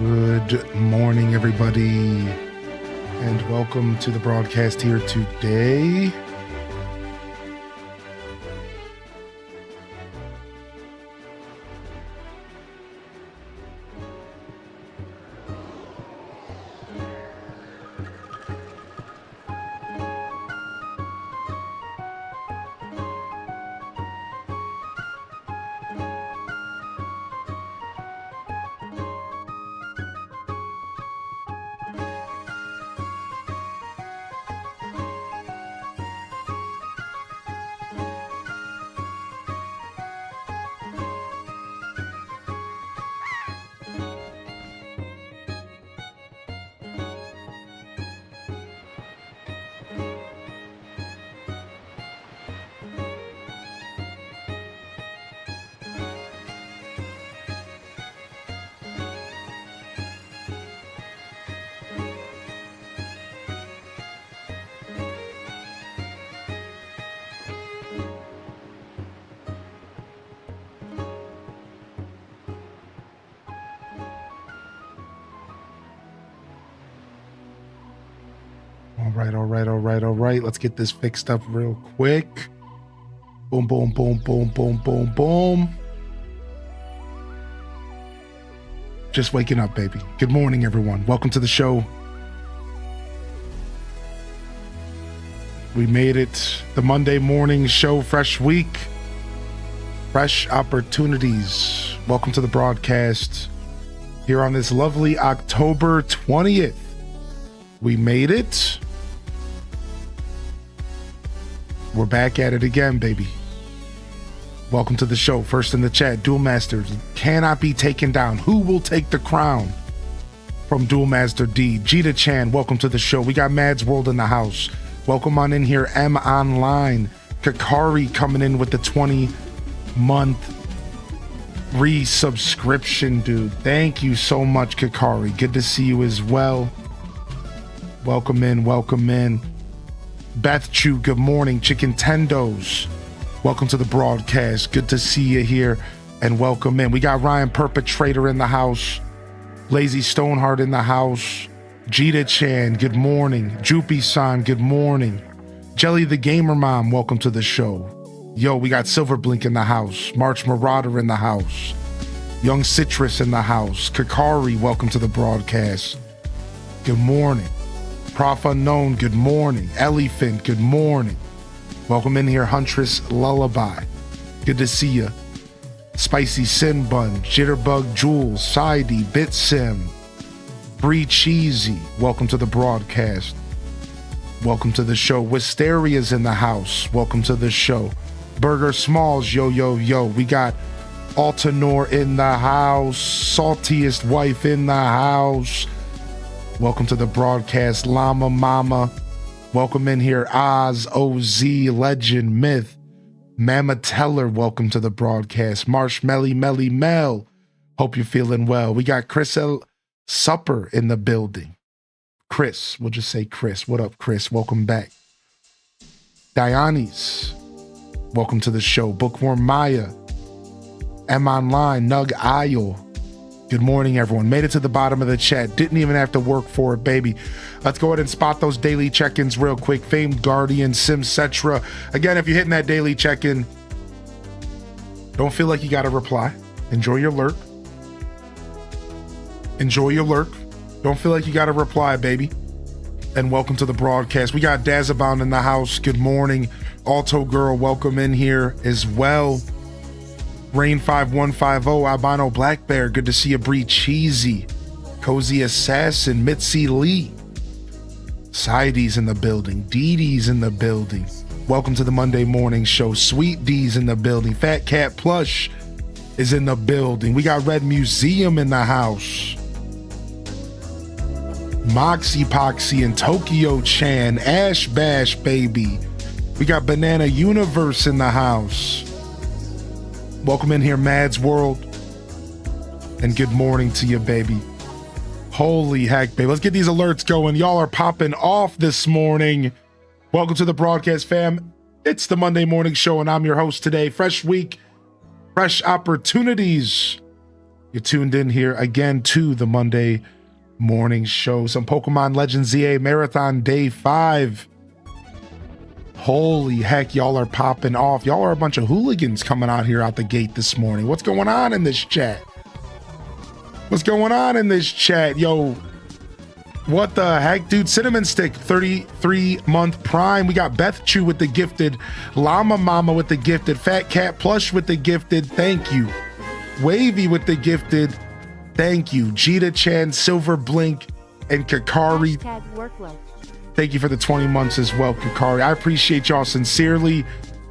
Good morning, everybody, and welcome to the broadcast here today. All right. Let's get this fixed up real quick. Boom, boom, boom, boom, boom, boom, boom. Just waking up, baby. Good morning, everyone. Welcome to the show. We made it. The Monday morning show, fresh week, fresh opportunities. Welcome to the broadcast here on this lovely October 20th. We made it. We're back at it again, baby. Welcome to the show. First in the chat, Duel Masters cannot be taken down. Who will take the crown? From Duel Master D. Jita Chan, welcome to the show. We got Mads World in the house. Welcome on in here. M Online. Kakari coming in with the 20-month resubscription, dude. Thank you so much, Kakari. Good to see you as well. Welcome in, welcome in. Beth Chu, good morning. Chicken Tendos, welcome to the broadcast. Good to see you here and welcome in. We got Ryan Perpetrator in the house. Lazy Stoneheart in the house. Jita Chan, good morning. Joopy-san, good morning. Jelly the Gamer Mom, welcome to the show. Yo, we got Silver Blink in the house. March Marauder in the house. Young Citrus in the house. Kakari, welcome to the broadcast. Good morning. Prof Unknown, good morning. Elephant, good morning. Welcome in here, Huntress Lullaby. Good to see you. Spicy Sin Bun, Jitterbug Jules, Sidey, Bitsim, Bree Cheesy, welcome to the broadcast. Welcome to the show. Wisteria's in the house. Welcome to the show. Burger Smalls, yo, yo, yo. We got Altanor in the house. Saltiest Wife in the house. Welcome to the broadcast, Llama Mama. Welcome in here, Oz, OZ, Legend, Myth, Mama Teller. Welcome to the broadcast, Marshmelly Melly Mel. Hope you're feeling well. We got Chris L. Supper in the building. Chris, we'll just say Chris. What up, Chris? Welcome back. Dianis, welcome to the show. Bookworm Maya, M Online, Nug Isle. Good morning, everyone. Made it to the bottom of the chat. Didn't even have to work for it, baby. Let's go ahead and spot those daily check-ins real quick. Famed Guardian, Simcetra. Again, if you're hitting that daily check-in, don't feel like you got to reply. Enjoy your lurk. Enjoy your lurk. Don't feel like you got to reply, baby. And welcome to the broadcast. We got Dazabound in the house. Good morning. Alto Girl, welcome in here as well. Rain 5150, Albino Black Bear, good to see you. Bree Cheesy, Cozy Assassin, Mitzi Lee, Sidey's in the building, Dee Dee's in the building. Welcome to the Monday morning show. Sweet D's in the building. Fat Cat Plush is in the building. We got Red Museum in the house. Moxie Poxy and Tokyo Chan, Ash Bash baby. We got Banana Universe in the house. Welcome in here, Mads World. And good morning to you, baby. Holy heck, baby. Let's get these alerts going. Y'all are popping off this morning. Welcome to the broadcast, fam. It's the Monday morning show, and I'm your host today. Fresh week, fresh opportunities. You're tuned in here again to the Monday morning show. Some Pokemon Legends ZA Marathon Day 5. Holy heck, y'all are popping off. Y'all are a bunch of hooligans coming out here out the gate this morning. What's going on in this chat? What's going on in this chat? Yo, what the heck, dude? Cinnamon Stick, 33-month Prime. We got Beth Chew with the gifted. Llama Mama with the gifted. Fat Cat Plush with the gifted. Thank you. Wavy with the gifted. Thank you. Jita Chan, Silver Blink, and Kakari. Thank you for the 20 months as well, Kakari. I appreciate y'all sincerely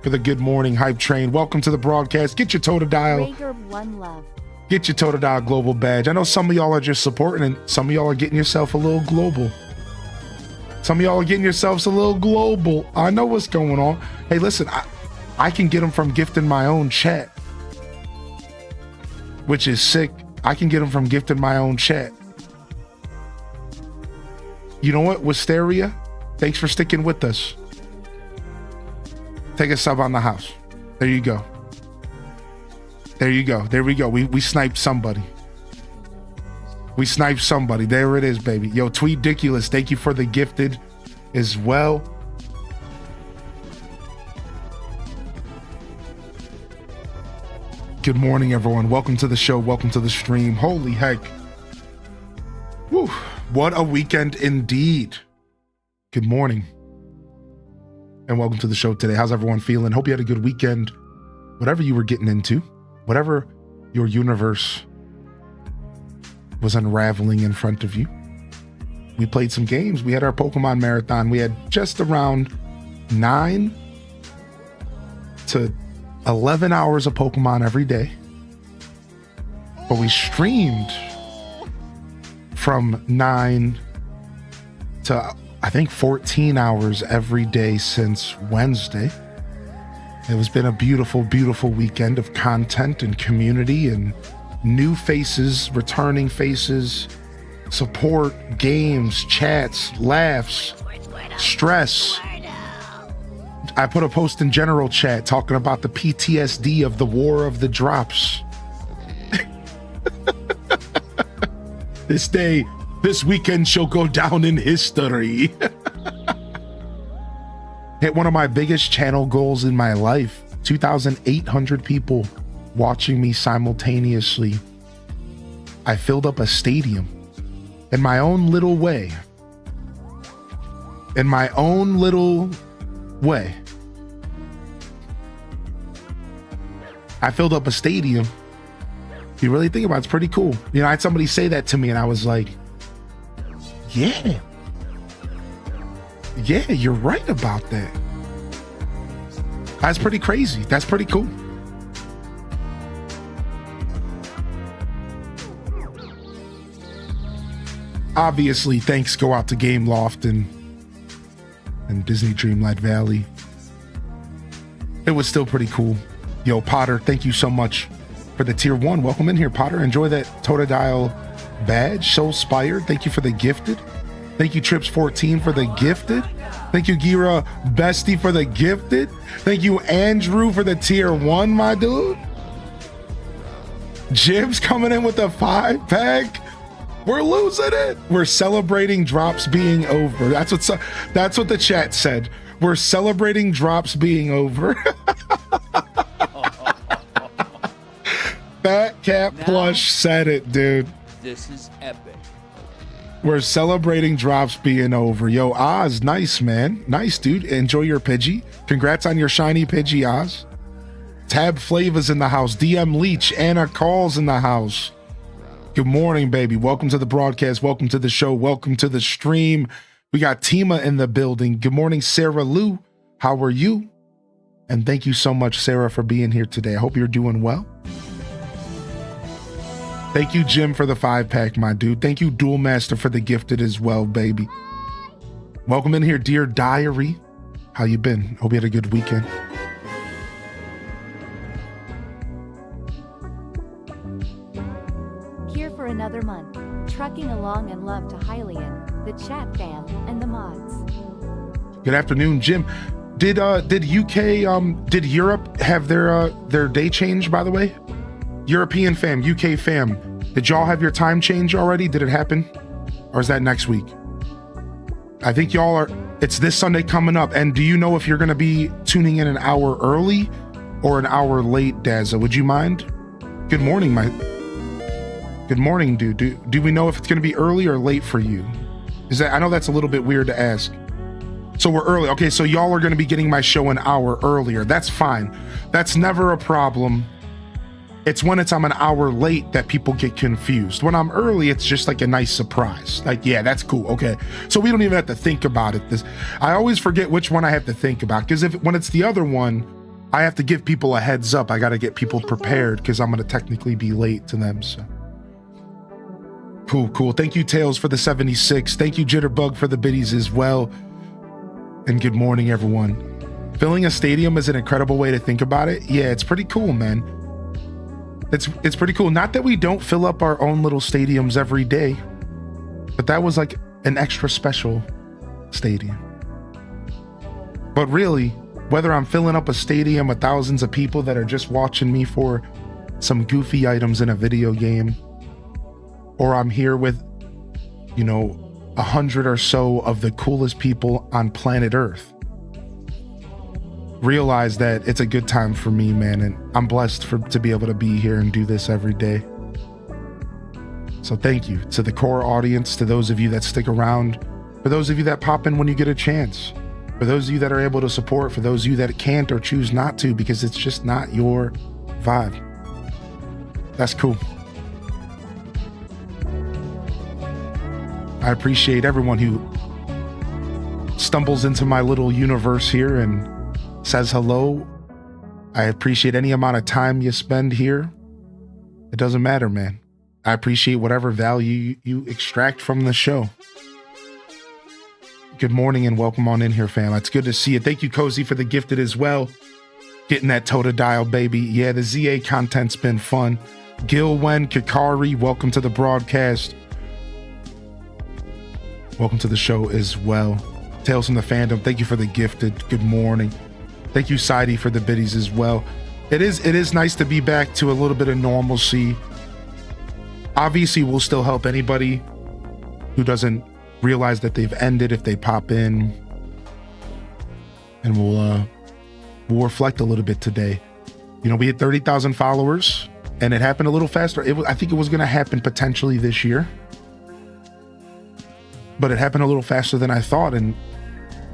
for the good morning hype train. Welcome to the broadcast. Get your Totodile. One love. Get your Totodile global badge. I know some of y'all are just supporting and some of y'all are getting yourself a little global. Some of y'all are getting yourselves a little global. I know what's going on. Hey, listen, I can get them from gifting my own chat, which is sick. I can get them from gifting my own chat. You know what? Wisteria, thanks for sticking with us. Take a sub on the house. There you go. There you go. There we go. We sniped somebody. We sniped somebody. There it is, baby. Yo, Tweediculous, thank you for the gifted as well. Good morning, everyone. Welcome to the show. Welcome to the stream. Holy heck. Woo. What a weekend indeed. Good morning. And welcome to the show today. How's everyone feeling? Hope you had a good weekend. Whatever you were getting into, whatever your universe was unraveling in front of you. We played some games. We had our Pokemon marathon. We had just around 9 to 11 hours of Pokemon every day. But we streamed from 9 to I think 14 hours every day since Wednesday. It has been a beautiful, beautiful weekend of content and community and new faces, returning faces, support, games, chats, laughs, stress. I put a post in general chat talking about the PTSD of the War of the Drops. This weekend shall go down in history. Hit one of my biggest channel goals in my life. 2,800 people watching me simultaneously. I filled up a stadium in my own little way. In my own little way. I filled up a stadium. If you really think about it, it's pretty cool. You know, I had somebody say that to me and I was like, yeah, you're right about that. That's pretty crazy. That's pretty cool. Obviously, thanks go out to Game Loft and Disney Dreamlight Valley. It was still pretty cool. Yo, Potter, thank you so much for the tier 1. Welcome in here, Potter. Enjoy that Totodile badge. Soulspired, thank you for the gifted. Thank you, Trips14, for the gifted. Thank you, Gira Bestie, for the gifted. Thank you, Andrew, for the tier 1, my dude. Jibs coming in with a 5-pack. We're losing it. We're celebrating drops being over. That's what the chat said. We're celebrating drops being over. Fat Cat Plush said it, dude. This is epic. We're celebrating drops being over. Yo, Oz, nice, man. Nice, dude. Enjoy your Pidgey. Congrats on your shiny Pidgey, Oz. Tab Flava's in the house. DM Leech. Anna Call's in the house. Good morning, baby. Welcome to the broadcast. Welcome to the show. Welcome to the stream. We got Tima in the building. Good morning, Sarah Lou. How are you? And thank you so much, Sarah, for being here today. I hope you're doing well. Thank you, Jim, for the 5-pack, my dude. Thank you, Duel Master, for the gifted as well, baby. Welcome in here, Dear Diary. How you been? Hope you had a good weekend. Here for another month. Trucking along and love to Hylian, the chat fam, and the mods. Good afternoon, Jim. Did UK did Europe have their day change, by the way? European fam, UK fam, did y'all have your time change already? Did it happen? Or is that next week? I think y'all are, it's this Sunday coming up. And do you know if you're going to be tuning in an hour early or an hour late, Dazza? Would you mind? Good morning, good morning, dude. Do we know if it's going to be early or late for you? I know that's a little bit weird to ask. So we're early. Okay, so y'all are going to be getting my show an hour earlier. That's fine. That's never a problem. It's when I'm an hour late that people get confused. When I'm early, it's just like a nice surprise. Like, yeah, that's cool. Okay. So we don't even have to think about it. I always forget which one I have to think about, because when it's the other one, I have to give people a heads up. I got to get people prepared because I'm going to technically be late to them. So cool. Thank you, Tails, for the 76. Thank you, Jitterbug, for the biddies as well. And good morning, everyone. Filling a stadium is an incredible way to think about it. Yeah, it's pretty cool, man. It's pretty cool. Not that we don't fill up our own little stadiums every day, but that was like an extra special stadium. But really, whether I'm filling up a stadium with thousands of people that are just watching me for some goofy items in a video game, or I'm here with, 100 or so of the coolest people on planet Earth, realize that it's a good time for me, man, and I'm blessed to be able to be here and do this every day. So thank you to the core audience, to those of you that stick around, for those of you that pop in when you get a chance, for those of you that are able to support, for those of you that can't or choose not to because it's just not your vibe. That's cool. I appreciate everyone who stumbles into my little universe here and says hello. I appreciate any amount of time you spend here. It doesn't matter, man. I appreciate whatever value you extract from the show. Good morning and welcome on in here, fam. It's good to see you. Thank you, Cozy, for the gifted as well. Getting that toe to dial, baby. Yeah, the ZA content's been fun. Gil Wen, Kikari, welcome to the broadcast. Welcome to the show as well. Tales from the fandom, thank you for the gifted. Good morning. Thank you, Saidi, for the biddies as well. It is nice to be back to a little bit of normalcy. Obviously, we'll still help anybody who doesn't realize that they've ended if they pop in. And we'll reflect a little bit today. We hit 30,000 followers, and it happened a little faster. I think it was going to happen potentially this year, but it happened a little faster than I thought, and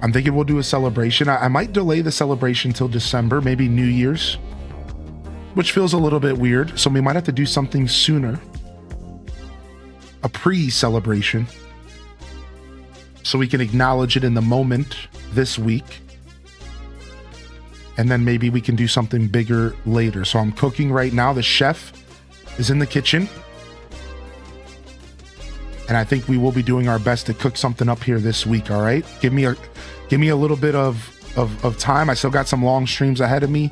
I'm thinking we'll do a celebration. I might delay the celebration till December, maybe New Year's, which feels a little bit weird, so we might have to do something sooner. A pre-celebration, so we can acknowledge it in the moment this week, and then maybe we can do something bigger later. So I'm cooking right now. The chef is in the kitchen, and I think we will be doing our best to cook something up here this week. All right, give me a little bit of time. I still got some long streams ahead of me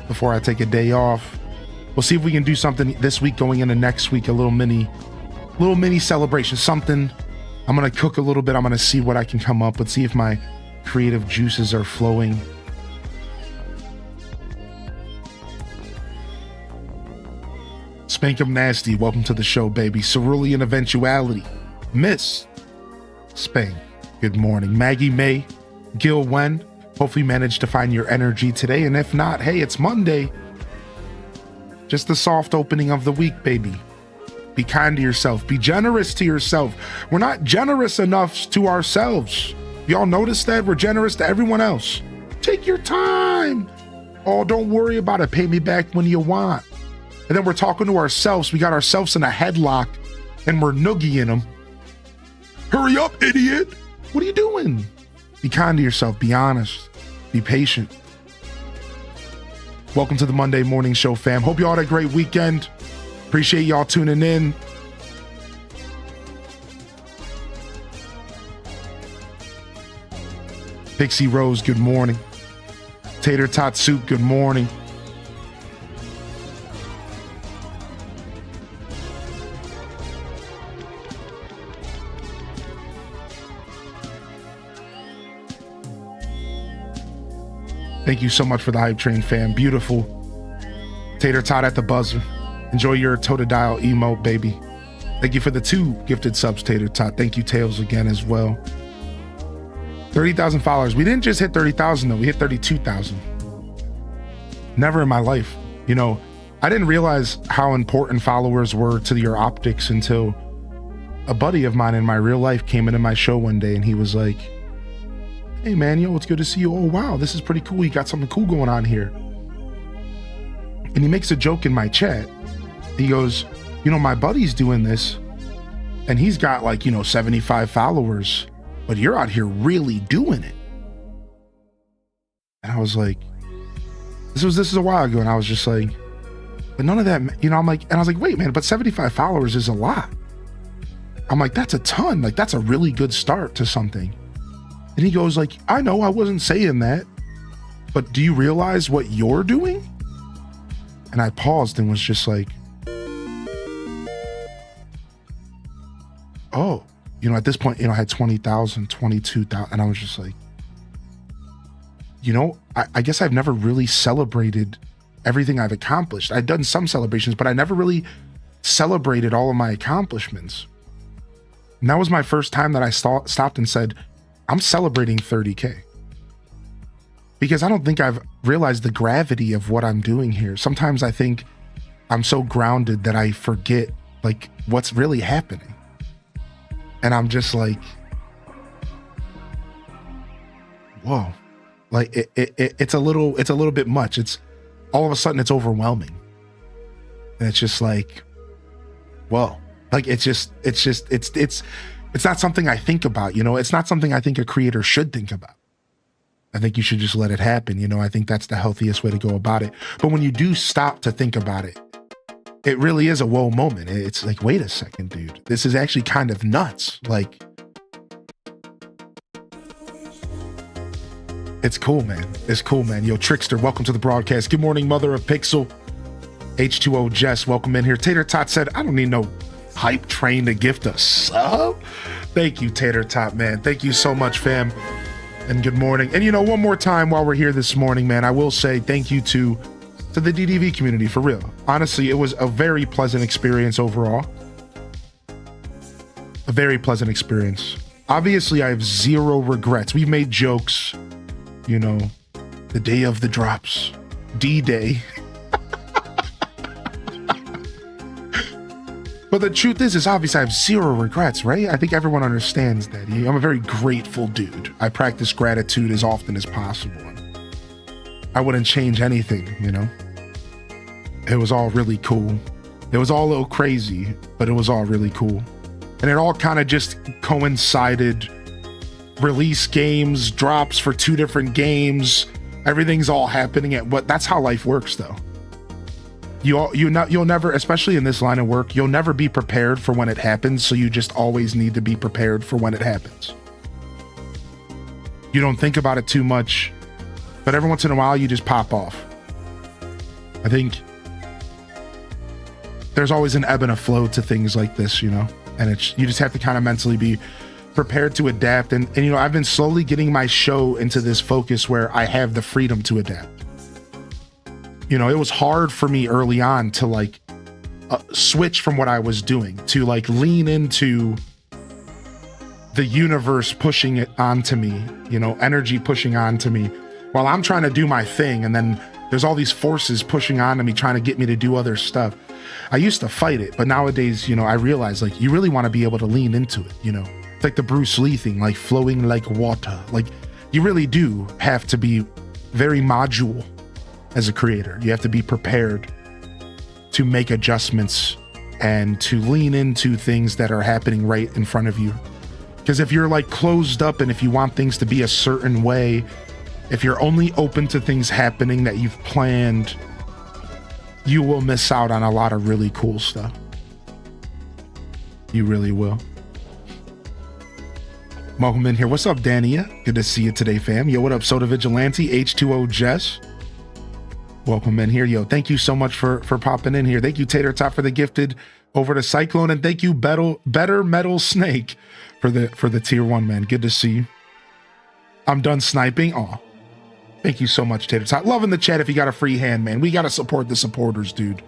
before I take a day off. We'll see if we can do something this week going into next week, a little mini celebration, something. I'm gonna cook a little bit. I'm gonna see what I can come up with, see if my creative juices are flowing. Spank 'em nasty, welcome to the show, baby. Cerulean eventuality, Miss Spank, good morning. Maggie May, Gil Wen, hopefully managed to find your energy today, and if not, hey, it's Monday. Just the soft opening of the week, baby. Be kind to yourself, be generous to yourself. We're not generous enough to ourselves. Y'all notice that? We're generous to everyone else. Take your time. Oh, don't worry about it, pay me back when you want. And then we're talking to ourselves. We got ourselves in a headlock and we're noogieing them. Hurry up, idiot. What are you doing? Be kind to yourself. Be honest. Be patient. Welcome to the Monday Morning Show, fam. Hope y'all had a great weekend. Appreciate y'all tuning in. Pixie Rose, good morning. Tater Tot Soup, good morning. Thank you so much for the hype train, fam. Beautiful. Tater Tot at the buzzer. Enjoy your Totodile emote, baby. Thank you for the 2 gifted subs, Tater Tot. Thank you, Tails, again as well. 30,000 followers. We didn't just hit 30,000 though. We hit 32,000. Never in my life. You know, I didn't realize how important followers were to your optics until a buddy of mine in my real life came into my show one day and he was like, hey man, yo, it's good to see you. Oh wow, this is pretty cool. You got something cool going on here. And he makes a joke in my chat. He goes, you know, my buddy's doing this and he's got like, you know, 75 followers, but you're out here really doing it. And I was like, this is a while ago. And I was just like, but none of that, you know, I'm like, and I was like, wait, man, but 75 followers is a lot. I'm like, that's a ton. Like, that's a really good start to something. And he goes like, I know I wasn't saying that, but do you realize what you're doing? And I paused and was just like, oh, you know, at this point, you know, I had 20,000, 22,000. And I was just like, you know, I guess I've never really celebrated everything I've accomplished. I'd done some celebrations, but I never really celebrated all of my accomplishments. And that was my first time that I stopped and said, I'm celebrating 30K. Because I don't think I've realized the gravity of what I'm doing here. Sometimes I think I'm so grounded that I forget like what's really happening. And I'm just like, whoa, like it's a little bit much. It's all of a sudden it's overwhelming. And it's just like, whoa. Like it's not something I think about, you know, it's not something I think a creator should think about. I think you should just let it happen. You know, I think that's the healthiest way to go about it. But when you do stop to think about it, it really is a whoa moment. It's like, wait a second, dude, this is actually kind of nuts. Like, it's cool, man. It's cool, man. Yo, Trickster, welcome to the broadcast. Good morning, mother of Pixel. H2O Jess, welcome in here. Tater Tot said, I don't need no hype train to gift a sub. Thank you, Tater Tot, man. Thank you so much, fam. And good morning. And you know, one more time while we're here this morning, man, I will say thank you to the DDV community, for real. Honestly, it was a very pleasant experience overall. A very pleasant experience. Obviously, I have zero regrets. We've made jokes, you know, the day of the drops, D-Day. But the truth is obviously I have zero regrets, right? I think everyone understands that. I'm a very grateful dude. I practice gratitude as often as possible. I wouldn't change anything, you know? It was all really cool. It was all a little crazy, but it was all really cool. And it all kind of just coincided. Release games, drops for 2 different games. Everything's all happening at what, that's how life works though. You'll never, especially in this line of work, you'll never be prepared for when it happens. So you just always need to be prepared for when it happens. You don't think about it too much, but every once in a while you just pop off. I think there's always an ebb and a flow to things like this, you know, and you just have to kind of mentally be prepared to adapt. And you know, I've been slowly getting my show into this focus where I have the freedom to adapt. You know, it was hard for me early on to like switch from what I was doing to like lean into the universe pushing it onto me, you know, energy pushing onto me while I'm trying to do my thing. And then there's all these forces pushing onto me, trying to get me to do other stuff. I used to fight it, but nowadays, you know, I realize like you really want to be able to lean into it, you know, it's like the Bruce Lee thing, like flowing like water. Like you really do have to be very modular as a creator. You have to be prepared to make adjustments and to lean into things that are happening right in front of you. Because if you're like closed up and if you want things to be a certain way, if you're only open to things happening that you've planned, you will miss out on a lot of really cool stuff. You really will. Welcome in here. What's up, Dania? Good to see you today, fam. Yo, what up, Soda Vigilante, H2O Jess? Welcome in here. Yo, thank you so much for popping in here. Thank you, Tater Tot, for the gifted over to Cyclone, and thank you, Better Metal Snake, for the tier 1, man. Good to see you. I'm done sniping. Oh, thank you so much, Tater Tot. Loving the chat. If you got a free hand, man, we got to support the supporters, dude.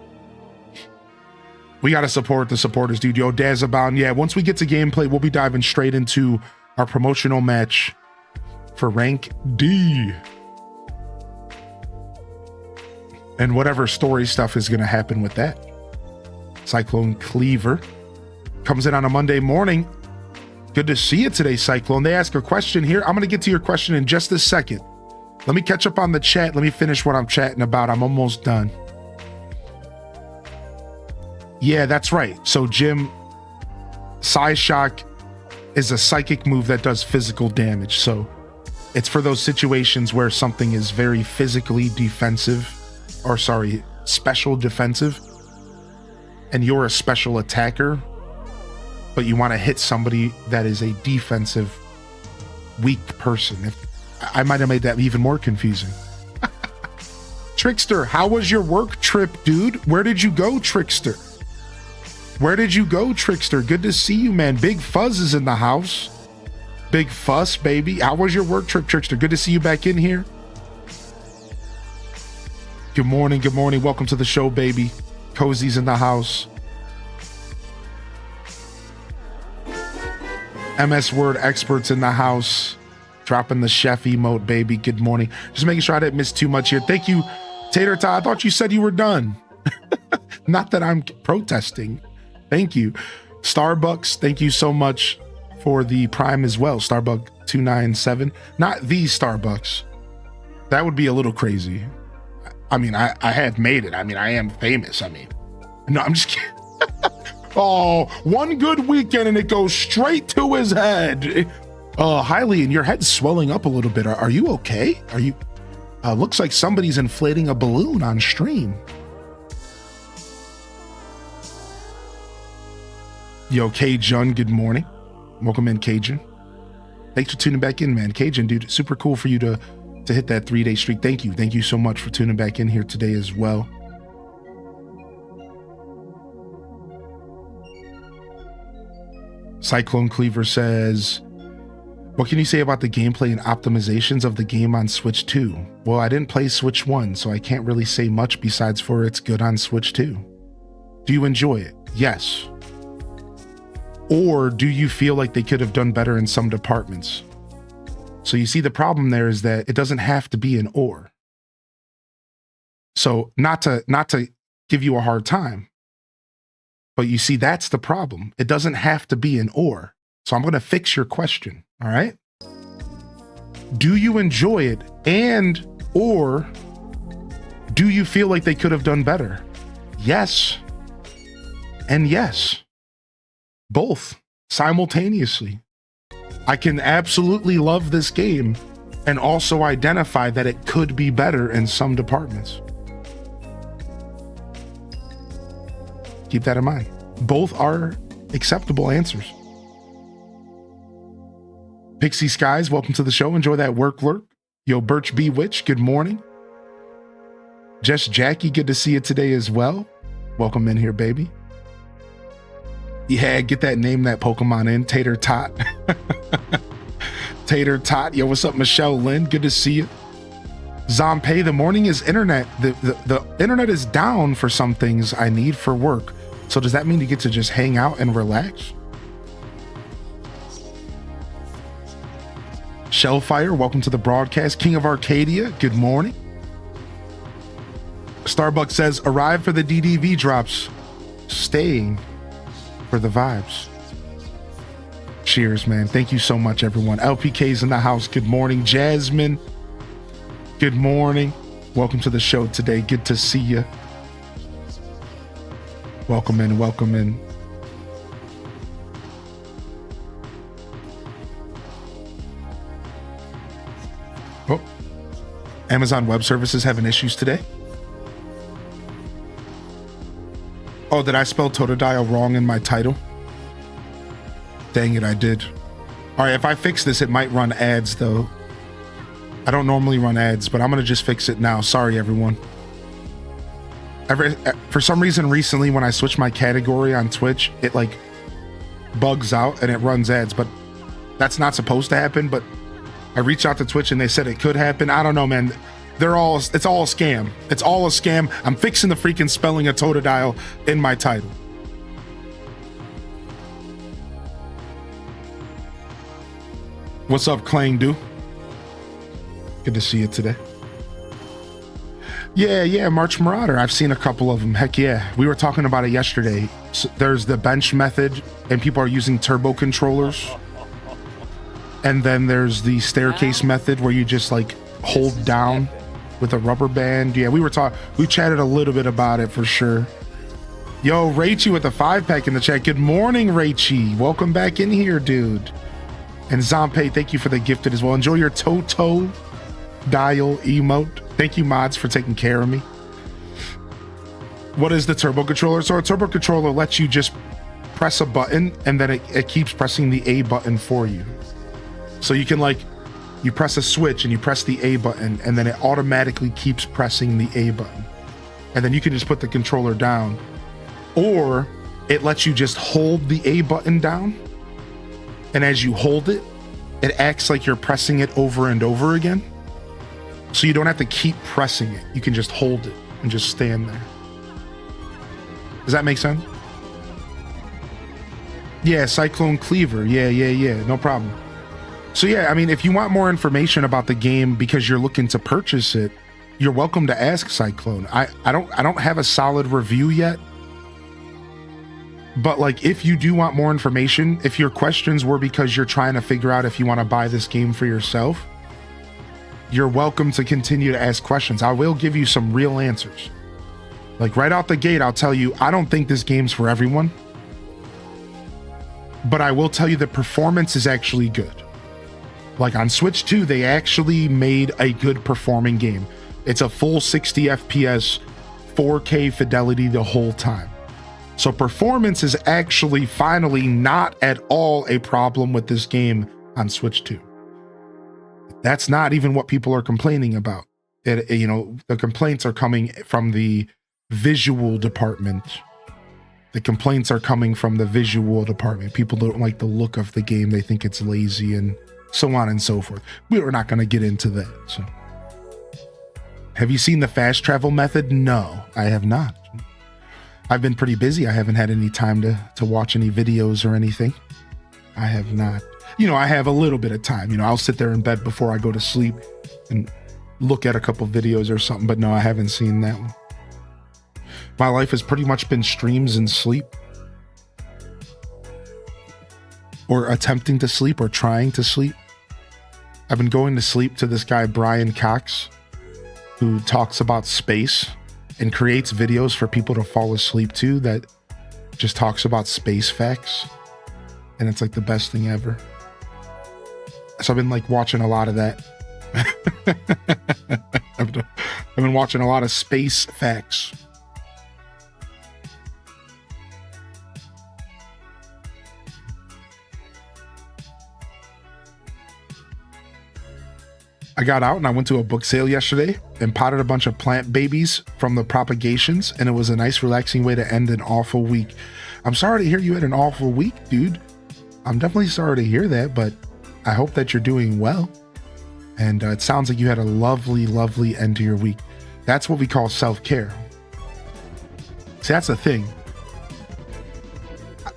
We got to support the supporters, dude. Yo, Dazabound. Yeah, once we get to gameplay, we'll be diving straight into our promotional match for rank D. And whatever story stuff is going to happen with that. Cyclone Cleaver comes in on a Monday morning. Good to see you today, Cyclone. They ask a question here. I'm going to get to your question in just a second. Let me catch up on the chat. Let me finish what I'm chatting about. I'm almost done. Yeah, that's right. So, Jim, Psy Shock is a psychic move that does physical damage. So, it's for those situations where something is very physically defensive, or sorry, special defensive, and you're a special attacker, but you want to hit somebody that is a defensive, weak person. I might have made that even more confusing. Trickster, how was your work trip, dude? Where did you go, Trickster? Where did you go, Trickster? Good to see you, man. Big Fuzz is in the house. Big Fuss, baby. How was your work trip, Trickster? Good to see you back in here. Good morning, good morning. Welcome to the show, baby. Cozy's in the house. MS Word experts in the house. Dropping the chef emote, baby. Good morning. Just making sure I didn't miss too much here. Thank you, Tater Tot. I thought you said you were done. Not that I'm protesting. Thank you. Starbucks, thank you so much for the Prime as well. Starbucks 297. Not the Starbucks. That would be a little crazy. I mean, I have made it. I mean, I am famous. I mean, no, I'm just kidding. Oh, one good weekend and it goes straight to his head. Hylian, your head's swelling up a little bit. Are you okay? Are you, looks like somebody's inflating a balloon on stream. Yo, Cajun, good morning. Welcome in, Cajun. Thanks for tuning back in, man. Cajun, dude, super cool for you to hit that 3-day streak. Thank you. Thank you so much for tuning back in here today as well. Cyclone Cleaver says, what can you say about the gameplay and optimizations of the game on Switch 2? Well, I didn't play Switch 1, so I can't really say much besides for it's good on Switch 2. Do you enjoy it? Yes. Or do you feel like they could have done better in some departments? So you see, the problem there is that it doesn't have to be an or. So not to give you a hard time, but you see, that's the problem. It doesn't have to be an or. So I'm going to fix your question. All right. Do you enjoy it? And, or do you feel like they could have done better? Yes. And yes. Both simultaneously. I can absolutely love this game and also identify that it could be better in some departments. Keep that in mind. Both are acceptable answers. Pixie Skies, welcome to the show. Enjoy that work lurk. Yo, Birch B. Witch, good morning. Jess Jackie, good to see you today as well. Welcome in here, baby. Yeah, get that name, that Pokemon in. Tater Tot. Tater Tot. Yo, what's up, Michelle Lynn? Good to see you. Zompay, the morning is internet. The internet is down for some things I need for work. So does that mean you get to just hang out and relax? Shellfire, welcome to the broadcast. King of Arcadia, good morning. Starbucks says, arrive for the DDV drops. Staying for the vibes. Cheers, man. Thank you so much, everyone. LPK's in the house. Good morning. Jasmine, good morning. Welcome to the show today. Good to see you. Welcome in, welcome in. Oh, Amazon Web Services having issues today. Oh, did I spell Totodile wrong in my title? Dang it, I did. All right, if I fix this, it might run ads though. I don't normally run ads, but I'm gonna just fix it now. Sorry, everyone. For some reason recently, when I switch my category on Twitch, it like bugs out and it runs ads, but that's not supposed to happen. But I reached out to Twitch and they said it could happen. I don't know, man. It's all a scam. It's all a scam. I'm fixing the freaking spelling of Totodile in my title. What's up, Clang Do? Good to see you today. Yeah, March Marauder. I've seen a couple of them. Heck yeah. We were talking about it yesterday. So there's the bench method, and people are using turbo controllers. And then there's the staircase method where you just like hold down with a rubber band. Yeah, we chatted a little bit about it for sure. Yo, Raichi with a 5-pack in the chat. Good morning, Raichi. Welcome back in here, dude. And Zampe, thank you for the gifted as well. Enjoy your Toto dial emote. Thank you, mods, for taking care of me. What is the turbo controller? So a turbo controller lets you just press a button and then it keeps pressing the A button for you. So you can you press a switch and you press the A button and then it automatically keeps pressing the A button. And then you can just put the controller down. Or it lets you just hold the A button down. And as you hold it, it acts like you're pressing it over and over again. So you don't have to keep pressing it. You can just hold it and just stand there. Does that make sense? Yeah, Cyclone Cleaver. Yeah. No problem. So yeah, I mean, if you want more information about the game because you're looking to purchase it, you're welcome to ask Cyclone. I don't have a solid review yet. But like, if you do want more information, if your questions were because you're trying to figure out if you want to buy this game for yourself, you're welcome to continue to ask questions. I will give you some real answers. Like right out the gate, I'll tell you, I don't think this game's for everyone. But I will tell you the performance is actually good. Like on Switch 2, they actually made a good performing game. It's a full 60 FPS, 4K fidelity the whole time. So performance is actually finally not at all a problem with this game on Switch 2. That's not even what people are complaining about. The complaints are coming from the visual department. The complaints are coming from the visual department. People don't like the look of the game. They think it's lazy and so on and so forth. We're not going to get into that. So, have you seen the fast travel method? No, I have not. I've been pretty busy. I haven't had any time to watch any videos or anything. I have not. I have a little bit of time. I'll sit there in bed before I go to sleep and look at a couple videos or something. But no, I haven't seen that one. My life has pretty much been streams and sleep. Or attempting to sleep or trying to sleep. I've been going to sleep to this guy, Brian Cox, who talks about space and creates videos for people to fall asleep to that just talks about space facts. And it's like the best thing ever. So I've been watching a lot of that. I've been watching a lot of space facts. I got out and I went to a book sale yesterday and potted a bunch of plant babies from the propagations, and it was a nice relaxing way to end an awful week. I'm sorry to hear you had an awful week, dude. I'm definitely sorry to hear that, but I hope that you're doing well. And it sounds like you had a lovely, lovely end to your week. That's what we call self-care. See, that's the thing.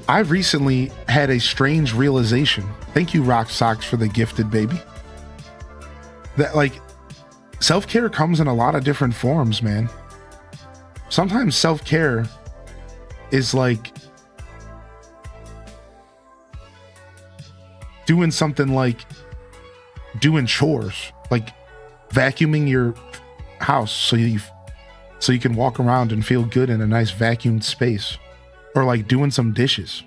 I've recently had a strange realization. Thank you, Rock Socks, for the gifted baby. That self-care comes in a lot of different forms, man. Sometimes self-care is doing something like doing chores, like vacuuming your house so you can walk around and feel good in a nice vacuumed space, or doing some dishes.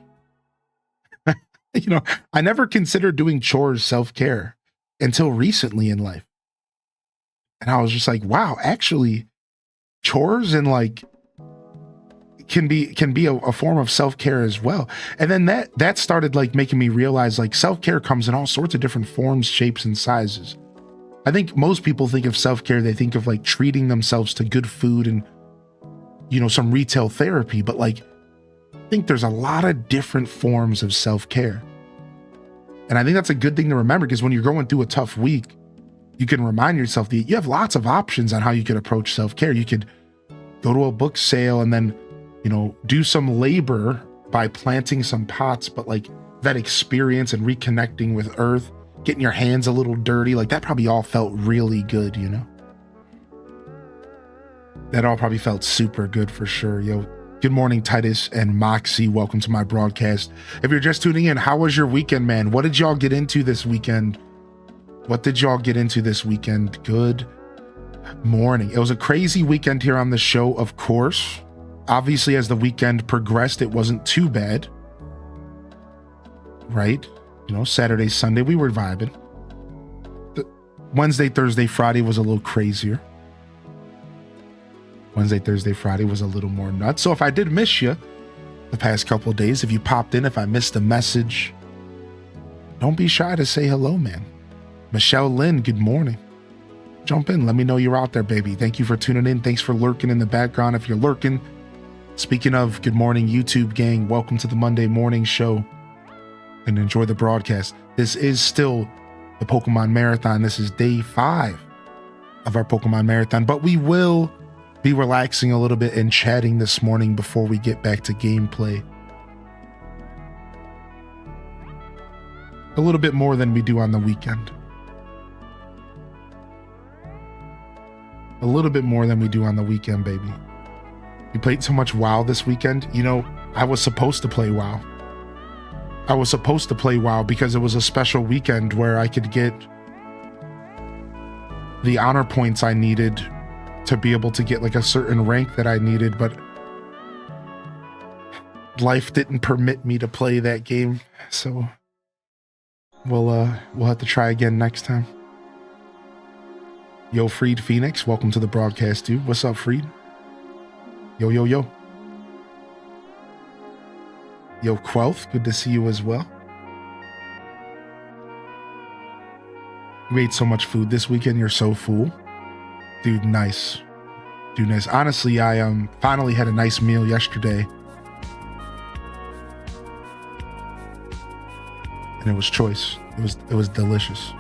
I never considered doing chores self-care until recently in life. And I was just like, wow, actually chores and can be a form of self-care as well. And then that started making me realize self-care comes in all sorts of different forms, shapes, and sizes. I think most people think of self-care, they think of treating themselves to good food and some retail therapy, but I think there's a lot of different forms of self-care. And I think that's a good thing to remember, because when you're going through a tough week, you can remind yourself that you have lots of options on how you could approach self-care. You could go to a book sale and then do some labor by planting some pots, but that experience and reconnecting with earth getting your hands a little dirty. Like that probably all felt really good, you know? That all probably felt super good for sure. Yo, good morning, Titus and Moxie. Welcome to my broadcast. If you're just tuning in, how was your weekend, man? What did y'all get into this weekend? Good morning. It was a crazy weekend here on the show, of course. Obviously, as the weekend progressed, it wasn't too bad. Right? You know, Saturday, Sunday, we were vibing. Wednesday, Thursday, Friday was a little crazier. Wednesday, Thursday, Friday was a little more nuts. So if I did miss you the past couple of days, if you popped in, if I missed a message, don't be shy to say hello, man. Michelle Lynn, good morning. Jump in. Let me know you're out there, baby. Thank you for tuning in. Thanks for lurking in the background. If you're lurking, speaking of good morning, YouTube gang, welcome to the Monday morning show and enjoy the broadcast. This is still the Pokemon Marathon. This is day 5 of our Pokemon Marathon, but we will be relaxing a little bit and chatting this morning before we get back to gameplay. A little bit more than we do on the weekend. A little bit more than we do on the weekend, baby. We played so much WoW this weekend. You know, I was supposed to play WoW. Because it was a special weekend where I could get the honor points I needed to be able to get like a certain rank that I needed, but life didn't permit me to play that game. So we'll have to try again next time. Yo, Freed Phoenix, welcome to the broadcast, dude. What's up, Freed? Yo. Yo, Quelth, good to see you as well. We ate so much food this weekend. You're so full. Dude, nice. Honestly, I finally had a nice meal yesterday. And it was choice. It was delicious.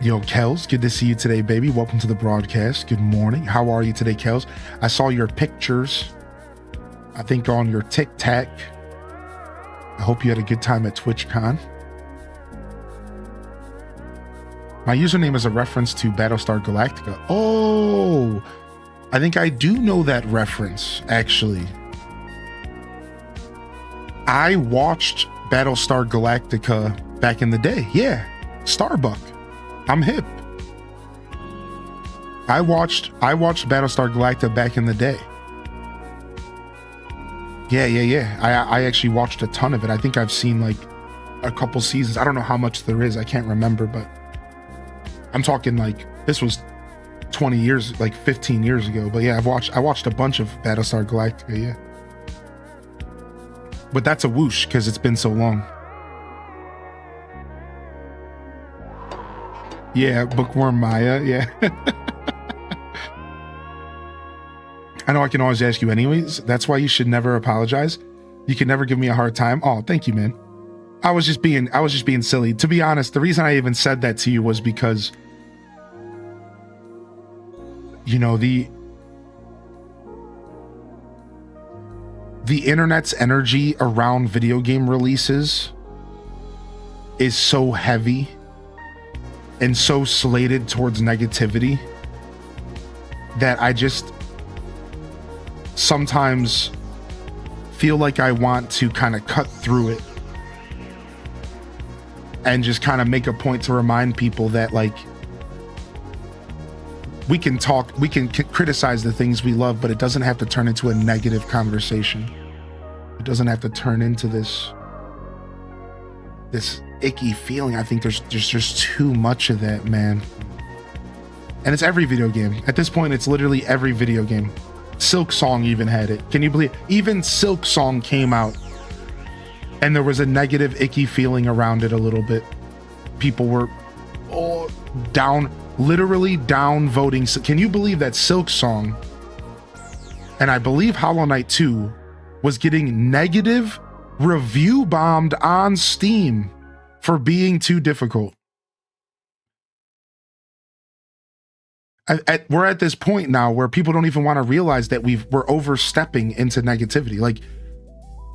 Yo, Kels, good to see you today, baby. Welcome to the broadcast. Good morning. How are you today, Kels? I saw your pictures, I think, on your TikTok. I hope you had a good time at TwitchCon. My username is a reference to Battlestar Galactica. Oh, I think I do know that reference, actually. I watched Battlestar Galactica back in the day. Yeah, Starbuck. I'm hip. I watched Battlestar Galactica back in the day. Yeah. I actually watched a ton of it. I think I've seen like a couple seasons. I don't know how much there is. I can't remember, but I'm talking like this was 20 years, like 15 years ago. But yeah, I watched a bunch of Battlestar Galactica, yeah. But that's a whoosh because it's been so long. Yeah, Bookworm Maya, yeah. I know I can always ask you anyways. That's why you should never apologize. You can never give me a hard time. Oh, thank you, man. I was just being silly. To be honest, the reason I even said that to you was because, you know, the internet's energy around video game releases is so heavy and so slated towards negativity that I just sometimes feel like I want to kind of cut through it and just kind of make a point to remind people that, like, we can criticize the things we love, but it doesn't have to turn into a negative conversation. It doesn't have to turn into this icky feeling. I think there's just too much of that, man. And it's every video game. At this point, it's literally every video game. Silk Song even had it. Can you believe it? Even Silk Song came out and there was a negative, icky feeling around it a little bit. People were literally down voting. So can you believe that Silk Song, and I believe Hollow Knight 2, was getting negative review bombed on Steam for being too difficult? We're at this point now where people don't even want to realize that we're overstepping into negativity. Like,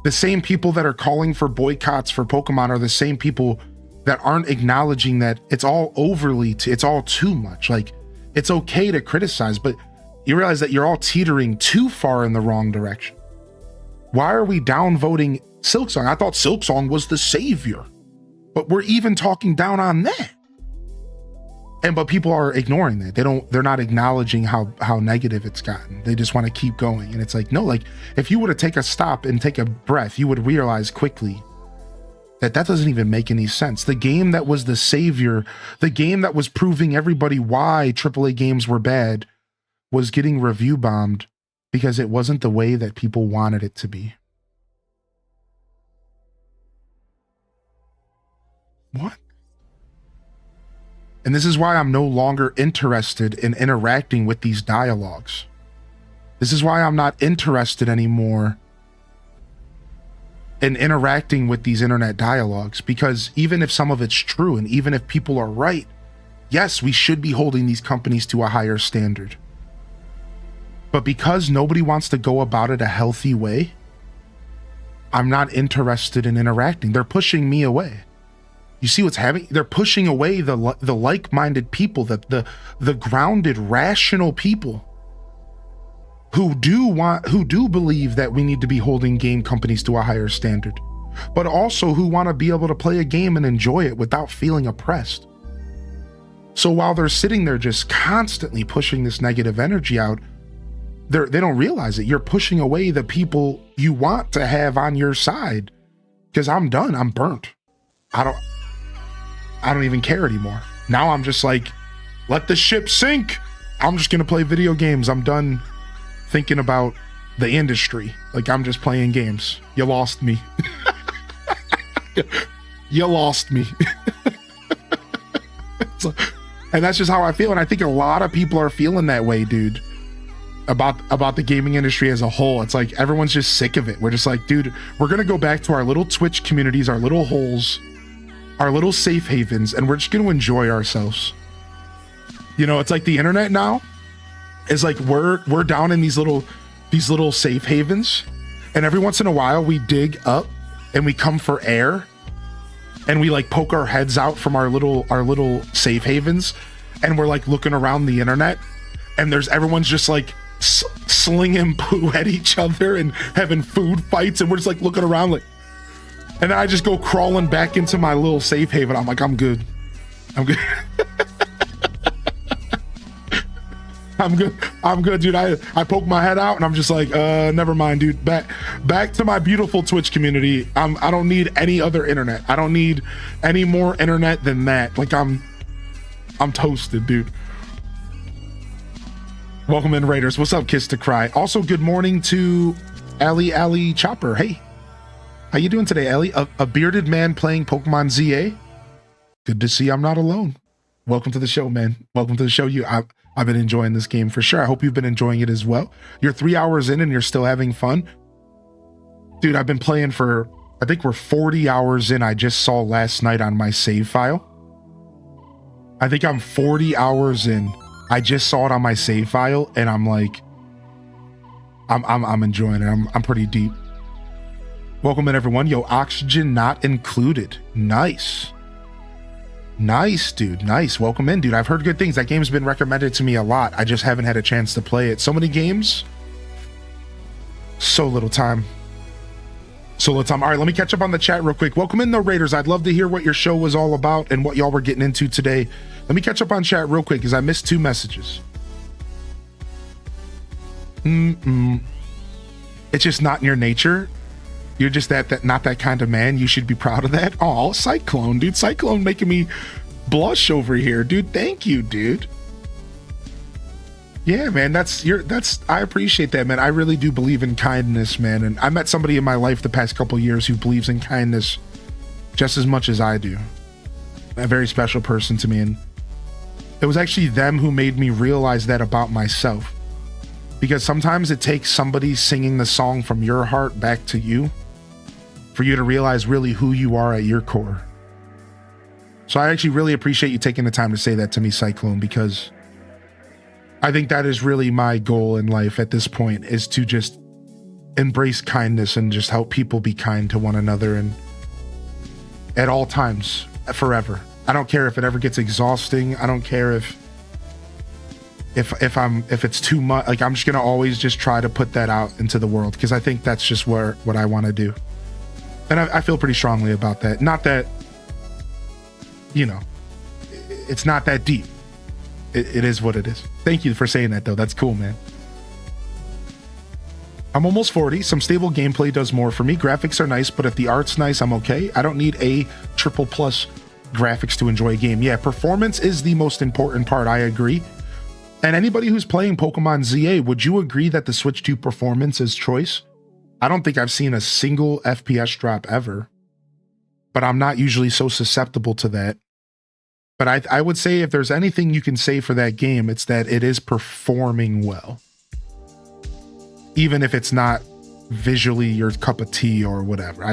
The same people that are calling for boycotts for Pokemon are the same people that aren't acknowledging that it's all it's all too much. Like, it's okay to criticize, but you realize that you're all teetering too far in the wrong direction. Why are we downvoting Silksong? I thought Silksong was the savior, but we're even talking down on that. But people are ignoring that. They're not acknowledging how negative it's gotten. They just want to keep going. And it's like, no, like if you were to take a stop and take a breath, you would realize quickly that doesn't even make any sense. The game that was the savior, the game that was proving everybody why AAA games were bad, was getting review bombed because it wasn't the way that people wanted it to be. What? And this is why I'm no longer interested in interacting with these dialogues. This is why I'm not interested anymore in interacting with these internet dialogues, because even if some of it's true and even if people are right, yes, we should be holding these companies to a higher standard. But because nobody wants to go about it a healthy way, I'm not interested in interacting. They're pushing me away. You see what's happening? They're pushing away the like-minded people, the grounded, rational people who do believe that we need to be holding game companies to a higher standard, but also who want to be able to play a game and enjoy it without feeling oppressed. So while they're sitting there just constantly pushing this negative energy out, they don't realize it. You're pushing away the people you want to have on your side. Because I'm done. I'm burnt. I don't even care anymore. Now I'm just like, let the ship sink. I'm just gonna play video games. I'm done thinking about the industry. Like, I'm just playing games. You lost me. You lost me. And that's just how I feel. And I think a lot of people are feeling that way, dude, about the gaming industry as a whole. It's like everyone's just sick of it. We're just like, dude, we're gonna go back to our little Twitch communities, our little holes, our little safe havens, and we're just gonna enjoy ourselves. You know, it's like the internet now is like we're down in these little safe havens, and every once in a while we dig up and we come for air and we like poke our heads out from our little safe havens, and we're like looking around the internet, and everyone's just like slinging poo at each other and having food fights, and we're just like looking around like, and then I just go crawling back into my little safe haven. I'm like, I'm good. I'm good, dude. I poke my head out and I'm just like, never mind, dude. Back to my beautiful Twitch community. I don't need any other internet. I don't need any more internet than that. Like, I'm toasted, dude. Welcome in, Raiders. What's up, Kiss to Cry? Also, good morning to Ali Chopper. Hey, how you doing today, Ali? A bearded man playing Pokemon ZA. Good to see I'm not alone. Welcome to the show, man. Welcome to the show. I've been enjoying this game for sure. I hope you've been enjoying it as well. You're 3 hours in and you're still having fun. Dude, I've been playing for, I think we're 40 hours in. I just saw last night on my save file. I think I'm 40 hours in. I just saw it on my save file and I'm like, I'm enjoying it. I'm pretty deep. Welcome in, everyone. Yo, oxygen not included. Nice. Nice, dude. Nice. Welcome in, dude. I've heard good things. That game's been recommended to me a lot. I just haven't had a chance to play it. So many games, so little time. All right, let me catch up on the chat real quick. Welcome in, though, Raiders. I'd love to hear what your show was all about and what y'all were getting into today. Let me catch up on chat real quick because I missed 2 messages. It's just not in your nature. You're just not that kind of man. You should be proud of that. Oh, Cyclone, dude. Cyclone making me blush over here, dude. Thank you, dude. Yeah, man, I appreciate that, man. I really do believe in kindness, man. And I met somebody in my life the past couple of years who believes in kindness just as much as I do. A very special person to me. And it was actually them who made me realize that about myself. Because sometimes it takes somebody singing the song from your heart back to you for you to realize really who you are at your core. So I actually really appreciate you taking the time to say that to me, Cyclone, because I think that is really my goal in life at this point, is to just embrace kindness and just help people be kind to one another, and at all times, forever. I don't care if it ever gets exhausting. I don't care if it's too much. Like, I'm just gonna always just try to put that out into the world, because I think that's just what I want to do, and I feel pretty strongly about that. Not that, you know, it's not that deep. It is what it is. Thank you for saying that, though. That's cool, man. I'm almost 40. Some stable gameplay does more for me. Graphics are nice, but if the art's nice, I'm okay. I don't need a triple plus graphics to enjoy a game. Yeah, performance is the most important part. I agree. And anybody who's playing Pokemon ZA, would you agree that the switch to performance is choice? I don't think I've seen a single FPS drop ever, but I'm not usually so susceptible to that. But I would say if there's anything you can say for that game, it's that it is performing well. Even if it's not visually your cup of tea or whatever.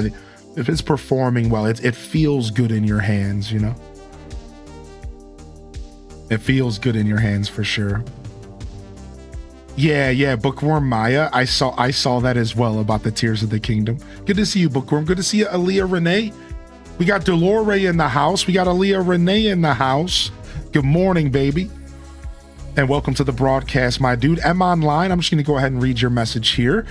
If it's performing well, it feels good in your hands, you know? It feels good in your hands for sure. Yeah, Bookworm Maya. I saw that as well about the Tears of the Kingdom. Good to see you, Bookworm. Good to see you, Aaliyah Renee. We got Delore in the house. We got Aaliyah Renee in the house. Good morning, baby. And welcome to the broadcast, my dude. M Online. I'm just going to go ahead and read your message here.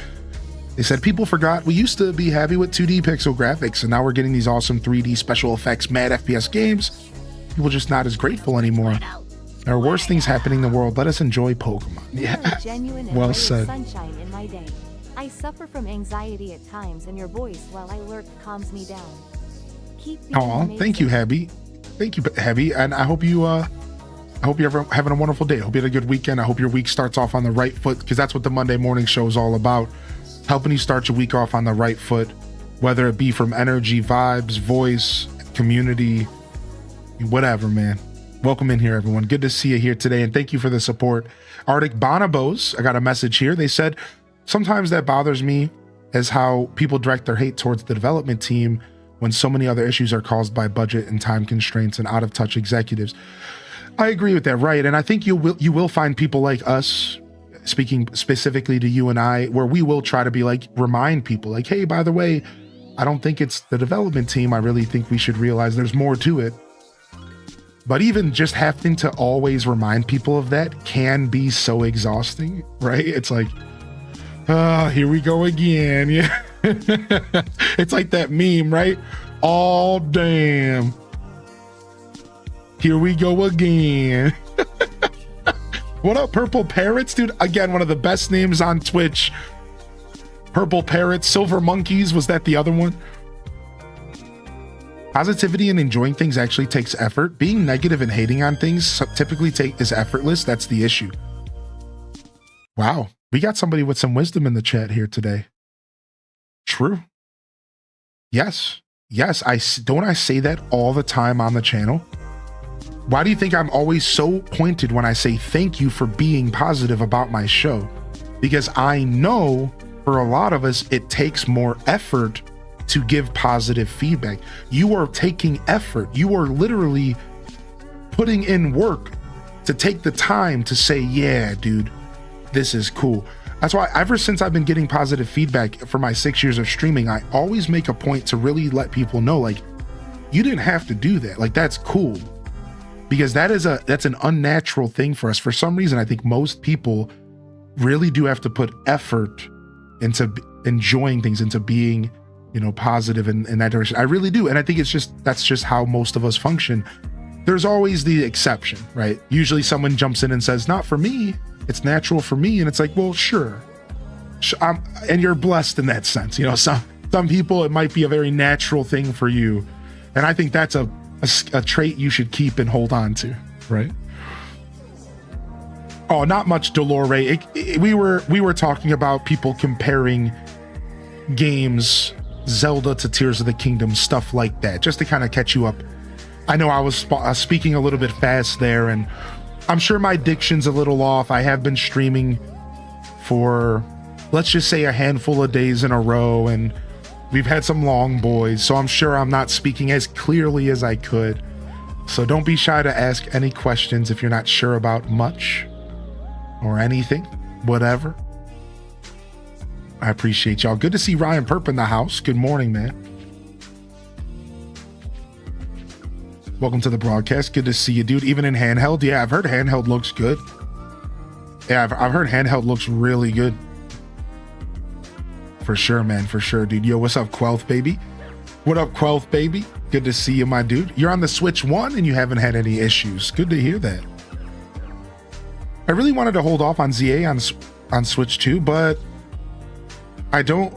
They said, people forgot we used to be happy with 2D pixel graphics, and now we're getting these awesome 3D special effects, mad FPS games. People just not as grateful anymore. There are worse things happening in the world. Let us enjoy Pokemon. Yeah. Well said. Sunshine in my day. I suffer from anxiety at times, and your voice while I lurk calms me down. Oh, thank you, Hebby. Thank you, Hebby. And I hope you're having a wonderful day. I hope you had a good weekend. I hope your week starts off on the right foot, because that's what the Monday morning show is all about. Helping you start your week off on the right foot, whether it be from energy, vibes, voice, community, whatever, man. Welcome in here, everyone. Good to see you here today, and thank you for the support. Arctic Bonobos, I got a message here. They said, sometimes that bothers me is how people direct their hate towards the development team when so many other issues are caused by budget and time constraints and out-of-touch executives. I agree with that, right? And I think you will find people like us, speaking specifically to you and I, where we will try to be like, remind people like, hey, by the way, I don't think it's the development team. I really think we should realize there's more to it. But even just having to always remind people of that can be so exhausting, right? It's like, here we go again. Yeah. It's like that meme, right? Oh, damn. Here we go again. What up, Purple Parrots, dude? Again, one of the best names on Twitch. Purple Parrots, Silver Monkeys, was that the other one? Positivity and enjoying things actually takes effort. Being negative and hating on things typically is effortless. That's the issue. Wow. We got somebody with some wisdom in the chat here today. True. Yes. Don't I say that all the time on the channel? Why do you think I'm always so pointed when I say thank you for being positive about my show? Because I know for a lot of us, it takes more effort to give positive feedback. You are taking effort. You are literally putting in work to take the time to say, yeah, dude, this is cool. That's why ever since I've been getting positive feedback for my 6 years of streaming, I always make a point to really let people know, like, you didn't have to do that. Like, that's cool. Because that's an unnatural thing for us. For some reason, I think most people really do have to put effort into enjoying things, into being, positive in that direction. I really do. And I think that's just how most of us function. There's always the exception, right? Usually someone jumps in and says, not for me. It's natural for me. And it's like, well, sure. And you're blessed in that sense. Some people, it might be a very natural thing for you. And I think that's a trait you should keep and hold on to, right? Oh, not much, Delore. We were talking about people comparing games, Zelda to Tears of the Kingdom, stuff like that, just to kind of catch you up. I know I was speaking a little bit fast there, and I'm sure my diction's a little off. I have been streaming for, let's just say, a handful of days in a row, and we've had some long boys, so I'm sure I'm not speaking as clearly as I could. So don't be shy to ask any questions if you're not sure about much or anything, whatever. I appreciate y'all. Good to see Ryan Perp in the house. Good morning, man. Welcome to the broadcast. Good to see you, dude. Even in handheld. Yeah, I've heard handheld looks good. Yeah, I've heard handheld looks really good. For sure, man. For sure, dude. Yo, what's up, Quelth, baby? What up, Quelth, baby? Good to see you, my dude. You're on the Switch 1 and you haven't had any issues. Good to hear that. I really wanted to hold off on ZA on Switch 2, but I don't,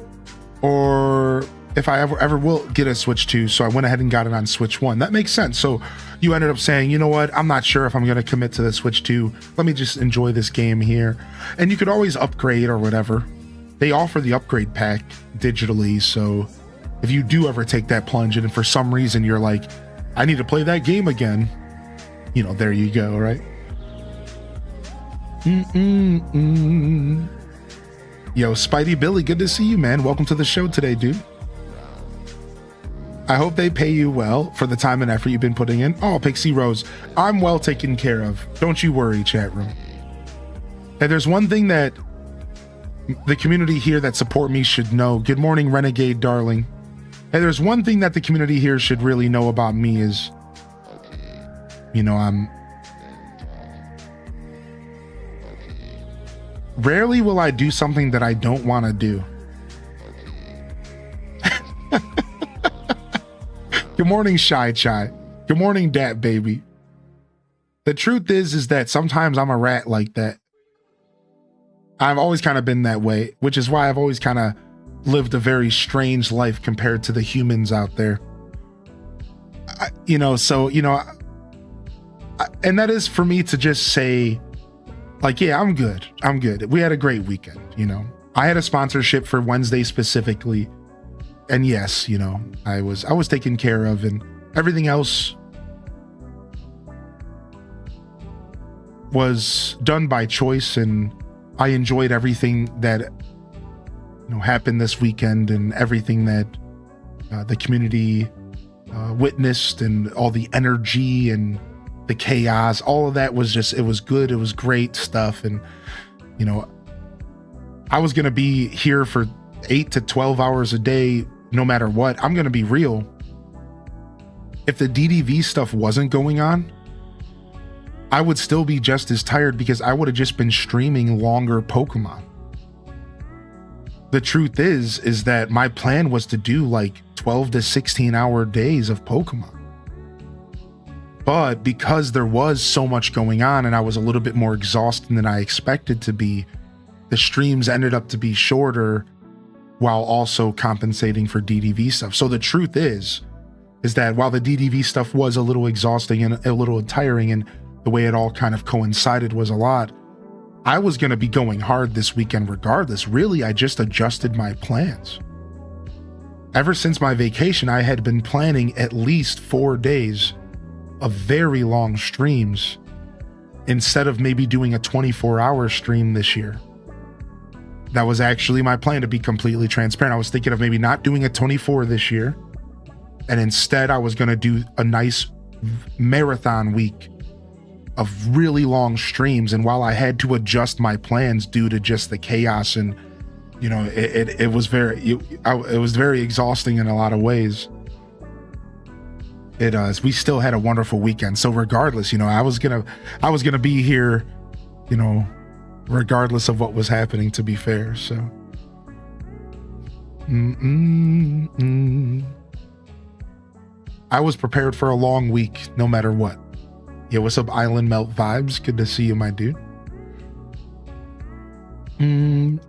or if I ever will get a Switch 2, so I went ahead and got it on Switch 1. That makes sense. So you ended up saying, you know what, I'm not sure if I'm going to commit to the Switch 2. Let me just enjoy this game here. And you could always upgrade or whatever. They offer the upgrade pack digitally, so if you do ever take that plunge and for some reason you're like, I need to play that game again, you know, there you go, right? Yo, Spidey Billy, good to see you, man. Welcome to the show today, dude. I hope they pay you well for the time and effort you've been putting in. Oh, Pixie Rose, I'm well taken care of. Don't you worry, chat room. And there's one thing that the community here that support me should know. Good morning, Renegade darling. And there's one thing that the community here should really know about me is, you know, rarely will I do something that I don't want to do. Good morning, Shy Chai. Good morning, Dat Baby. The truth is that sometimes I'm a rat like that. I've always kind of been that way, which is why I've always kind of lived a very strange life compared to the humans out there. And that is for me to just say, like, yeah, I'm good. I'm good. We had a great weekend, you know. I had a sponsorship for Wednesday specifically. And yes, you know, I was taken care of, and everything else was done by choice, and I enjoyed everything that, you know, happened this weekend and everything that the community witnessed, and all the energy and the chaos. All of that was just, it was good. It was great stuff. And, you know, I was going to be here for 8 to 12 hours a day, no matter what. I'm going to be real. If the DDV stuff wasn't going on, I would still be just as tired because I would have just been streaming longer Pokemon. The truth is that my plan was to do like 12 to 16 hour days of Pokemon. But because there was so much going on and I was a little bit more exhausted than I expected to be, the streams ended up to be shorter while also compensating for DDV stuff. So the truth is that while the DDV stuff was a little exhausting and a little tiring, and the way it all kind of coincided was a lot, I was going to be going hard this weekend regardless. Really, I just adjusted my plans. Ever since my vacation, I had been planning at least 4 days of very long streams instead of maybe doing a 24-hour stream this year. That was actually my plan, to be completely transparent. I was thinking of maybe not doing a 24 this year, and instead I was going to do a nice marathon week of really long streams. And while I had to adjust my plans due to just the chaos, and you know, it was very exhausting in a lot of ways, we still had a wonderful weekend. So regardless, you know, I was gonna be here, you know, regardless of what was happening, to be fair. So I was prepared for a long week no matter what. Yeah, what's up, Island Melt Vibes? Good to see you, my dude.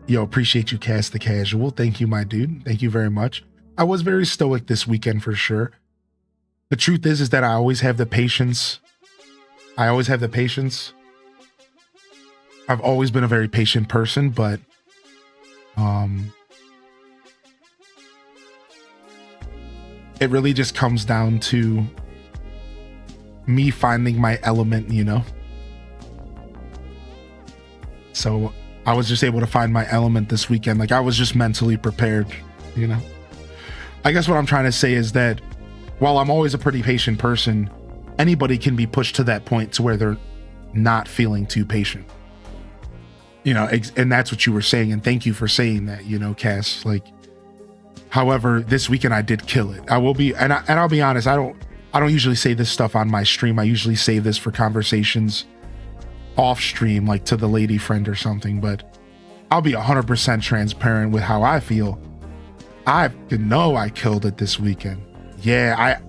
Yo, appreciate you, Cast the Casual. Thank you, my dude. Thank you very much. I was very stoic this weekend for sure. The truth is that I always have the patience. I've always been a very patient person, but it really just comes down to me finding my element, you know? So I was just able to find my element this weekend. Like, I was just mentally prepared, you know? I guess what I'm trying to say is that while I'm always a pretty patient person, anybody can be pushed to that point to where they're not feeling too patient. You know, and that's what you were saying. And thank you for saying that, you know, Cass. Like, however, this weekend I did kill it. I will be, and I'll be honest, I don't usually say this stuff on my stream. I usually save this for conversations off stream, like to the lady friend or something, but I'll be 100% transparent with how I feel. I know I killed it this weekend. Yeah,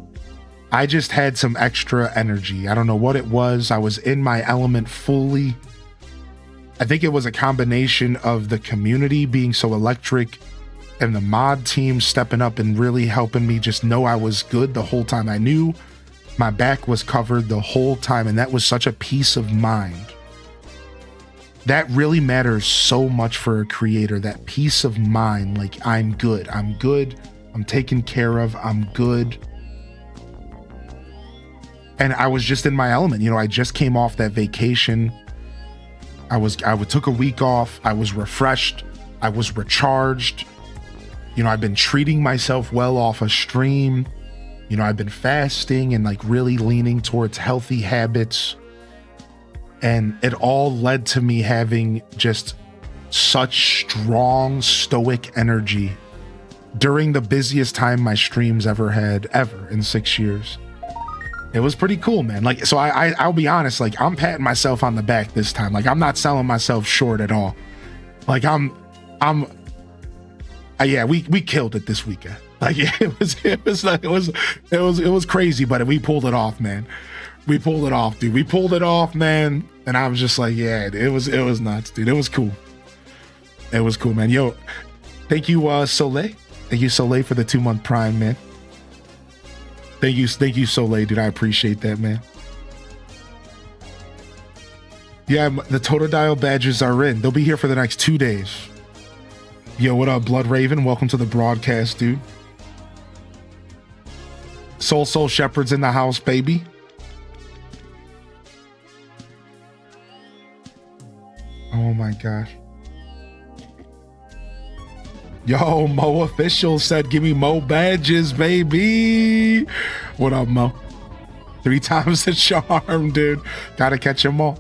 I just had some extra energy. I don't know what it was. I was in my element fully. I think it was a combination of the community being so electric and the mod team stepping up and really helping me just know I was good the whole time. I knew my back was covered the whole time, and that was such a peace of mind. That really matters so much for a creator, that peace of mind. Like, I'm good, I'm taken care of, I'm good. And I was just in my element. You know, I just came off that vacation. I took a week off. I was refreshed. I was recharged. You know, I've been treating myself well off a stream. You know, I've been fasting and like really leaning towards healthy habits. And it all led to me having just such strong stoic energy during the busiest time my streams ever had in 6 years. It was pretty cool, man. Like, so I'll be honest, like, I'm patting myself on the back this time. Like, I'm not selling myself short at all. Like, yeah, we killed it this weekend. Like, it was crazy, but we pulled it off, man. We pulled it off, dude. We pulled it off, man. And I was just like, yeah, it was nuts, dude. It was cool. It was cool, man. Yo, thank you, Soleil. Thank you, Soleil, for the 2-month Prime, man. Thank you, Soleil, dude. I appreciate that, man. Yeah, the Totodile badges are in. They'll be here for the next 2 days. Yo, what up, Blood Raven? Welcome to the broadcast, dude. Soul Shepherd's in the house, baby. Oh my gosh. Yo, Mo Official said, give me Mo badges, baby. What up, Mo? 3 times the charm, dude. Gotta catch them all.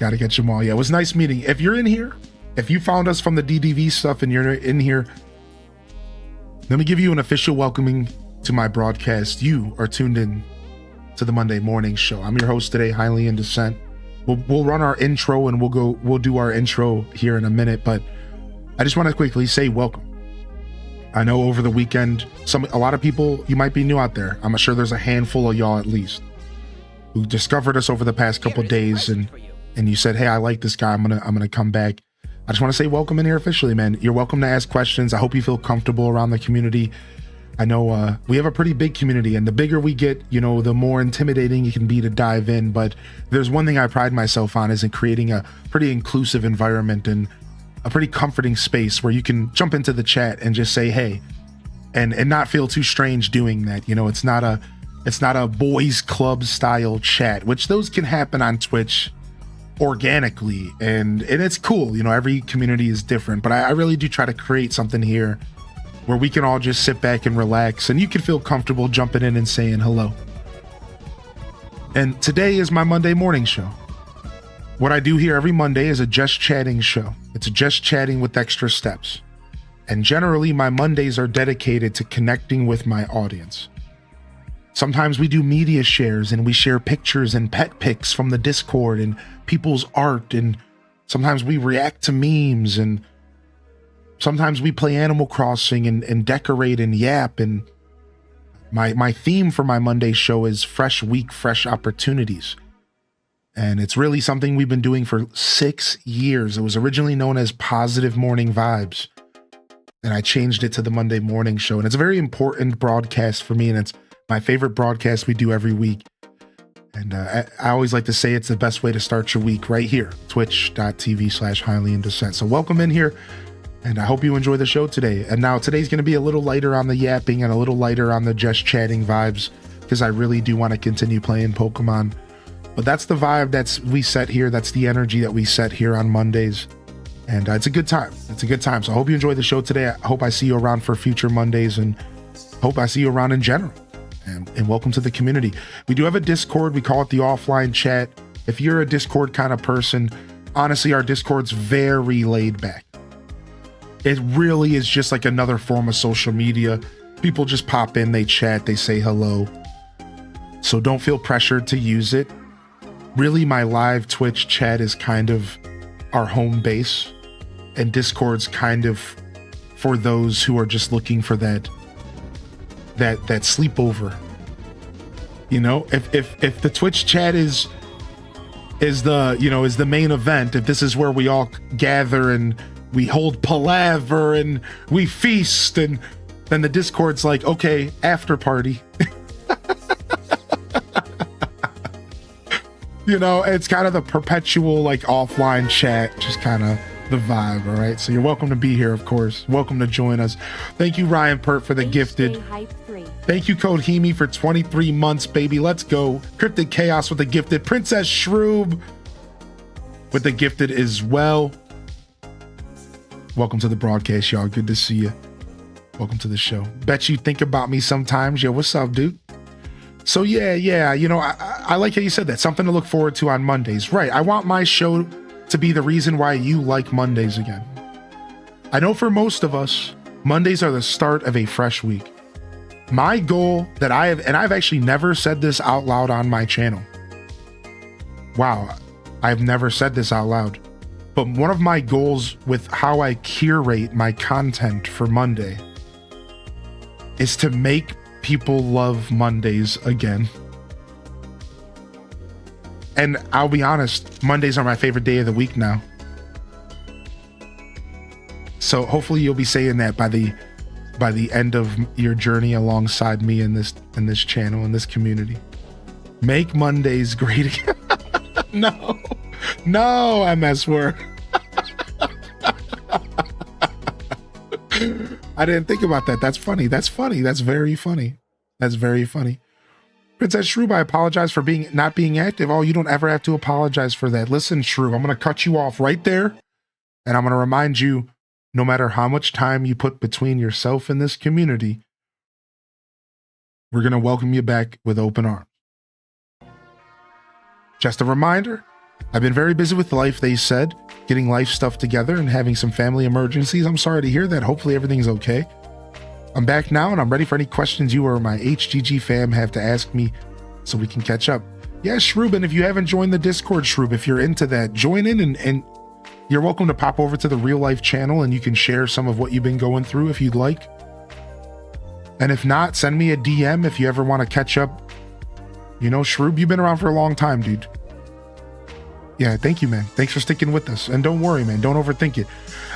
Yeah, it was nice meeting. If you're in here, if you found us from the DDV stuff and you're in here, let me give you an official welcoming to my broadcast. You are tuned in to the Monday morning show. I'm your host today, Highly in Descent. We'll run our intro and we'll do our intro here in a minute, but I just want to quickly say welcome. I know over the weekend, a lot of people, you might be new out there. I'm sure there's a handful of y'all at least who discovered us over the past couple of days and you said, hey, I like this guy. I'm gonna come back. I just want to say welcome in here officially, man. You're welcome to ask questions. I hope you feel comfortable around the community. I know we have a pretty big community, and the bigger we get, you know, the more intimidating it can be to dive in. But there's one thing I pride myself on is in creating a pretty inclusive environment and a pretty comforting space where you can jump into the chat and just say, hey, and not feel too strange doing that. You know, it's not a boys club style chat, which those can happen on Twitch organically, and it's cool. You know, every community is different, but I really do try to create something here where we can all just sit back and relax, and you can feel comfortable jumping in and saying hello. And today is my Monday morning show. What I do here every Monday is a just chatting show. It's a just chatting with extra steps. And generally, my Mondays are dedicated to connecting with my audience. Sometimes we do media shares and we share pictures and pet pics from the Discord and people's art, and sometimes we react to memes, and sometimes we play Animal Crossing and decorate and yap. And my theme for my Monday show is Fresh Week, Fresh Opportunities. And it's really something we've been doing for 6 years. It was originally known as Positive Morning Vibes, and I changed it to the Monday morning show. And it's a very important broadcast for me, and it's my favorite broadcast we do every week. And I always like to say it's the best way to start your week right here, twitch.tv/Highly in Descent. So welcome in here, and I hope you enjoy the show today. And now today's going to be a little lighter on the yapping and a little lighter on the just chatting vibes, because I really do want to continue playing Pokemon. But that's the vibe we set here. That's the energy that we set here on Mondays. And it's a good time. It's a good time. So I hope you enjoy the show today. I hope I see you around for future Mondays, and hope I see you around in general. And welcome to the community. We do have a Discord. We call it the offline chat. If you're a Discord kind of person, honestly, our Discord's very laid back. It really is just like another form of social media. People just pop in, they chat, they say hello. So don't feel pressured to use it. Really, my live Twitch chat is kind of our home base, and Discord's kind of for those who are just looking for that sleepover. You know, if the Twitch chat is the main event, if this is where we all gather and we hold palaver and we feast, and then the Discord's like, okay, after party. You know, it's kind of the perpetual like offline chat, just kind of the vibe. All right, so you're welcome to be here, of course. Welcome to join us. Thank you, Ryan Pert, for the gifted. Thank you, Code Hemi, for 23 months, baby. Let's go. Cryptic Chaos with the gifted. Princess Shroob with the gifted as well. Welcome to the broadcast, y'all. Good to see you. Welcome to the show. Bet you think about me sometimes. Yo, what's up, dude? So yeah. You know, I like how you said that. Something to look forward to on Mondays. Right. I want my show to be the reason why you like Mondays again. I know for most of us, Mondays are the start of a fresh week. My goal that I have, and I've actually never said this out loud on my channel. Wow, I've never said this out loud. But one of my goals with how I curate my content for Monday is to make people love Mondays again. And I'll be honest, Mondays are my favorite day of the week now. So hopefully you'll be saying that by the end of your journey alongside me in this channel, in this community. Make Mondays great again. No, MS word. I didn't think about that. That's funny. That's very funny. Princess Shroob, I apologize for not being active. Oh, you don't ever have to apologize for that. Listen, Shroob, I'm going to cut you off right there. And I'm going to remind you, no matter how much time you put between yourself and this community, we're going to welcome you back with open arms. Just a reminder, I've been very busy with life, they said, getting life stuff together and having some family emergencies. I'm sorry to hear that. Hopefully everything's okay. I'm back now and I'm ready for any questions you or my HGG fam have to ask me so we can catch up. Yeah, Shroob, and if you haven't joined the Discord, Shroob, if you're into that, join in and you're welcome to pop over to the real life channel and you can share some of what you've been going through if you'd like. And if not, send me a DM if you ever want to catch up. You know, Shroob, you've been around for a long time, dude. Yeah, thank you, man. Thanks for sticking with us. And don't worry, man. Don't overthink it.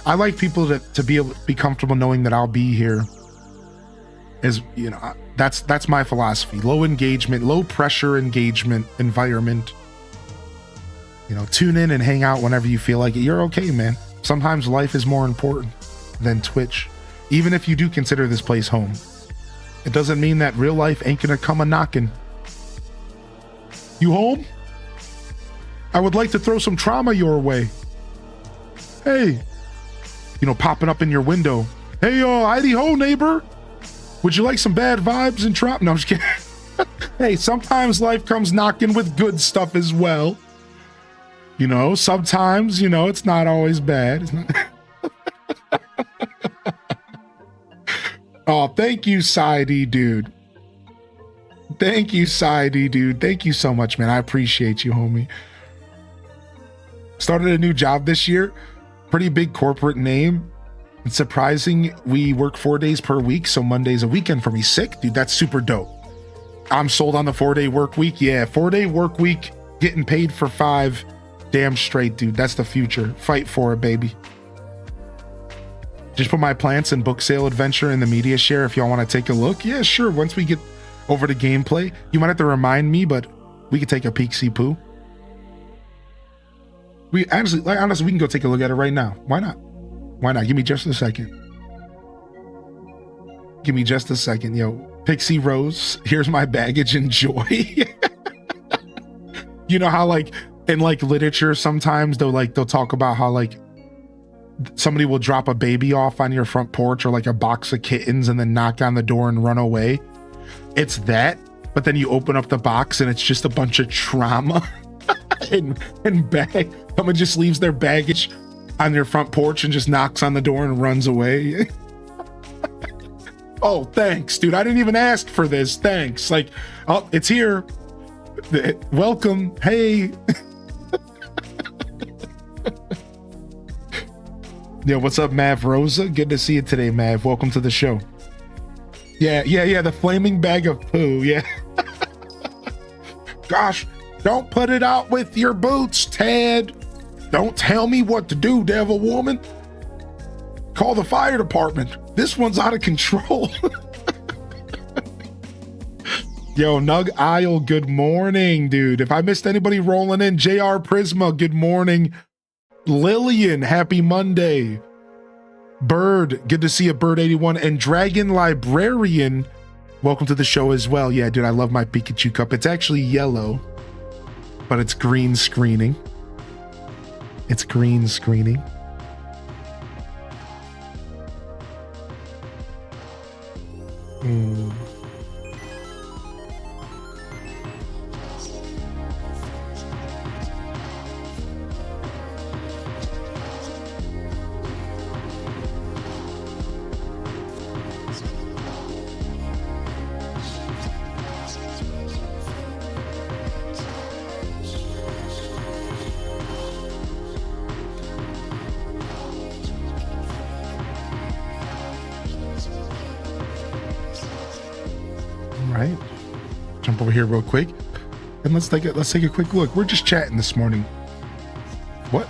I like people to be able to be comfortable knowing that I'll be here. As you know, that's my philosophy. Low engagement, low pressure engagement environment. You know, tune in and hang out whenever you feel like it. You're okay, man. Sometimes life is more important than Twitch. Even if you do consider this place home, it doesn't mean that real life ain't gonna come a knocking. You home? I would like to throw some trauma your way. Hey, you know, popping up in your window. Hey, Heidi ho, neighbor. Would you like some bad vibes and trauma? No, I'm just kidding. Hey, sometimes life comes knocking with good stuff as well. You know, sometimes, you know, it's not always bad. It's not. Oh, thank you, Sidey, dude. Thank you, Sidey, dude. Thank you so much, man. I appreciate you, homie. Started a new job this year. Pretty big corporate name. It's surprising we work 4 days per week, so Monday's a weekend for me. Sick, dude. That's super dope. I'm sold on the 4-day work week. Yeah, 4-day work week, getting paid for 5. Damn straight, dude. That's the future. Fight for it, baby. Just put my plants and book sale adventure in the media share if y'all want to take a look. Yeah, sure. Once we get over to gameplay, you might have to remind me, but we could take a peek-see poo. We honestly, we can go take a look at it right now. Why not? Why not? Give me just a second. Give me just a second, yo. Pixie Rose, here's my baggage. Enjoy. You know how like in like literature sometimes they'll talk about how like somebody will drop a baby off on your front porch or like a box of kittens and then knock on the door and run away. It's that, but then you open up the box and it's just a bunch of trauma. and bag. Someone just leaves their baggage on your front porch and just knocks on the door and runs away. Oh, thanks, dude. I didn't even ask for this. Thanks. Like, oh, it's here. Welcome. Hey. Yeah, what's up, Mav Rosa? Good to see you today, Mav. Welcome to the show. Yeah. The flaming bag of poo. Yeah. Gosh, don't put it out with your boots, Ted. Don't tell me what to do, devil woman. Call the fire department. This one's out of control. Yo, Nug Isle, good morning, dude. If I missed anybody rolling in, JR Prisma, good morning. Lillian, happy Monday. Bird, good to see you, Bird81. And Dragon Librarian, welcome to the show as well. Yeah, dude, I love my Pikachu cup. It's actually yellow, but it's green screening. It's green screening. Right, jump over here real quick and let's take a quick look. We're just chatting this morning. What?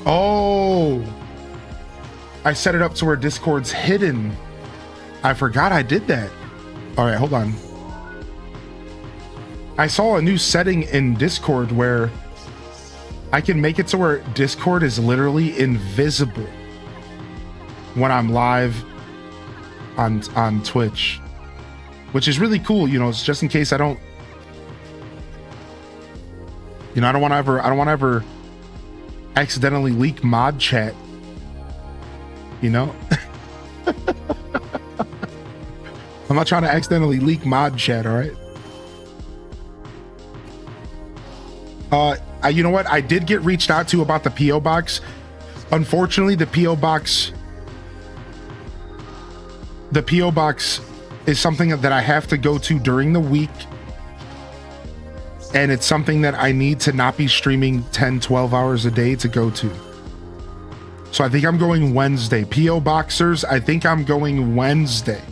Oh, I set it up to where Discord's hidden. I forgot I did that. All right, hold on. I saw a new setting in Discord where I can make it to where Discord is literally invisible when I'm live on Twitch, which is really cool. You know, it's just in case I don't, you know, I don't want to ever accidentally leak mod chat, you know. I'm not trying to accidentally leak mod chat. All right. You know what? I did get reached out to about the P.O. box. Unfortunately, the P.O. box is something that I have to go to during the week. And it's something that I need to not be streaming 10, 12 hours a day to go to. So I think I'm going Wednesday. P.O. Boxers, I think I'm going Wednesday.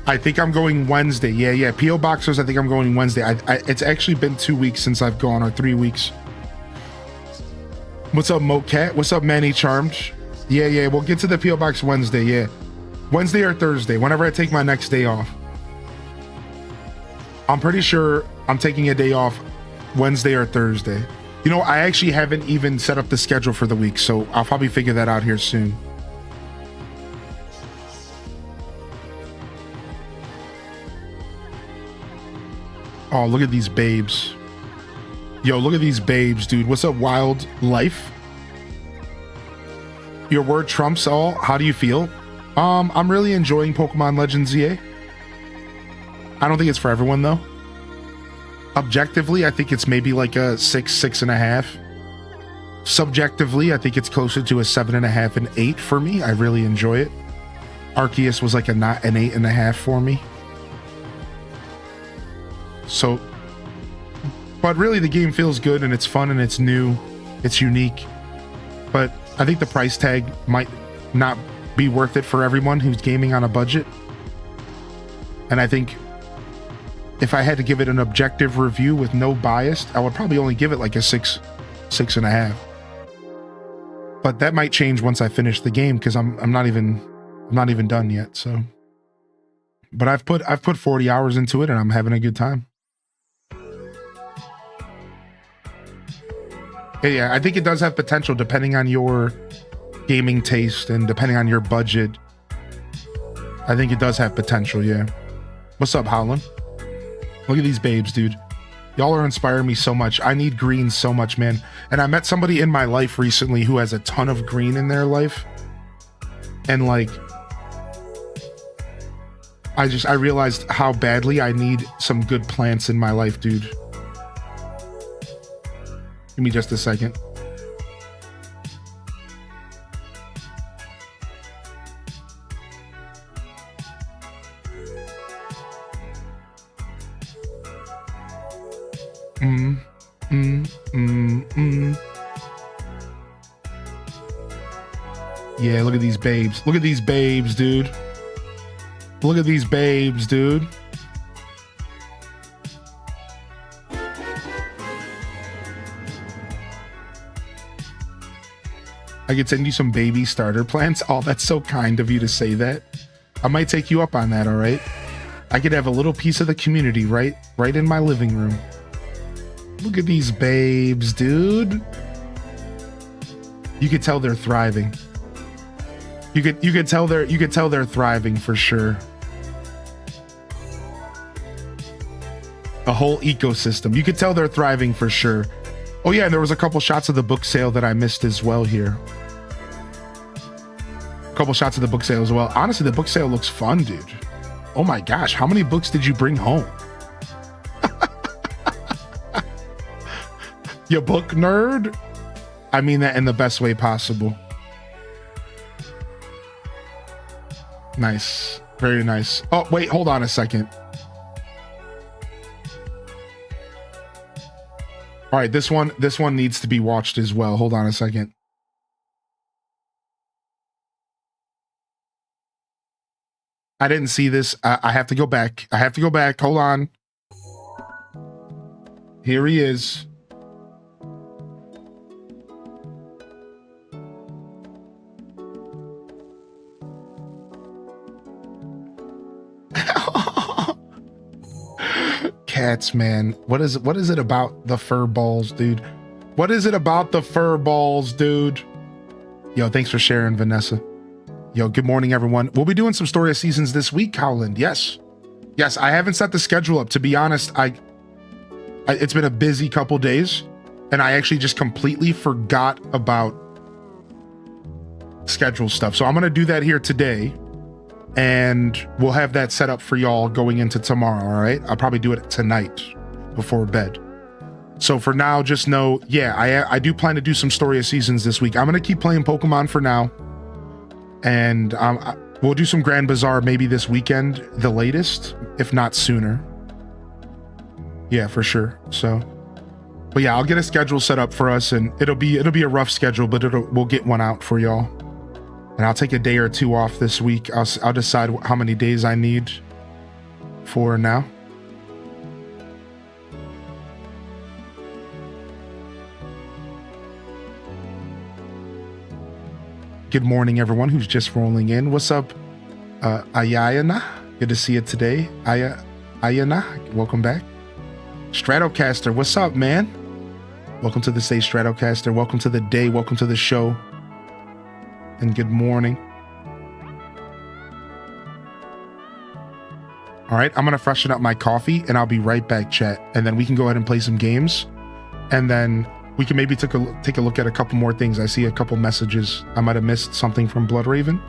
Yeah. P.O. Boxers, I think I'm going Wednesday. It's actually been 2 weeks since I've gone, or 3 weeks. What's up, Mocat? What's up, Manny Charmed? Yeah. We'll get to the P.O. Box Wednesday, yeah. Wednesday or Thursday, whenever I take my next day off. I'm pretty sure I'm taking a day off Wednesday or Thursday. You know, I actually haven't even set up the schedule for the week, so I'll probably figure that out here soon. Oh, look at these babes. Yo, look at these babes, dude. What's up, Wild Life? Your word trumps all. How do you feel? I'm really enjoying Pokemon Legends EA. I don't think it's for everyone, though. Objectively, I think it's maybe like a 6.5. Subjectively, I think it's closer to a 7.5 and 8 for me. I really enjoy it. Arceus was like an 8.5 for me. So, but really the game feels good and it's fun and it's new, it's unique. But I think the price tag might not be worth it for everyone who's gaming on a budget. And I think if I had to give it an objective review with no bias, I would probably only give it like a 6.5. But that might change once I finish the game, because I'm not even done yet. So, but I've put 40 hours into it and I'm having a good time. Yeah, I think it does have potential depending on your gaming taste and depending on your budget. I think it does have potential, yeah. What's up, Howland? Look at these babes, dude. Y'all are inspiring me so much. I need green so much, man. And I met somebody in my life recently who has a ton of green in their life. And like, I realized how badly I need some good plants in my life, dude. Give me just a second. Yeah, look at these babes. Look at these babes, dude. Look at these babes, dude. I could send you some baby starter plants. Oh, that's so kind of you to say that. I might take you up on that, all right? I could have a little piece of the community right in my living room. Look at these babes, dude. You could tell they're thriving. You could tell they're thriving for sure. A whole ecosystem. You could tell they're thriving for sure. Oh yeah, and there was a couple shots of the book sale that I missed as well here. A couple shots of the book sale as well. Honestly, the book sale looks fun, dude. Oh my gosh, how many books did you bring home? You book nerd? I mean that in the best way possible. Nice. Very nice. Oh, wait, hold on a second. All right, this one needs to be watched as well. Hold on a second. I didn't see this. I have to go back. Hold on. Here he is. Cats, man. What is it about the fur balls, dude? What is it about the fur balls, dude? Yo, thanks for sharing, Vanessa. Yo, good morning, everyone. We'll be doing some Story of Seasons this week, Howland. Yes, I haven't set the schedule up. To be honest, it's been a busy couple days, and I actually just completely forgot about schedule stuff. So I'm gonna do that here today, and we'll have that set up for y'all going into tomorrow. All right, I'll probably do it tonight before bed. So for now, just know, yeah, I do plan to do some Story of Seasons this week. I'm gonna keep playing Pokemon for now, and we'll do some Grand Bazaar maybe this weekend, the latest, if not sooner. Yeah, for sure. So, but yeah, I'll get a schedule set up for us, and it'll be a rough schedule, but we'll get one out for y'all. And I'll take a day or two off this week. I'll decide how many days I need for now. Good morning, everyone who's just rolling in. What's up, Ayana? Good to see you today. Ayana, welcome back. Stratocaster, what's up, man? Welcome to the stage, Stratocaster. Welcome to the day. Welcome to the show. And good morning. All right, I'm gonna freshen up my coffee, and I'll be right back, chat. And then we can go ahead and play some games, and then we can maybe take a look at a couple more things. I see a couple messages. I might have missed something from Bloodraven,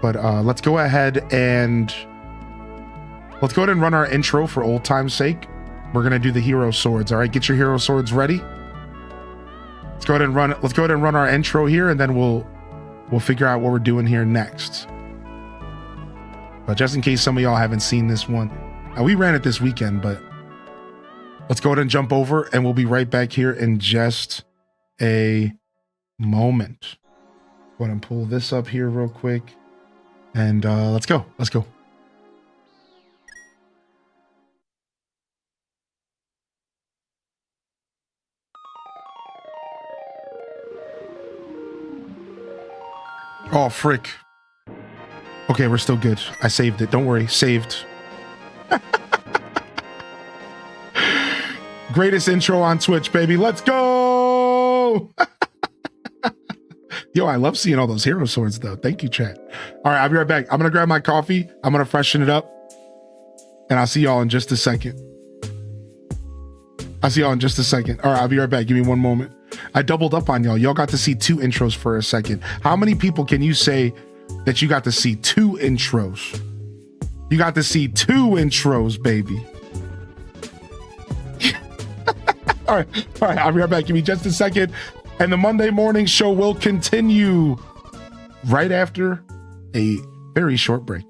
but let's go ahead and run our intro for old time's sake. We're gonna do the hero swords. All right, get your hero swords ready. Let's go ahead and run our intro here, and then we'll figure out what we're doing here next. But just in case some of y'all haven't seen this one, we ran it this weekend, but let's go ahead and jump over, and we'll be right back here in just a moment. Go ahead and pull this up here real quick, and let's go. Oh, frick. Okay, we're still good. I saved it. Don't worry. Saved. Greatest intro on Twitch, baby. Let's go. Yo, I love seeing all those hero swords, though. Thank you, chat. All right, I'll be right back. I'm going to grab my coffee. I'm going to freshen it up. And I'll see y'all in just a second. All right, I'll be right back. Give me one moment. I doubled up on y'all. Y'all got to see 2 intros for a second. How many people can you say that you got to see 2 intros? You got to see 2 intros, baby. All right. I'll be right back. Give me just a second. And the Monday morning show will continue right after a very short break.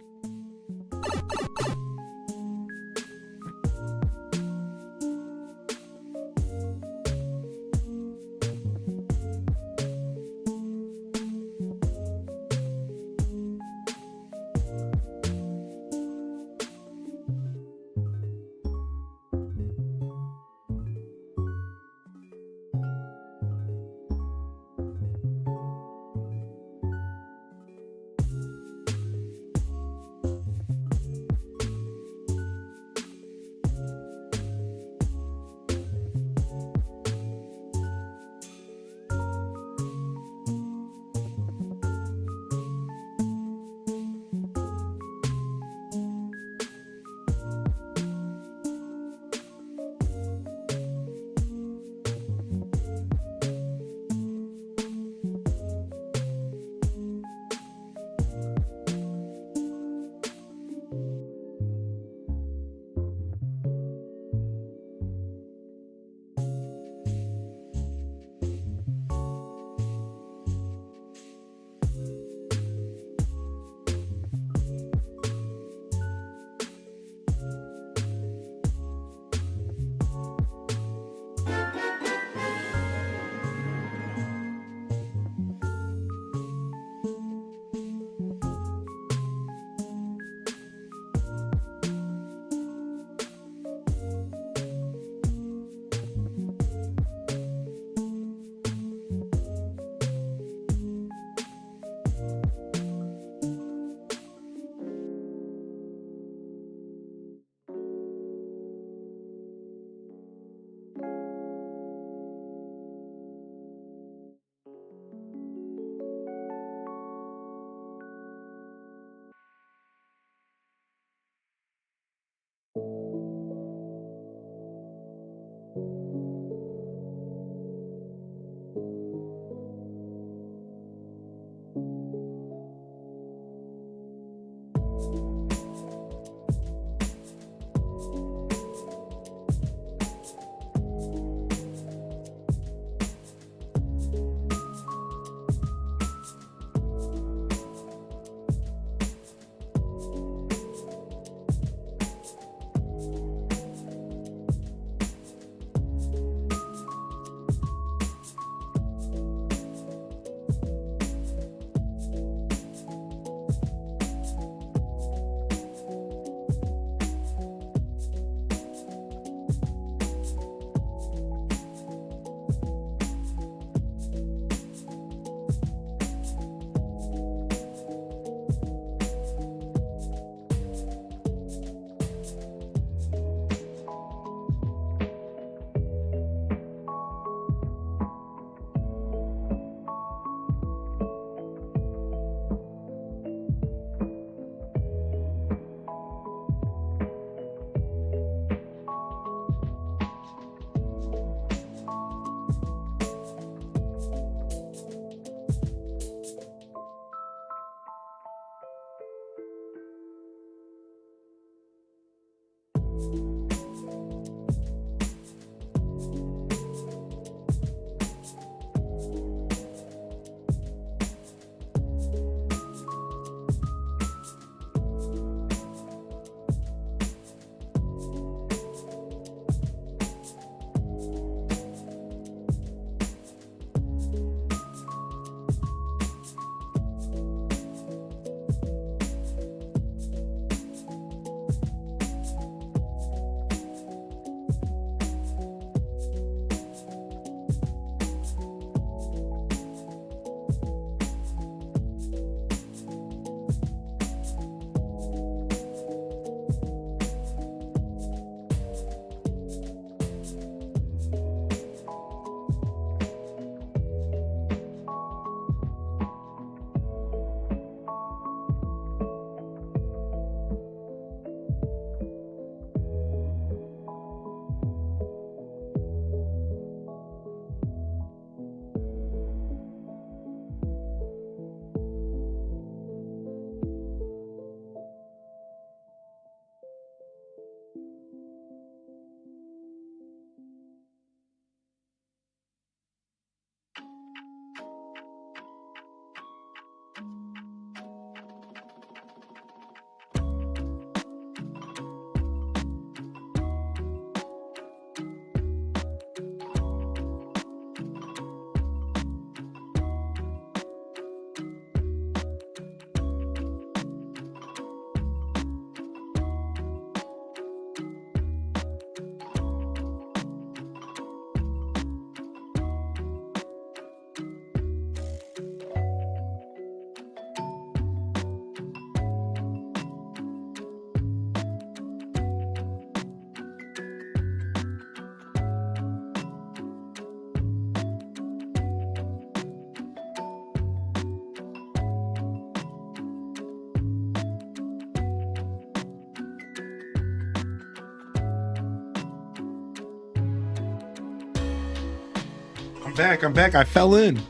I'm back. I fell in.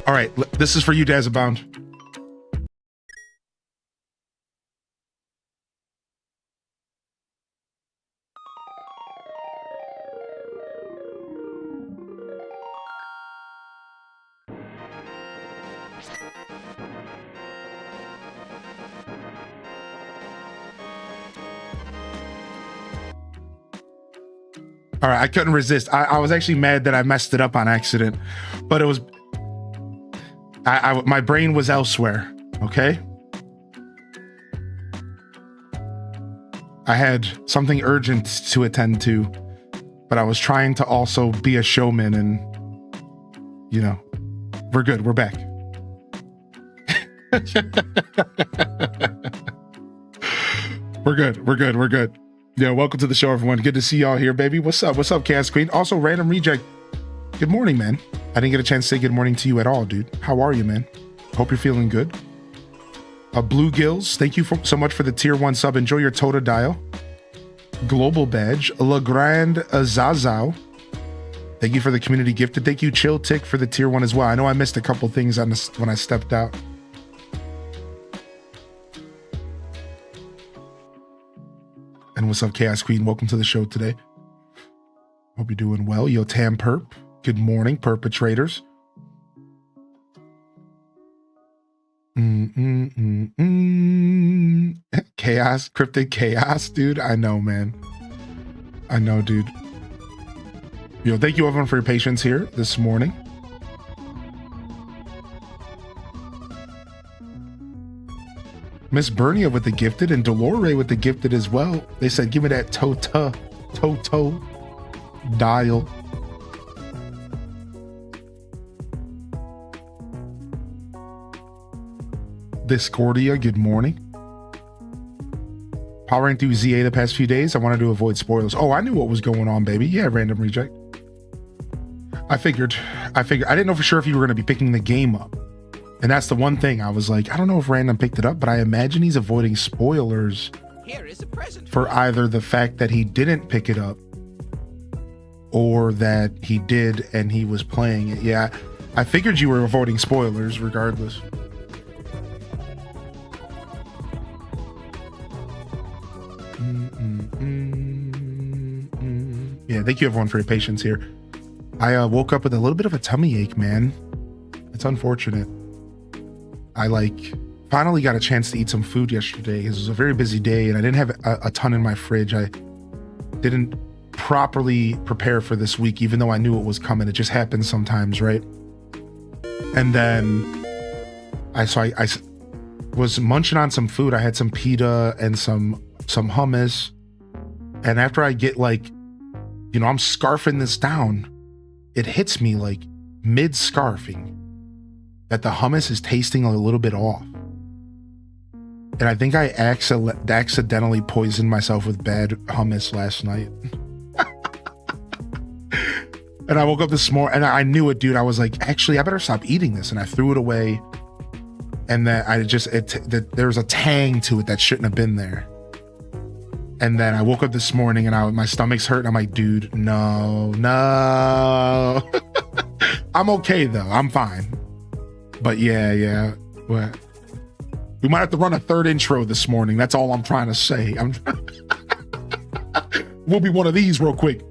All right, this is for you, Dazabound. All right, I couldn't resist. I was actually mad that I messed it up on accident, but it was my brain was elsewhere. Okay, I had something urgent to attend to, but I was trying to also be a showman, and you know, we're good. We're back. We're good. Yeah, welcome to the show, everyone. Good to see y'all here, baby. What's up, Chaos Queen? Also, Random Reject. Good morning, man. I didn't get a chance to say good morning to you at all, dude. How are you, man? Hope you're feeling good. Bluegills, thank you so much for the tier 1 sub. Enjoy your Tota dial. Global badge. Le Grand Azazao, thank you for the community gifted. Thank you, Chill Tick, for the tier 1 as well. I know I missed a couple things when I stepped out. And what's up, Chaos Queen? Welcome to the show today. Hope you're doing well. Yo, Tam Perp. Good morning, perpetrators. Chaos, cryptic chaos, dude. I know, man. I know, dude. Yo, thank you everyone for your patience here this morning. Miss Bernia with the gifted and Delore with the gifted as well. They said, give me that Toto dial. Discordia, good morning. Powering through ZA the past few days. I wanted to avoid spoilers. Oh, I knew what was going on, baby. Yeah, Random Reject. I figured. I didn't know for sure if you were going to be picking the game up. And that's the one thing I was like, I don't know if Random picked it up, but I imagine he's avoiding spoilers for either the fact that he didn't pick it up or that he did and he was playing it. Yeah, I figured you were avoiding spoilers regardless. Yeah, thank you everyone for your patience here. I woke up with a little bit of a tummy ache, man. It's unfortunate. I finally got a chance to eat some food yesterday. It was a very busy day and I didn't have a ton in my fridge. I didn't properly prepare for this week, even though I knew it was coming. It just happens sometimes, right? And then I was munching on some food. I had some pita and some hummus. And after I get I'm scarfing this down, it hits me mid-scarfing that the hummus is tasting a little bit off. And I think I accidentally poisoned myself with bad hummus last night. And I woke up this morning and I knew it, dude. I was like, actually, I better stop eating this. And I threw it away. And then there was a tang to it that shouldn't have been there. And then I woke up this morning and my stomach's hurt. And I'm like, dude, no. I'm okay though. I'm fine. But yeah. What? We might have to run a third intro this morning. That's all I'm trying to say. We'll be one of these real quick.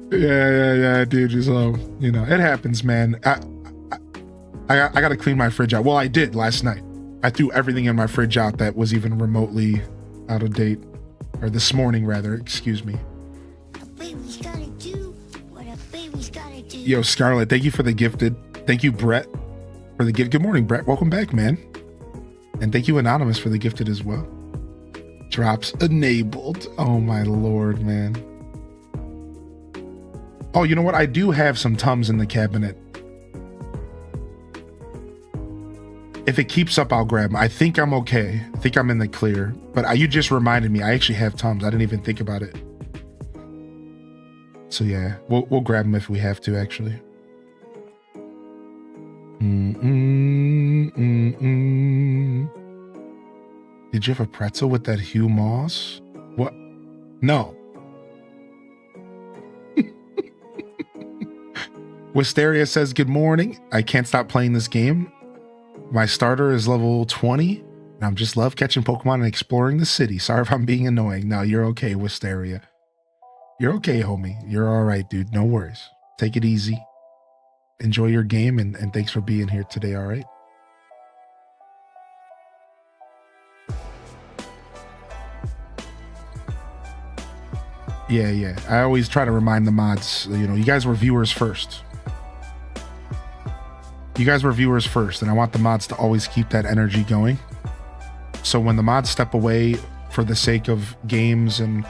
Yeah, dude. Just it happens, man. I got to clean my fridge out. Well, I did last night. I threw everything in my fridge out that was even remotely out of date, or this morning rather. Excuse me. A baby's gotta do what a baby's gotta do. Yo, Scarlett, thank you for the gifted. Thank you, Brett, for the gift. Good morning, Brett. Welcome back, man. And thank you, Anonymous, for the gifted as well. Drops enabled. Oh my lord, man. Oh, you know what? I do have some Tums in the cabinet. If it keeps up, I'll grab them. I think I'm okay. I think I'm in the clear. But you just reminded me. I actually have Tums. I didn't even think about it. So yeah, we'll grab them if we have to, actually. Did you have a pretzel with that Hugh Moss? What? No. Wisteria says, good morning. I can't stop playing this game. My starter is level 20. And I'm just love catching Pokemon and exploring the city. Sorry if I'm being annoying. No, you're okay, Wisteria. You're okay, homie. You're all right, dude. No worries. Take it easy. Enjoy your game, and thanks for being here today, all right? Yeah. I always try to remind the mods, you know, you guys were viewers first. You guys were viewers first, and I want the mods to always keep that energy going. So when the mods step away for the sake of games and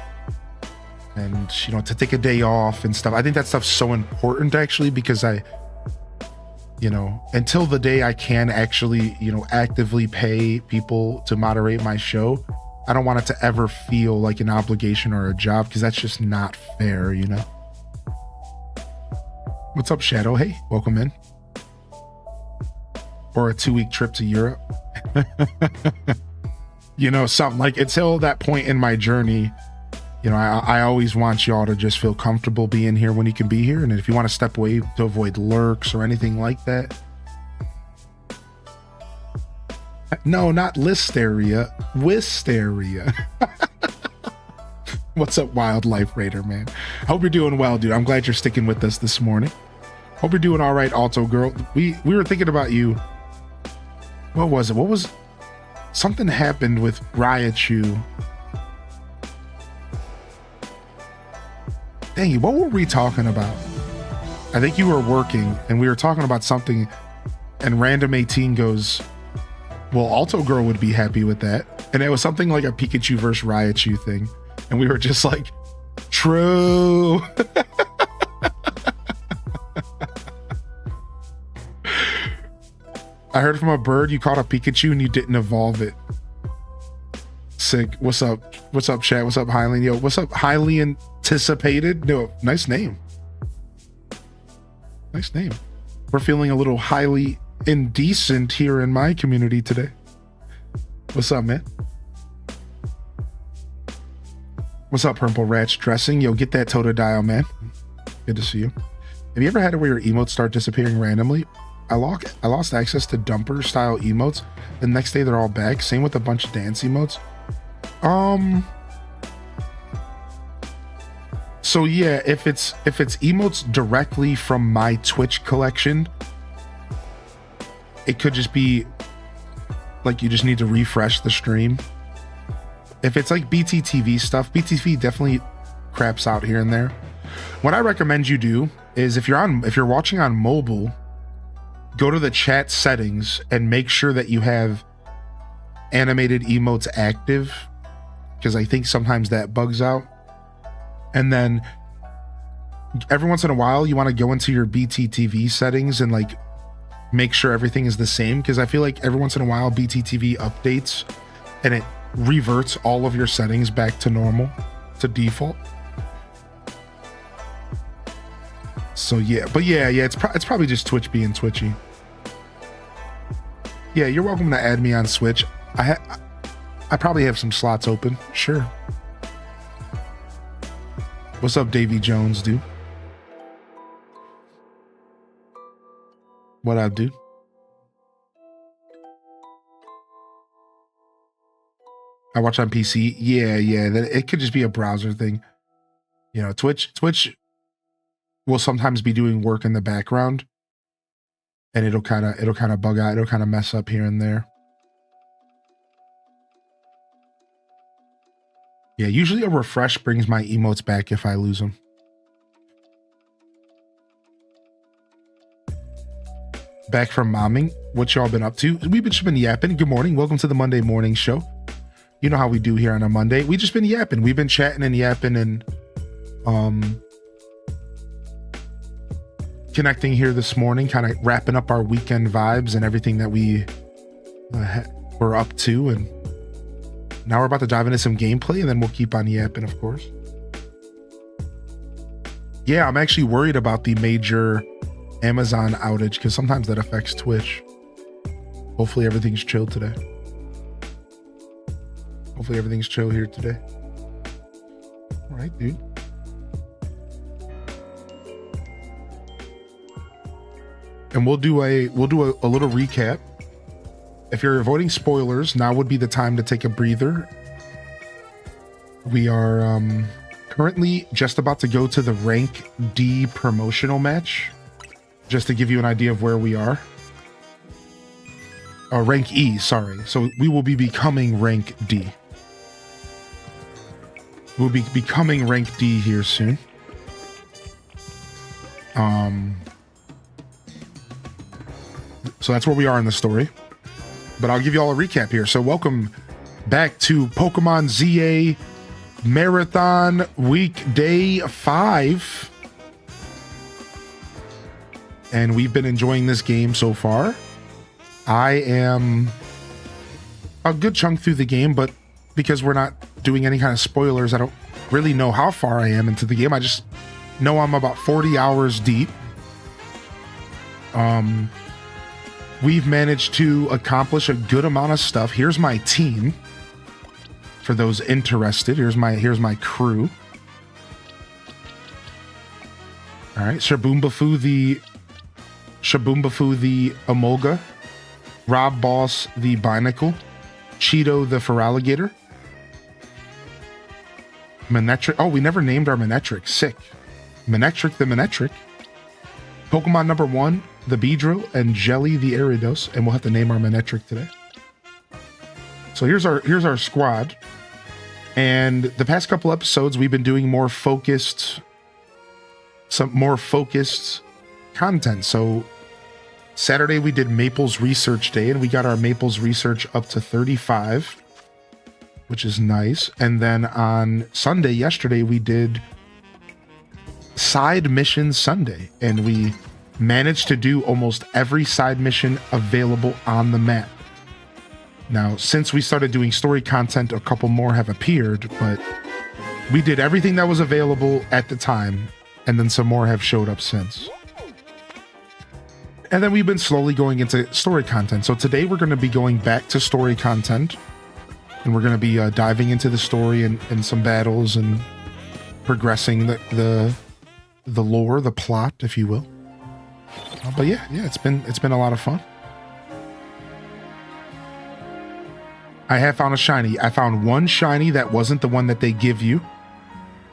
you know, to take a day off and stuff, I think that stuff's so important, actually, because you know, until the day I can actually, you know, actively pay people to moderate my show, I don't want it to ever feel like an obligation or a job, because that's just not fair, you know? What's up, Shadow? Hey, welcome in. Or a 2-week trip to Europe. You know, something like, until that point in my journey, you know, I always want y'all to just feel comfortable being here when you can be here. And if you want to step away to avoid lurks or anything like that. No, not Listeria. Wisteria. What's up, Wildlife Raider, man? Hope you're doing well, dude. I'm glad you're sticking with us this morning. Hope you're doing all right, Alto Girl. We were thinking about you. What was it? Something happened with Raichu. Dang it, what were we talking about? I think you were working and we were talking about something, and Random 18 goes, well, Alto Girl would be happy with that. And it was something like a Pikachu versus Raichu thing. And we were just like, true. I heard from a bird you caught a Pikachu and you didn't evolve it. Sick. What's up? What's up, chat? What's up, Hylian? Yo, what's up, highly anticipated? No, nice name. Nice name. We're feeling a little highly indecent here in my community today. What's up, man? What's up, Purple Rats Dressing? Yo, get that Totodile, man. Good to see you. Have you ever had it where your emotes start disappearing randomly? I lost access to dumper style emotes. The next day they're all back. Same with a bunch of dance emotes. So yeah, if it's emotes directly from my Twitch collection, it could just be like you just need to refresh the stream. If it's like BTTV stuff, BTTV definitely craps out here and there. What I recommend you do is if you're watching on mobile, go to the chat settings and make sure that you have animated emotes active, because I think sometimes that bugs out. And then every once in a while you want to go into your BTTV settings and like make sure everything is the same, because I feel like every once in a while BTTV updates and it reverts all of your settings back to normal, to default. So yeah, but yeah, it's probably just Twitch being twitchy. Yeah, you're welcome to add me on Switch. I probably have some slots open. Sure. What's up, Davy Jones, dude? What up, dude? I watch on PC. Yeah. It could just be a browser thing. You know, Twitch will sometimes be doing work in the background, and it'll kind of bug out. It'll kind of mess up here and there. Yeah, usually a refresh brings my emotes back if I lose them. Back from momming. What y'all been up to? We've just been yapping. Good morning. Welcome to the Monday morning show. You know how we do here on a Monday. We just been yapping. We've been chatting and yapping and connecting here this morning, kind of wrapping up our weekend vibes and everything that we were up to. And now we're about to dive into some gameplay, and then we'll keep on yapping, of course. Yeah, I'm actually worried about the major Amazon outage because sometimes that affects Twitch. Hopefully everything's chill today. Hopefully everything's chill here today. All right, dude. And we'll do a little recap. If you're avoiding spoilers, now would be the time to take a breather. We are currently just about to go to the rank D promotional match, just to give you an idea of where we are. Rank E, sorry. So we will be becoming rank D. We'll be becoming rank D here soon. So that's where we are in the story. But I'll give you all a recap here. So welcome back to Pokemon ZA Marathon Week Day 5. And we've been enjoying this game so far. I am a good chunk through the game, but because we're not doing any kind of spoilers, I don't really know how far I am into the game. I just know I'm about 40 hours deep. We've managed to accomplish a good amount of stuff. Here's my team. For those interested, here's my crew. All right, Shaboombafu the Emolga, Rob Boss the Binacle, Cheeto the Feraligator, Manectric. Oh, we never named our Manectric. Sick. Manectric the Manectric. Pokemon number 1, the Beedrill, and Jelly the Aridos, and we'll have to name our Manectric today. So here's our squad. And the past couple episodes we've been doing some more focused content. So Saturday we did Maple's Research Day, and we got our Maple's Research up to 35, which is nice. And then on Sunday, yesterday, we did Side Mission Sunday, and we managed to do almost every side mission available on the map. Now, since we started doing story content, a couple more have appeared, but we did everything that was available at the time, and then some more have showed up since. And then we've been slowly going into story content. So today we're going to be going back to story content, and we're going to be diving into the story and some battles and progressing the lore, the plot, if you will. But yeah, it's been a lot of fun. I have found a shiny. I found one shiny that wasn't the one that they give you.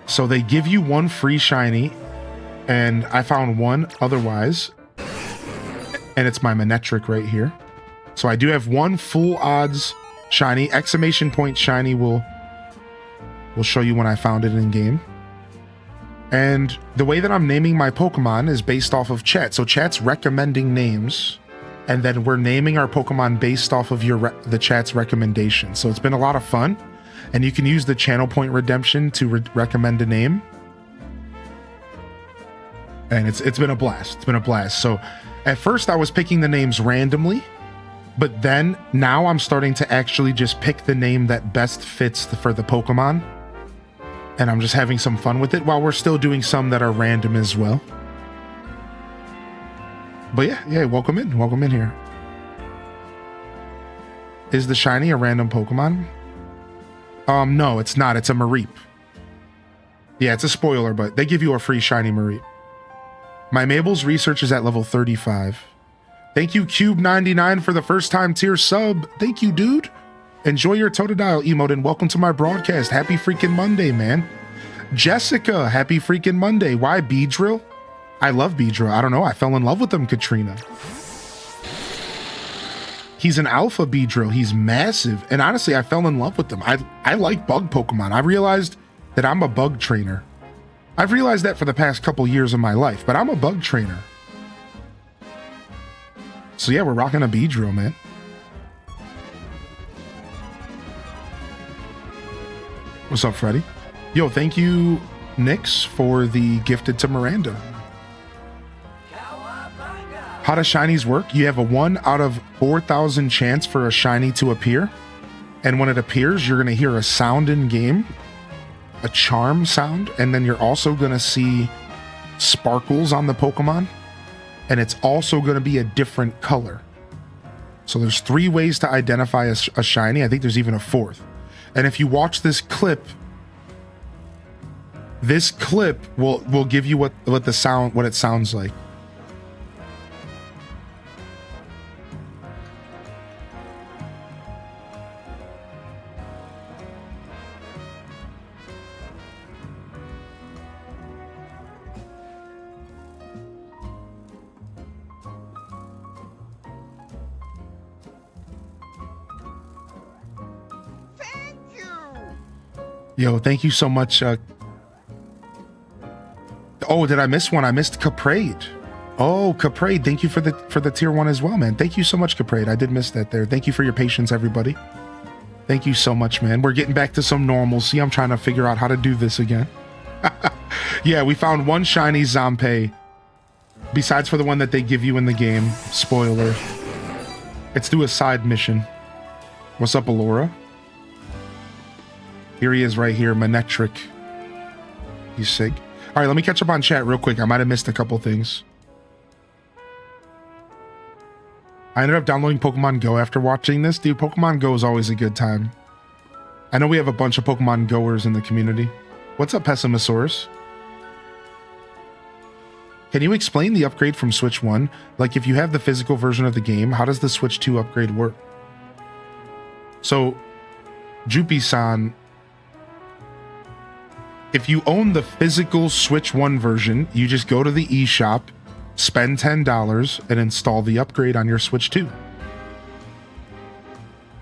So they give you one free shiny, and I found one otherwise. And it's my Manectric right here. So I do have one full odds shiny. Exclamation point shiny will show you when I found it in game. And the way that I'm naming my Pokemon is based off of chat. So chat's recommending names, and then we're naming our Pokemon based off of the chat's recommendation. So it's been a lot of fun, and you can use the channel point redemption to recommend a name. And it's been a blast. It's been a blast. So at first I was picking the names randomly, but then now I'm starting to actually just pick the name that best fits for the Pokemon. And I'm just having some fun with it while we're still doing some that are random as well. But yeah, welcome in here. Is the shiny a random Pokemon? No, it's not. It's a Mareep. Yeah, it's a spoiler, but they give you a free shiny Mareep. My Mabel's Research is at level 35. Thank you, Cube99, for the first time tier sub. Thank you, dude. Enjoy your Totodile emote and welcome to my broadcast. Happy freaking Monday, man. Jessica, happy freaking Monday. Why Beedrill? I love Beedrill. I don't know. I fell in love with him, Katrina. He's an alpha Beedrill. He's massive. And honestly, I fell in love with him. I like bug Pokemon. I realized that I'm a bug trainer. I've realized that for the past couple years of my life, but I'm a bug trainer. So yeah, we're rocking a Beedrill, man. What's up, Freddy? Yo, thank you, Nix, for the gifted to Miranda. How do shinies work? You have a 1 out of 4,000 chance for a shiny to appear. And when it appears, you're going to hear a sound in game, a charm sound, and then you're also going to see sparkles on the Pokemon. And it's also going to be a different color. So there's 3 ways to identify a shiny. I think there's even a 4th. And if you watch this clip will give you what it sounds like. Yo, thank you so much. Oh, did I miss one? I missed Caprade. Oh, Caprade, thank you for the tier 1 as well, man. Thank you so much, Caprade. I did miss that there. Thank you for your patience, everybody. Thank you so much, man. We're getting back to some normalcy. I'm trying to figure out how to do this again. Yeah, we found 1 shiny Zampe. Besides for the one that they give you in the game. Spoiler. It's through a side mission. What's up, Alora? Here he is right here, Manectric. He's sick. All right, let me catch up on chat real quick. I might have missed a couple things. I ended up downloading Pokemon Go after watching this. Dude, Pokemon Go is always a good time. I know we have a bunch of Pokemon Goers in the community. What's up, Pessimosaurus? Can you explain the upgrade from Switch 1? Like, if you have the physical version of the game, how does the Switch 2 upgrade work? So, Jupi-san, if you own the physical Switch 1 version, you just go to the eShop, spend $10, and install the upgrade on your Switch 2.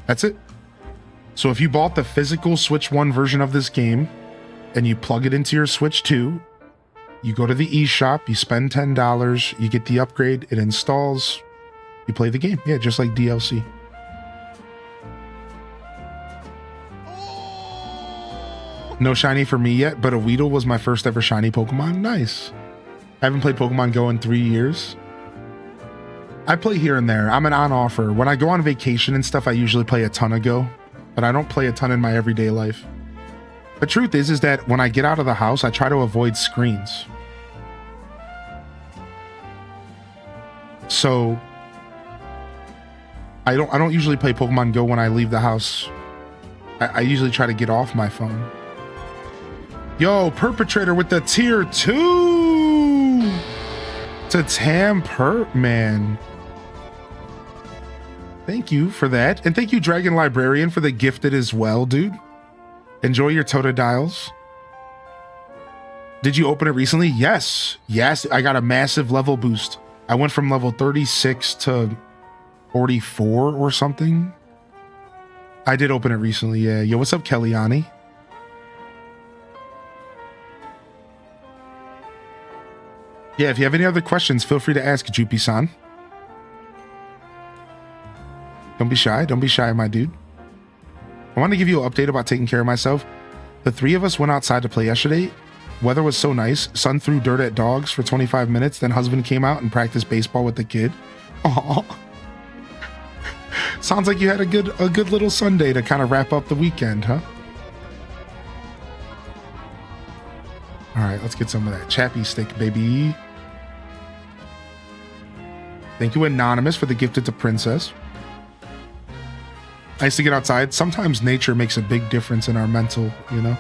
That's it. So if you bought the physical Switch 1 version of this game, and you plug it into your Switch 2, you go to the eShop, you spend $10, you get the upgrade, it installs, you play the game. Yeah, just like DLC. No shiny for me yet, but a Weedle was my first ever shiny Pokemon. Nice. I haven't played Pokemon Go in 3 years. I play here and there. I'm an on-offer. When I go on vacation and stuff, I usually play a ton of Go, but I don't play a ton in my everyday life. The truth is that when I get out of the house, I try to avoid screens. So I don't usually play Pokemon Go when I leave the house. I usually try to get off my phone. Yo, Perpetrator with the tier 2 to Tam man. Thank you for that. And thank you, Dragon Librarian, for the gifted as well, dude. Enjoy your Totodiles. Did you open it recently? Yes. Yes, I got a massive level boost. I went from level 36 to 44 or something. I did open it recently, yeah. Yo, what's up, Kellyanne? Yeah, if you have any other questions, feel free to ask Jupi-san. Don't be shy. Don't be shy, my dude. I want to give you an update about taking care of myself. The 3 of us went outside to play yesterday. Weather was so nice. Son threw dirt at dogs for 25 minutes. Then husband came out and practiced baseball with the kid. Aww. Sounds like you had a good little Sunday to kind of wrap up the weekend, huh? All right, let's get some of that chappy stick, baby. Thank you, Anonymous, for the gifted to Princess. Nice to get outside. Sometimes nature makes a big difference in our mental, you know?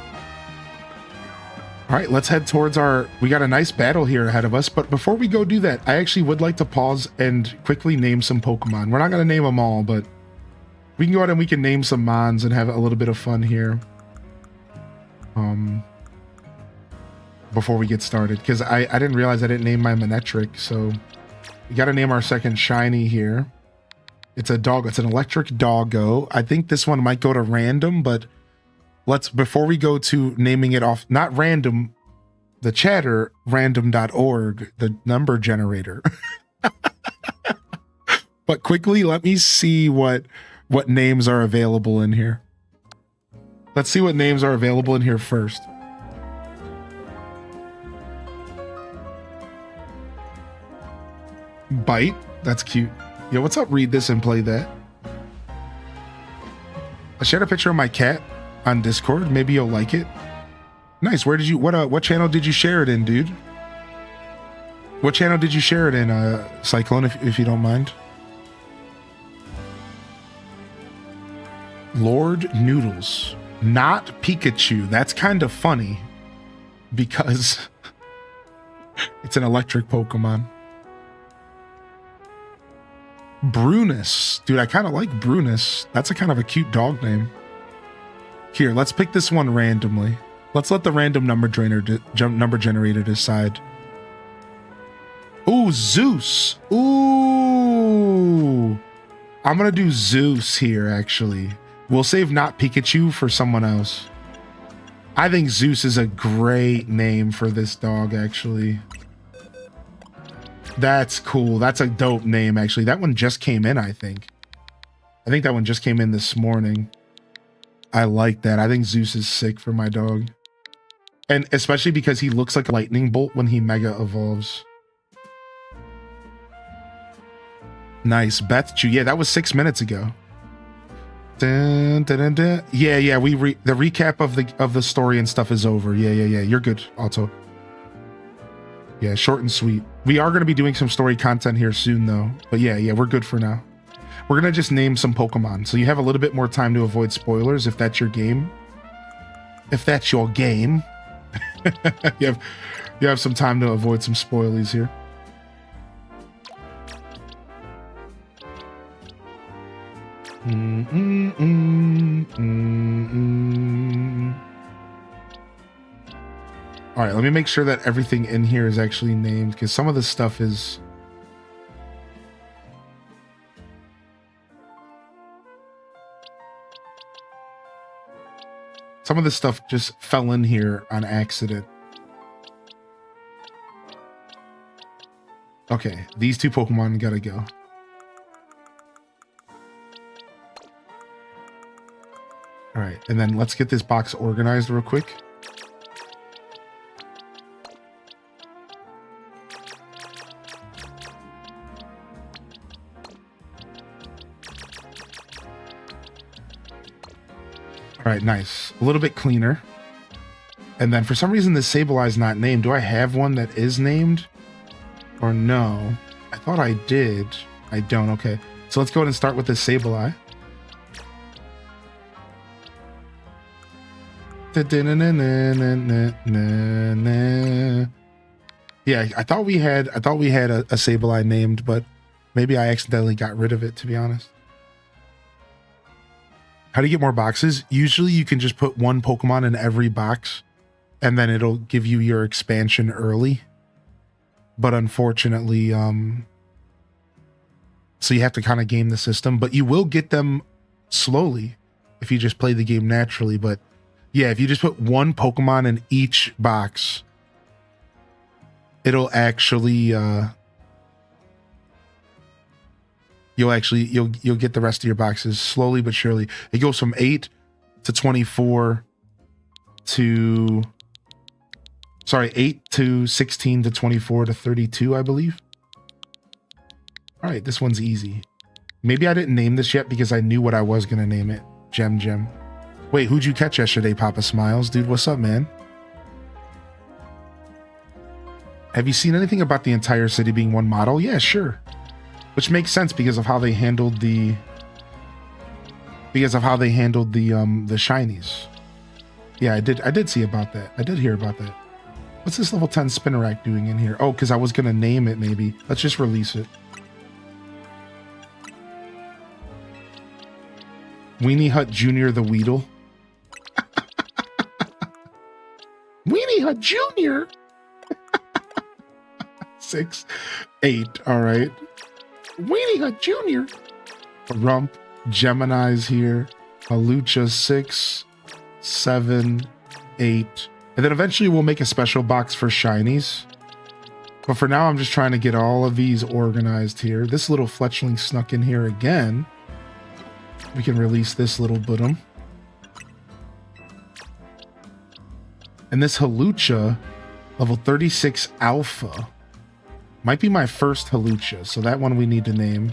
All right, let's head towards we got a nice battle here ahead of us, but before we go do that, I actually would like to pause and quickly name some Pokemon. We're not going to name them all, but we can go ahead and we can name some Mons and have a little bit of fun here. Before we get started, because I didn't realize I didn't name my Manectric, so we got to name our second shiny here. It's a dog. It's an electric doggo. I think this one might go to random, but before we go to naming it off, not random, the chatter, random.org, the number generator. But quickly, let me see what names are available in here. Let's see what names are available in here first. Bite. That's cute. Yo, what's up? Read this and play that. I shared a picture of my cat on Discord. Maybe you'll like it. Nice. Where did you, what channel did you share it in, dude? What channel did you share it in, Cyclone, if you don't mind? Lord Noodles, not Pikachu. That's kind of funny because it's an electric Pokemon. Brunus. Dude, I kind of like Brunus. That's a kind of a cute dog name. Here, let's pick this one randomly. Let's let the random number generator decide. Ooh, Zeus. Ooh. I'm going to do Zeus here, actually. We'll save not Pikachu for someone else. I think Zeus is a great name for this dog, actually. That's cool. That's a dope name, actually. That one just came in, I think. I think that one just came in this morning. I like that. I think Zeus is sick for my dog. And especially because he looks like a lightning bolt when he mega evolves. Nice. Beth Chu. Yeah, that was 6 minutes ago. Dun, dun, dun, dun. Yeah. The recap of the story and stuff is over. Yeah. You're good, Alto. Yeah, short and sweet. We are going to be doing some story content here soon, though. But yeah, we're good for now. We're going to just name some Pokemon. So you have a little bit more time to avoid spoilers if that's your game. If that's your game. you have some time to avoid some spoilies here. All right, let me make sure that everything in here is actually named, because some of this stuff is... Some of this stuff just fell in here on accident. Okay, these two Pokemon gotta go. All right, and then let's get this box organized real quick. All right, nice. A little bit cleaner. And then for some reason, this Sableye is not named. Do I have one that is named? Or no? I thought I did. I don't. Okay. So let's go ahead and start with this Sableye. Yeah, I thought we had a Sableye named, but maybe I accidentally got rid of it, to be honest. How do you get more boxes? Usually you can just put one Pokemon in every box and then it'll give you your expansion early. But unfortunately, so you have to kind of game the system, but you will get them slowly if you just play the game naturally. But yeah, if you just put one Pokemon in each box, it'll actually, you'll get the rest of your boxes slowly but surely. It goes from 8 to 24 to 8 to 16 to 24 to 32, I believe. All right, this one's easy. Maybe I didn't name this yet because I knew what I was going to name it. Gem. Wait, who'd you catch yesterday, Papa Smiles? Dude, what's up, man? Have you seen anything about the entire city being one model? Yeah, sure. Which makes sense because of how they handled the shinies. Yeah, I did see about that. I did hear about that. What's this level 10 Spinnerack doing in here? Oh, because I was gonna name it maybe. Let's just release it. Weenie Hut Jr. the Weedle. Weenie Hut Jr. 6, 8. All right. Weenie Hut Jr. Rump, Gemini's here. Halucha 6, 7, 8. And then eventually we'll make a special box for shinies. But for now, I'm just trying to get all of these organized here. This little Fletchling snuck in here again. We can release this little Budum. And this Halucha, level 36 Alpha. Might be my first Halucha, so that one we need to name.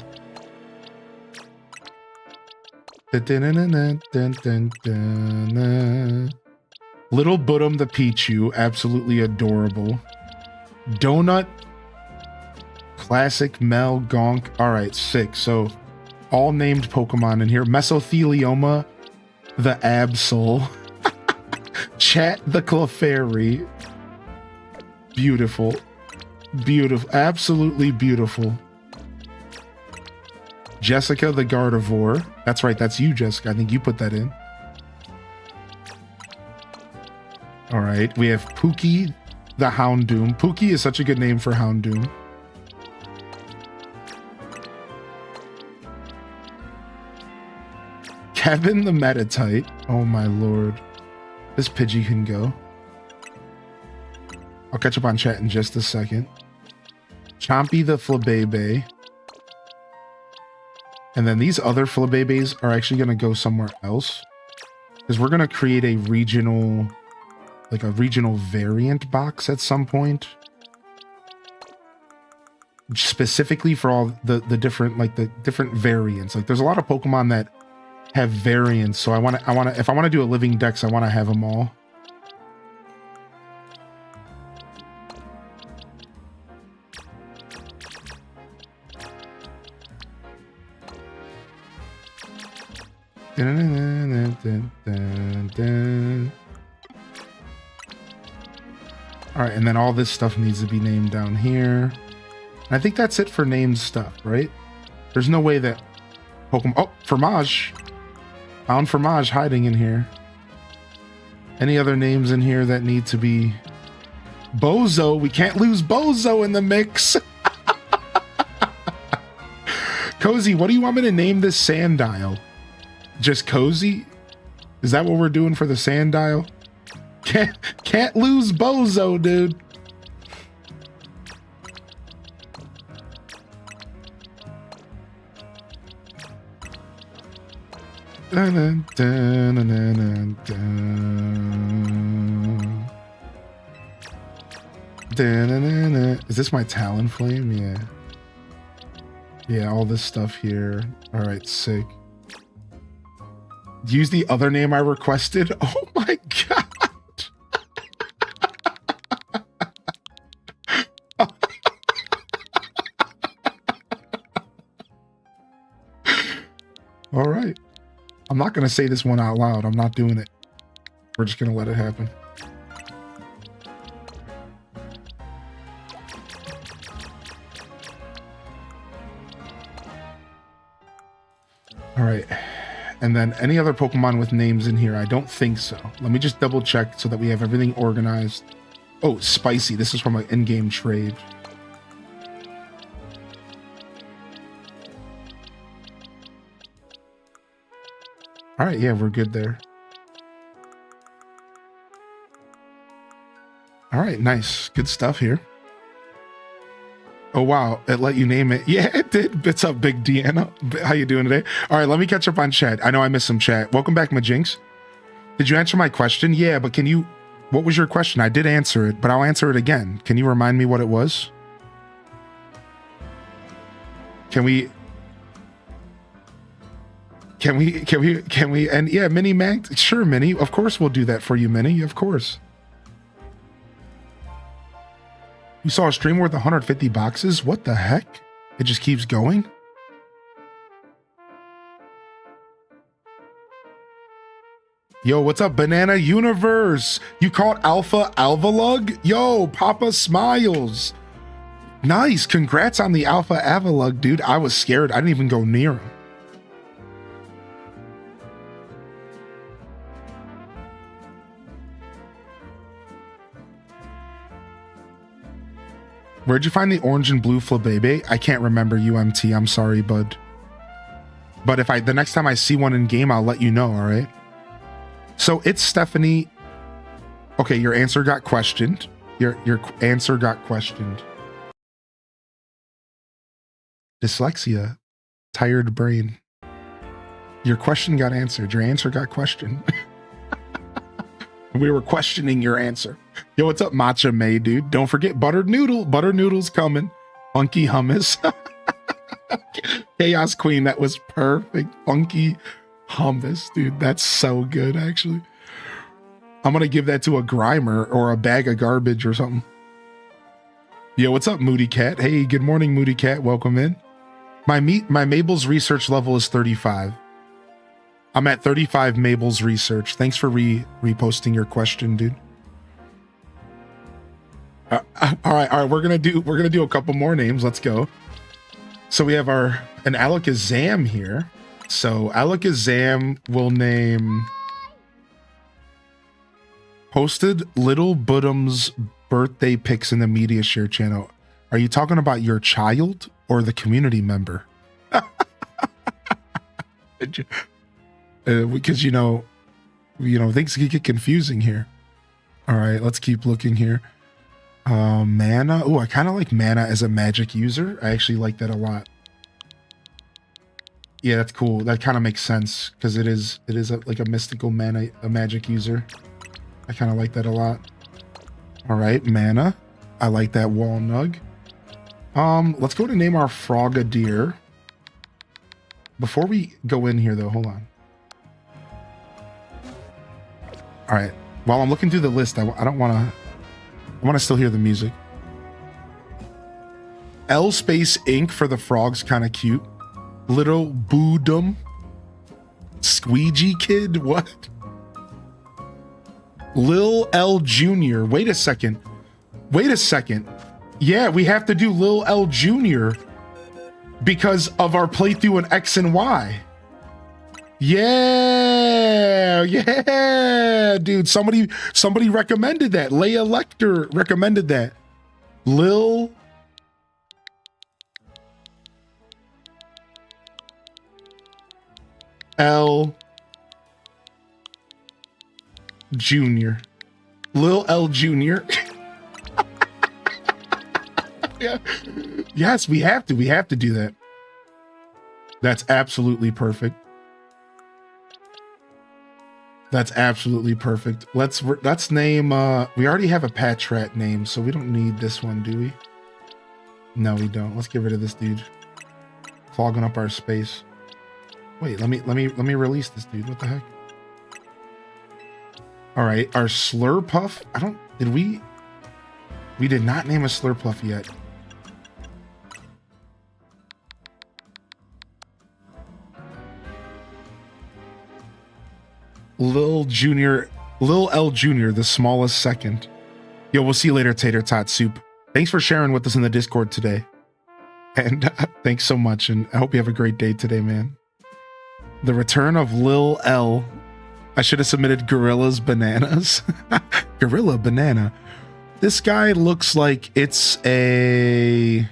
Little Budum the Pichu, absolutely adorable. Donut, Classic, Mel, Gonk. All right, sick. So all named Pokemon in here. Mesothelioma, the Absol. Chat the Clefairy. Beautiful. Beautiful. Absolutely beautiful. Jessica the Gardevoir. That's right, that's you, Jessica. I think you put that in. All right, we have Pookie the Houndoom. Pookie is such a good name for Houndoom. Kevin the Metatite. Oh my lord. This Pidgey can go. I'll catch up on chat in just a second. Chompy the Flabebe. And then these other Flabebes are actually going to go somewhere else. Because we're going to create a regional, like a regional variant box at some point. Specifically for all the different, like the different variants. Like there's a lot of Pokemon that have variants. So if I want to do a living dex, I want to have them all. All right, and then all this stuff needs to be named down here. I think that's it for named stuff, right? There's no way that Pokemon... Oh, Fromage! Found Fromage hiding in here. Any other names in here that need to be... Bozo! We can't lose Bozo in the mix! Cozy, what do you want me to name this Sandile? Just Cozy? Is that what we're doing for the Sandile? Can't lose Bozo, dude. Dun, dun, dun, dun, dun. Dun, dun, dun, dun. Is this my Talonflame? Yeah. Yeah, all this stuff here. All right, sick. Use the other name I requested. Oh my god. All right. I'm not going to say this one out loud. I'm not doing it. We're just going to let it happen. All right. And then any other Pokemon with names in here? I don't think so. Let me just double check so that we have everything organized. Oh, Spicy. This is from an in-game trade. All right, yeah, we're good there. All right, nice. Good stuff here. Oh, wow. It let you name it. Yeah, it did. What's up, Big Deanna? How you doing today? All right, let me catch up on chat. I know I missed some chat. Welcome back, Majinx. Did you answer my question? Yeah, but can you... What was your question? I did answer it, but I'll answer it again. Can you remind me what it was? Can we... And yeah, Minnie Mag, sure, Minnie. Of course we'll do that for you, Minnie. Of course. You saw a stream worth 150 boxes? What the heck? It just keeps going? Yo, what's up, Banana Universe? You caught Alpha Alvalug? Yo, Papa Smiles. Nice. Congrats on the Alpha Avalug, dude. I was scared. I didn't even go near him. Where'd you find the orange and blue Flabebe? I can't remember, UMT. I'm sorry, bud. But if the next time I see one in game, I'll let you know, all right? So it's Stephanie. Okay, your answer got questioned. Your answer got questioned. Dyslexia. Tired brain. Your question got answered. Your answer got questioned. We were questioning your answer. Yo, what's up, Matcha May, dude? Don't forget Buttered Noodle. Buttered Noodle's coming. Funky hummus. Chaos Queen, that was perfect. Funky hummus, dude. That's so good, actually. I'm gonna give that to a Grimer or a bag of garbage or something. Yo, what's up, Moody Cat? Hey, good morning, Moody Cat. Welcome in. My Mabel's research level is 35. I'm at 35 Mabel's research. Thanks for reposting your question, dude. All right. We're gonna do a couple more names. Let's go. So we have an Alakazam here. So Alakazam will name posted Little Budum's birthday pics in the media share channel. Are you talking about your child or the community member? Because you know things can get confusing here. All right, let's keep looking here. Mana. Oh, I kind of like Mana as a magic user. I actually like that a lot. Yeah, that's cool. That kind of makes sense because it is like a mystical mana, a magic user. I kind of like that a lot. All right, Mana. I like that Walnug. Let's go to name our Frogadier. Before we go in here, though, hold on. All right. While I'm looking through the list, I want to still hear the music. L Space Inc. for the frogs, kind of cute. Little Boodum. Squeegee Kid, what? Lil L Jr. Wait a second. Yeah, we have to do Lil L Jr. because of our playthrough in X and Y. Yeah, dude. Somebody recommended that. Leia Lecter recommended that. Lil L Jr. Lil L Jr. Yeah. Yes, we have to do that. That's absolutely perfect. Let's name we already have a Patrat name, so we don't need this one, do we? No, we don't. Let's get rid of this dude. Clogging up our space. Wait, let me release this dude. What the heck? All right, our Slurpuff. We did not name a Slurpuff yet. Lil L Jr., the smallest second. Yo, we'll see you later, Tater Tot Soup. Thanks for sharing with us in the Discord today. And thanks so much, and I hope you have a great day today, man. The return of Lil L. I should have submitted Gorilla's Bananas. Gorilla Banana. This guy looks like it's a...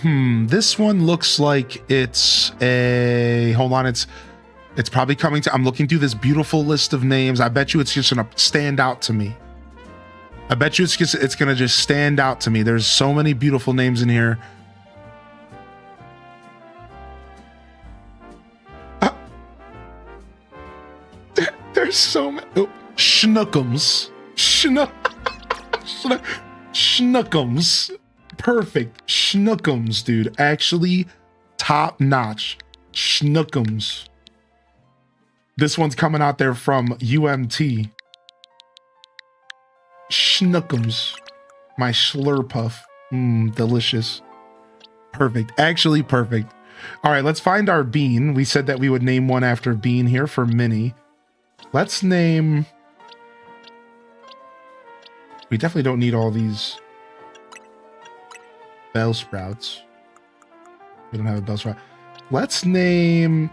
This one looks like it's a... Hold on, it's probably coming to... I'm looking through this beautiful list of names. I bet you it's just gonna stand out to me. It's gonna just stand out to me. There's so many beautiful names in here. There's so many. Oh, Schnookums. Schnookums. Perfect. Schnookums, dude. Actually, top notch. Schnookums. This one's coming out there from UMT. Schnookums. My Slurpuff. Delicious. Perfect. Actually perfect. All right, let's find our Bean. We said that we would name one after Bean here for Minnie. Let's name... We definitely don't need all these Bellsprouts. We don't have a Bellsprout. Let's name...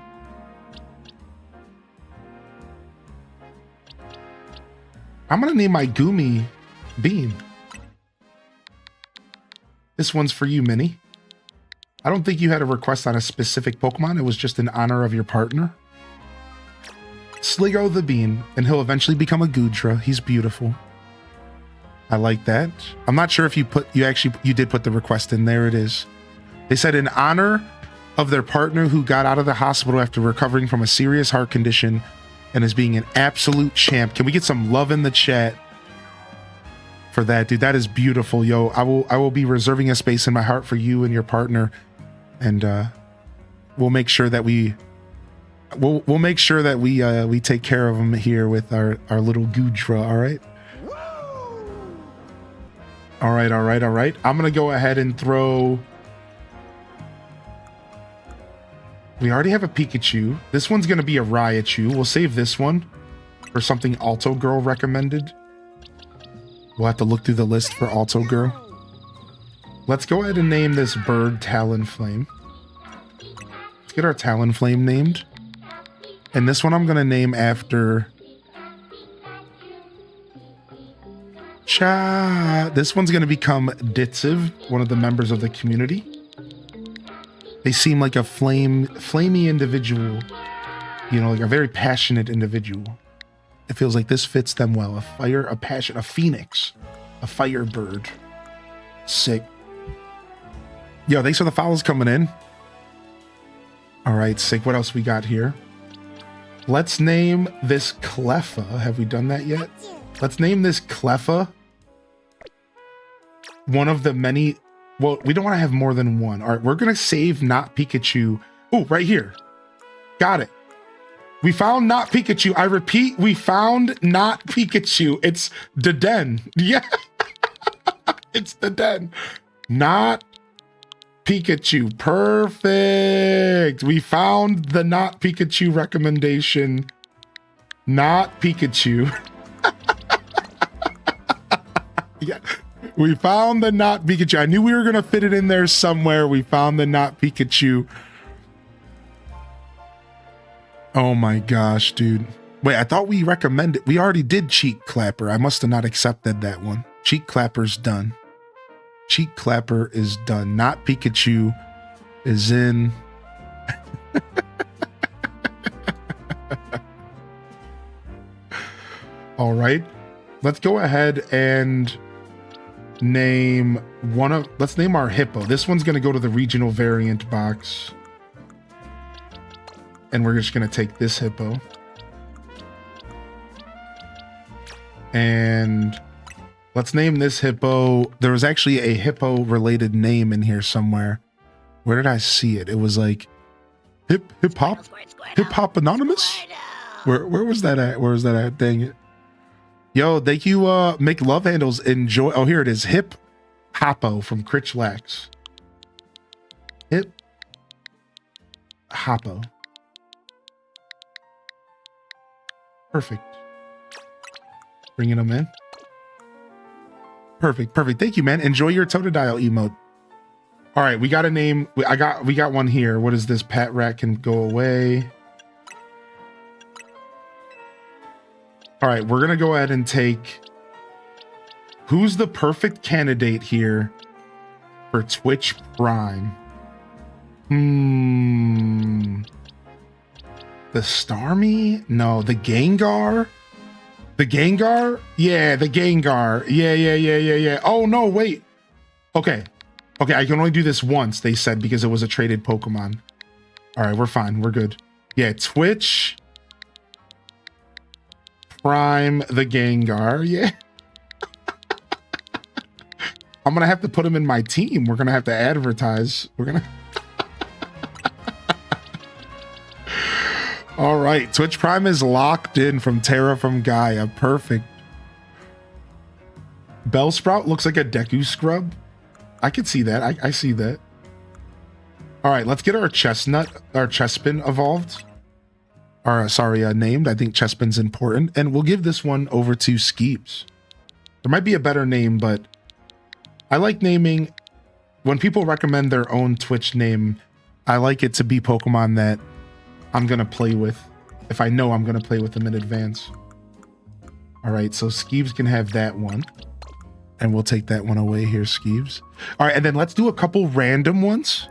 I'm going to name my Goomy Bean. This one's for you, Minnie. I don't think you had a request on a specific Pokemon. It was just in honor of your partner. Sligo the Bean, and he'll eventually become a Goodra. He's beautiful. I like that. I'm not sure if you did put the request in. There it is. They said in honor of their partner who got out of the hospital after recovering from a serious heart condition and is being an absolute champ. Can we get some love in the chat for that, dude. That is beautiful, yo. I will be reserving a space in my heart for you and your partner, and we'll make sure that we take care of them here with our little Gudra. All right. All right. I'm gonna go ahead and throw. We already have a Pikachu. This one's gonna be a Raichu. We'll save this one for something Alto Girl recommended. We'll have to look through the list for Alto Girl. Let's go ahead and name this bird Talonflame. Let's get our Talonflame named. And this one I'm gonna name after this one's gonna become Ditziv, one of the members of the community. They seem like a flamey individual, you know, like a very passionate individual. It feels like this fits them well. A fire, a passion, a phoenix, a firebird. Sick. Yo, thanks for the follows coming in. All right, sick. What else we got here? Let's name this Cleffa. Have we done that yet? Let's name this Cleffa. One of the many. Well, we don't want to have more than one. All right, we're going to save Not Pikachu. Oh, right here. Got it. We found Not Pikachu. I repeat, we found Not Pikachu. It's the den. Yeah. It's the den. Not Pikachu. Perfect. We found the Not Pikachu recommendation. Not Pikachu. Yeah. We found the Not Pikachu. I knew we were going to fit it in there somewhere. We found the Not Pikachu. Oh my gosh, dude. Wait, I thought we recommended. We already did Cheek Clapper. I must have not accepted that one. Cheek Clapper's done. Cheek Clapper is done. Not Pikachu is in. All right. Let's go ahead and name let's name our hippo. This one's going to go to the regional variant box. And we're just going to take this hippo. And let's name this hippo. There was actually a hippo related name in here somewhere. Where did I see it? It was like hip hop anonymous. Where was that at? Where was that at? Dang it. Yo, thank you, make love handles. Enjoy. Oh, here it is. Hip Hoppo from Critchlax. Hip Hoppo. Perfect. Bringing them in. Perfect. Thank you, man. Enjoy your Totodile emote. All right, we got a name. We got one here. What is this? Pat Rat can go away. All right, we're going to go ahead and take... Who's the perfect candidate here for Twitch Prime? The Starmie? No, the Gengar? The Gengar? Yeah, the Gengar. Yeah. Oh, no, wait. Okay, I can only do this once, they said, because it was a traded Pokemon. All right, we're fine. We're good. Yeah, Twitch... Prime the Gengar, yeah. I'm gonna have to put him in my team. We're gonna have to advertise. We're gonna. All right, Twitch Prime is locked in from Terra from Gaia. Perfect. Bellsprout looks like a Deku scrub. I could see that. I see that. All right, let's get our Chespin evolved. Named. I think Chespin's important. And we'll give this one over to Skeeps. There might be a better name, but I like naming... When people recommend their own Twitch name, I like it to be Pokemon that I'm going to play with. If I know I'm going to play with them in advance. All right, so Skeeps can have that one. And we'll take that one away here, Skeeps. All right, and then let's do a couple random ones.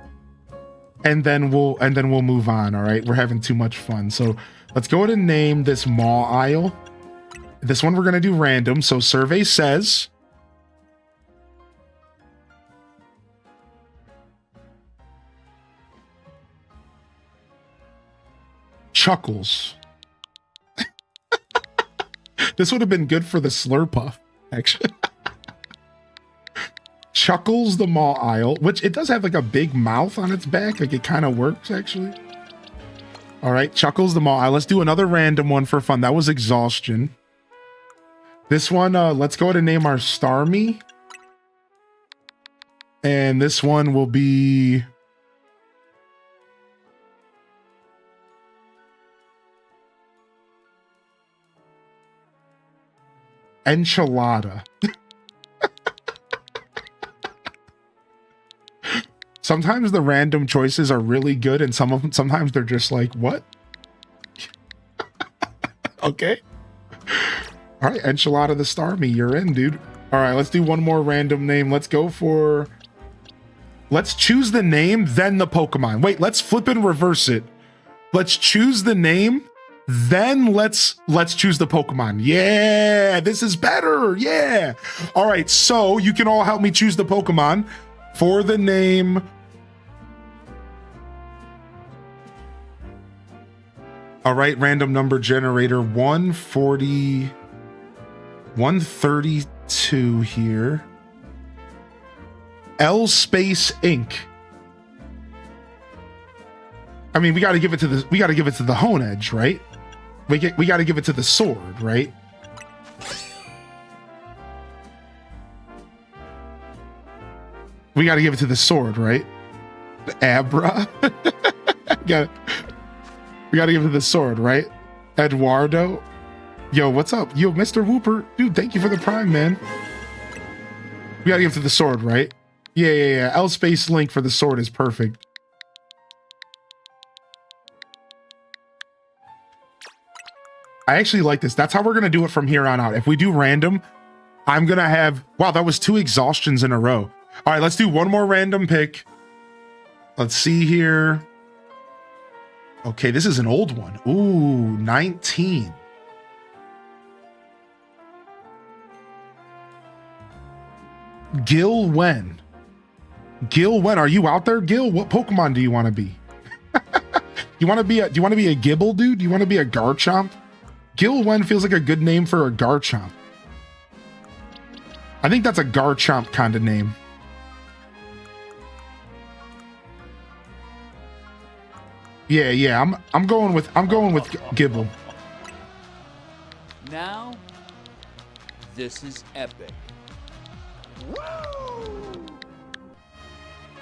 And then we'll move on. All right, we're having too much fun. So let's go ahead and name this Maw Isle. This one we're gonna do random. So survey says Chuckles. This would have been good for the Slurpuff, actually. Chuckles the Mawile, which it does have like a big mouth on its back. Like it kind of works actually. All right, Chuckles the Mawile. Let's do another random one for fun. That was Exhaustion. This one, let's go ahead and name our Starmie. And this one will be... Enchilada. Sometimes the random choices are really good, and sometimes they're just like, what? Okay. All right, Enchilada the Starmie, you're in, dude. All right, let's do one more random name. Let's go for... Let's choose the name, then the Pokemon. Wait, let's flip and reverse it. Let's choose the name, then let's choose the Pokemon. Yeah, this is better. Yeah. All right, so you can all help me choose the Pokemon for the name. All right, random number generator 132 here. L Space Inc. I mean, we got to give it to the Honedge, right? We got to give it to the sword, right? We got to give it to the sword, right? The Abra. We got to give it to the sword, right? Eduardo. Yo, what's up? Yo, Mr. Whooper. Dude, thank you for the prime, man. We got to give it to the sword, right? Yeah. L Space Link for the sword is perfect. I actually like this. That's how we're going to do it from here on out. If we do random, I'm going to have... Wow, that was 2 exhaustions in a row. All right, let's do one more random pick. Let's see here. Okay, this is an old one. Ooh, 19. Gil Wen. Gil Wen, are you out there, Gil? What Pokemon do you want to be? Do you want to be a Gibble, dude? Do you want to be a Garchomp? Gil Wen feels like a good name for a Garchomp. I think that's a Garchomp kind of name. Yeah. I'm going with Gibble. Now, this is epic. Woo!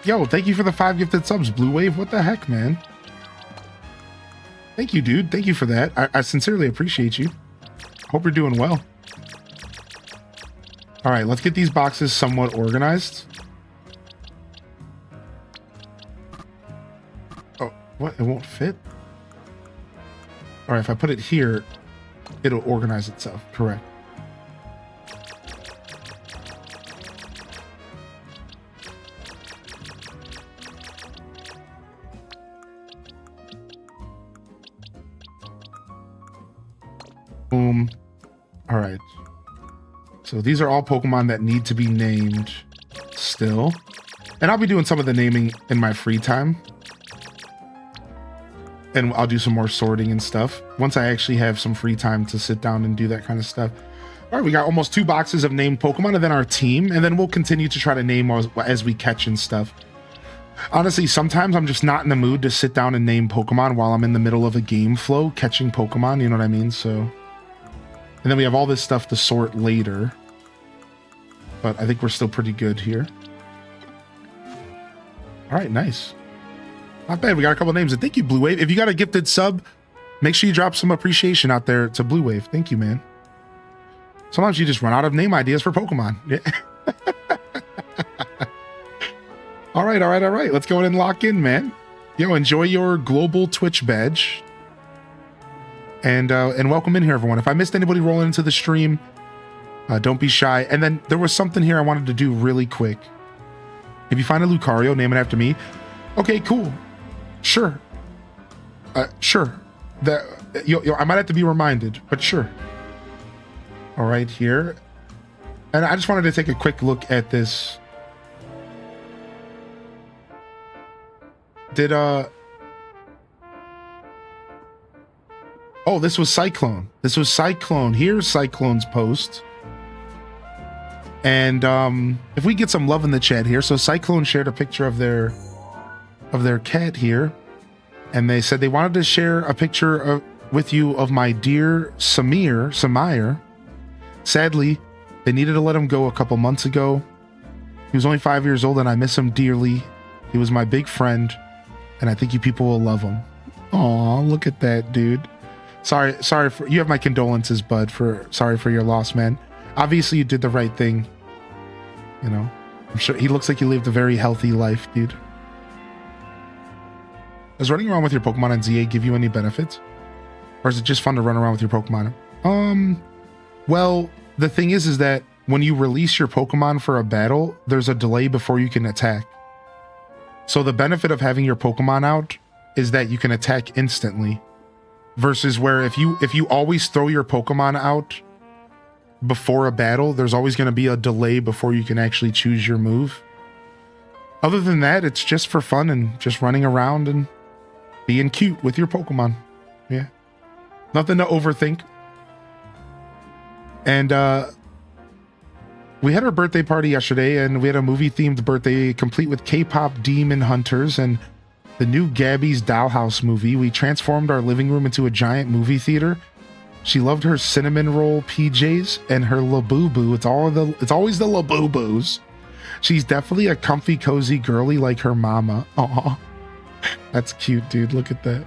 Yo, thank you for the 5 gifted subs, Blue Wave. What the heck, man? Thank you, dude. Thank you for that. I sincerely appreciate you. Hope you're doing well. All right, let's get these boxes somewhat organized. Oh, what? It won't fit? All right, if I put it here, it'll organize itself. Correct. Boom. All right. So these are all Pokemon that need to be named still. And I'll be doing some of the naming in my free time. And I'll do some more sorting and stuff once I actually have some free time to sit down and do that kind of stuff. All right, we got almost 2 boxes of named Pokemon and then our team. And then we'll continue to try to name as we catch and stuff. Honestly, sometimes I'm just not in the mood to sit down and name Pokemon while I'm in the middle of a game flow catching Pokemon. You know what I mean? So... And then we have all this stuff to sort later. But I think we're still pretty good here. All right, nice. Not bad. We got a couple names. And thank you, Blue Wave. If you got a gifted sub, make sure you drop some appreciation out there to Blue Wave. Thank you, man. Sometimes you just run out of name ideas for Pokemon. Yeah. All right. Let's go ahead and lock in, man. Yo, enjoy your global Twitch badge. And welcome in here, everyone. If I missed anybody rolling into the stream, don't be shy. And then there was something here I wanted to do really quick. If you find a Lucario, name it after me. Okay, cool. Sure. Sure. I might have to be reminded, but sure. All right, here. And I just wanted to take a quick look at this. Oh, this was Cyclone. Here's Cyclone's post. And if we get some love in the chat here, so Cyclone shared a picture of their cat here, and they said they wanted to share a picture with you of my dear Samir. Sadly, they needed to let him go a couple months ago. He was only 5 years old, and I miss him dearly. He was my big friend, and I think you people will love him. Aw, look at that, dude. Sorry for you have my condolences, bud. Sorry for your loss, man. Obviously, you did the right thing. You know, I'm sure he looks like you lived a very healthy life, dude. Does running around with your Pokemon on ZA give you any benefits? Or is it just fun to run around with your Pokemon? Well, the thing is that when you release your Pokemon for a battle, there's a delay before you can attack. So the benefit of having your Pokemon out is that you can attack instantly. Versus where if you always throw your Pokemon out before a battle, there's always going to be a delay before you can actually choose your move. Other than that, it's just for fun and just running around and being cute with your Pokemon. Yeah. Nothing to overthink. And we had our birthday party yesterday, and we had a movie-themed birthday complete with K-pop Demon Hunters and the new Gabby's Dollhouse movie. We transformed our living room into a giant movie theater. She loved her cinnamon roll PJs and her Labubu. It's always the Labubus. She's definitely a comfy, cozy girly like her mama. Aw. That's cute, dude. Look at that.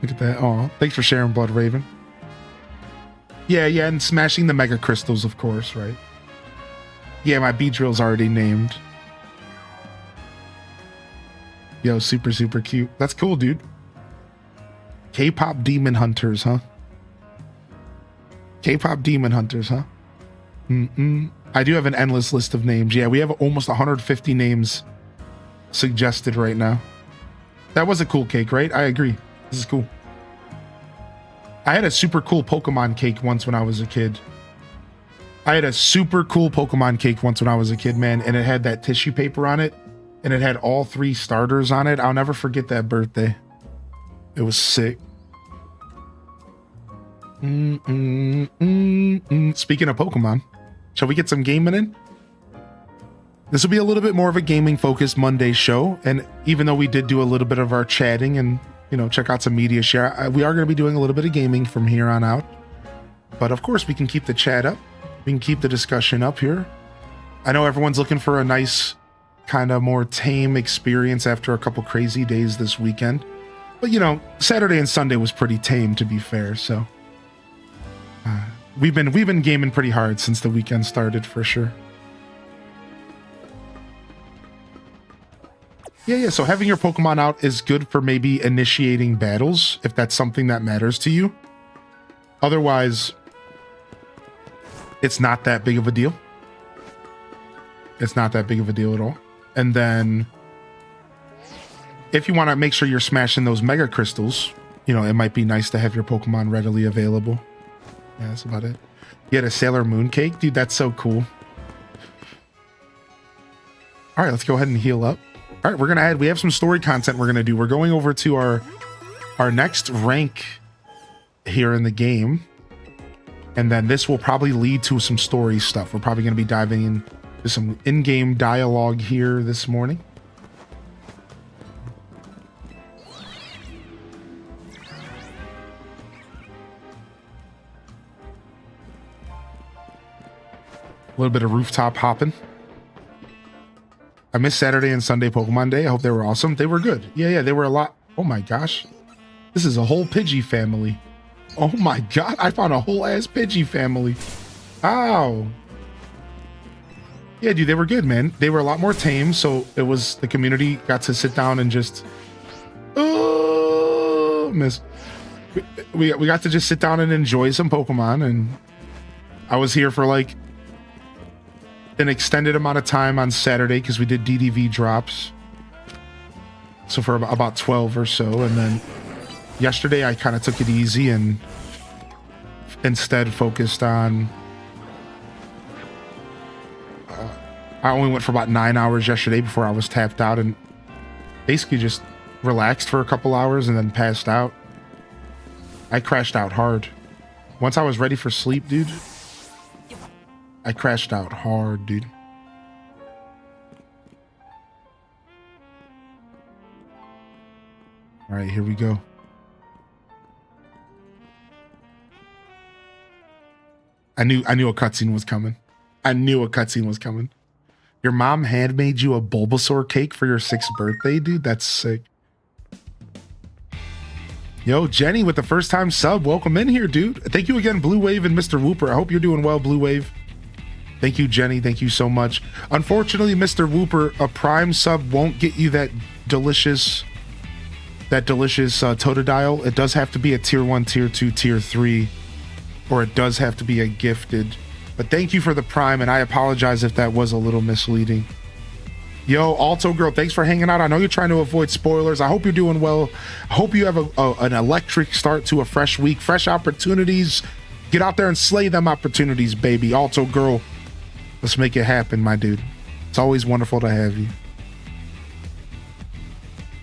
Look at that. Aw. Thanks for sharing, Blood Raven. Yeah, and smashing the Mega Crystals, of course, right? Yeah, my Beedrill's already named. Yo, super, super cute. That's cool, dude. K-pop Demon Hunters, huh? K-pop Demon Hunters, huh? I do have an endless list of names. Yeah, we have almost 150 names suggested right now. That was a cool cake, right? I agree. This is cool. I had a super cool Pokemon cake once when I was a kid. Man, and it had that tissue paper on it, and it had all 3 starters on it. I'll never forget that birthday. It was sick. Speaking of Pokemon, shall we get some gaming in? This will be a little bit more of a gaming focused Monday show, and even though we did do a little bit of our chatting and, you know, check out some media share, we are going to be doing a little bit of gaming from here on out. But of course, we can keep the chat up. We can keep the discussion up here. I know everyone's looking for a nice, kind of more tame experience after a couple crazy days this weekend. But, you know, Saturday and Sunday was pretty tame, to be fair, so... We've been gaming pretty hard since the weekend started, for sure. Yeah, so having your Pokemon out is good for maybe initiating battles, if that's something that matters to you. Otherwise, it's not that big of a deal. It's not that big of a deal at all. And then, if you want to make sure you're smashing those Mega Crystals, you know, it might be nice to have your Pokemon readily available. Yeah, that's about it. You had a Sailor Moon cake? Dude, that's so cool. All right, let's go ahead and heal up. All right, we have some story content we're going to do. We're going over to our next rank here in the game. And then this will probably lead to some story stuff. We're probably going to be diving into some in-game dialogue here this morning. A little bit of rooftop hopping. I missed Saturday and Sunday Pokemon Day. I hope they were awesome. They were good. Yeah, they were a lot. Oh my gosh. This is a whole Pidgey family. Oh my god. I found a whole ass Pidgey family. Ow. Yeah, dude, they were good, man. They were a lot more tame, so it was the community got to sit down and just... Oh, miss. We got to just sit down and enjoy some Pokemon, and I was here for like an extended amount of time on Saturday because we did DDV drops. So for about 12 or so. And then yesterday I kind of took it easy and instead focused on... I only went for about 9 hours yesterday before I was tapped out and basically just relaxed for a couple hours and then passed out. I crashed out hard. Once I was ready for sleep, dude, I crashed out hard, dude. All right, here we go. I knew a cutscene was coming. I knew a cutscene was coming. Your mom handmade you a Bulbasaur cake for your 6th birthday, dude? That's sick. Yo, Jenny with the first time sub. Welcome in here, dude. Thank you again, Blue Wave and Mr. Whooper. I hope you're doing well, Blue Wave. Thank you, Jenny. Thank you so much. Unfortunately, Mr. Whooper, a Prime sub won't get you that delicious Totodile. It does have to be a tier 1, tier 2, tier 3, or it does have to be a gifted. But thank you for the Prime, and I apologize if that was a little misleading. Yo, Alto Girl, thanks for hanging out. I know you're trying to avoid spoilers. I hope you're doing well. I hope you have an electric start to a fresh week, fresh opportunities. Get out there and slay them opportunities, baby. Alto Girl, let's make it happen, my dude. It's always wonderful to have you.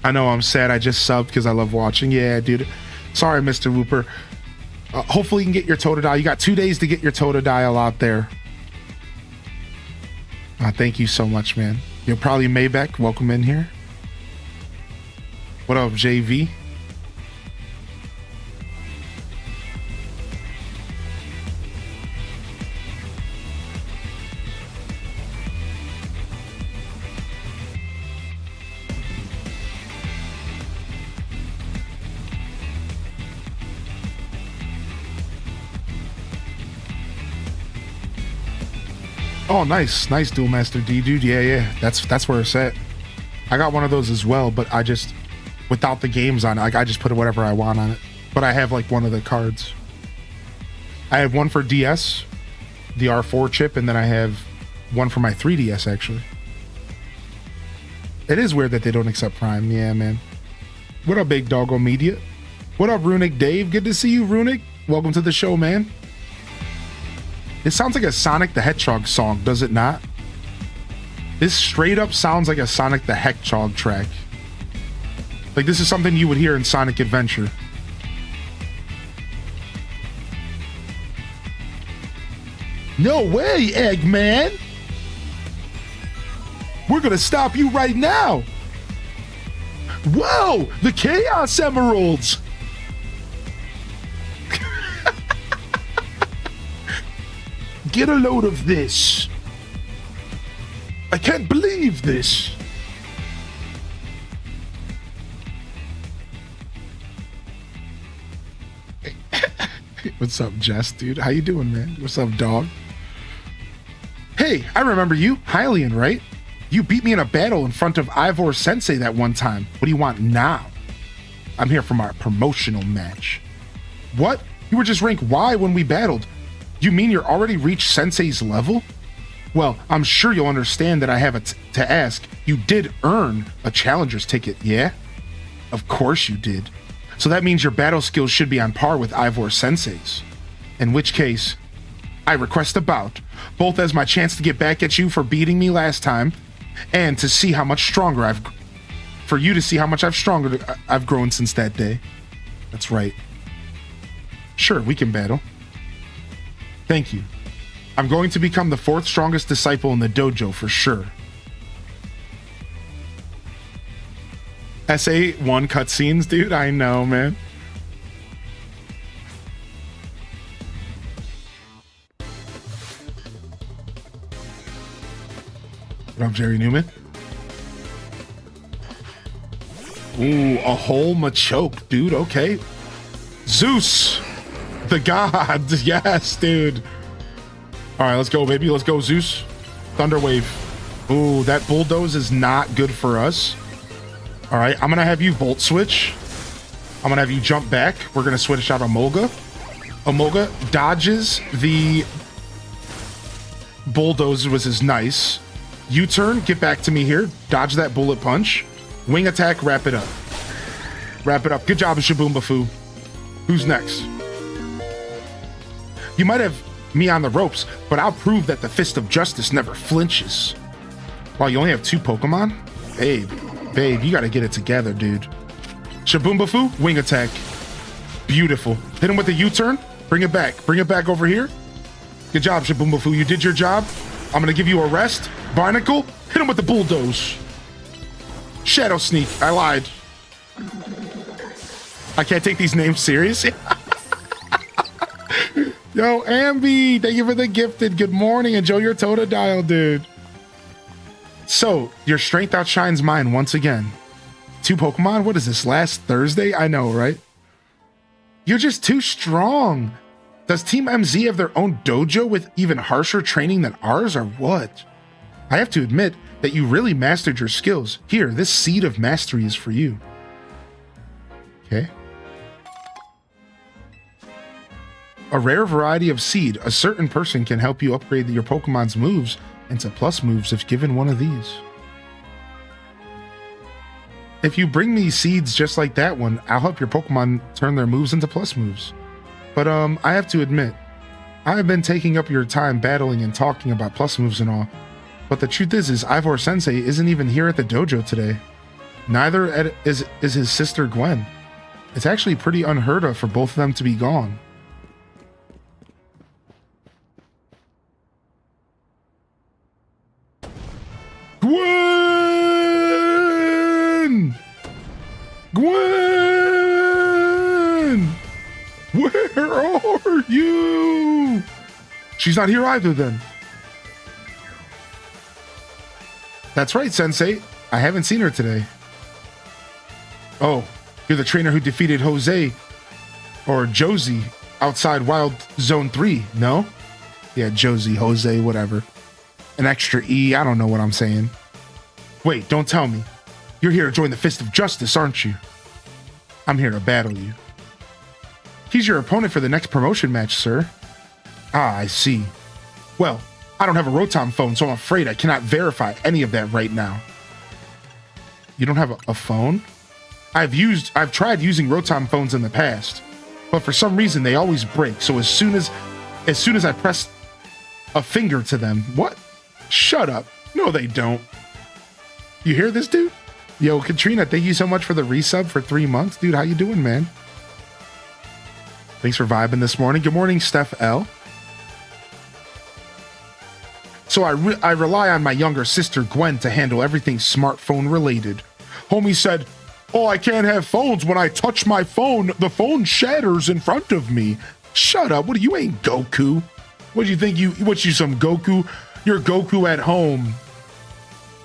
I know I'm sad I just subbed because I love watching. Yeah, dude. Sorry, Mr. Whooper. Hopefully you can get your Totodile. You got 2 days to get your Totodile out there. Thank you so much, man. You're probably Maybeck. Welcome in here. What up, JV? Oh, nice Dual Master D, dude. Yeah, that's where it's at. I got one of those as well, but I just, without the games on it, like I just put whatever I want on it. But I have like one of the cards. I have one for DS, the R4 chip, and then I have one for my 3DS actually. It is weird that they don't accept Prime. Yeah, man. What up, Big Doggo Media? What up, Runic Dave? Good to see you, Runic. Welcome to the show, man. It sounds like a Sonic the Hedgehog song, does it not? This straight up sounds like a Sonic the Hedgehog track. Like this is something you would hear in Sonic Adventure. No way, Eggman! We're gonna stop you right now! Whoa! The Chaos Emeralds! Get a load of this. I can't believe this. What's up, Jess, dude? How you doing, man? What's up, dog? Hey, I remember you. Hylian, right? You beat me in a battle in front of Ivor Sensei that one time. What do you want now? I'm here for my promotional match. What? You were just rank Y when we battled. You mean you're already reached Sensei's level? Well, I'm sure you'll understand that I have to ask. You did earn a challenger's ticket, yeah? Of course you did. So that means your battle skills should be on par with Ivor Sensei's. In which case, I request a bout, both as my chance to get back at you for beating me last time, and to see how much stronger I've grown since that day. That's right. Sure, we can battle. Thank you. I'm going to become the 4th strongest disciple in the dojo for sure. SA1 cutscenes, dude. I know, man. What up, Jerry Newman? Ooh, a whole Machoke, dude. Okay. Zeus, the god. Yes, dude. All right, let's go, baby. Let's go, Zeus. Thunderwave. Ooh, that bulldoze is not good for us. All right, I'm gonna have you volt switch. I'm gonna have you jump back. We're gonna switch out Omolga. Omolga dodges the bulldoze, which is nice. U-turn, get back to me here. Dodge that bullet punch. Wing attack, wrap it up. Wrap it up. Good job, Shaboombafu. Who's next? You might have me on the ropes, but I'll prove that the Fist of Justice never flinches. Wow, you only have 2 Pokemon? Babe, you gotta get it together, dude. Shaboombafu, wing attack. Beautiful. Hit him with the U-turn. Bring it back. Bring it back over here. Good job, Shabumbafu. You did your job. I'm gonna give you a rest. Barnacle, hit him with the bulldoze. Shadow Sneak, I lied. I can't take these names serious. Yo, Ambi, thank you for the gifted. Good morning. Enjoy your Totodile, dude. So, your strength outshines mine once again. 2 Pokemon? What is this, last Thursday? I know, right? You're just too strong. Does Team MZ have their own dojo with even harsher training than ours, or what? I have to admit that you really mastered your skills. Here, this seed of mastery is for you. Okay. A rare variety of seed. A certain person can help you upgrade your Pokemon's moves into plus moves if given one of these. If you bring me seeds just like that one, I'll help your Pokemon turn their moves into plus moves. But I have to admit, I've been taking up your time battling and talking about plus moves and all. But the truth is Ivor Sensei isn't even here at the dojo today. Neither is his sister Gwen. It's actually pretty unheard of for both of them to be gone. Gwen! Gwen! Where are you? She's not here either then. That's right, Sensei. I haven't seen her today. Oh, you're the trainer who defeated Jose, or Josie, outside Wild Zone 3, no? Yeah, Josie, Jose, whatever. An extra E, I don't know what I'm saying. Wait, don't tell me. You're here to join the Fist of Justice, aren't you? I'm here to battle you. He's your opponent for the next promotion match, sir. Ah, I see. Well, I don't have a Rotom phone, so I'm afraid I cannot verify any of that right now. You don't have a phone? I've tried using Rotom phones in the past, but for some reason they always break, so as soon as I press a finger to them, what? Shut up. No, they don't. You hear this, dude? Yo, Katrina, thank you so much for the resub for 3 months. Dude, how you doing, man? Thanks for vibing this morning. Good morning, Steph L. So I rely on my younger sister, Gwen, to handle everything smartphone related. Homie said, oh, I can't have phones. When I touch my phone, the phone shatters in front of me. Shut up. What you ain't Goku? What do you think what you some Goku? You're Goku at home.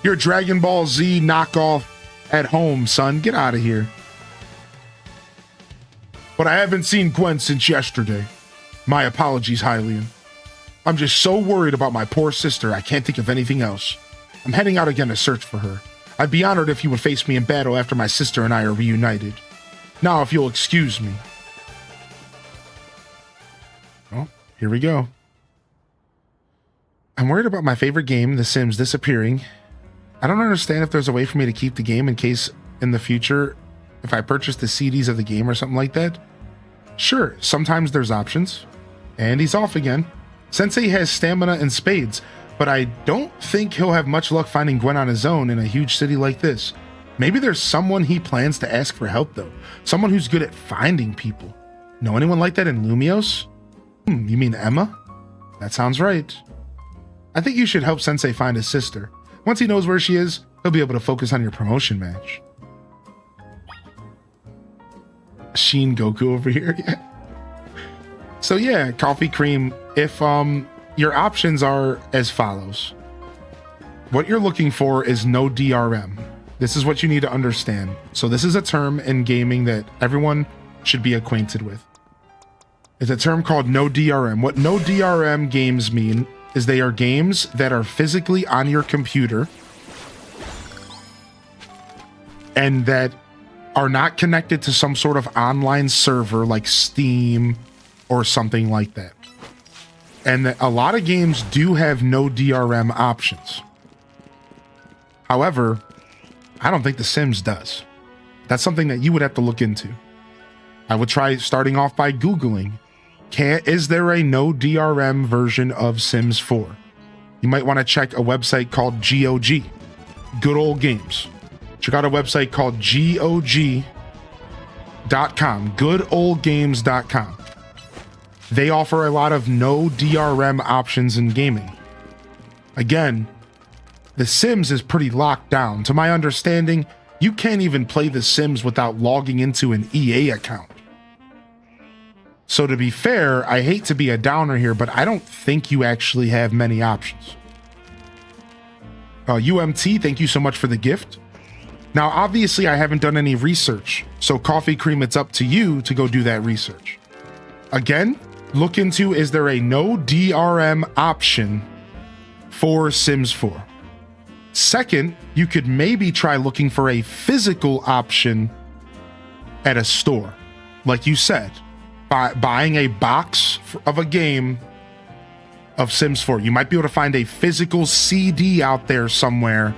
You're Dragon Ball Z knockoff at home, son. Get out of here. But I haven't seen Gwen since yesterday. My apologies, Hylian. I'm just so worried about my poor sister, I can't think of anything else. I'm heading out again to search for her. I'd be honored if you would face me in battle after my sister and I are reunited. Now, if you'll excuse me. Oh, here we go. I'm worried about my favorite game, The Sims, disappearing. I don't understand if there's a way for me to keep the game in case in the future, if I purchase the CDs of the game or something like that. Sure, sometimes there's options. And he's off again. Sensei has stamina and spades, but I don't think he'll have much luck finding Gwen on his own in a huge city like this. Maybe there's someone he plans to ask for help, though. Someone who's good at finding people. Know anyone like that in Lumios? You mean Emma? That sounds right. I think you should help Sensei find his sister. Once he knows where she is, he'll be able to focus on your promotion match. Sheen Goku over here, yeah. So yeah, Coffee Cream, if your options are as follows. What you're looking for is no DRM. This is what you need to understand. So this is a term in gaming that everyone should be acquainted with. It's a term called no DRM. What no DRM games mean is they are games that are physically on your computer and that are not connected to some sort of online server like Steam or something like that. And a lot of games do have no DRM options. However, I don't think The Sims does. That's something that you would have to look into. I would try starting off by Googling, is there a no DRM version of Sims 4? You might want to check a website called GOG, Good Old Games. Check out a website called GOG.com, goodoldgames.com. They offer a lot of no DRM options in gaming. Again, The Sims is pretty locked down. To my understanding, you can't even play The Sims without logging into an EA account. So to be fair, I hate to be a downer here, but I don't think you actually have many options. UMT, thank you so much for the gift. Now, obviously, I haven't done any research, so Coffee Cream, it's up to you to go do that research. Again, look into, is there a no DRM option for Sims 4? Second, you could maybe try looking for a physical option at a store. Like you said, buying a box of a game of Sims 4. You might be able to find a physical CD out there somewhere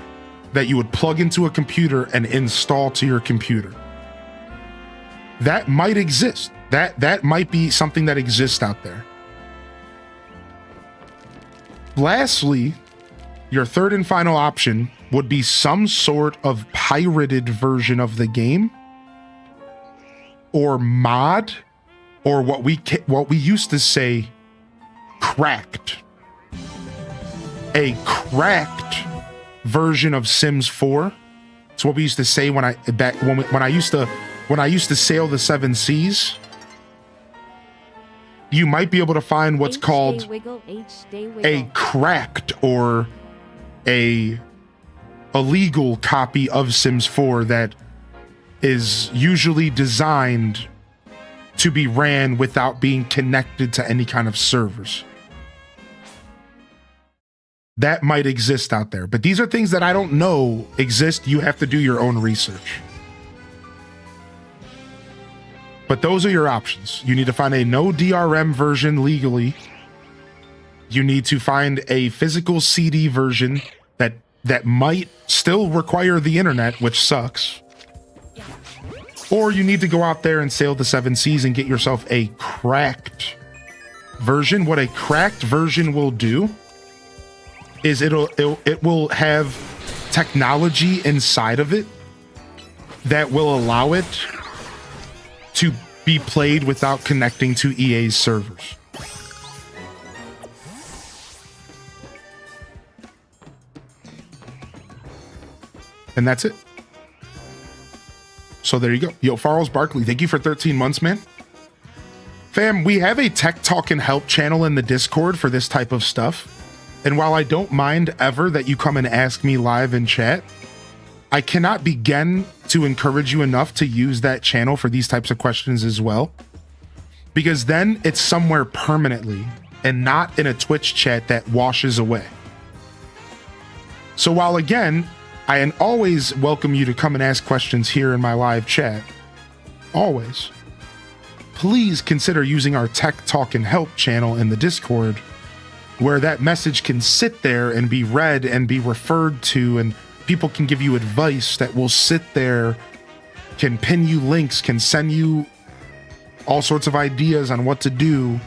that you would plug into a computer and install to your computer. That might exist. That might be something that exists out there. Lastly, your third and final option would be some sort of pirated version of the game, or mod, or what we used to say, cracked. A cracked version of Sims 4. It's what we used to say when I used to sail the 7 seas. You might be able to find what's called a cracked or a illegal copy of Sims 4 that is usually designed to be ran without being connected to any kind of servers. That might exist out there, but these are things that I don't know exist. You have to do your own research. But those are your options. You need to find a no DRM version legally. You need to find a physical CD version that might still require the internet, which sucks. Or you need to go out there and sail the 7 seas and get yourself a cracked version. What a cracked version will do is it will have technology inside of it that will allow it to be played without connecting to EA's servers. And that's it. So there you go. Yo, Farrell's Barkley, thank you for 13 months, man. Fam, we have a Tech Talk and Help channel in the Discord for this type of stuff. And while I don't mind ever that you come and ask me live in chat, I cannot begin to encourage you enough to use that channel for these types of questions as well. Because then it's somewhere permanently and not in a Twitch chat that washes away. So while again, I always welcome you to come and ask questions here in my live chat, always, please consider using our Tech Talk and Help channel in the Discord, where that message can sit there and be read and be referred to, and people can give you advice that will sit there, can pin you links, can send you all sorts of ideas on what to do.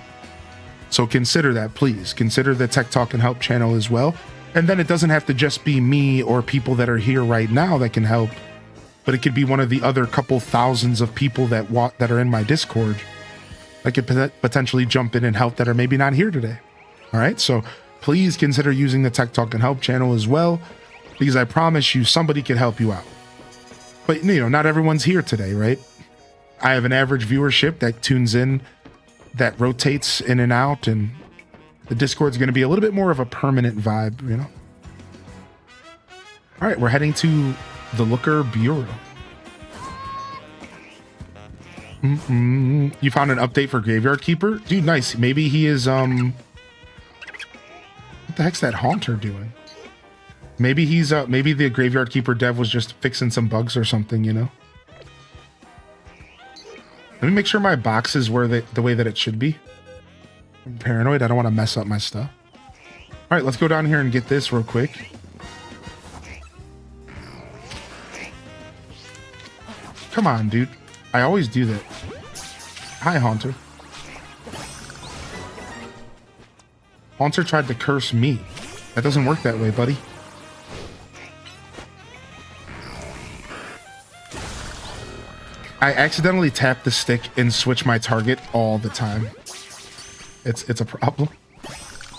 So consider that, please. Consider the Tech Talk and Help channel as well. And then it doesn't have to just be me or people that are here right now that can help, but it could be one of the other couple thousands of people that are in my Discord that could potentially jump in and help that are maybe not here today. All right, so please consider using the Tech Talk and Help channel as well, because I promise you somebody could help you out. But, you know, not everyone's here today, right? I have an average viewership that tunes in, that rotates in and out, and the Discord's going to be a little bit more of a permanent vibe, you know? All right, we're heading to the Lurker Bureau. You found an update for Graveyard Keeper? Dude, nice. Maybe he is, what the heck's that Haunter doing? Maybe he's, maybe the Graveyard Keeper dev was just fixing some bugs or something, you know? Let me make sure my box is where the way that it should be. I'm paranoid. I don't want to mess up my stuff. All right, let's go down here and get this real quick. Come on, dude. I always do that. Hi, Haunter. Haunter tried to curse me. That doesn't work that way, buddy. I accidentally tap the stick and switch my target all the time. It's a problem.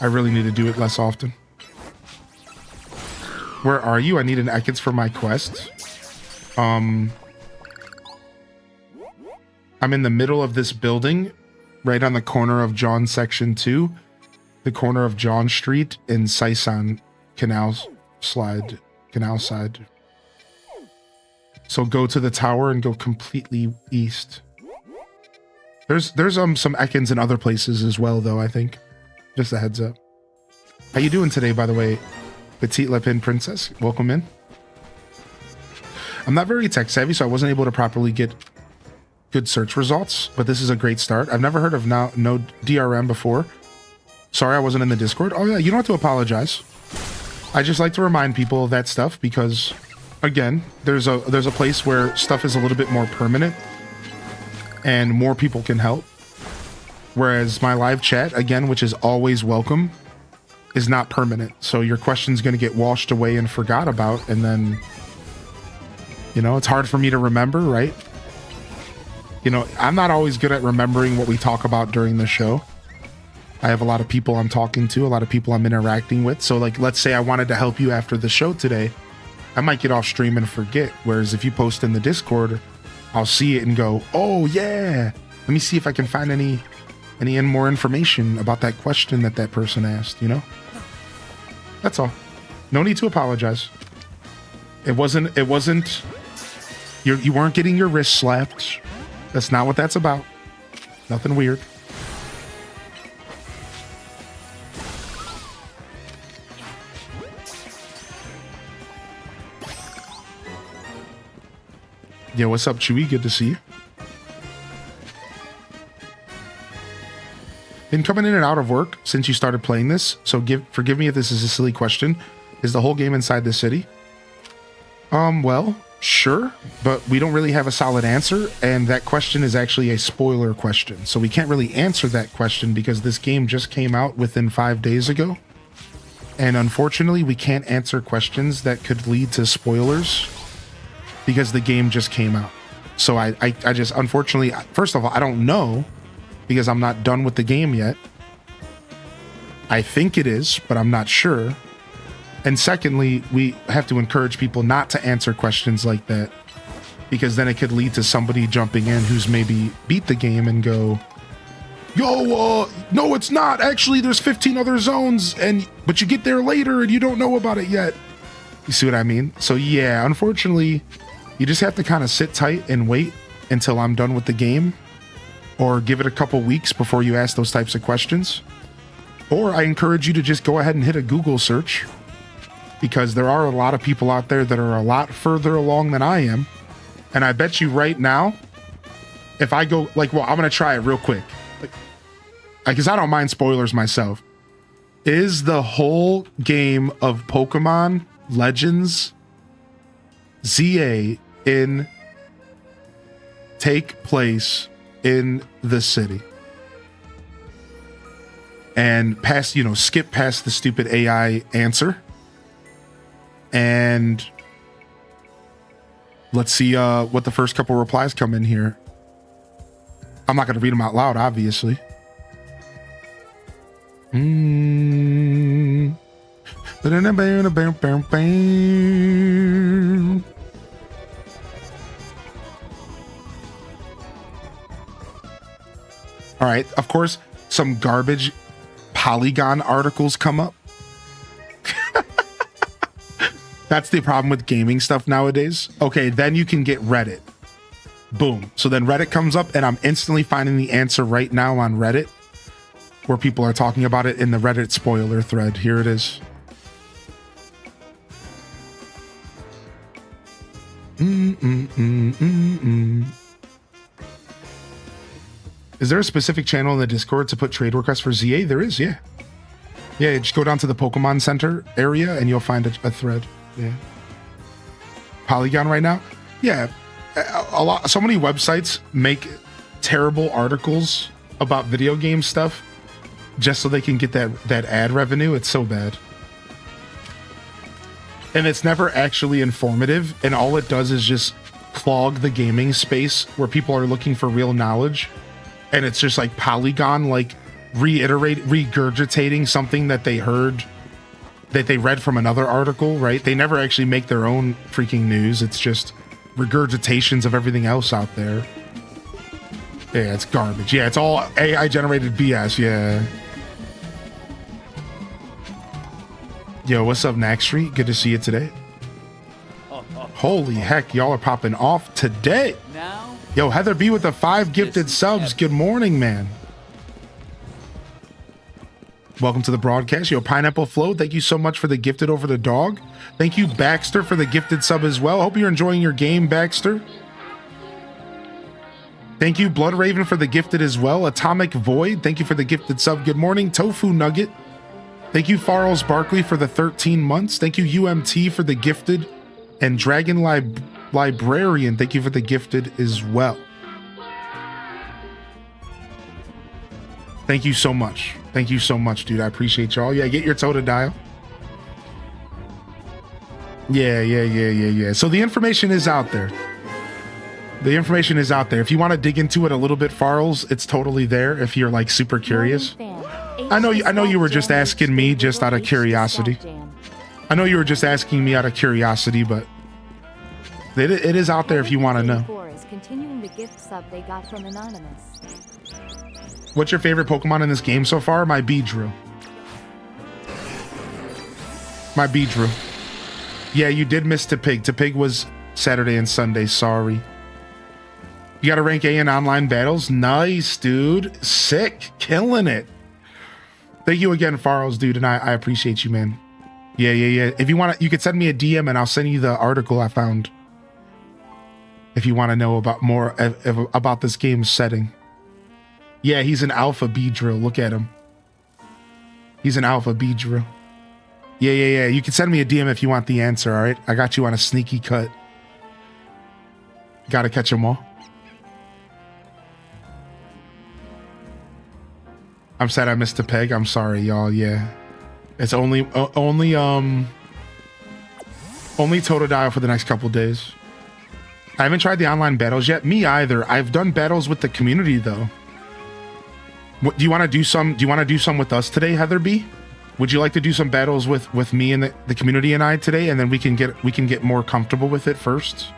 I really need to do it less often. Where are you? I need an Ekans for my quest. I'm in the middle of this building, right on the corner of John Section 2, the corner of John Street in Saisan Canal Side. So go to the tower and go completely east. There's some Ekans in other places as well, though, I think. Just a heads up. How you doing today, by the way? Petite Lepin Princess, welcome in. I'm not very tech savvy, so I wasn't able to properly get good search results, but this is a great start. I've never heard of no DRM before. Sorry I wasn't in the Discord. Oh yeah, you don't have to apologize. I just like to remind people of that stuff because, again, there's a place where stuff is a little bit more permanent and more people can help. Whereas my live chat, again, which is always welcome, is not permanent. So your question's going to get washed away and forgot about, and then, you know, it's hard for me to remember, right? You know, I'm not always good at remembering what we talk about during the show. I have a lot of people I'm talking to, a lot of people I'm interacting with. So, like, let's say I wanted to help you after the show today. I might get off stream and forget. Whereas if you post in the Discord, I'll see it and go, oh, yeah. Let me see if I can find any more information about that question that person asked, you know? That's all. No need to apologize. It wasn't, you weren't getting your wrist slapped. That's not what that's about. Nothing weird. Yeah, what's up, Chewy? Good to see you. Been coming in and out of work since you started playing this, so forgive me if this is a silly question. Is the whole game inside the city? Well, sure, but we don't really have a solid answer, and that question is actually a spoiler question, so we can't really answer that question because this game just came out within 5 days ago, and unfortunately, we can't answer questions that could lead to spoilers because the game just came out. So I just, unfortunately, first of all, I don't know because I'm not done with the game yet. I think it is, but I'm not sure. And secondly, we have to encourage people not to answer questions like that because then it could lead to somebody jumping in who's maybe beat the game and go, yo, no, it's not. Actually, there's 15 other zones, but you get there later and you don't know about it yet. You see what I mean? So yeah, unfortunately, you just have to kind of sit tight and wait until I'm done with the game, or give it a couple weeks before you ask those types of questions. Or I encourage you to just go ahead and hit a Google search, because there are a lot of people out there that are a lot further along than I am. And I bet you right now, if I go, like, well, I'm going to try it real quick, because I don't mind spoilers myself. Is the whole game of Pokemon Legends ZA take place in the city? And skip past the stupid AI answer. And let's see what the first couple replies come in here. I'm not going to read them out loud, obviously. All right, of course, some garbage Polygon articles come up. That's the problem with gaming stuff nowadays. Okay, then you can get Reddit. Boom. So then Reddit comes up and I'm instantly finding the answer right now on Reddit, where people are talking about it in the Reddit spoiler thread. Here it is. Is there a specific channel in the Discord to put trade requests for ZA? There is, yeah. Yeah, just go down to the Pokemon Center area and you'll find a thread. Yeah. Polygon right now? Yeah. So many websites make terrible articles about video game stuff just so they can get that ad revenue. It's so bad. And it's never actually informative, and all it does is just clog the gaming space where people are looking for real knowledge. And it's just like Polygon, like regurgitating something that they heard, that they read from another article, right? They never actually make their own freaking news. It's just regurgitations of everything else out there. Yeah, it's garbage. Yeah, it's all AI generated BS. Yeah. Yo, what's up, Knack Street? Good to see you today. Holy heck, y'all are popping off today. Now, Yo, Heather B with the 5 gifted subs. Good morning, man. Welcome to the broadcast. Yo, Pineapple Flow, thank you so much for the gifted over the dog. Thank you, Baxter, for the gifted sub as well. Hope you're enjoying your game, Baxter. Thank you, Blood Raven, for the gifted as well. Atomic Void, thank you for the gifted sub. Good morning, Tofu Nugget. Thank you, Farrells Barkley, for the 13 months. Thank you, UMT, for the gifted. And Dragon Librarian, thank you for the gifted as well. Thank you so much. Thank you so much, dude. I appreciate y'all. Yeah, get your Totodile. Yeah. So the information is out there. The information is out there. If you want to dig into it a little bit, Farrells, it's totally there if you're like super curious. I know you were just asking me just out of curiosity. I know you were just asking me out of curiosity, but it is out there if you want to know. Is continuing the gift sub they got from Anonymous. What's your favorite Pokemon in this game so far? My Beedrill. My Beedrill. Yeah, you did miss Tepig. Tepig was Saturday and Sunday. Sorry. You got to rank A in online battles. Nice, dude. Sick. Killing it. Thank you again, Farrells, dude, and I appreciate you, man. Yeah. If you want to, you could send me a DM and I'll send you the article I found. If you want to know about more about this game's setting. Yeah, he's an alpha Beedrill. Look at him. He's an alpha Beedrill. Yeah. You can send me a DM if you want the answer, all right? I got you on a sneaky cut. Gotta catch them all. I'm sad I missed the peg. I'm sorry, y'all. Yeah. It's only Totodile for the next couple days. I haven't tried the online battles yet. Me either. I've done battles with the community though. What, do you want to do some? Do you want to do some with us today, Heather B? Would you like to do some battles with me and the community and I today, and then we can get more comfortable with it first?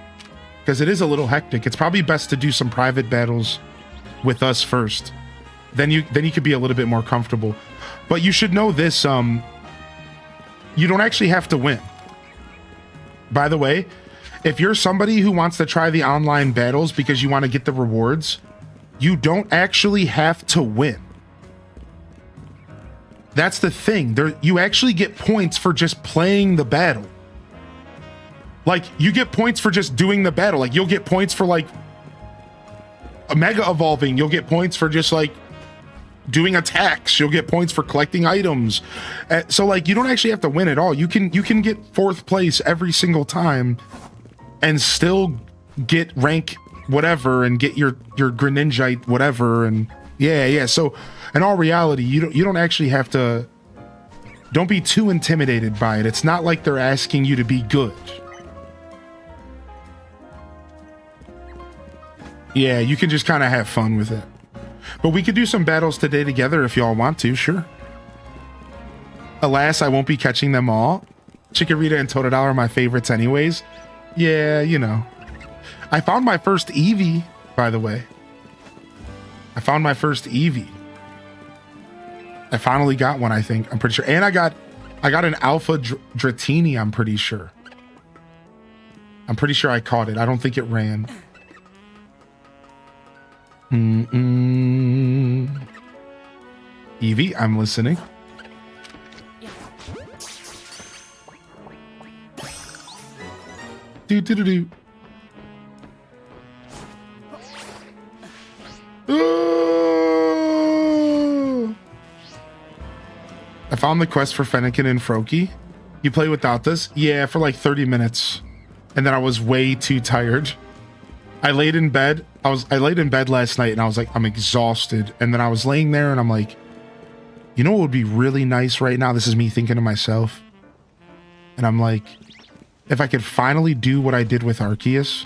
Because it is a little hectic. It's probably best to do some private battles with us first. Then you could be a little bit more comfortable. But you should know this. You don't actually have to win. By the way, if you're somebody who wants to try the online battles because you want to get the rewards, you don't actually have to win. That's the thing. You actually get points for just playing the battle. Like, you get points for just doing the battle. Like, you'll get points for, like, a mega evolving. You'll get points for just, like, doing attacks. You'll get points for collecting items. So, like, you don't actually have to win at all. You can get 4th place every single time and still get rank whatever and get your Greninjite whatever. And yeah. So, in all reality, you don't actually have to. Don't be too intimidated by it. It's not like they're asking you to be good. Yeah, you can just kind of have fun with it. But we could do some battles today together if y'all want to, sure. Alas, I won't be catching them all. Chikorita and Totodile are my favorites anyways. Yeah, you know. I found my first Eevee, by the way. I found my first Eevee. I finally got one, I think. I'm pretty sure. And I got an Alpha Dratini, I'm pretty sure. I'm pretty sure I caught it. I don't think it ran. Eevee, I'm listening. Do. Ooh. I found the quest for Fennekin and Froakie. You play without this? Yeah, for like 30 minutes. And then I was way too tired. I laid in bed. I laid in bed last night and I was like, I'm exhausted. And then I was laying there and I'm like, you know what would be really nice right now? This is me thinking to myself. And I'm like, if I could finally do what I did with Arceus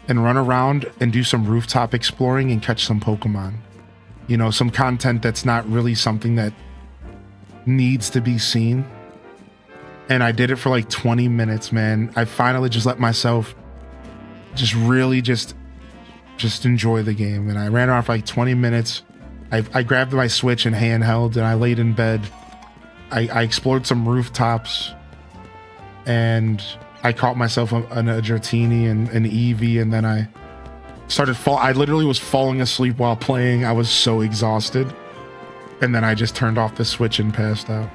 and run around and do some rooftop exploring and catch some Pokemon. You know, some content that's not really something that needs to be seen. And I did it for like 20 minutes, man. I finally just let myself just really just enjoy the game. And I ran around for like 20 minutes. I grabbed my Switch and handheld and I laid in bed. I explored some rooftops and I caught myself a Dratini and an Eevee, and then I literally was falling asleep while playing. I was so exhausted. And then I just turned off the Switch and passed out.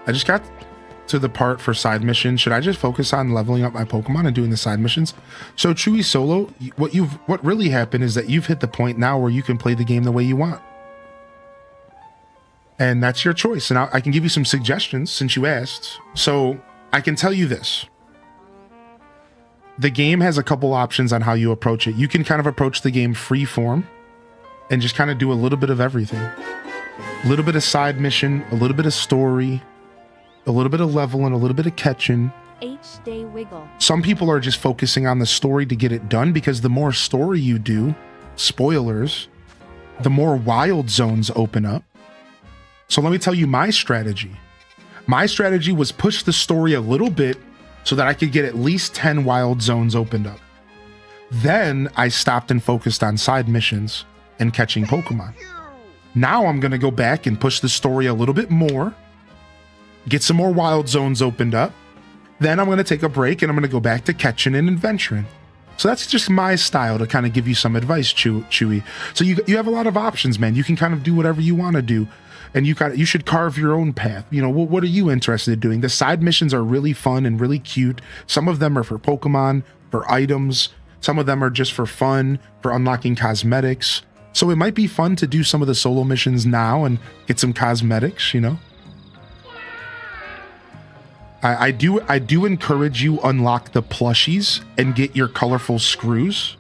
I just got to the part for side missions. Should I just focus on leveling up my Pokemon and doing the side missions? So Chewy Solo, what really happened is that you've hit the point now where you can play the game the way you want. And that's your choice. And I can give you some suggestions since you asked. So I can tell you this. The game has a couple options on how you approach it. You can kind of approach the game free form and just kind of do a little bit of everything. A little bit of side mission, a little bit of story, a little bit of leveling, a little bit of catching. H-Day Wiggle. Some people are just focusing on the story to get it done, because the more story you do, spoilers, the more wild zones open up. So let me tell you my strategy. My strategy was push the story a little bit so that I could get at least 10 wild zones opened up. Then I stopped and focused on side missions and catching Pokemon. Now I'm going to go back and push the story a little bit more, get some more wild zones opened up. Then I'm going to take a break and I'm going to go back to catching and adventuring. So that's just my style to kind of give you some advice, Chewy. So you have a lot of options, man. You can kind of do whatever you want to do. And you should carve your own path. You know, what are you interested in doing? The side missions are really fun and really cute. Some of them are for Pokemon, for items. Some of them are just for fun, for unlocking cosmetics. So it might be fun to do some of the solo missions now and get some cosmetics, you know? I do encourage you unlock the plushies and get your colorful screws.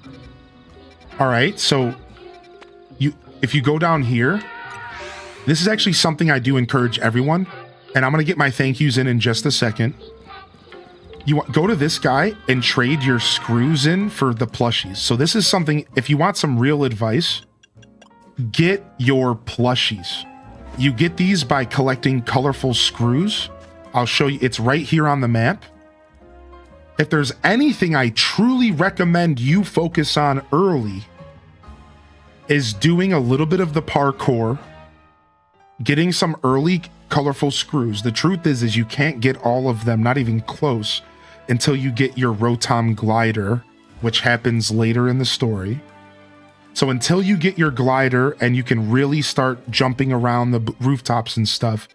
All right, so if you go down here, this is actually something I do encourage everyone, and I'm going to get my thank yous in just a second. Go to this guy and trade your screws in for the plushies. So this is something, if you want some real advice, get your plushies. You get these by collecting colorful screws. I'll show you, it's right here on the map. If there's anything I truly recommend you focus on early, is doing a little bit of the parkour, getting some early colorful screws. The truth is you can't get all of them, not even close, until you get your Rotom glider, which happens later in the story. So until you get your glider and you can really start jumping around the rooftops and stuff,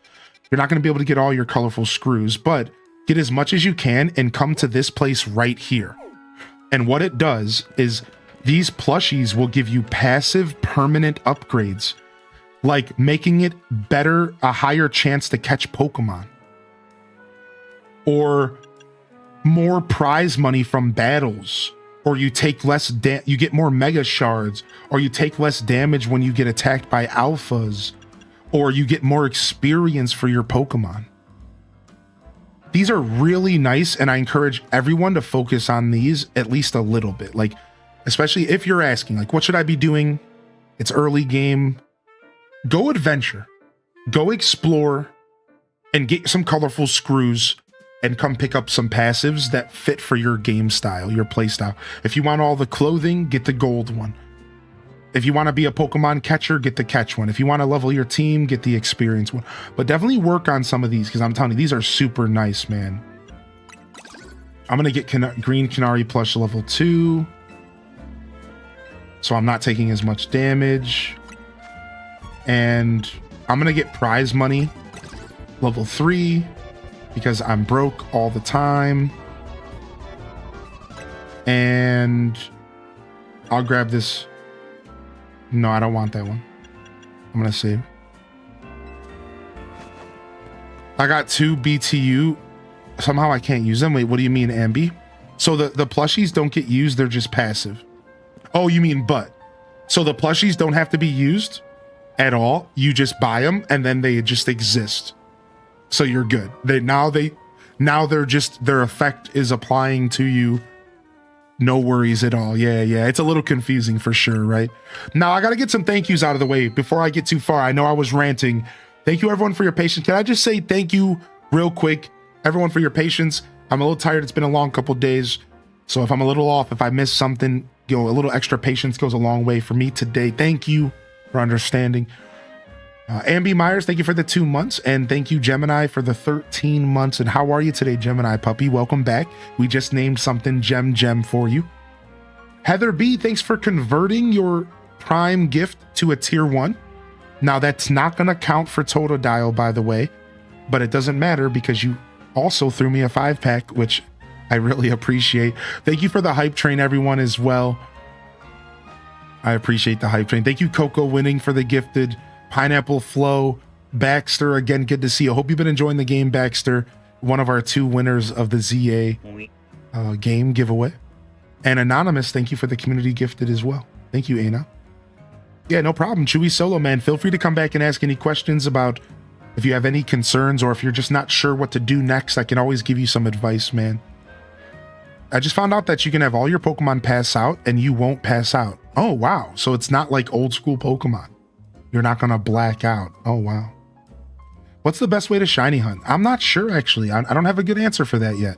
you're not going to be able to get all your colorful screws, but get as much as you can and come to this place right here. And what it does is these plushies will give you passive permanent upgrades, like making it better, a higher chance to catch Pokemon, or more prize money from battles, or you take less you get more mega shards, or you take less damage when you get attacked by alphas, or you get more experience for your Pokemon. These are really nice, and I encourage everyone to focus on these at least a little bit. Like, especially if you're asking, like, what should I be doing? It's early game. Go adventure, go explore, and get some colorful screws and come pick up some passives that fit for your game style, your play style. If you want all the clothing, get the gold one. If you want to be a Pokemon catcher, get the catch one. If you want to level your team, get the experience one. But definitely work on some of these, because I'm telling you, these are super nice, man. I'm going to get Green Canary plush level 2. So I'm not taking as much damage. And I'm going to get prize money level 3 because I'm broke all the time. And I'll grab this. No, I don't want that one. I'm going to save. I got 2 BTU. Somehow I can't use them. Wait, what do you mean, Ambi? So the plushies don't get used. They're just passive. Oh, you mean but. So the plushies don't have to be used at all. You just buy them and then they just exist. So you're good. Their effect is applying to you No worries at all. Yeah. It's a little confusing for sure, right? Now, I got to get some thank yous out of the way before I get too far. I know I was ranting. Thank you, everyone, for your patience. Can I just say thank you real quick, everyone, for your patience? I'm a little tired. It's been a long couple days. So if I'm a little off, if I miss something, a little extra patience goes a long way for me today. Thank you for understanding. Amby Myers, thank you for the 2 months. And thank you, Gemini, for the 13 months. And how are you today, Gemini puppy? Welcome back. We just named something Gem for you. Heather B, thanks for converting your Prime gift to a tier 1. Now, that's not going to count for Totodile, by the way. But it doesn't matter because you also threw me a 5-pack, which I really appreciate. Thank you for the hype train, everyone, as well. I appreciate the hype train. Thank you, Coco Winning, for the gifted. Pineapple Flow, Baxter, again, good to see you. Hope you've been enjoying the game, Baxter. One of our 2 winners of the ZA game giveaway. And Anonymous, thank you for the community gifted as well. Thank you, Ana. Yeah, no problem. Chewy Solo, man. Feel free to come back and ask any questions about if you have any concerns or if you're just not sure what to do next. I can always give you some advice, man. I just found out that you can have all your Pokemon pass out and you won't pass out. Oh, wow. So it's not like old school Pokemon. You're not going to black out. Oh, wow. What's the best way to shiny hunt? I'm not sure, actually. I don't have a good answer for that yet.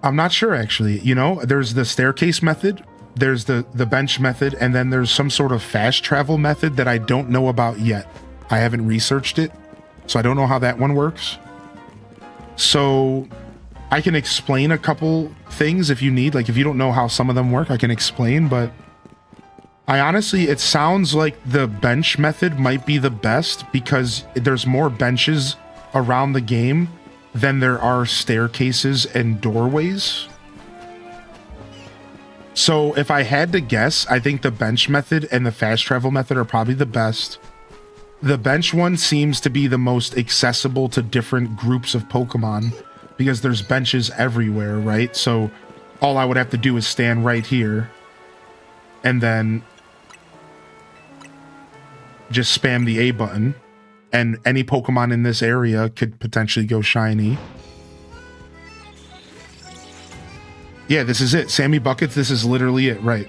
I'm not sure, actually. You know, there's the staircase method, there's the bench method, and then there's some sort of fast travel method that I don't know about yet. I haven't researched it, so I don't know how that one works. So I can explain a couple things if you need. Like, if you don't know how some of them work, I can explain, but I honestly, it sounds like the bench method might be the best because there's more benches around the game than there are staircases and doorways. So if I had to guess, I think the bench method and the fast travel method are probably the best. The bench one seems to be the most accessible to different groups of Pokemon because there's benches everywhere, right? So all I would have to do is stand right here and then just spam the A button, and any Pokemon in this area could potentially go shiny. Yeah, this is it. Sammy Buckets, this is literally it, right?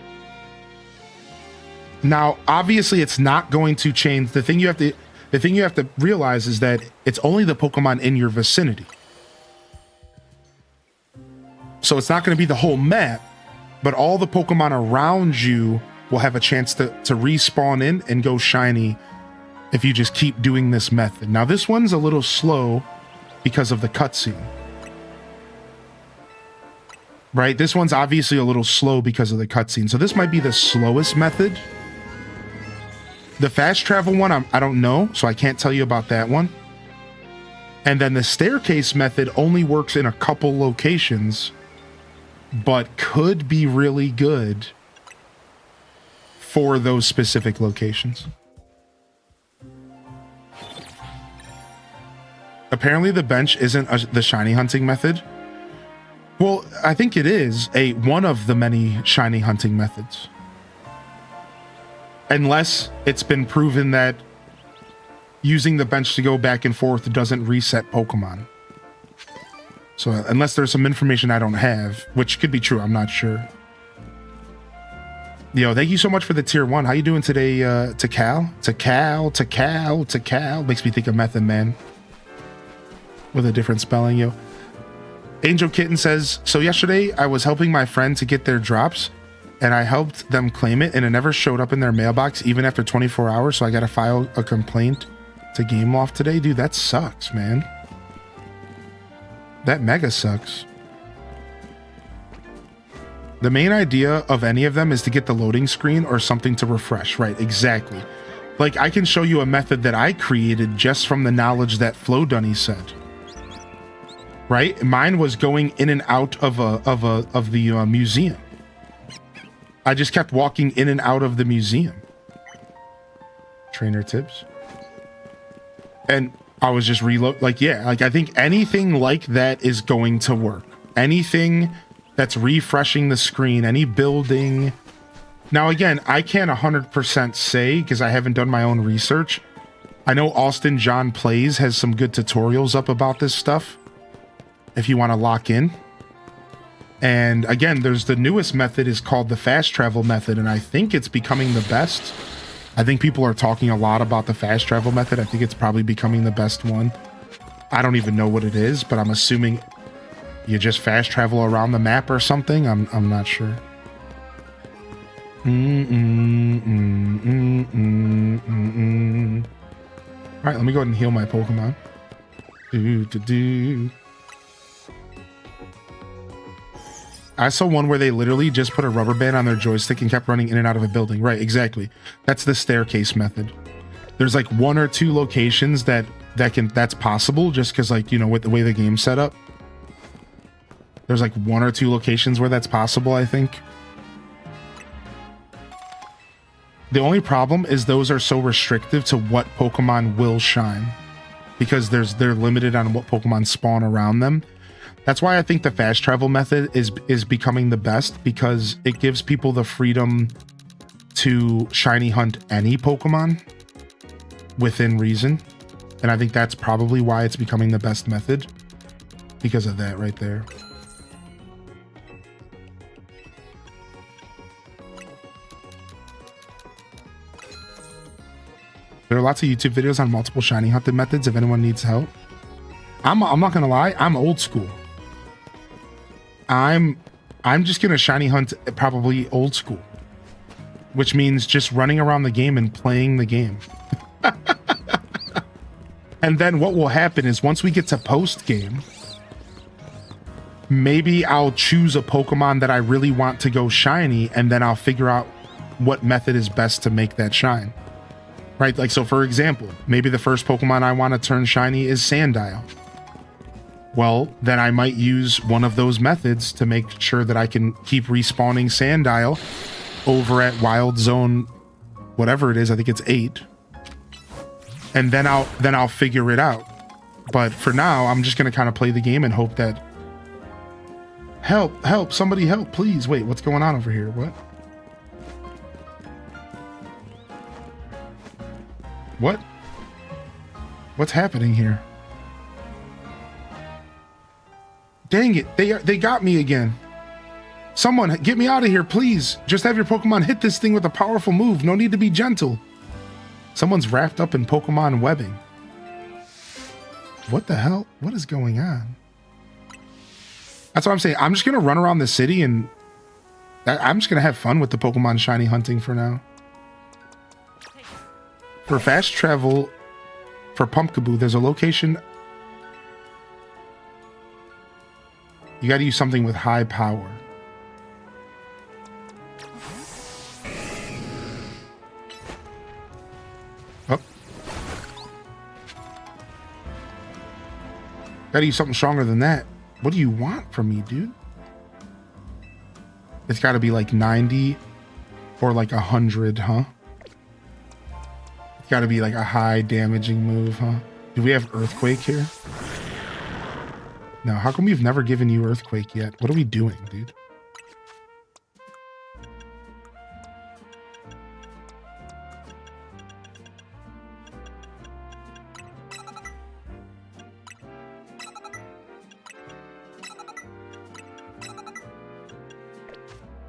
Now, obviously, it's not going to change. The thing you have to realize is that it's only the Pokemon in your vicinity. So it's not going to be the whole map, but all the Pokemon around you will have a chance to respawn in and go shiny if you just keep doing this method. Now, this one's a little slow because of the cutscene. Right? This one's obviously a little slow because of the cutscene. So this might be the slowest method. The fast travel one, I don't know, so I can't tell you about that one. And then the staircase method only works in a couple locations, but could be really good for those specific locations. Apparently the bench isn't the shiny hunting method. Well, I think it is one of the many shiny hunting methods. Unless it's been proven that using the bench to go back and forth doesn't reset Pokemon. So unless there's some information I don't have, which could be true, I'm not sure. Yo, thank you so much for the tier 1. How you doing today, Takal? Takal. Makes me think of Method Man. With a different spelling, yo. Angel Kitten says, so yesterday I was helping my friend to get their drops, and I helped them claim it, and it never showed up in their mailbox even after 24 hours, so I gotta file a complaint to Gameloft today. Dude, that sucks, man. That mega sucks. The main idea of any of them is to get the loading screen or something to refresh, right? Exactly. Like, I can show you a method that I created just from the knowledge that Flo Dunny said. Right? Mine was going in and out of the museum. I just kept walking in and out of the museum. Trainer tips. And I was just reload. Like, yeah, like I think anything like that is going to work. Anything that's refreshing the screen, any building. Now, again, I can't 100% say because I haven't done my own research. I know Austin John Plays has some good tutorials up about this stuff if you want to lock in And again, there's the newest method is called the fast travel method, and I think it's becoming the best. I think people are talking a lot about the fast travel method. I think it's probably becoming the best one. I don't even know what it is, but I'm assuming you just fast travel around the map or something. I'm not sure. All right, let me go ahead and heal my Pokemon. I saw one where they literally just put a rubber band on their joystick and kept running in and out of a building. Right, exactly. That's the staircase method. There's like 1 or 2 locations that's possible, just because, like, you know, with the way the game's set up. There's like 1 or 2 locations where that's possible, I think. The only problem is those are so restrictive to what Pokemon will shine, because they're limited on what Pokemon spawn around them. That's why I think the fast travel method is becoming the best, because it gives people the freedom to shiny hunt any Pokemon within reason. And I think that's probably why it's becoming the best method, because of that right there. There are lots of YouTube videos on multiple shiny hunting methods if anyone needs help. I'm not gonna lie, I'm old school. I'm just gonna shiny hunt probably old school, which means just running around the game and playing the game. And then what will happen is once we get to post game, maybe I'll choose a Pokemon that I really want to go shiny, and then I'll figure out what method is best to make that shine. Right, like, so for example, maybe the first Pokemon I want to turn shiny is Sandile. Well, then I might use one of those methods to make sure that I can keep respawning Sandile over at Wild Zone, whatever it is, I think it's 8. And then I'll figure it out. But for now, I'm just gonna kind of play the game and hope that help, somebody help, please. Wait, what's going on over here? What? What's happening here? Dang it, they got me again. Someone get me out of here, please. Just have your Pokemon hit this thing with a powerful move. No need to be gentle. Someone's wrapped up in Pokemon webbing. What the hell? What is going on? That's what I'm saying. I'm just gonna run around the city and I'm just gonna have fun with the Pokemon shiny hunting for now. For fast travel, for Pumpkaboo, there's a location. You gotta use something with high power. Oh. Gotta use something stronger than that. What do you want from me, dude? It's gotta be like 90 or like 100, huh? Got to be like a high damaging move, huh? Do we have Earthquake here? No, how come we've never given you Earthquake yet? What are we doing, dude?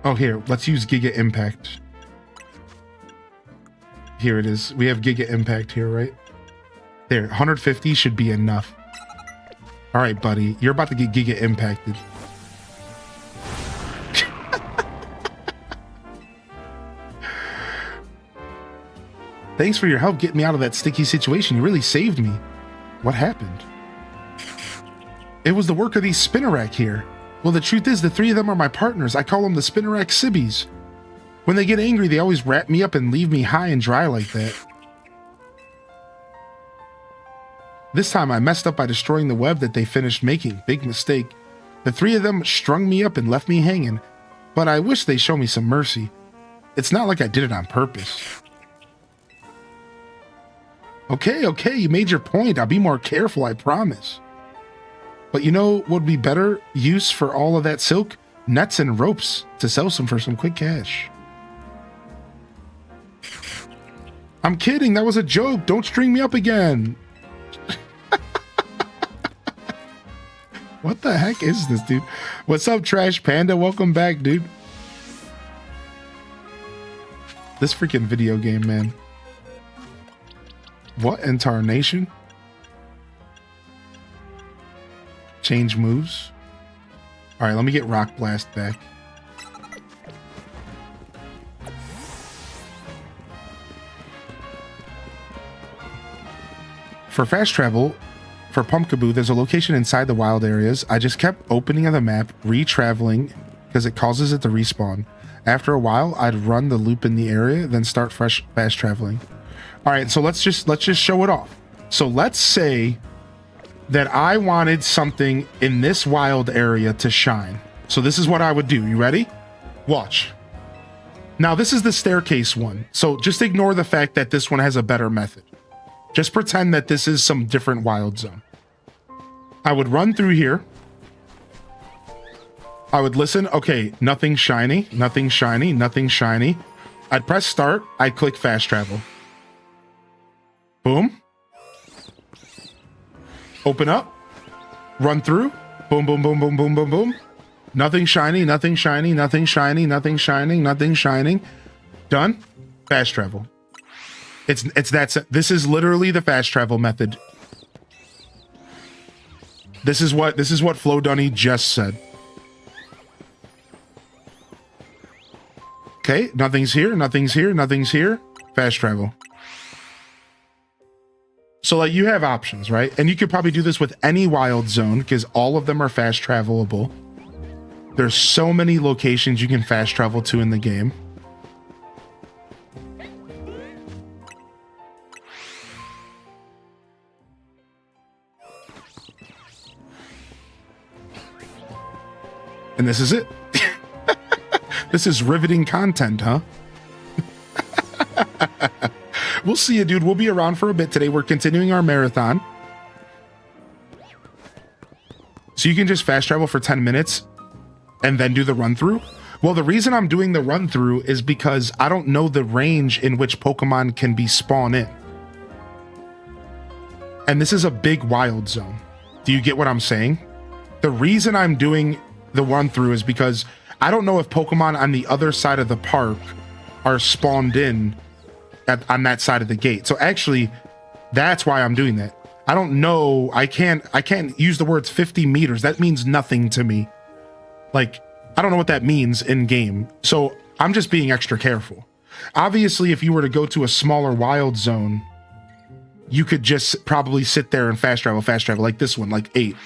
Oh, here, let's use Giga Impact. Here it is. We have Giga Impact here, right? There, 150 should be enough. All right, buddy. You're about to get Giga Impacted. Thanks for your help getting me out of that sticky situation. You really saved me. What happened? It was the work of these Spinnerack here. Well, the truth is, the 3 of them are my partners. I call them the Spinnerack Sibbies. When they get angry, they always wrap me up and leave me high and dry like that. This time I messed up by destroying the web that they finished making. Big mistake. The 3 of them strung me up and left me hanging, but I wish they show me some mercy. It's not like I did it on purpose. Okay, you made your point. I'll be more careful, I promise. But you know what would be better use for all of that silk? Nets and ropes to sell some for some quick cash. I'm kidding, that was a joke. Don't string me up again. What the heck is this, dude? What's up, Trash Panda? Welcome back, dude. This freaking video game, man. What in tarnation? Change moves. All right, let me get Rock Blast back. For fast travel, for Pumpkaboo, there's a location inside the wild areas. I just kept opening the map, re-traveling, because it causes it to respawn. After a while, I'd run the loop in the area, then start fresh fast traveling. All right, so let's just show it off. So let's say that I wanted something in this wild area to shine. So this is what I would do. You ready? Watch. Now, this is the staircase one. So just ignore the fact that this one has a better method. Just pretend that this is some different wild zone. I would run through here. I would listen. Okay, nothing shiny, nothing shiny, nothing shiny. I'd press start. I'd click fast travel. Boom. Open up. Run through. Boom, boom, boom, boom, boom, boom, boom. Nothing shiny, nothing shiny, nothing shiny, nothing shining, nothing shining. Done. Fast travel. It's this is literally the fast travel method. This is what Flo Dunny just said. Okay, nothing's here, nothing's here, nothing's here. Fast travel. So like you have options, right? And you could probably do this with any wild zone because all of them are fast travelable. There's so many locations you can fast travel to in the game. And this is it. This is riveting content, huh? We'll see you, dude. We'll be around for a bit today. We're continuing our marathon. So you can just fast travel for 10 minutes and then do the run through. Well, the reason I'm doing the run through is because I don't know the range in which Pokemon can be spawned in. And this is a big wild zone. Do you get what I'm saying? The reason I'm doing the run through is because I don't know if Pokemon on the other side of the park are spawned in on that side of the gate. So actually, that's why I'm doing that. I don't know. I can't use the words 50 meters. That means nothing to me. Like, I don't know what that means in game. So I'm just being extra careful. Obviously, if you were to go to a smaller wild zone, you could just probably sit there and fast travel like this one, like 8.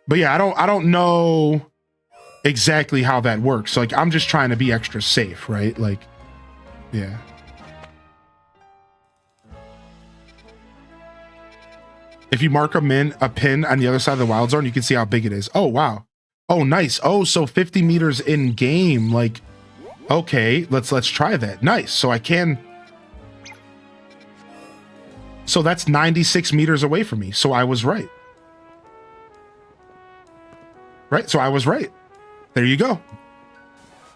But yeah, I don't know exactly how that works. Like, I'm just trying to be extra safe, right? Like, yeah. If you mark a pin on the other side of the wild zone, you can see how big it is. Oh, wow. Oh, nice. Oh, so 50 meters in game. Like, okay, let's try that. Nice. So I can. So that's 96 meters away from me. So I was right. Right. So I was right. There you go.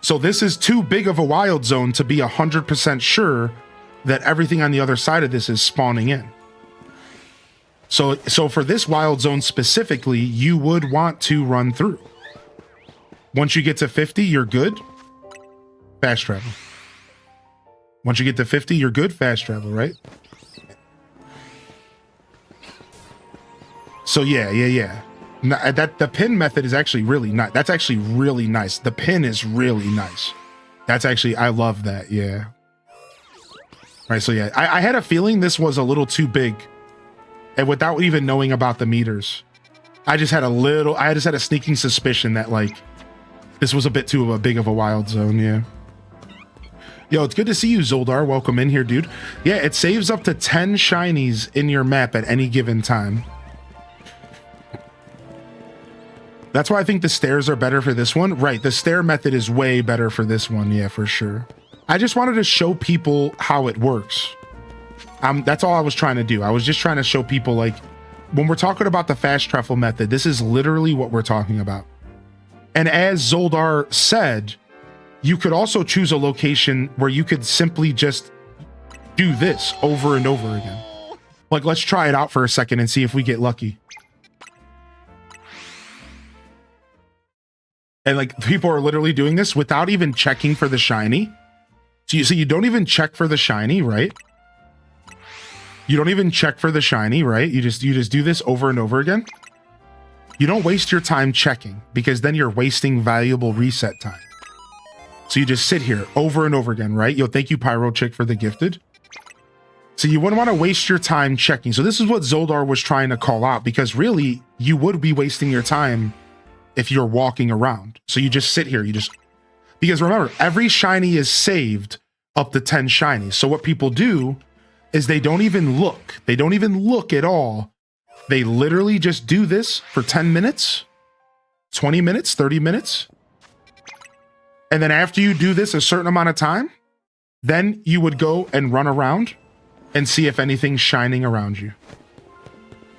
So this is too big of a wild zone to be 100% sure that everything on the other side of this is spawning in. So for this wild zone specifically, you would want to run through. Once you get to 50, you're good. Fast travel. Once you get to 50, you're good. Fast travel, right? So yeah. That the pin method is actually really nice. That's actually really nice. The pin is really nice. That's actually, I love that. Yeah. All right. So yeah, I had a feeling this was a little too big, and without even knowing about the meters, I just had a sneaking suspicion that like this was a bit too big of a wild zone. Yeah. Yo, it's good to see you, Zoldar. Welcome in here, dude. Yeah, it saves up to 10 shinies in your map at any given time. That's why I think the stairs are better for this one. Right, the stair method is way better for this one. Yeah, for sure. I just wanted to show people how it works. That's all I was trying to do. I was just trying to show people, like, when we're talking about the fast travel method, this is literally what we're talking about. And as Zoldar said, you could also choose a location where you could simply just do this over and over again. Like, let's try it out for a second and see if we get lucky. And like people are literally doing this without even checking for the shiny. So you don't even check for the shiny, right? You don't even check for the shiny, right? You just do this over and over again. You don't waste your time checking because then you're wasting valuable reset time. So you just sit here over and over again, right? Yo, thank you, Pyro Chick, for the gifted. So you wouldn't want to waste your time checking. So this is what Zoldar was trying to call out, because really you would be wasting your time if you're walking around. So you just sit here, because remember, every shiny is saved up to 10 shinies. So what people do is they don't even look. They don't even look at all. They literally just do this for 10 minutes, 20 minutes, 30 minutes. And then after you do this a certain amount of time, then you would go and run around and see if anything's shining around you.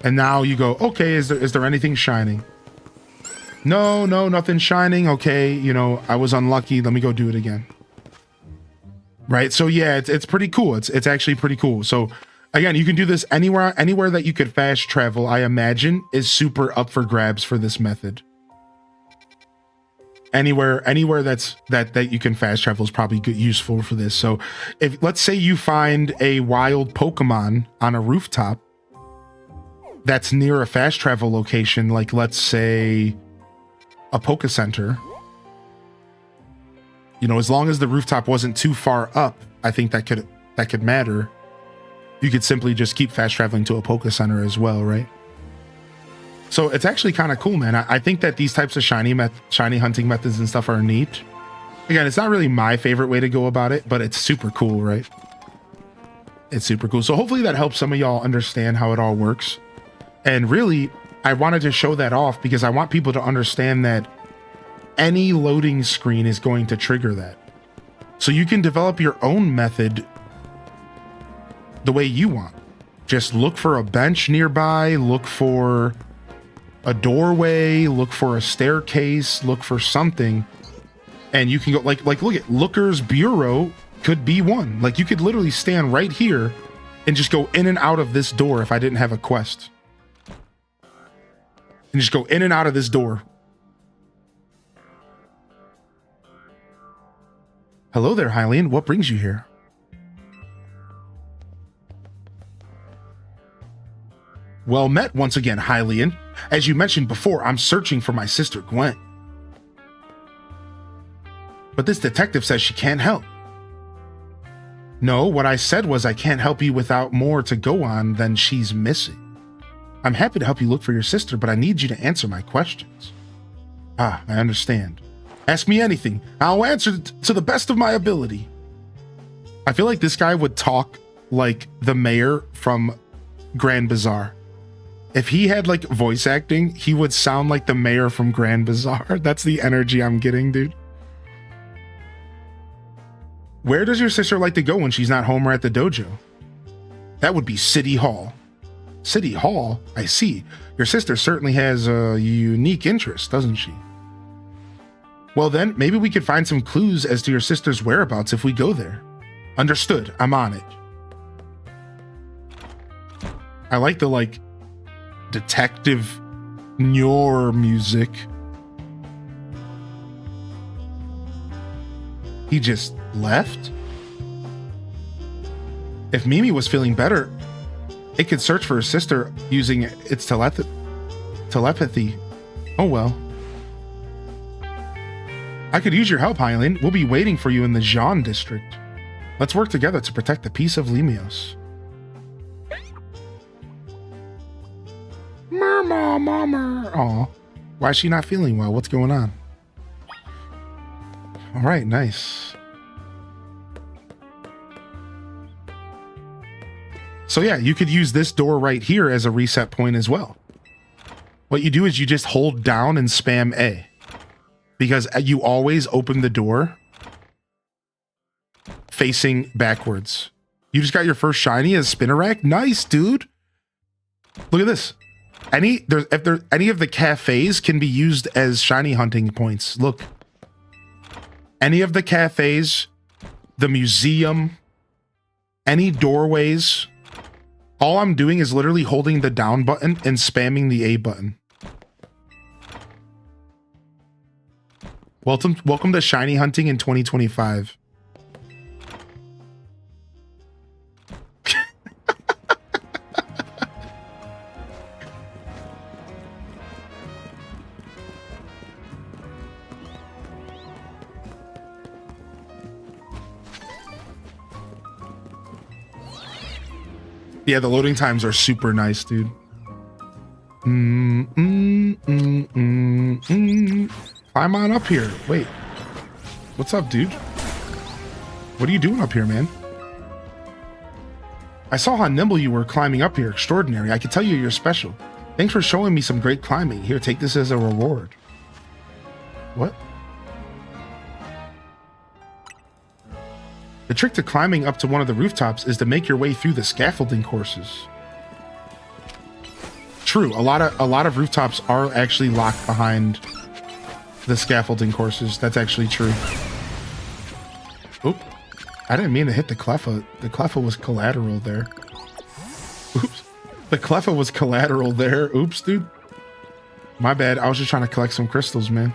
And now you go, okay, is there anything shining? No, nothing shining. Okay, you know, I was unlucky. Let me go do it again. Right? So yeah, it's pretty cool. It's actually pretty cool. So again, you can do this anywhere that you could fast travel, I imagine, is super up for grabs for this method. Anywhere that you can fast travel is probably useful for this. So if, let's say you find a wild Pokemon on a rooftop that's near a fast travel location, like let's say a Poke Center, you know, as long as the rooftop wasn't too far up, I think that could matter. You could simply just keep fast traveling to a Poke Center as well, right? So it's actually kind of cool, man. I think that these types of shiny hunting methods and stuff are neat. Again, it's not really my favorite way to go about it, but it's super cool, right? It's super cool. So hopefully that helps some of y'all understand how it all works. And really, I wanted to show that off because I want people to understand that any loading screen is going to trigger that. So you can develop your own method the way you want. Just look for a bench nearby, look for a doorway, look for a staircase, look for something, and you can go like look at Lurker's bureau could be one. Like you could literally stand right here and just go in and out of this door if I didn't have a quest. And just go in and out of this door. Hello there, Hylian. What brings you here? Well met once again, Hylian. As you mentioned before, I'm searching for my sister Gwen. But this detective says she can't help. No, what I said was I can't help you without more to go on than she's missing. I'm happy to help you look for your sister, but I need you to answer my questions. Ah, I understand. Ask me anything. I'll answer to the best of my ability. I feel like this guy would talk like the mayor from Grand Bazaar. If he had like voice acting, he would sound like the mayor from Grand Bazaar. That's the energy I'm getting, dude. Where does your sister like to go when she's not home or at the dojo? That would be City Hall. City Hall? I see. Your sister certainly has a unique interest, doesn't she? Well then, maybe we could find some clues as to your sister's whereabouts if we go there. Understood. I'm on it. I like the detective Nyor music. He just left? If Mimi was feeling better, it could search for her sister using its telepathy. Oh well. I could use your help, Hylian. We'll be waiting for you in the Jean district. Let's work together to protect the peace of Limios. Mama. Aw. Why is she not feeling well? What's going on? All right, nice. So yeah, you could use this door right here as a reset point as well. What you do is you just hold down and spam A. Because you always open the door facing backwards. You just got your first shiny as Spinnerack? Nice, dude. Look at this. Any of the cafes can be used as shiny hunting points. Look. Any of the cafes, the museum, any doorways. All I'm doing is literally holding the down button and spamming the A button. Welcome to shiny hunting in 2025. Yeah, the loading times are super nice, dude. Climb on up here. Wait. What's up, dude? What are you doing up here, man? I saw how nimble you were climbing up here. Extraordinary. I can tell you're special. Thanks for showing me some great climbing. Here, take this as a reward. What? The trick to climbing up to one of the rooftops is to make your way through the scaffolding courses. True, a lot of rooftops are actually locked behind the scaffolding courses. That's actually true. Oop. I didn't mean to hit the Cleffa. The Cleffa was collateral there. Oops. The Cleffa was collateral there. Oops, dude. My bad. I was just trying to collect some crystals, man.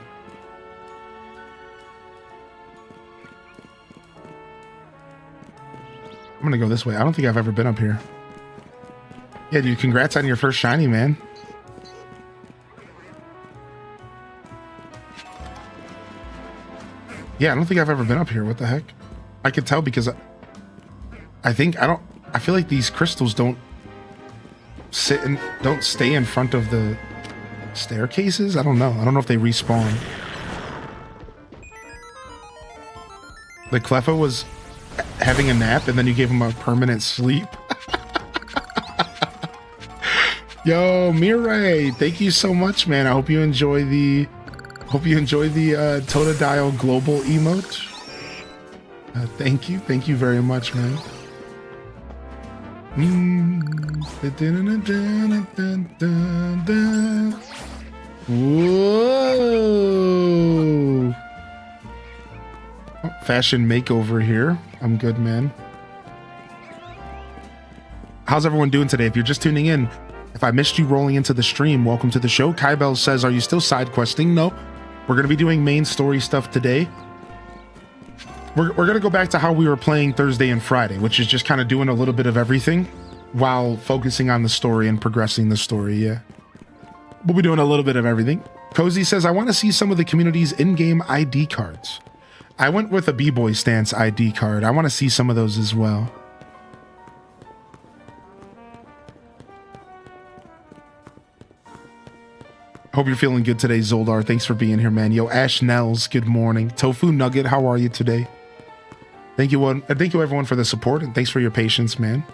I'm gonna go this way. I don't think I've ever been up here. Yeah, dude, congrats on your first shiny, man. Yeah, I don't think I've ever been up here. What the heck? I could tell because I feel like these crystals don't stay in front of the staircases. I don't know. I don't know if they respawn. The Cleffa was having a nap and then you gave him a permanent sleep. Yo, Mirai, thank you so much, man. I hope you enjoy the Totodile global emote. Thank you very much, man. Whoa! Oh, fashion makeover here. I'm good, man. How's everyone doing today? If you're just tuning in, if I missed you rolling into the stream, welcome to the show. Kybell says, are you still side questing? No, we're going to be doing main story stuff today. We're going to go back to how we were playing Thursday and Friday, which is just kind of doing a little bit of everything while focusing on the story and progressing the story. Yeah, we'll be doing a little bit of everything. Cozy says, I want to see some of the community's in-game ID cards. I went with a B-Boy Stance ID card. I want to see some of those as well. Hope you're feeling good today, Zoldar. Thanks for being here, man. Yo, Ash Nels, good morning. Tofu Nugget, how are you today? Thank you everyone for the support, and thanks for your patience, man.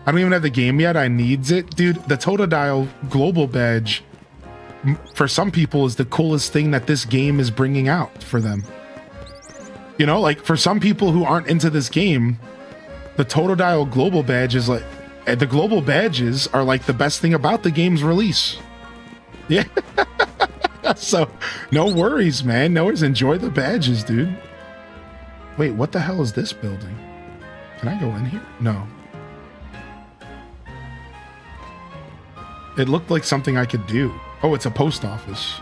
I don't even have the game yet. I needs it. Dude, the Totodile Global Badge, for some people, is the coolest thing that this game is bringing out for them. You know, like, for some people who aren't into this game, the Totodile Global Badge is like... The global badges are like the best thing about the game's release. Yeah. So, no worries, man. No worries. Enjoy the badges, dude. Wait, what the hell is this building? Can I go in here? No. It looked like something I could do. Oh, it's a post office.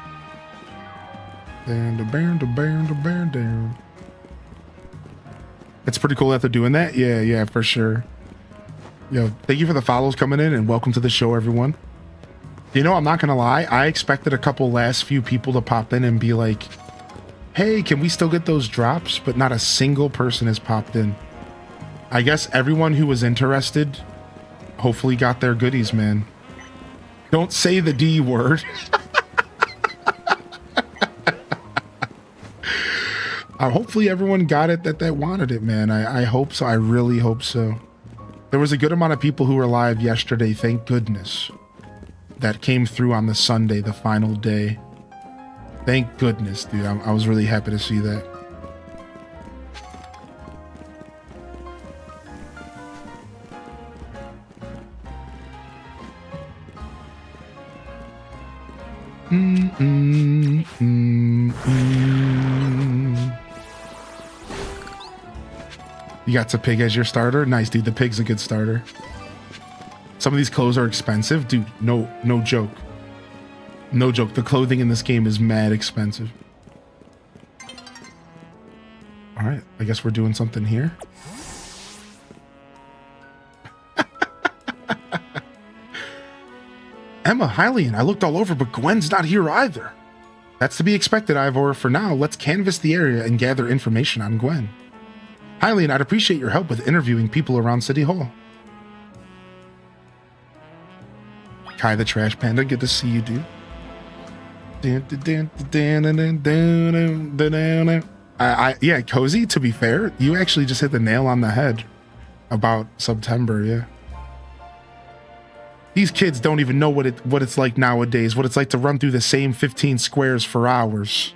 It's pretty cool that they're doing that. Yeah, for sure. Yo, thank you for the follows coming in, and welcome to the show, everyone. You know, I'm not gonna lie, I expected a couple last few people to pop in and be like, hey, can we still get those drops? But not a single person has popped in. I guess everyone who was interested hopefully got their goodies, man. Don't say the D word. Hopefully everyone got it that wanted it, man. I hope so. I really hope so. There was a good amount of people who were live yesterday, thank goodness, that came through on the Sunday, the final day. Thank goodness, dude. I was really happy to see that. You got the pig as your starter? Nice, dude. The pig's a good starter. Some of these clothes are expensive. Dude, no joke. No joke. The clothing in this game is mad expensive. All right, I guess we're doing something here. Emma, Hylian, I looked all over, but Gwen's not here either. That's to be expected, Ivor. For now, let's canvass the area and gather information on Gwen. Hylian, I'd appreciate your help with interviewing people around City Hall. Kai the Trash Panda, good to see you, dude. Yeah, Cozy, to be fair, you actually just hit the nail on the head about September, yeah. These kids don't even know what it's like nowadays, what it's like to run through the same 15 squares for hours.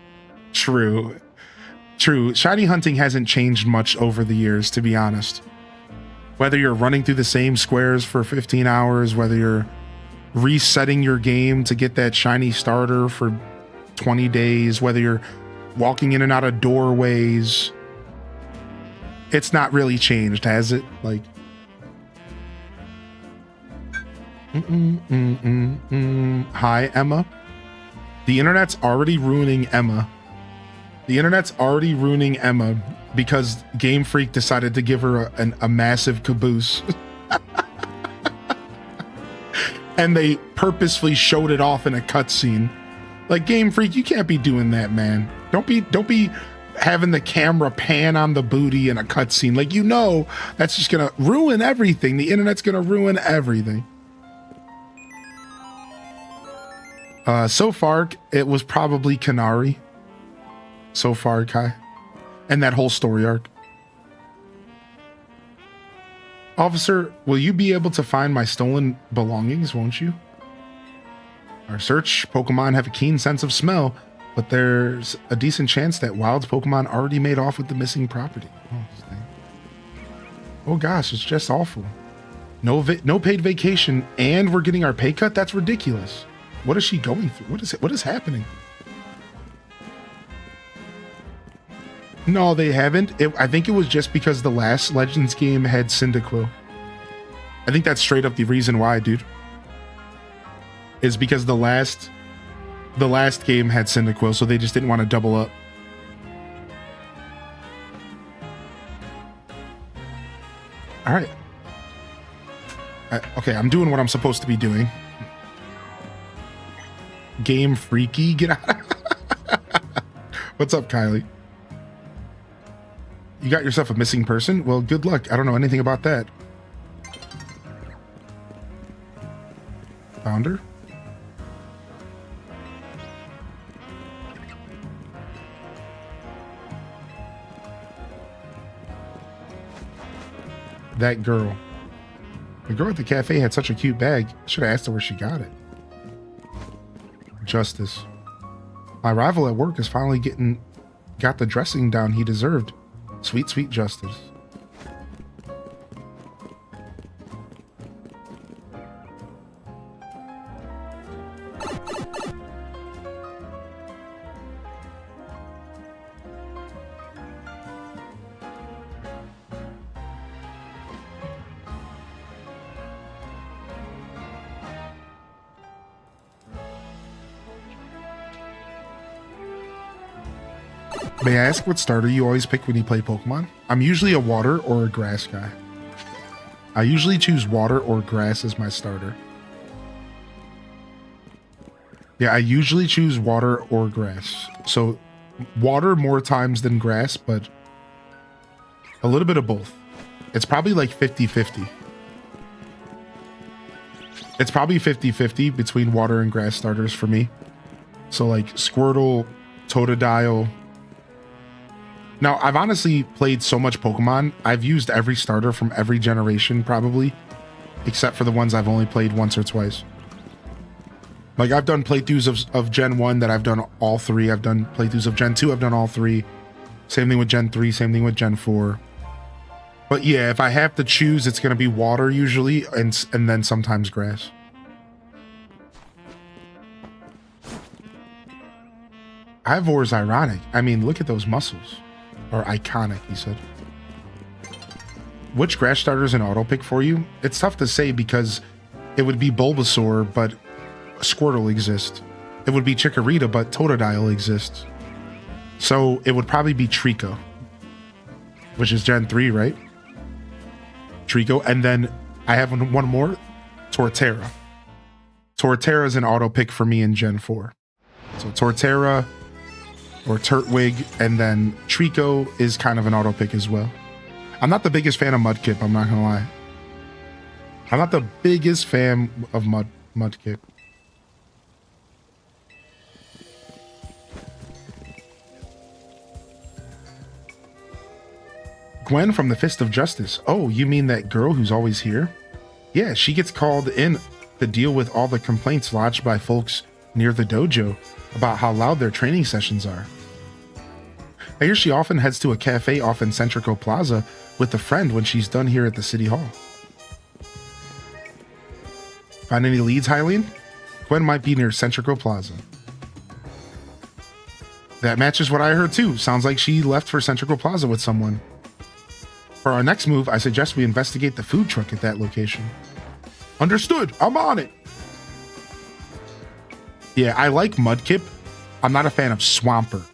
True. Shiny hunting hasn't changed much over the years, to be honest. Whether you're running through the same squares for 15 hours, whether you're resetting your game to get that shiny starter for 20 days, whether you're walking in and out of doorways, it's not really changed, has it? Like, Hi, Emma. The internet's already ruining Emma. Because Game Freak decided to give her a massive caboose. And they purposefully showed it off in a cutscene. Like, Game Freak, you can't be doing that, man. Don't be having the camera pan on the booty in a cutscene. Like, you know, that's just gonna ruin everything. The internet's gonna ruin everything. So far, it was probably Kanari. So far, Kai. And that whole story arc. Officer, will you be able to find my stolen belongings, won't you? Our search Pokemon have a keen sense of smell, but there's a decent chance that wild Pokemon already made off with the missing property. Oh gosh, it's just awful. No paid vacation, and we're getting our pay cut? That's ridiculous. What is she going through? What is happening? No, they haven't. I think it was just because the last Legends game had Cyndaquil. I think that's straight up the reason why, dude. Is because the last game had Cyndaquil, so they just didn't want to double up. All right. Okay, I'm doing what I'm supposed to be doing. Game Freaky, get out. What's up, Kylie? You got yourself a missing person? Well, good luck. I don't know anything about that. Found her? That girl. The girl at the cafe had such a cute bag. I should have asked her where she got it. Justice. My rival at work has finally got the dressing down he deserved. Sweet, sweet Justice. May I ask what starter you always pick when you play Pokemon? I'm usually a water or a grass guy. I usually choose water or grass as my starter. Yeah, I usually choose water or grass. So water more times than grass, but a little bit of both. It's probably like 50-50. It's probably 50-50 between water and grass starters for me. So like Squirtle, Totodile. Now, I've honestly played so much Pokemon, I've used every starter from every generation, probably, except for the ones I've only played once or twice. Like, I've done playthroughs of Gen 1 that I've done all three. I've done playthroughs of Gen 2, I've done all three. Same thing with Gen 3, same thing with Gen 4. But yeah, if I have to choose, it's going to be water usually, and then sometimes grass. Ivor's ironic. I mean, look at those muscles. Or iconic, he said. Which grass starter is an auto pick for you? It's tough to say because it would be Bulbasaur, but Squirtle exists. It would be Chikorita, but Totodile exists. So it would probably be Trico. which is Gen 3, right? Trico. And then I have one more, Torterra. Torterra is an auto pick for me in Gen 4. So Torterra or Turtwig, and then Trico is kind of an auto pick as well. I'm not the biggest fan of Mudkip, I'm not gonna lie. I'm not the biggest fan of Mudkip. Gwen from the Fist of Justice. Oh, you mean that girl who's always here? Yeah, she gets called in to deal with all the complaints lodged by folks near the dojo about how loud their training sessions are. I hear she often heads to a cafe off in Centrico Plaza with a friend when she's done here at the City Hall. Find any leads, Hylian? Gwen might be near Centrico Plaza. That matches what I heard too. Sounds like she left for Centrico Plaza with someone. For our next move, I suggest we investigate the food truck at that location. Understood. I'm on it. Yeah, I like Mudkip. I'm not a fan of Swampert.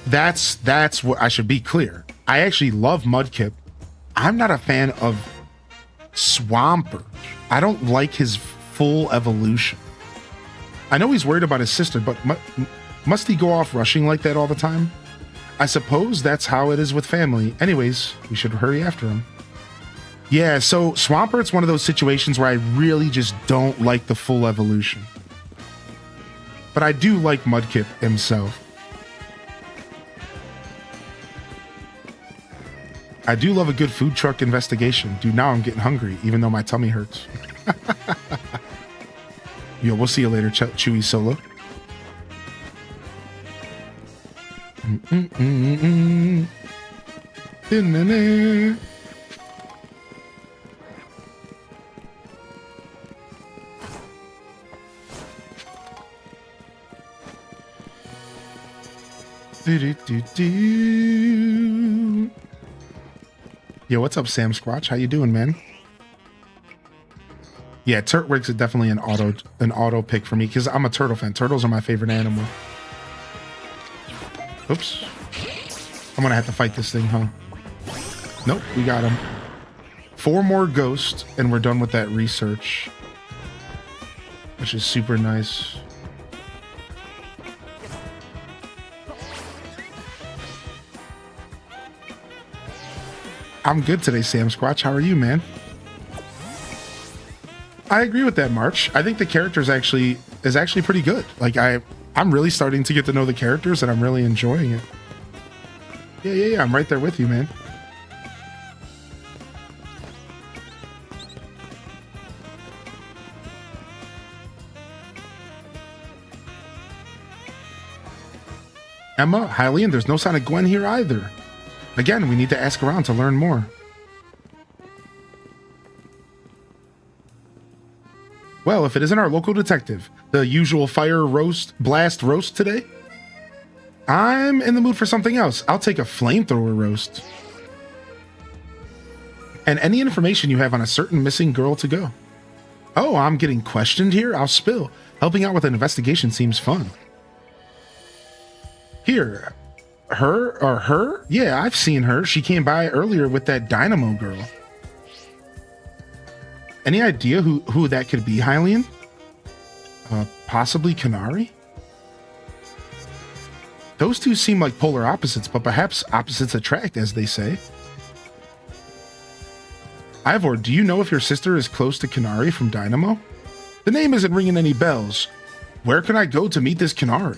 That's what I should be clear. I actually love Mudkip. I'm not a fan of Swampert. I don't like his full evolution. I know he's worried about his sister, but must he go off rushing like that all the time? I suppose that's how it is with family. Anyways, we should hurry after him. Yeah, so Swampert's one of those situations where I really just don't like the full evolution. But I do like Mudkip himself. I do love a good food truck investigation. Dude, now I'm getting hungry, even though my tummy hurts. Yo, we'll see you later, Chewy Solo. Yo, what's up, Sam Squatch? How you doing, man? Yeah, Turtwig's definitely an auto pick for me because I'm a turtle fan. Turtles are my favorite animal. Oops. I'm gonna have to fight this thing, huh? Nope, we got him. 4 more ghosts, and we're done with that research, which is super nice. I'm good today, Sam Squatch. How are you, man? I agree with that, March. I think the character is actually pretty good. Like I'm really starting to get to know the characters, and I'm really enjoying it. Yeah. I'm right there with you, man. Emma, Hylian, there's no sign of Gwen here either. Again, we need to ask around to learn more. Well, if it isn't our local detective, the usual blast roast today, I'm in the mood for something else. I'll take a flamethrower roast. And any information you have on a certain missing girl to go. Oh, I'm getting questioned here? I'll spill. Helping out with an investigation seems fun. Here. Her? Yeah, I've seen her. She came by earlier with that Dynamo girl. Any idea who that could be, Hylian? Possibly Canary? Those two seem like polar opposites, but perhaps opposites attract, as they say. Ivor, do you know if your sister is close to Canary from Dynamo? The name isn't ringing any bells. Where can I go to meet this Canary?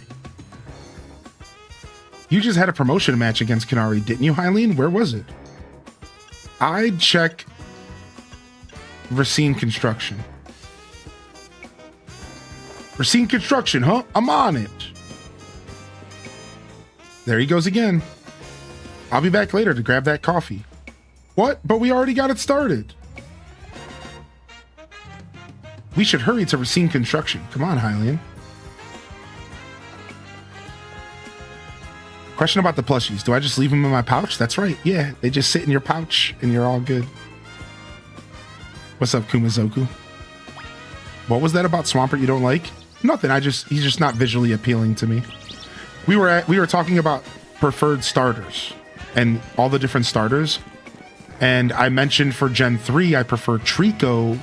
You just had a promotion match against Canary, didn't you, Hylian? Where was it? I'd check Racine Construction. Racine Construction, huh? I'm on it. There he goes again. I'll be back later to grab that coffee. What? But we already got it started. We should hurry to Racine Construction. Come on, Hylian. Question about the plushies. Do I just leave them in my pouch? That's right. Yeah, they just sit in your pouch and you're all good. What's up, Kumazoku? What was that about Swampert you don't like? Nothing. He's just not visually appealing to me. We were talking about preferred starters. and all the different starters. And I mentioned for Gen 3, I prefer Trico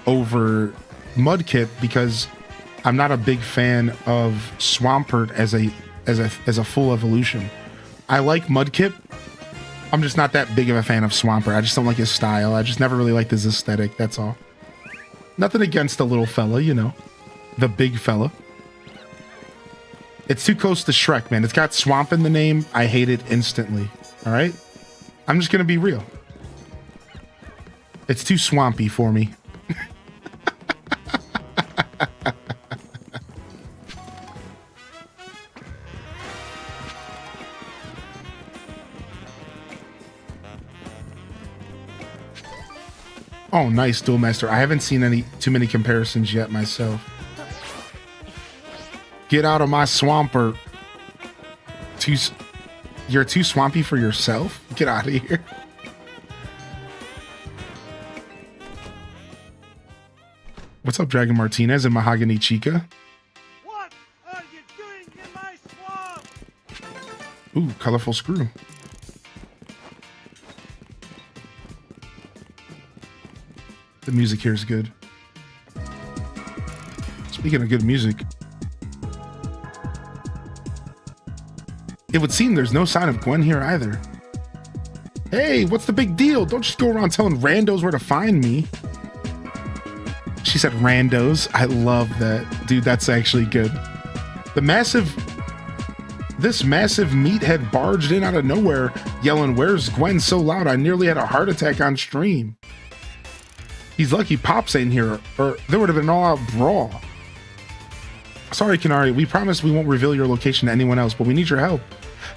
over Mudkip because I'm not a big fan of Swampert as a full evolution. I like Mudkip. I'm just not that big of a fan of Swampert. I just don't like his style. I just never really liked his aesthetic. That's all. Nothing against the little fella, you know, the big fella. It's too close to Shrek, man. It's got swamp in the name. I hate it instantly. All right? I'm just going to be real. It's too swampy for me. Oh, nice, Duel Master. I haven't seen too many comparisons yet myself. Get out of my Swampert. You're too swampy for yourself? Get out of here. What's up, Dragon Martinez and Mahogany Chica? What are you doing in my swamp? Ooh, colorful screw. The music here is good. Speaking of good music, it would seem there's no sign of Gwen here either. Hey, what's the big deal? Don't just go around telling randos where to find me. She said randos. I love that. Dude, that's actually good. This massive meathead barged in out of nowhere, yelling, "Where's Gwen?" so loud I nearly had a heart attack on stream. He's lucky Pops ain't here, or there would have been an all-out brawl. Sorry, Kanari, we promise we won't reveal your location to anyone else, but we need your help.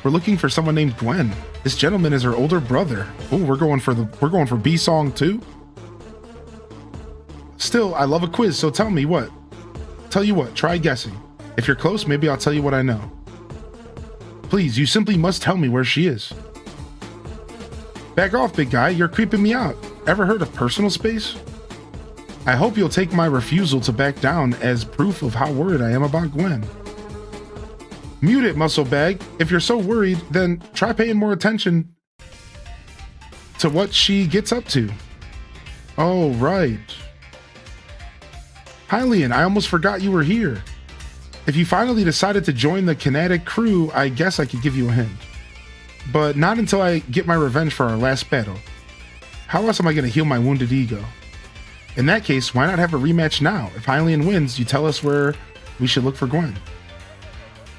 We're looking for someone named Gwen. This gentleman is her older brother. Oh, we're going for B song too. Still, I love a quiz, so tell you what, try guessing. If you're close, maybe I'll tell you what I know. Please, you simply must tell me where she is. Back off, big guy, you're creeping me out. Ever heard of personal space? I hope you'll take my refusal to back down as proof of how worried I am about Gwen. Mute it, muscle bag. If you're so worried, then try paying more attention to what she gets up to. Oh, right. Hylian, I almost forgot you were here. If you finally decided to join the Kinetic crew, I guess I could give you a hint. But not until I get my revenge for our last battle. How else am I going to heal my wounded ego? In that case, why not have a rematch now? If Hylian wins, you tell us where we should look for Gwen.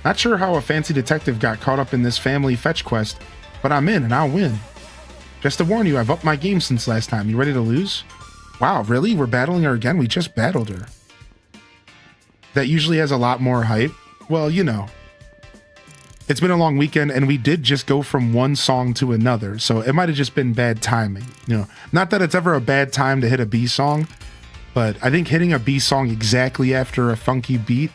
Not sure how a fancy detective got caught up in this family fetch quest, but I'm in and I'll win. Just to warn you, I've upped my game since last time. You ready to lose? Wow, really? We're battling her again? We just battled her. That usually has a lot more hype. Well, you know. It's been a long weekend, and we did just go from one song to another, so it might have just been bad timing. You know, not that it's ever a bad time to hit a B song, but I think hitting a B song exactly after a funky beat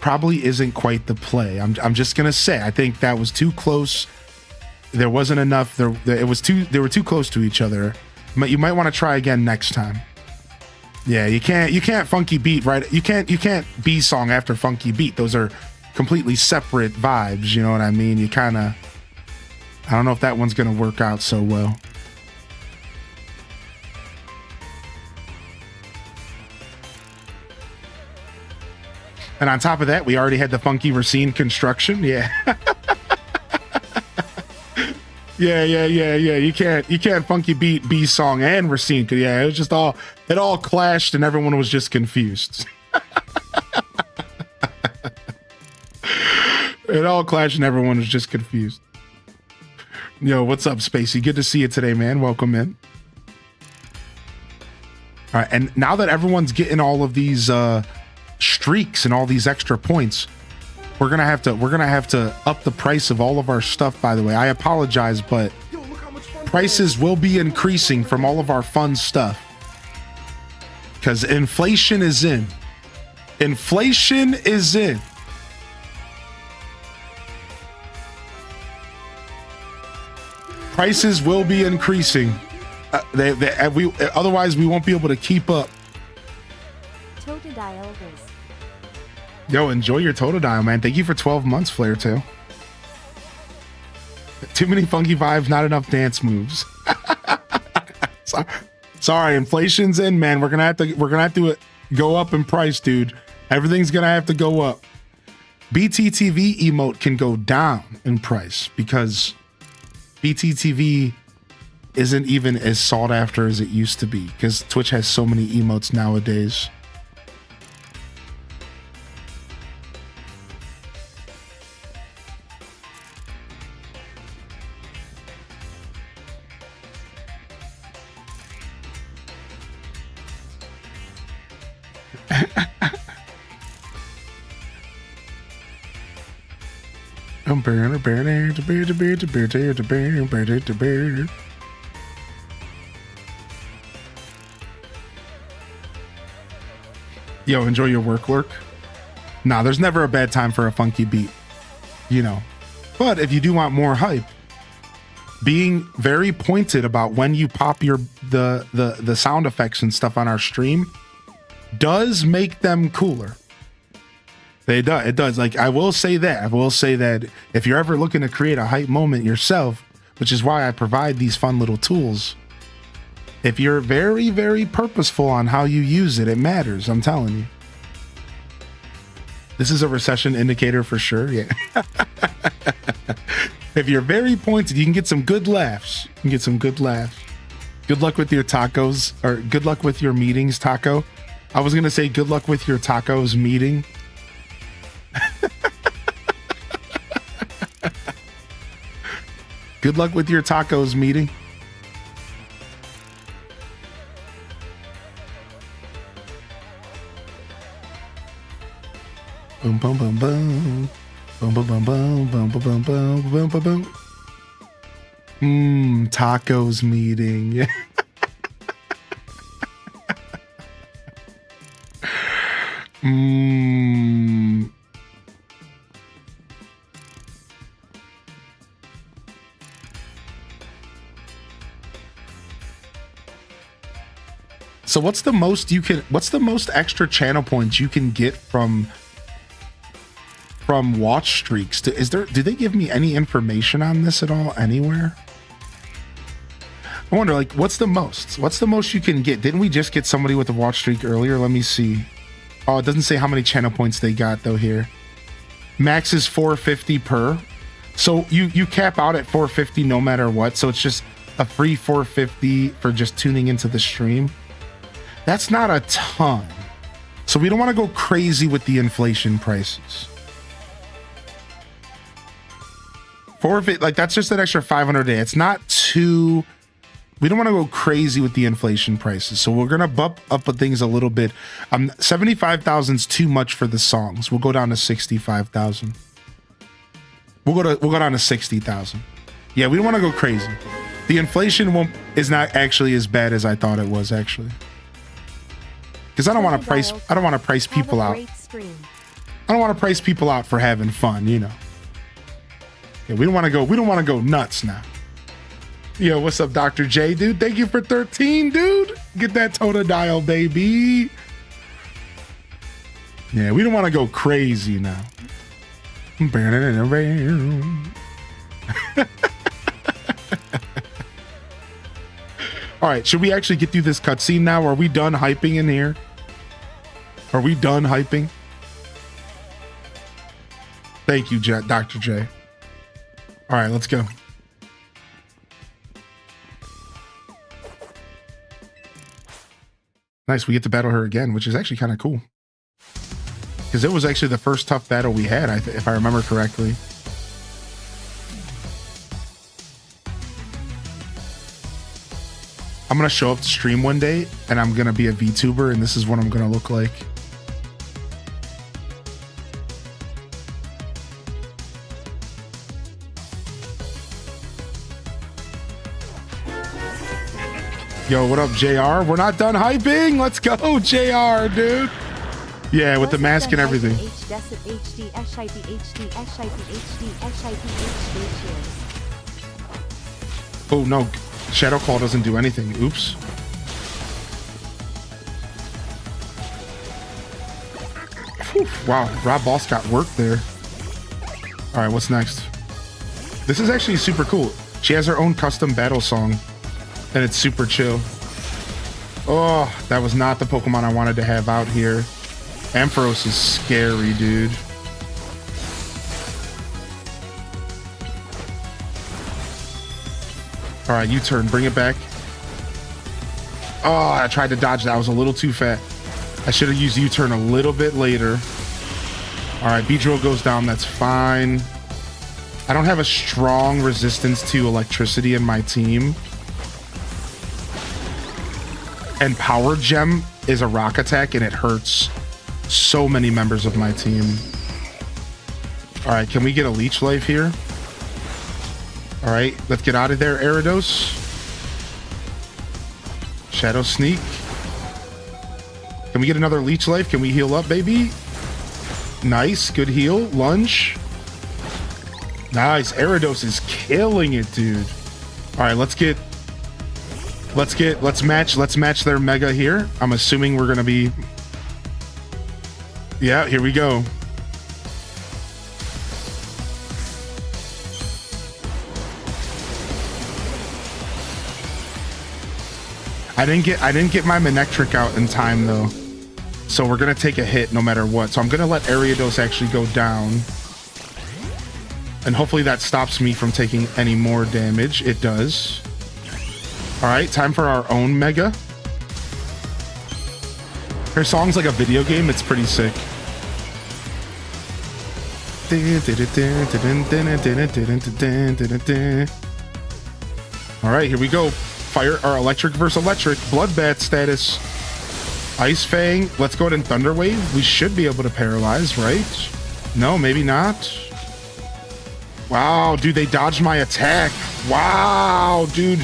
probably isn't quite the play. I'm just gonna say, I think that was too close. There wasn't enough. They were too close to each other. You might want to try again next time. Yeah, you can't funky beat right. You can't B song after funky beat. Those are completely separate vibes, you know what I mean? I don't know if that one's gonna work out so well. And on top of that, we already had the funky Racine construction. Yeah. yeah. You can't funky beat B song and Racine. Yeah, it was just it all clashed and everyone was just confused. It all clashed and everyone was just confused. Yo, what's up, Spacey? Good to see you today, man. Welcome in. All right, and now that everyone's getting all of these streaks and all these extra points, we're gonna have to up the price of all of our stuff. By the way, I apologize, but prices will be increasing from all of our fun stuff because inflation is in. Inflation is in. Prices will be increasing. Otherwise, we won't be able to keep up. Totodile is. Yo, enjoy your Totodile, man. Thank you for 12 months, Flare 2. Too many funky vibes, not enough dance moves. Sorry, inflation's in, man. We're gonna have to go up in price, dude. Everything's gonna have to go up. BTTV emote can go down in price because BTTV isn't even as sought after as it used to be because Twitch has so many emotes nowadays. Yo, enjoy your work, Lurk. Nah, there's never a bad time for a funky beat, you know. But if you do want more hype, being very pointed about when you pop the sound effects and stuff on our stream does make them cooler. It does. Like, I will say that if you're ever looking to create a hype moment yourself, which is why I provide these fun little tools, if you're very, very purposeful on how you use it, it matters. I'm telling you. This is a recession indicator for sure. Yeah. If you're very pointed, you can get some good laughs. Good luck with your tacos, or good luck with your meetings, Taco. I was going to say good luck with your tacos meeting. Good luck with your tacos meeting. Boom, boom, boom, boom. Boom, boom, boom, boom, boom, boom, boom, boom, boom, boom, boom. Tacos meeting. So what's the most extra channel points you can get from watch streaks? Do they give me any information on this at all anywhere? I wonder, like, what's the most you can get? Didn't we just get somebody with a watch streak earlier? Let me see. Oh, it doesn't say how many channel points they got though here. Max is 450 per. So you cap out at 450 no matter what. So it's just a free 450 for just tuning into the stream. That's not a ton. So we don't want to go crazy with the inflation prices. 450, like, that's just an extra 500 a day. It's not too, we don't want to go crazy with the inflation prices. So we're going to bump up things a little bit. 75,000 is too much for the songs. We'll go down to 65,000. We'll go down to 60,000. Yeah, we don't want to go crazy. The inflation is not actually as bad as I thought it was, actually. Because I don't want to price people out. I don't want to price people out for having fun, you know. Yeah, we don't want to go nuts now. Yo, what's up, Dr. J, dude? Thank you for 13, dude. Get that Tota dial, baby. Yeah, we don't want to go crazy now. All right, should we actually get through this cutscene now? Are we done hyping in here? Are we done hyping? Thank you, Dr. J. All right, let's go. Nice, we get to battle her again, which is actually kind of cool. Because it was actually the first tough battle we had, if I remember correctly. I'm going to show up to stream one day, and I'm going to be a VTuber, and this is what I'm going to look like. Yo, what up, JR? We're not done hyping. Let's go, JR, dude. Yeah, with the mask and everything. Oh, no. Shadow Call doesn't do anything. Oops. Whew, wow, Rob Boss got work there. All right, what's next? This is actually super cool. She has her own custom battle song, and it's super chill. Oh, that was not the Pokemon I wanted to have out here. Ampharos is scary, dude. All right, U-turn, bring it back. Oh, I tried to dodge that. I was a little too fat. I should have used U-turn a little bit later. All right, Beedrill goes down. That's fine. I don't have a strong resistance to electricity in my team. And Power Gem is a rock attack, and it hurts so many members of my team. All right, can we get a Leech Life here? All right, let's get out of there, Gyarados. Shadow Sneak. Can we get another Leech Life? Can we heal up, baby? Nice, good heal. Lunge. Nice, Gyarados is killing it, dude. All right, let's match their Mega here. I'm assuming we're gonna be... Yeah, here we go. I didn't get my Manectric out in time though. So we're gonna take a hit no matter what. So I'm gonna let Gyarados actually go down. And hopefully that stops me from taking any more damage. It does. All right, time for our own Mega. Her song's like a video game. It's pretty sick. All right, here we go. Fire or electric versus electric. Bloodbath status. Ice Fang. Let's go ahead and Thunder Wave. We should be able to paralyze, right? No, maybe not. Wow, dude, they dodged my attack. Wow, dude.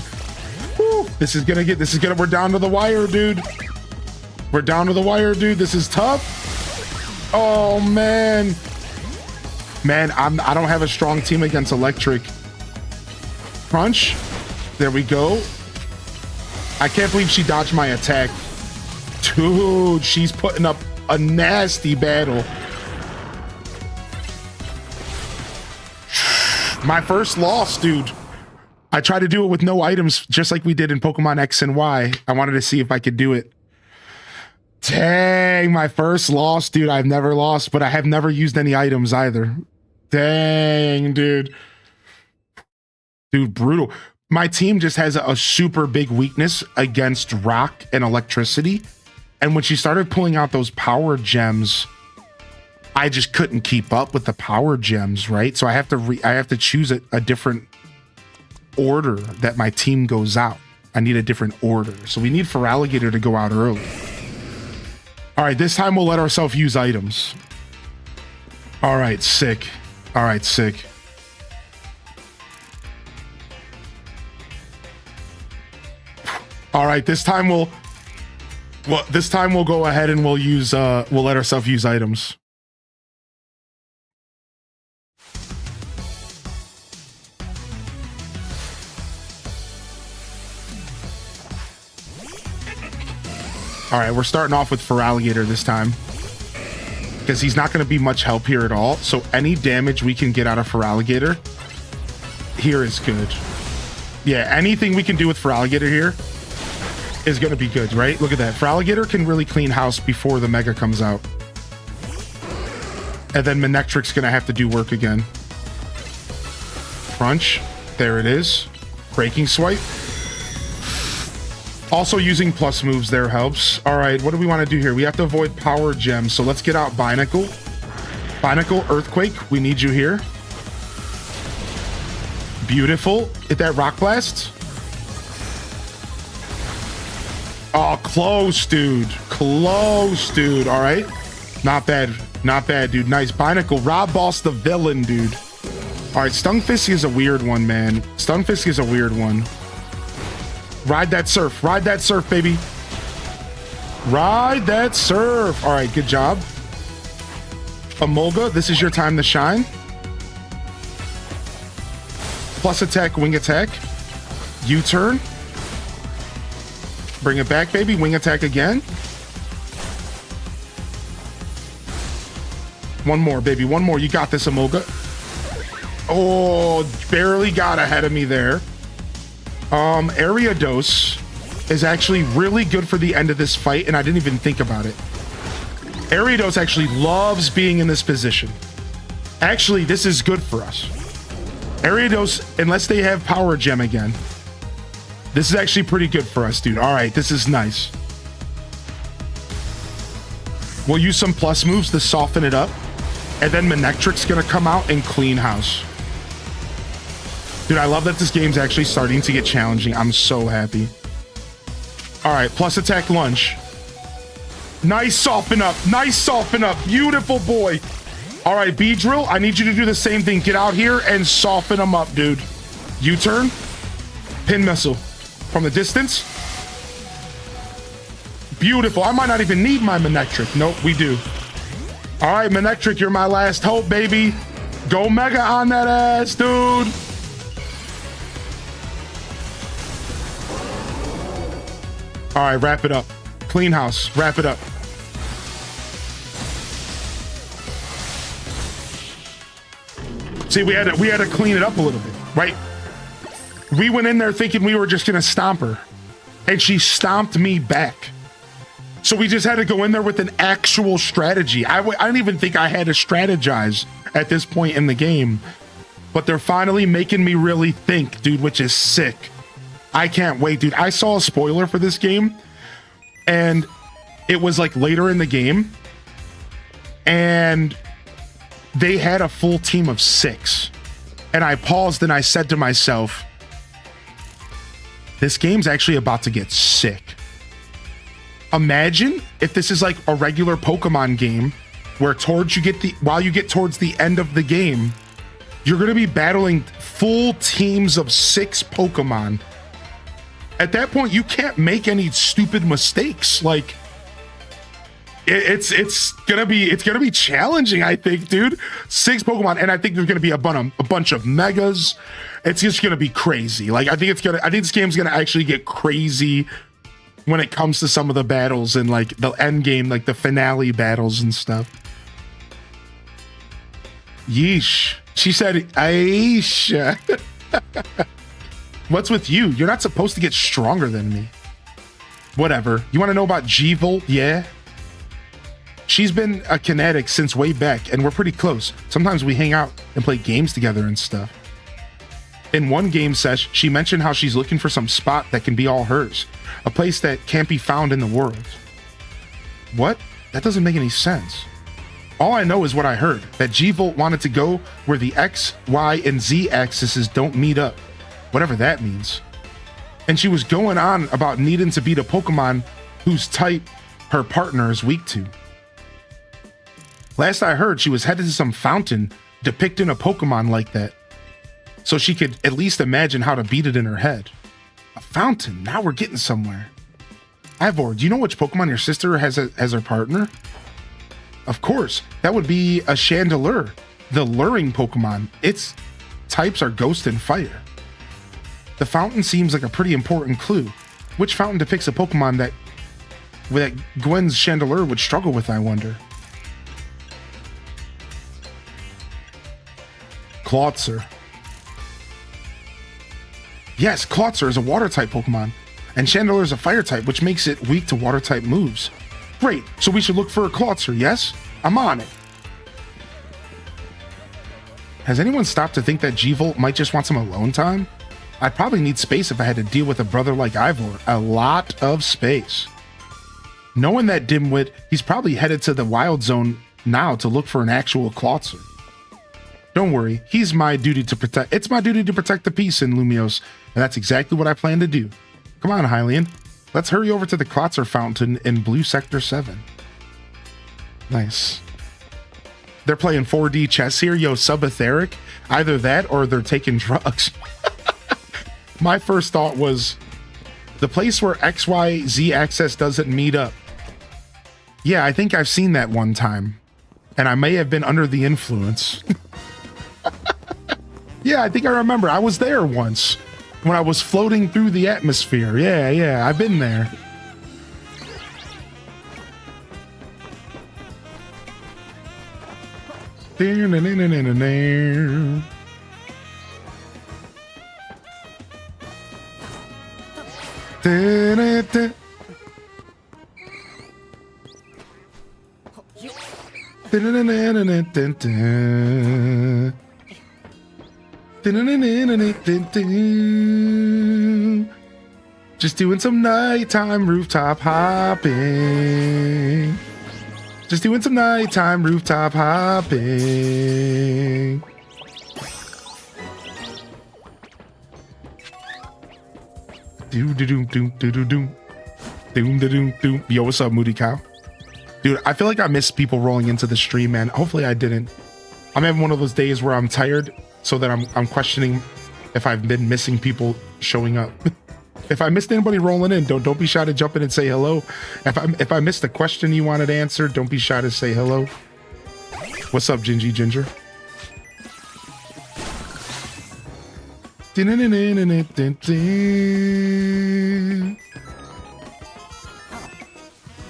Whew. We're down to the wire, dude. We're down to the wire, dude. This is tough. Oh, man. Man, I don't have a strong team against electric. Crunch. There we go. I can't believe she dodged my attack. Dude, she's putting up a nasty battle. My first loss, dude. I tried to do it with no items, just like we did in Pokemon X and Y. I wanted to see if I could do it. Dang, my first loss, dude. I've never lost, but I have never used any items either. Dang, dude. Dude, brutal. My team just has a super big weakness against rock and electricity. And when she started pulling out those power gems, I just couldn't keep up with the power gems, right? So I have to choose a different order that my team goes out. I need a different order. So we need Feraligatr to go out early. All right, this time we'll let ourselves use items. All right, sick. All right, sick. All right, this time we'll go ahead and we'll let ourselves use items. All right, we're starting off with Feraligatr this time because he's not going to be much help here at all. So any damage we can get out of Feraligatr here is good. Yeah, anything we can do with Feraligatr here is going to be good, right? Look at that. Feraligatr can really clean house before the Mega comes out. And then Manectric's going to have to do work again. Crunch. There it is. Breaking Swipe. Also using plus moves there helps. All right, what do we want to do here? We have to avoid power gems. So let's get out Binacle. Binacle, Earthquake. We need you here. Beautiful. Hit that Rock Blast. Oh, close, dude. Close, dude. All right. Not bad. Not bad, dude. Nice. Binacle. Rob Boss the villain, dude. All right. Stunfisk is a weird one, man. Stunfisk is a weird one. Ride that surf. Ride that surf, baby. Ride that surf. All right. Good job. Emolga, this is your time to shine. Plus attack, wing attack. U-turn. Bring it back, baby. Wing attack again. One more, baby. One more. You got this, Emolga. Oh, barely got ahead of me there. Area dose is actually really good for the end of this fight, and I didn't even think about it. Area dose actually loves being in this position. Actually, this is good for us. Area dose, unless they have power gem again. This is actually pretty good for us, dude. All right, this is nice. We'll use some plus moves to soften it up. And then Manectric's gonna come out and clean house. Dude, I love that this game's actually starting to get challenging. I'm so happy. All right, plus attack lunge. Nice soften up. Nice soften up. Beautiful boy. All right, B-Drill, I need you to do the same thing. Get out here and soften them up, dude. U-turn. Pin missile. From the distance. Beautiful. I might not even need my Manectric. Nope, we do. All right, Manectric, you're my last hope, baby. Go mega on that ass, dude. All right, wrap it up. Clean house. Wrap it up. See, we had to clean it up a little bit, right? We went in there thinking we were just gonna stomp her, and she stomped me back. So we just had to go in there with an actual strategy. I don't even think I had to strategize at this point in the game, but they're finally making me really think, dude, which is sick. I can't wait, dude. I saw a spoiler for this game, and it was like later in the game, and they had a full team of 6. And I paused and I said to myself, this game's actually about to get sick. Imagine if this is like a regular Pokemon game where while you get towards the end of the game, you're going to be battling full teams of 6 Pokemon. At that point, you can't make any stupid mistakes. Like, it's gonna be challenging, I think, dude. 6 Pokemon, and I think there's gonna be a bunch of megas. It's just gonna be crazy. Like, I think this game's gonna actually get crazy when it comes to some of the battles and like the end game, like the finale battles and stuff. Yeesh. She said, Aisha. What's with you? You're not supposed to get stronger than me. Whatever. You want to know about G-Volt? Yeah. She's been a kinetic since way back, and we're pretty close. Sometimes we hang out and play games together and stuff. In one game sesh, she mentioned how she's looking for some spot that can be all hers. A place that can't be found in the world. What? That doesn't make any sense. All I know is what I heard, that G-Volt wanted to go where the X, Y, and Z axes don't meet up. Whatever that means. And she was going on about needing to beat a Pokemon whose type her partner is weak to. Last I heard, she was headed to some fountain depicting a Pokemon like that, so she could at least imagine how to beat it in her head. A fountain? Now we're getting somewhere. Ivor, do you know which Pokemon your sister has as her partner? Of course, that would be a Chandelure, the luring Pokemon. Its types are Ghost and Fire. The fountain seems like a pretty important clue. Which fountain depicts a Pokemon that Gwen's Chandelure would struggle with, I wonder? Clawitzer. Yes, Clawitzer is a water-type Pokemon, and Chandelure is a fire-type, which makes it weak to water-type moves. Great, so we should look for a Clawitzer, yes? I'm on it. Has anyone stopped to think that G-Volt might just want some alone time? I'd probably need space if I had to deal with a brother like Ivor. A lot of space. Knowing that dimwit, he's probably headed to the Wild Zone now to look for an actual Clawitzer. Don't worry, it's my duty to protect the peace in Lumiose, and that's exactly what I plan to do. Come on, Hylian. Let's hurry over to the Clawitzer fountain in Blue Sector 7. Nice. They're playing 4D chess here. Yo, Subatheric. Either that or they're taking drugs. My first thought was the place where XYZ access doesn't meet up. Yeah, I think I've seen that one time. And I may have been under the influence. Yeah, I think I remember. I was there once when I was floating through the atmosphere. Yeah, I've been there. Just doing some nighttime rooftop hopping. Just doing some nighttime rooftop hopping. Yo, what's up, Moody Cow? Dude, I feel like I missed people rolling into the stream, man. Hopefully I didn't. I'm having one of those days where I'm tired, so that I'm questioning if I've been missing people showing up. If I missed anybody rolling in, don't be shy to jump in and say hello. If I missed a question you wanted answered, don't be shy to say hello. What's up, Gingy Ginger?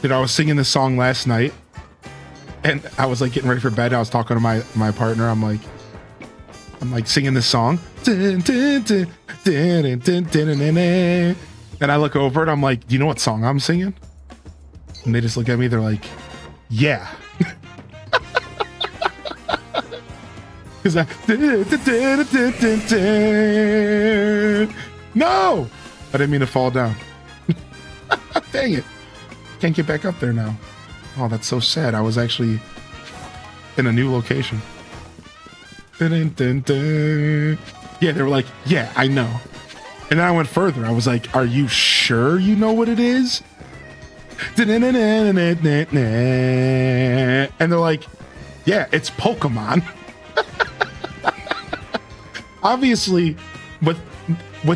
Dude, I was singing this song last night, and I was like getting ready for bed. I was talking to my partner. I'm like singing this song. And I look over and I'm like, do you know what song I'm singing? And they just look at me. They're like, yeah. Because no, I didn't mean to fall down. Dang it. Can't get back up there now. Oh, that's so sad. I was actually in a new location. Yeah, they were like, yeah, I know. And then I went further. I was like, are you sure you know what it is? And they're like, yeah, it's Pokemon. Obviously, with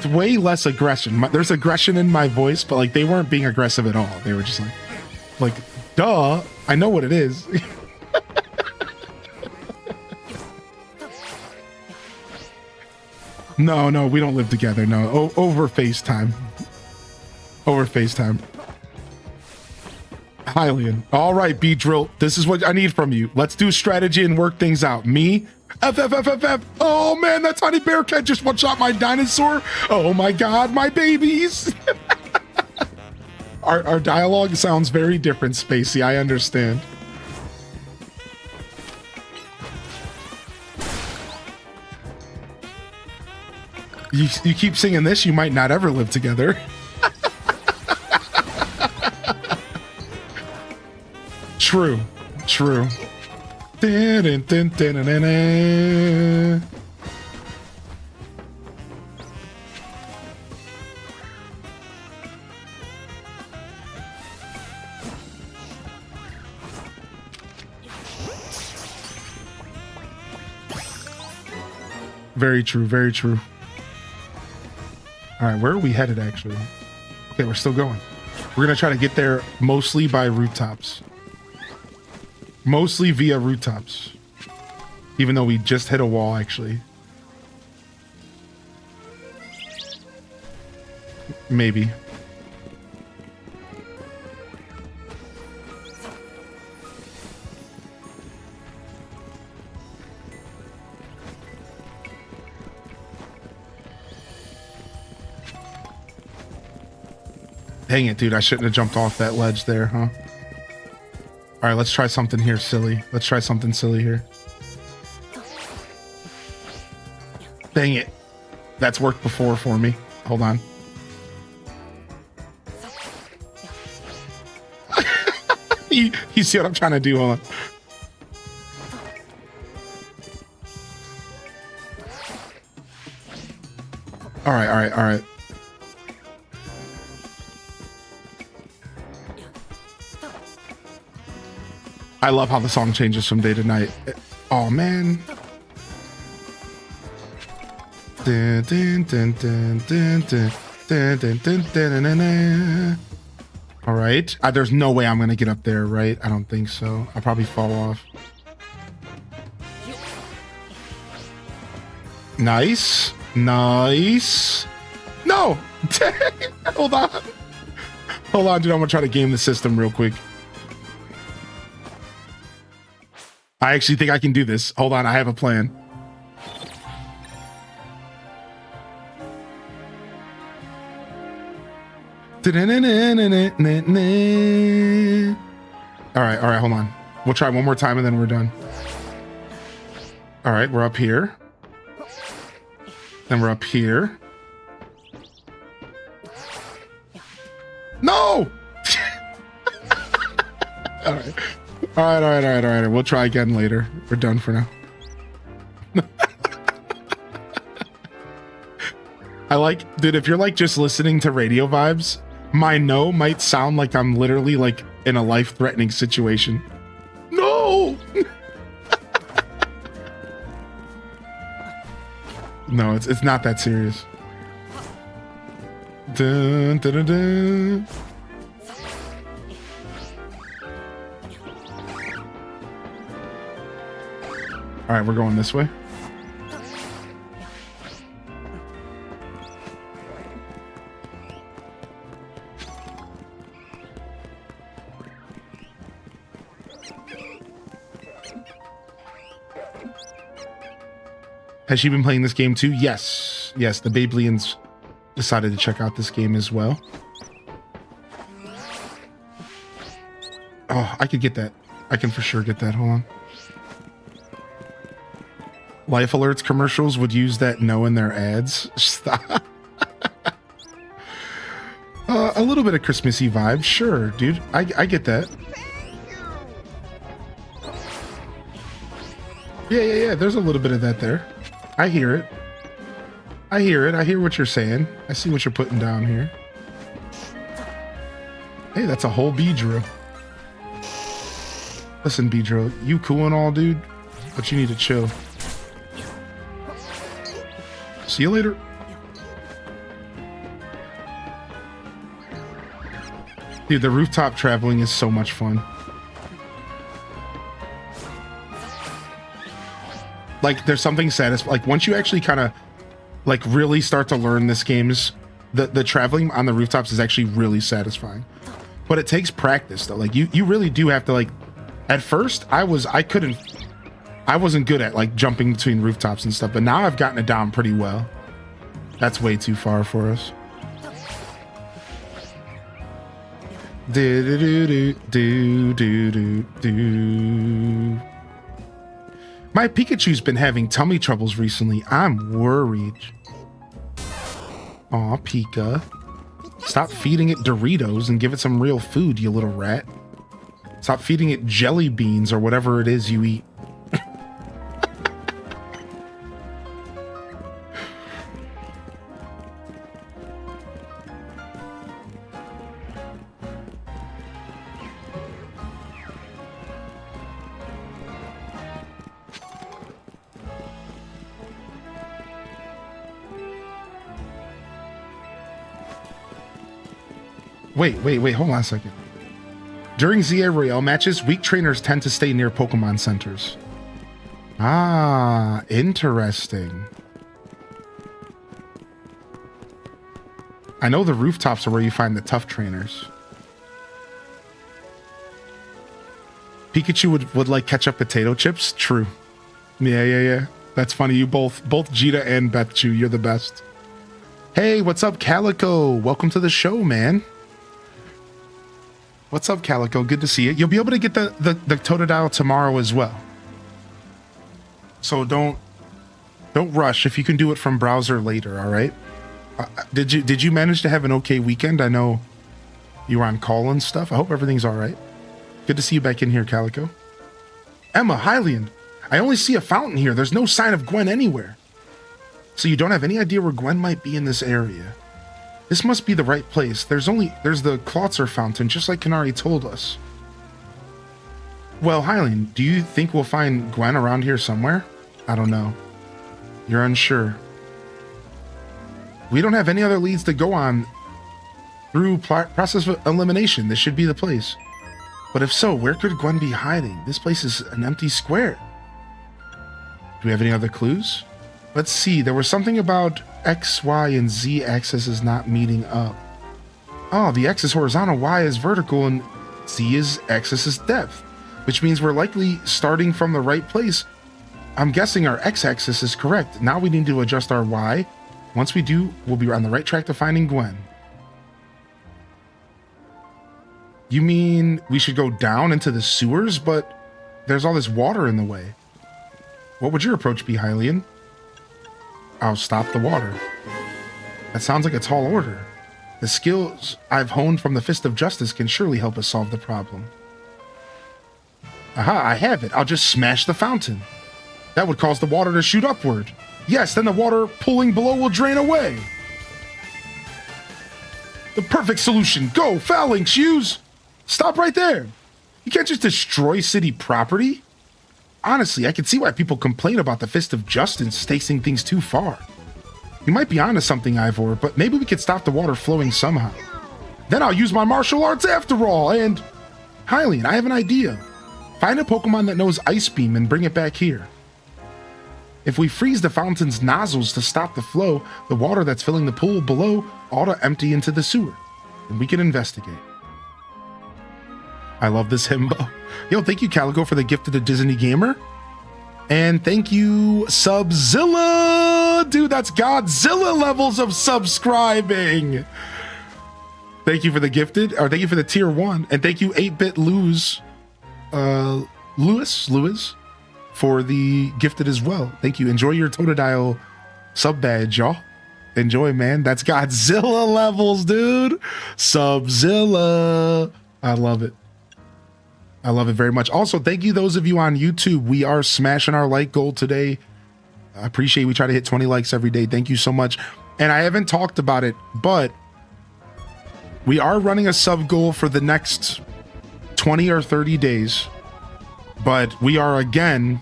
way less aggression. There's aggression in my voice, but like they weren't being aggressive at all. They were just like, duh, I know what it is. No, we don't live together. No, over FaceTime. Over FaceTime. Hylian. All right, B-Drill. This is what I need from you. Let's do strategy and work things out. Me? F. Oh, man, that tiny bear cat just one-shot my dinosaur. Oh, my God, my babies. Our dialogue sounds very different, Spacey. I understand. You keep singing this, you might not ever live together. True. Very true. All right, where are we headed, actually? Okay, we're still going. We're going to try to get there mostly by rooftops. Mostly via rooftops. Even though we just hit a wall, actually. Maybe. Dang it, dude. I shouldn't have jumped off that ledge there, huh? All right, let's try something here, silly. Let's try something silly here. Dang it. That's worked before for me. Hold on. you see what I'm trying to do? Hold on. All right. I love how the song changes from day to night. Oh man. All right. There's no way I'm gonna get up there, right? I don't think so. I'll probably fall off. Nice. No. Hold on, dude. I'm gonna try to game the system real quick. I actually think I can do this. Hold on, I have a plan. All right, hold on. We'll try one more time and then we're done. All right, we're up here. Then we're up here. No! All right. All right. We'll try again later. We're done for now. I like, dude, if you're like just listening to radio vibes, my no might sound like I'm literally like in a life-threatening situation. No! No, it's not that serious. Dun, dun, dun, dun. All right, we're going this way. Has she been playing this game too? Yes. Yes, the Babelians decided to check out this game as well. Oh, I could get that. I can for sure get that. Hold on. Life Alerts commercials would use that no in their ads. Stop. A little bit of Christmassy vibes. Sure, dude. I get that. Yeah. There's a little bit of that there. I hear it. I hear what you're saying. I see what you're putting down here. Hey, that's a whole Beedrill. Listen, Beedrill, you cool and all, dude, but you need to chill. See you later. Dude, the rooftop traveling is so much fun. Like, there's something satisfying. Like, once you actually kind of, like, really start to learn this game's, the traveling on the rooftops is actually really satisfying. But it takes practice, though. Like, you really do have to, like, at first, I wasn't good at, like, jumping between rooftops and stuff. But now I've gotten it down pretty well. That's way too far for us. Do. My Pikachu's been having tummy troubles recently. I'm worried. Aw, Pika. Stop feeding it Doritos and give it some real food, you little rat. Stop feeding it jelly beans or whatever it is you eat. Wait, hold on a second. During ZA Royale matches, weak trainers tend to stay near Pokemon centers. Ah, interesting. I know the rooftops are where you find the tough trainers. Pikachu would like ketchup potato chips? True. Yeah. That's funny. You both Jita and Bethchu, you're the best. Hey, what's up, Calico? Welcome to the show, man. What's up, Calico? Good to see you. You'll be able to get the Totodile tomorrow as well. So don't rush. If you can do it from browser later, all right? Did you manage to have an okay weekend? I know you were on call and stuff. I hope everything's all right. Good to see you back in here, Calico. Emma, Hylian. I only see a fountain here. There's no sign of Gwen anywhere. So you don't have any idea where Gwen might be in this area. This must be the right place. There's the Klotzer fountain, just like Kanari told us. Well, Hylian, do you think we'll find Gwen around here somewhere? I don't know. You're unsure. We don't have any other leads to go on through process of elimination. This should be the place. But if so, where could Gwen be hiding? This place is an empty square. Do we have any other clues? Let's see. There was something about X, Y, and Z axes not meeting up. Oh, the X is horizontal, Y is vertical, and Z is axis is depth, which means we're likely starting from the right place. I'm guessing our X-axis is correct. Now we need to adjust our Y. Once we do, we'll be on the right track to finding Gwen. You mean we should go down into the sewers? But there's all this water in the way. What would your approach be, Hylian? I'll stop the water. That sounds like a tall order. The skills I've honed from the Fist of Justice can surely help us solve the problem. Aha, I have it. I'll just smash the fountain. That would cause the water to shoot upward. Yes, then the water pooling below will drain away. The perfect solution. Go, Phalanx, use. Stop right there. You can't just destroy city property. Honestly, I can see why people complain about the Fist of Justice taking things too far. You might be onto something, Ivor, but maybe we could stop the water flowing somehow. Then I'll use my martial arts after all, and... Hylian, I have an idea. Find a Pokemon that knows Ice Beam and bring it back here. If we freeze the fountain's nozzles to stop the flow, the water that's filling the pool below ought to empty into the sewer, and we can investigate. I love this himbo. Yo, thank you, Calico, for the gift of the Disney Gamer. And thank you, Subzilla! Dude, that's Godzilla levels of subscribing! Thank you for the gifted, or thank you for the tier 1. And thank you, 8-Bit Lewis, for the gifted as well. Thank you. Enjoy your Totodile sub badge, y'all. Enjoy, man. That's Godzilla levels, dude. Subzilla. I love it. I love it very much. Also, thank you those of you on YouTube. We are smashing our like goal today. I appreciate we try to hit 20 likes every day. Thank you so much. And I haven't talked about it, but we are running a sub goal for the next 20 or 30 days. But we are again,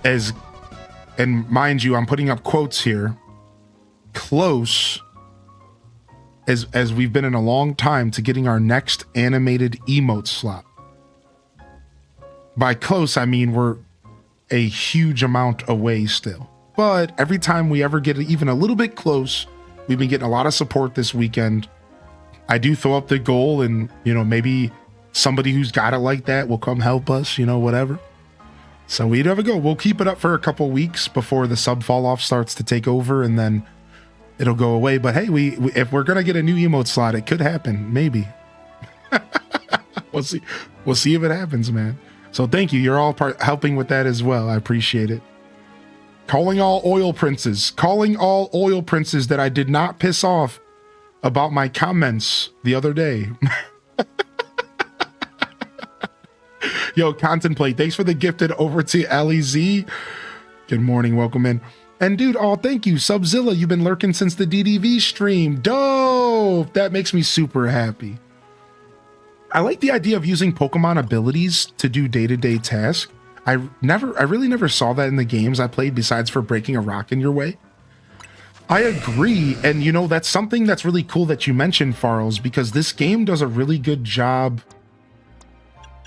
and mind you, I'm putting up quotes here, close as we've been in a long time to getting our next animated emote slot. By close, I mean we're a huge amount away still. But every time we ever get even a little bit close, we've been getting a lot of support this weekend. I do throw up the goal and, maybe somebody who's got it like that will come help us, whatever. So we never go. We'll keep it up for a couple weeks before the sub fall off starts to take over, and then it'll go away. But hey, we if we're gonna get a new emote slot, it could happen. Maybe. We'll see. We'll see if it happens, man. So thank you. You're all helping with that as well. I appreciate it. Calling all oil princes that I did not piss off about my comments the other day. Yo, Contemplate, thanks for the gifted over to LEZ. Good morning, welcome in. And dude, thank you, Subzilla, you've been lurking since the DDV stream. Dope! That makes me super happy. I like the idea of using Pokemon abilities to do day-to-day tasks. I really never saw that in the games I played besides for breaking a rock in your way. I agree, and that's something that's really cool that you mentioned, Farles, because this game does a really good job.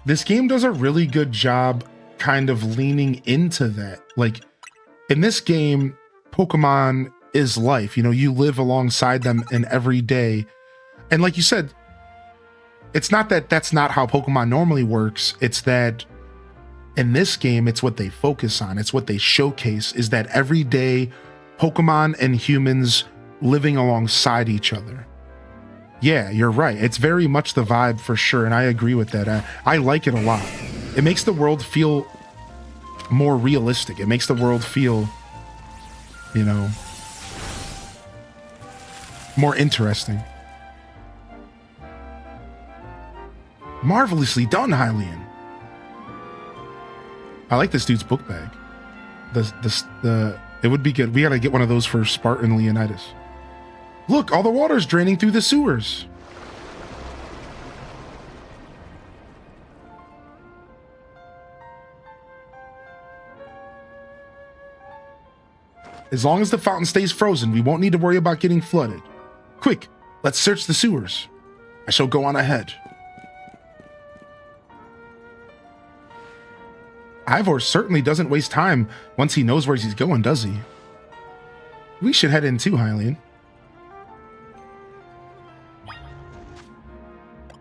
This game does a really good job kind of leaning into that. Like, in this game, Pokemon is life. You live alongside them in every day. And like you said, it's not that that's not how Pokemon normally works. It's that in this game, it's what they focus on. It's what they showcase, is that everyday Pokemon and humans living alongside each other. Yeah, you're right. It's very much the vibe for sure, and I agree with that. I like it a lot. It makes the world feel more realistic. It makes the world feel, more interesting. Marvelously done, Hylian. I like this dude's book bag. It would be good. We gotta get one of those for Spartan Leonidas. Look, all the water's draining through the sewers. As long as the fountain stays frozen, we won't need to worry about getting flooded. Quick, let's search the sewers. I shall go on ahead. Ivor certainly doesn't waste time once he knows where he's going, does he? We should head in too, Hylian.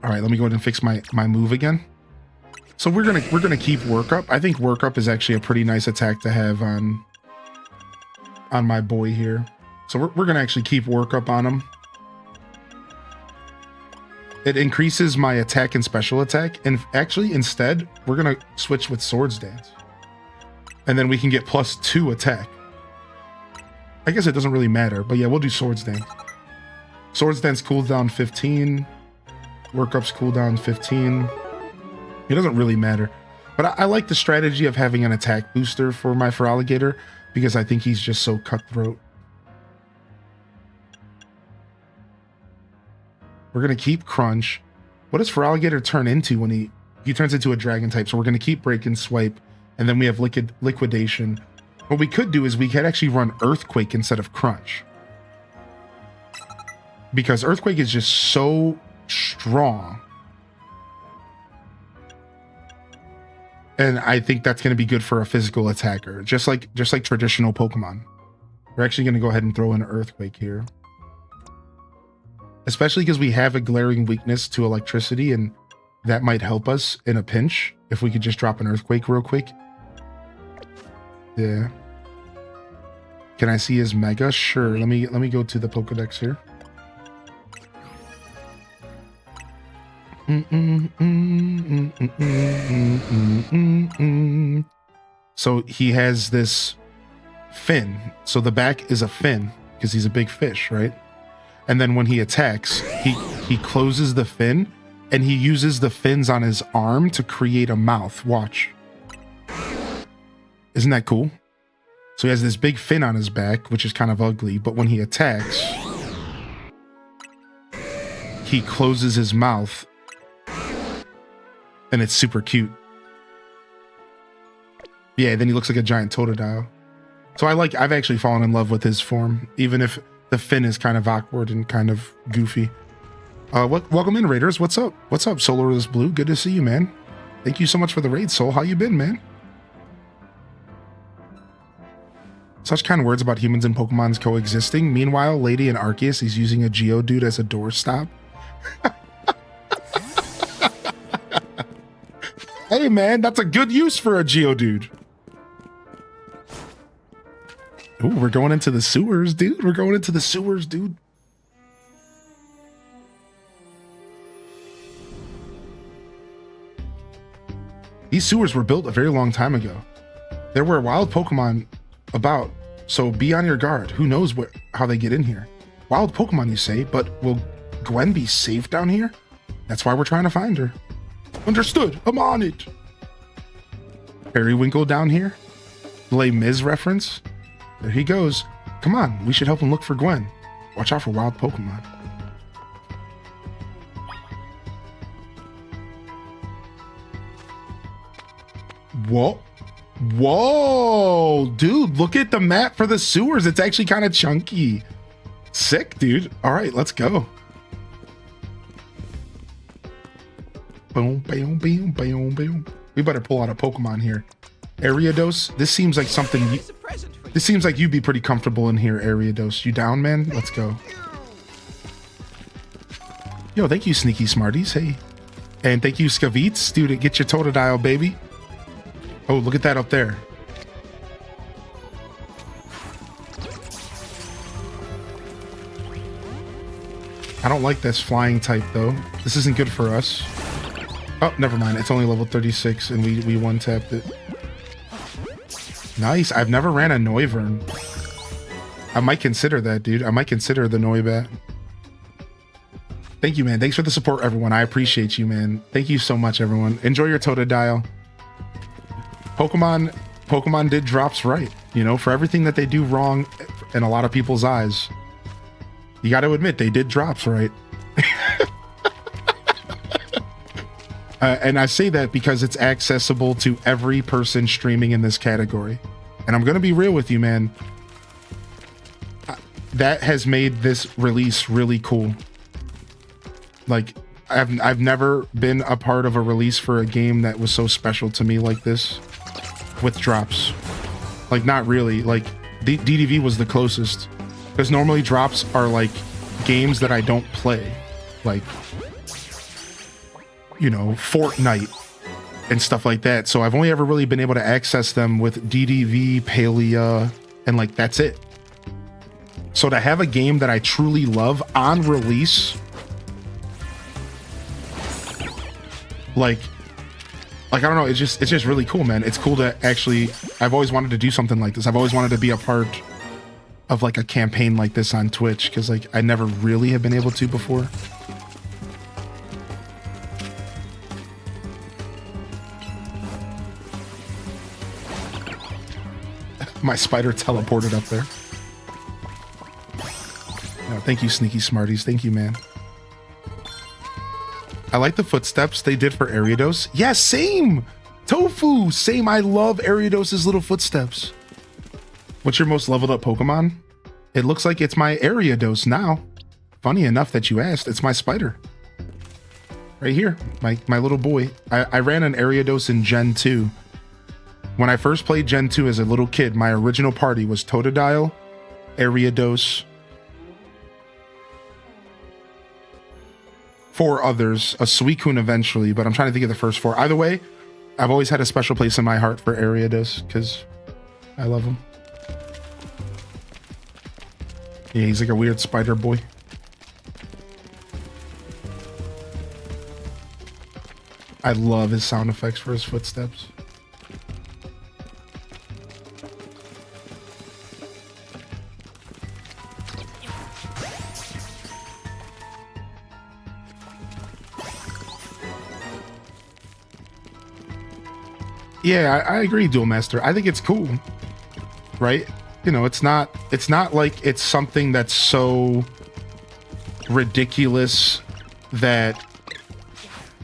All right, let me go ahead and fix my move again. So we're gonna keep Work Up. I think Work Up is actually a pretty nice attack to have on my boy here. So we're gonna actually keep Work Up on him. It increases my attack and special attack. And actually, instead, we're going to switch with Swords Dance. And then we can get +2 attack. I guess it doesn't really matter. But yeah, we'll do Swords Dance. Swords Dance cooldown 15. Workups cooldown 15. It doesn't really matter. But I like the strategy of having an attack booster for my Feraligatr because I think he's just so cutthroat. We're going to keep Crunch. What does Feraligatr turn into when he turns into a dragon type? So we're going to keep Break and Swipe, and then we have Liquidation. What we could do is we could actually run Earthquake instead of Crunch. Because Earthquake is just so strong. And I think that's going to be good for a physical attacker, just like traditional Pokemon. We're actually going to go ahead and throw in Earthquake here. Especially because we have a glaring weakness to electricity, and that might help us in a pinch if we could just drop an Earthquake real quick. Yeah. Can I see his Mega? Sure. Let me go to the Pokedex here. So he has this fin. So the back is a fin because he's a big fish, right? And then when he attacks, he closes the fin and he uses the fins on his arm to create a mouth. Watch. Isn't that cool? So he has this big fin on his back, which is kind of ugly, but when he attacks, he closes his mouth and it's super cute. Yeah, then he looks like a giant Totodile. So I've actually fallen in love with his form, even if the fin is kind of awkward and kind of goofy. Welcome in, Raiders. What's up? What's up, Solarless Blue? Good to see you, man. Thank you so much for the raid, Soul. How you been, man? Such kind words about humans and Pokemon's coexisting. Meanwhile, Lady and Arceus is using a Geodude as a doorstop. Hey, man, that's a good use for a Geodude. Ooh, we're going into the sewers, dude. We're going into the sewers, dude. These sewers were built a very long time ago. There were wild Pokemon about, so be on your guard. Who knows how they get in here? Wild Pokemon, you say, but will Gwen be safe down here? That's why we're trying to find her. Understood. I'm on it. Periwinkle down here? Les Mis reference? There he goes. Come on, we should help him look for Gwen. Watch out for wild Pokemon. Whoa. Whoa, dude, look at the map for the sewers. It's actually kind of chunky. Sick, dude. All right, let's go. Boom, boom, boom, boom, boom. We better pull out a Pokemon here. Ariados, this seems like something this seems like you'd be pretty comfortable in here, Ariados. You down, man? Let's go. Yo, thank you, Sneaky Smarties. Hey. And thank you, Skavitz. Dude, get your Totodile, baby. Oh, look at that up there. I don't like this flying type, though. This isn't good for us. Oh, never mind. It's only level 36, and we one-tapped it. Nice. I've never ran a Noivern. I might consider that, dude. I might consider the Noibat. Thank you, man. Thanks for the support, everyone. I appreciate you, man. Thank you so much, everyone. Enjoy your Totodile. Pokemon did drops right, you know, for everything that they do wrong in a lot of people's eyes. You got to admit, they did drops right. And I say that because it's accessible to every person streaming in this category. And I'm going to be real with you, man. That has made this release really cool. Like, I've never been a part of a release for a game that was so special to me like this. With drops. Like, not really. Like, DDV was the closest. Because normally drops are like games that I don't play. Like, you know, Fortnite and stuff like that. So I've only ever really been able to access them with DDV, Palia, and like, that's it. So to have a game that I truly love on release I don't know, it's just really cool, man. It's cool to actually, I've always wanted to do something like this. I've always wanted to be a part of like a campaign like this on Twitch, because like I never really have been able to before. My spider teleported up there. Oh, thank you, Sneaky Smarties. Thank you, man. I like the footsteps they did for Ariados. Yeah, same. Tofu, same. I love Ariados' little footsteps. What's your most leveled up Pokemon? It looks like it's my Ariados now. Funny enough that you asked, it's my spider. Right here, my little boy. I ran an Ariados in Gen 2. When I first played Gen 2 as a little kid, my original party was Totodile, Ariados, 4 others, a Suicune eventually, but I'm trying to think of the first 4. Either way, I've always had a special place in my heart for Ariados because I love him. Yeah, he's like a weird spider boy. I love his sound effects for his footsteps. Yeah, I agree, Duel Master. I think it's cool, right? You know, it's not like it's something that's so ridiculous that,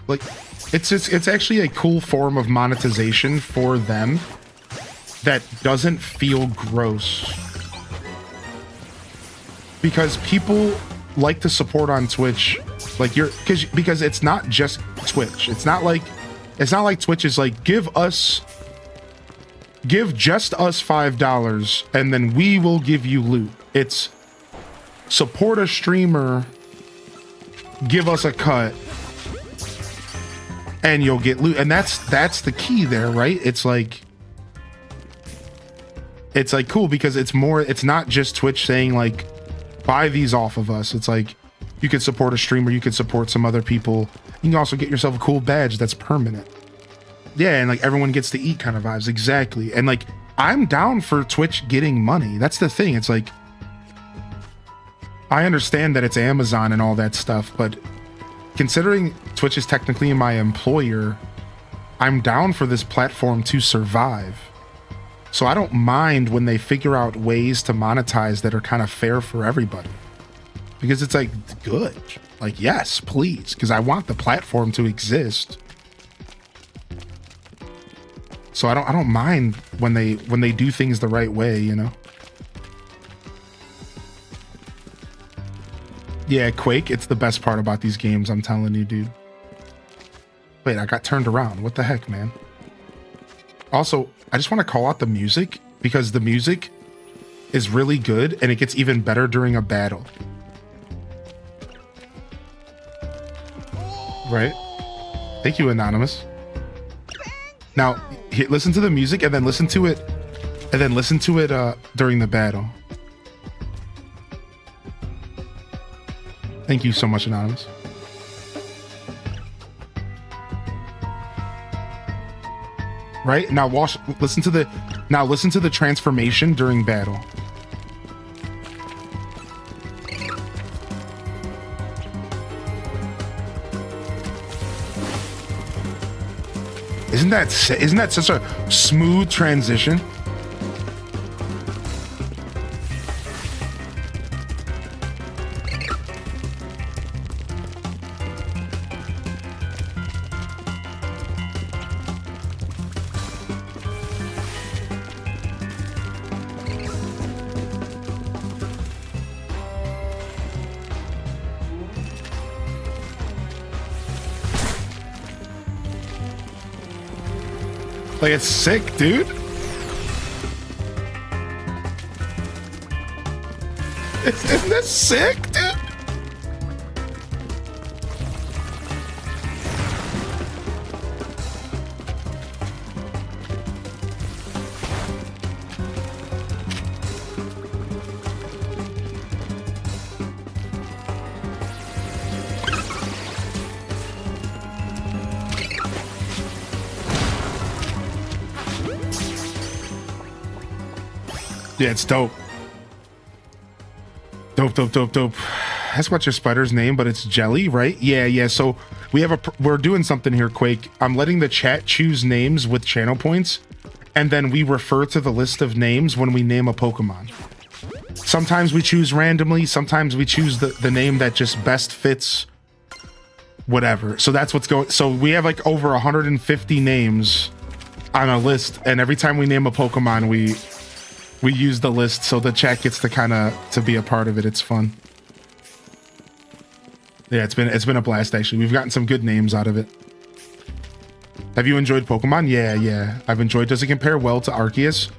like, it's actually a cool form of monetization for them that doesn't feel gross, because people like to support on Twitch, like because it's not just Twitch. It's not like Twitch is like, give just us $5 and then we will give you loot. It's support a streamer, give us a cut, and you'll get loot. And that's the key there, right? It's like cool because it's not just Twitch saying like, buy these off of us. It's like, you could support a streamer, you could support some other people. You can also get yourself a cool badge that's permanent. Yeah, and like everyone gets to eat kind of vibes. Exactly. And like, I'm down for Twitch getting money. That's the thing. It's like, I understand that it's Amazon and all that stuff, but considering Twitch is technically my employer, I'm down for this platform to survive. So I don't mind when they figure out ways to monetize that are kind of fair for everybody. Because it's like, good. Like, yes, please. Because I want the platform to exist. So I don't mind when they do things the right way, you know? Yeah, Quake, it's the best part about these games, I'm telling you, dude. Wait, I got turned around. What the heck, man? Also, I just want to call out the music, because the music is really good and it gets even better during a battle. Right? Thank you, Anonymous. Now, listen to the music and then listen to it during the battle. Thank you so much, Anonymous. Right? Now listen to the transformation during battle. Isn't that such a smooth transition? Like, it's sick, dude. Isn't that sick, dude? Yeah, it's dope. Dope. That's what's your spider's name, but it's Jelly, right? Yeah. So we're doing something here, Quake. I'm letting the chat choose names with channel points, and then we refer to the list of names when we name a Pokemon. Sometimes we choose randomly, sometimes we choose the name that just best fits whatever. So that's what's going. So we have like over 150 names on a list, and every time we name a Pokemon, we use the list, so the chat gets to be a part of it. It's fun. Yeah, it's been a blast actually. We've gotten some good names out of it. Have you enjoyed Pokemon? Yeah. I've enjoyed. Does it compare well to Arceus?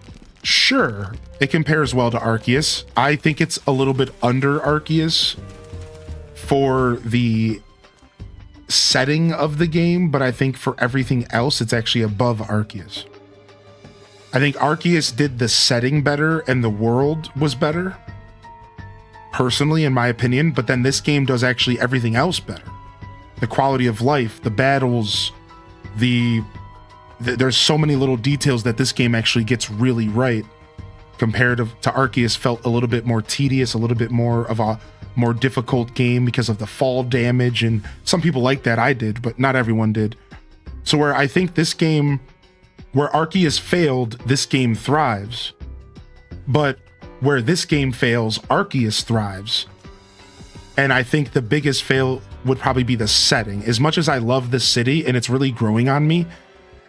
Sure, it compares well to Arceus. I think it's a little bit under Arceus for the setting of the game, but I think for everything else, it's actually above Arceus. I think Arceus did the setting better and the world was better, personally, in my opinion, but then this game does actually everything else better. The quality of life, the battles, there's so many little details that this game actually gets really right, compared to Arceus. Felt a little bit more tedious, a little bit more of a more difficult game because of the fall damage, and some people like that. I did, but not everyone did. So where I think this game, where Arceus failed, this game thrives. But where this game fails, Arceus thrives. And I think the biggest fail would probably be the setting. As much as I love the city and it's really growing on me,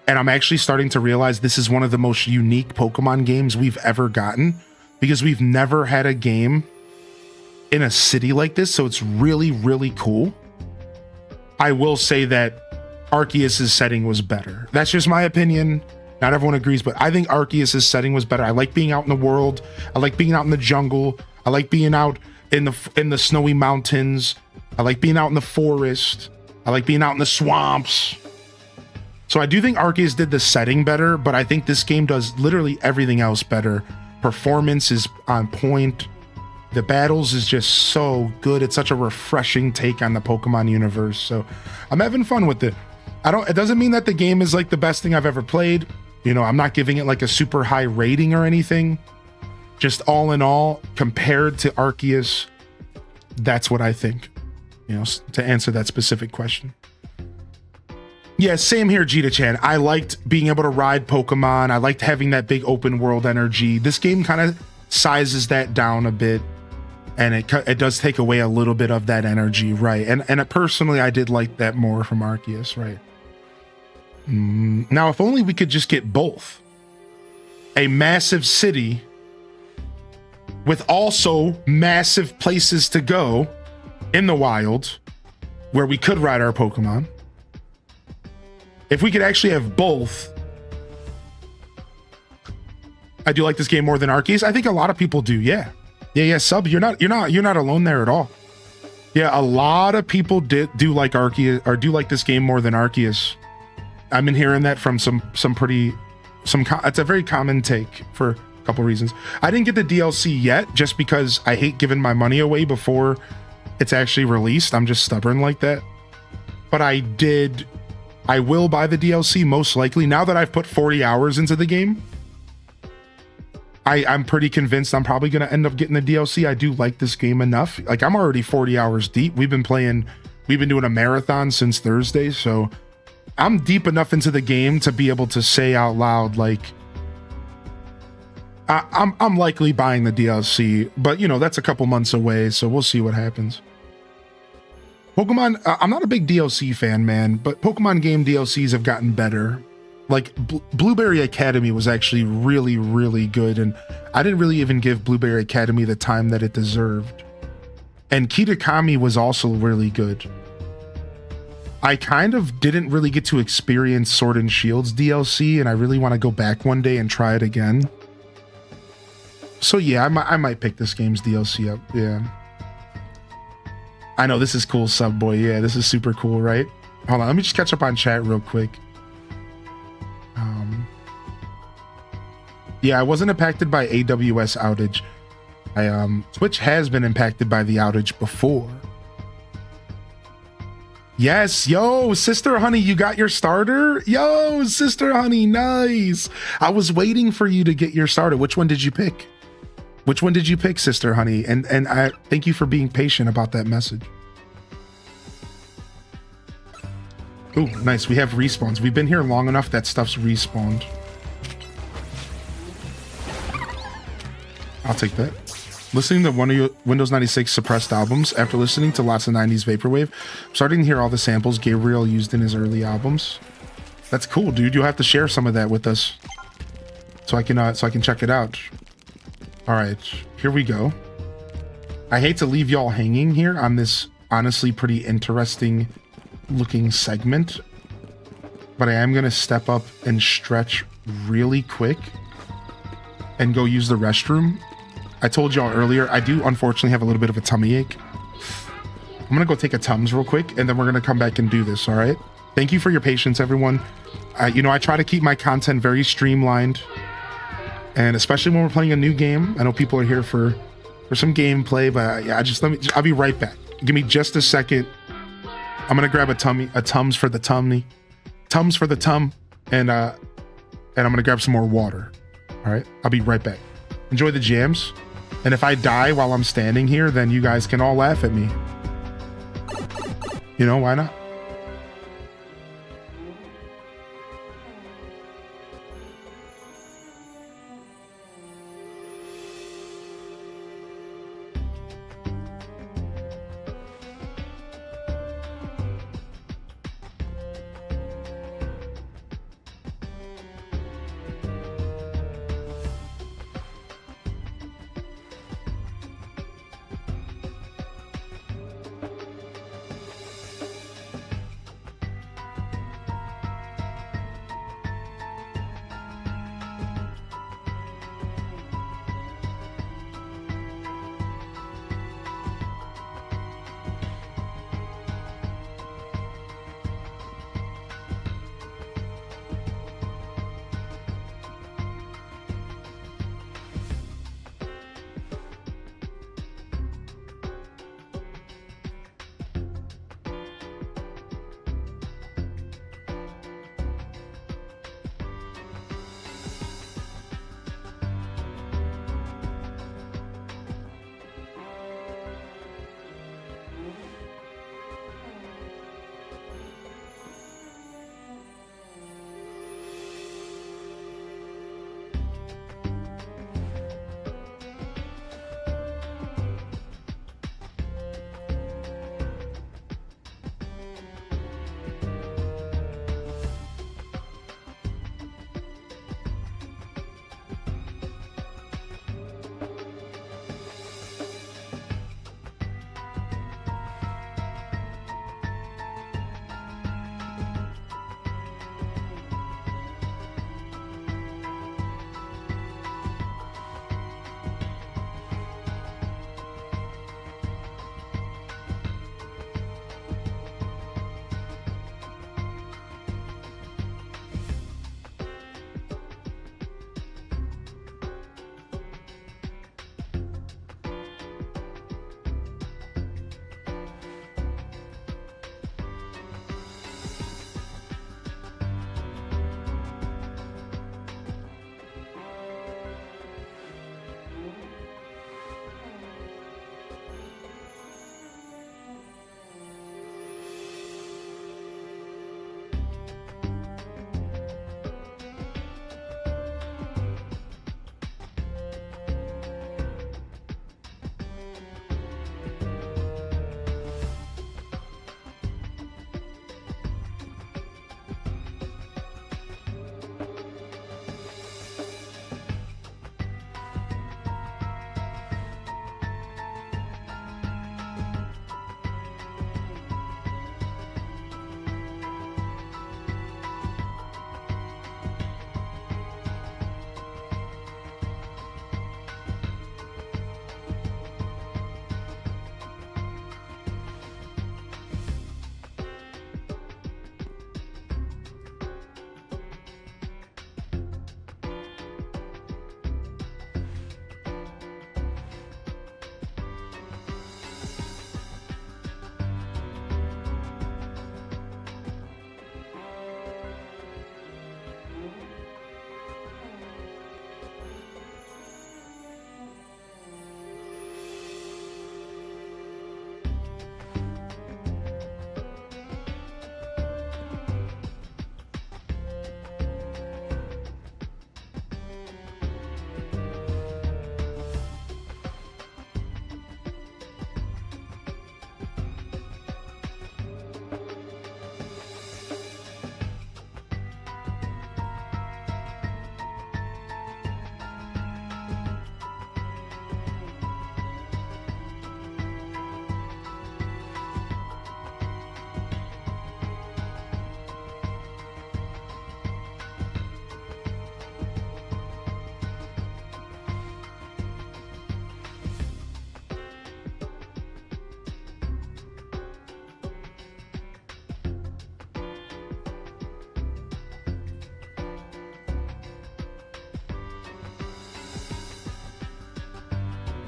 and I'm actually starting to realize this is one of the most unique Pokemon games we've ever gotten, because we've never had a game in a city like this. So it's really, really cool. I will say that Arceus's setting was better. That's just my opinion. Not everyone agrees, but I think Arceus's setting was better. I like being out in the world. I like being out in the jungle. I like being out in the snowy mountains. I like being out in the forest. I like being out in the swamps. So I do think Arceus did the setting better, but I think this game does literally everything else better. Performance is on point. The battles is just so good. It's such a refreshing take on the Pokemon universe. So I'm having fun with it. It doesn't mean that the game is like the best thing I've ever played. You know, I'm not giving it like a super high rating or anything. Just all in all, compared to Arceus, that's what I think, you know, to answer that specific question. Yeah, same here, Gita-chan. I liked being able to ride Pokemon. I liked having that big open world energy. This game kind of sizes that down a bit, and it does take away a little bit of that energy, right? And personally, I did like that more from Arceus, right? Now, if only we could just get both. A massive city with also massive places to go in the wild where we could ride our Pokemon. If we could actually have both. I do like this game more than Arceus. I think a lot of people do. Yeah. Sub, you're not alone there at all. Yeah, a lot of people do like Arceus, or do like this game more than Arceus. I've been hearing that from it's a very common take for a couple reasons. I didn't get the DLC yet just because I hate giving my money away before it's actually released. I'm just stubborn like that. But I will buy the DLC most likely. Now that I've put 40 hours into the game, I'm pretty convinced I'm probably going to end up getting the DLC. I do like this game enough. Like, I'm already 40 hours deep. We've been doing a marathon since Thursday, so I'm deep enough into the game to be able to say out loud, like, I'm likely buying the DLC, but you know, that's a couple months away, so we'll see what happens. Pokemon, I'm not a big DLC fan, man, but Pokemon game DLCs have gotten better. Like, Blueberry Academy was actually really, really good, and I didn't really even give Blueberry Academy the time that it deserved. And Kitakami was also really good. I kind of didn't really get to experience Sword and Shield's DLC, and I really want to go back one day and try it again. So yeah, I might pick this game's DLC up, yeah. I know, this is cool, Subboy. Yeah, this is super cool, right? Hold on, let me just catch up on chat real quick. Yeah, I wasn't impacted by AWS outage. Twitch has been impacted by the outage before. Yes, yo, Sister Honey, you got your starter? Yo, Sister Honey, nice. I was waiting for you to get your starter. Which one did you pick? Which one did you pick, Sister Honey? And I thank you for being patient about that message. Ooh, nice. We have respawns. We've been here long enough that stuff's respawned. I'll take that. Listening to one of your Windows 96 suppressed albums, after listening to lots of 90s Vaporwave, I'm starting to hear all the samples Gabriel used in his early albums. That's cool, dude. You'll have to share some of that with us so I can check it out. All right, here we go. I hate to leave y'all hanging here on this honestly pretty interesting looking segment, but I am gonna step up and stretch really quick and go use the restroom. I told y'all earlier, I do unfortunately have a little bit of a tummy ache. I'm gonna go take a Tums real quick, and then we're gonna come back and do this, all right? Thank you for your patience, everyone. You know, I try to keep my content very streamlined, and especially when we're playing a new game. I know people are here for some gameplay, but yeah, I'll be right back. Give me just a second. I'm gonna grab a Tums for the tummy, Tums for the tum, and I'm gonna grab some more water. All right, I'll be right back. Enjoy the jams. And if I die while I'm standing here, then you guys can all laugh at me. You know, why not?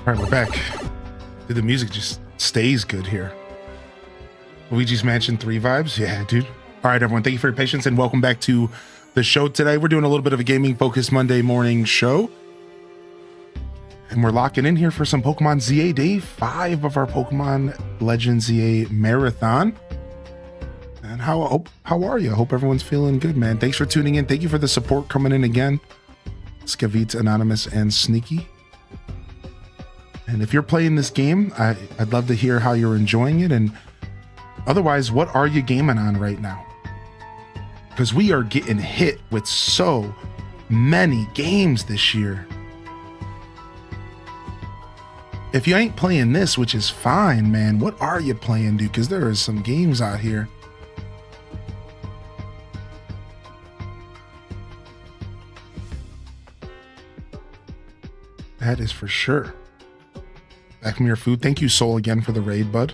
All right, we're back. Dude, the music just stays good here. Luigi's Mansion 3 vibes. Yeah, dude. All right, everyone. Thank you for your patience and welcome back to the show today. We're doing a little bit of a gaming focused Monday morning show. And we're locking in here for some Pokemon ZA Day 5 of our Pokemon Legends ZA Marathon. And how are you? I hope everyone's feeling good, man. Thanks for tuning in. Thank you for the support coming in again. Skavit, Anonymous, and Sneaky. And if you're playing this game, I'd love to hear how you're enjoying it. And otherwise, what are you gaming on right now? Because we are getting hit with so many games this year. If you ain't playing this, which is fine, man, what are you playing, dude? Because there is some games out here. That is for sure. Back from your food. Thank you, Soul, again for the raid, bud.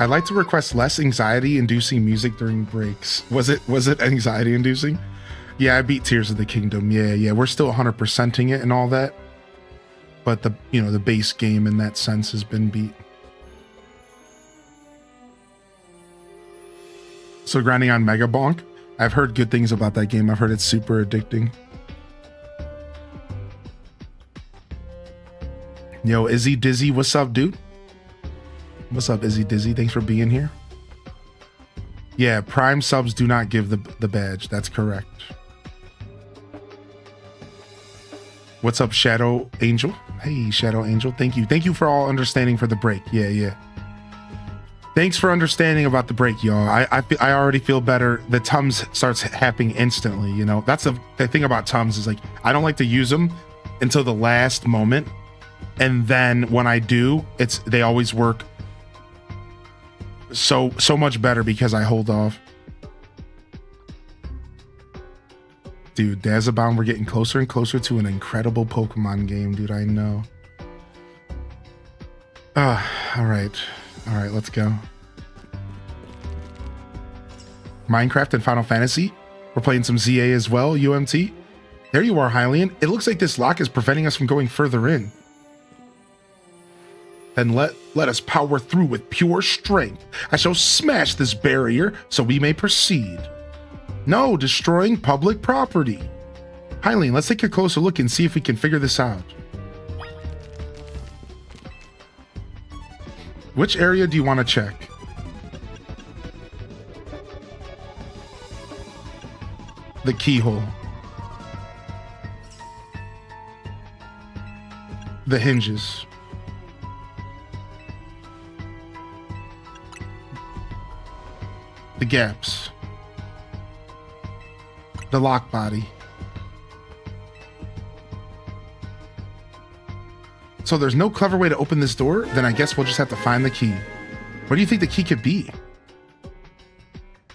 I'd like to request less anxiety-inducing music during breaks. Was it anxiety-inducing? Yeah, I beat Tears of the Kingdom. Yeah. We're still 100%ing it and all that. But the base game in that sense has been beat. So grinding on Mega Bonk. I've heard good things about that game. I've heard it's super addicting. Yo, Izzy Dizzy, what's up, dude? What's up, Izzy Dizzy? Thanks for being here. Yeah, Prime subs do not give the badge. That's correct. What's up, Shadow Angel? Hey, Shadow Angel. Thank you. Thank you for all understanding for the break. Yeah. Thanks for understanding about the break, y'all. I already feel better. The Tums starts happening instantly, you know? That's the thing about Tums is like, I don't like to use them until the last moment. And then when I do, they always work so much better because I hold off. Dude, Dazabound, we're getting closer and closer to an incredible Pokemon game, dude. I know. All right, let's go. Minecraft and Final Fantasy. We're playing some ZA as well, UMT. There you are, Hylian. It looks like this lock is preventing us from going further in. Then let us power through with pure strength. I shall smash this barrier so we may proceed. No, destroying public property. Hylian, let's take a closer look and see if we can figure this out. Which area do you want to check? The keyhole. The hinges. The gaps. The lock body. So there's no clever way to open this door? Then I guess we'll just have to find the key. Where do you think the key could be?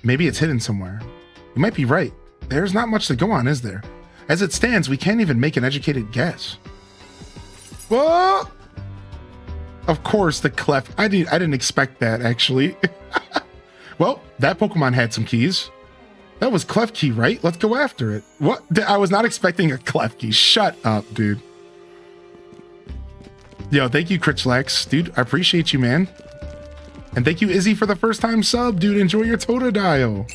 Maybe it's hidden somewhere. You might be right. There's not much to go on, is there? As it stands, we can't even make an educated guess. Whoa! Of course, the clef. I didn't expect that, actually. Well, that Pokemon had some keys. That was Klefki, right? Let's go after it. What? I was not expecting a Klefki. Shut up, dude. Yo, thank you, Critchlex. Dude, I appreciate you, man. And thank you, Izzy, for the first time sub, dude. Enjoy your Totodile.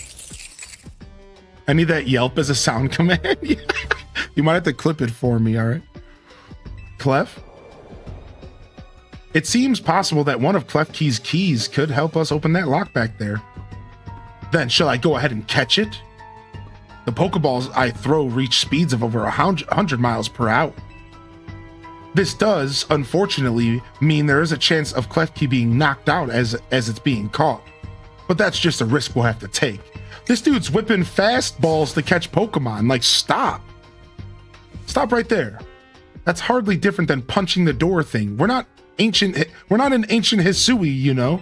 I need that Yelp as a sound command. You might have to clip it for me, all right? Clef? It seems possible that one of Klefki's keys could help us open that lock back there. Then shall I go ahead and catch it? The Pokeballs I throw reach speeds of over 100 miles per hour. This does, unfortunately, mean there is a chance of Klefki being knocked out as it's being caught. But that's just a risk we'll have to take. This dude's whipping fastballs to catch Pokemon. Like, stop. Stop right there. That's hardly different than punching the door thing. We're not in ancient Hisui, you know.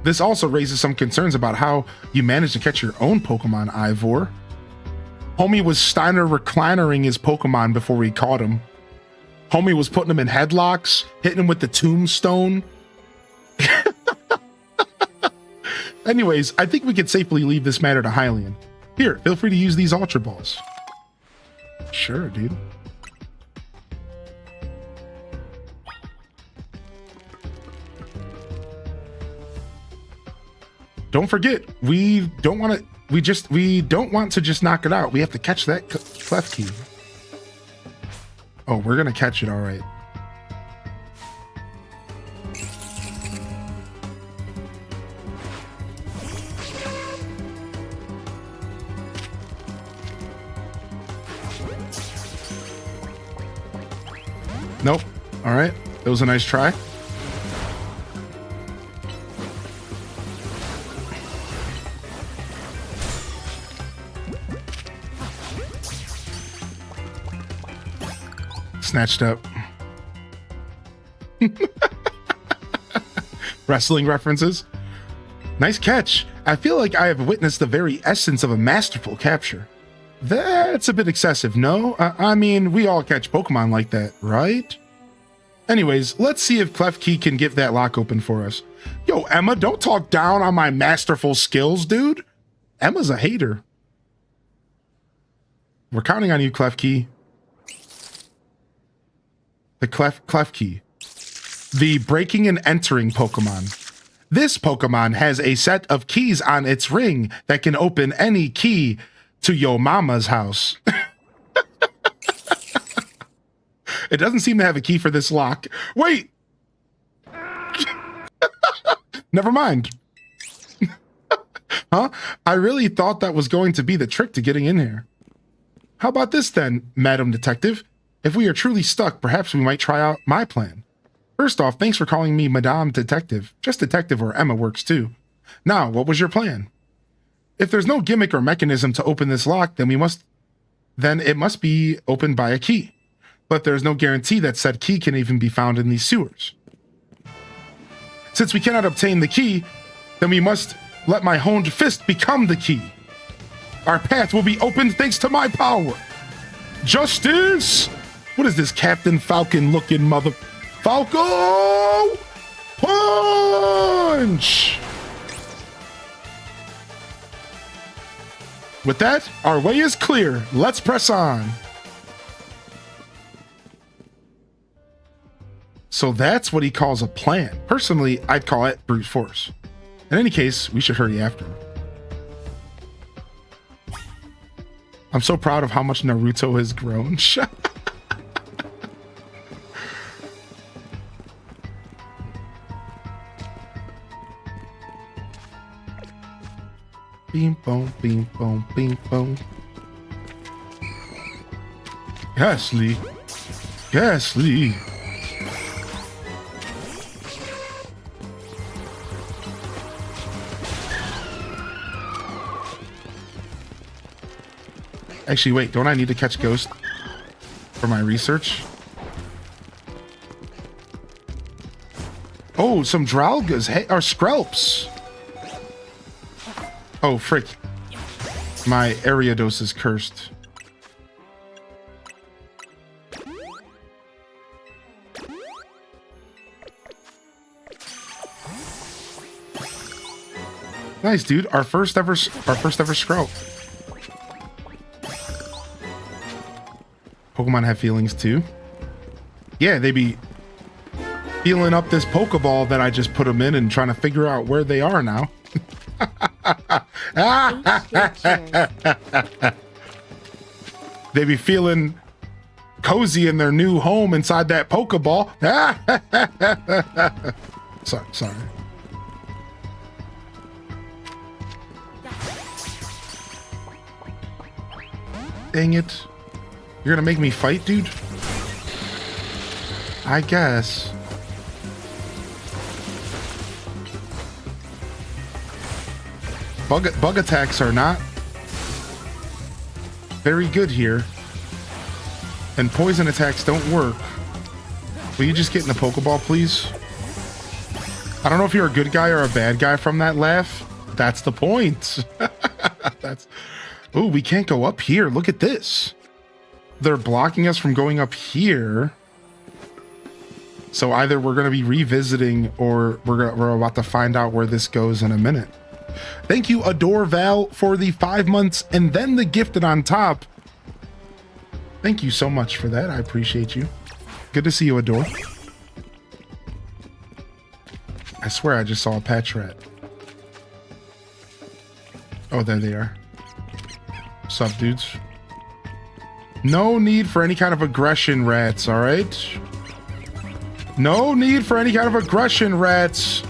This also raises some concerns about how you managed to catch your own Pokemon, Ivor. Homie was Steiner reclinering his Pokemon before we caught him. Homie was putting him in headlocks, hitting him with the tombstone. Anyways, I think we could safely leave this matter to Hylian. Here, feel free to use these Ultra Balls. Sure, dude. Don't forget, we don't want to just knock it out. We have to catch that clef key. Oh, we're gonna catch it, all right. Nope. All right. That was a nice try. Snatched up. Wrestling references. Nice catch. I feel like I have witnessed the very essence of a masterful capture. That's a bit excessive, no? I mean, we all catch Pokemon like that, right? Anyways, let's see if Klefki can get that lock open for us. Yo, Emma, don't talk down on my masterful skills, dude. Emma's a hater. We're counting on you, Klefki. The Klefki. The breaking and entering Pokemon. This Pokemon has a set of keys on its ring that can open any key to your mama's house. It doesn't seem to have a key for this lock. Wait! Never mind. Huh? I really thought that was going to be the trick to getting in here. How about this then, Madam Detective? If we are truly stuck, perhaps we might try out my plan. First off, thanks for calling me Madame Detective. Just Detective or Emma works too. Now, what was your plan? If there's no gimmick or mechanism to open this lock, then it must be opened by a key. But there's no guarantee that said key can even be found in these sewers. Since we cannot obtain the key, then we must let my honed fist become the key. Our path will be opened thanks to my power. Justice! What is this Captain Falcon looking mother... Falco! Punch! With that, our way is clear. Let's press on. So that's what he calls a plan. Personally, I'd call it brute force. In any case, we should hurry after him. I'm so proud of how much Naruto has grown. Beam boom, beam boom, beam boom. Ghastly. Ghastly. Actually, wait, don't I need to catch Ghost for my research? Oh, some Dralgas, hey, or Skrelps. Oh, frick. My Ariados is cursed. Nice, dude. Our first ever Skrelp. Pokemon have feelings too. Yeah, they be feeling up this Pokeball that I just put them in and trying to figure out where they are now. They be feeling cozy in their new home inside that Pokeball. Sorry. Dang it. You're gonna make me fight, dude? I guess. Bug attacks are not very good here. And poison attacks don't work. Will you just get in the Pokeball, please? I don't know if you're a good guy or a bad guy from that laugh. That's the point. Oh, we can't go up here. Look at this. They're blocking us from going up here. So either we're going to be revisiting or we're about to find out where this goes in a minute. Thank you, Adore Val, for the 5 months and then the gifted on top. Thank you so much for that. I appreciate you. Good to see you, Adore. I swear I just saw a patch rat. Oh, there they are. What's up, dudes? No need for any kind of aggression, rats, all right? No need for any kind of aggression, rats.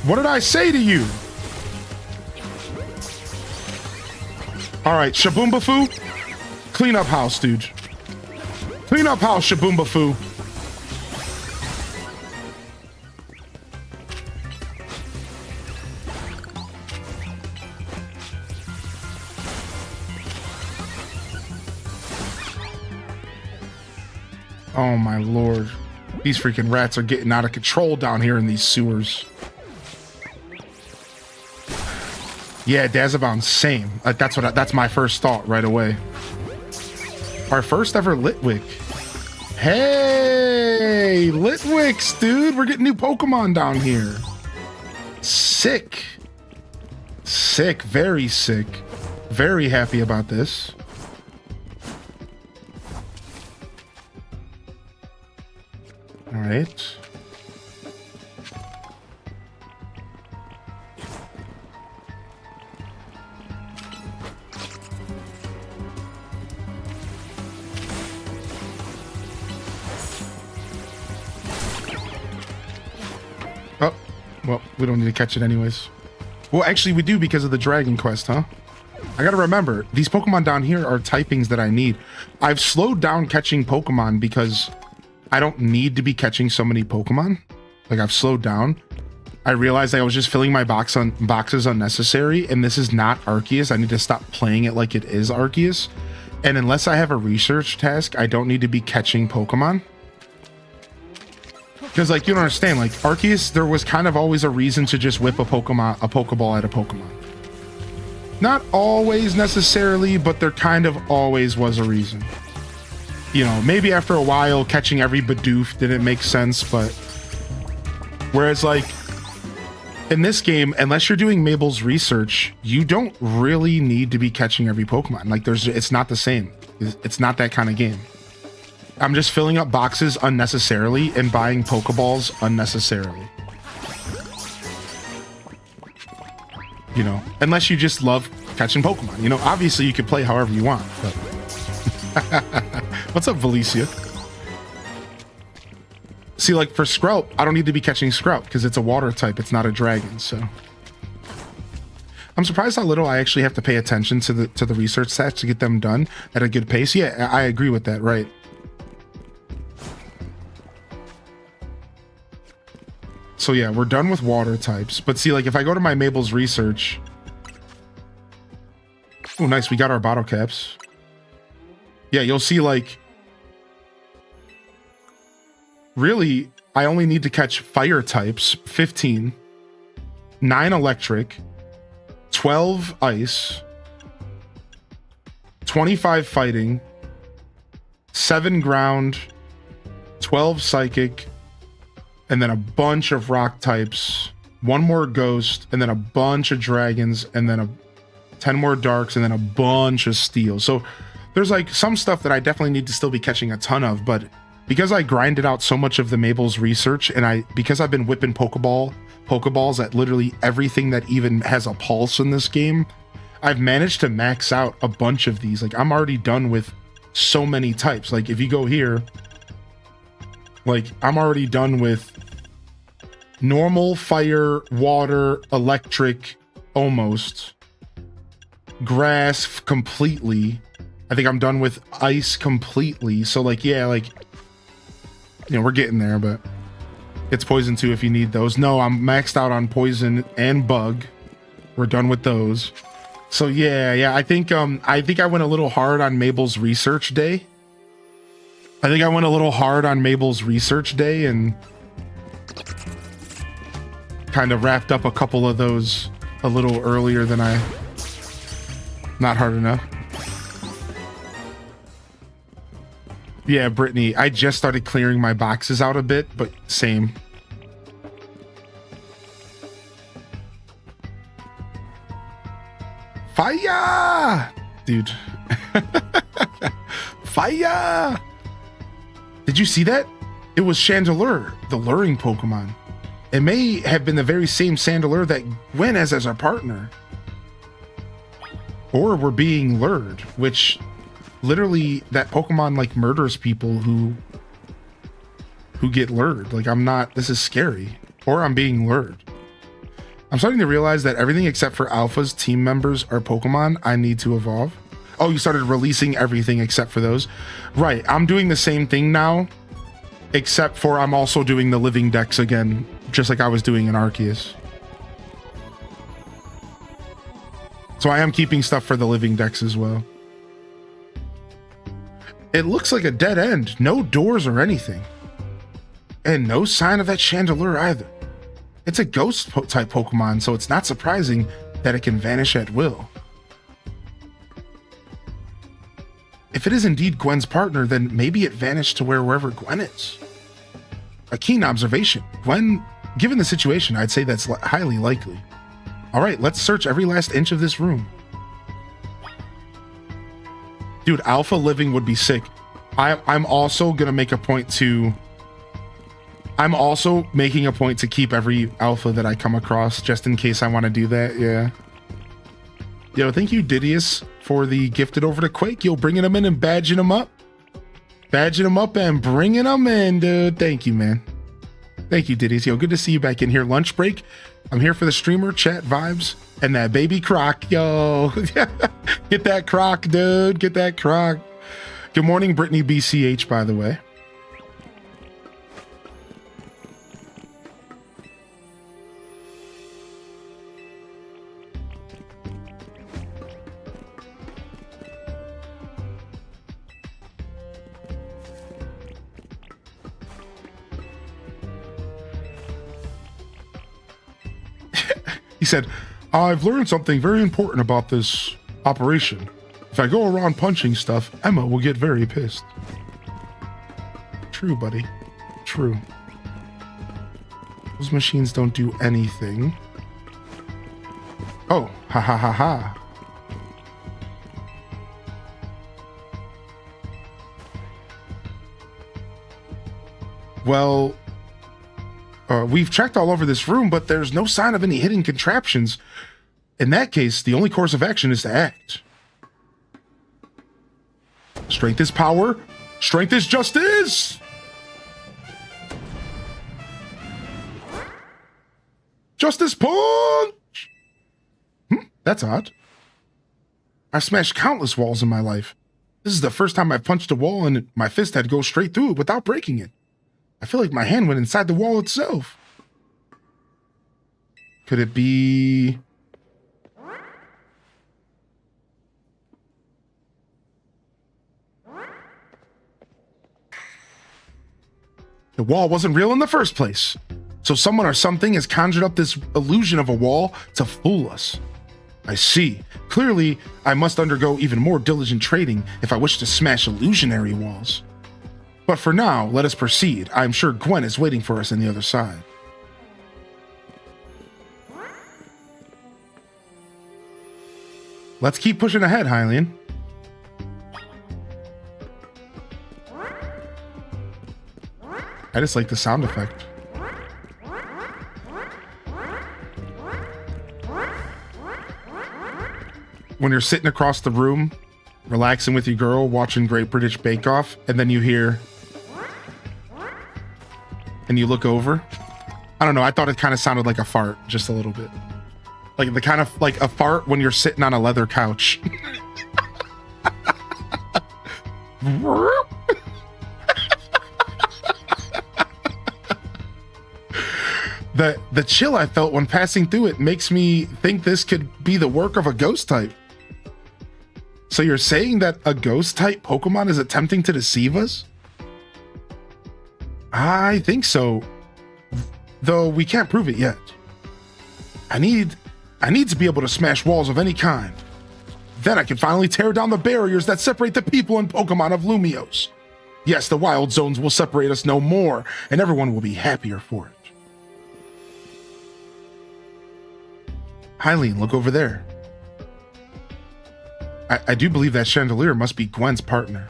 What did I say to you? All right, Shaboomba Foo. Clean up house, dude. Clean up house, Shaboomba Foo. Oh my lord. These freaking rats are getting out of control down here in these sewers. Yeah, Dazabound, same. That's my first thought right away. Our first ever Litwick. Hey, Litwicks, dude. We're getting new Pokemon down here. Sick. Sick, very sick. Very happy about this. All right. Oh, well, we don't need to catch it anyways. Well, actually, we do because of the Dragon Quest, huh? I gotta remember, these Pokemon down here are typings that I need. I've slowed down catching Pokemon because I don't need to be catching so many Pokemon. Like, I've slowed down. I realized I was just filling my boxes unnecessary, and this is not Arceus. I need to stop playing it like it is Arceus. And unless I have a research task, I don't need to be catching Pokemon. Because, like, you don't understand, like, Arceus, there was kind of always a reason to just whip a Pokeball at a Pokemon. Not always necessarily, but there kind of always was a reason. You know, maybe after a while, catching every Bidoof didn't make sense, but... Whereas, like, in this game, unless you're doing Mabel's research, you don't really need to be catching every Pokemon. Like, it's not the same. It's not that kind of game. I'm just filling up boxes unnecessarily and buying Pokeballs unnecessarily. You know, unless you just love catching Pokemon. You know, obviously you can play however you want, but... What's up, Valicia? See, like, for Skrelp, I don't need to be catching Skrelp because it's a water type. It's not a dragon, so... I'm surprised how little I actually have to pay attention to the research stats to get them done at a good pace. Yeah, I agree with that, right. So yeah, we're done with water types. But see, like, if I go to my Mabel's research... Oh, nice, we got our bottle caps. Yeah, you'll see, like... Really, I only need to catch fire types, 15, 9 electric, 12 ice, 25 fighting, 7 ground, 12 psychic, and then a bunch of rock types, 1 more ghost, and then a bunch of dragons, and then 10 more darks, and then a bunch of steel. So there's like some stuff that I definitely need to still be catching a ton of, but because I grinded out so much of the Mabel's research, and because I've been whipping Pokeballs at literally everything that even has a pulse in this game, I've managed to max out a bunch of these. Like, I'm already done with so many types. Like, if you go here, like, I'm already done with normal, fire, water, electric, almost, grass completely. I think I'm done with ice completely. So, like, yeah, like, you know, we're getting there, but it's poison too if you need those. No, I'm maxed out on poison and bug. We're done with those. So yeah, I think I went a little hard on Mabel's research day. And kind of wrapped up a couple of those a little earlier than not hard enough. Yeah, Brittany, I just started clearing my boxes out a bit, but same. Fire! Dude. fire. Did you see that? It was Chandelure, the luring Pokemon. It may have been the very same Chandelure that Gwen has as our partner. Or we're being lured, which literally that Pokemon like murders people who get lured. Like this is scary. Or I'm being lured. I'm starting to realize that everything except for Alpha's team members are Pokemon I need to evolve. Oh, you started releasing everything except for those. Right, I'm doing the same thing now, except for I'm also doing the living decks again, just like I was doing in Arceus. So I am keeping stuff for the living decks as well. It looks like a dead end. No doors or anything. And no sign of that Chandelure either. It's a ghost type Pokemon, so it's not surprising that it can vanish at will. If it is indeed Gwen's partner, then maybe it vanished to wherever Gwen is. A keen observation. Gwen, given the situation, I'd say that's highly likely. All right, let's search every last inch of this room. Dude, Alpha living would be sick. I'm also gonna make a point to... I'm also making a point to keep every Alpha that I come across, just in case I want to do that, yeah. Yo, thank you, Didius, for the gifted over to Quake. Yo, bringing them in and badging them up. Badging them up and bringing them in, dude. Thank you, man. Thank you, Didius. Yo, good to see you back in here. Lunch break. I'm here for the streamer, chat vibes, and that baby croc, yo. Get that croc, dude. Get that croc. Good morning, Brittany BCH, by the way. He said, I've learned something very important about this operation. If I go around punching stuff, Emma will get very pissed. True, buddy. True. Those machines don't do anything. Oh, ha ha ha ha. Well, we've checked all over this room, but there's no sign of any hidden contraptions. In that case, the only course of action is to act. Strength is power. Strength is justice. Justice punch. That's odd. I've smashed countless walls in my life. This is the first time I've punched a wall and my fist had to go straight through it without breaking it. I feel like my hand went inside the wall itself. Could it be... The wall wasn't real in the first place. So someone or something has conjured up this illusion of a wall to fool us. I see. Clearly, I must undergo even more diligent training if I wish to smash illusionary walls. But for now, let us proceed. I'm sure Gwen is waiting for us on the other side. Let's keep pushing ahead, Hylian. I just like the sound effect. When you're sitting across the room, relaxing with your girl, watching Great British Bake Off, and then you hear... and you look over. I don't know, I thought it kind of sounded like a fart, just a little bit. Like the kind of, like a fart when you're sitting on a leather couch. The chill I felt when passing through it makes me think this could be the work of a ghost type. So you're saying that a ghost type Pokemon is attempting to deceive us? I think so, though we can't prove it yet. I need to be able to smash walls of any kind. Then I can finally tear down the barriers that separate the people and Pokemon of Lumiose. Yes, the wild zones will separate us no more, and everyone will be happier for it. Hylian, look over there. I do believe that Chandelure must be Gwen's partner.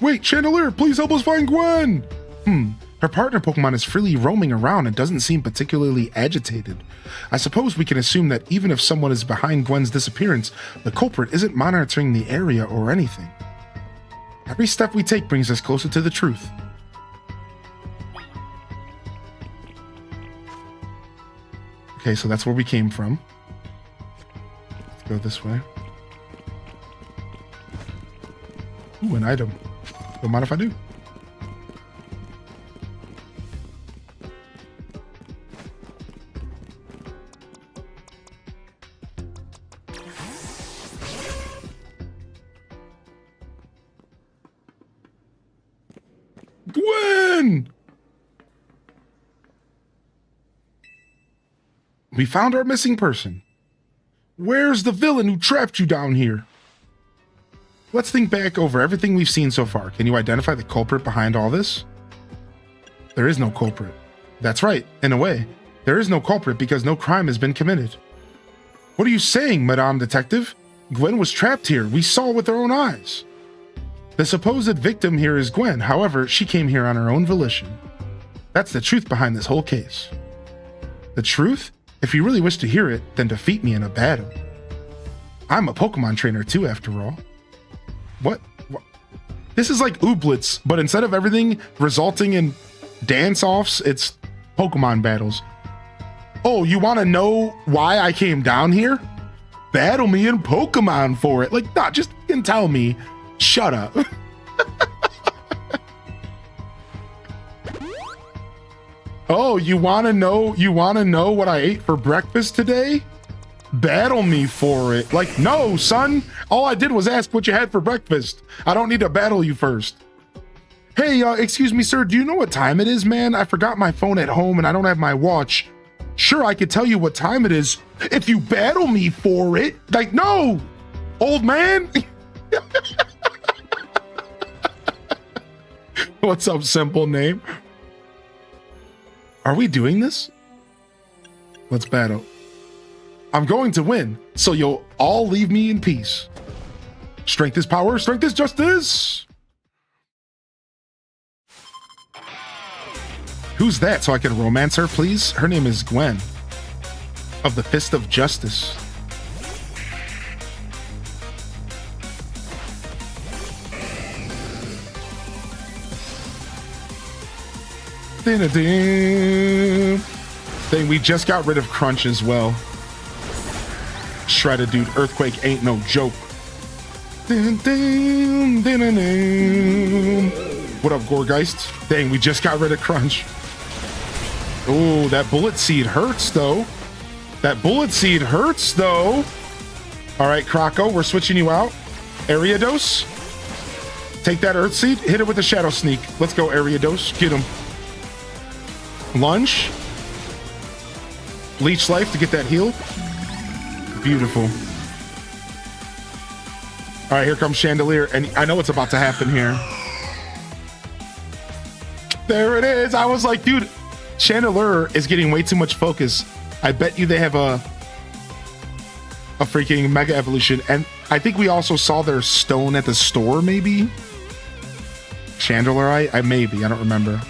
Wait, Chandelier, please help us find Gwen! Her partner Pokemon is freely roaming around and doesn't seem particularly agitated. I suppose we can assume that even if someone is behind Gwen's disappearance, the culprit isn't monitoring the area or anything. Every step we take brings us closer to the truth. Okay, so that's where we came from. Let's go this way. Ooh, an item. Don't mind if I do. Gwen! We found our missing person. Where's the villain who trapped you down here? Let's think back over everything we've seen so far. Can you identify the culprit behind all this? There is no culprit. That's right, in a way. There is no culprit because no crime has been committed. What are you saying, Madame Detective? Gwen was trapped here. We saw with our own eyes. The supposed victim here is Gwen. However, she came here on her own volition. That's the truth behind this whole case. The truth? If you really wish to hear it, then defeat me in a battle. I'm a Pokemon trainer too, after all. What? This is like Ooblets, but instead of everything resulting in dance-offs, it's Pokemon battles. Oh, you want to know why I came down here? Battle me in Pokemon for it. Like, nah, just fucking tell me. Shut up. Oh, you want to know what I ate for breakfast today? Battle me for it. Like, no, son. All I did was ask what you had for breakfast. I don't need to battle you first. Hey, excuse me, sir. Do you know what time it is, man? I forgot my phone at home and I don't have my watch. Sure, I could tell you what time it is if you battle me for it. Like, no, old man. What's up, simple name? Are we doing this? Let's battle. I'm going to win, so you'll all leave me in peace. Strength is power, strength is justice. Who's that so I can romance her, please? Her name is Gwen of the Fist of Justice. Dang, we just got rid of Crunch as well. Shredded, dude. Earthquake ain't no joke. What up, Gorgeist? Dang, we just got rid of Crunch. Oh, that Bullet Seed hurts, though. That Bullet Seed hurts, though. All right, Croco, we're switching you out. Ariados. Take that Earth Seed. Hit it with the Shadow Sneak. Let's go, Ariados. Get him. Lunge. Leech Life to get that heal. Beautiful. All right, here comes Chandelier, and I know what's about to happen here. There it is. I was like, dude, Chandelier is getting way too much focus. I bet you they have a freaking Mega Evolution, and I think we also saw their stone at the store, maybe? Chandelier, I maybe, I don't remember.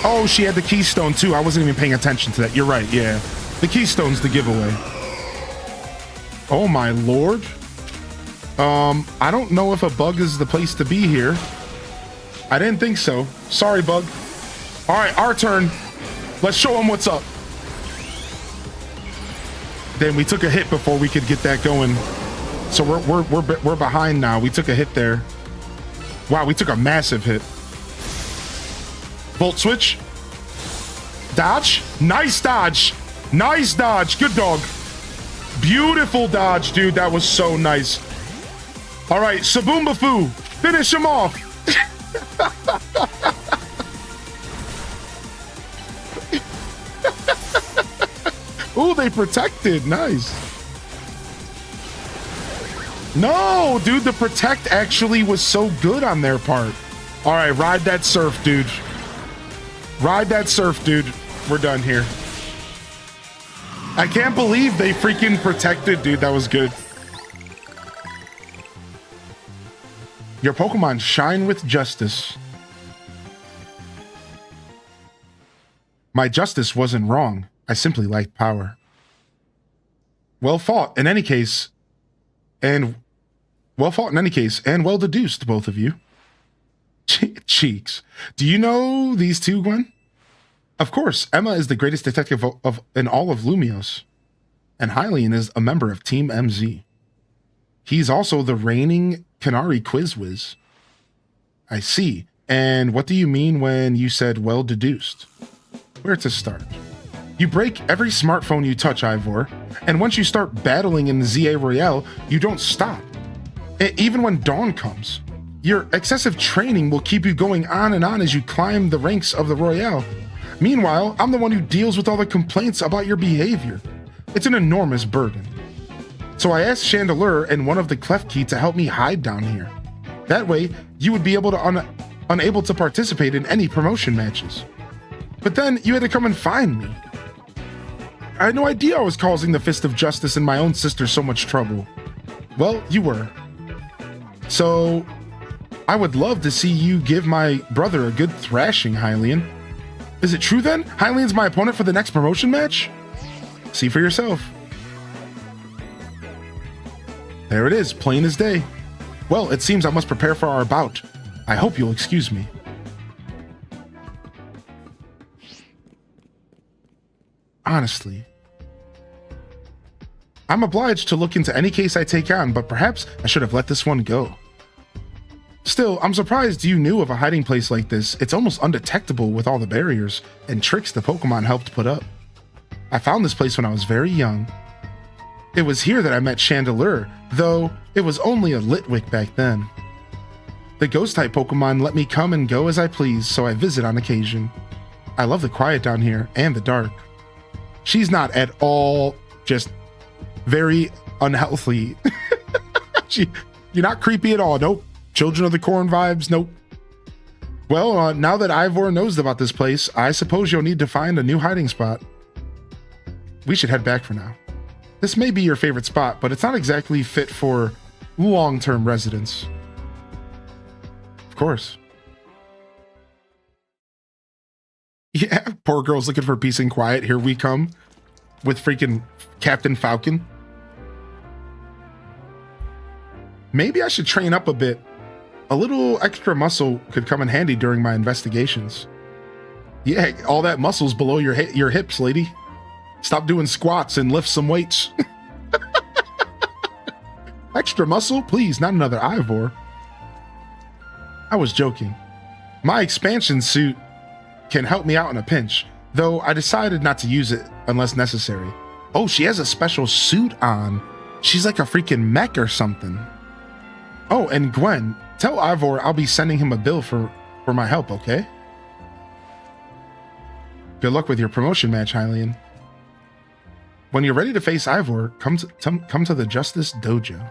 Oh, she had the Keystone too. I wasn't even paying attention to that. You're right, yeah. The Keystone's the giveaway. Oh my lord. I don't know if a bug is the place to be here. I didn't think so. Sorry, bug. All right, our turn. Let's show them what's up. Then we took a hit before we could get that going. So we're behind now. We took a hit there. Wow, we took a massive hit. Volt switch. Dodge. Nice dodge. Nice dodge. Good dog. Beautiful dodge, dude. That was so nice. All right, Saboombafu. Finish him off. Ooh, they protected. Nice. No, dude, the protect actually was so good on their part. All right, ride that surf, dude. Ride that surf, dude. We're done here. I can't believe they freaking protected, dude. That was good. Your Pokemon shine with justice. My justice wasn't wrong. I simply lacked power. Well fought in any case. And well deduced, both of you. Cheeks. Do you know these two, Gwen? Of course, Emma is the greatest detective in all of Lumios. And Hylian is a member of Team MZ. He's also the reigning Canary Quiz Whiz. I see. And what do you mean when you said well deduced? Where to start? You break every smartphone you touch, Ivor, and once you start battling in the ZA Royale, you don't stop. Even when dawn comes. Your excessive training will keep you going on and on as you climb the ranks of the Royale. Meanwhile, I'm the one who deals with all the complaints about your behavior. It's an enormous burden. So I asked Chandelure and one of the Klefki to help me hide down here. That way, you would be able to unable to participate in any promotion matches. But then you had to come and find me. I had no idea I was causing the Fist of Justice and my own sister so much trouble. Well, you were. So, I would love to see you give my brother a good thrashing, Hylian. Is it true then? Hylian's my opponent for the next promotion match? See for yourself. There it is, plain as day. Well, it seems I must prepare for our bout. I hope you'll excuse me. Honestly, I'm obliged to look into any case I take on, but perhaps I should have let this one go. Still, I'm surprised you knew of a hiding place like this. It's almost undetectable with all the barriers and tricks the Pokemon helped put up. I found this place when I was very young. It was here that I met Chandelure, though it was only a Litwick back then. The Ghost-type Pokemon let me come and go as I please, so I visit on occasion. I love the quiet down here and the dark. She's not at all just very unhealthy. You're not creepy at all. Nope. Children of the Corn vibes. Nope. Well, now that Ivor knows about this place, I suppose you'll need to find a new hiding spot. We should head back for now. This may be your favorite spot, but it's not exactly fit for long-term residents. Of course. Yeah, poor girl's looking for peace and quiet. Here we come with freaking Captain Falcon. Maybe I should train up a bit. A little extra muscle could come in handy during my investigations. Yeah, all that muscle's below your hips, lady. Stop doing squats and lift some weights. Extra muscle? Please, not another Ivor. I was joking. My expansion suit can help me out in a pinch, though I decided not to use it unless necessary. Oh, she has a special suit on. She's like a freaking mech or something. Oh, and Gwen, tell Ivor I'll be sending him a bill for my help, okay? Good luck with your promotion match, Hylian. When you're ready to face Ivor, come to the Justice Dojo.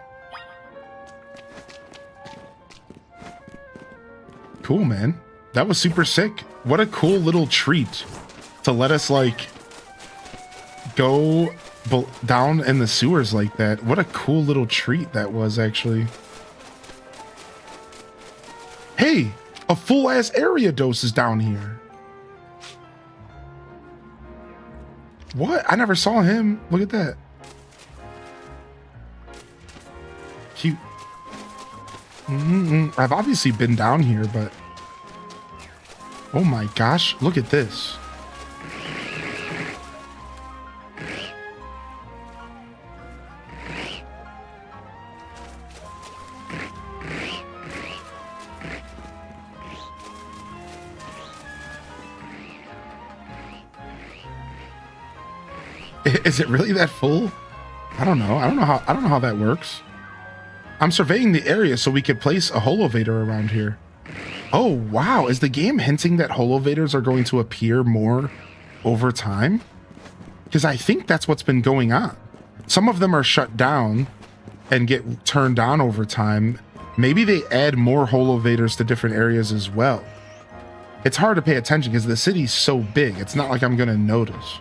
Cool, man. That was super sick. What a cool little treat to let us, like, go down in the sewers like that. What a cool little treat that was, actually. Hey, a full-ass Ariados is down here. What? I never saw him. Look at that. Cute. I've obviously been down here, but... Oh my gosh, look at this. Is it really that full? I don't know. I don't know how that works. I'm surveying the area so we could place a Holovator around here. Oh, wow. Is the game hinting that Holovaders are going to appear more over time? Because I think that's what's been going on. Some of them are shut down and get turned on over time. Maybe they add more Holovaders to different areas as well. It's hard to pay attention because the city's so big. It's not like I'm going to notice.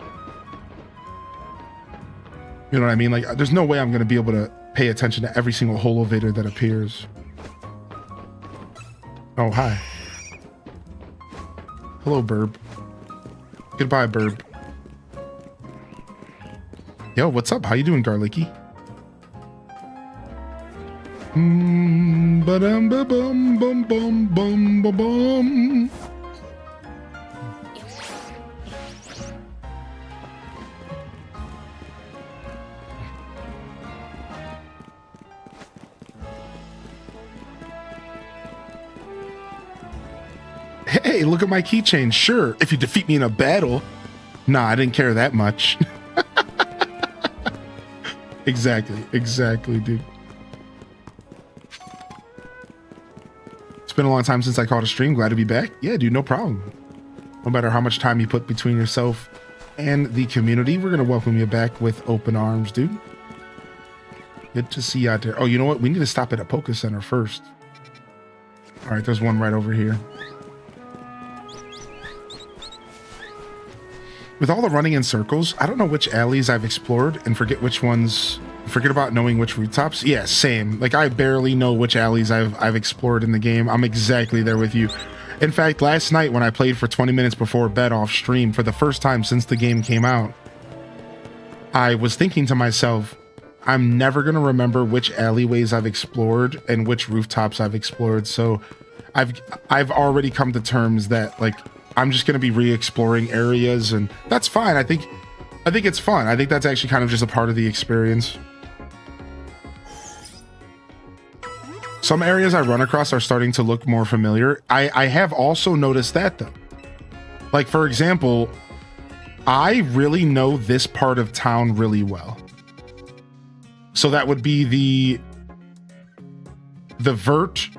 You know what I mean? Like, there's no way I'm going to be able to pay attention to every single holovator that appears. Oh, hi. Hello, Burb. Goodbye, Burb. Yo, what's up? How you doing, Garlicky? Ba-dum ba bum bum bum bum ba bum. Hey, look at my keychain. Sure, if you defeat me in a battle. Nah, I didn't care that much. Exactly, dude. It's been a long time since I caught a stream. Glad to be back. Yeah, dude, no problem. No matter how much time you put between yourself and the community, we're going to welcome you back with open arms, dude. Good to see you out there. Oh, you know what? We need to stop at a Poke Center first. All right, there's one right over here. With all the running in circles, I don't know which alleys I've explored and forget which ones. Forget about knowing which rooftops. Yeah, same. Like, I barely know which alleys I've explored in the game. I'm exactly there with you. In fact, last night when I played for 20 minutes before bed off stream for the first time since the game came out, I was thinking to myself, I'm never going to remember which alleyways I've explored and which rooftops I've explored. So I've already come to terms that, like, I'm just going to be re-exploring areas, and that's fine. I think it's fun. I think that's actually kind of just a part of the experience. Some areas I run across are starting to look more familiar. I have also noticed that, though. Like, for example, I really know this part of town really well. So that would be the vert,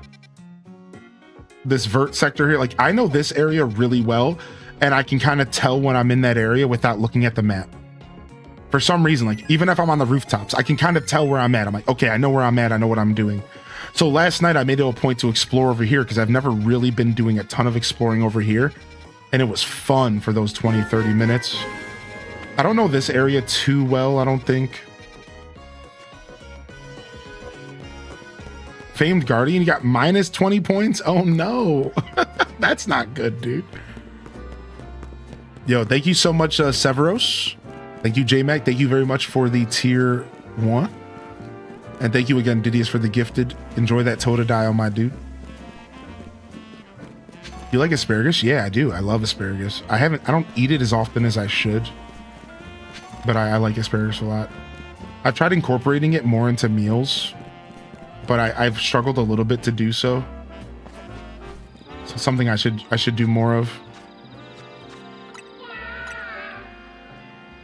this vert sector here. Like, I know this area really well, and I can kind of tell when I'm in that area without looking at the map. For some reason, like, even if I'm on the rooftops, I can kind of tell where I'm at. I'm like, okay, I know where I'm at. I know what I'm doing. So last night I made it a point to explore over here because I've never really been doing a ton of exploring over here. And it was fun for those 20, 30 minutes. I don't know this area too well, I don't think. Famed Guardian, you got minus 20 points? Oh no. That's not good, dude. Yo, thank you so much, Severos. Thank you, J-Mac. Thank you very much for the tier 1. And thank you again, Didius, for the gifted. Enjoy that Totodile, my dude. You like asparagus? Yeah, I do. I love asparagus. I don't eat it as often as I should, but I like asparagus a lot. I've tried incorporating it more into meals, but I've struggled a little bit to do so. So something I should do more of.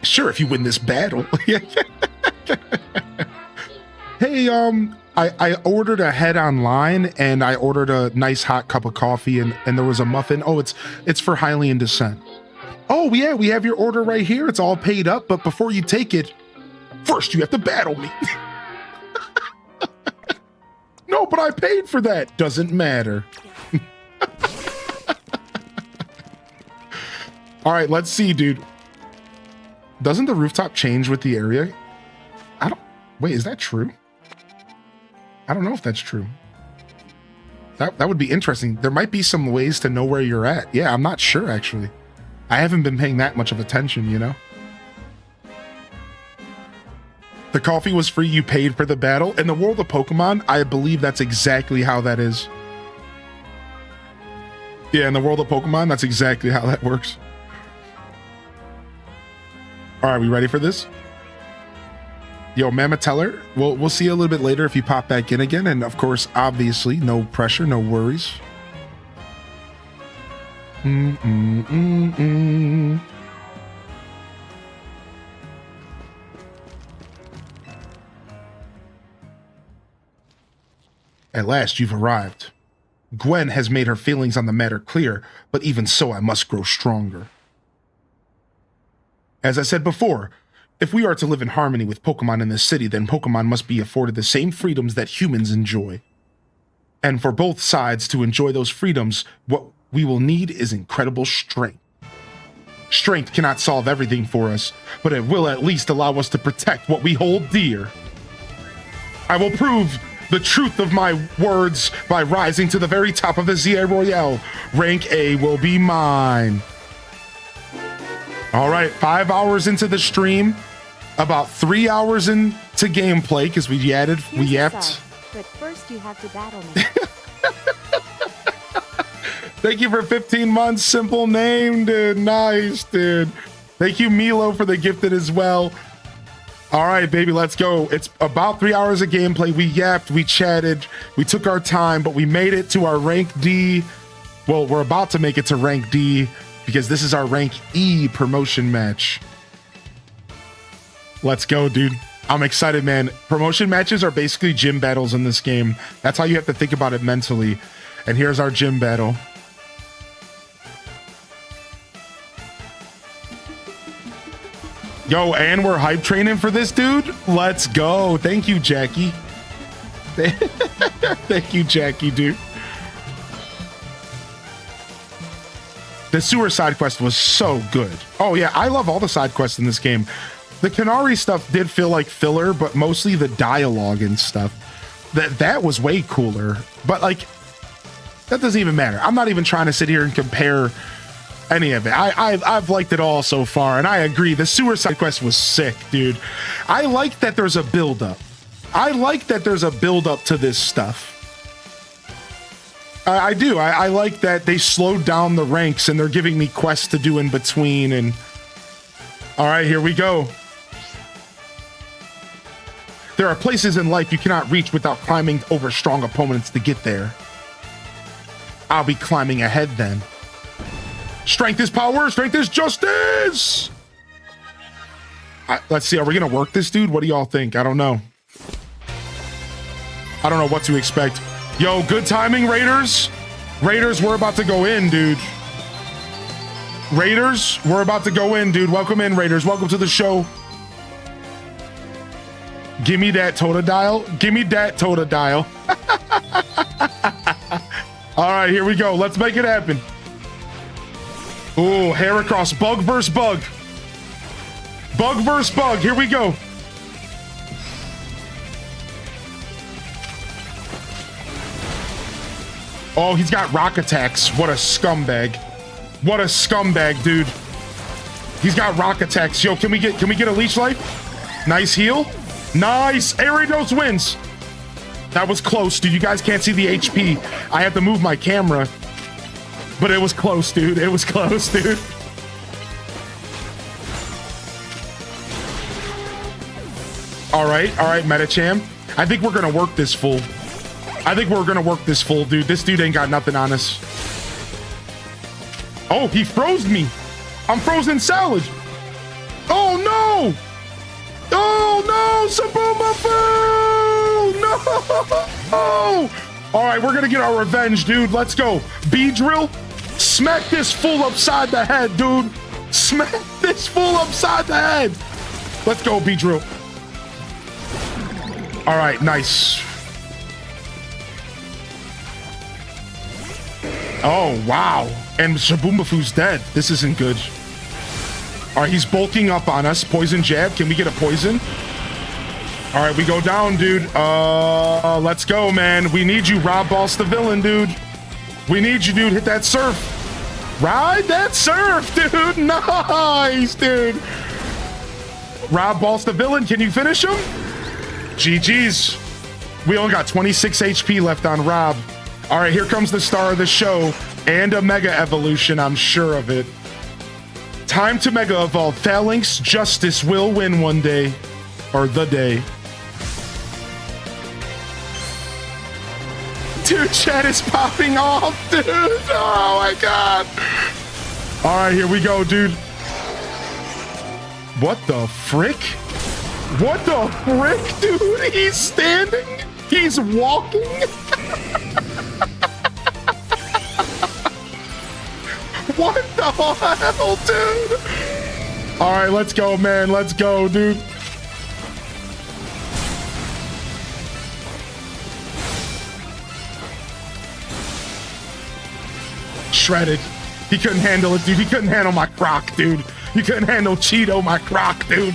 Sure, if you win this battle. Hey, I ordered ahead online, and I ordered a nice hot cup of coffee, and there was a muffin. Oh, it's for Hylian Descent. Oh yeah, we have your order right here. It's all paid up, but before you take it, first you have to battle me. No, but I paid for that. Doesn't matter. All right, let's see, dude. Doesn't the rooftop change with the area? Wait, is that true? I don't know if that's true. That would be interesting. There might be some ways to know where you're at. Yeah, I'm not sure, actually. I haven't been paying that much of attention, you know? The coffee was free, you paid for the battle. In the world of Pokemon, I believe that's exactly how that is. Yeah, in the world of Pokemon, that's exactly how that works. All right, we ready for this? Yo, Mamateller, we'll see you a little bit later if you pop back in again. And of course, obviously, no pressure, no worries. At last, you've arrived. Gwen has made her feelings on the matter clear, but even so, I must grow stronger. As I said before, if we are to live in harmony with Pokemon in this city, then Pokemon must be afforded the same freedoms that humans enjoy. And for both sides to enjoy those freedoms, what we will need is incredible strength. Strength cannot solve everything for us, but it will at least allow us to protect what we hold dear. I will prove the truth of my words by rising to the very top of the ZA Royale. Rank A will be mine. All right, 5 hours into the stream, about 3 hours into gameplay because we yapped. But first you have to battle me. Thank you for 15 months. Simple name, dude. Nice, dude. Thank you, Milo, for the gifted as well. All right, baby, let's go. It's about 3 hours of gameplay. We yapped, we chatted, we took our time, but we made it to our rank D. Well, we're about to make it to rank D because this is our rank E promotion match. Let's go, dude. I'm excited, man. Promotion matches are basically gym battles in this game. That's how you have to think about it mentally. And here's our gym battle. Yo, and we're hype training for this, dude. Let's go. Thank you, Jackie. Thank you, Jackie, dude. The sewer side quest was so good. Oh, yeah, I love all the side quests in this game. The Canary stuff did feel like filler, but mostly the dialogue and stuff. That was way cooler. But, like, that doesn't even matter. I'm not even trying to sit here and compare any of it. I've liked it all so far, and I agree. The sewer side quest was sick, dude. I like that there's a build-up. I like that there's a build-up to this stuff. I do. I like that they slowed down the ranks, and they're giving me quests to do in between. And all right, here we go. There are places in life you cannot reach without climbing over strong opponents to get there. I'll be climbing ahead then. Strength is power, strength is justice. Let's see, are we gonna work this, dude? What do y'all think? I don't know. I don't know what to expect. Yo, good timing, Raiders. Raiders, we're about to go in, dude. Raiders, we're about to go in, dude. Welcome in, Raiders. Welcome to the show. Give me that Totodile. Give me that Totodile. All right, here we go. Let's make it happen. Ooh, hair across. Bug versus bug. Bug versus bug. Here we go. Oh, he's got rock attacks. What a scumbag. What a scumbag, dude. He's got rock attacks. Yo, can we get a leech life? Nice heal. Nice. Aridos wins. That was close, dude. You guys can't see the HP. I have to move my camera. But it was close, dude. It was close, dude. All right, Metacham. I think we're gonna work this full. Dude. This dude ain't got nothing on us. Oh, he froze me. I'm frozen salad. Oh no! Oh no! Saboomafu! No! All right, we're gonna get our revenge, dude. Let's go. B-drill. Smack this fool upside the head, dude. Smack this fool upside the head. Let's go, B-drill. All right, nice. Oh, wow. And Shaboomafu's dead. This isn't good. All right, he's bulking up on us. Poison jab. Can we get a poison? All right, we go down, dude. Let's go, man. We need you. Rob Boss the villain, dude. We need you, dude. Hit that surf. Ride that surf, dude. Nice, dude. Rob Boss the villain. Can you finish him? GG's. We only got 26 HP left on Rob. All right, here comes the star of the show and a Mega Evolution. I'm sure of it. Time to Mega Evolve. Phalanx Justice will win one day. Or the day. Dude, chat is popping off, dude. Oh my god. All right, here we go, dude. What the frick? What the frick, dude? He's standing. He's walking. What the hell, dude? All right, let's go, man. Let's go, dude. Shredded. He couldn't handle it, dude. He couldn't handle my croc, dude. You couldn't handle Cheeto, my croc, dude.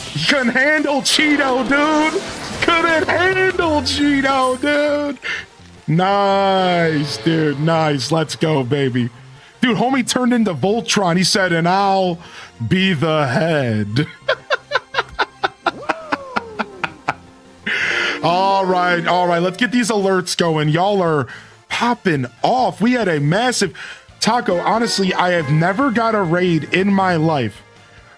He couldn't handle Cheeto, dude. Couldn't handle Cheeto, dude. Nice, dude. Nice. Let's go, baby. Dude, homie turned into Voltron. He said, and I'll be the head. All right. Let's get these alerts going. Y'all are popping off. We had a massive Taco. Honestly, I have never got a raid in my life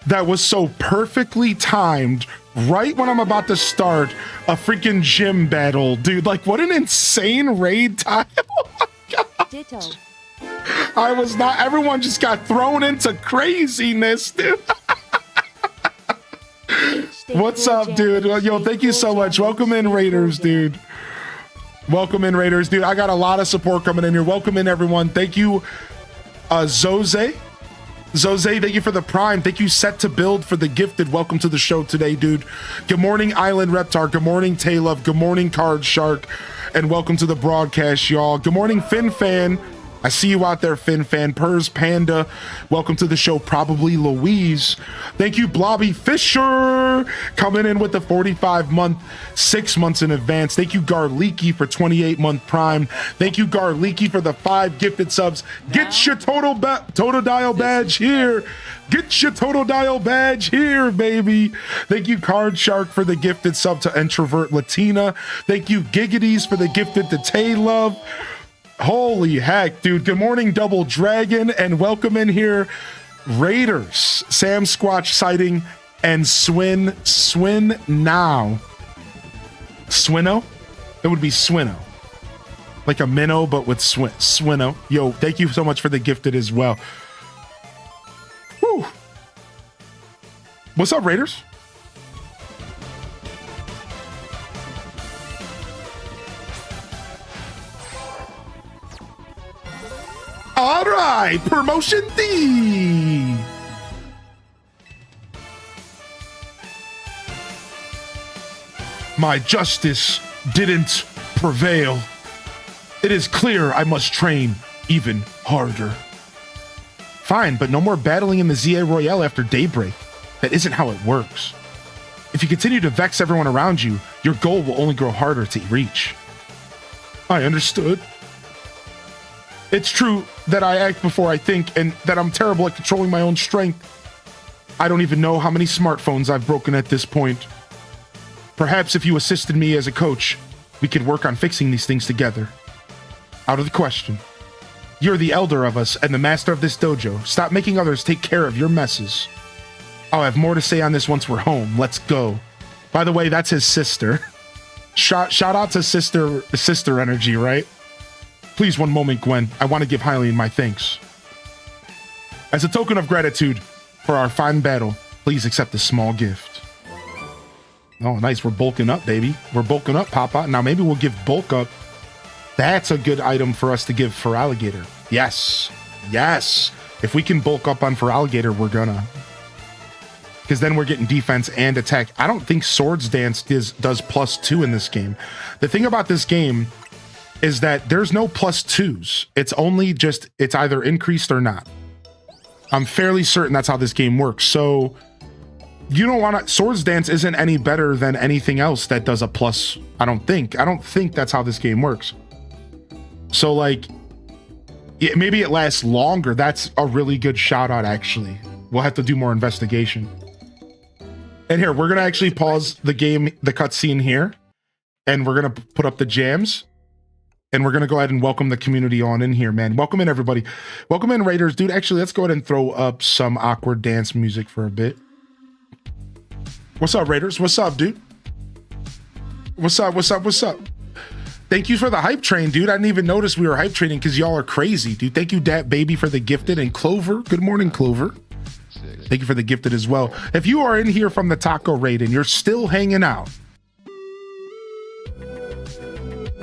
that was so perfectly timed right when I'm about to start a freaking gym battle, dude. Like, what an insane raid time. Oh my God. Ditto. I was not, everyone just got thrown into craziness, dude. What's up, dude? Yo, thank you so much. Welcome in, Raiders, dude. Welcome in, Raiders, dude. I got a lot of support coming in here. Welcome in, everyone. Thank you, Zoze. Zoze, thank you for the prime. Thank you, Set to Build, for the gifted. Welcome to the show today, dude. Good morning, Island Reptar. Good morning, Taylove. Good morning, Card Shark. And welcome to the broadcast, y'all. Good morning, Fin Fan. I see you out there, Fin Fan. Pers Panda. Welcome to the show, probably Louise. Thank you, Blobby Fisher, coming in with the 45-month, 6 months in advance. Thank you, Garleaky, for 28-month prime. Thank you, Garleaky, for the 5 gifted subs. Get your Total Dial badge here. Get your Total Dial badge here, baby. Thank you, Card Shark, for the gifted sub to Introvert Latina. Thank you, Giggities, for the gifted to Taylove. Holy heck, dude. Good morning, Double Dragon, and welcome in here, Raiders, Sam Squatch sighting, and Swin now. Swinno? It would be Swinno. Like a minnow, but with Swinno. Yo, thank you so much for the gifted as well. Woo. What's up, Raiders? All right, promotion D. My justice didn't prevail. It is clear I must train even harder. Fine, but no more battling in the ZA Royale after daybreak. That isn't how it works. If you continue to vex everyone around you, your goal will only grow harder to reach. I understood. It's true that I act before I think, and that I'm terrible at controlling my own strength. I don't even know how many smartphones I've broken at this point. Perhaps if you assisted me as a coach, we could work on fixing these things together. Out of the question. You're the elder of us and the master of this dojo. Stop making others take care of your messes. I'll have more to say on this once we're home. Let's go. By the way, that's his sister. Shout out to sister energy, right? Please, one moment, Gwen. I want to give Hylian my thanks. As a token of gratitude for our fine battle, please accept this small gift. Oh, nice. We're bulking up, baby. We're bulking up, Papa. Now, maybe we'll give bulk up. That's a good item for us to give for Alligator. Yes. Yes. If we can bulk up on for Alligator, we're gonna. Because then we're getting defense and attack. I don't think Swords Dance does +2 in this game. The thing about this game is that there's no +2s. It's only just, it's either increased or not. I'm fairly certain that's how this game works. So you don't want to, Swords Dance isn't any better than anything else that does a plus. I don't think that's how this game works. So like, maybe it lasts longer. That's a really good shout out, actually. We'll have to do more investigation. And here, we're going to actually pause the game, the cutscene here, and we're going to put up the jams. And we're going to go ahead and welcome the community on in here, man. Welcome in, everybody. Welcome in, Raiders. Dude, actually, let's go ahead and throw up some awkward dance music for a bit. What's up, Raiders? What's up, dude? What's up? Thank you for the hype train, dude. I didn't even notice we were hype training because y'all are crazy, dude. Thank you, Dat Baby, for the gifted. And Clover, good morning, Clover. Thank you for the gifted as well. If you are in here from the Taco Raid and you're still hanging out,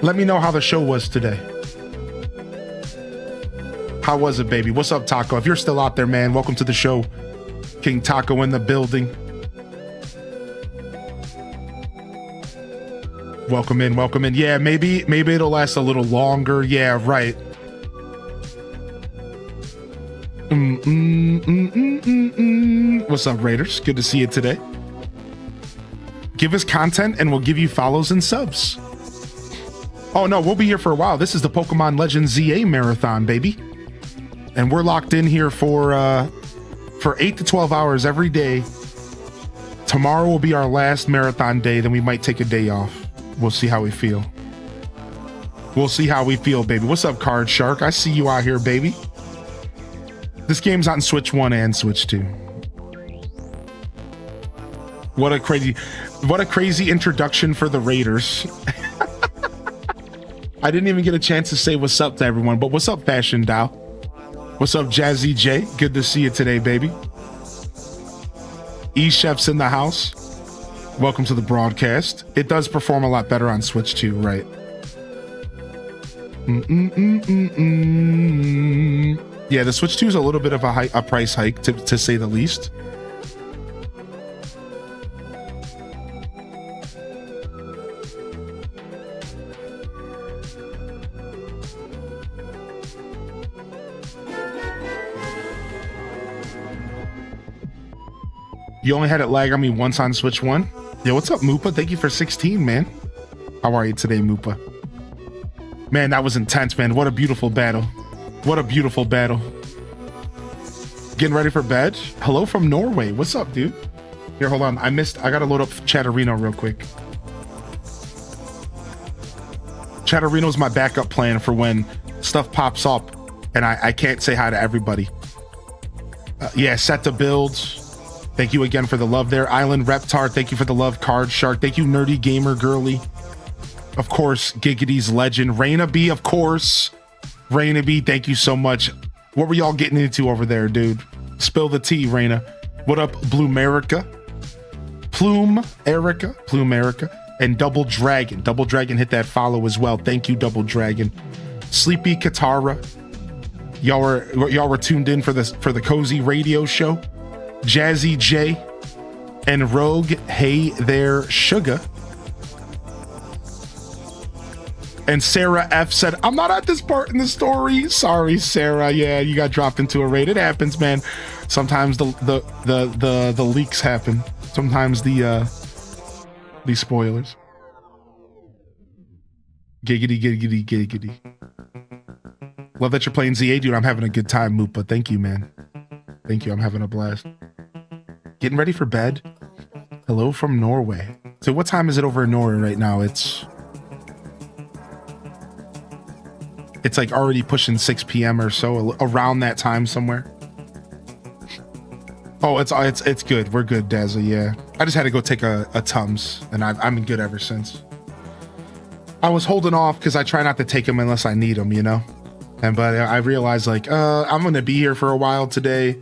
let me know how the show was today. How was it, baby? What's up, Taco? If you're still out there, man, welcome to the show. King Taco in the building. Welcome in. Yeah, maybe it'll last a little longer. Yeah, right. What's up, Raiders? Good to see you today. Give us content and we'll give you follows and subs. Oh no, we'll be here for a while. This is the Pokemon Legends ZA marathon, baby. And we're locked in here for 8 to 12 hours every day. Tomorrow will be our last marathon day, then we might take a day off. We'll see how we feel. We'll see how we feel, baby. What's up, Card Shark? I see you out here, baby. This game's on Switch 1 and Switch 2. What a crazy introduction for the Raiders. I didn't even get a chance to say what's up to everyone, but what's up, Fashion Dow? What's up, Jazzy J? Good to see you today, baby. E-Chef's in the house. Welcome to the broadcast. It does perform a lot better on Switch 2, right? Yeah, the Switch 2 is a little bit of a price hike, to say the least. You only had it lag on me once on Switch 1? Yo, what's up, Moopa? Thank you for 16, man. How are you today, Moopa? Man, that was intense, man. What a beautiful battle. What a beautiful battle. Getting ready for bed? Hello from Norway. What's up, dude? Here, hold on. I gotta load up Chatterino real quick. Chatterino's my backup plan for when stuff pops up and I can't say hi to everybody. Yeah, set to builds. Thank you again for the love there. Island Reptar, thank you for the love. Card Shark, thank you. Nerdy Gamer Girly. Of course, Giggity's Legend. Raina B, of course. Raina B, thank you so much. What were y'all getting into over there, dude? Spill the tea, Raina. What up, Blumerica? Plume Erica, and Double Dragon. Double Dragon hit that follow as well. Thank you, Double Dragon. Sleepy Katara. Y'all were tuned in for the cozy radio show. Jazzy J and Rogue, hey there, Sugar. And Sarah F said, I'm not at this part in the story. Sorry, Sarah. Yeah, you got dropped into a raid. It happens, man. Sometimes the leaks happen. Sometimes the spoilers. Giggity. Love that you're playing ZA, dude. I'm having a good time, Moopa. Thank you, man. Thank you. I'm having a blast. Getting ready for bed. Hello from Norway. So what time is it over in Norway right now? It's like already pushing 6 p.m. or so, around that time somewhere. Oh, it's good. We're good, Dazza. Yeah, I just had to go take a Tums, and I'm good ever since. I was holding off because I try not to take them unless I need them, you know. But I realized like I'm gonna be here for a while today.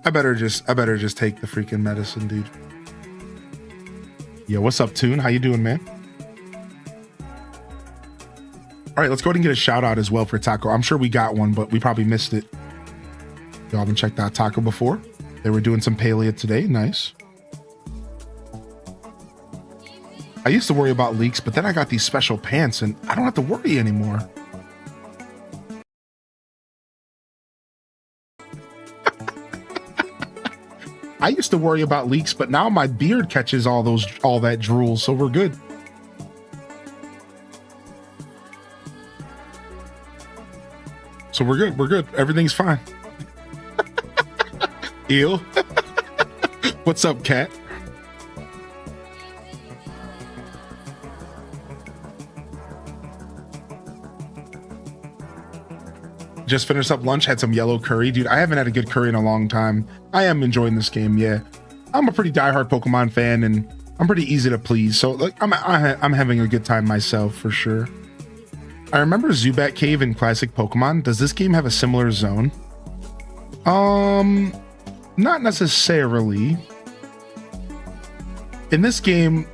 I better just take the freaking medicine, dude. Yo, what's up, Toon? How you doing, man? All right, let's go ahead and get a shout out as well for Taco. I'm sure we got one, but we probably missed it. Y'all haven't checked out Taco before? They were doing some paleo today. Nice. I used to worry about leaks, but then I got these special pants and I don't have to worry anymore. I used to worry about leaks, but now my beard catches all that drool, so we're good. So we're good. Everything's fine. Eel. What's up, cat? Just finished up lunch, had some yellow curry. Dude, I haven't had a good curry in a long time. I am enjoying this game, yeah. I'm a pretty diehard Pokemon fan, and I'm pretty easy to please. So like, I'm having a good time myself, for sure. I remember Zubat Cave in Classic Pokemon. Does this game have a similar zone? Not necessarily. In this game,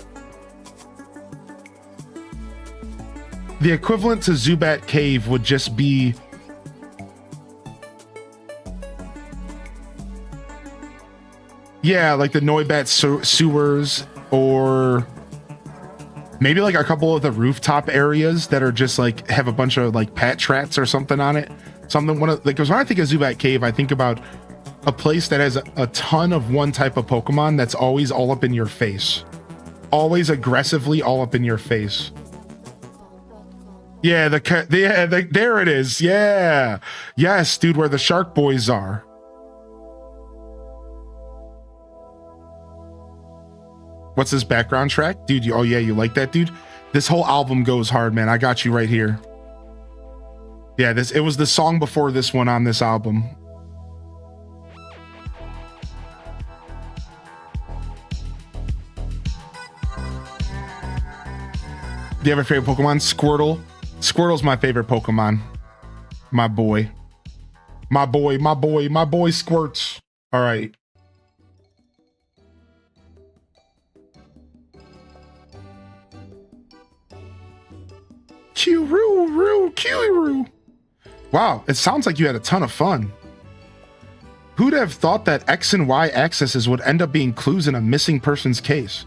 the equivalent to Zubat Cave would just be like the Noibat sewers, or maybe like a couple of the rooftop areas that are just like have a bunch of like Patrats or something on it. Something because when I think of Zubat Cave, I think about a place that has a ton of one type of Pokemon that's always all up in your face. Always aggressively all up in your face. Yeah, there it is. Yeah. Yes, dude, where the Shark Boys are. What's this background track? Dude, oh yeah, you like that, dude? This whole album goes hard, man. I got you right here. Yeah, it was the song before this one on this album. Do you have a favorite Pokemon? Squirtle. Squirtle's my favorite Pokemon. My boy. My boy Squirts. All right. Kiwiru. Wow, it sounds like you had a ton of fun. Who'd have thought that X and Y axes would end up being clues in a missing person's case?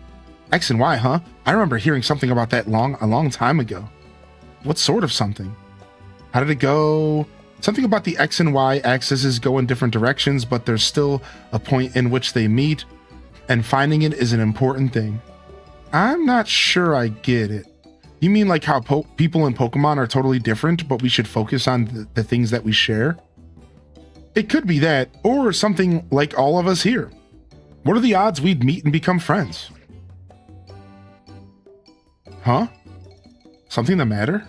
X and Y, huh? I remember hearing something about that a long time ago. What sort of something? How did it go? Something about the X and Y axes go in different directions, but there's still a point in which they meet, and finding it is an important thing. I'm not sure I get it. You mean like how people in Pokemon are totally different, but we should focus on the things that we share? It could be that, or something like all of us here. What are the odds we'd meet and become friends? Huh? Something the matter?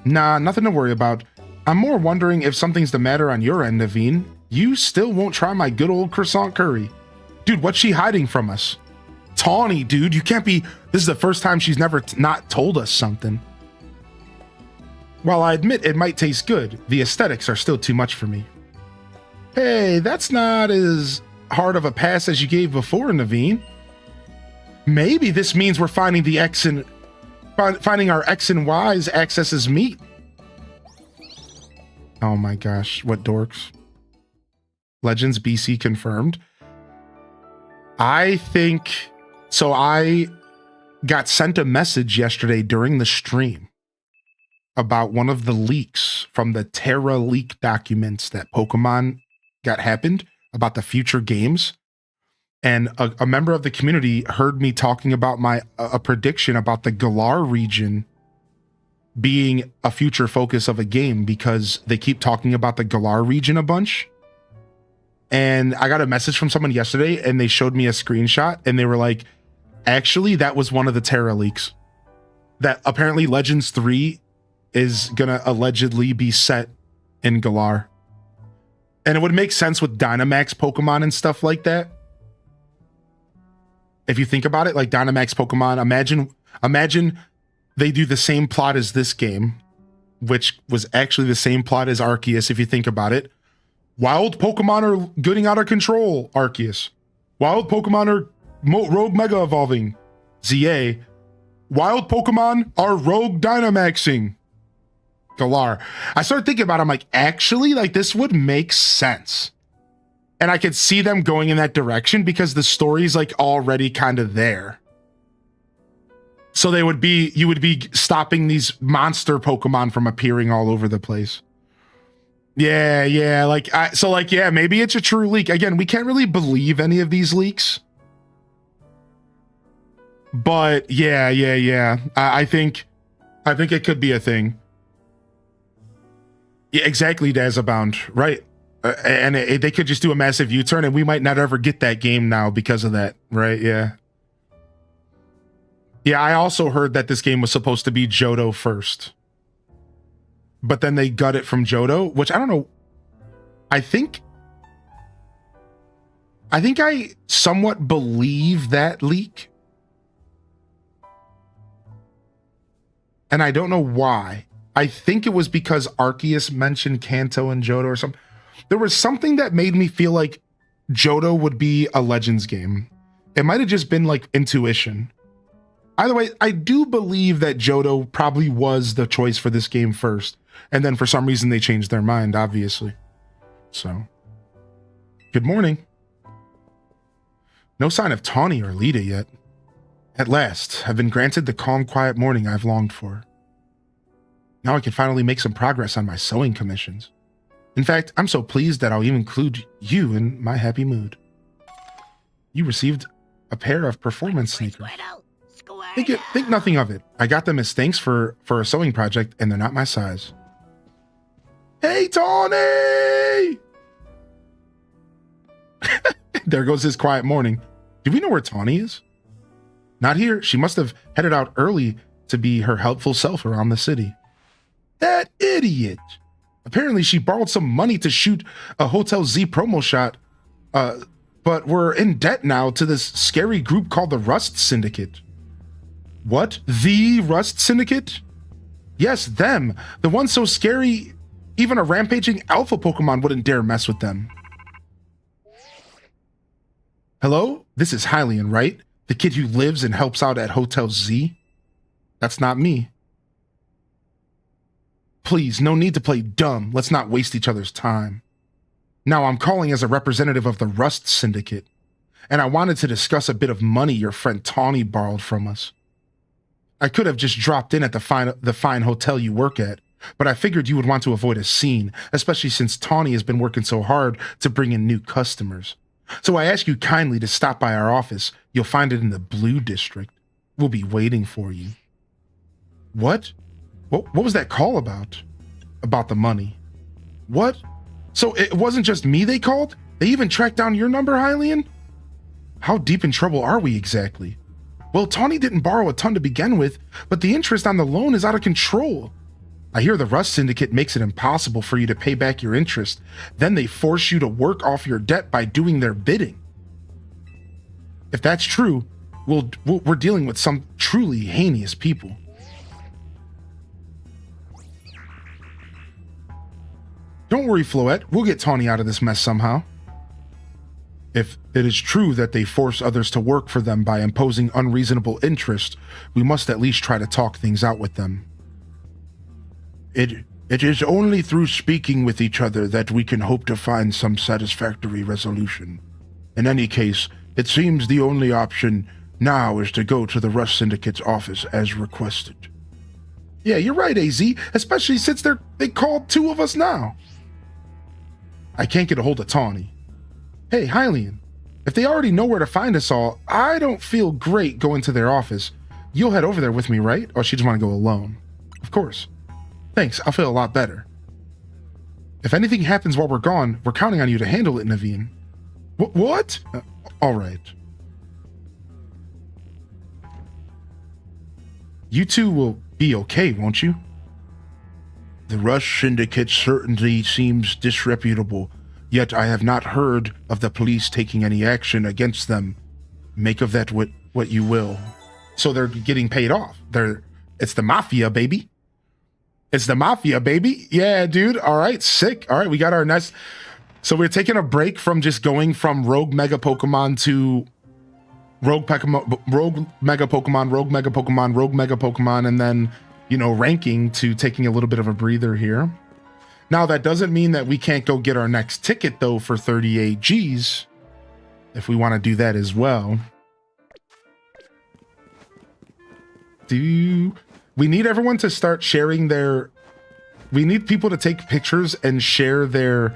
Nah, nothing to worry about. I'm more wondering if something's the matter on your end, Naveen. You still won't try my good old croissant curry. Dude, what's she hiding from us? Tawny, dude, you can't be... This is the first time she's never not told us something. While I admit it might taste good, the aesthetics are still too much for me. Hey, that's not as hard of a pass as you gave before, Naveen. Maybe this means we're finding finding our X and Y's accesses meet. Oh my gosh, what dorks. Legends BC confirmed. I think... So I got sent a message yesterday during the stream about one of the leaks from the Terra leak documents that Pokemon got happened about the future games. And a member of the community heard me talking about a prediction about the Galar region being a future focus of a game because they keep talking about the Galar region a bunch. And I got a message from someone yesterday and they showed me a screenshot and they were like, actually, that was one of the Terra leaks. That apparently Legends 3 is gonna allegedly be set in Galar. And it would make sense with Dynamax Pokemon and stuff like that. If you think about it, like Dynamax Pokemon, imagine they do the same plot as this game, which was actually the same plot as Arceus, if you think about it. Wild Pokemon are getting out of control, Arceus. Wild Pokemon are rogue mega evolving, ZA. Wild Pokemon are rogue Dynamaxing, Galar. I started thinking about it, I'm like, actually, like this would make sense. And I could see them going in that direction because the story's like already kind of there. So you would be stopping these monster Pokemon from appearing all over the place. Yeah, maybe it's a true leak. Again, we can't really believe any of these leaks. But yeah. I think it could be a thing. Yeah, exactly, Dazabound, right? And they could just do a massive U-turn and we might not ever get that game now because of that, right? Yeah. Yeah, I also heard that this game was supposed to be Johto first. But then they got it from Johto, which I don't know. I think I somewhat believe that leak. And I don't know why. I think it was because Arceus mentioned Kanto and Johto or something. There was something that made me feel like Johto would be a Legends game. It might have just been like intuition. Either way, I do believe that Johto probably was the choice for this game first. And then for some reason they changed their mind, obviously. So, good morning. No sign of Tawny or Lita yet. At last, I've been granted the calm, quiet morning I've longed for. Now I can finally make some progress on my sewing commissions. In fact, I'm so pleased that I'll even include you in my happy mood. You received a pair of performance sneakers. Think nothing of it. I got them as thanks for a sewing project, and they're not my size. Hey, Tawny! There goes his quiet morning. Do we know where Tawny is? Not here. She must have headed out early to be her helpful self around the city. That idiot! Apparently she borrowed some money to shoot a Hotel Z promo shot, but we're in debt now to this scary group called the Rust Syndicate. What? The Rust Syndicate? Yes, them. The ones so scary, even a rampaging alpha Pokemon wouldn't dare mess with them. Hello? This is Hylian, right? The kid who lives and helps out at Hotel Z? That's not me. Please, no need to play dumb. Let's not waste each other's time. Now, I'm calling as a representative of the Rust Syndicate, and I wanted to discuss a bit of money your friend Tawny borrowed from us. I could have just dropped in at the fine hotel you work at, but I figured you would want to avoid a scene, especially since Tawny has been working so hard to bring in new customers. So I ask you kindly to stop by our office. You'll find it in the Blue District. We'll be waiting for you. What? What was that call about? About the money. What? So it wasn't just me they called? They even tracked down your number, Hylian? How deep in trouble are we exactly? Well, Tawny didn't borrow a ton to begin with, but the interest on the loan is out of control. I hear the Rust Syndicate makes it impossible for you to pay back your interest. Then they force you to work off your debt by doing their bidding. If that's true, we're dealing with some truly heinous people. Don't worry, Floette. We'll get Tawny out of this mess somehow. If it is true that they force others to work for them by imposing unreasonable interest, we must at least try to talk things out with them. It is only through speaking with each other that we can hope to find some satisfactory resolution. In any case, it seems the only option now is to go to the Rust Syndicate's office as requested. Yeah, you're right, AZ, especially since they called two of us now. I can't get a hold of Tawny. Hey, Hylian, if they already know where to find us all, I don't feel great going to their office. You'll head over there with me, right? Or she just want to go alone? Of course. Thanks, I'll feel a lot better. If anything happens while we're gone, we're counting on you to handle it, Naveen. What? All right. You two will be okay, won't you? The Rush Syndicate certainly seems disreputable, yet I have not heard of the police taking any action against them. Make of that what you will. So they're getting paid off. It's the mafia, baby. It's the mafia, baby. Yeah, dude. All right, sick. All right, we got our next. So we're taking a break from just going from Rogue Mega Pokemon to Rogue Mega Pokemon, and then, ranking to taking a little bit of a breather here. Now, that doesn't mean that we can't go get our next ticket, though, for 38 Gs, if we want to do that as well. We need everyone to start sharing we need people to take pictures and share their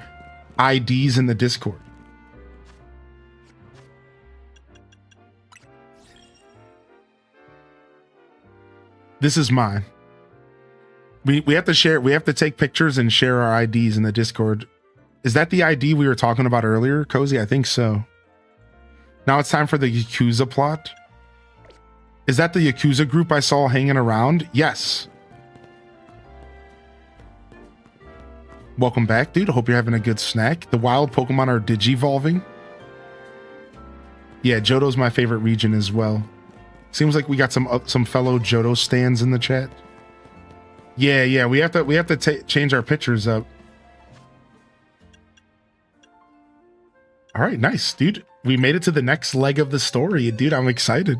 IDs in the Discord. This is mine. We have to share, we have to take pictures and share our IDs in the Discord. Is that the ID we were talking about earlier, Cozy? I think so. Now it's time for the Yakuza plot. Is that the Yakuza group I saw hanging around? Yes. Welcome back, dude. I hope you're having a good snack. The wild Pokemon are digivolving. Yeah, Johto's my favorite region as well. Seems like we got some fellow Johto stands in the chat. Yeah, we have to change our pictures up. All right, nice, dude. We made it to the next leg of the story, dude. I'm excited.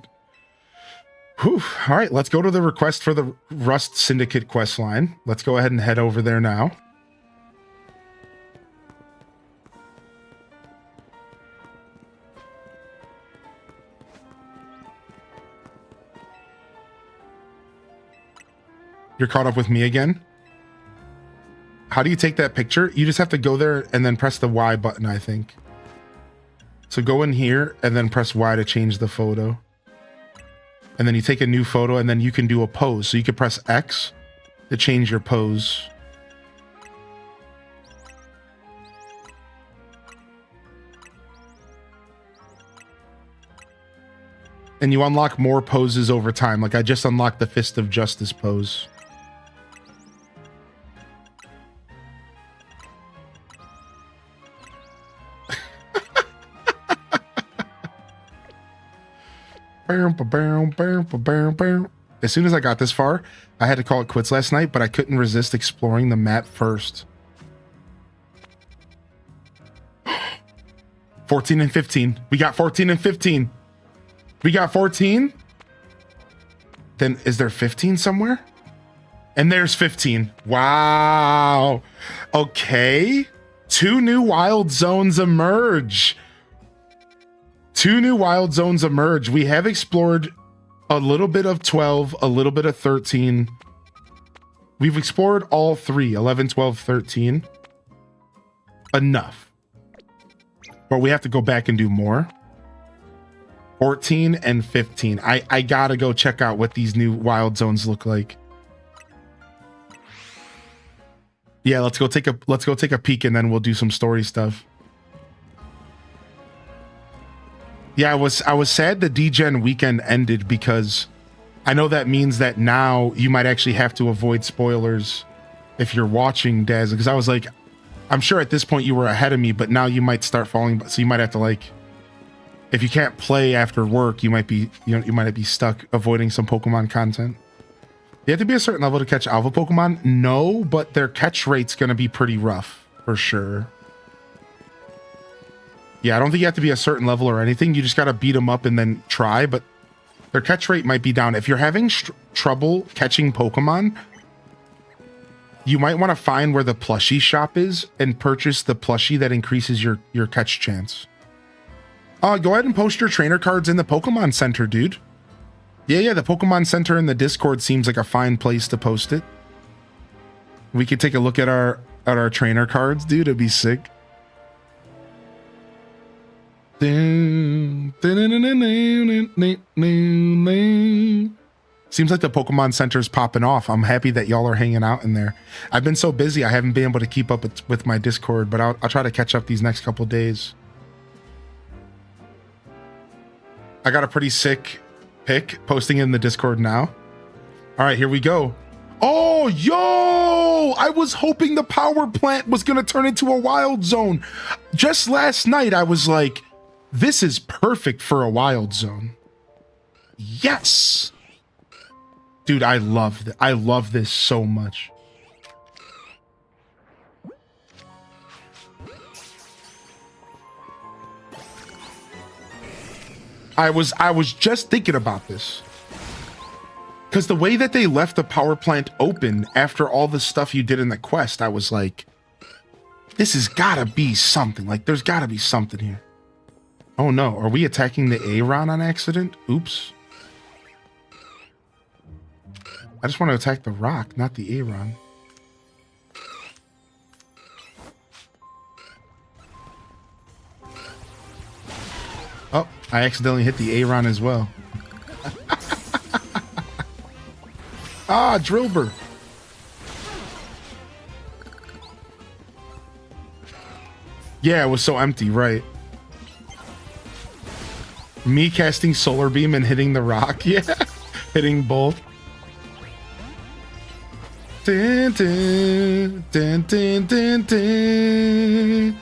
Whew. All right, let's go to the request for the Rust Syndicate quest line. Let's go ahead and head over there now. You're caught up with me again? How do you take that picture? You just have to go there and then press the Y button, I think. So go in here and then press Y to change the photo. And then you take a new photo and then you can do a pose. So you can press X to change your pose. And you unlock more poses over time. Like I just unlocked the Fist of Justice pose. As soon as I got this far, I had to call it quits last night, but I couldn't resist exploring the map first. 14 and 15. We got 14 and 15. We got 14. Then is there 15 somewhere? And there's 15. Wow. Okay. 2 new wild zones emerge. 2 new wild zones emerge. We have explored a little bit of 12, a little bit of 13. We've explored all 3, 11, 12, 13. Enough. But we have to go back and do more. 14 and 15. I gotta go check out what these new wild zones look like. Yeah, let's go take a peek and then we'll do some story stuff. Yeah, I was sad the D-Gen weekend ended because I know that means that now you might actually have to avoid spoilers if you're watching Daz, because I was like, I'm sure at this point you were ahead of me, but now you might start falling, so you might have to, like, if you can't play after work, you might be stuck avoiding some Pokemon content. You have to be a certain level to catch alpha Pokemon? No, but their catch rate's gonna be pretty rough for sure. Yeah, I don't think you have to be a certain level or anything. You just got to beat them up and then try, but their catch rate might be down. If you're having trouble catching Pokemon, you might want to find where the plushie shop is and purchase the plushie that increases your catch chance. Go ahead and post your trainer cards in the Pokemon Center, dude. Yeah, the Pokemon Center in the Discord seems like a fine place to post it. We could take a look at our trainer cards, dude. It'd be sick. Seems like the Pokemon Center's popping off. I'm happy that y'all are hanging out in there. I've been so busy, I haven't been able to keep up with my Discord, but I'll try to catch up these next couple days. I got a pretty sick pic posting in the Discord now. All right, here we go. Oh, yo! I was hoping the power plant was going to turn into a wild zone. Just last night, I was like, this is perfect for a wild zone. Yes! Dude, I love this so much. I was just thinking about this. Because the way that they left the power plant open after all the stuff you did in the quest, I was like, this has gotta be something. Like, there's gotta be something here. Oh no, are we attacking the Aron on accident? Oops. I just want to attack the rock, not the Aron. Oh, I accidentally hit the Aron as well. Ah, Drillbur. Yeah, it was so empty, right? Me casting Solar Beam and hitting the rock. Yeah, hitting both. Dun, dun, dun, dun, dun, dun.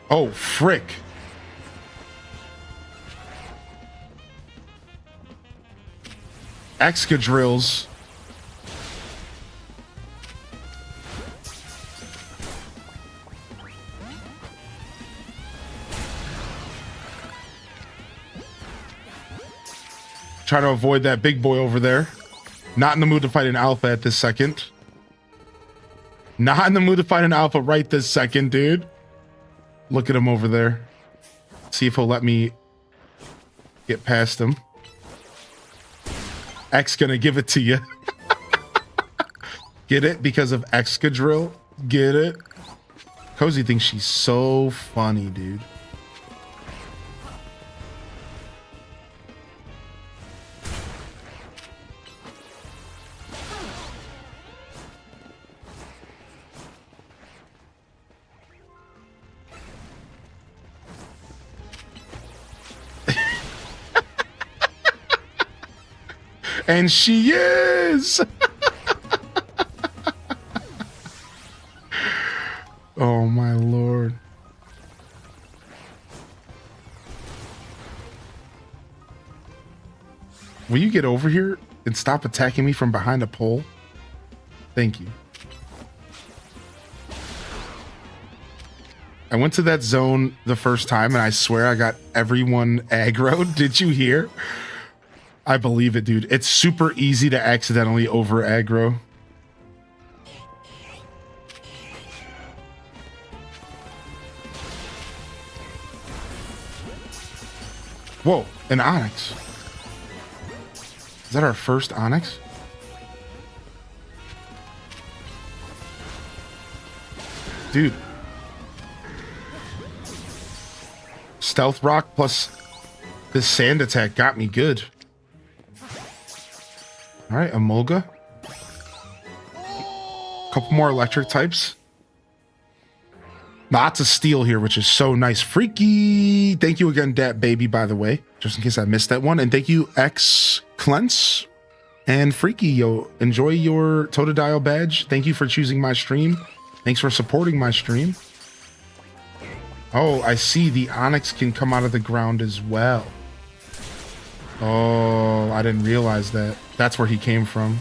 Oh, frick. Excadrills. Try to avoid that big boy over there. Not in the mood to fight an alpha at this second. Not in the mood to fight an alpha right this second, dude. Look at him over there. See if he'll let me Get past him. X gonna give it to you. Get it? Because of Excadrill? Get it? Cozy thinks she's so funny, dude. And she is! Oh my lord. Will you get over here and stop attacking me from behind a pole? Thank you. I went to that zone the first time and I swear I got everyone aggroed. Did you hear? I believe it, dude. It's super easy to accidentally over aggro. Whoa, an Onyx. Is that our first Onyx? Dude. Stealth Rock plus this sand attack got me good. All right, Emolga. Couple more electric types. Lots of steel here, which is so nice. Freaky. Thank you again, Dat Baby, by the way, just in case I missed that one. And thank you, X Clence and Freaky. Yo, enjoy your Totodile badge. Thank you for choosing my stream. Thanks for supporting my stream. Oh, I see. The Onyx can come out of the ground as well. Oh, I didn't realize that. That's where he came from.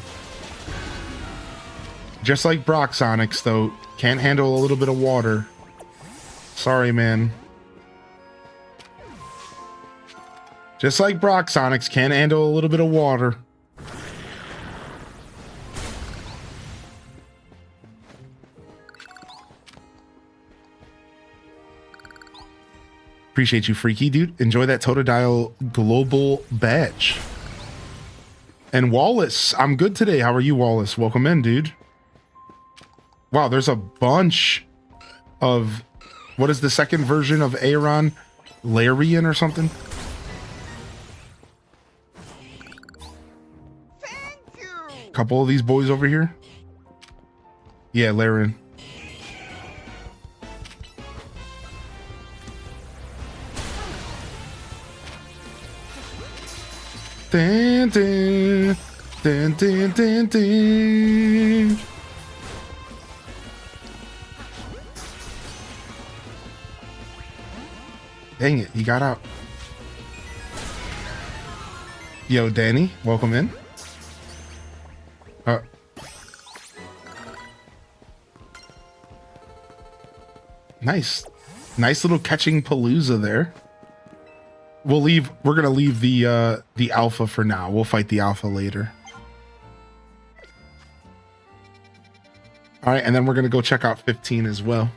Just like Brock's Onyx, though, can't handle a little bit of water. Sorry, man. Just like Brock's Onyx can't handle a little bit of water. Appreciate you, Freaky, dude. Enjoy that Totodile global badge. And Wallace, I'm good today. How are you, Wallace? Welcome in, dude. Wow, there's a bunch of... What is the second version of Aeron? Larian or something? Thank you. Couple of these boys over here. Yeah, Larian. Dun, dun, dun, dun, dun, dun. Dang it, he got out. Yo, Danny, welcome in. Nice. Nice little catching palooza there. We're gonna leave the alpha for now. We'll fight the alpha later. All right, and then we're gonna go check out 15 as well.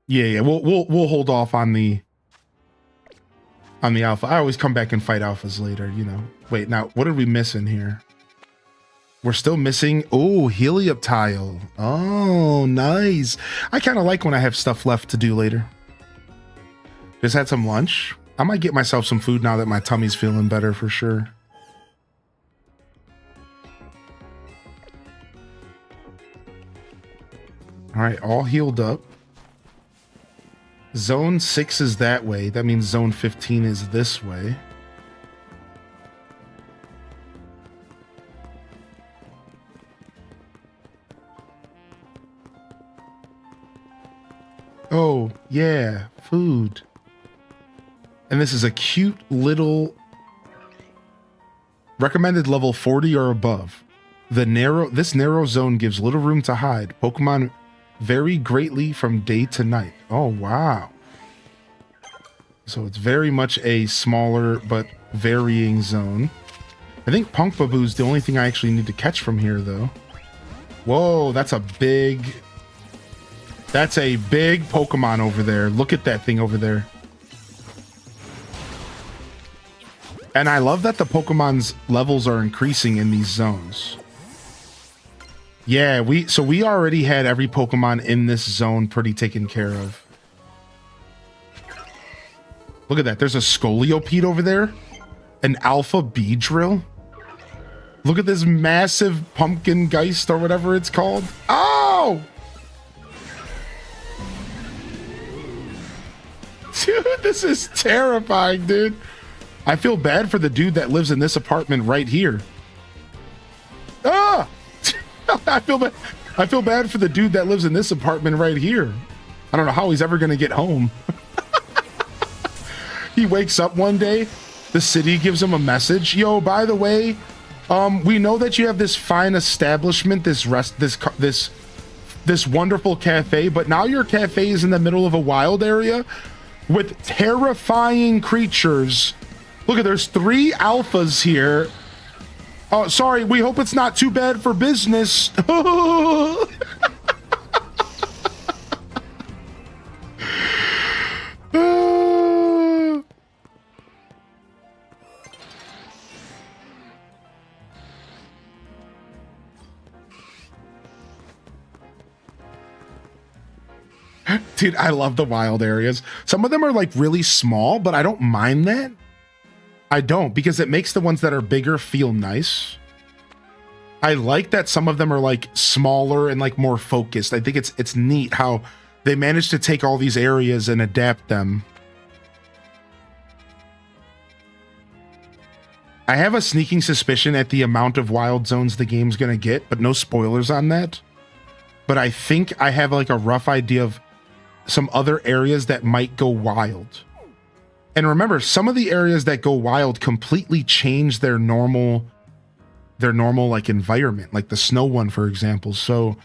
Yeah, we'll hold off on the alpha. I always come back and fight alphas later, you know. Wait, now what did we miss in here? We're still missing, oh, Helioptile. Oh, nice. I kind of like when I have stuff left to do later. Just had some lunch. I might get myself some food now that my tummy's feeling better for sure. All right, all healed up. Zone 6 is that way. That means zone 15 is this way. Oh, yeah, food. And this is a cute little recommended level 40 or above. This narrow zone gives little room to hide. Pokemon vary greatly from day to night. Oh, wow. So it's very much a smaller but varying zone. I think Punk Baboo's the only thing I actually need to catch from here, though. Whoa, that's a big Pokemon over there. Look at that thing over there. And I love that the Pokemon's levels are increasing in these zones. Yeah, we already had every Pokemon in this zone pretty taken care of. Look at that. There's a Scolipede over there. An Alpha Beedrill. Look at this massive pumpkin geist or whatever it's called. Oh! Dude, this is terrifying, dude. I feel bad for the dude that lives in this apartment right here. Ah! I feel bad for the dude that lives in this apartment right here. I don't know how he's ever going to get home. He wakes up one day, the city gives him a message. Yo, by the way, we know that you have this fine establishment, this wonderful cafe, but now your cafe is in the middle of a wild area with terrifying creatures. Look at, there's 3 alphas here. Oh, sorry, we hope it's not too bad for business. Dude, I love the wild areas. Some of them are like really small, but I don't mind that. I don't, because it makes the ones that are bigger feel nice. I like that some of them are like smaller and like more focused. I think it's neat how they managed to take all these areas and adapt them. I have a sneaking suspicion at the amount of wild zones the game's gonna get, but no spoilers on that. But I think I have like a rough idea of some other areas that might go wild. And remember, some of the areas that go wild completely change their normal like environment, like the snow one, for example. So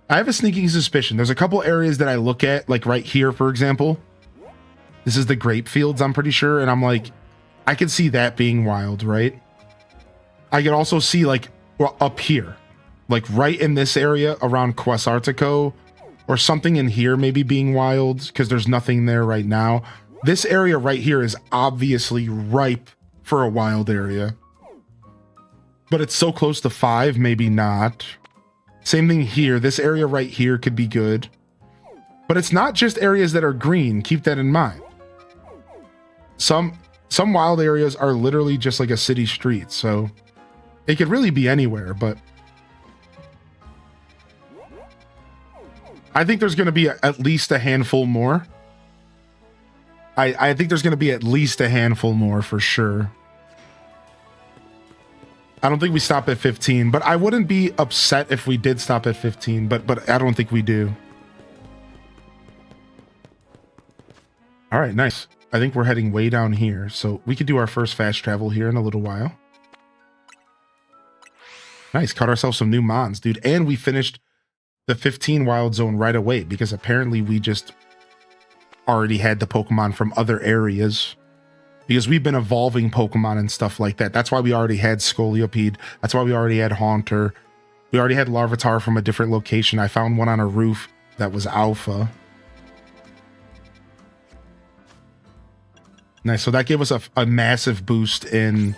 I have a sneaking suspicion. There's a couple areas that I look at, like right here, for example. This is the grape fields, I'm pretty sure. And I'm like, I could see that being wild, right? I could also see like up here, like right in this area around Quesartico, or something in here maybe being wild because there's nothing there right now. This area right here is obviously ripe for a wild area. But it's so close to 5, maybe not. Same thing here. This area right here could be good. But it's not just areas that are green. Keep that in mind. Some wild areas are literally just like a city street. So it could really be anywhere, but I think there's going to be at least a handful more. I think there's going to be at least a handful more for sure. I don't think we stop at 15, but I wouldn't be upset if we did stop at 15, but I don't think we do. All right, nice. I think we're heading way down here, so we could do our first fast travel here in a little while. Nice, caught ourselves some new mons, dude, and we finished the 15 wild zone right away because apparently we just already had the Pokemon from other areas because we've been evolving Pokemon and stuff like that. That's why we already had Scolipede. That's why we already had Haunter. We already had Larvitar from a different location. I found one on a roof that was Alpha. Nice. So that gave us a massive boost in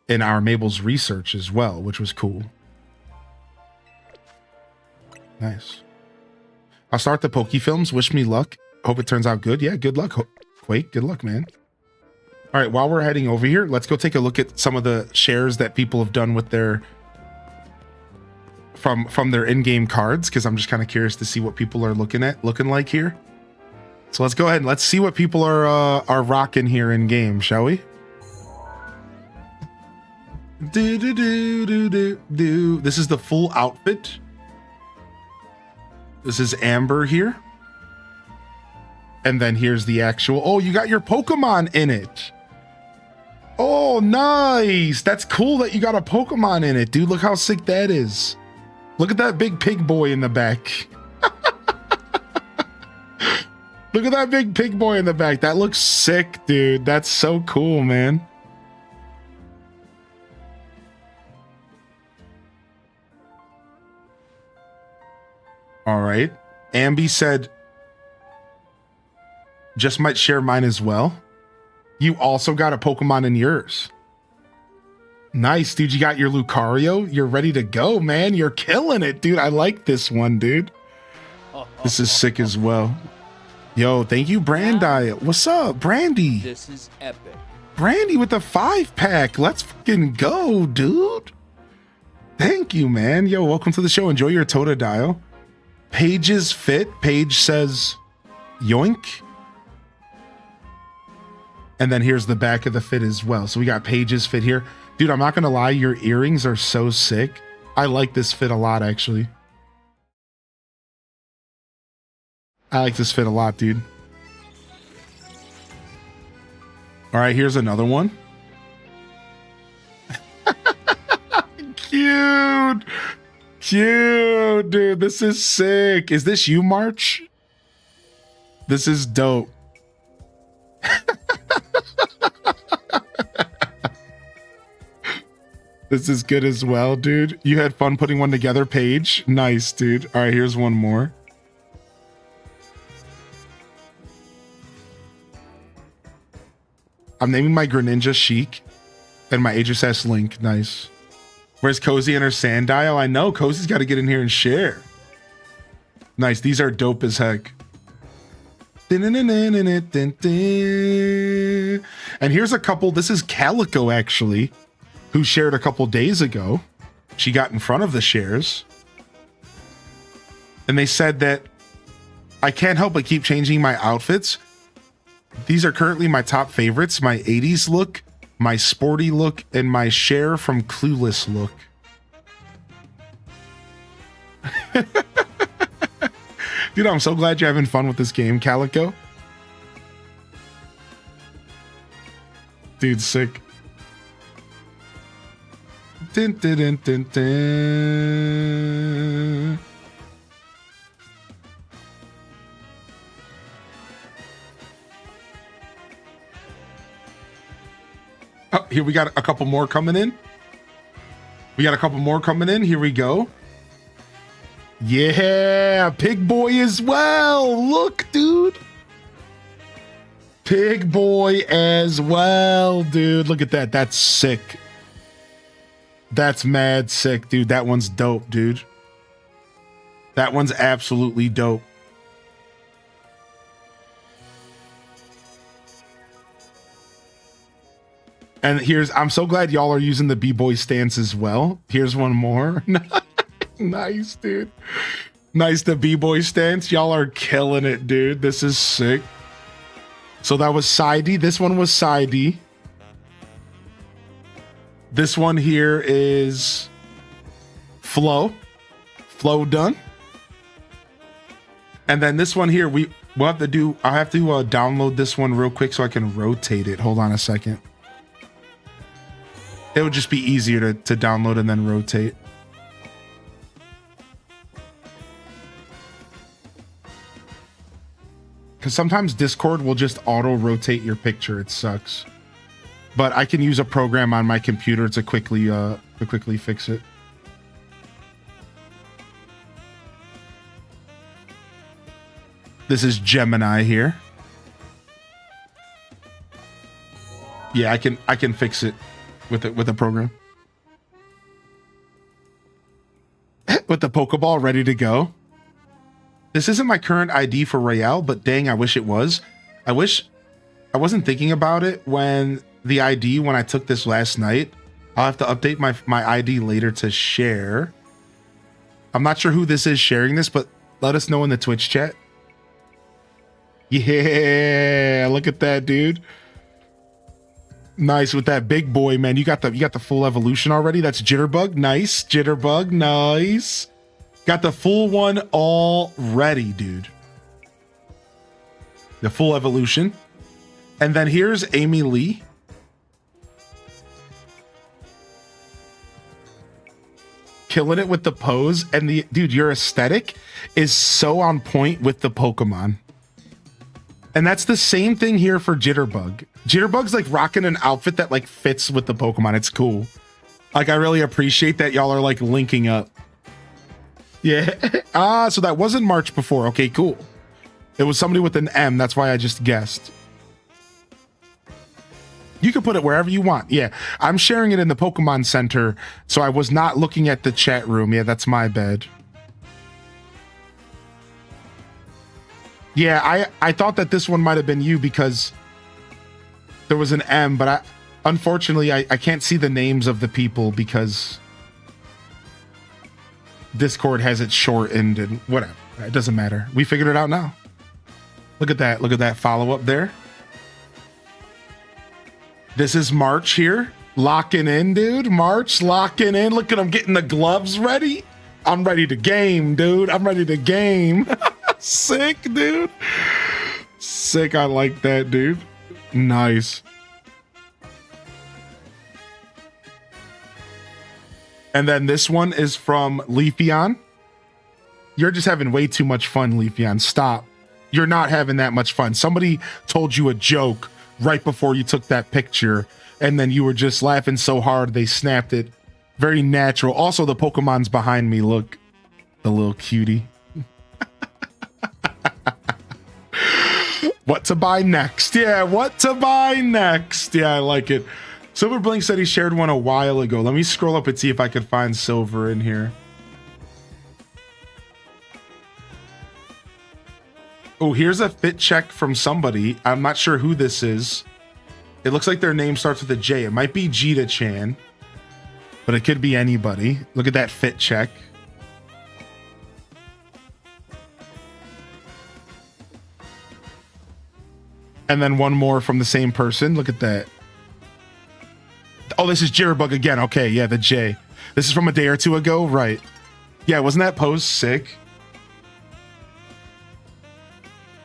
our Mabel's research as well, which was cool. Nice. I'll start the Pokefilms. Wish me luck. Hope it turns out good. Yeah, good luck, Quake. Good luck, man. All right, while we're heading over here, let's go take a look at some of the shares that people have done with their from their in-game cards, because I'm just kind of curious to see what people are looking like here. So let's go ahead and let's see what people are rocking here in game, shall we? This is the full outfit. This is Amber here. And then here's the actual... Oh, you got your Pokemon in it. Oh, nice. That's cool that you got a Pokemon in it, dude. Look how sick that is. Look at that big pig boy in the back. Look at that big pig boy in the back. That looks sick, dude. That's so cool, man. All right. Ambi said, just might share mine as well. You also got a Pokemon in yours. Nice, dude. You got your Lucario. You're ready to go, man. You're killing it, dude. I like this one, dude. This is sick as well. Yo, thank you, Brandy. What's up, Brandy? This is epic. Brandy with the 5-pack. Let's fucking go, dude. Thank you, man. Yo, welcome to the show. Enjoy your Totodile. Paige's fit. Paige says, yoink. And then here's the back of the fit as well. So we got Paige's fit here. Dude, I'm not going to lie. Your earrings are so sick. I like this fit a lot, actually. I like this fit a lot, dude. All right, here's another one. Cute. Cute, dude. This is sick. Is this you, March? This is dope. This is good as well, dude. You had fun putting one together, Paige. Nice, dude. All right, here's one more. I'm naming my Greninja Chic and my HSS Link. Nice. Where's Cozy and her Sandile? I know. Cozy's got to get in here and share. Nice. These are dope as heck. And here's a couple. This is Calico, actually, who shared a couple days ago. She got in front of the shares. And they said that I can't help but keep changing my outfits. These are currently my top favorites. My 80s look, my sporty look, and my share from Clueless look. Dude, I'm so glad you're having fun with this game, Calico. Dude, sick. Dun, dun, dun, dun, dun. Oh, here we got a couple more coming in. Here we go. Yeah, Pig Boy as well. Look, dude. Pig Boy as well, dude. Look at that. That's sick. That's mad sick, dude. That one's dope, dude. That one's absolutely dope. And I'm so glad y'all are using the B-Boy stance as well. Here's one more. Nice, dude. Nice, the B-Boy stance. Y'all are killing it, dude. This is sick. So that was Sidey. This one was Sidey. This one here is Flo. Flo done. And then this one here, I'll have to download this one real quick so I can rotate it. Hold on a second. It would just be easier to download and then rotate. Because sometimes Discord will just auto-rotate your picture. It sucks. But I can use a program on my computer to quickly fix it. This is Gemini here. Yeah, I can fix it with a program. With the Pokeball ready to go. This isn't my current ID for Royale, but dang, I wish it was. I wish I wasn't thinking about it when I took this last night. I'll have to update my ID later to share. I'm not sure who this is sharing this, but let us know in the Twitch chat. Yeah, look at that, dude. Nice with that big boy, man. You got the full evolution already. That's Jitterbug. Nice. Jitterbug. Nice. Got the full one already, dude. The full evolution. And then here's Amy Lee. Killing it with the pose. And dude, your aesthetic is so on point with the Pokemon. And that's the same thing here for Jitterbug. Jitterbug's like rocking an outfit that like fits with the Pokemon. It's cool. Like, I really appreciate that y'all are like linking up. Yeah. So that wasn't March before. Okay, cool. It was somebody with an M. That's why I just guessed. You can put it wherever you want. Yeah, I'm sharing it in the Pokemon Center, so I was not looking at the chat room. Yeah, that's my bad. Yeah, I thought that this one might have been you because there was an M, but unfortunately I can't see the names of the people because Discord has it shortened and whatever. It doesn't matter. We figured it out now. Look at that. Look at that follow-up there. This is March here. Locking in, dude. March, locking in. Look at him getting the gloves ready. I'm ready to game, dude. I'm ready to game. Sick, dude. Sick. I like that, dude. Nice. And then this one is from Leafeon. You're just having way too much fun, Leafeon. Stop. You're not having that much fun. Somebody told you a joke right before you took that picture, and then you were just laughing so hard they snapped it. Very natural. Also, the Pokemon's behind me. Look, the little cutie. What to buy next? Yeah, what to buy next? Yeah, I like it. Silver Blink said he shared one a while ago. Let me scroll up and see if I could find Silver in here. Oh, here's a fit check from somebody. I'm not sure who this is. It looks like their name starts with a J. It might be Jita-chan, but it could be anybody. Look at that fit check. And then one more from the same person. Look at that. Oh, this is Jitterbug again. Okay, yeah, the J. This is from a day or two ago, right? Yeah, wasn't that post sick?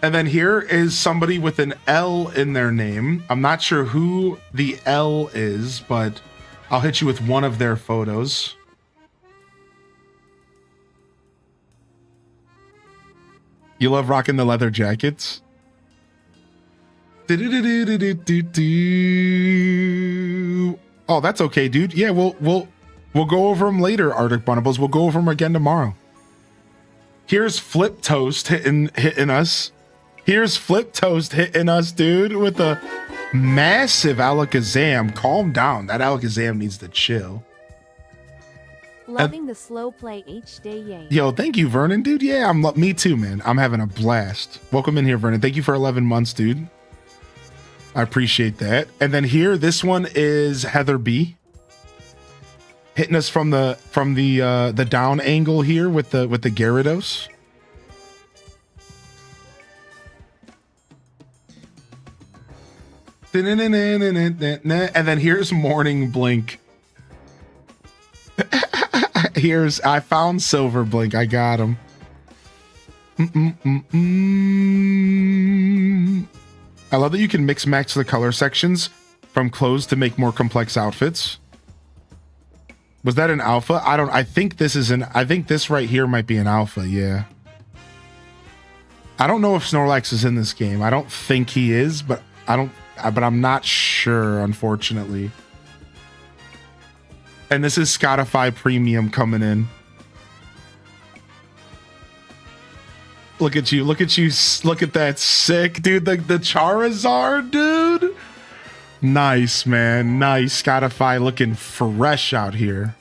And then here is somebody with an L in their name. I'm not sure who the L is, but I'll hit you with one of their photos. You love rocking the leather jackets? Oh, that's okay, dude. Yeah, we'll go over them later, Arctic Bunnables. We'll go over them again tomorrow. Here's Flip Toast hitting us. Here's Flip Toast hitting us, dude, with a massive Alakazam. Calm down. That Alakazam needs to chill. Loving the slow play each day, yay. Yo, thank you, Vernon, dude. Yeah, me too, man. I'm having a blast. Welcome in here, Vernon. Thank you for 11 months, dude. I appreciate that. And then here, this one is Heather B. Hitting us from the down angle here with the Gyarados. And then here's Morning Blink. I found Silver Blink. I got him. I love that you can mix match the color sections from clothes to make more complex outfits. Was that an alpha? I think this right here might be an alpha. Yeah. I don't know if Snorlax is in this game. I don't think he is, but I'm not sure, unfortunately. And this is Spotify Premium coming in. Look at you. Look at that sick, dude. The Charizard, dude. Nice, man. Nice. Spotify looking fresh out here.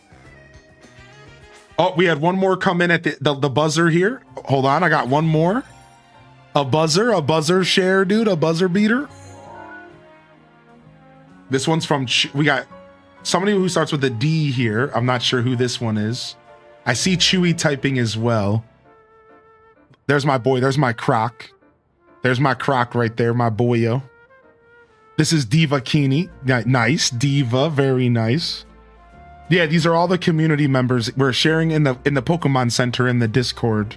Oh, we had one more come in at the buzzer here. Hold on. I got one more. A buzzer share, dude. A buzzer beater. This one's from, we got somebody who starts with a D here. I'm not sure who this one is. I see Chewy typing as well. There's my boy. There's my Croc. There's my Croc right there, my boyo. This is Diva Kini. Nice. Diva. Very nice. Yeah, these are all the community members we're sharing in the Pokemon Center in the Discord.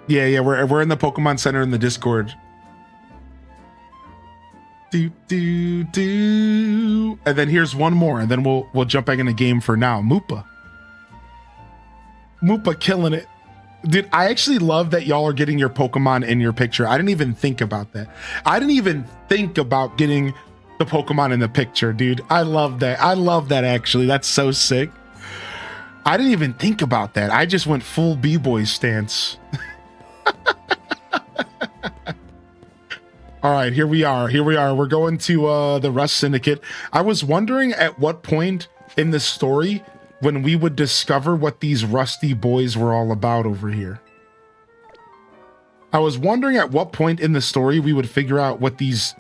Yeah, we're in the Pokemon Center in the Discord. And then here's one more, and then we'll jump back in the game for now. Moopa killing it. Dude, I actually love that y'all are getting your Pokemon in your picture. I didn't even think about that. I didn't even think about getting the Pokemon in the picture, dude. I love that. I love that, actually. That's so sick. I didn't even think about that. I just went full B-boy stance. All right, here we are. Here we are. We're going to the Rust Syndicate. I was wondering at what point in the story when we would discover what these rusty boys were all about over here. I was wondering at what point in the story we would figure out what these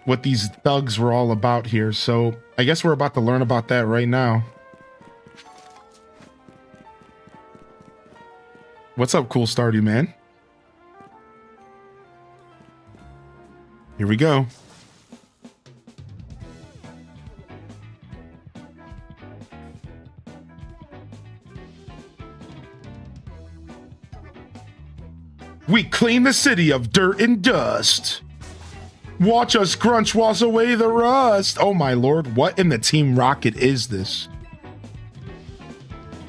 thugs were all about here. So I guess we're about to learn about that right now. What's up, Cool Stardy Man? Here we go. We clean the city of dirt and dust. Watch us crunch wash away the rust. Oh my lord, what in the Team Rocket is this?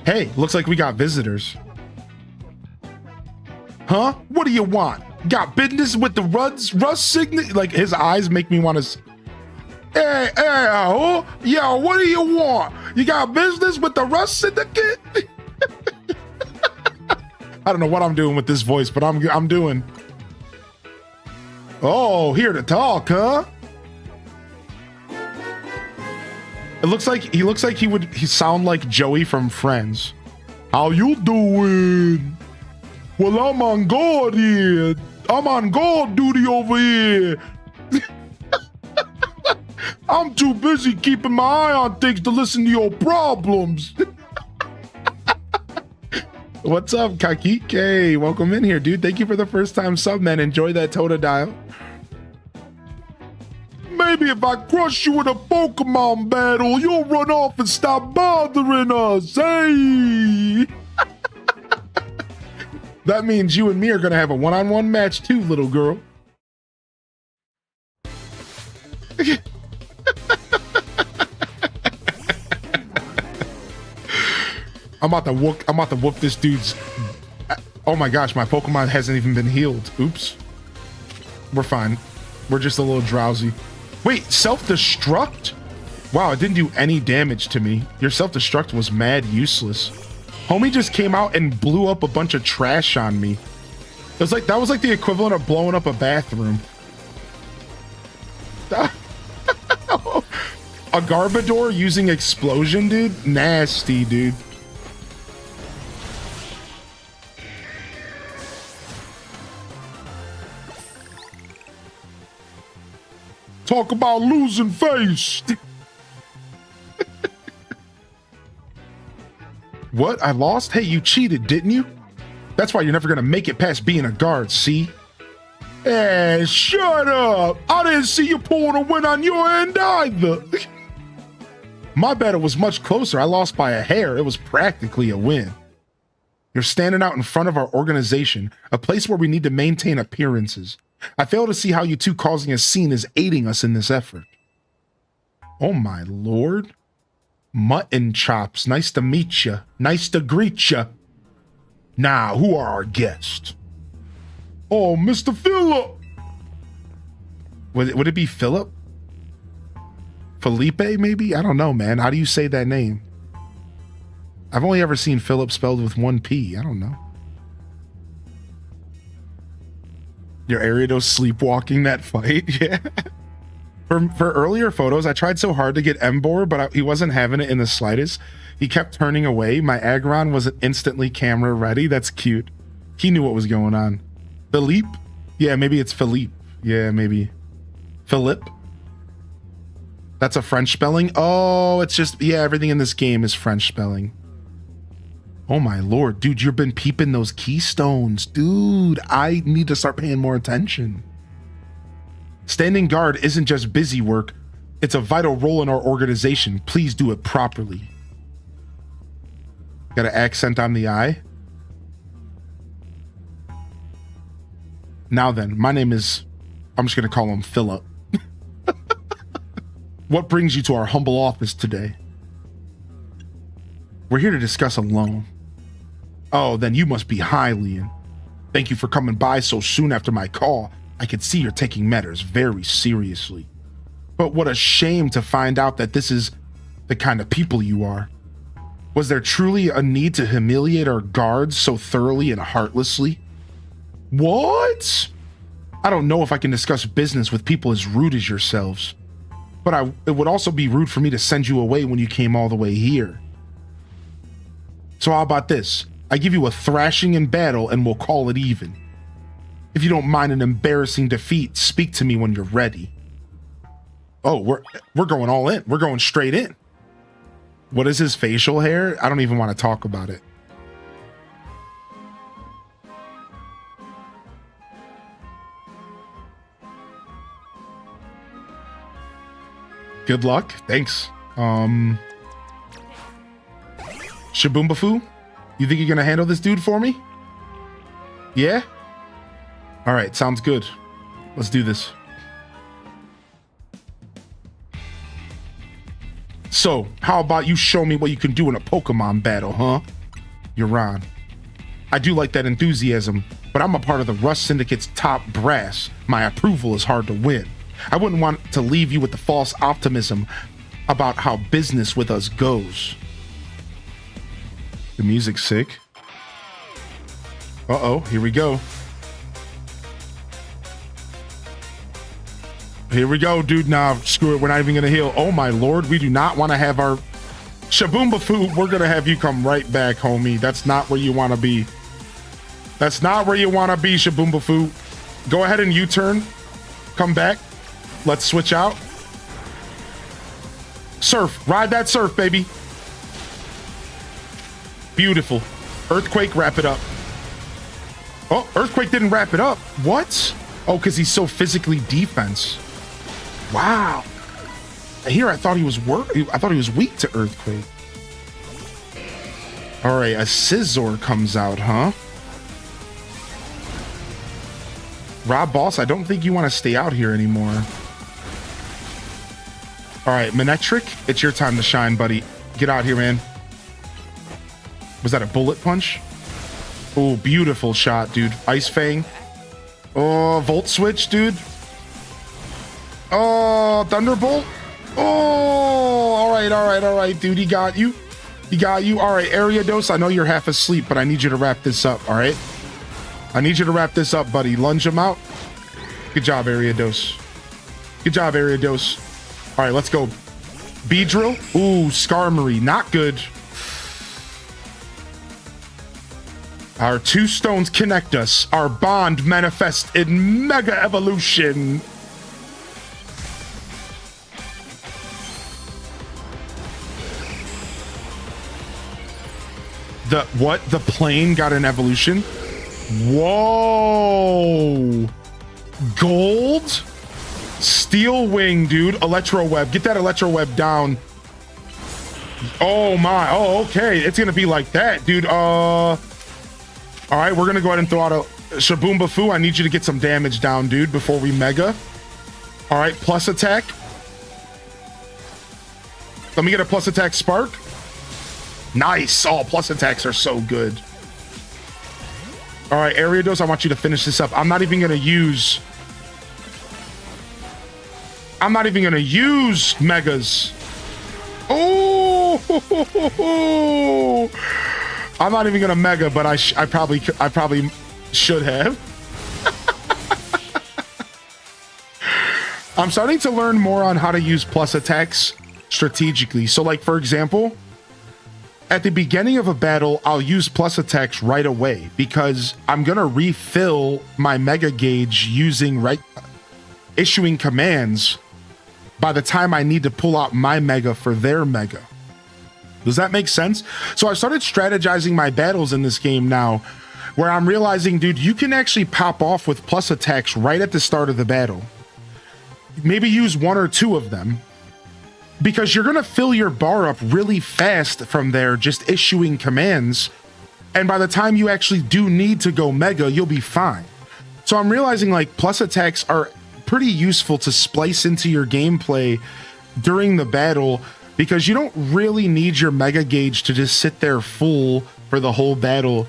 Hey, looks like we got visitors. Huh? What do you want? Got business with the Rust Signet? Like, his eyes make me want to... Hey, oh, yo, what do you want? You got business with the Rust Syndicate? I don't know what I'm doing with this voice, but I'm doing. Oh, here to talk, huh? It looks like he would sound like Joey from Friends. How you doing? Well, I'm on guard here. I'm on guard duty over here. I'm too busy keeping my eye on things to listen to your problems. What's up, Kakike? Welcome in here, dude. Thank you for the first time sub, man. Enjoy that Totodile. Maybe if I crush you in a Pokemon battle, you'll run off and stop bothering us. Hey! That means you and me are gonna have a one-on-one match too, little girl. I'm about to whoop this dude's. Oh my gosh, my Pokemon hasn't even been healed. Oops. We're fine. We're just a little drowsy. Wait, self-destruct? Wow, it didn't do any damage to me. Your self-destruct was mad useless. Homie just came out and blew up a bunch of trash on me. It was like that was like the equivalent of blowing up a bathroom. A Garbodor using explosion, dude? Nasty, dude. Talk about losing face. What? I lost? Hey, you cheated, didn't you? That's why you're never gonna make it past being a guard, see? Hey, shut up! I didn't see you pulling a win on your end either. My battle was much closer. I lost by a hair. It was practically a win. You're standing out in front of our organization, a place where we need to maintain appearances. I fail to see how you two causing a scene is aiding us in this effort. Oh my lord. Mutton chops, nice to meet ya. Nice to greet ya. Now, who are our guests? Oh, Mr. Phillip. Would it be Philip? Felipe, maybe? I don't know, man. How do you say that name? I've only ever seen Philip spelled with one P. I don't know. Your Ariados sleepwalking that fight? Yeah. For earlier photos, I tried so hard to get Embor, but he wasn't having it in the slightest. He kept turning away. My Aggron wasn't instantly camera ready. That's cute. He knew what was going on. Philippe? Yeah, maybe it's Philippe. Yeah, maybe. Philip? That's a French spelling? Oh, it's just, yeah, everything in this game is French spelling. Oh my lord, dude, you've been peeping those keystones. Dude, I need to start paying more attention. Standing guard isn't just busy work. It's a vital role in our organization. Please do it properly. Got an accent on the I. Now then, my name is, I'm just going to call him Philip. What brings you to our humble office today? We're here to discuss a loan. Oh, then you must be Hylian. Thank you for coming by so soon after my call. I can see you're taking matters very seriously. But what a shame to find out that this is the kind of people you are. Was there truly a need to humiliate our guards so thoroughly and heartlessly? What? I don't know if I can discuss business with people as rude as yourselves. But it would also be rude for me to send you away when you came all the way here. So how about this? I give you a thrashing in battle and we'll call it even. If you don't mind an embarrassing defeat, speak to me when you're ready. Oh, we're going all in. We're going straight in. What is his facial hair? I don't even want to talk about it. Good luck. Thanks. Shaboombafu, you think you're gonna handle this dude for me? Yeah? All right, sounds good. Let's do this. So, how about you show me what you can do in a Pokemon battle, huh? You're on. I do like that enthusiasm, but I'm a part of the Rust Syndicate's top brass. My approval is hard to win. I wouldn't want to leave you with the false optimism about how business with us goes. The music's sick. Uh-oh, here we go. Here we go, dude. Nah, screw it. We're not even going to heal. Oh, my lord. We do not want to have our... Shaboombafu, we're going to have you come right back, homie. That's not where you want to be. That's not where you want to be, Shaboombafu. Go ahead and U-turn. Come back. Let's switch out. Surf. Ride that surf, baby. Beautiful. Earthquake, wrap it up. Oh, Earthquake didn't wrap it up. What? Oh, because he's so physically defense. Wow. Here, I thought he was weak to Earthquake. All right, a Scizor comes out, huh? Rob Boss, I don't think you want to stay out here anymore. All right, Manectric, it's your time to shine, buddy. Get out here, man. Was that a bullet punch? Oh, beautiful shot, dude. Ice Fang. Oh, Volt Switch, dude. Oh, Thunderbolt. Oh, all right, dude. He got you. All right, Ariados, I know you're half asleep, but I need you to wrap this up, all right? I need you to wrap this up, buddy. Lunge him out. Good job, Ariados. All right, let's go. Beedrill. Ooh, Skarmory. Not good. Our two stones connect us. Our bond manifests in Mega Evolution. The plane got an evolution? Whoa. Gold? Steel Wing, dude. Electro Web. Get that Electro Web down. Oh my. Oh, okay. It's gonna be like that, dude. All right, we're gonna go ahead and throw out a Shaboombafu. I need you to get some damage down, dude, before we mega. All right, plus attack. Let me get a plus attack spark. Nice. Oh, plus attacks are so good. All right, Ariados, I want you to finish this up. I'm not even gonna use megas. Oh, I'm not even gonna mega, but I probably should have. I'm starting to learn more on how to use plus attacks strategically. So, like, for example, at the beginning of a battle, I'll use plus attacks right away because I'm gonna refill my mega gauge issuing commands by the time I need to pull out my mega for their mega. Does that make sense? So I started strategizing my battles in this game now, where I'm realizing, dude, you can actually pop off with plus attacks right at the start of the battle. Maybe use one or two of them, because you're gonna fill your bar up really fast from there, just issuing commands. And by the time you actually do need to go mega, you'll be fine. So I'm realizing, like, plus attacks are pretty useful to splice into your gameplay during the battle, because you don't really need your mega gauge to just sit there full for the whole battle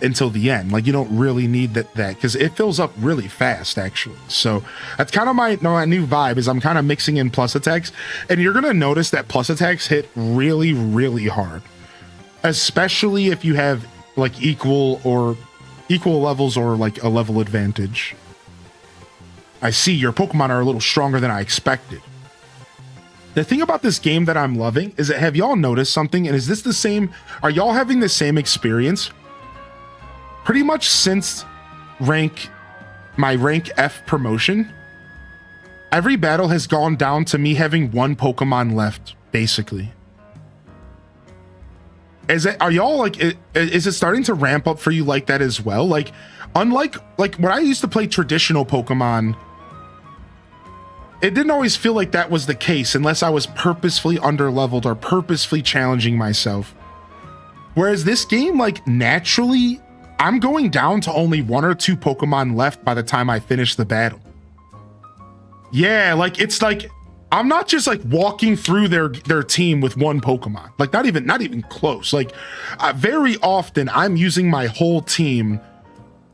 until the end. Like, you don't really need that because it fills up really fast, actually. So that's kind of my new vibe, is I'm kind of mixing in plus attacks, and you're gonna notice that plus attacks hit really, really hard, especially if you have like equal levels or like a level advantage. I see your Pokemon are a little stronger than I expected. The thing about this game that I'm loving is that, have y'all noticed something? And is this the same? Are y'all having the same experience? Pretty much since my rank F promotion, every battle has gone down to me having one Pokemon left, basically. Are y'all like, is it starting to ramp up for you like that as well? Like, unlike like when I used to play traditional Pokemon, it didn't always feel like that was the case unless I was purposefully underleveled or purposefully challenging myself. Whereas this game, like, naturally, I'm going down to only 1 or 2 Pokemon left by the time I finish the battle. Yeah, like, it's like, I'm not just like walking through their team with 1 Pokemon. Like, not even close. Like, very often I'm using my whole team.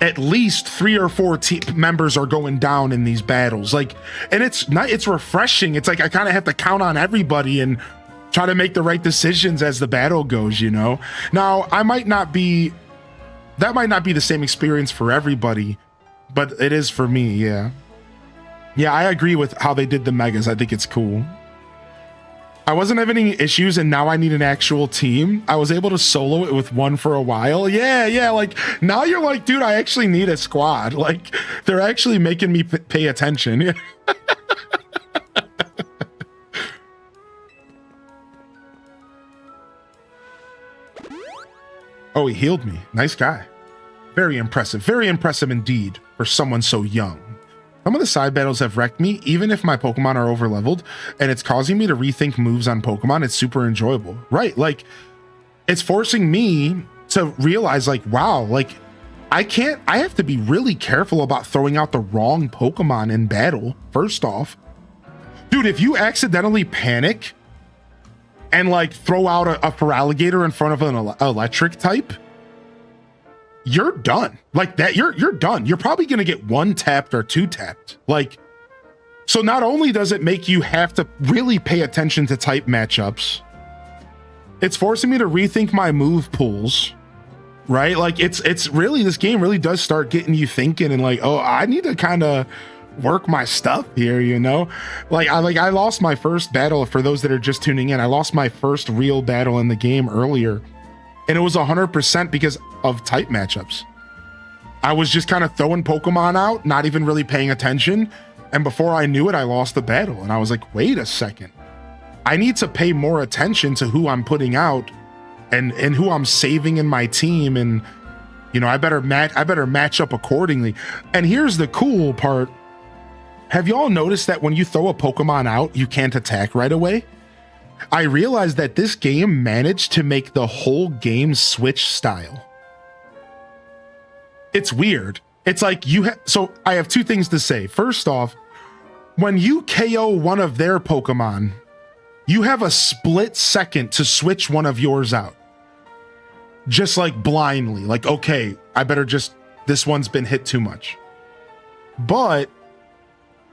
At least 3 or 4 members are going down in these battles. Like, and it's refreshing. It's like I kind of have to count on everybody and try to make the right decisions as the battle goes, you know? Now, that might not be the same experience for everybody, but it is for me, yeah. Yeah, I agree with how they did the megas. I think it's cool. I wasn't having any issues, and now I need an actual team. I was able to solo it with 1 for a while. Yeah, like, now you're like, dude, I actually need a squad. Like, they're actually making me pay attention. Oh, he healed me. Nice guy. Very impressive indeed for someone so young. Some of the side battles have wrecked me, even if my Pokemon are overleveled, and it's causing me to rethink moves on Pokemon. It's super enjoyable. Right, like, it's forcing me to realize, like, wow, like, I have to be really careful about throwing out the wrong Pokemon in battle, first off. Dude, if you accidentally panic and, like, throw out a Feraligatr in front of an electric type, you're done. Like that, you're done. You're probably gonna get 1 tapped or 2 tapped. Like, so not only does it make you have to really pay attention to type matchups, it's forcing me to rethink my move pools, right? Like, it's really, this game really does start getting you thinking and like, oh, I need to kind of work my stuff here, you know? I lost my first battle. For those that are just tuning in, I lost my first real battle in the game earlier. And it was 100% because of type matchups. I was just kind of throwing Pokemon out, not even really paying attention. And before I knew it, I lost the battle. And I was like, wait a second. I need to pay more attention to who I'm putting out and who I'm saving in my team. And, you know, I better match up accordingly. And here's the cool part. Have y'all noticed that when you throw a Pokemon out, you can't attack right away? I realized that this game managed to make the whole game switch style. It's weird. It's like so I have 2 things to say. First off, when you KO one of their Pokemon, you have a split second to switch one of yours out. Just like blindly, like, okay, this one's been hit too much. But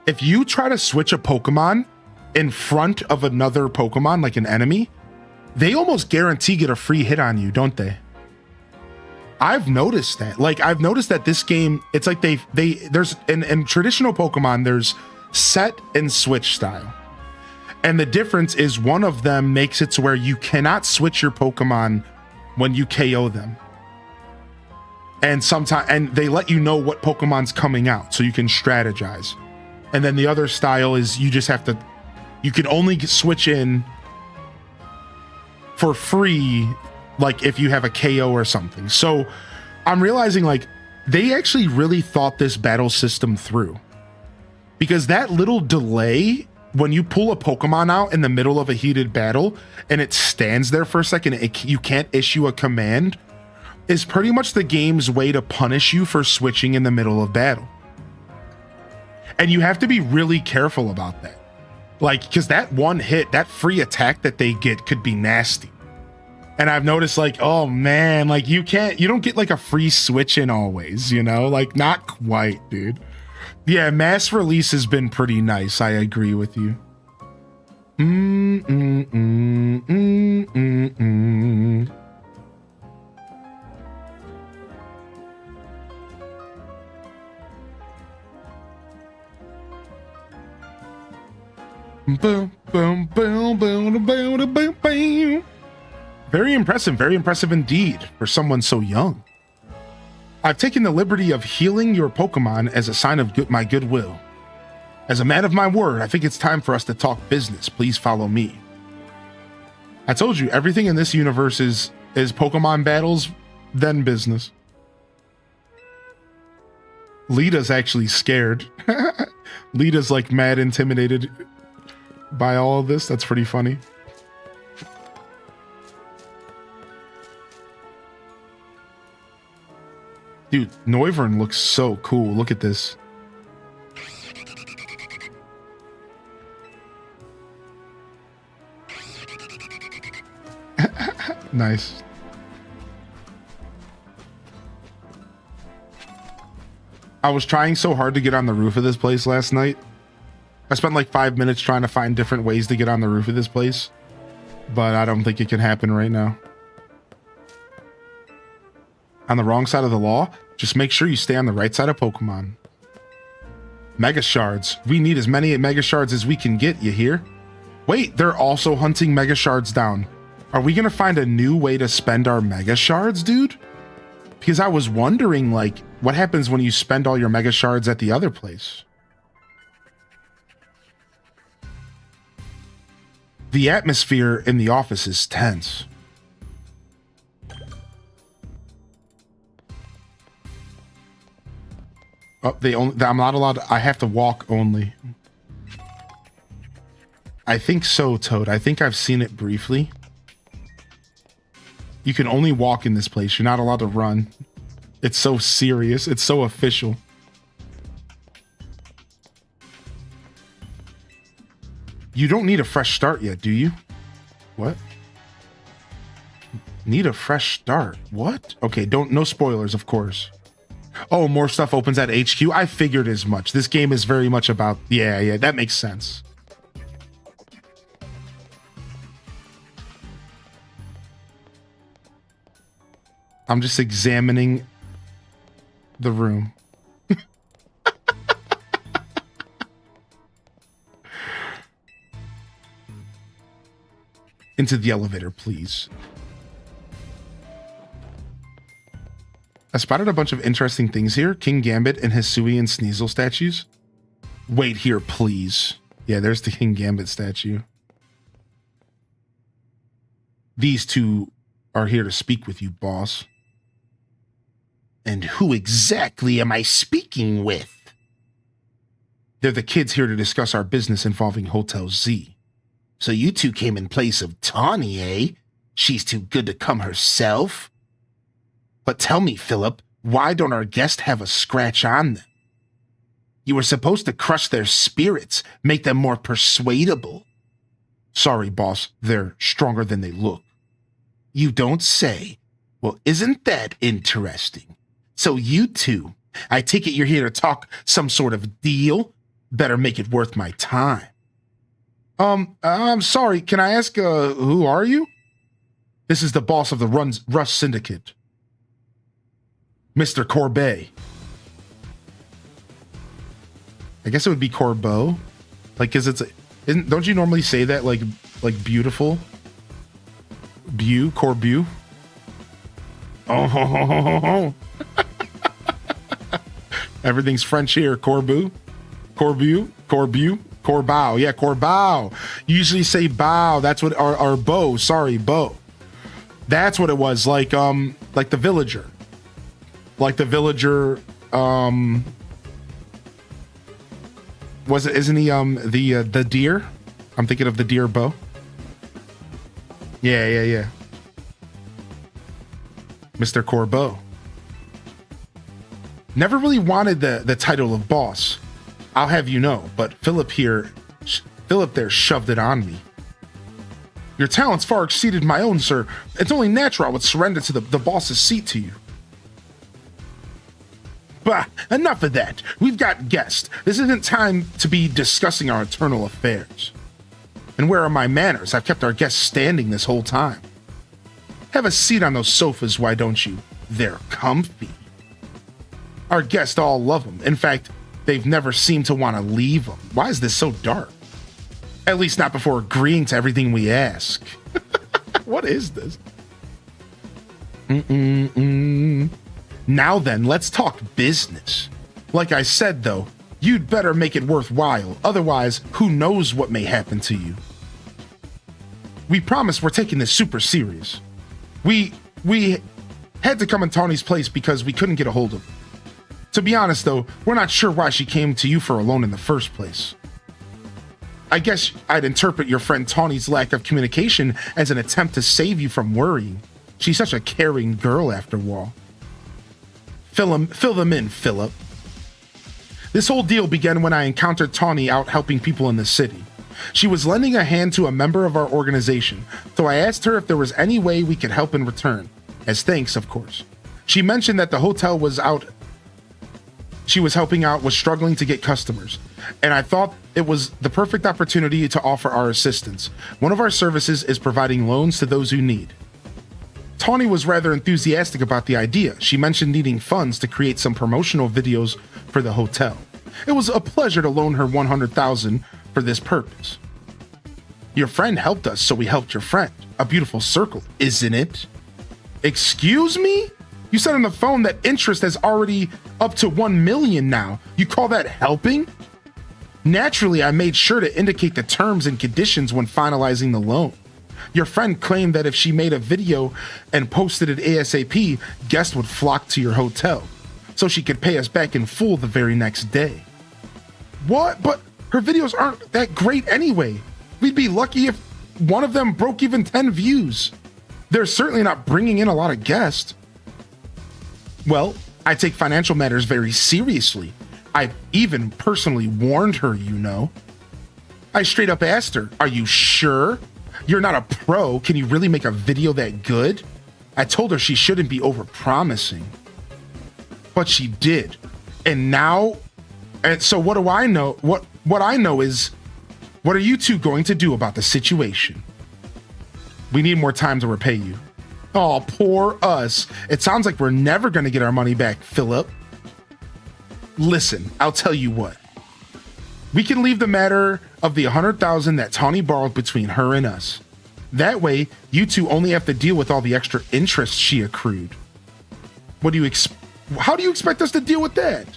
if you try to switch a Pokemon in front of another Pokemon, like an enemy, they almost guarantee get a free hit on you, don't they? I've noticed that. Like, I've noticed that this game, it's like there's in traditional Pokemon, there's set and switch style. And the difference is one of them makes it to where you cannot switch your Pokemon when you KO them. And they let you know what Pokemon's coming out so you can strategize. And then the other style is you can only switch in for free, like if you have a KO or something. So I'm realizing, like, they actually really thought this battle system through, because that little delay when you pull a Pokemon out in the middle of a heated battle and it stands there for a second, you can't issue a command, is pretty much the game's way to punish you for switching in the middle of battle. And you have to be really careful about that. Like, because that one hit, that free attack that they get could be nasty. And I've noticed, like, oh man, like you don't get like a free switch in always, you know? Like, not quite, dude. Yeah, mass release has been pretty nice. I agree with you. boom, boom, boom, boom, boom, boom, boom. Very impressive indeed for someone so young. I've taken the liberty of healing your Pokemon as a sign of my goodwill. As a man of my word, I think it's time for us to talk business. Please follow me. I told you, everything in this universe is Pokemon battles, then business. Lita's actually scared. Lita's like mad intimidated by all of this. That's pretty funny. Dude, Noivern looks so cool. Look at this. Nice. I was trying so hard to get on the roof of this place last night. I spent like 5 minutes trying to find different ways to get on the roof of this place, but I don't think it can happen right now. On the wrong side of the law, just make sure you stay on the right side of Pokemon. Mega Shards. We need as many Mega Shards as we can get, you hear? Wait, they're also hunting Mega Shards down. Are we gonna find a new way to spend our Mega Shards, dude? Because I was wondering, like, what happens when you spend all your Mega Shards at the other place? The atmosphere in the office is tense. Oh, I'm not allowed to, I have to walk only. I think so, Toad. I think I've seen it briefly. You can only walk in this place. You're not allowed to run. It's so serious. It's so official. You don't need a fresh start yet, do you? What? Need a fresh start? What? Okay, no spoilers, of course. Oh, more stuff opens at HQ? I figured as much. This game is very much about... Yeah, that makes sense. I'm just examining the room. Into the elevator, please. I spotted a bunch of interesting things here. King Gambit and Hisui and Sneasel statues. Wait here, please. Yeah, there's the King Gambit statue. These two are here to speak with you, boss. And who exactly am I speaking with? They're the kids here to discuss our business involving Hotel Z. So you two came in place of Tawny, eh? She's too good to come herself? But tell me, Philip, why don't our guests have a scratch on them? You were supposed to crush their spirits, make them more persuadable. Sorry, boss, they're stronger than they look. You don't say. Well, isn't that interesting? So you two, I take it you're here to talk some sort of deal? Better make it worth my time. I'm sorry, can I ask, who are you? This is the boss of the Rush Syndicate. Mr. Corbet. I guess it would be Corbeau. Like, don't you normally say that, like beautiful? Corbeau? Oh, everything's French here. Corbeau. Yeah, Corbeau. You usually say bow. That's what, or bow. Sorry, bow. That's what it was. Like the villager. Like the villager, isn't he, the deer? I'm thinking of the deer bow. Yeah. Mr. Corbeau. Never really wanted the title of boss. I'll have you know, but Philip there shoved it on me. Your talents far exceeded my own, sir. It's only natural I would surrender to the boss's seat to you. Bah, enough of that. We've got guests. This isn't time to be discussing our internal affairs. And where are my manners? I've kept our guests standing this whole time. Have a seat on those sofas, why don't you? They're comfy. Our guests all love them. In fact, they've never seemed to want to leave them. Why is this so dark? At least not before agreeing to everything we ask. What is this? Now then, let's talk business. Like I said, though, you'd better make it worthwhile. Otherwise, who knows what may happen to you. We promise we're taking this super serious. We had to come in Tawny's place because we couldn't get a hold of her. To be honest, though, we're not sure why she came to you for a loan in the first place. I guess I'd interpret your friend Tawny's lack of communication as an attempt to save you from worrying. She's such a caring girl, after all. Fill them in, Philip. This whole deal began when I encountered Tawny out helping people in the city. She was lending a hand to a member of our organization, so I asked her if there was any way we could help in return. As thanks, of course. She mentioned that the hotel she was helping out was struggling to get customers, and I thought it was the perfect opportunity to offer our assistance. One of our services is providing loans to those who need. Tawny was rather enthusiastic about the idea. She mentioned needing funds to create some promotional videos for the hotel. It was a pleasure to loan her $100,000 for this purpose. Your friend helped us, so we helped your friend. A beautiful circle, isn't it? Excuse me? You said on the phone that interest is already up to 1 million now. You call that helping? Naturally, I made sure to indicate the terms and conditions when finalizing the loan. Your friend claimed that if she made a video and posted it ASAP, guests would flock to your hotel, so she could pay us back in full the very next day. What? But her videos aren't that great anyway. We'd be lucky if one of them broke even 10 views. They're certainly not bringing in a lot of guests. Well, I take financial matters very seriously. I even personally warned her, you know. I straight up asked her, are you sure? You're not a pro. Can you really make a video that good? I told her she shouldn't be over-promising. But she did. And so what do I know? What I know is, what are you two going to do about the situation? We need more time to repay you. Oh, poor us. It sounds like we're never going to get our money back, Philip. Listen, I'll tell you what. We can leave the matter of the 100,000 that Tawny borrowed between her and us. That way, you two only have to deal with all the extra interest she accrued. How do you expect us to deal with that?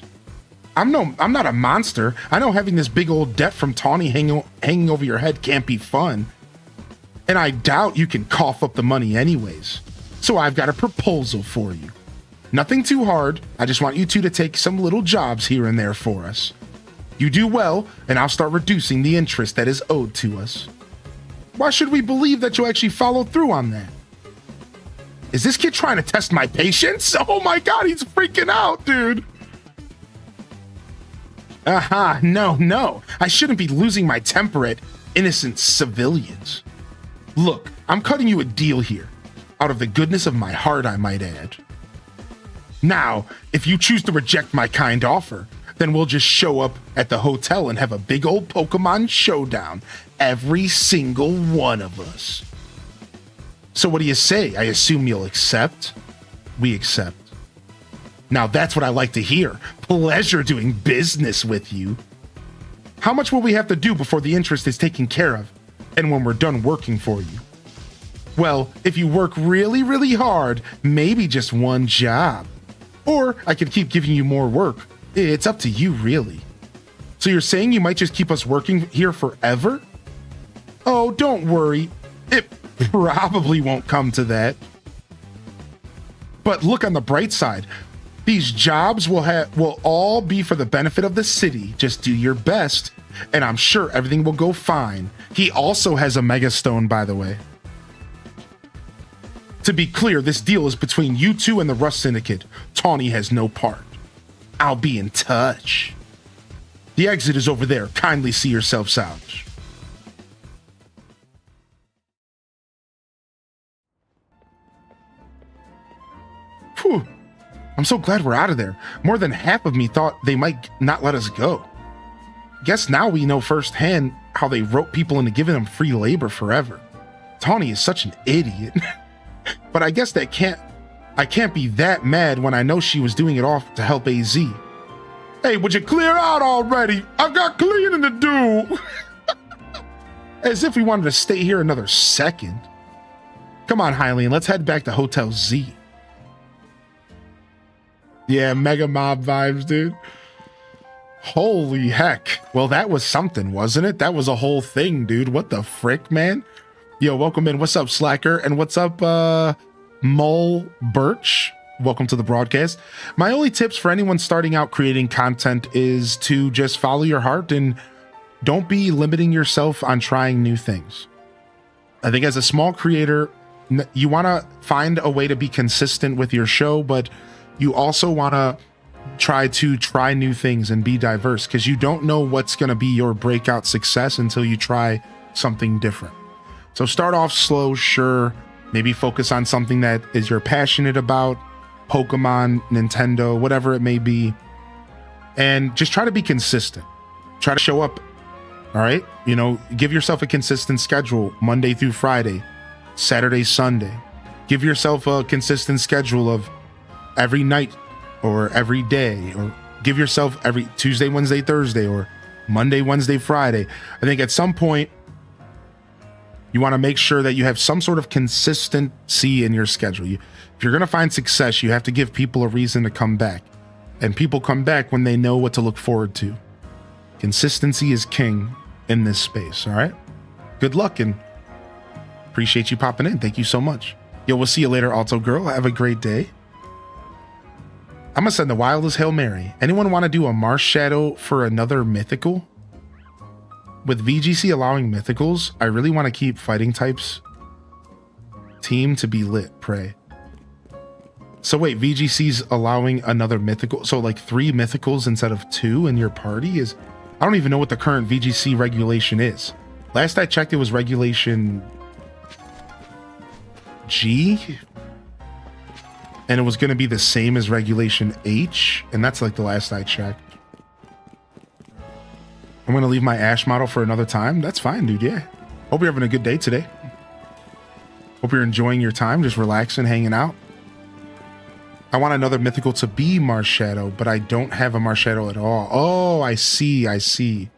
I'm not a monster. I know having this big old debt from Tawny hanging over your head can't be fun. And I doubt you can cough up the money anyways. So I've got a proposal for you. Nothing too hard. I just want you two to take some little jobs here and there for us. You do well, and I'll start reducing the interest that is owed to us. Why should we believe that you'll actually follow through on that? Is this kid trying to test my patience? Oh my god, he's freaking out, dude. Aha, no. I shouldn't be losing my temper at innocent civilians. Look, I'm cutting you a deal here. Out of the goodness of my heart, I might add. Now, if you choose to reject my kind offer, then we'll just show up at the hotel and have a big old Pokemon showdown. Every single one of us. So what do you say? I assume you'll accept? We accept. Now that's what I like to hear. Pleasure doing business with you. How much will we have to do before the interest is taken care of? And when we're done working for you? Well, if you work really, really hard, maybe just one job. Or I could keep giving you more work. It's up to you, really. So you're saying you might just keep us working here forever? Oh, don't worry. It probably won't come to that. But look on the bright side. These jobs will all be for the benefit of the city. Just do your best, and I'm sure everything will go fine. He also has a Mega Stone, by the way. To be clear, this deal is between you two and the Rust Syndicate. Tawny has no part. I'll be in touch. The exit is over there. Kindly see yourselves out. Whew. I'm so glad we're out of there. More than half of me thought they might not let us go. Guess now we know firsthand how they rope people into giving them free labor forever. Tawny is such an idiot. But I guess I can't be that mad when I know she was doing it all to help AZ. Hey, would you clear out already? I've got cleaning to do. As if we wanted to stay here another second. Come on, Hylian, let's head back to Hotel Z. Yeah, Mega Mob vibes, dude. Holy heck. Well, that was something, wasn't it? That was a whole thing, dude. What the frick, man? Yo, welcome in. What's up, Slacker? And what's up, Mole Birch? Welcome to the broadcast. My only tips for anyone starting out creating content is to just follow your heart and don't be limiting yourself on trying new things. I think as a small creator, you want to find a way to be consistent with your show, but you also want to try new things and be diverse, because you don't know what's going to be your breakout success until you try something different. So start off slow, sure. Maybe focus on something that is you're passionate about, Pokemon, Nintendo, whatever it may be. And just try to be consistent. Try to show up. All right. You know, give yourself a consistent schedule, Monday through Friday, Saturday, Sunday. Give yourself a consistent schedule of every night or every day, or give yourself every Tuesday, Wednesday, Thursday, or Monday, Wednesday, Friday. I think at some point you want to make sure that you have some sort of consistency in your schedule. If you're going to find success, you have to give people a reason to come back. And people come back when they know what to look forward to. Consistency is king in this space, all right? Good luck and appreciate you popping in. Thank you so much. Yo, we'll see you later, Alto Girl. Have a great day. I'm going to send the wildest Hail Mary. Anyone want to do a Marsh Shadow for another mythical? With VGC allowing mythicals, I really want to keep fighting types team to be lit, pray. So wait, VGC's allowing another mythical, so like 3 mythicals instead of 2 in your party is, I don't even know what the current VGC regulation is. Last I checked, it was regulation G, and it was going to be the same as regulation H, and that's like the last I checked. I'm going to leave my Ash model for another time. That's fine, dude. Yeah. Hope you're having a good day today. Hope you're enjoying your time, just relaxing, hanging out. I want another mythical to be Marshadow, but I don't have a Marshadow at all. Oh, I see. I see.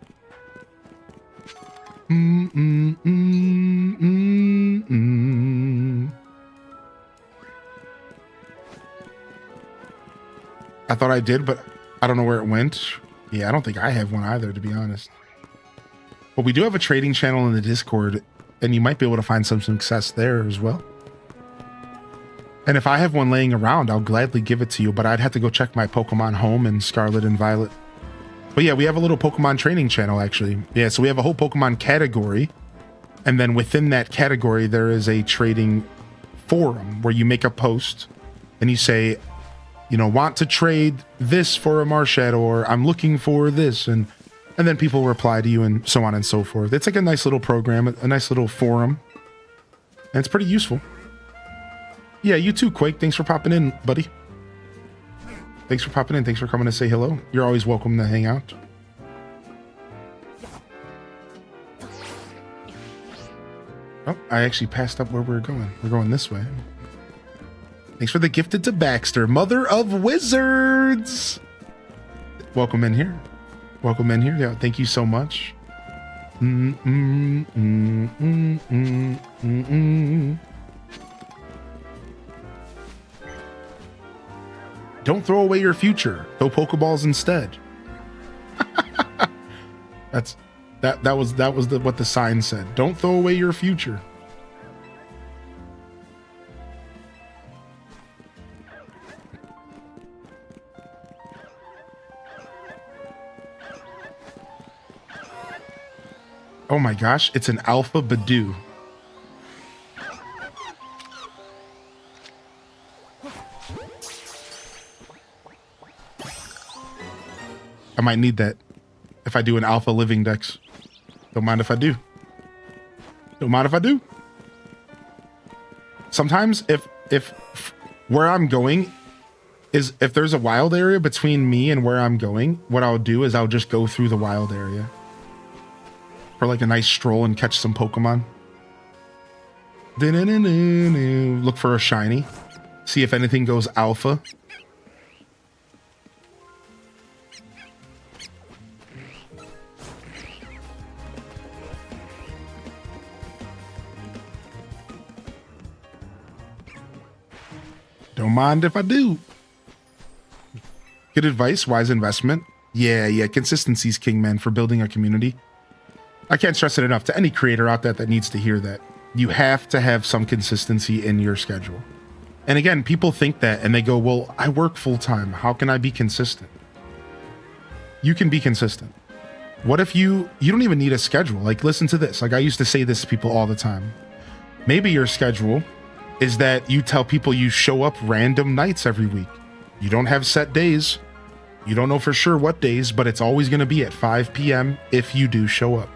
I thought I did, but I don't know where it went. Yeah, I don't think I have one either, to be honest. But we do have a trading channel in the Discord, and you might be able to find some success there as well. And if I have one laying around, I'll gladly give it to you, but I'd have to go check my Pokemon Home in Scarlet and Violet. But yeah, we have a little Pokemon training channel, actually. Yeah, so we have a whole Pokemon category, and then within that category, there is a trading forum where you make a post, and you say, you know, want to trade this for a Marshadow, or I'm looking for this, and then people reply to you and so on and so forth. It's like a nice little program, a nice little forum, and it's pretty useful. Yeah, you too, Quake. Thanks for popping in, buddy. Thanks for popping in. Thanks for coming to say hello. You're always welcome to hang out. Oh, I actually passed up where we're going. We're going this way. Thanks for the gifted to Baxter, mother of wizards. Welcome in here. Welcome in here. Yeah, thank you so much. Don't throw away your future. Throw Pokeballs instead. That was what the sign said. Don't throw away your future. Oh my gosh, it's an Alpha Badoo. I might need that if I do an Alpha Living Dex. Don't mind if I do. Don't mind if I do. Sometimes if where I'm going is, if there's a wild area between me and where I'm going, what I'll do is I'll just go through the wild area for like a nice stroll and catch some Pokemon. Look for a shiny. See if anything goes alpha. Don't mind if I do. Good advice, wise investment. Yeah, consistency's king, man, for building a community. I can't stress it enough to any creator out there that needs to hear that. You have to have some consistency in your schedule. And again, people think that and they go, well, I work full time. How can I be consistent? You can be consistent. What if you don't even need a schedule? Like, listen to this. Like, I used to say this to people all the time. Maybe your schedule is that you tell people you show up random nights every week. You don't have set days. You don't know for sure what days, but it's always going to be at 5 p.m. if you do show up.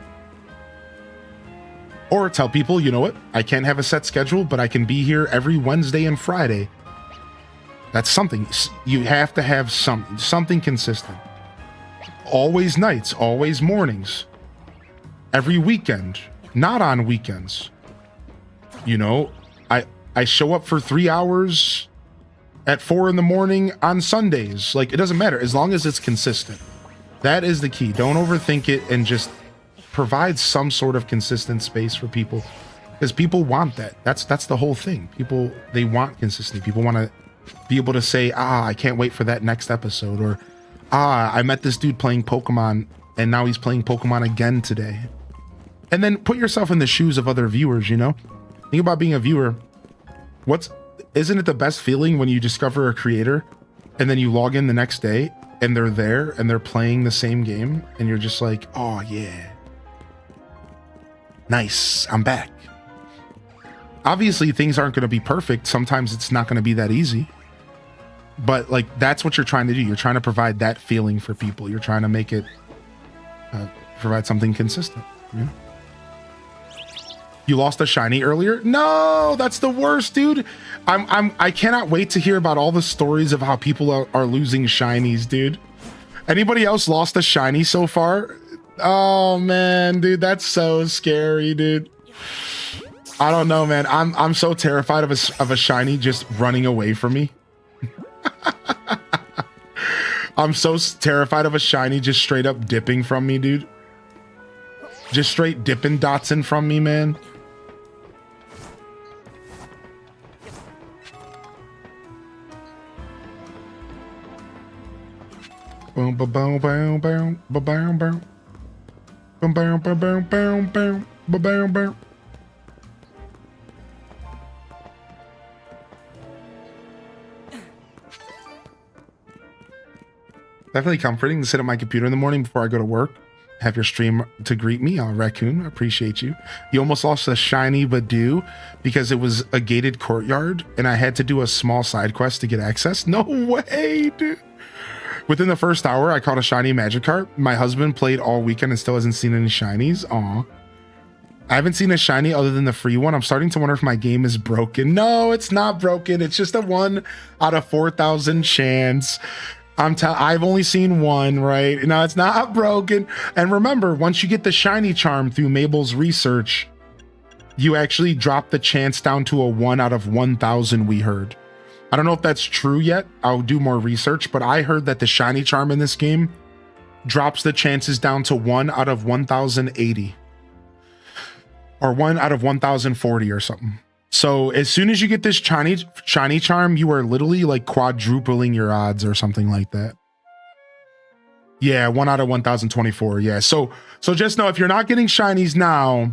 Or tell people, you know what? I can't have a set schedule, but I can be here every Wednesday and Friday. That's something. You have to have something consistent. Always nights, always mornings. Every weekend, not on weekends. You know, I show up for 3 hours at 4 a.m. on Sundays. Like, it doesn't matter as long as it's consistent. That is the key. Don't overthink it and just provide some sort of consistent space for people, because people want that. That's the whole thing. People, they want consistency. People want to be able to say, I can't wait for that next episode, or I met this dude playing Pokemon and now he's playing Pokemon again today. And then put yourself in the shoes of other viewers, you know? Think about being a viewer. Isn't it the best feeling when you discover a creator and then you log in the next day and they're there and they're playing the same game and you're just like, oh yeah, nice, I'm back. Obviously things aren't going to be perfect. Sometimes it's not going to be that easy, but like, that's what you're trying to do. You're trying to provide that feeling for people. You're trying to make it provide something consistent. Yeah. You lost a shiny earlier? No, that's the worst, dude. I cannot wait to hear about all the stories of how people are losing shinies, dude. Anybody else lost a shiny so far? Oh man, dude, that's so scary, dude. I don't know, man. I'm so terrified of a shiny just running away from me. I'm so terrified of a shiny just straight up dipping from me, dude. Just straight dipping Dotson from me, man. Boom, ba boom, boom, boom, ba boom, boom. Boom, boom, boom, boom, boom, boom, ba boom, boom. Definitely comforting to sit at my computer in the morning before I go to work. Have your stream to greet me. Oh, Raccoon, appreciate you. You almost lost a shiny Badoo because it was a gated courtyard and I had to do a small side quest to get access. No way, dude. Within the first hour, I caught a shiny Magikarp. My husband played all weekend and still hasn't seen any shinies. Aw. I haven't seen a shiny other than the free one. I'm starting to wonder if my game is broken. No, it's not broken. It's just a 1 out of 4,000 chance. I've only seen one, right? No, it's not broken. And remember, once you get the shiny charm through Mabel's research, you actually drop the chance down to a 1 out of 1,000, we heard. I don't know if that's true yet. I'll do more research, but I heard that the shiny charm in this game drops the chances down to 1 out of 1,080 or 1 out of 1,040 or something. So as soon as you get this shiny charm, you are literally like quadrupling your odds or something like that. Yeah, 1 out of 1,024. Yeah. So just know if you're not getting shinies now,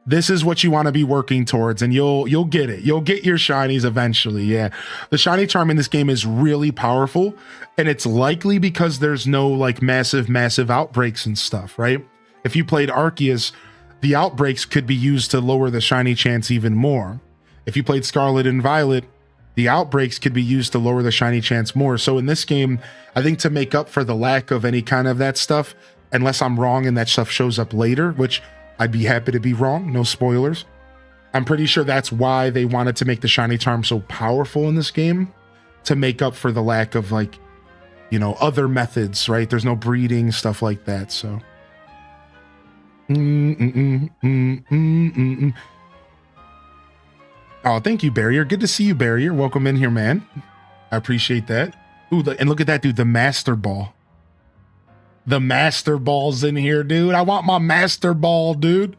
this is what you want to be working towards, and you'll get it. You'll get your shinies eventually. Yeah. The shiny charm in this game is really powerful, and it's likely because there's no like massive outbreaks and stuff, right? If you played Arceus, the outbreaks could be used to lower the shiny chance even more. If you played Scarlet and Violet, the outbreaks could be used to lower the shiny chance more. So in this game, I think to make up for the lack of any kind of that stuff, unless I'm wrong and that stuff shows up later, which I'd be happy to be wrong, no spoilers. I'm pretty sure that's why they wanted to make the shiny charm so powerful in this game, to make up for the lack of like, you know, other methods, right? There's no breeding, stuff like that, so. Oh, thank you, Barrier. Good to see you, Barrier. Welcome in here, man. I appreciate that. Ooh, and look at that, dude, the Master Ball. The Master Ball's in here, dude. I want my Master Ball, dude.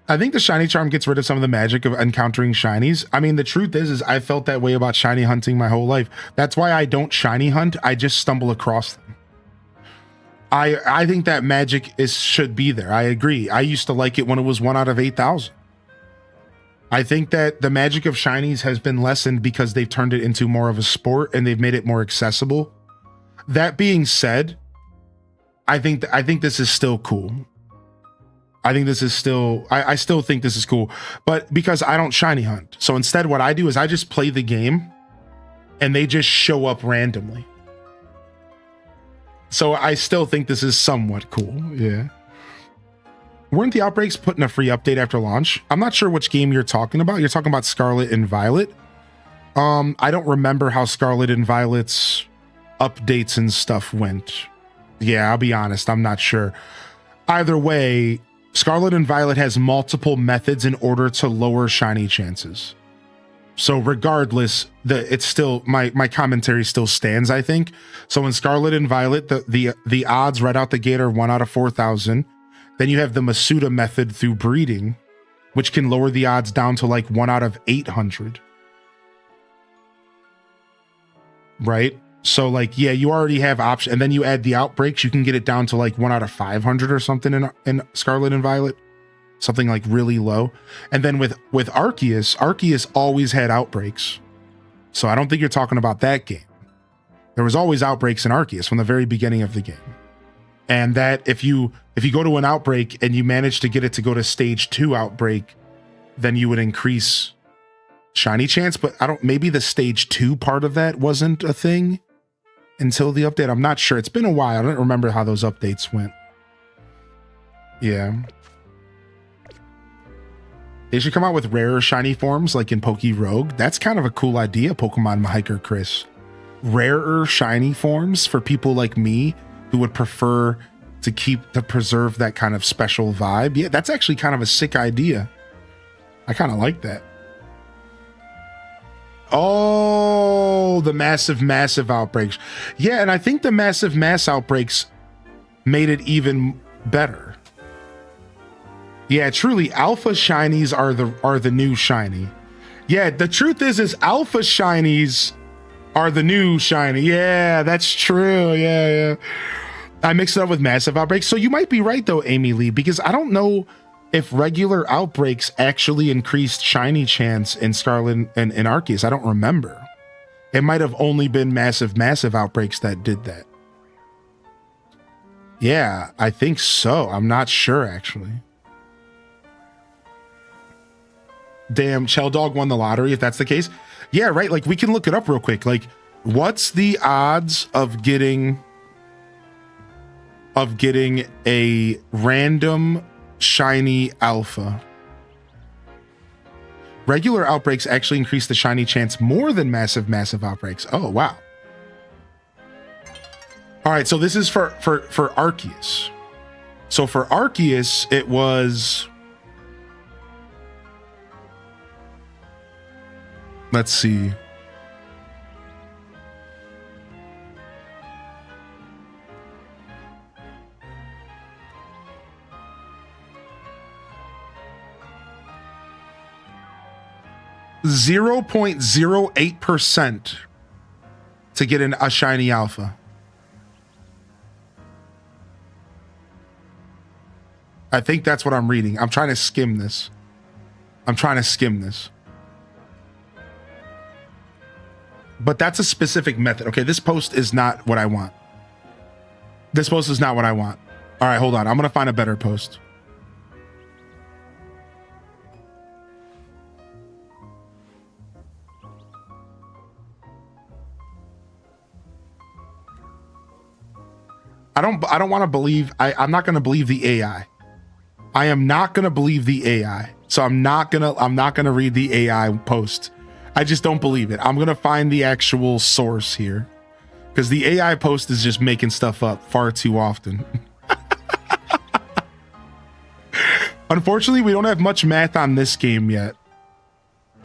I think the shiny charm gets rid of some of the magic of encountering shinies. I mean, the truth is I felt that way about shiny hunting my whole life. That's why I don't shiny hunt. I just stumble across them. I think that magic should be there. I agree. I used to like it when it was 1 out of 8,000. I think that the magic of shinies has been lessened because they've turned it into more of a sport and they've made it more accessible. That being said, I think this is still cool. I still think this is cool, but because I don't shiny hunt. So instead what I do is I just play the game and they just show up randomly. So I still think this is somewhat cool. Yeah. Weren't the outbreaks put in a free update after launch? I'm not sure which game you're talking about. You're talking about Scarlet and Violet. I don't remember how Scarlet and Violet's updates and stuff went. Yeah, I'll be honest, I'm not sure. Either way, Scarlet and Violet has multiple methods in order to lower shiny chances. So regardless, it's still my commentary still stands, I think. So in Scarlet and Violet, the odds right out the gate are 1 out of 4,000. Then you have the Masuda method through breeding, which can lower the odds down to like 1 out of 800. Right? So like, yeah, you already have option, and then you add the outbreaks, you can get it down to like 1 out of 500 or something in Scarlet and Violet. Something like really low. And then with Arceus always had outbreaks. So I don't think you're talking about that game. There was always outbreaks in Arceus from the very beginning of the game. And that if you go to an outbreak and you manage to get it to go to stage 2 outbreak, then you would increase shiny chance. But maybe the stage 2 part of that wasn't a thing until the update. I'm not sure. It's been a while. I don't remember how those updates went. Yeah. They should come out with rarer shiny forms like in Poke Rogue. That's kind of a cool idea, Pokemon Hiker Chris. Rarer shiny forms for people like me who would prefer to preserve that kind of special vibe. Yeah, that's actually kind of a sick idea. I kind of like that. Oh, the massive outbreaks. Yeah, and I think the mass outbreaks made it even better. Yeah, truly, alpha shinies are the new shiny. Yeah, the truth is alpha shinies are the new shiny. Yeah, that's true. Yeah. I mixed it up with massive outbreaks. So you might be right though, Amy Lee, because I don't know if regular outbreaks actually increased shiny chance in Scarlet and Arceus. I don't remember. It might have only been massive outbreaks that did that. Yeah, I think so. I'm not sure actually. Damn, Shell Dog won the lottery if that's the case. Yeah, right. Like we can look it up real quick. Like, what's the odds of getting a random shiny alpha? Regular outbreaks actually increase the shiny chance more than massive outbreaks. Oh wow. All right, so this is for Arceus. So for Arceus, it was, let's see. .08% to get a shiny alpha. I think that's what I'm reading. I'm trying to skim this. But that's a specific method. Okay, this post is not what I want. All right, hold on. I'm going to find a better post. I don't want to believe. I'm not going to believe the AI. I am not going to believe the AI. So I'm not going to read the AI post. I just don't believe it. I'm going to find the actual source here, because the AI post is just making stuff up far too often. Unfortunately, we don't have much math on this game yet.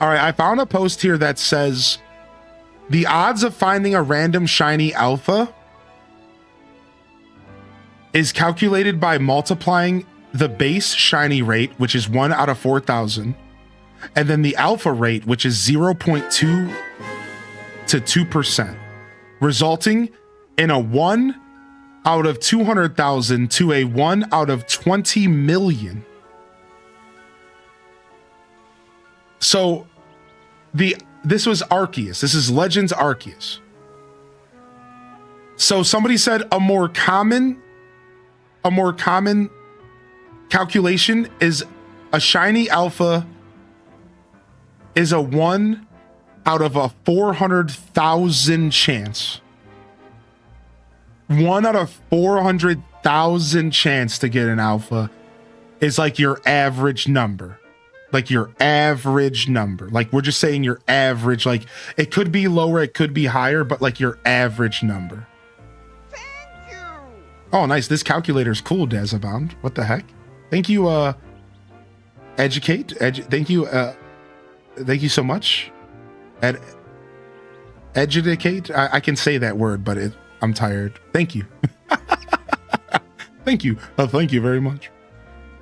All right, I found a post here that says the odds of finding a random shiny alpha is calculated by multiplying the base shiny rate, which is 1 out of 4,000, and then the alpha rate, which is 0.2 to 2%, resulting in a 1 out of 200,000 to a 1 out of 20 million. So this was Arceus. This is Legends Arceus. So somebody said a more common calculation is a shiny alpha is a 1 out of a 400,000 chance. 1 out of 400,000 chance to get an alpha is like your average number. Like your average number. Like we're just saying your average. Like it could be lower, it could be higher, but like your average number. Thank you. Oh, nice. This calculator's cool, Dazabound. What the heck? Thank you, Educate. Thank you so much. Educate. I can say that word, but I'm tired. Thank you. Thank you. Thank you very much.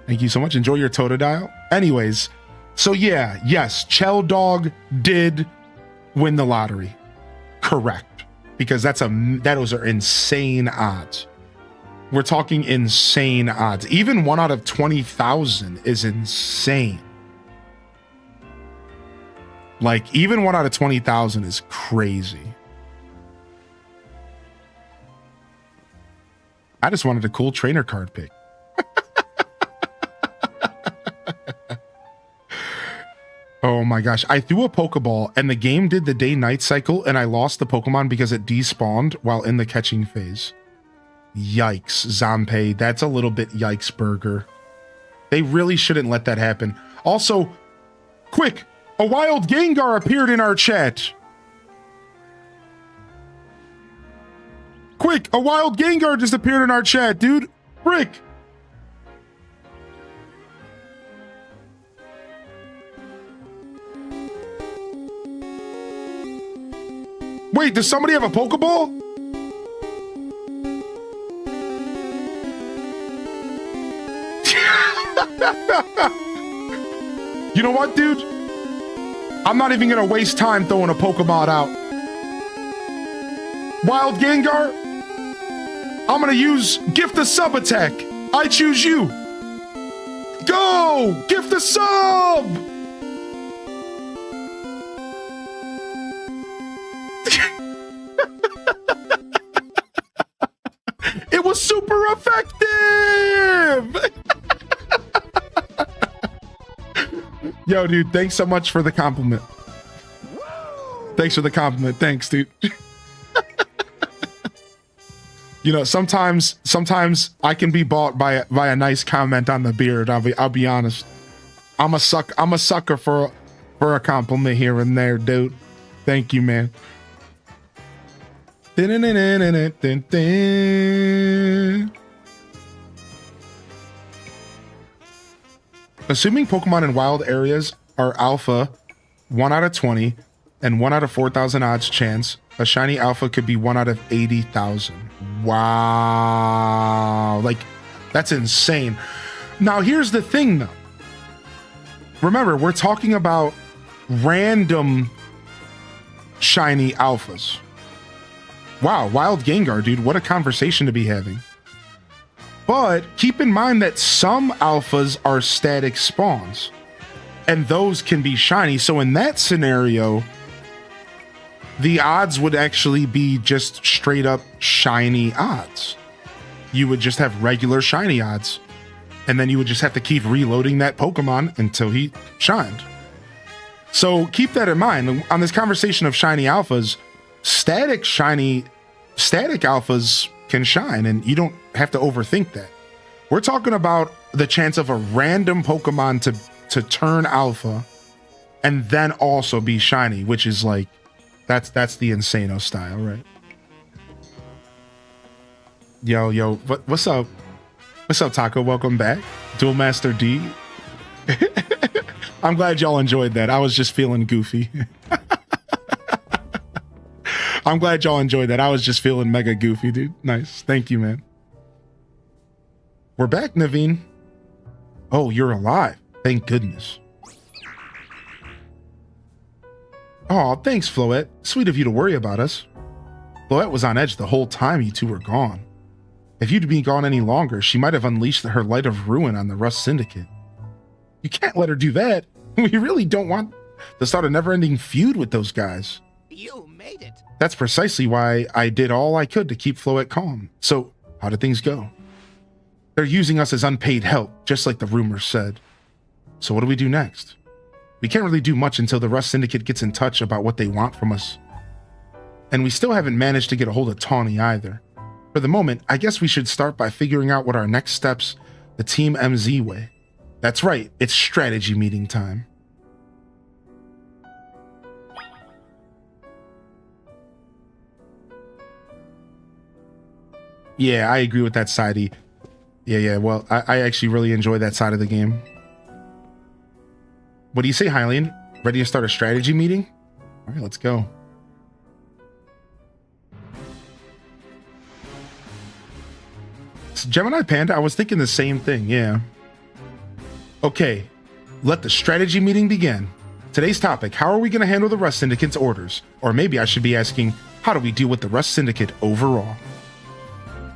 Thank you so much. Enjoy your Totodile. Anyways, so yeah, yes, Chell Dog did win the lottery. Correct. Because those are insane odds. We're talking insane odds. Even 1 out of 20,000 is insane. Like even 1 out of 20,000 is crazy. I just wanted a cool trainer card pick. Oh my gosh. I threw a Pokeball and the game did the day-night cycle and I lost the Pokemon because it despawned while in the catching phase. Yikes, Zampe. That's a little bit yikes burger. They really shouldn't let that happen. Also, quick, a wild Gengar appeared in our chat. Quick, a wild Gengar just appeared in our chat, dude. Frick. Wait, does somebody have a Pokeball? You know what, dude? I'm not even gonna waste time throwing a Pokemon out. Wild Gengar, I'm gonna use Gift a Sub attack. I choose you. Go! Gift a Sub! It was super effective! Yo, dude, thanks so much for the compliment. Thanks for the compliment. Thanks, dude. You know, sometimes I can be bought by a nice comment on the beard. I'll be honest. I'm a sucker for a compliment here and there, dude. Thank you, man. Assuming Pokemon in wild areas are alpha, 1 out of 20, and 1 out of 4,000 odds chance, a shiny alpha could be 1 out of 80,000. Wow. Like, that's insane. Now, here's the thing, though. Remember, we're talking about random shiny alphas. Wow, wild Gengar, dude. What a conversation to be having. But keep in mind that some alphas are static spawns, and those can be shiny. So in that scenario, the odds would actually be just straight up shiny odds. You would just have regular shiny odds, and then you would just have to keep reloading that Pokemon until he shined. So keep that in mind. On this conversation of shiny alphas, static alphas can shine, and you don't have to overthink that. We're talking about the chance of a random Pokemon to turn alpha and then also be shiny, which is like, that's the Insano style, right? Yo, what's up? What's up, Taco? Welcome back. Duel Master D. I'm glad y'all enjoyed that. I was just feeling goofy. I'm glad y'all enjoyed that. I was just feeling mega goofy, dude. Nice. Thank you, man. We're back, Naveen. Oh, you're alive. Thank goodness. Oh, thanks, Floette. Sweet of you to worry about us. Floette was on edge the whole time you two were gone. If you'd been gone any longer, she might have unleashed her light of ruin on the Rust Syndicate. You can't let her do that. We really don't want to start a never-ending feud with those guys. You made it. That's precisely why I did all I could to keep Floette calm. So, how did things go? They're using us as unpaid help, just like the rumors said. So what do we do next? We can't really do much until the Rust Syndicate gets in touch about what they want from us. And we still haven't managed to get a hold of Tawny either. For the moment, I guess we should start by figuring out what our next steps the Team MZ way. That's right, it's strategy meeting time. Yeah, I agree with that sidey. Yeah, well, I actually really enjoy that side of the game. What do you say, Hylian? Ready to start a strategy meeting? All right, let's go. Gemini Panda, I was thinking the same thing, yeah. Okay, let the strategy meeting begin. Today's topic, how are we going to handle the Rust Syndicate's orders? Or maybe I should be asking, how do we deal with the Rust Syndicate overall?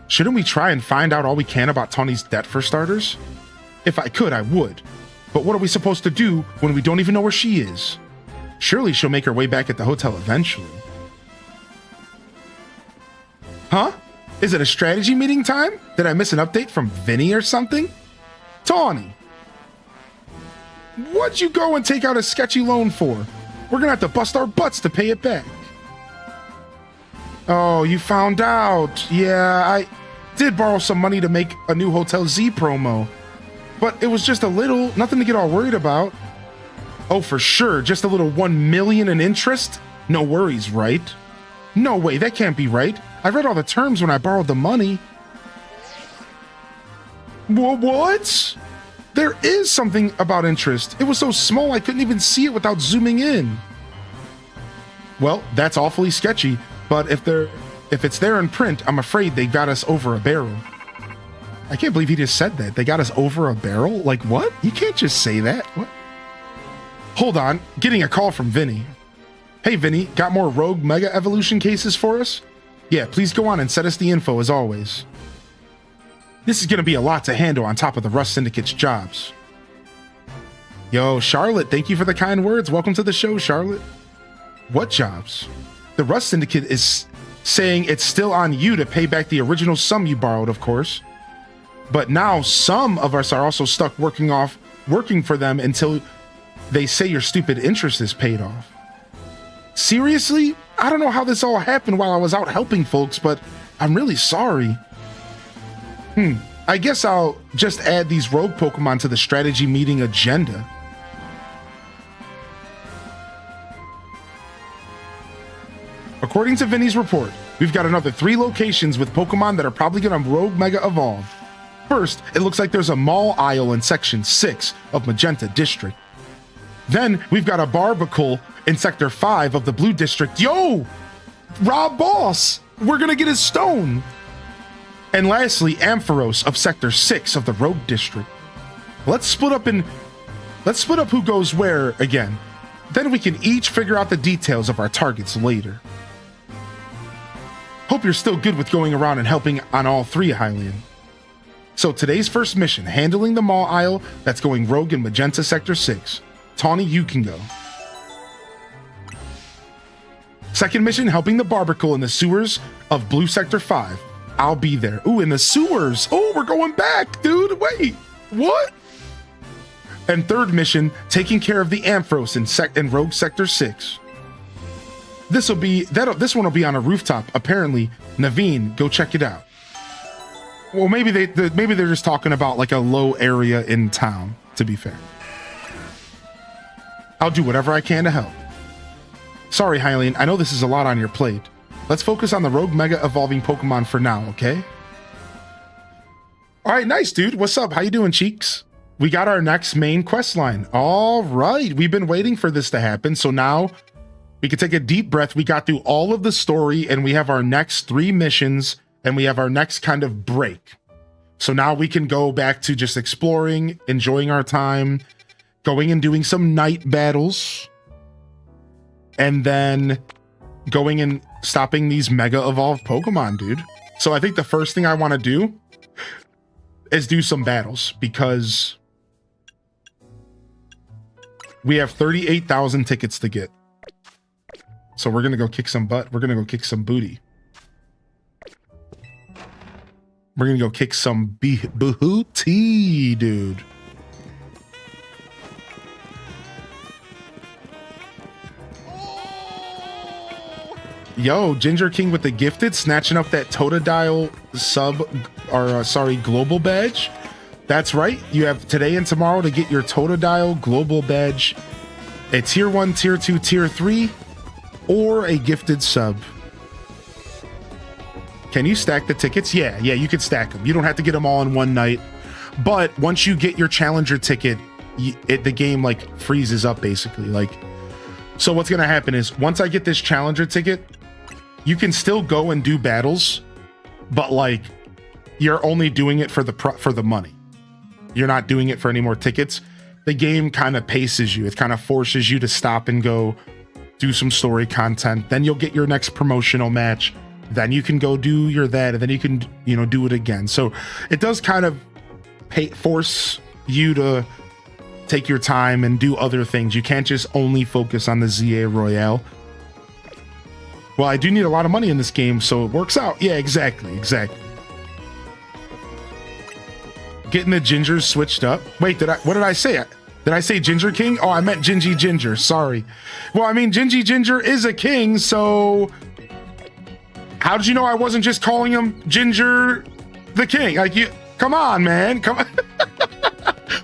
Shouldn't we try and find out all we can about Tawny's debt for starters? If I could, I would. But what are we supposed to do when we don't even know where she is? Surely she'll make her way back at the hotel eventually. Huh? Is it a strategy meeting time? Did I miss an update from Vinny or something? Tawny! What'd you go and take out a sketchy loan for? We're gonna have to bust our butts to pay it back. Oh, you found out. Yeah, I did borrow some money to make a new Hotel Z promo. But it was just a little, nothing to get all worried about. Oh, for sure, just a little 1 million in interest? No worries, right? No way, that can't be right. I read all the terms when I borrowed the money. What? There is something about interest. It was so small I couldn't even see it without zooming in. Well, that's awfully sketchy, but if it's there in print, I'm afraid they got us over a barrel. I can't believe he just said that. They got us over a barrel? Like what? You can't just say that. What? Hold on, getting a call from Vinny. Hey Vinny, got more Rogue Mega Evolution cases for us? Yeah, please go on and set us the info as always. This is gonna be a lot to handle on top of the Rust Syndicate's jobs. Yo, Charlotte, thank you for the kind words. Welcome to the show, Charlotte. What jobs? The Rust Syndicate is saying it's still on you to pay back the original sum you borrowed, of course. But now some of us are also stuck working for them until they say your stupid interest is paid off. Seriously? I don't know how this all happened while I was out helping folks, but I'm really sorry. I guess I'll just add these rogue Pokemon to the strategy meeting agenda. According to Vinny's report, we've got another 3 locations with Pokemon that are probably gonna Rogue Mega Evolve. First, it looks like there's a mall aisle in Section 6 of Magenta District. Then, we've got a Barbacle in Sector 5 of the Blue District. Yo! Rob Boss! We're gonna get his stone! And lastly, Ampharos of Sector 6 of the Rogue District. Let's split up who goes where again. Then we can each figure out the details of our targets later. Hope you're still good with going around and helping on all 3, Hylian. So today's first mission, handling the mall aisle that's going rogue in Magenta Sector 6. Tawny, you can go. Second mission, helping the Barbacle in the sewers of Blue Sector 5. I'll be there. Ooh, in the sewers. Oh, we're going back, dude. Wait, what? And third mission, taking care of the Ampharos in Rogue Sector 6. This one will be on a rooftop. Apparently, Naveen, go check it out. Well, maybe they're just talking about like a low area in town, to be fair. I'll do whatever I can to help. Sorry, Hylian, I know this is a lot on your plate. Let's focus on the Rogue Mega Evolving Pokemon for now, okay? All right, nice, dude. What's up? How you doing, Cheeks? We got our next main quest line. All right, we've been waiting for this to happen, so now we can take a deep breath. We got through all of the story, and we have our next 3 missions, and we have our next kind of break. So now we can go back to just exploring, enjoying our time, going and doing some night battles, and then going and stopping these mega evolved Pokemon, dude. So I think the first thing I want to do is do some battles, because we have 38,000 tickets to get. So we're going to go kick some butt. We're going to go kick some booty. We're going to go kick some booty, dude. Yo, Ginger King with the gifted, snatching up that Totodile global badge. That's right. You have today and tomorrow to get your Totodile global badge. A tier 1, tier 2, tier 3, or a gifted sub. Can you stack the tickets? Yeah, you can stack them. You don't have to get them all in one night. But once you get your challenger ticket, the game like freezes up basically. Like, so what's gonna happen is once I get this challenger ticket, you can still go and do battles, but like you're only doing it for the money. You're not doing it for any more tickets. The game kind of paces you. It kind of forces you to stop and go do some story content. Then you'll get your next promotional match. Then you can go do your that, and then you can, do it again. So it does kind of force you to take your time and do other things. You can't just only focus on the ZA Royale. Well, I do need a lot of money in this game, so it works out. Yeah, exactly. Getting the gingers switched up. Wait, what did I say? Did I say Ginger King? Oh, I meant Gingy Ginger. Sorry. Well, I mean, Gingy Ginger is a king, so how did you know I wasn't just calling him Ginger the King? Like, come on, man. Come on.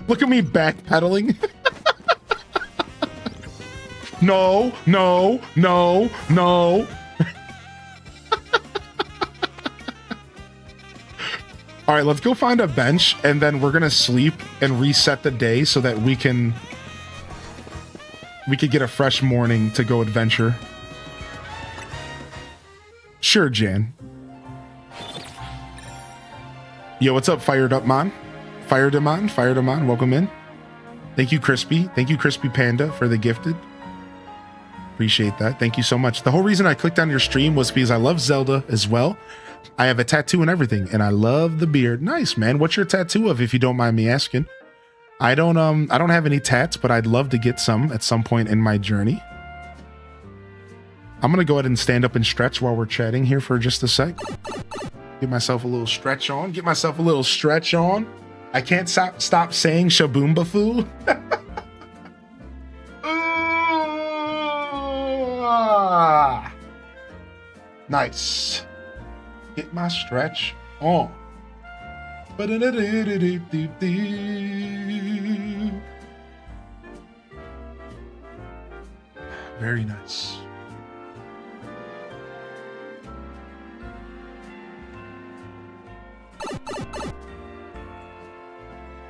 Look at me backpedaling. No. All right, let's go find a bench, and then we're gonna sleep and reset the day so that we could get a fresh morning to go adventure. Sure, Jan. Yo, what's up, Fired Up Man? Fired Him On, welcome in. Thank you, Crispy. Thank you, Crispy Panda, for the gifted. Appreciate that. Thank you so much. The whole reason I clicked on your stream was because I love Zelda as well. I have a tattoo and everything, and I love the beard. Nice, man. What's your tattoo of, if you don't mind me asking? I don't have any tats, but I'd love to get some at some point in my journey. I'm gonna go ahead and stand up and stretch while we're chatting here for just a sec. Get myself a little stretch on. I can't stop saying Shaboomba-foo. Nice. Get my stretch on. Very nice.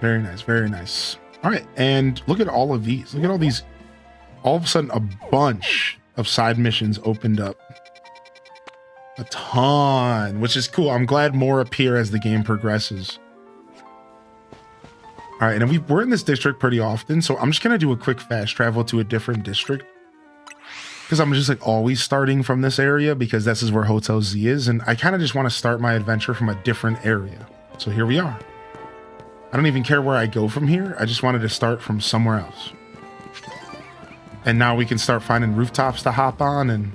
Very nice, very nice. All right, and look at all of these. Look at all these. All of a sudden, a bunch of side missions opened up. A ton, which is cool. I'm glad more appear as the game progresses. All right, and we're in this district pretty often, so I'm just gonna do a quick fast travel to a different district, because I'm just like always starting from this area, because this is where Hotel Z is, and I kind of just want to start my adventure from a different area. So here we are. I don't even care where I go from here. I just wanted to start from somewhere else. And now we can start finding rooftops to hop on and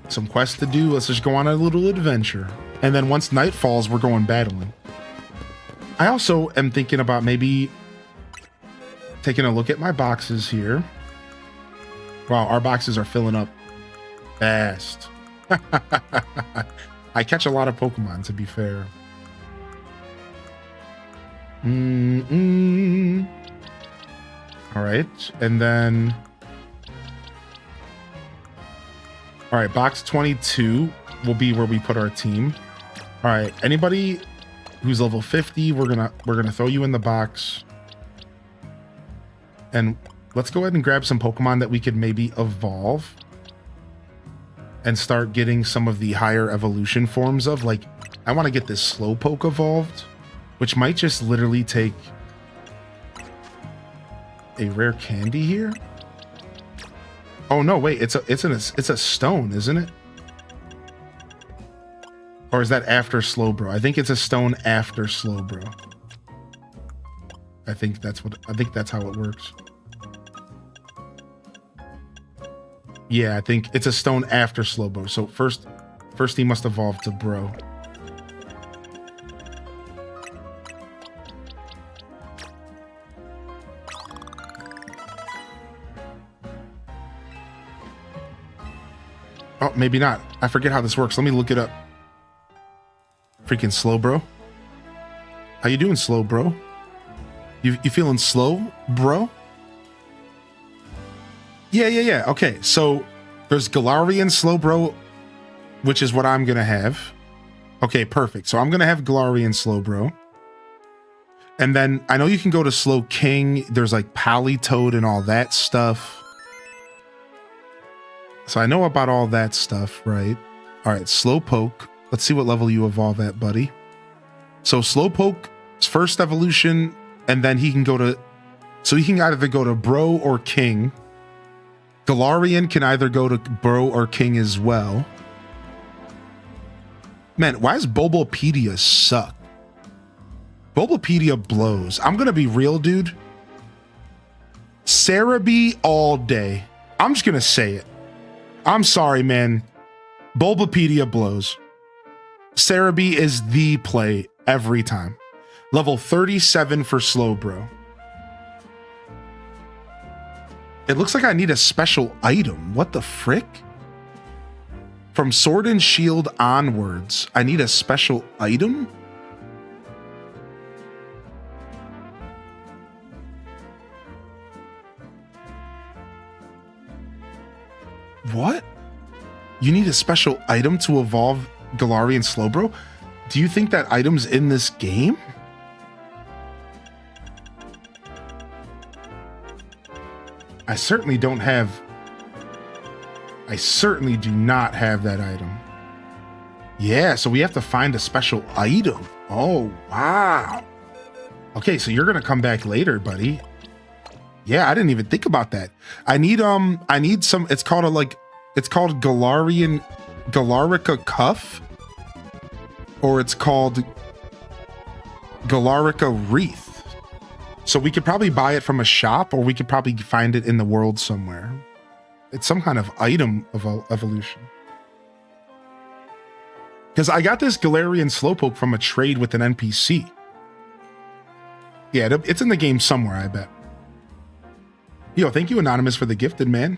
some quests to do. Let's just go on a little adventure. And then once night falls, we're going battling. I also am thinking about maybe taking a look at my boxes here. Wow, our boxes are filling up fast. I catch a lot of Pokemon, to be fair. All right, and then all right, box 22 will be where we put our team. All right, anybody who's level 50, we're gonna throw you in the box, and let's go ahead and grab some Pokemon that we could maybe evolve and start getting some of the higher evolution forms of. Like, I want to get this Slowpoke evolved, which might just literally take a rare candy here. Oh no, wait, it's a stone, isn't it? Or is that after Slowbro? I think it's a stone after Slowbro. I think that's how it works. Yeah, I think it's a stone after Slowbro. So first he must evolve to Bro. Oh, maybe not. I forget how this works. Let me look it up. Freaking Slowbro. How you doing, Slowbro? You feeling slow, bro? Yeah. Okay, so there's Galarian Slowbro, which is what I'm gonna have. Okay, perfect. So I'm gonna have Galarian Slowbro. And then I know you can go to Slow King. There's like Palitoad and all that stuff. So I know about all that stuff, right? All right, Slowpoke. Let's see what level you evolve at, buddy. So Slowpoke's first evolution, and then he can go to... So he can either go to Bro or King. Galarian can either go to Bro or King as well. Man, why does Bulbapedia suck? Bulbapedia blows. I'm gonna be real, dude. Cerebi all day. I'm just gonna say it. I'm sorry, man. Bulbapedia blows. Cerebi is the play every time. Level 37 for Slowbro. It looks like I need a special item. What the frick? From Sword and Shield onwards, I need a special item? What? You need a special item to evolve Galarian Slowbro? Do you think that item's in this game? I certainly do not have that item. Yeah, so we have to find a special item. Oh, wow. Okay, so you're gonna come back later, buddy. Yeah, I didn't even think about that. I need some, it's called Galarica Cuff, or it's called Galarica Wreath. So we could probably buy it from a shop, or we could probably find it in the world somewhere. It's some kind of item of evolution. Because I got this Galarian Slowpoke from a trade with an NPC. Yeah, it's in the game somewhere, I bet. Yo, thank you, Anonymous, for the gifted, man.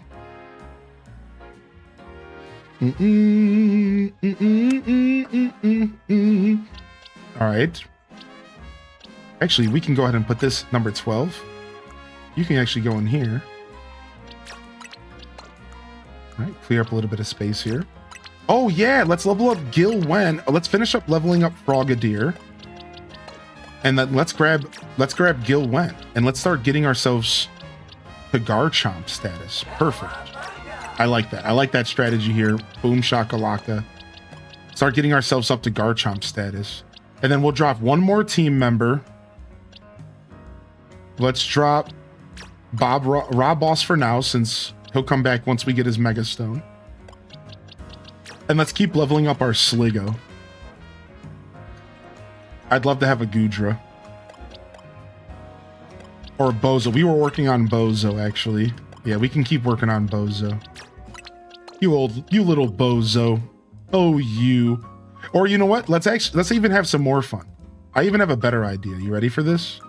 All right. Actually, we can go ahead and put this number 12. You can actually go in here. All right, clear up a little bit of space here. Oh yeah, let's level up Gil Wen. Let's finish up leveling up Frogadier. And then let's grab Gil Wen, and let's start getting ourselves to Garchomp status. Perfect. I like that. I like that strategy here. Boom shakalaka. Start getting ourselves up to Garchomp status. And then we'll drop one more team member. Let's drop Rob Boss for now, since he'll come back once we get his Mega Stone. And let's keep leveling up our Sligo. I'd love to have a Goodra. Or Bozo. We were working on Bozo, actually. Yeah, we can keep working on Bozo. You little Bozo. Oh, you. Or you know what? Let's even have some more fun. I even have a better idea. You ready for this?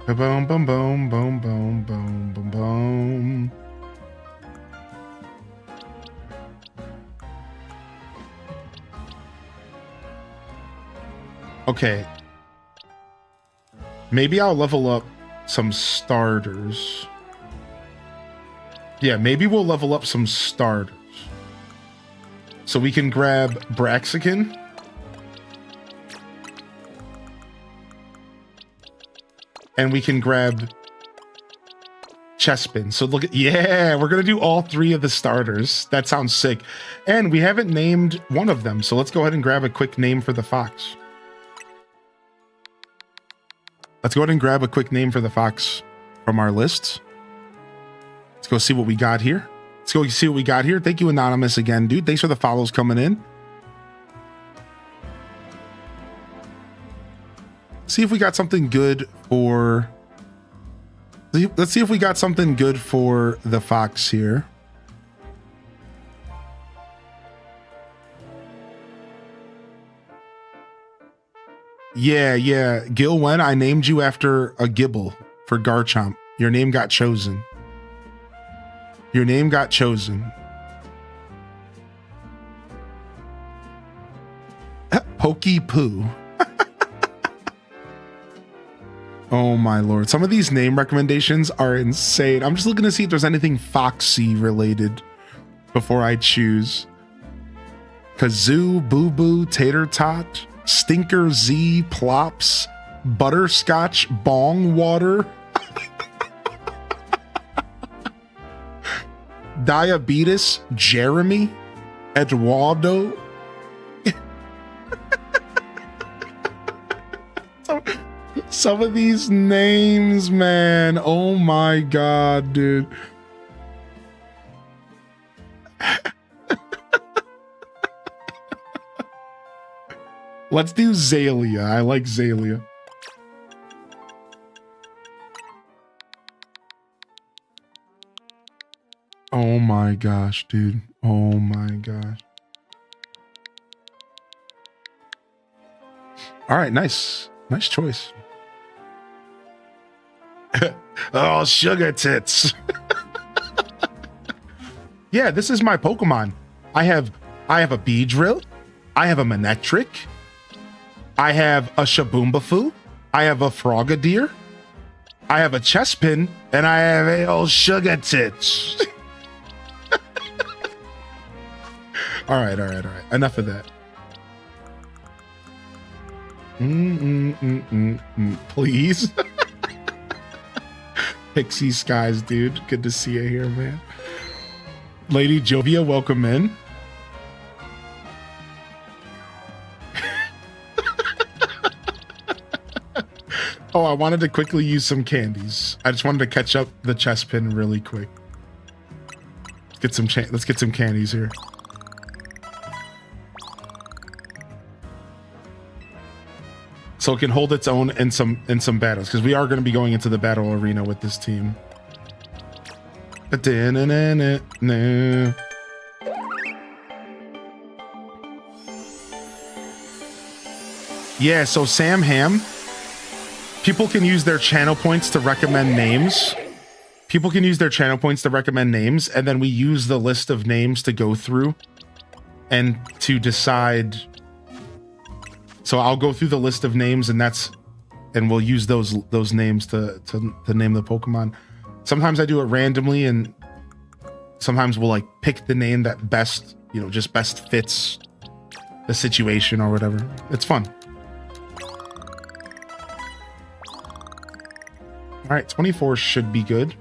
Boom, boom, boom, boom, boom, boom, boom, boom. Okay. Maybe I'll level up some starters. Yeah, maybe we'll level up some starters. So we can grab Braxican. And we can grab Chespin. So look at, yeah, we're going to do all 3 of the starters. That sounds sick. And we haven't named one of them. So let's go ahead and grab a quick name for the fox. Let's go ahead and grab a quick name for the fox from our list. Let's go see what we got here. Let's go see what we got here. Thank you, Anonymous, again, dude. Thanks for the follows coming in. See if we got something good for... Let's see if we got something good for the fox here. Yeah. Gil Wen, I named you after a Gibble for Garchomp. Your name got chosen. Your name got chosen. Pokey Poo. Oh my lord. Some of these name recommendations are insane. I'm just looking to see if there's anything Foxy related before I choose. Kazoo, Boo Boo, Tater Tot, Stinker Z, Plops, Butterscotch, Bong Water, Diabetes, Jeremy, Eduardo. Some of these names, man. Oh my god, dude. Let's do Zalia. I like Zalia. Oh my gosh, dude. Oh my gosh. All right, nice. Nice choice. Oh, sugar tits. Yeah, this is my Pokemon. I have a Beedrill. I have a Manectric. I have a Shaboombafu. I have a Frogadier. I have a Chespin, and I have a old sugar tits. All right. Enough of that. Please. Pixie Skies, dude. Good to see you here, man. Lady Jovia, welcome in. Oh, I wanted to quickly use some candies. I just wanted to catch up the Chespin really quick. Let's get some candies here. So it can hold its own in some battles, because we are going to be going into the battle arena with this team. Yeah, so Sam Ham, people can use their channel points to recommend names. And then we use the list of names to go through and to decide. So I'll go through the list of names, and we'll use those names to name the Pokemon. Sometimes I do it randomly, and sometimes we'll like pick the name that best fits the situation or whatever. It's fun. All right, 24 should be good.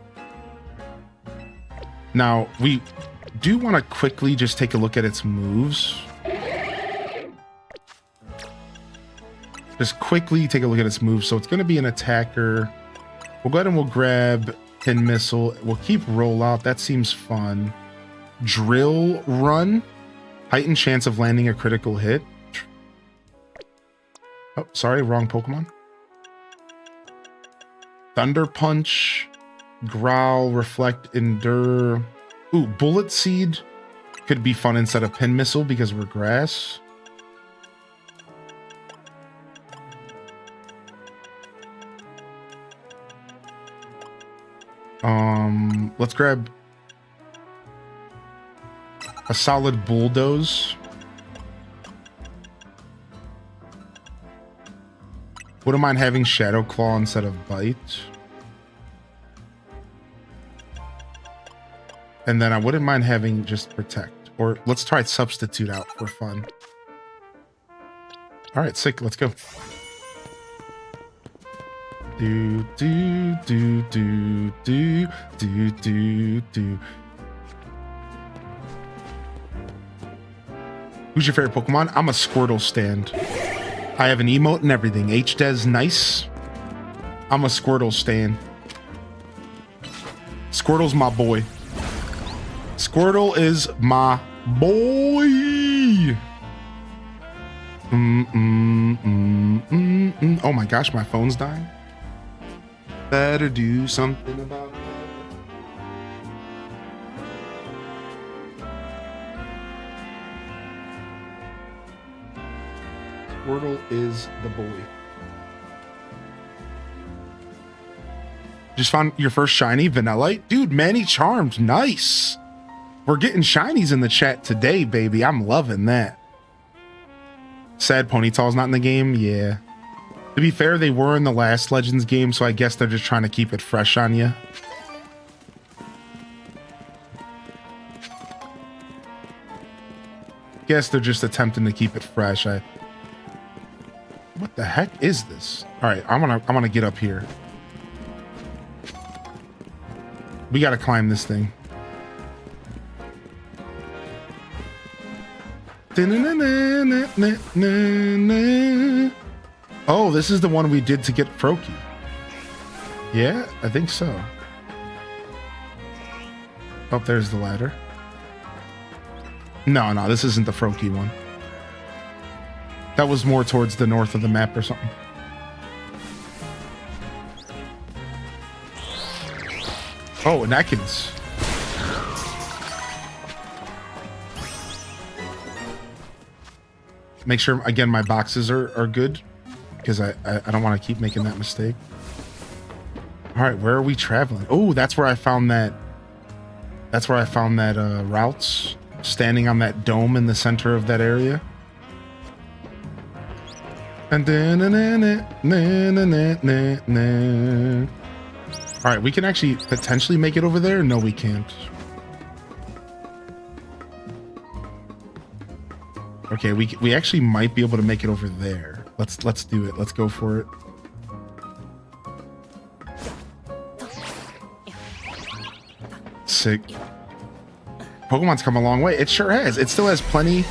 Now, we do want to quickly just take a look at its moves. Just quickly take a look at its moves. So it's going to be an attacker. We'll go ahead and we'll grab Pin Missile. We'll keep Rollout. That seems fun. Drill Run. Heightened chance of landing a critical hit. Oh, sorry, wrong Pokemon. Thunder Punch. Growl, Reflect, Endure. Ooh, Bullet Seed could be fun instead of Pin Missile because we're grass. Let's grab a solid Bulldoze. Wouldn't mind having Shadow Claw instead of Bite. And then I wouldn't mind having just Protect. Or let's try Substitute out for fun. All right, sick. Let's go. Do do do do do do do do. Who's your favorite Pokemon? I'm a Squirtle stand. I have an emote and everything. HDes nice. I'm a Squirtle stan. Squirtle's my boy. Squirtle is my boy. Oh my gosh, my phone's dying. Better do something about it. Squirtle is the boy. Just found your first shiny, Vanillite? Dude, Manny Charmed, nice. We're getting shinies in the chat today, baby. I'm loving that. Sad Ponytail's not in the game? Yeah. To be fair, they were in the last Legends game, so I guess they're just trying to keep it fresh on you. Guess they're just attempting to keep it fresh. What the heck is this? All right, I'm gonna get up here. We gotta climb this thing. Oh, this is the one we did to get Froakie. Yeah, I think so. Oh, there's the ladder. No, this isn't the Froakie one. That was more towards the north of the map or something. Oh, an Ekans. Make sure, again, my boxes are good, because I don't want to keep making that mistake. All right, where are we traveling? Oh, that's where I found that. That's where I found that routes, standing on that dome in the center of that area. And then, all right, we can actually potentially make it over there. No, we can't. Okay, we actually might be able to make it over there. Let's do it. Let's go for it. Sick. Pokemon's come a long way. It sure has. It still has plenty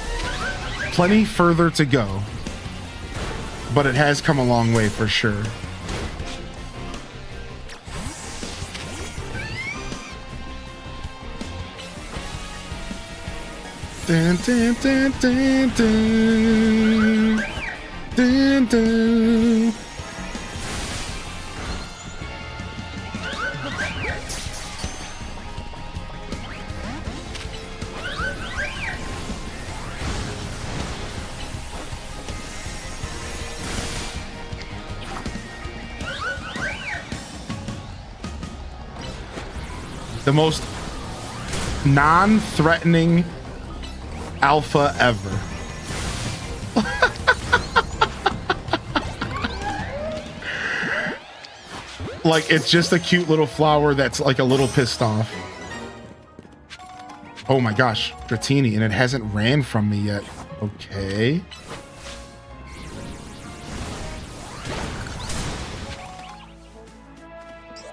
further to go. But it has come a long way for sure. Dun, dun, dun, dun, dun. Dun, dun. The most non-threatening alpha ever. Like, it's just a cute little flower that's like a little pissed off. Oh my gosh, Dratini, and it hasn't ran from me yet. Okay.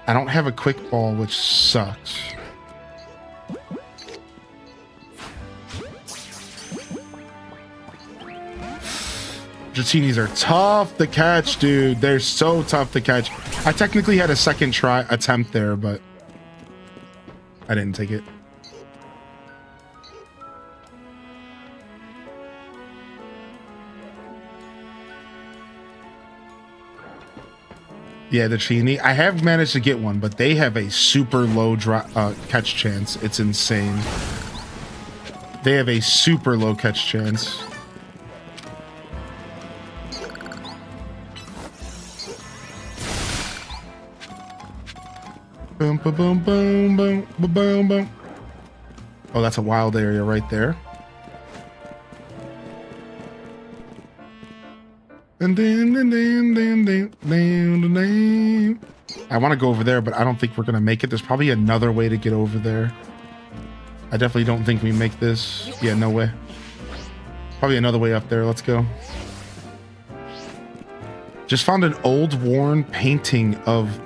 I don't have a quick ball, which sucks. Dratinis are tough to catch, dude. They're so tough to catch. I technically had a second try attempt there, but I didn't take it. Yeah, the Dratini. I have managed to get one, but they have a super low catch chance. It's insane. They have a super low catch chance. Boom, boom, boom, boom, boom, boom, boom. Oh, that's a wild area right there. And then, I want to go over there, but I don't think we're gonna make it. There's probably another way to get over there. I definitely don't think we make this. Yeah, no way. Probably another way up there. Let's go. Just found an old worn painting of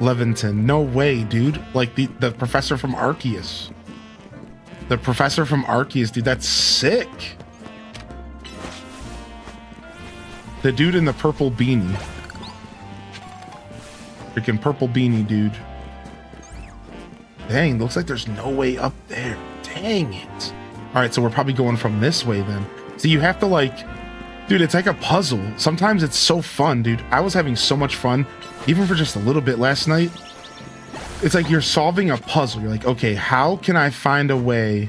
Levinton. No way, dude. Like the professor from Arceus. The professor from Arceus, dude. That's sick. The dude in the purple beanie. Freaking purple beanie, dude. Dang, looks like there's no way up there. Dang it. All right, so we're probably going from this way then. So you have to like, dude, it's like a puzzle. Sometimes it's so fun, dude. I was having so much fun, even for just a little bit last night. It's like you're solving a puzzle. You're like, okay, how can I find a way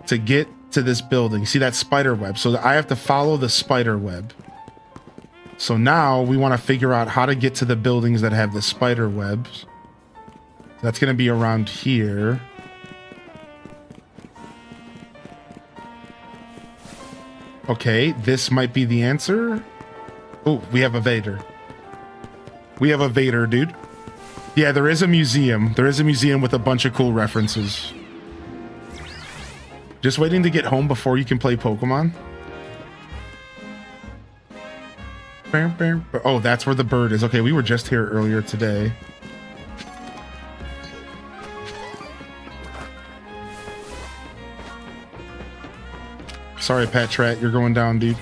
to get to this building? See that spider web? So I have to follow the spider web. So now we want to figure out how to get to the buildings that have the spider webs. That's going to be around here. Okay, this might be the answer. Oh, we have a Vader. We have a Vader, dude. Yeah, there is a museum. There is a museum with a bunch of cool references. Just waiting to get home before you can play Pokemon. Oh, that's where the bird is. Okay, we were just here earlier today. Sorry, Patrat, you're going down, dude.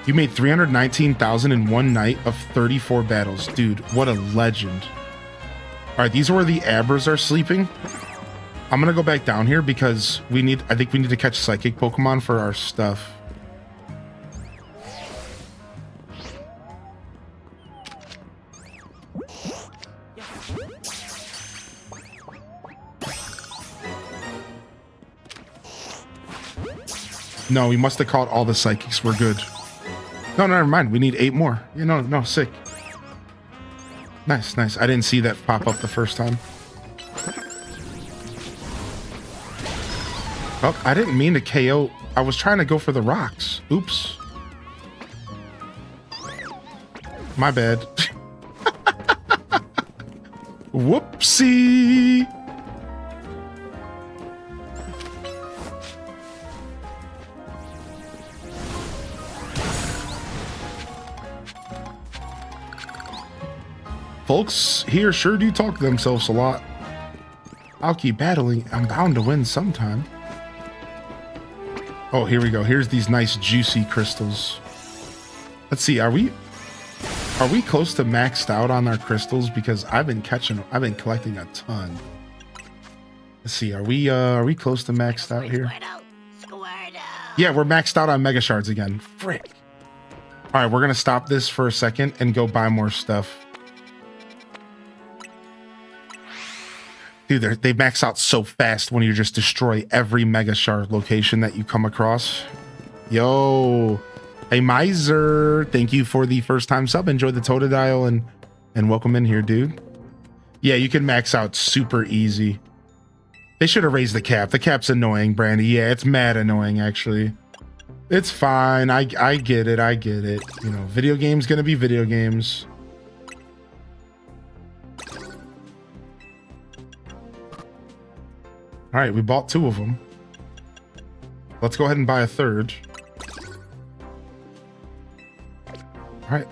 You made 319,000 in one night of 34 battles. Dude, what a legend. All right, these are where the Abras are sleeping. I'm going to go back down here because I think we need to catch Psychic Pokemon for our stuff. No, we must have caught all the Psychics. We're good. No, never mind. We need 8 more. You know, no, sick. Nice, nice. I didn't see that pop up the first time. Oh, I didn't mean to KO. I was trying to go for the rocks. Oops. My bad. Whoopsie. Folks here sure do talk to themselves a lot. I'll keep battling. I'm bound to win sometime. Oh, here we go. Here's these nice juicy crystals. Let's see. Are we close to maxed out on our crystals? Because I've been collecting a ton. Let's see. Are we close to maxed out here? Yeah, we're maxed out on Mega Shards again. Frick. All right, we're gonna stop this for a second and go buy more stuff. Dude, they max out so fast when you just destroy every Mega Shard location that you come across. Yo, hey Miser, thank you for the first time sub. Enjoy the Totodile and welcome in here, dude. Yeah, you can max out super easy. They should have raised the cap. The cap's annoying, Brandy. Yeah, it's mad annoying actually. It's fine. I get it. I get it. You know, video games gonna be video games. All right, we bought 2 of them. Let's go ahead and buy a 3rd. All right.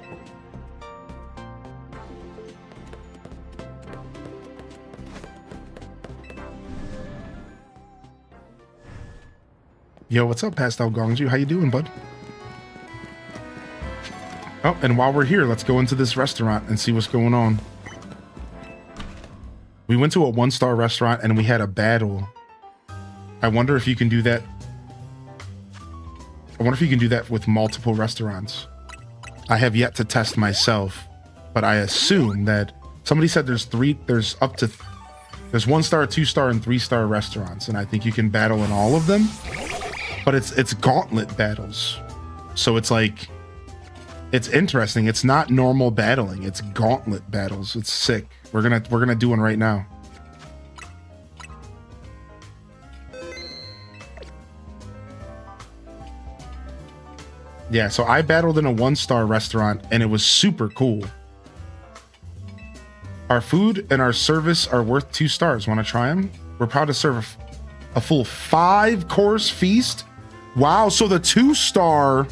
Yo, what's up, Pastel Gongju? How you doing, bud? Oh, and while we're here, let's go into this restaurant and see what's going on. We went to a 1-star restaurant and we had a battle. I wonder if you can do that. I wonder if you can do that with multiple restaurants. I have yet to test myself, but I assume that somebody said there's 1-star, 2-star, and 3-star restaurants, and I think you can battle in all of them. But it's gauntlet battles, so it's like it's interesting. It's not normal battling. It's gauntlet battles. It's sick. We're gonna do one right now. Yeah, so I battled in a 1-star restaurant and it was super cool. Our food and our service are worth 2 stars. Want to try them? We're proud to serve A full 5-course feast. Wow, so the 2-star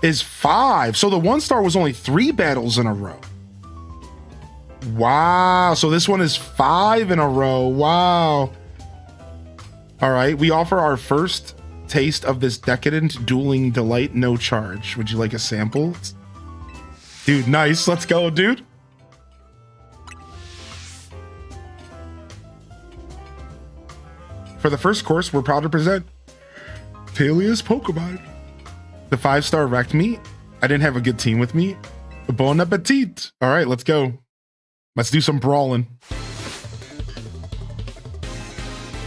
is 5. So the 1-star was only 3 battles in a row. Wow, so this one is 5 in a row. Wow. All right, we offer our first taste of this decadent dueling delight, no charge. Would you like a sample? Dude, nice. Let's go, dude. For the first course, we're proud to present Talia's Pokemon. The 5-star wrecked me. I didn't have a good team with me. Bon appetit. All right, let's go. Let's do some brawling.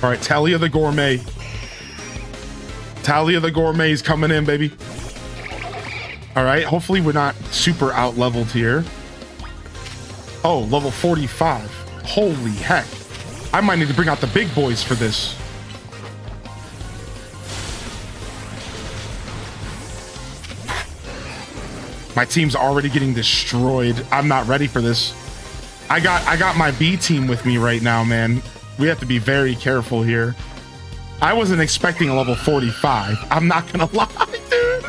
All right, Talia the Gourmet. Talia the Gourmet is coming in, baby. All right, hopefully we're not super out-leveled here. Oh, level 45. Holy heck. I might need to bring out the big boys for this. My team's already getting destroyed. I'm not ready for this. I got my B team with me right now, man. We have to be very careful here. I wasn't expecting a level 45. I'm not gonna lie, dude.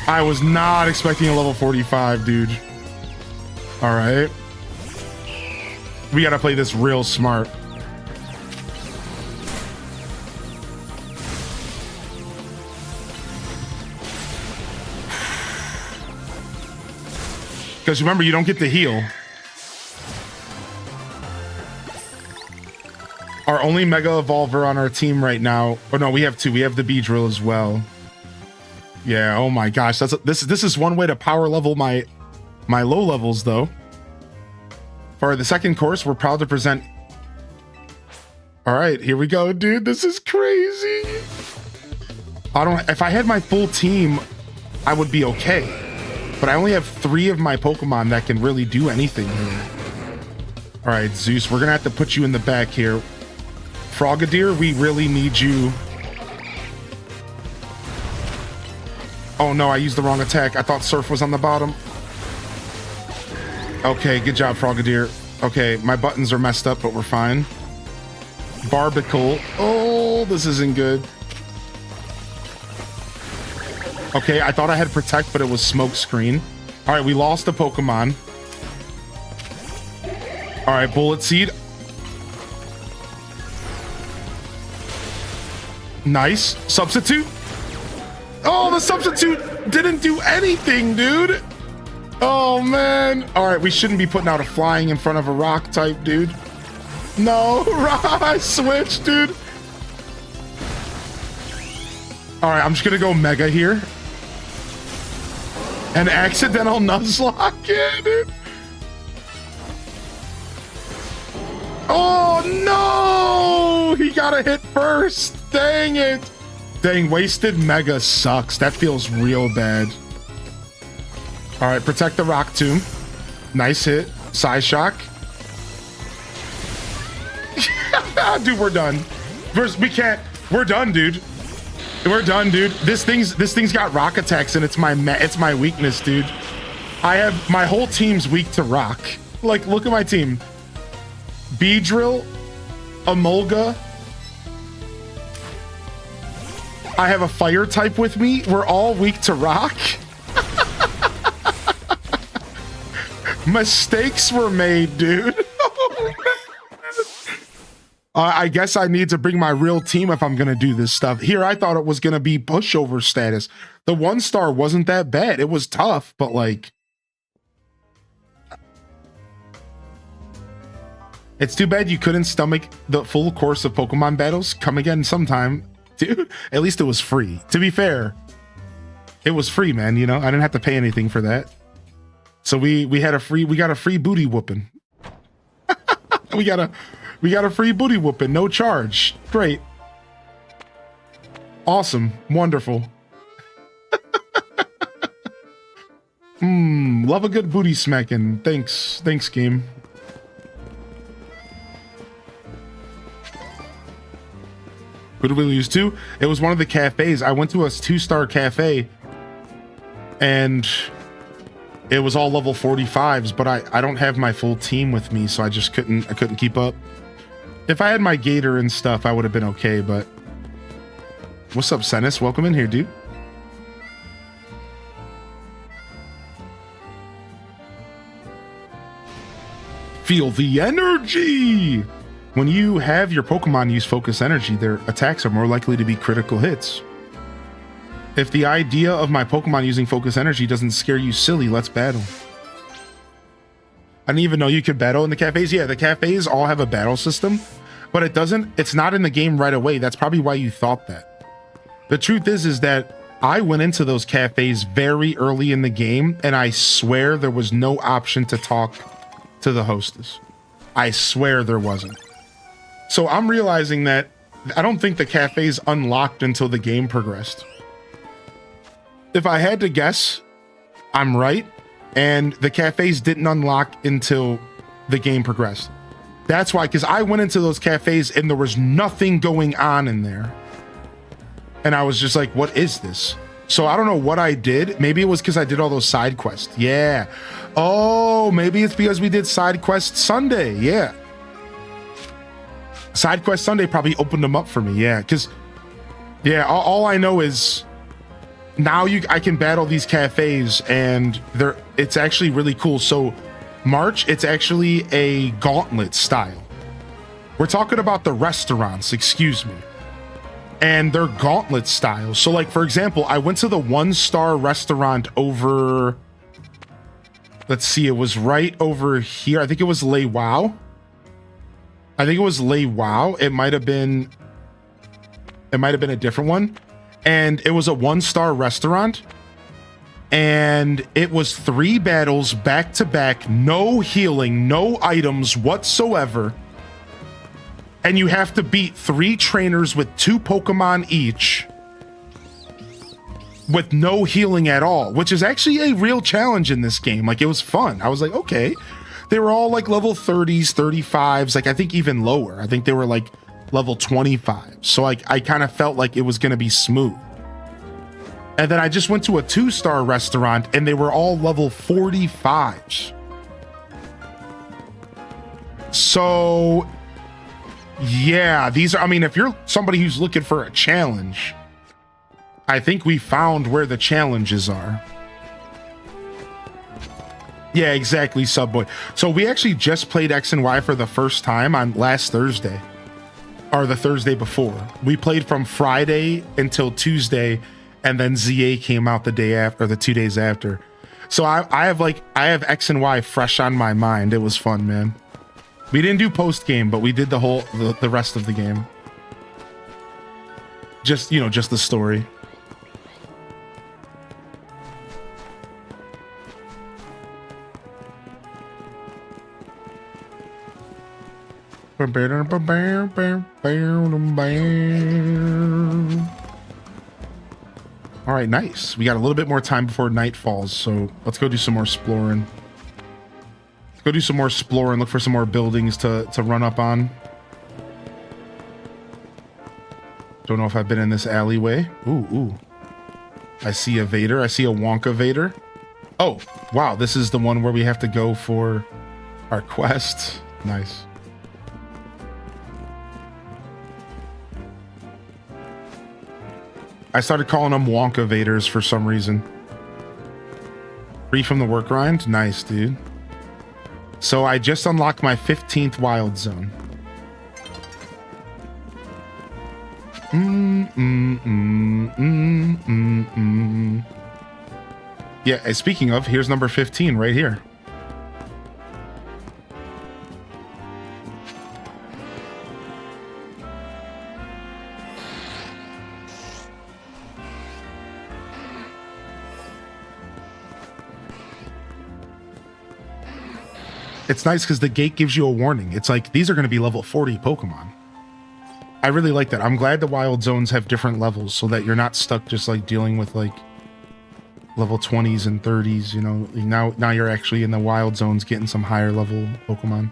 I was not expecting a level 45, dude. All right. We gotta play this real smart. Because remember, you don't get to heal. Our only Mega Evolver on our team right now. Oh no, we have 2. We have the Beedrill as well. Yeah. Oh my gosh, this is one way to power level my low levels though. For the second course, we're proud to present. All right, here we go, dude. This is crazy. If I had my full team, I would be okay. But I only have 3 of my Pokemon that can really do anything here. All right, Zeus, we're gonna have to put you in the back here. Frogadier, we really need you. Oh no, I used the wrong attack. I thought Surf was on the bottom. Okay, good job, Frogadier. Okay, my buttons are messed up, but we're fine. Barbicle. Oh, this isn't good. Okay, I thought I had Protect, but it was Smoke Screen. All right, we lost a Pokemon. All right, Bullet Seed. Nice. Substitute. Oh, the Substitute didn't do anything, dude. Oh, man. All right, we shouldn't be putting out a Flying in front of a Rock type, dude. No, Rock. Switch, dude. All right, I'm just going to go Mega here. An accidental Nuzlocke, yeah, dude. Oh, no! He got a hit first. Dang it. Dang, wasted Mega sucks. That feels real bad. All right, protect the Rock Tomb. Nice hit. Psyshock. Dude, we're done. We can't. We're done, dude. We're done, dude. This thing's got rock attacks, and it's my weakness, dude. I have my whole team's weak to rock. Like, look at my team. Beedrill, Emolga. I have a fire type with me. We're all weak to rock. Mistakes were made, dude. I guess I need to bring my real team if I'm going to do this stuff. Here, I thought it was going to be pushover status. The 1-star wasn't that bad. It was tough, but like... It's too bad you couldn't stomach the full course of Pokemon battles. Come again sometime. Dude, at least it was free. To be fair, it was free, man. You know, I didn't have to pay anything for that. So we got a free booty whooping. we got a free booty whooping, no charge. Great. Awesome. Wonderful. Love a good booty smacking. Thanks, game. Who did we lose to? It was one of the cafes. I went to a 2-star cafe and it was all level 45s, but I don't have my full team with me, so I couldn't keep up. If I had my gator and stuff, I would have been okay, but... What's up, Senis? Welcome in here, dude. Feel the energy! When you have your Pokemon use focus energy, their attacks are more likely to be critical hits. If the idea of my Pokemon using focus energy doesn't scare you silly, let's battle. I didn't even know you could battle in the cafes. Yeah, the cafes all have a battle system, but it's not in the game right away. That's probably why you thought that. The truth is that I went into those cafes very early in the game, and I swear there was no option to talk to the hostess. I swear there wasn't. So I'm realizing that I don't think the cafes unlocked until the game progressed. If I had to guess, I'm right, and the cafes didn't unlock until the game progressed. That's why, because I went into those cafes and there was nothing going on in there. And I was just like, what is this? So I don't know what I did. Maybe it was because I did all those side quests. Yeah. Oh, maybe it's because we did side quest Sunday. Yeah. Side quest Sunday probably opened them up for me. Yeah. Because, yeah, all I know is now I can battle these cafes and it's actually really cool. So March, it's actually a gauntlet style. We're talking about the restaurants, excuse me. And they're gauntlet style. So like, for example, I went to the 1-star restaurant over, let's see, it was right over here. I think it was Lei Wow. It might have been a different one. And it was a 1-star restaurant. And it was 3 battles back to back, no healing, no items whatsoever. And you have to beat 3 trainers with 2 Pokemon each with no healing at all, which is actually a real challenge in this game. Like, it was fun. I was like, okay. They were all like level 30s, 35s, like I think even lower. I think they were like level 25. So like I kind of felt like it was going to be smooth. And then I just went to a 2-star restaurant and they were all level 45s. So yeah, these are, I mean, if you're somebody who's looking for a challenge, I think we found where the challenges are. Yeah, exactly, Subboy. So we actually just played X and Y for the first time on last Thursday, or the Thursday before. We played from Friday until Tuesday, and then ZA came out the day after, or the 2 days after. So I have X and Y fresh on my mind. It was fun, man. We didn't do post game, but we did the rest of the game. Just, you know, just the story. All right, nice. We got a little bit more time before night falls, so let's go do some more exploring. Go do some more exploring, look for some more buildings to run up on. Don't know if I've been in this alleyway. Ooh. I see a Vader. I see a Wonka Vader. Oh, wow. This is the one where we have to go for our quest. Nice. I started calling them Wonka Vaders for some reason. Free from the work grind? Nice, dude. So I just unlocked my 15th wild zone. Yeah, speaking of, here's number 15 right here. It's nice because the gate gives you a warning. It's like, these are going to be level 40 Pokemon. I really like that. I'm glad the wild zones have different levels so that you're not stuck just like dealing with like level 20s and 30s, you know. Now you're actually in the wild zones getting some higher level Pokemon.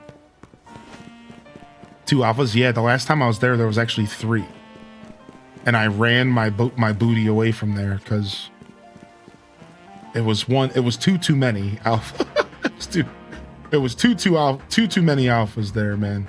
2 alphas? Yeah, the last time I was there was actually 3. And I ran my booty away from there because it was too many alpha. It was too many alphas there, man.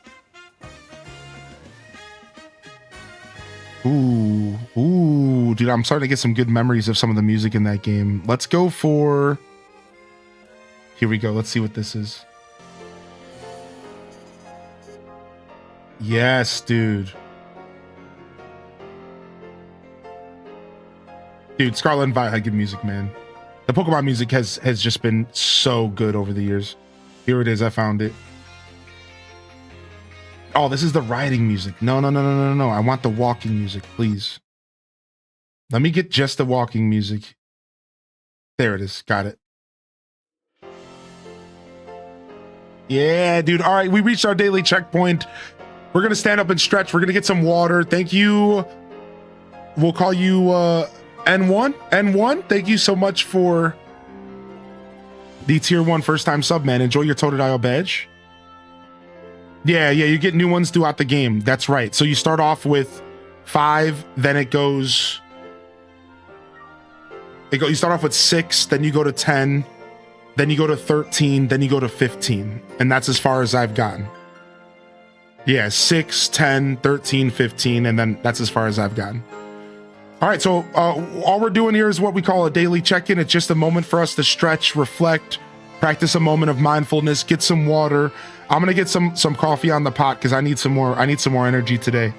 Ooh, dude, I'm starting to get some good memories of some of the music in that game. Let's go for... Here we go. Let's see what this is. Yes, dude. Dude, Scarlet and Violet had good music, man. The Pokemon music has just been so good over the years. Here it is. I found it. Oh, this is the riding music. No. I want the walking music, please. Let me get just the walking music. There it is. Got it. Yeah, dude. All right, we reached our daily checkpoint. We're gonna stand up and stretch. We're gonna get some water. Thank you. We'll call you N1. N1. Thank you so much for the tier 1 first time sub, man. Enjoy your Totodile badge. Yeah, you get new ones throughout the game. That's right. So you start off with 5, then it goes. You start off with 6, then you go to 10. Then you go to 13, then you go to 15. And that's as far as I've gotten. Yeah, 6, 10, 13, 15, and then that's as far as I've gotten. All right, so all we're doing here is what we call a daily check-in. It's just a moment for us to stretch, reflect, practice a moment of mindfulness, get some water. I'm gonna get some coffee on the pot because I need some more energy today.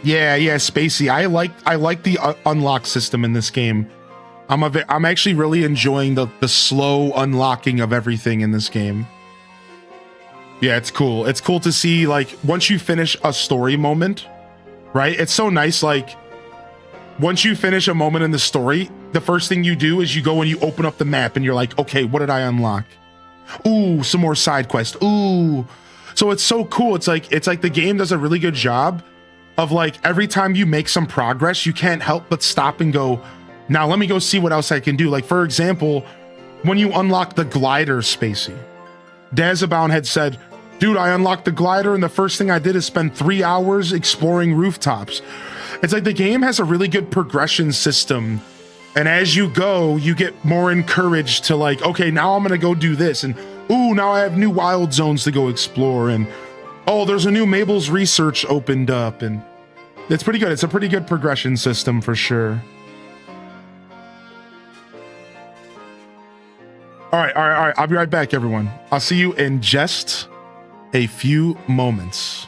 Yeah, Spacey. I like the unlock system in this game. I'm actually really enjoying the slow unlocking of everything in this game. Yeah, it's cool. It's cool to see, like, once you finish a story moment, right? It's so nice, like, once you finish a moment in the story, the first thing you do is you go and you open up the map and you're like, okay, what did I unlock? Ooh, some more side quest. Ooh. So it's so cool. It's like the game does a really good job of, like, every time you make some progress, you can't help but stop and go, now let me go see what else I can do. Like, for example, when you unlock the glider, Spacey, Dazabound had said, dude, I unlocked the glider and the first thing I did is spend 3 hours exploring rooftops. It's like the game has a really good progression system. And as you go, you get more encouraged to, like, okay, now I'm going to go do this. And, ooh, now I have new wild zones to go explore. And, oh, there's a new Mabel's research opened up. And it's pretty good. It's a pretty good progression system for sure. All right. I'll be right back, everyone. I'll see you in just a few moments.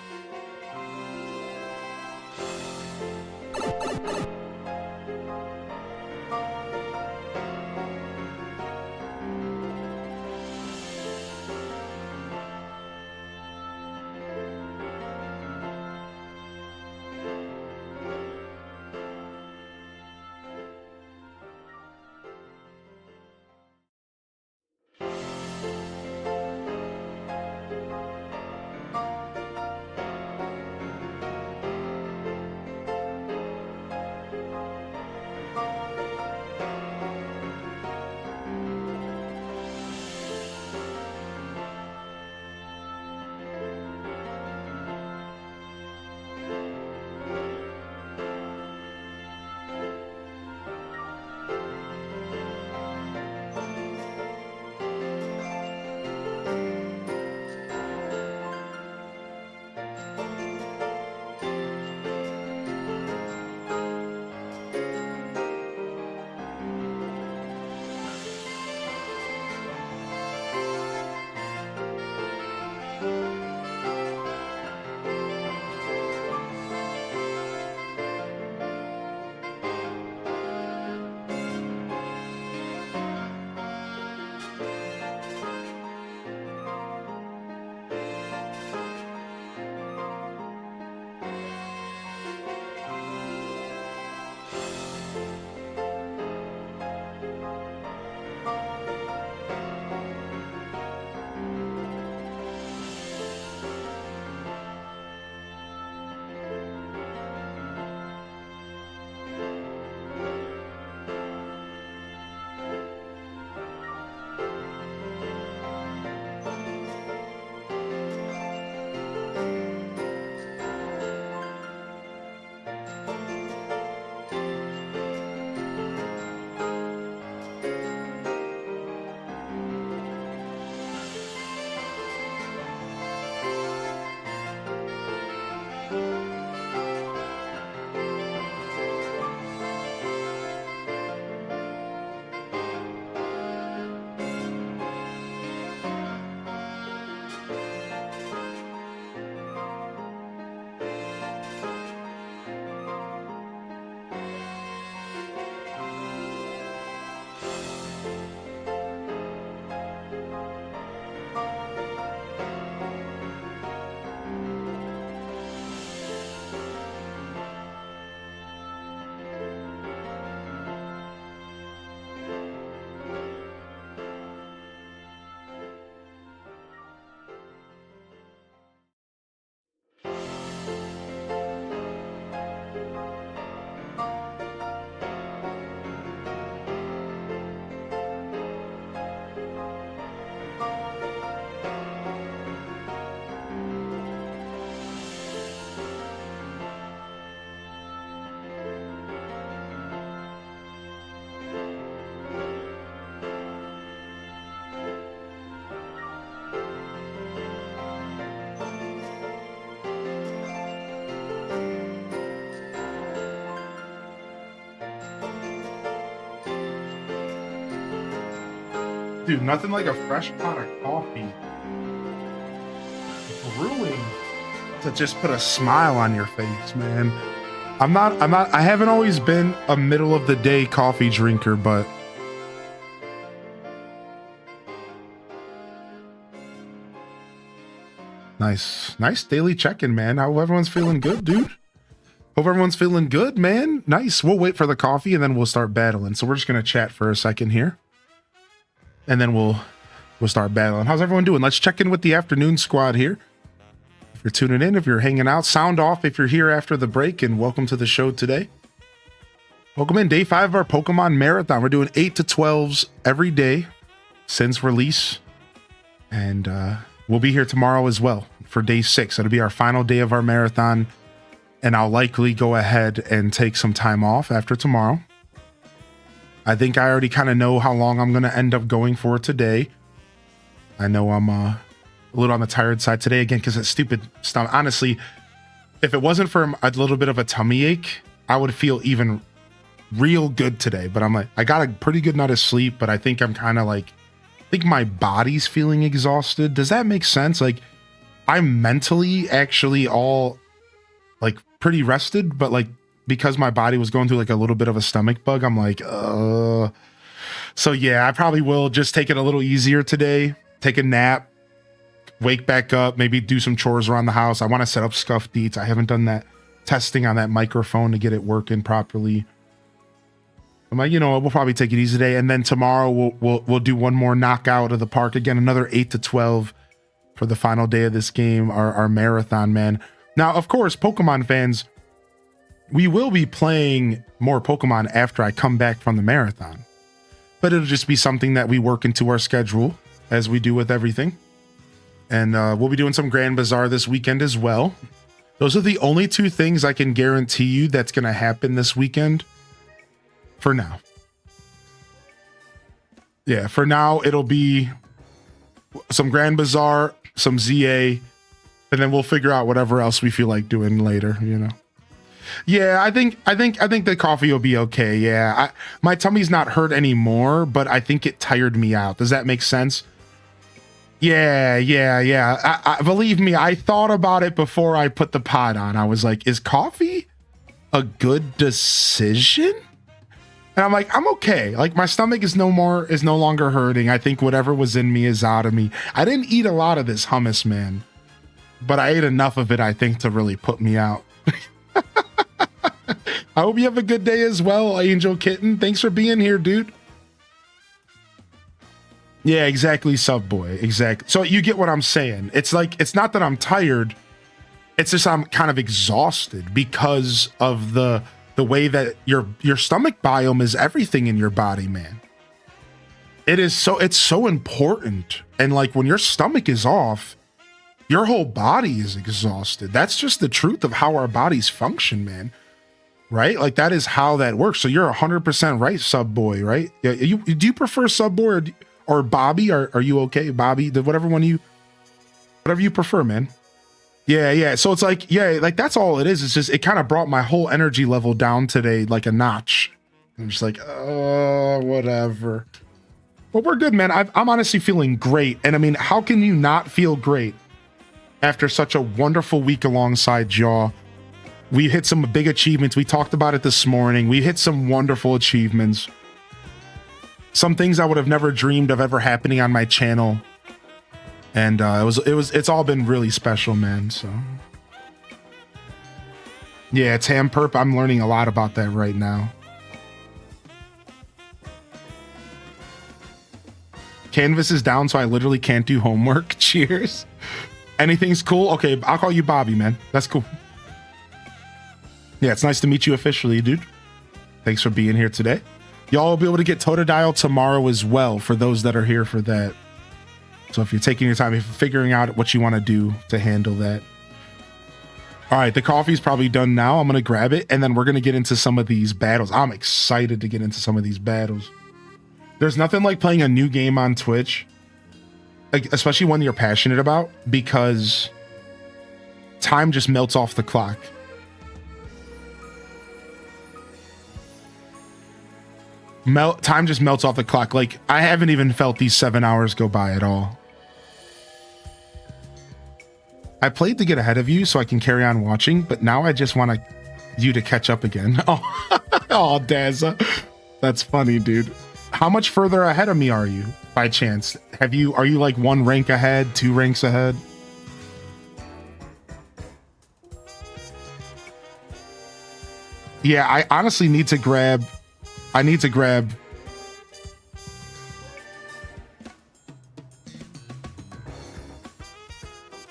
Dude, nothing like a fresh pot of coffee brewing to just put a smile on your face, man. I haven't always been a middle of the day coffee drinker, but nice daily check-in, man. Hope everyone's feeling good, dude. Hope everyone's feeling good, man. Nice. We'll wait for the coffee and then we'll start battling. So we're just gonna chat for a second here, and then we'll start battling. How's everyone doing? Let's check in with the afternoon squad here. If you're tuning in, if you're hanging out, sound off if you're here after the break, and welcome to the show today. Welcome in day 5 of our Pokemon Marathon. We're doing 8 to 12s every day since release, and we'll be here tomorrow as well for day 6. It'll be our final day of our marathon, and I'll likely go ahead and take some time off after tomorrow. I think I already kind of know how long I'm going to end up going for today. I know I'm a little on the tired side today again because it's stupid stomach. Honestly, if it wasn't for a little bit of a tummy ache, I would feel even real good today. But I'm like, I got a pretty good night of sleep, but I think I'm kind of like, I think my body's feeling exhausted. Does that make sense? Like, I'm mentally actually all like pretty rested, but like because my body was going through like a little bit of a stomach bug, I'm like, So yeah, I probably will just take it a little easier today. Take a nap, wake back up, maybe do some chores around the house. I want to set up Scuff Deets. I haven't done that testing on that microphone to get it working properly. I'm like, we'll probably take it easy today, and then tomorrow we'll do one more knockout of the park again, another 8 to 12 for the final day of this game, our marathon, man. Now, of course, Pokemon fans, we will be playing more Pokemon after I come back from the marathon, but it'll just be something that we work into our schedule as we do with everything. And we'll be doing some Grand Bazaar this weekend as well. Those are the only 2 things I can guarantee you that's going to happen this weekend for now. Yeah, for now, it'll be some Grand Bazaar, some ZA, and then we'll figure out whatever else we feel like doing later, Yeah, I think the coffee will be okay. Yeah, my tummy's not hurt anymore, but I think it tired me out. Does that make sense? Yeah. I believe me, I thought about it before I put the pot on. I was like, is coffee a good decision? And I'm like, I'm okay. Like, my stomach is no longer hurting. I think whatever was in me is out of me. I didn't eat a lot of this hummus, man, but I ate enough of it, I think, to really put me out. I hope you have a good day as well, Angel Kitten. Thanks for being here, dude. Yeah, exactly, Subboy. Exactly. So you get what I'm saying. It's like, it's not that I'm tired. It's just I'm kind of exhausted because of the way that your stomach biome is everything in your body, man. It's so important. And like when your stomach is off, your whole body is exhausted. That's just the truth of how our bodies function, man. Right? Like that is how that works. So you're 100% right, Subboy, right? Yeah, do you prefer Subboy or Bobby? Are you okay, Bobby? Whatever you prefer, man. Yeah. So it's like, yeah, like that's all it is. It's just, it kind of brought my whole energy level down today, like a notch. I'm just like, oh, whatever. But we're good, man. I'm honestly feeling great. And I mean, how can you not feel great after such a wonderful week alongside y'all? We hit some big achievements. We talked about it this morning. We hit some wonderful achievements. Some things I would have never dreamed of ever happening on my channel. And it's all been really special, man. So yeah, Tam Perp, I'm learning a lot about that right now. Canvas is down, so I literally can't do homework. Cheers. Anything's cool? Okay, I'll call you Bobby, man. That's cool. Yeah, it's nice to meet you officially, dude. Thanks for being here today. Y'all will be able to get Totodile tomorrow as well for those that are here for that. So if you're taking your time, if you're figuring out what you want to do to handle that. All right, the coffee's probably done now. I'm going to grab it, and then we're going to get into some of these battles. I'm excited to get into some of these battles. There's nothing like playing a new game on Twitch, like, especially one you're passionate about, because time just melts off the clock. Time just melts off the clock. Like, I haven't even felt these 7 hours go by at all. I played to get ahead of you so I can carry on watching, but now I just want you to catch up again. Oh, oh, Dazza. That's funny, dude. How much further ahead of me are you, by chance? Are you like 1 rank ahead, 2 ranks ahead? Yeah, I honestly need to grab...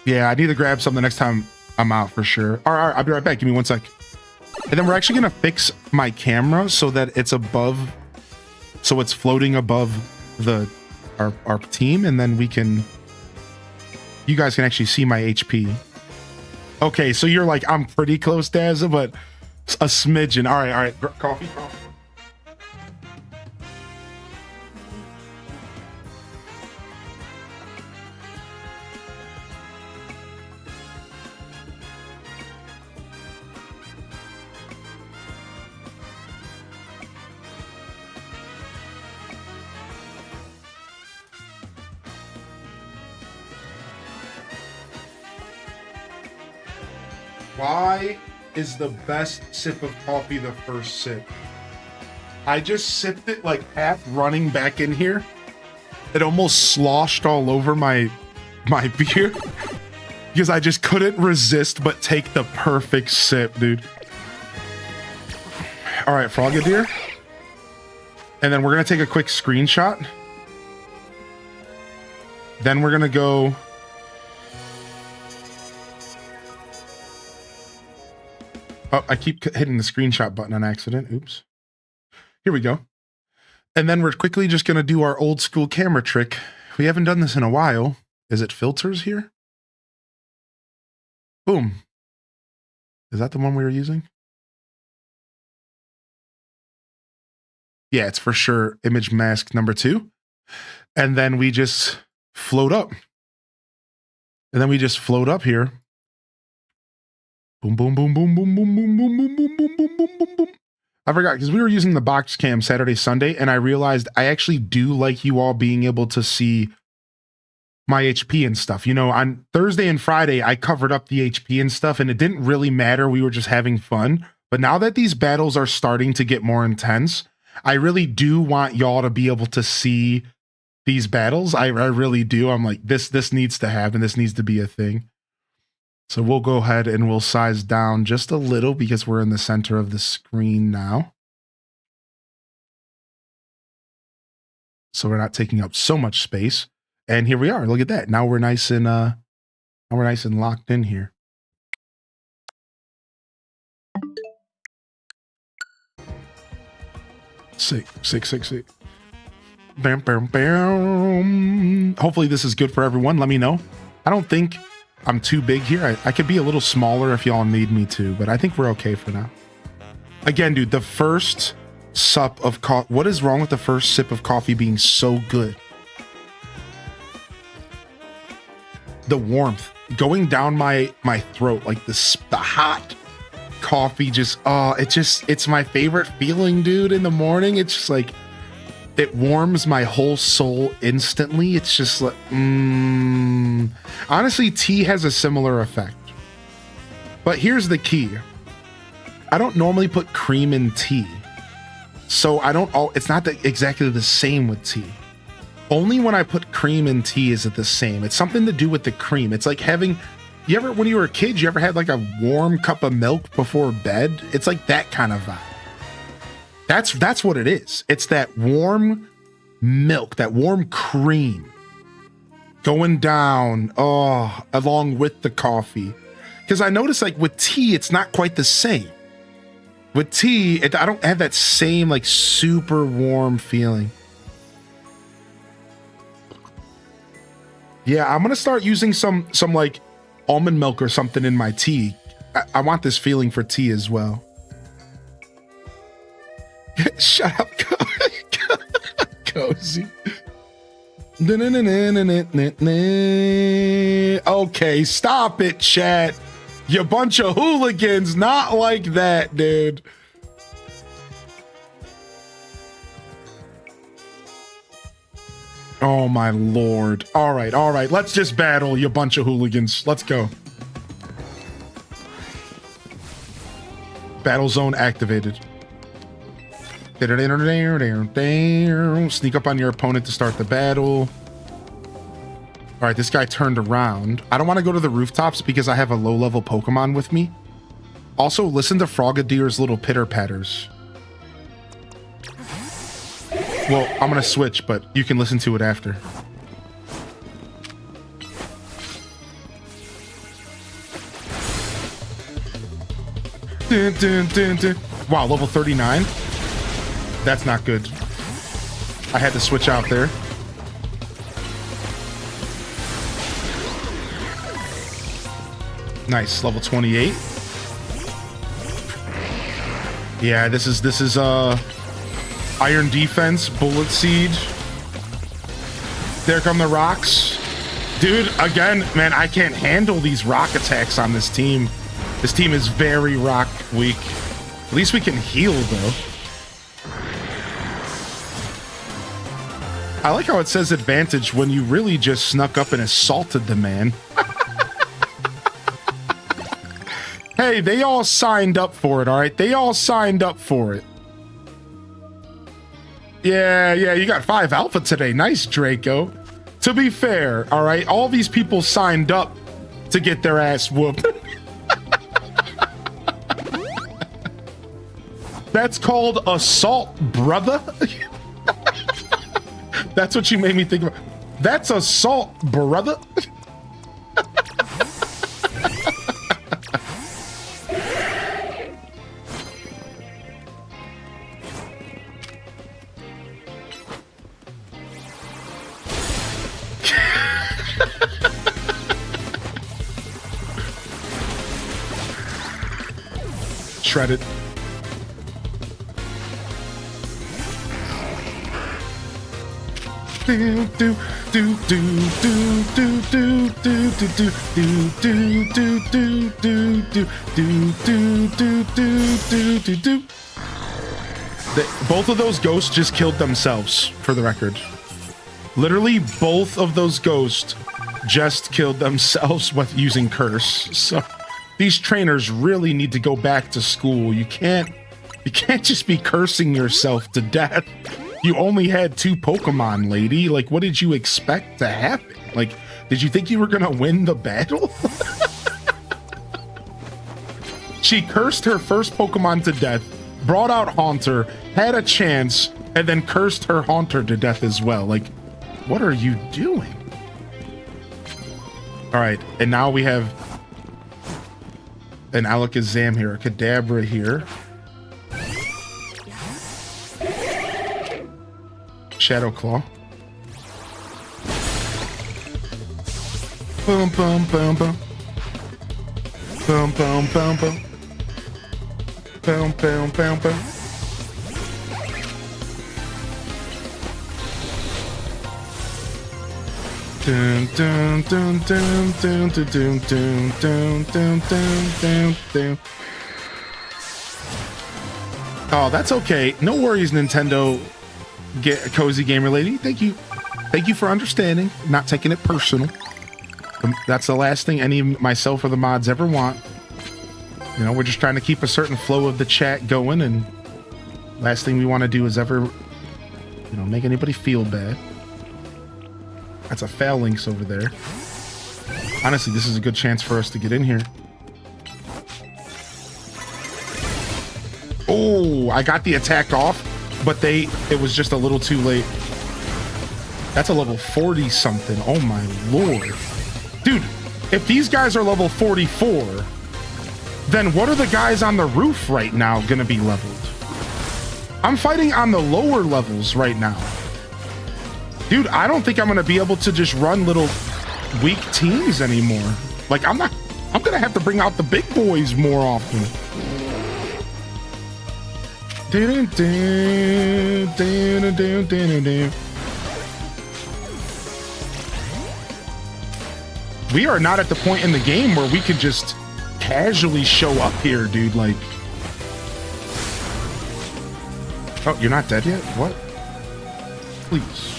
Yeah, I need to grab something next time I'm out for sure. All right, I'll be right back. Give me 1 sec. And then we're actually going to fix my camera so that it's above... So it's floating above our team, and then you guys can actually see my HP. Okay, so you're like, I'm pretty close, Dazza, but a smidgen. All right. Coffee. Why is the best sip of coffee the first sip? I just sipped it like half running back in here. It almost sloshed all over my beer because I just couldn't resist but take the perfect sip, dude. All right, Frogadier. And then we're going to take a quick screenshot. Then we're going to go... Oh, I keep hitting the screenshot button on accident. Oops. Here we go. And then we're quickly just going to do our old school camera trick. We haven't done this in a while. Is it filters here? Boom. Is that the one we were using? Yeah, it's for sure image mask number 2. And then we just float up. And then we just float up here. Boom, boom, boom, boom, boom, boom, boom, boom, boom, boom, boom, boom, boom, boom, boom. I forgot because we were using the box cam Saturday, Sunday, and I realized I actually do like you all being able to see my HP and stuff. You know, on Thursday and Friday, I covered up the HP and stuff, and it didn't really matter. We were just having fun. But now that these battles are starting to get more intense, I really do want y'all to be able to see these battles. I really do. I'm like, this needs to happen. This needs to be a thing. So we'll go ahead and we'll size down just a little because we're in the center of the screen now. So we're not taking up so much space. And here we are. Look at that. Now we're nice and locked in here. Sick. Bam, bam, bam. Hopefully this is good for everyone. Let me know. I don't think I'm too big here. I could be a little smaller if y'all need me to, but I think we're okay for now. Again, dude, the first sup of coffee. What is wrong with the first sip of coffee being so good? The warmth going down my throat, like the hot coffee. It's my favorite feeling, dude. In the morning, it's just like it warms my whole soul instantly. It's just like, honestly, tea has a similar effect. But here's the key. I don't normally put cream in tea. So it's not exactly the same with tea. Only when I put cream in tea is it the same. It's something to do with the cream. It's like when you were a kid, you ever had like a warm cup of milk before bed? It's like that kind of vibe. That's what it is. It's that warm milk, that warm cream going down, along with the coffee. Because I noticed like with tea, it's not quite the same. With tea, I don't have that same like super warm feeling. Yeah, I'm gonna start using some like almond milk or something in my tea. I want this feeling for tea as well. Shut up, Cozy. Okay, stop it, chat. You bunch of hooligans, not like that, dude. Oh my lord. All right. Let's just battle, you bunch of hooligans. Let's go. Battle zone activated. Sneak up on your opponent to start the battle. All right, this guy turned around. I don't want to go to the rooftops because I have a low-level Pokemon with me. Also, listen to Frogadier's little pitter-patters. Well, I'm going to switch, but you can listen to it after. Dun, dun, dun, dun. Wow, level 39? That's not good. I had to switch out there. Nice, level 28. Yeah, this is Iron Defense, Bullet Seed. There come the rocks. Dude, again, man, I can't handle these rock attacks on this team. This team is very rock weak. At least we can heal, though. I like how it says advantage when you really just snuck up and assaulted the man. Hey, they all signed up for it, all right? They all signed up for it. Yeah, you got 5 alpha today. Nice, Draco. To be fair, all right, all these people signed up to get their ass whooped. That's called assault, brother. That's what you made me think about. That's assault, brother. Shred it. Do do do do do do do do do do do do do do do do do do. Both of those ghosts just killed themselves, for the record. Literally, both of those ghosts just killed themselves with using curse. So these trainers really need to go back to school. You can't just be cursing yourself to death. You only had 2 Pokemon, lady. Like, what did you expect to happen? Like, did you think you were gonna win the battle? She cursed her first Pokemon to death, brought out Haunter, had a chance, and then cursed her Haunter to death as well. Like, what are you doing? All right, and now we have an Alakazam here, a Kadabra here. Shadow Claw. Boom, boom, boom, boom. Boom, boom, boom, boom. Boom, boom, boom, boom. Dun, dun, dun, dun, dun, dun, dun, dun, dun, dun, dun, dun. Oh, that's okay. No worries, Nintendo. Get a cozy gamer lady. Thank you for understanding, not taking it personal. That's the last thing any of myself or the mods ever want. You know, we're just trying to keep a certain flow of the chat going, and last thing we want to do is ever, you know, make anybody feel bad. That's a phalanx over there. Honestly, this is a good chance for us to get in here. Oh, I got the attack off, but it was just a little too late. That's a level 40 something. Oh my lord. Dude, if these guys are level 44, then what are the guys on the roof right now gonna be leveled? I'm fighting on the lower levels right now. Dude, I don't think I'm gonna be able to just run little weak teams anymore. Like, I'm gonna have to bring out the big boys more often. We are not at the point in the game where we could just casually show up here, dude. Like, oh, you're not dead yet? What? Please.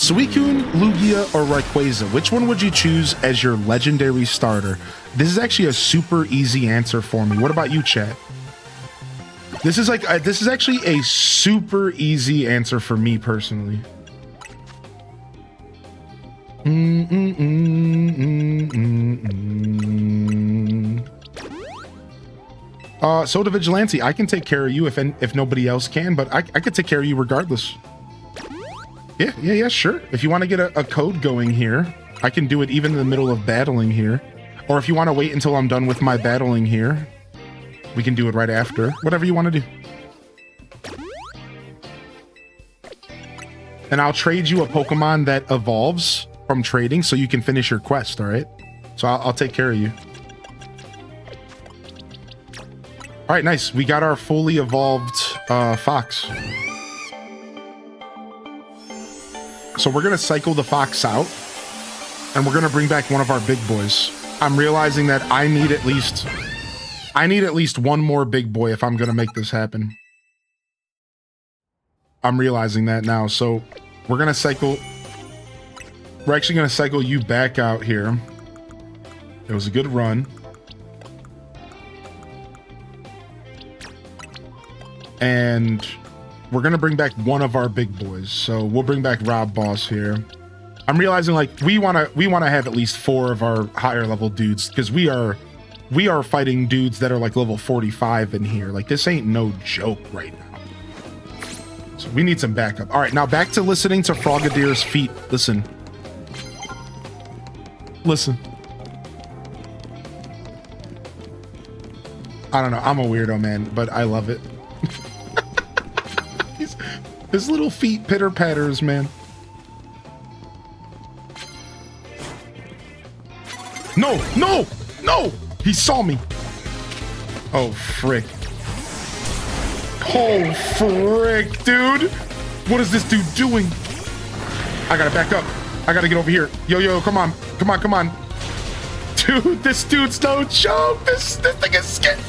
Suicune, Lugia, or Rayquaza, which one would you choose as your legendary starter? This is actually a super easy answer for me. What about you, chat? This is actually a super easy answer for me personally. Soda Vigilante, I can take care of you if nobody else can, but I could take care of you regardless. Yeah, sure. If you want to get a code going here, I can do it even in the middle of battling here. Or if you want to wait until I'm done with my battling here, we can do it right after. Whatever you want to do. And I'll trade you a Pokemon that evolves from trading so you can finish your quest, all right? So I'll take care of you. All right, nice. We got our fully evolved Fox. So we're gonna cycle the Fox out, and we're gonna bring back one of our big boys. I'm realizing that I need at least one more big boy if I'm gonna make this happen. I'm realizing that now. So we're actually gonna cycle you back out here. It was a good run. And we're gonna bring back one of our big boys. So we'll bring back Rob Boss here. I'm realizing like we wanna have at least 4 of our higher level dudes, because we are fighting dudes that are like level 45 in here. Like this ain't no joke right now. So we need some backup. All right, now back to listening to Frogadir's feet. Listen. I don't know. I'm a weirdo, man, but I love it. His little feet pitter patters, man. No! He saw me. Oh, frick. Oh, frick, dude. What is this dude doing? I gotta back up. I gotta get over here. Yo, come on. Dude, this dude's no joke. This thing is scaring me.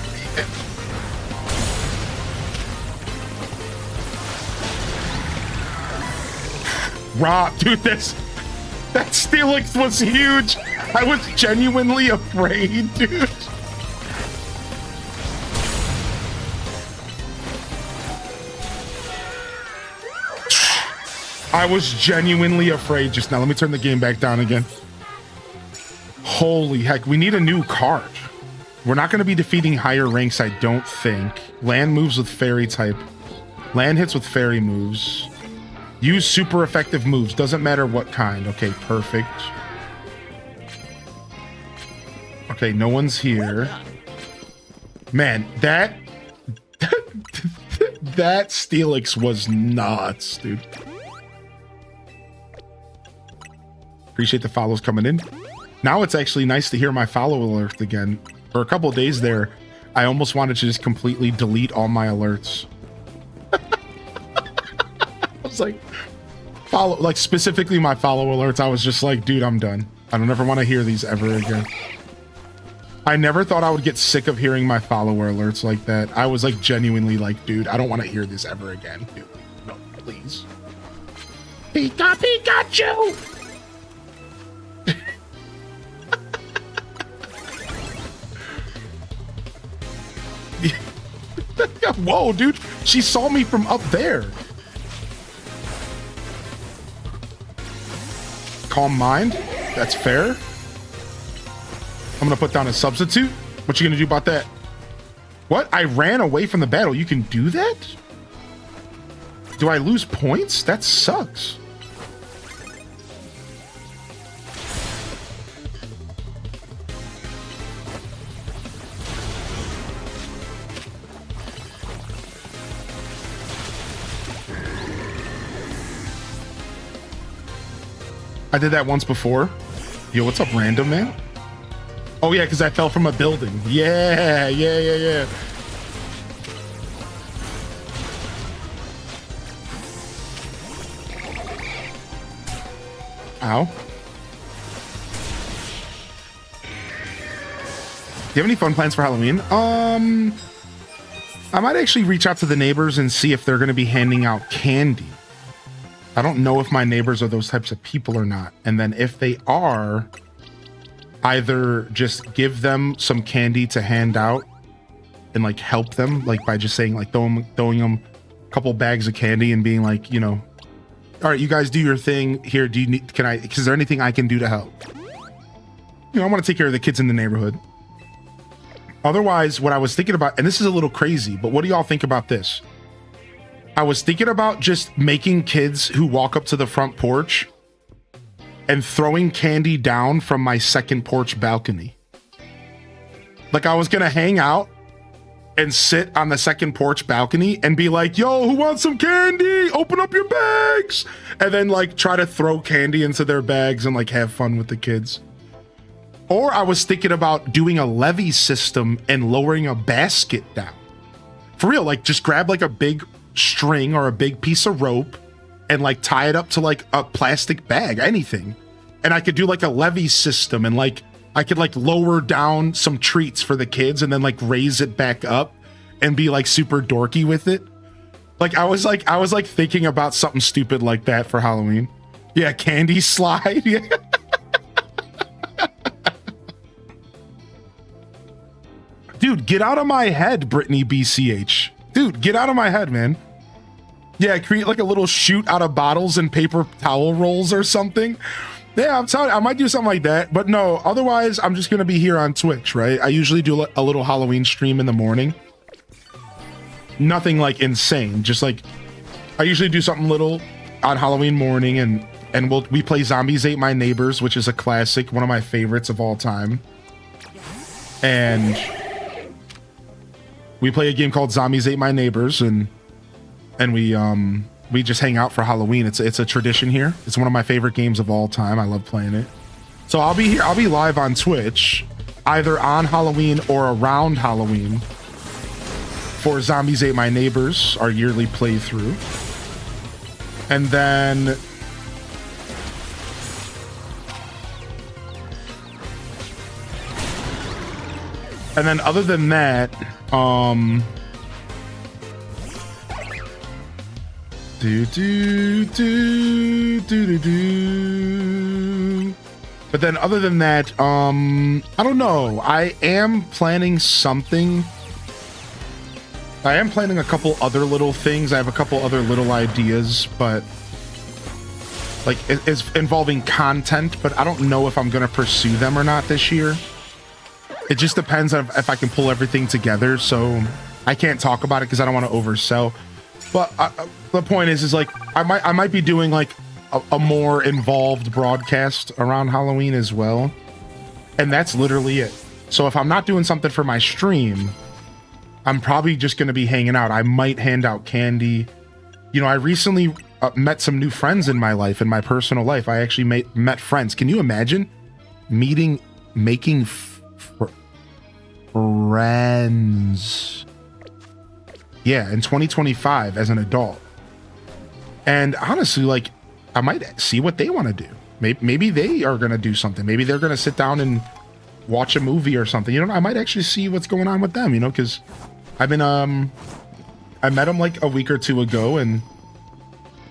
Rob, dude, that Steelix was huge. I was genuinely afraid, dude. I was genuinely afraid just now. Let me turn the game back down again. Holy heck, we need a new card. We're not going to be defeating higher ranks, I don't think. Land moves with fairy type. Land hits with fairy moves. Use super effective moves. Doesn't matter what kind. Okay, perfect. Okay, no one's here. Man, that Steelix was nuts, dude. Appreciate the follows coming in. Now it's actually nice to hear my follow alert again. For a couple of days there, I almost wanted to just completely delete all my alerts. I was like, specifically my follow alerts. I was just like, dude, I'm done. I don't ever want to hear these ever again. I never thought I would get sick of hearing my follower alerts like that. I was like genuinely like, dude, I don't want to hear this ever again. Dude, no, please. Pikachu! Whoa, dude. She saw me from up there. Calm mind. That's fair. I'm gonna put down a substitute. What you gonna do about that? What? I ran away from the battle. You can do that? Do I lose points? That sucks. I did that once before. Yo, what's up, random man? Oh yeah, because I fell from a building. Yeah. Ow. Do you have any fun plans for Halloween? I might actually reach out to the neighbors and see if they're going to be handing out candy. I don't know if my neighbors are those types of people or not. And then if they are, either just give them some candy to hand out and like help them, like by just saying like throwing them a couple bags of candy and being like, you know, all right, you guys do your thing here. Do you need, is there anything I can do to help? You know, I want to take care of the kids in the neighborhood. Otherwise, what I was thinking about, and this is a little crazy, but what do y'all think about this? I was thinking about just making kids who walk up to the front porch and throwing candy down from my second porch balcony. Like I was going to hang out and sit on the second porch balcony and be like, yo, who wants some candy? Open up your bags. And then like try to throw candy into their bags and like have fun with the kids. Or I was thinking about doing a levee system and lowering a basket down. For real, like just grab like a big string or a big piece of rope and like tie it up to like a plastic bag, anything. And I could do like a levee system and like I could like lower down some treats for the kids and then like raise it back up and be like super dorky with it. Like I was like thinking about something stupid like that for Halloween. Yeah, candy slide. Yeah. Dude, get out of my head, Brittany BCH. Dude, get out of my head, man. Yeah, create like a little chute out of bottles and paper towel rolls or something. Yeah, I'm telling you, I might do something like that. But no, otherwise, I'm just going to be here on Twitch, right? I usually do a little Halloween stream in the morning. Nothing like insane. Just like, I usually do something little on Halloween morning and we play Zombies Ate My Neighbors, which is a classic, one of my favorites of all time. And we play a game called Zombies Ate My Neighbors and we just hang out for Halloween. It's a tradition here. It's one of my favorite games of all time. I love playing it. So I'll be here. I'll be live on Twitch, either on Halloween or around Halloween for Zombies Ate My Neighbors, our yearly playthrough. And then other than that, But then other than that, I don't know. I am planning something. I am planning a couple other little things. I have a couple other little ideas, but like it's involving content, but I don't know if I'm going to pursue them or not this year. It just depends on if I can pull everything together. So I can't talk about it because I don't want to oversell. But the point is like I might be doing like a more involved broadcast around Halloween as well, and that's literally it. So if I'm not doing something for my stream, I'm probably just going to be hanging out. I might hand out candy. You know, I recently met some new friends in my life, in my personal life. I actually met friends. Can you imagine making friends? Yeah, in 2025 as an adult. And honestly, like, I might see what they want to do. Maybe they are going to do something. Maybe they're going to sit down and watch a movie or something. You know, I might actually see what's going on with them, you know, because I've been, I met them like a week or two ago, and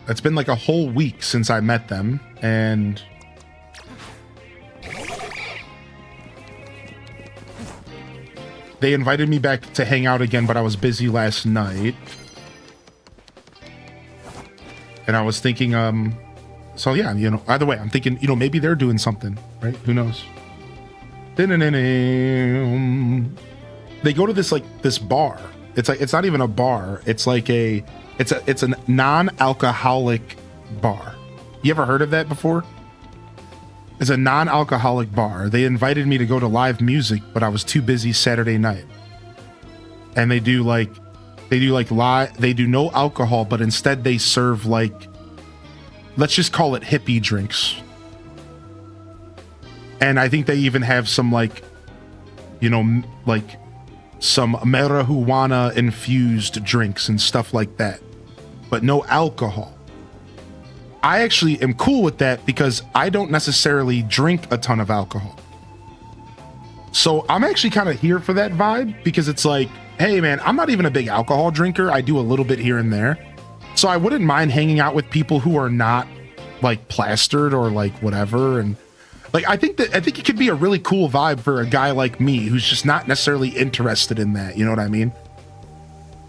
it's been like a whole week since I met them. And they invited me back to hang out again, but I was busy last night. And I was thinking, so yeah, you know, either way, I'm thinking, you know, maybe they're doing something, right? Who knows? They go to this bar. It's like, it's not even a bar. It's like it's a non-alcoholic bar. You ever heard of that before? It's a non-alcoholic bar. They invited me to go to live music, but I was too busy Saturday night. And they do no alcohol, but instead they serve like, let's just call it hippie drinks. And I think they even have some like, you know, like some marijuana infused drinks and stuff like that, but no alcohol. I actually am cool with that because I don't necessarily drink a ton of alcohol. So I'm actually kind of here for that vibe because it's like, hey man, I'm not even a big alcohol drinker. I do a little bit here and there. So I wouldn't mind hanging out with people who are not like plastered or like whatever. And like, I think it could be a really cool vibe for a guy like me who's just not necessarily interested in that. You know what I mean?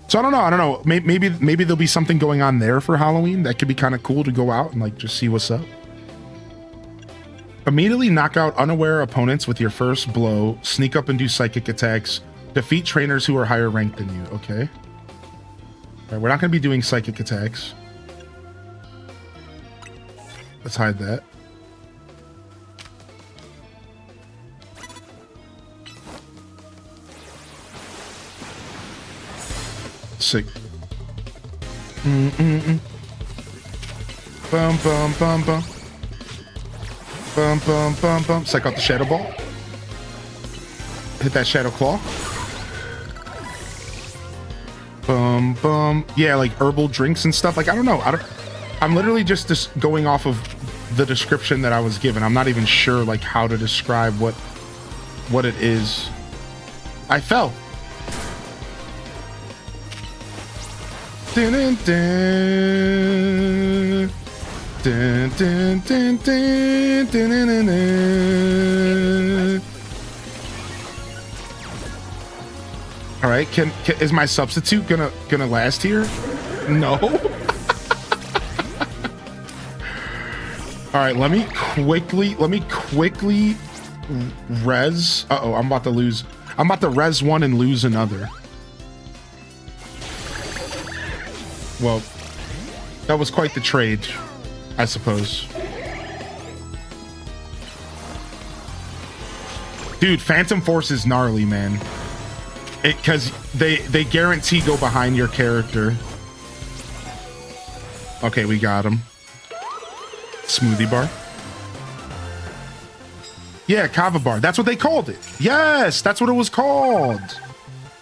So I don't know. Maybe there'll be something going on there for Halloween that could be kind of cool to go out and like just see what's up. Immediately knock out unaware opponents with your first blow. Sneak up and do psychic attacks. Defeat trainers who are higher ranked than you. Okay. All right, we're not going to be doing psychic attacks. Let's hide that. Sick. Bum bum bum bum. Bum bum bum bum. Psych out the shadow ball. Hit that shadow claw. Bum bum. Yeah, like herbal drinks and stuff. Like I don't know. I'm literally just going off of the description that I was given. I'm not even sure like how to describe what it is. I fell. Dun, dun, dun. Dun, dun, dun, dun, dun, dun, dun, dun. All right, is my substitute gonna last here? No. All right, let me quickly res. Uh-oh, I'm about to lose. I'm about to res one and lose another. Well, that was quite the trade, I suppose. Dude, Phantom Force is gnarly, man. Because they guarantee go behind your character. Okay, we got him. Smoothie bar. Yeah, kava bar. That's what they called it. Yes, that's what it was called.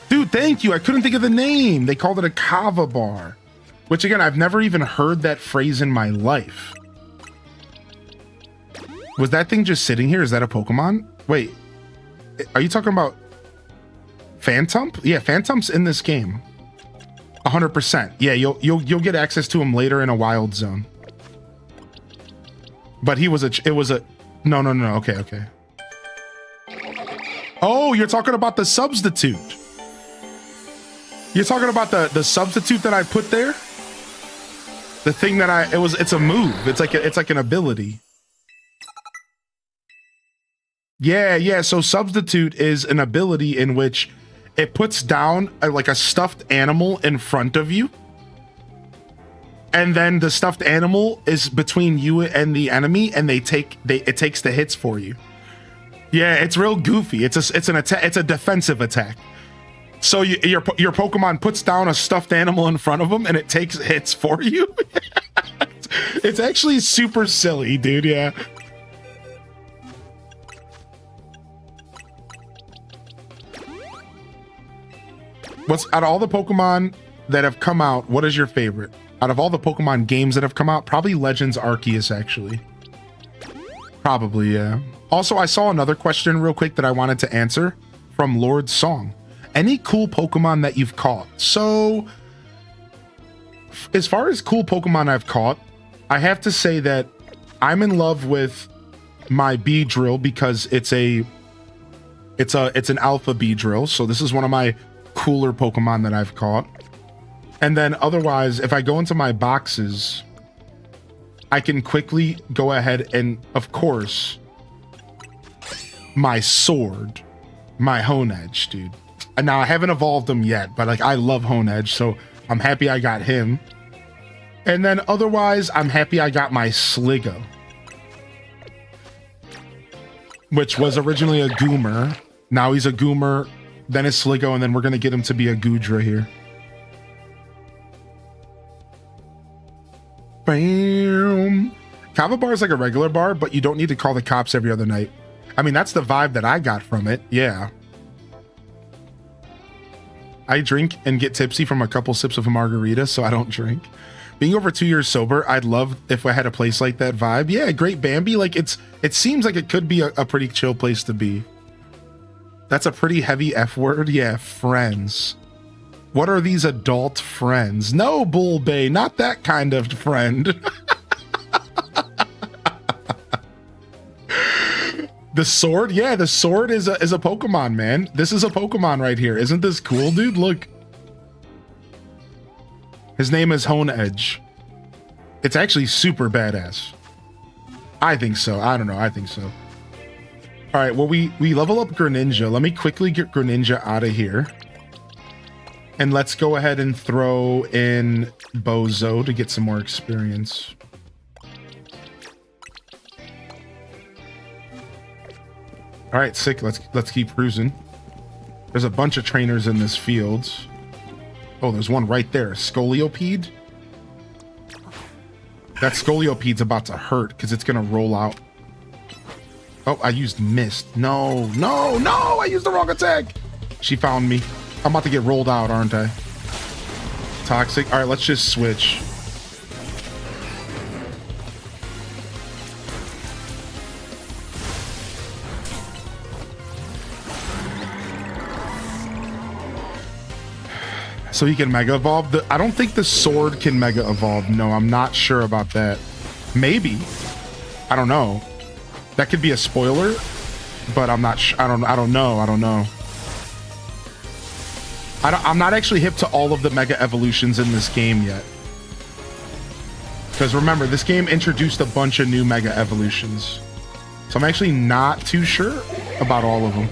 Dude, thank you. I couldn't think of the name. They called it a kava bar. Which again, I've never even heard that phrase in my life. Was that thing just sitting here? Is that a Pokemon? Wait, are you talking about Phantom? Yeah, Phantom's in this game. 100%. Yeah, you'll get access to him later in a wild zone. But it was a no. Okay. Oh, you're talking about the substitute. You're talking about the substitute that I put there? The thing that it's a move. It's like an ability. Yeah. So substitute is an ability in which it puts down like a stuffed animal in front of you. And then the stuffed animal is between you and the enemy, and it takes the hits for you. Yeah, it's real goofy. It's a defensive attack. So your Pokemon puts down a stuffed animal in front of them, and it takes hits for you. It's actually super silly, dude. Yeah. What's out of all the Pokemon that have come out? What is your favorite? Out of all the Pokemon games that have come out, probably Legends Arceus, actually. Probably, yeah. Also, I saw another question real quick that I wanted to answer from Lord Song. Any cool Pokemon that you've caught? So, as far as cool Pokemon I've caught, I have to say that I'm in love with my Beedrill because it's an alpha Beedrill. So this is one of my cooler Pokemon that I've caught. And then otherwise, if I go into my boxes, I can quickly go ahead and, of course, my sword, my Honedge, dude. And now I haven't evolved him yet, but like I love Honedge, so I'm happy I got him. And then otherwise, I'm happy I got my Sligo, which was originally a Goomer. Now he's a Goomer, then a Sligo, and then we're gonna get him to be a Goodra here. Bam. Kava bar is like a regular bar, but you don't need to call the cops every other night. I mean, that's the vibe that I got from it. Yeah. I drink and get tipsy from a couple sips of a margarita, so I don't drink. Being over 2 years sober, I'd love if I had a place like that vibe. Yeah, Great Bambi. Like it seems like it could be a pretty chill place to be. That's a pretty heavy F word. Yeah, friends. What are these adult friends? No, Bull Bay, not that kind of friend. The sword? Yeah, the sword is a Pokemon, man. This is a Pokemon right here. Isn't this cool, dude? Look. His name is Hone Edge. It's actually super badass. I think so. I don't know. I think so. All right, well, we level up Greninja. Let me quickly get Greninja out of here. And let's go ahead and throw in Bozo to get some more experience. All right, sick. Let's keep cruising. There's a bunch of trainers in this field. Oh, there's one right there. Scoliopeed. That Scoliopede's about to hurt because it's gonna roll out. Oh, I used Mist. No, no, no! I used the wrong attack. She found me. I'm about to get rolled out, aren't I? Toxic. All right, let's just switch. So he can Mega Evolve? I don't think the sword can Mega Evolve. No, I'm not sure about that. Maybe. I don't know. That could be a spoiler, but I'm not sure. I don't know. I'm not actually hip to all of the Mega Evolutions in this game yet. Because remember, this game introduced a bunch of new Mega Evolutions. So I'm actually not too sure about all of them.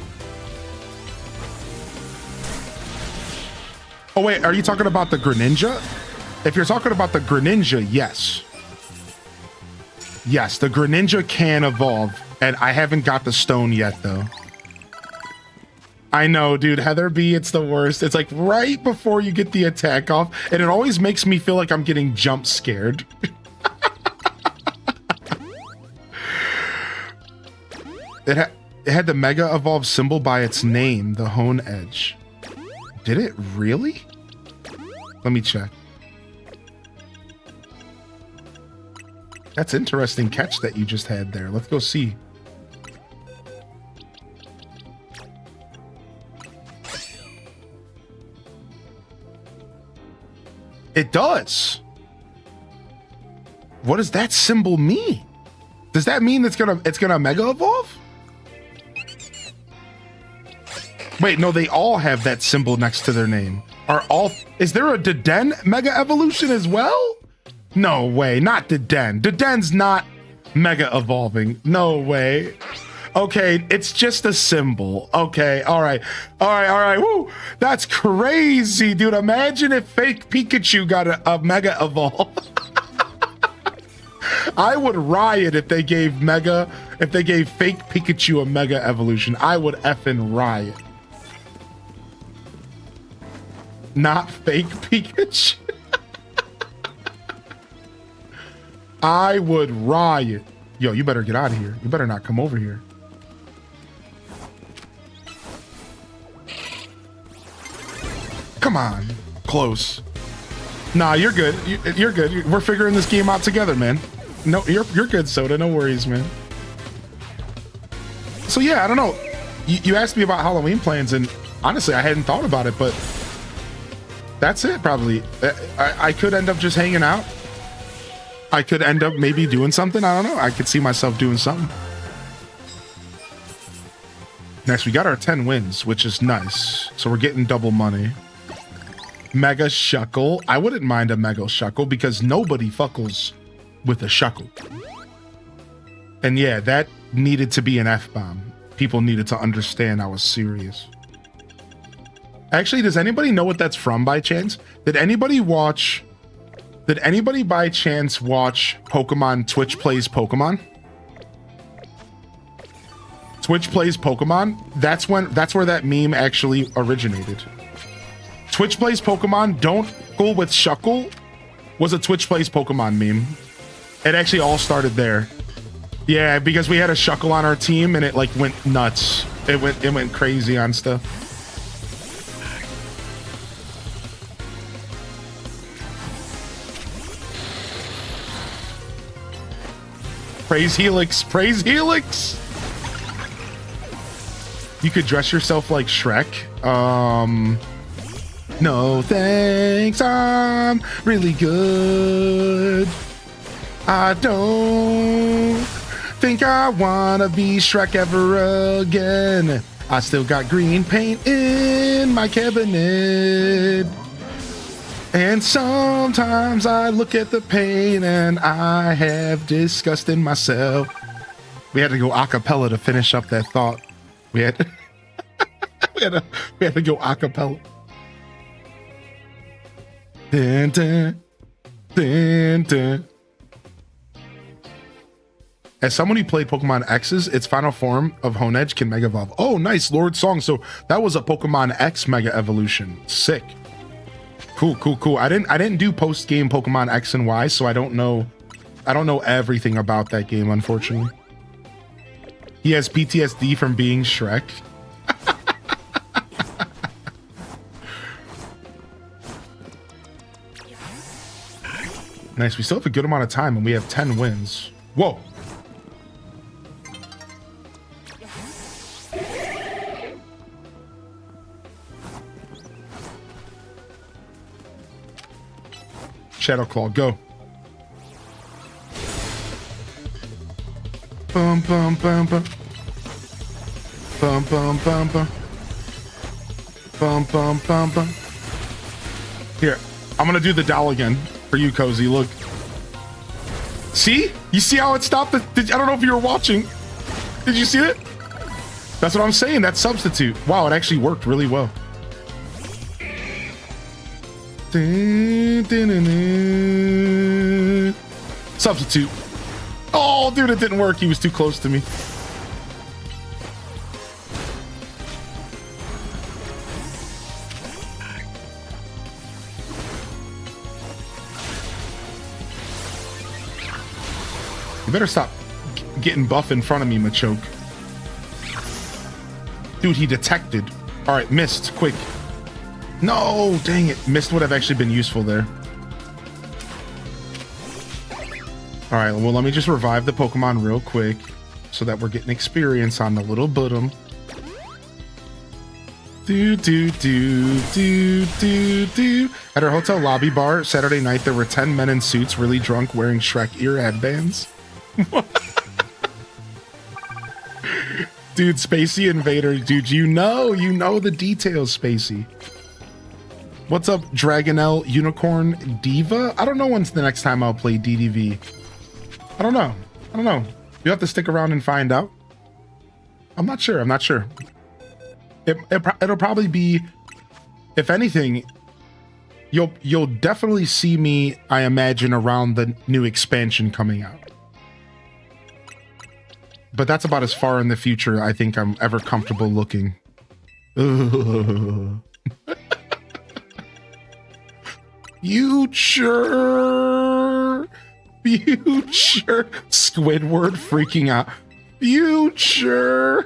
Oh wait, are you talking about the Greninja? If you're talking about the Greninja, yes. Yes, the Greninja can evolve, and I haven't got the stone yet though. I know, dude, Heather B, it's the worst. It's like right before you get the attack off, and it always makes me feel like I'm getting jump scared. It had the Mega Evolve symbol by its name, the Hone Edge. Did it really? Let me check. That's interesting catch that you just had there. Let's go see. It does. What does that symbol mean? Does that mean it's gonna Mega Evolve? Wait, no, they all have that symbol next to their name. Is there a Deden Mega Evolution as well? No way, not Deden. Deden's not Mega Evolving. No way. Okay, it's just a symbol. Okay, all right. Woo, that's crazy, dude. Imagine if fake Pikachu got a Mega Evolve. I would riot if they gave fake Pikachu a Mega Evolution. I would effing riot. Not fake Pikachu. I would riot. Yo, you better get out of here. You better not come over here. Come on. Close. Nah, you're good. You're good. We're figuring this game out together, man. No, you're good, Soda. No worries, man. So yeah, I don't know. You asked me about Halloween plans, and honestly, I hadn't thought about it, but that's it, probably. I could end up just hanging out. I could end up maybe doing something. I don't know. I could see myself doing something. Next, we got our 10 wins, which is nice. So we're getting double money. Mega Shuckle. I wouldn't mind a Mega Shuckle because nobody fuckles with a Shuckle. And yeah, that needed to be an F-bomb. People needed to understand I was serious. Actually, does anybody know what that's from by chance? Did anybody by chance watch Pokemon Twitch Plays Pokemon? Twitch Plays Pokemon? That's where that meme actually originated. Twitch Plays Pokemon, don't go with Shuckle, was a Twitch Plays Pokemon meme. It actually all started there. Yeah, because we had a Shuckle on our team and it like went nuts. It went crazy on stuff. Praise Helix, praise Helix. You could dress yourself like Shrek. No thanks, I'm really good. I don't think I wanna be Shrek ever again. I still got green paint in my cabinet. And sometimes I look at the paint and I have disgust in myself. We had to go a cappella to finish up that thought. We had we had to go a cappella. Dun, dun, dun, dun. As someone who played Pokemon X's, its final form of Honedge can Mega Evolve. Oh, nice, Lord Song. So that was a Pokemon X Mega Evolution. Sick. Cool, cool, cool. I didn't do post game Pokemon X and Y, so I don't know everything about that game, unfortunately. He has PTSD from being Shrek. Nice. We still have a good amount of time, and we have 10 wins. Whoa. Shadow Claw, go. Bum bum bum bum. Bum bum bum bum. Bum bum bum bum. Here, I'm gonna do the doll again for you, Cozy. Look. See? You see how it stopped? I don't know if you were watching. Did you see it? That's what I'm saying. That substitute. Wow, it actually worked really well. Substitute. Oh, dude, it didn't work. He was too close to me. You better stop getting buff in front of me, Machoke. Dude, he detected. All right, missed. Quick. No, dang it. Mist would have actually been useful there. All right, well, let me just revive the Pokemon real quick so that we're getting experience on the little bottom. Do, do, do, do, do, do. At our hotel lobby bar Saturday night, there were 10 men in suits really drunk wearing Shrek ear headbands. Dude, Spacey Invader, dude, you know the details, Spacey. What's up, Dragonelle Unicorn Diva? I don't know when's the next time I'll play DDV. I don't know. You have to stick around and find out. I'm not sure. It'll probably be, if anything, you'll definitely see me, I imagine, around the new expansion coming out. But that's about as far in the future I think I'm ever comfortable looking. Future. Squidward freaking out. Future.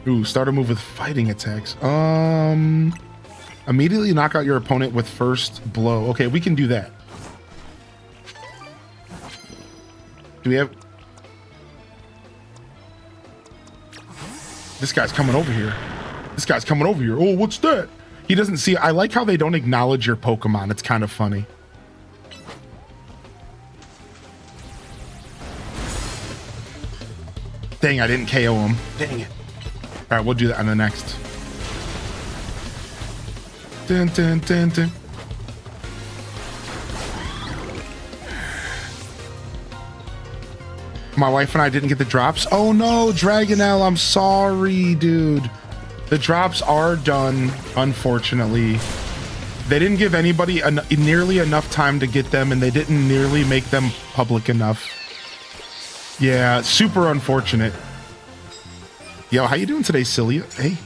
Ooh, start a move with fighting attacks. Immediately knock out your opponent with first blow. Okay, we can do that. Do we have... This guy's coming over here. Oh, what's that? He doesn't see... I like how they don't acknowledge your Pokemon. It's kind of funny. Dang, I didn't KO him. Dang it. All right, we'll do that on the next. Dun, dun, dun, dun. My wife and I didn't get the drops. Oh no, Dragonelle, I'm sorry, dude. The drops are done, unfortunately. They didn't give anybody nearly enough time to get them, and they didn't nearly make them public enough. Yeah, super unfortunate. Yo, how you doing today, Celia? Hey.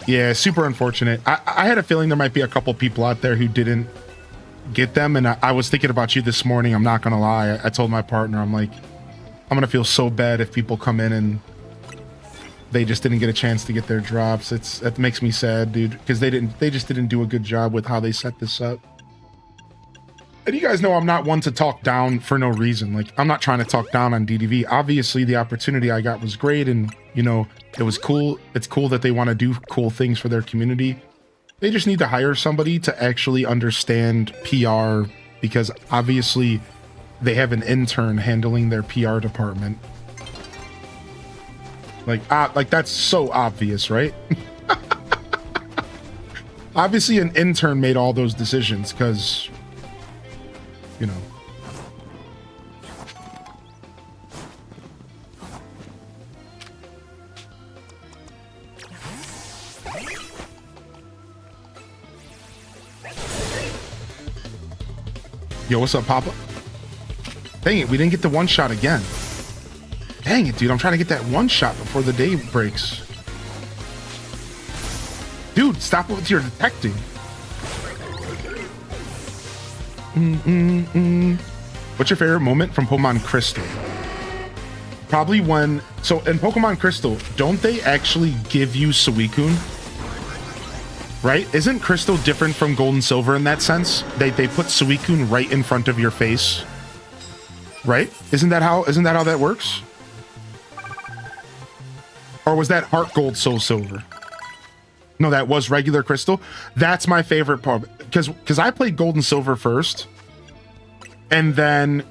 Yeah, super unfortunate. I had a feeling there might be a couple people out there who didn't get them, and I was thinking about you this morning. I'm not gonna lie. I told my partner, I'm like, I'm gonna feel so bad if people come in and they just didn't get a chance to get their drops. That makes me sad, dude, because they just didn't do a good job with how they set this up. And you guys know I'm not one to talk down for no reason. Like, I'm not trying to talk down on DDV. Obviously, the opportunity I got was great, and, you know, it was cool. It's cool that they want to do cool things for their community. They just need to hire somebody to actually understand PR, because obviously they have an intern handling their PR department. Like that's so obvious, right? Obviously an intern made all those decisions because, you know. Yo, what's up, Papa? Dang it, we didn't get the one shot again. Dang it, dude, I'm trying to get that one shot before the day breaks. Dude, stop with your detecting. What's your favorite moment from Pokemon Crystal? Probably when... So, in Pokemon Crystal, don't they actually give you Suicune? Right? Isn't Crystal different from Gold and Silver in that sense? They put Suicune right in front of your face. Right? Isn't that how that works? Or was that Heart Gold, Soul Silver? No, that was regular Crystal. That's my favorite part, because I played Gold and Silver first, and then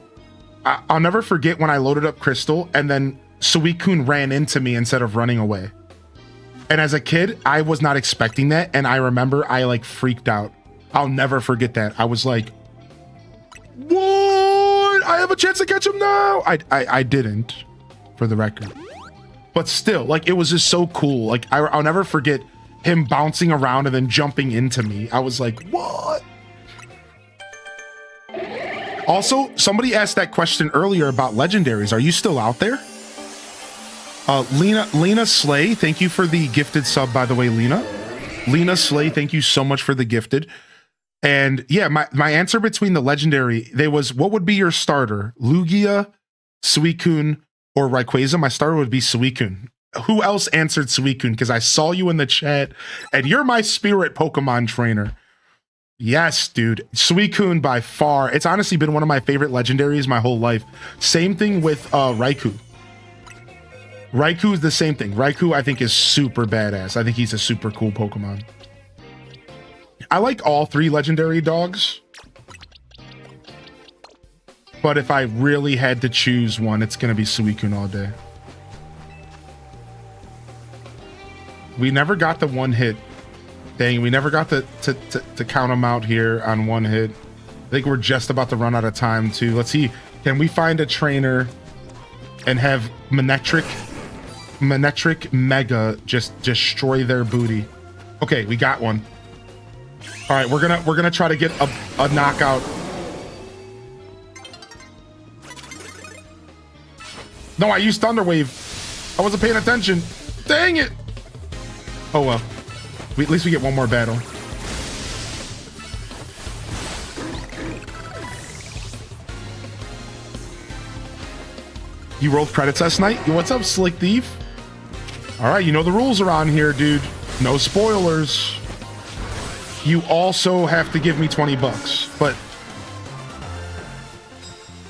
I'll never forget when I loaded up Crystal, and then Suicune ran into me instead of running away. And as a kid, I was not expecting that, and I remember I like freaked out. I'll never forget that. I was like, "What? I have a chance to catch him now!" I didn't, for the record. But still, like, it was just so cool. Like, I'll never forget him bouncing around and then jumping into me. I was like, what? Also, somebody asked that question earlier about legendaries. Are you still out there? Lena Slay, thank you for the gifted sub, by the way, Lena. Lena Slay, thank you so much for the gifted. And yeah, my answer between the legendary, there was, what would be your starter? Lugia, Suicune, or Rayquaza? My starter would be Suicune. Who else answered Suicune? Because I saw you in the chat, and you're my spirit Pokemon trainer. Yes, dude. Suicune by far. It's honestly been one of my favorite legendaries my whole life. Same thing with Raikou. Raikou is the same thing. Raikou, I think, is super badass. I think he's a super cool Pokemon. I like all three legendary dogs. But if I really had to choose one, it's going to be Suicune all day. We never got the one hit. Dang, we never got to count them out here on one hit. I think we're just about to run out of time too. Let's see. Can we find a trainer and have Manectric Mega just destroy their booty? Okay, we got one. All right, we're gonna try to get a knockout. No, I used Thunder Wave. I wasn't paying attention. Dang it. Oh well. At least we get one more battle. You rolled credits last night? Yo, what's up, Slick Thief? All right, you know the rules around here, dude. No spoilers. You also have to give me 20 bucks, but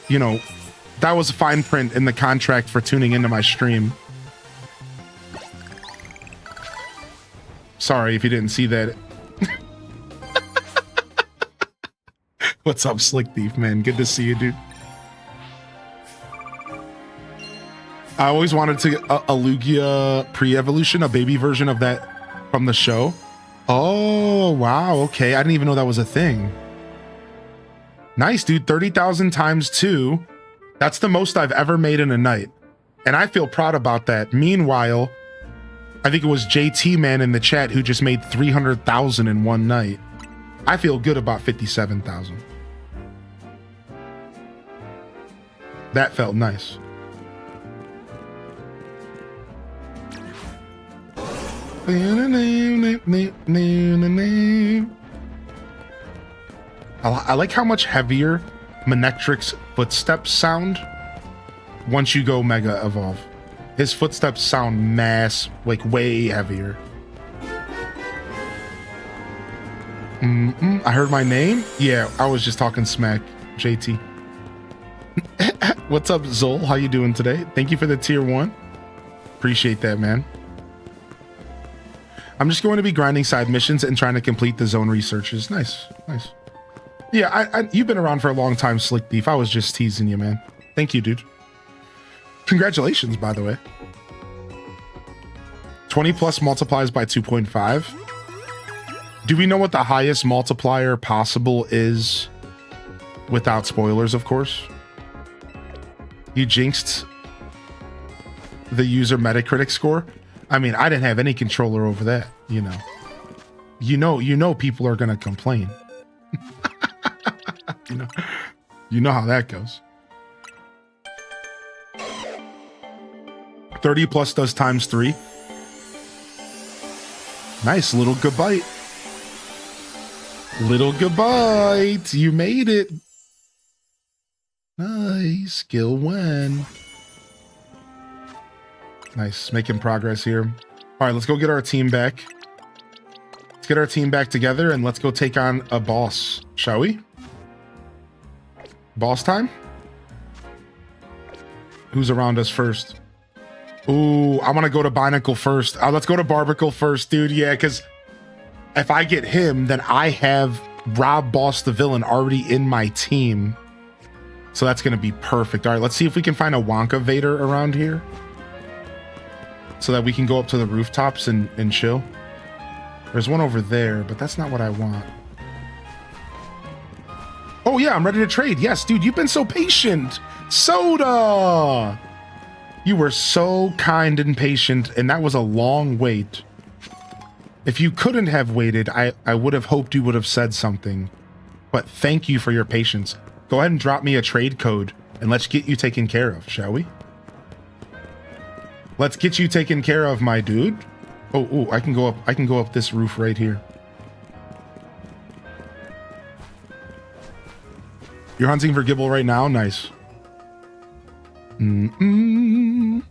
you know, that was a fine print in the contract for tuning into my stream. Sorry if you didn't see that. What's up, Slick Thief, man? Good to see you, dude. I always wanted to get a Lugia pre-evolution, a baby version of that from the show. Oh, wow. Okay. I didn't even know that was a thing. Nice, dude. 30,000 times 2. That's the most I've ever made in a night. And I feel proud about that. Meanwhile, I think it was JT Man in the chat who just made 300,000 in one night. I feel good about 57,000. That felt nice. I like how much heavier Manectric's footsteps sound once you go Mega Evolve. His footsteps sound like way heavier. I heard my name? Yeah, I was just talking smack. JT. What's up, Zol? How you doing today? Thank you for the tier 1. Appreciate that, man. I'm just going to be grinding side missions and trying to complete the zone researches. Nice, nice. Yeah, you've been around for a long time, Slick Thief. I was just teasing you, man. Thank you, dude. Congratulations, by the way. 20 plus multiplies by 2.5. Do we know what the highest multiplier possible is? Without spoilers, of course. You jinxed the user Metacritic score. I mean, I didn't have any controller over that, you know. You know people are gonna complain. You know how that goes. 30 plus does times 3. Nice, little good bite. Little good bite. You made it. Nice. Skill win. Nice. Making progress here. All right, let's go get our team back. Let's get our team back together and let's go take on a boss, shall we? Boss time? Who's around us first? Ooh, I want to go to Binacle first. Let's go to Barbicle first, dude. Yeah, because if I get him, then I have Rob Boss the Villain already in my team. So that's going to be perfect. All right, let's see if we can find a Wonka Vader around here so that we can go up to the rooftops and chill. There's one over there, but that's not what I want. Oh, yeah, I'm ready to trade. Yes, dude, you've been so patient. Soda! You were so kind and patient, and that was a long wait. If you couldn't have waited, I would have hoped you would have said something. But thank you for your patience. Go ahead and drop me a trade code, and let's get you taken care of, shall we? Let's get you taken care of, my dude. Oh, I can go up this roof right here. You're hunting for Gibble right now? Nice. Do.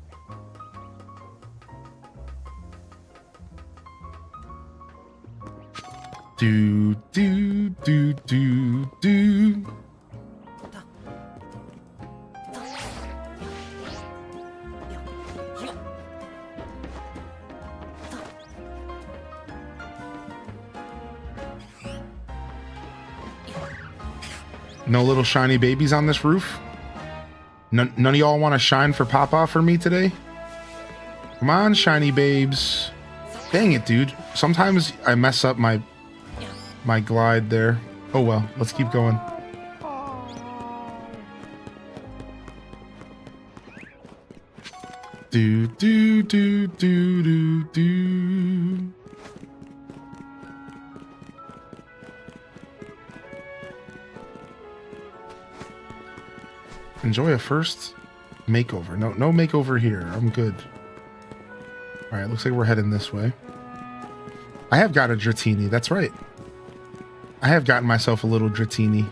No little shiny babies on this roof? None of y'all want to shine for Papa for me today? Come on, shiny babes. Dang it, dude. Sometimes I mess up my glide there. Oh well, let's keep going. Do. Enjoy a first makeover. No makeover here. I'm good. All right, looks like we're heading this way. I have got a Dratini. That's right. I have gotten myself a little Dratini.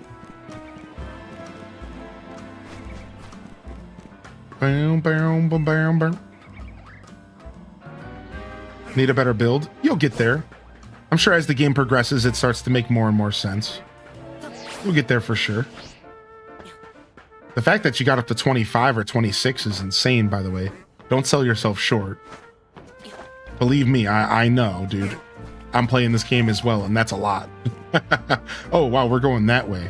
Need a better build? You'll get there. I'm sure as the game progresses, it starts to make more and more sense. We'll get there for sure. The fact that you got up to 25 or 26 is insane, by the way. Don't sell yourself short. Believe me, I know, dude. I'm playing this game as well, and that's a lot. Oh, wow, we're going that way.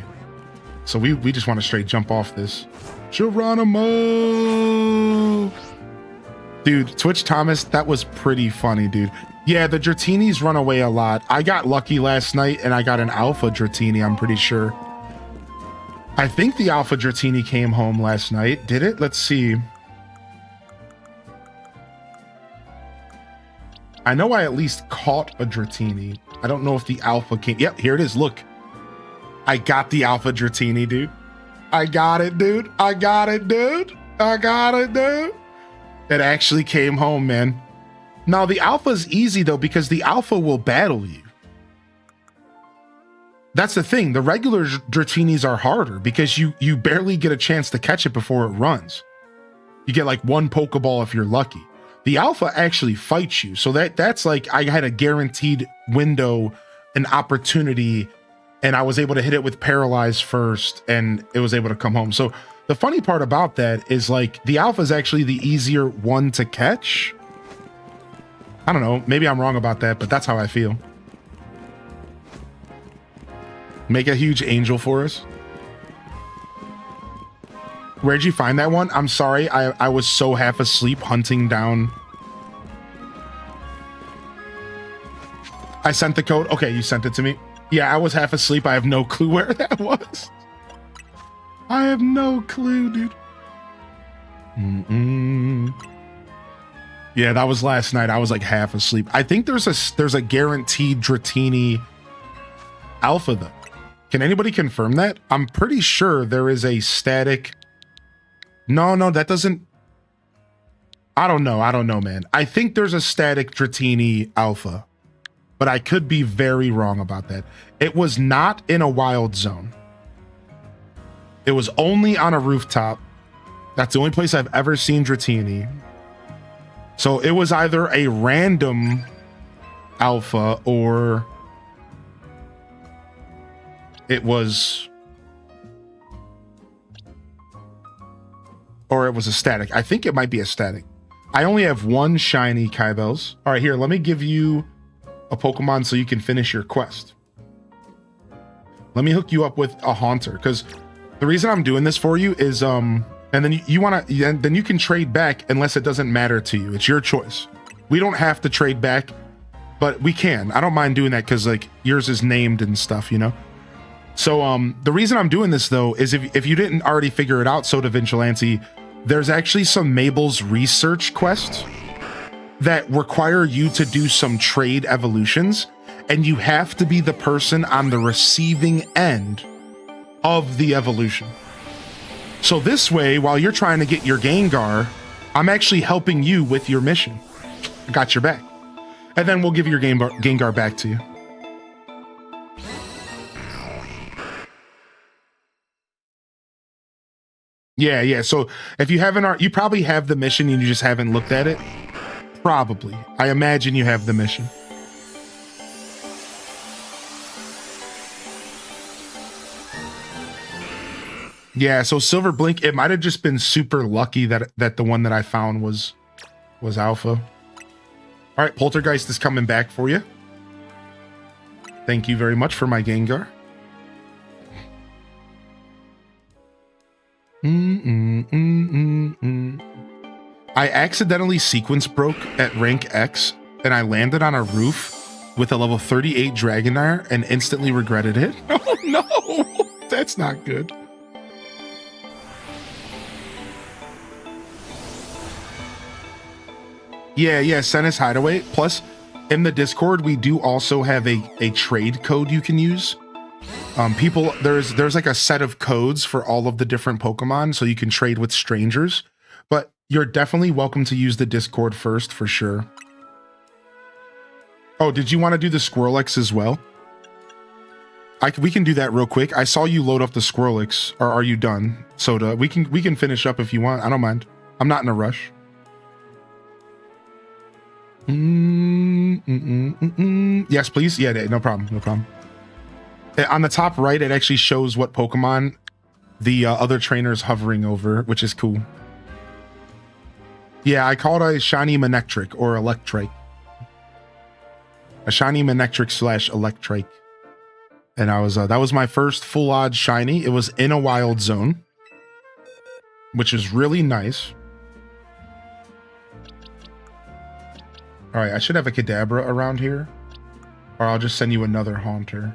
So we just want to straight jump off this. Geronimo! Dude, Twitch Thomas, that was pretty funny, dude. Yeah, the Dratinis run away a lot. I got lucky last night, and I got an Alpha Dratini, I'm pretty sure. I think the Alpha Dratini came home last night. Did it? Let's see. I know I at least caught a Dratini. I don't know if the Alpha came. Yep, here it is. Look. I got the Alpha Dratini, dude. I got it, dude. I got it, dude. It actually came home, man. Now, the Alpha's easy, though, because the Alpha will battle you. That's the thing. The regular Dratinis are harder because you barely get a chance to catch it before it runs. You get like one Pokeball if you're lucky. The Alpha actually fights you. So that's like I had a guaranteed window, an opportunity and I was able to hit it with Paralyze first, and it was able to come home. So the funny part about that is like the alpha is actually the easier one to catch. I don't know, maybe I'm wrong about that, but that's how I feel. Make a huge angel for us. Where'd you find that one? I'm sorry, I was so half asleep hunting down. I sent the code. Okay, you sent it to me. Yeah, I was half asleep. I have no clue where that was. I have no clue, dude. Yeah, that was last night. I was like half asleep. I think there's a guaranteed Dratini alpha though. Can anybody confirm that? I'm pretty sure there is a static. No, that doesn't. I don't know, man. I think there's a static Dratini alpha, but I could be very wrong about that. It was not in a wild zone. It was only on a rooftop. That's the only place I've ever seen Dratini. So it was either a random alpha or it was a static. I think it might be a static. I only have one shiny Kybels. All right, here, let me give you a Pokemon so you can finish your quest. Let me hook you up with a Haunter, because the reason I'm doing this for you is and then then you can trade back unless it doesn't matter to you. It's your choice. We don't have to trade back, but we can. I don't mind doing that because like yours is named and stuff, you know. So the reason I'm doing this though is if you didn't already figure it out, Soda Vigilante, there's actually some Mabel's research quests that require you to do some trade evolutions, and you have to be the person on the receiving end of the evolution. So this way, while you're trying to get your Gengar, I'm actually helping you with your mission. I got your back. And then we'll give your Gengar back to you. Yeah. So if you haven't, you probably have the mission and you just haven't looked at it. Probably. I imagine you have the mission. Yeah, so Silver Blink, it might have just been super lucky that the one that I found was alpha. All right, Poltergeist is coming back for you. Thank you very much for my Gengar. I accidentally sequence broke at rank X, and I landed on a roof with a level 38 Dragonair and instantly regretted it. Oh no, that's not good. Yeah, Senna's Hideaway. Plus, in the Discord, we do also have a trade code you can use. There's like a set of codes for all of the different Pokemon, so you can trade with strangers. But you're definitely welcome to use the Discord first, for sure. Oh, did you want to do the Squirrelix as well? We can do that real quick. I saw you load up the Squirrelix. Or are you done, Soda? We can finish up if you want. I don't mind. I'm not in a rush. Yes, please. Yeah, no problem. On the top right, it actually shows what Pokemon the other trainer's hovering over, which is cool. Yeah, I call it a shiny Manectric or Electrike. A shiny Manectric / Electrike. And that was my first full odds shiny. It was in a wild zone, which is really nice. All right, I should have a Kadabra around here, or I'll just send you another Haunter.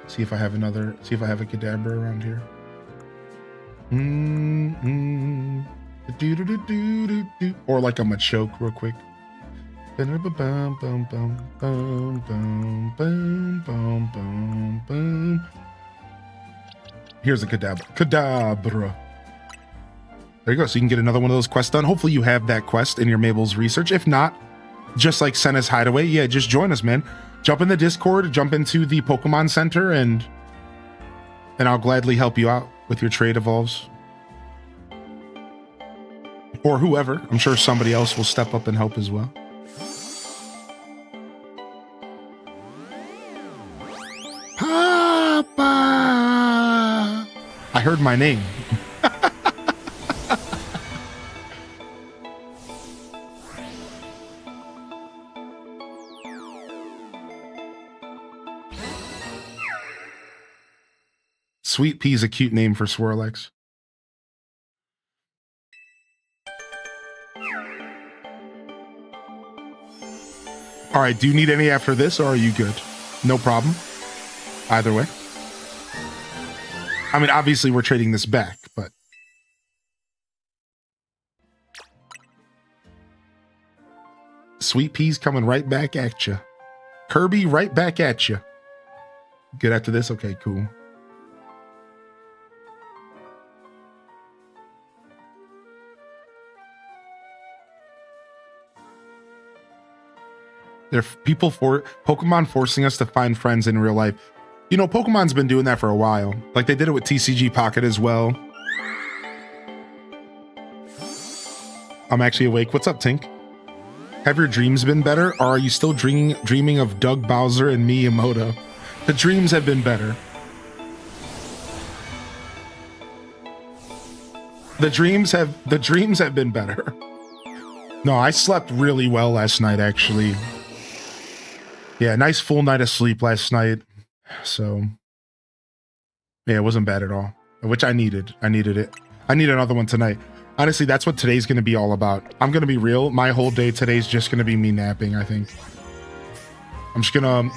See if I have a Kadabra around here. Or like a Machoke real quick. Here's a Kadabra. There you go. So you can get another one of those quests done. Hopefully you have that quest in your Mabel's research. If not, just like Senna's Hideaway, yeah, just join us, man. Jump in the Discord, jump into the Pokemon Center, and I'll gladly help you out with your trade evolves. Or whoever. I'm sure somebody else will step up and help as well. Papa. I heard my name. Sweet Pea's a cute name for Swirlex. All right, do you need any after this, or are you good? No problem. Either way. I mean, obviously we're trading this back, but... Sweet Pea's coming right back at you. Kirby, right back at you. Good after this? Okay, cool. There are people for Pokemon forcing us to find friends in real life. You know, Pokemon's been doing that for a while. Like they did it with TCG Pocket as well. I'm actually awake. What's up, Tink? Have your dreams been better, or are you still dreaming of Doug Bowser and Miyamoto? The dreams have been better. The dreams have been better. No, I slept really well last night, actually. Yeah, nice full night of sleep last night. So, yeah, it wasn't bad at all, which I needed. I needed it. I need another one tonight. Honestly, that's what today's going to be all about. I'm going to be real. My whole day today's just going to be me napping, I think. I'm just going to,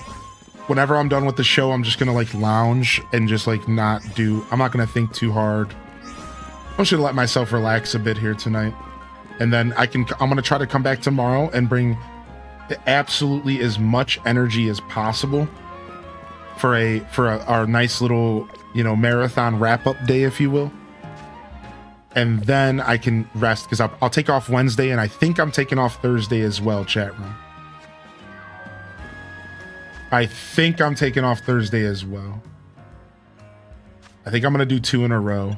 whenever I'm done with the show, I'm just going to like lounge and just like not do, I'm not going to think too hard. I'm just going to let myself relax a bit here tonight. And then I'm going to try to come back tomorrow and bring absolutely as much energy as possible for our nice little, you know, marathon wrap-up day, if you will. And then I can rest, because I'll take off Wednesday, and I think I'm taking off Thursday as well, chat room. I think I'm taking off Thursday as well. I think I'm going to do 2 in a row.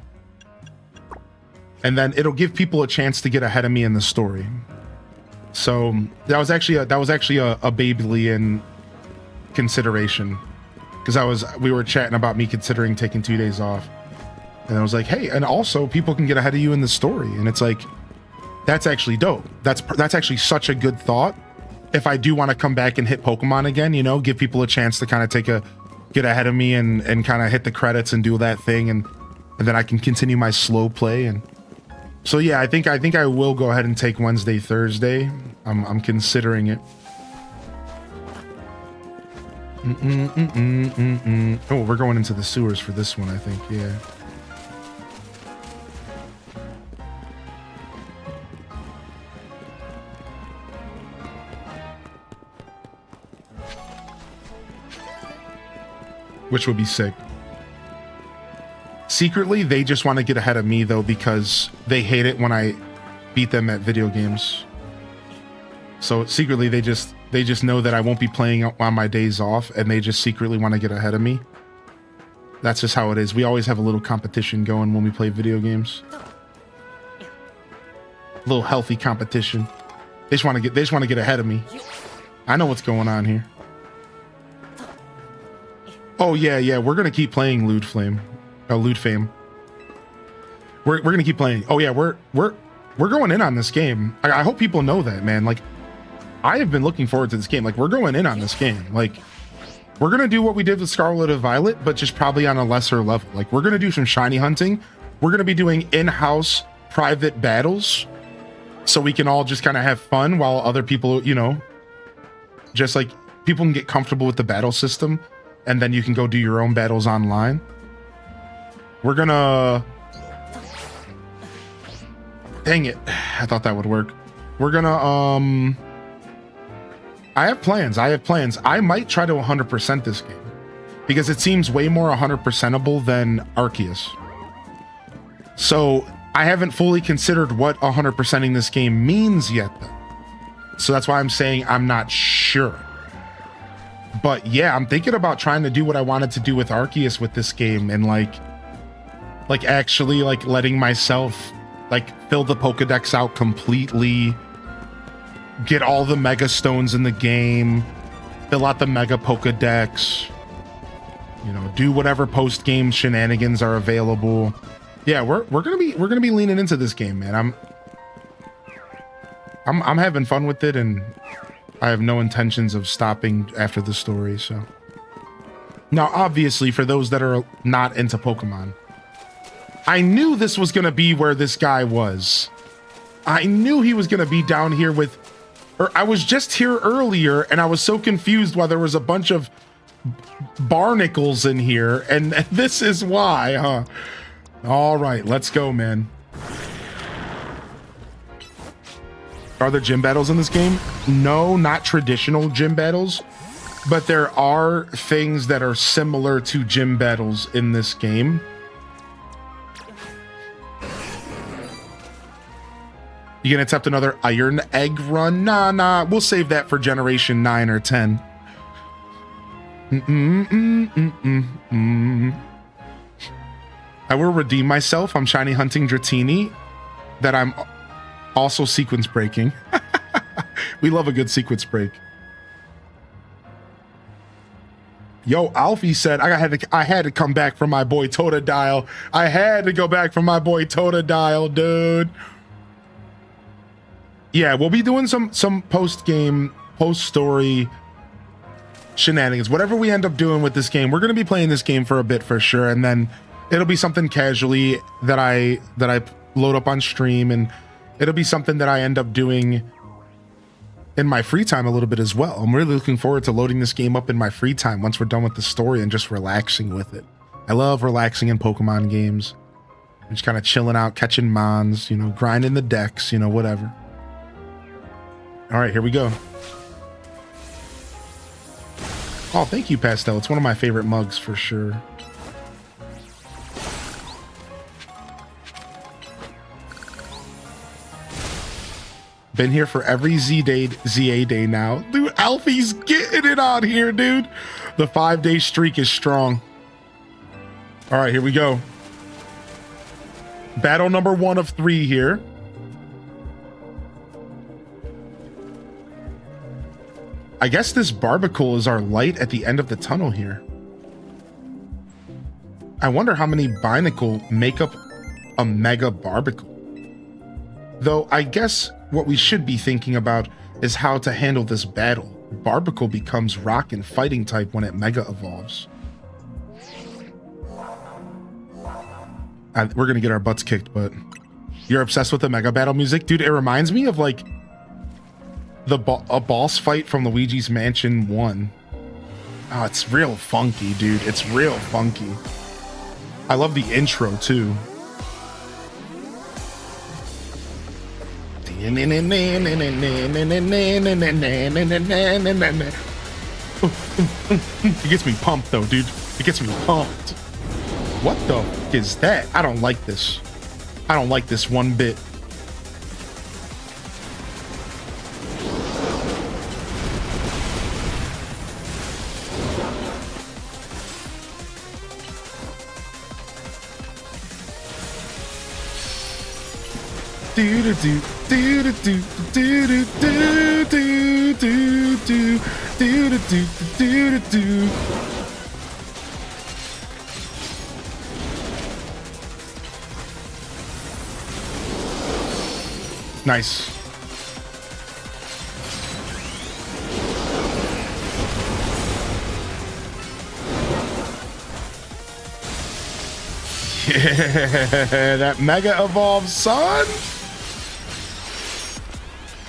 And then it'll give people a chance to get ahead of me in the story. So that was actually a Babyllian consideration, because we were chatting about me considering taking 2 days off, and I was like, hey, and also people can get ahead of you in the story, and it's like, that's actually dope. That's actually such a good thought. If I do want to come back and hit Pokemon again, you know, give people a chance to kind of get ahead of me and kind of hit the credits and do that thing, and then I can continue my slow play. And so yeah, I think I will go ahead and take Wednesday, Thursday. I'm considering it. Oh, we're going into the sewers for this one, I think. Yeah. Which would be sick. Secretly, they just want to get ahead of me, though, because they hate it when I beat them at video games. So secretly, they just know that I won't be playing on my days off, and they just secretly want to get ahead of me. That's just how it is. We always have a little competition going when we play video games. A little healthy competition. They just want to get ahead of me. I know what's going on here. Oh yeah, we're gonna keep playing Loot Fame. We're gonna keep playing. Oh yeah, we're going in on this game. I hope people know that, man. Like, I have been looking forward to this game. Like, we're going in on this game. Like, we're gonna do what we did with Scarlet and Violet, but just probably on a lesser level. Like, we're gonna do some shiny hunting. We're gonna be doing in-house private battles, so we can all just kind of have fun while other people, you know, just like people can get comfortable with the battle system. And then you can go do your own battles online. We're gonna... Dang it. I thought that would work. We're gonna, I have plans. I might try to 100% this game, because it seems way more 100%able than Arceus. So I haven't fully considered what 100%ing this game means yet, though. So that's why I'm saying I'm not sure. But yeah, I'm thinking about trying to do what I wanted to do with Arceus with this game, and like actually like letting myself like fill the Pokedex out completely, get all the Mega Stones in the game, fill out the Mega Pokedex, You know, do whatever post-game shenanigans are available. Yeah, we're gonna be leaning into this game, man. I'm having fun with it, and I have no intentions of stopping after the story. So now, obviously, for those that are not into Pokemon, I knew this was gonna be where this guy was. I knew he was gonna be down here with, or I was just here earlier, and I was so confused why there was a bunch of barnacles in here, and this is why, huh? All right, let's go, man. Are there gym battles in this game? No, not traditional gym battles, but there are things that are similar to gym battles in this game. You gonna attempt another Iron Egg run? Nah, we'll save that for Generation 9 or 10. I will redeem myself. I'm shiny hunting Dratini, that I'm also sequence breaking. We love a good sequence break. Yo, Alfie said I had to come back from my boy Totodile. I had to go back from my boy Totodile, dude. Yeah, we'll be doing some post-game, post-story shenanigans. Whatever we end up doing with this game, we're going to be playing this game for a bit for sure, and then it'll be something casually that I load up on stream, and it'll be something that I end up doing in my free time a little bit as well. I'm really looking forward to loading this game up in my free time once we're done with the story and just relaxing with it. I love relaxing in Pokemon games. I'm just kind of chilling out, catching mons, you know, grinding the decks, you know, whatever. All right, here we go. Oh, thank you, Pastel. It's one of my favorite mugs for sure. Been here for every ZA day now. Dude, Alfie's getting it out here, dude. The 5-day streak is strong. All right, here we go. Battle number 1 of 3 here. I guess this Barbicle is our light at the end of the tunnel here. I wonder how many Binacle make up a Mega Barbicle. Though I guess what we should be thinking about is how to handle this battle. Barbicle becomes rock and fighting type when it Mega evolves. We're gonna get our butts kicked, but you're obsessed with the Mega Battle music? Dude, it reminds me of like a boss fight from Luigi's Mansion 1. Oh, it's real funky, dude. It's real funky. I love the intro too. It gets me pumped though, dude. It gets me pumped. What the fuck is that? I don't like this. I don't like this one bit. Nice. Yeah, that Mega Evolve, son.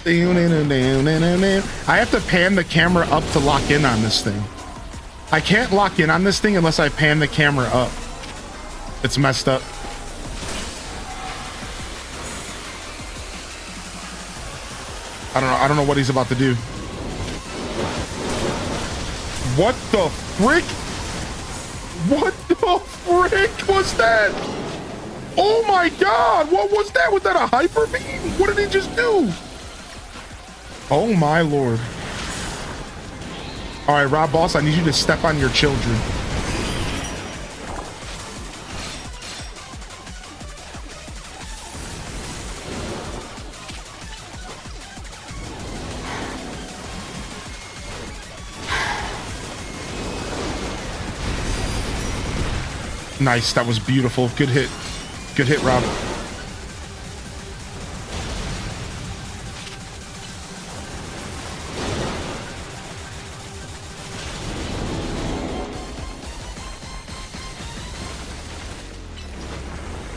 I have to pan the camera up to lock in on this thing. I can't lock in on this thing unless I pan the camera up. It's messed up. I don't know what he's about to do. What the frick? What the frick was that? Oh my god, what was that? Was that a hyper beam? What did he just do? Oh my lord. All right, Rob Boss, I need you to step on your children. Nice, that was beautiful. Good hit. Good hit, Rob.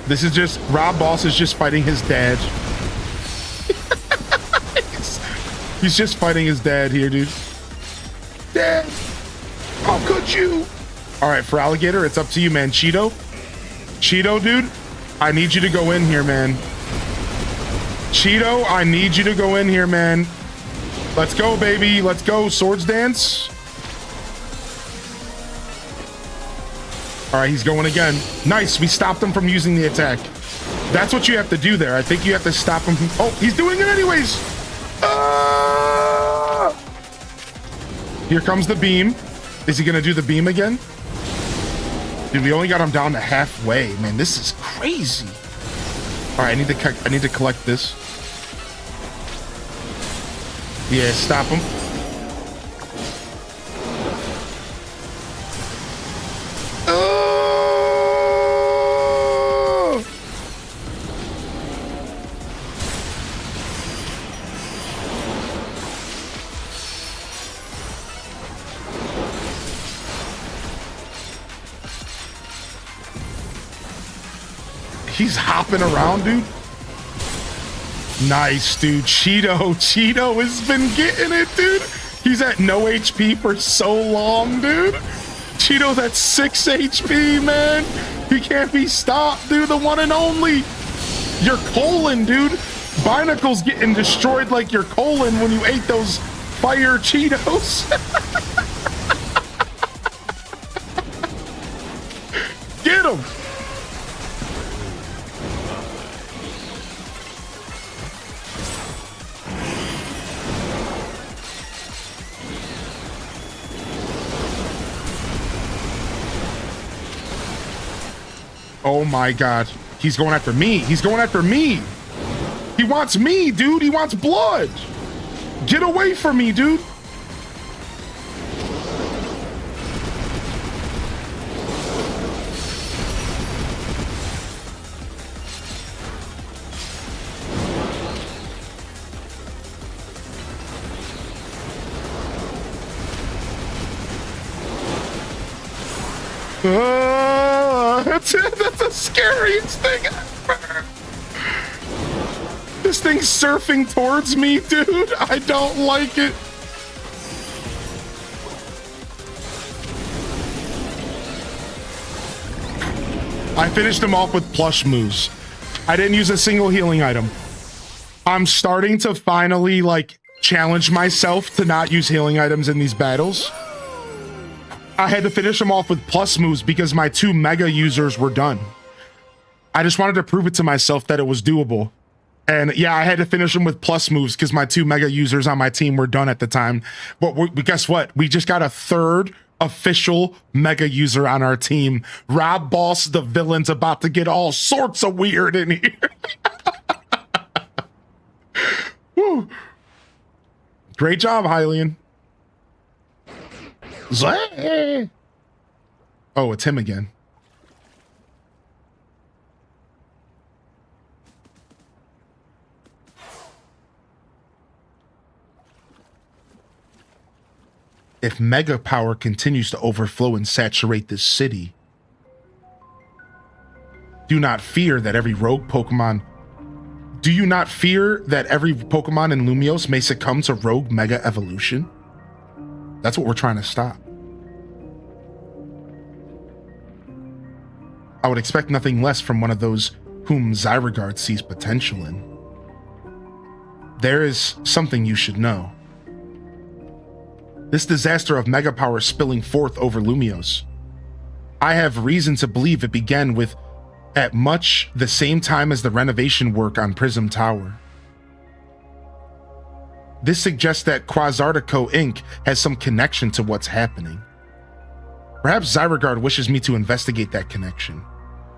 This is just, Rob Boss is just fighting his dad. He's just fighting his dad here, dude. Dad, how could you? All right, for Alligator, it's up to you, man. Cheeto, dude, I need you to go in here, man. Cheeto, I need you to go in here, man. Let's go, baby. Let's go. Swords dance. All right, he's going again. Nice. We stopped him from using the attack. That's what you have to do there. I think you have to stop him from... Oh, he's doing it anyways. Ah! Here comes the beam. Is he going to do the beam again? Dude, we only got him down to halfway. Man, this is crazy. All right, I need to collect this. Yeah, stop him. He's hopping around, dude. Nice, dude. Cheeto has been getting it, dude. He's at no HP for so long, dude. Cheeto's at 6 HP, man. He can't be stopped, dude. The one and only. Your colon, dude. Binacle's getting destroyed like your colon when you ate those fire Cheetos. Get him. Oh my God. He's going after me. He's going after me. He wants me, dude. He wants blood. Get away from me, dude. That's the scariest thing ever. This thing's surfing towards me, dude. I don't like it. I finished him off with plush moves. I didn't use a single healing item. I'm starting to finally like challenge myself to not use healing items in these battles. I had to finish them off with plus moves because my 2 mega users were done. I just wanted to prove it to myself that it was doable. And yeah, I had to finish them with plus moves because my 2 mega users on my team were done at the time. But guess what? We just got a 3rd official mega user on our team. Rob Boss, the villain's about to get all sorts of weird in here. Woo. Great job, Hylian. Oh, it's him again. If mega power continues to overflow and saturate this city, do not fear that every rogue Pokemon... Do you not fear that every Pokemon in Lumiose may succumb to rogue mega evolution? That's what we're trying to stop. I would expect nothing less from one of those whom Zyregard sees potential in. There is something you should know. This disaster of mega power spilling forth over Lumiose. I have reason to believe it began with at much the same time as the renovation work on Prism Tower. This suggests that Quasartico Inc. has some connection to what's happening. Perhaps Zyregard wishes me to investigate that connection.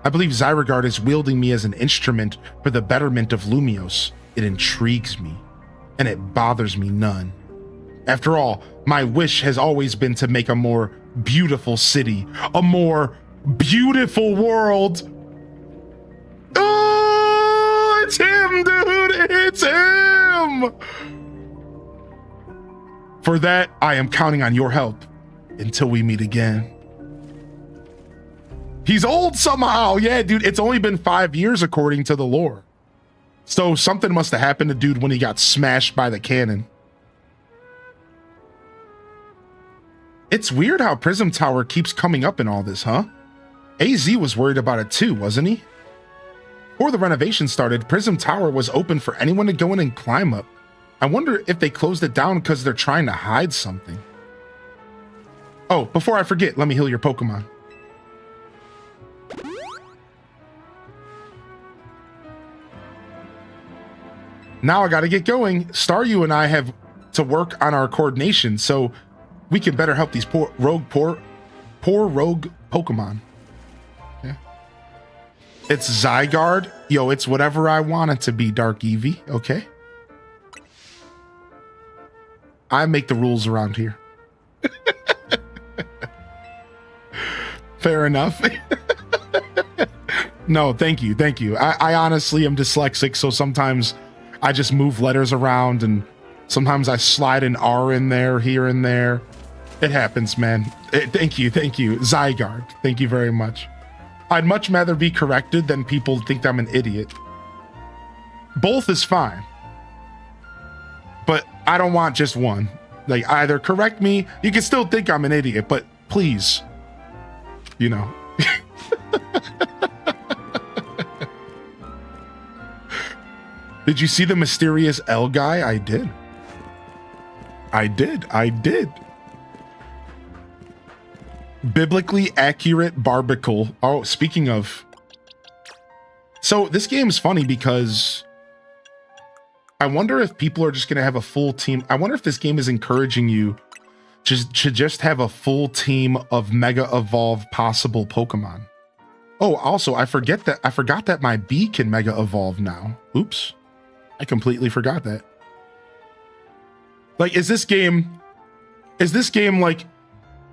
I believe Zyregard is wielding me as an instrument for the betterment of Lumiose. It intrigues me, and it bothers me none. After all, my wish has always been to make a more beautiful city, a more Beautiful world. Oh, it's him, dude. It's him. For that, I am counting on your help until we meet again. He's old somehow. Yeah, dude, it's only been 5 years according to the lore. So something must have happened to dude when he got smashed by the cannon. It's weird how Prism Tower keeps coming up in all this, huh? AZ was worried about it too, wasn't he? Before the renovation started, Prism Tower was open for anyone to go in and climb up. I wonder if they closed it down because they're trying to hide something. Oh, before I forget, let me heal your Pokemon. Now I gotta get going. Staryu and I have to work on our coordination so we can better help these poor rogue Pokemon. Yeah. It's Zygarde. Yo, it's whatever I want it to be, Dark Eevee. Okay. I make the rules around here. Fair enough. No, thank you. Thank you. I honestly am dyslexic, so sometimes I just move letters around and sometimes I slide an R in there, here and there. It happens, man. Thank you. Thank you. Zygarde. Thank you very much. I'd much rather be corrected than people think I'm an idiot. Both is fine. But I don't want just one. Like, either correct me, you can still think I'm an idiot, but please, you know. Did you see the mysterious L guy? I did. I did. Biblically accurate barbicle. Oh, speaking of. So this game's funny because I wonder if people are just going to have a full team. I wonder if this game is encouraging you to just have a full team of Mega Evolve possible Pokemon. Oh, also, I forgot that my bee can Mega Evolve now. Oops. I completely forgot that. Like, is this game like,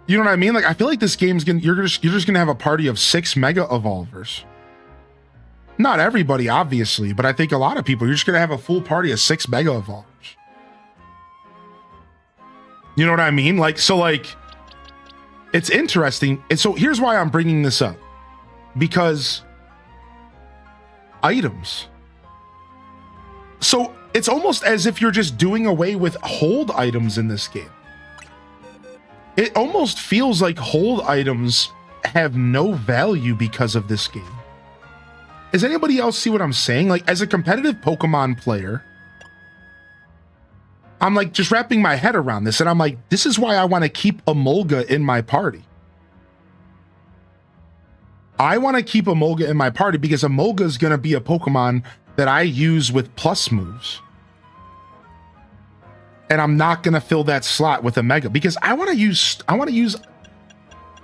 you know what I mean? Like, I feel like this game's you're just gonna have a party of 6 Mega Evolvers. Not everybody, obviously, but I think a lot of people, you're just gonna have a full party of 6 Mega Evolvers. You know what I mean? Like, so like, it's interesting. And so here's why I'm bringing this up. Because items. So it's almost as if you're just doing away with hold items in this game. It almost feels like hold items have no value because of this game. Does anybody else see what I'm saying? Like, as a competitive Pokemon player, I'm like just wrapping my head around this, and I'm like, this is why I want to keep Emolga in my party. I want to keep Emolga in my party because Emolga is going to be a Pokemon that I use with plus moves. And I'm not going to fill that slot with a Mega because I want to use, I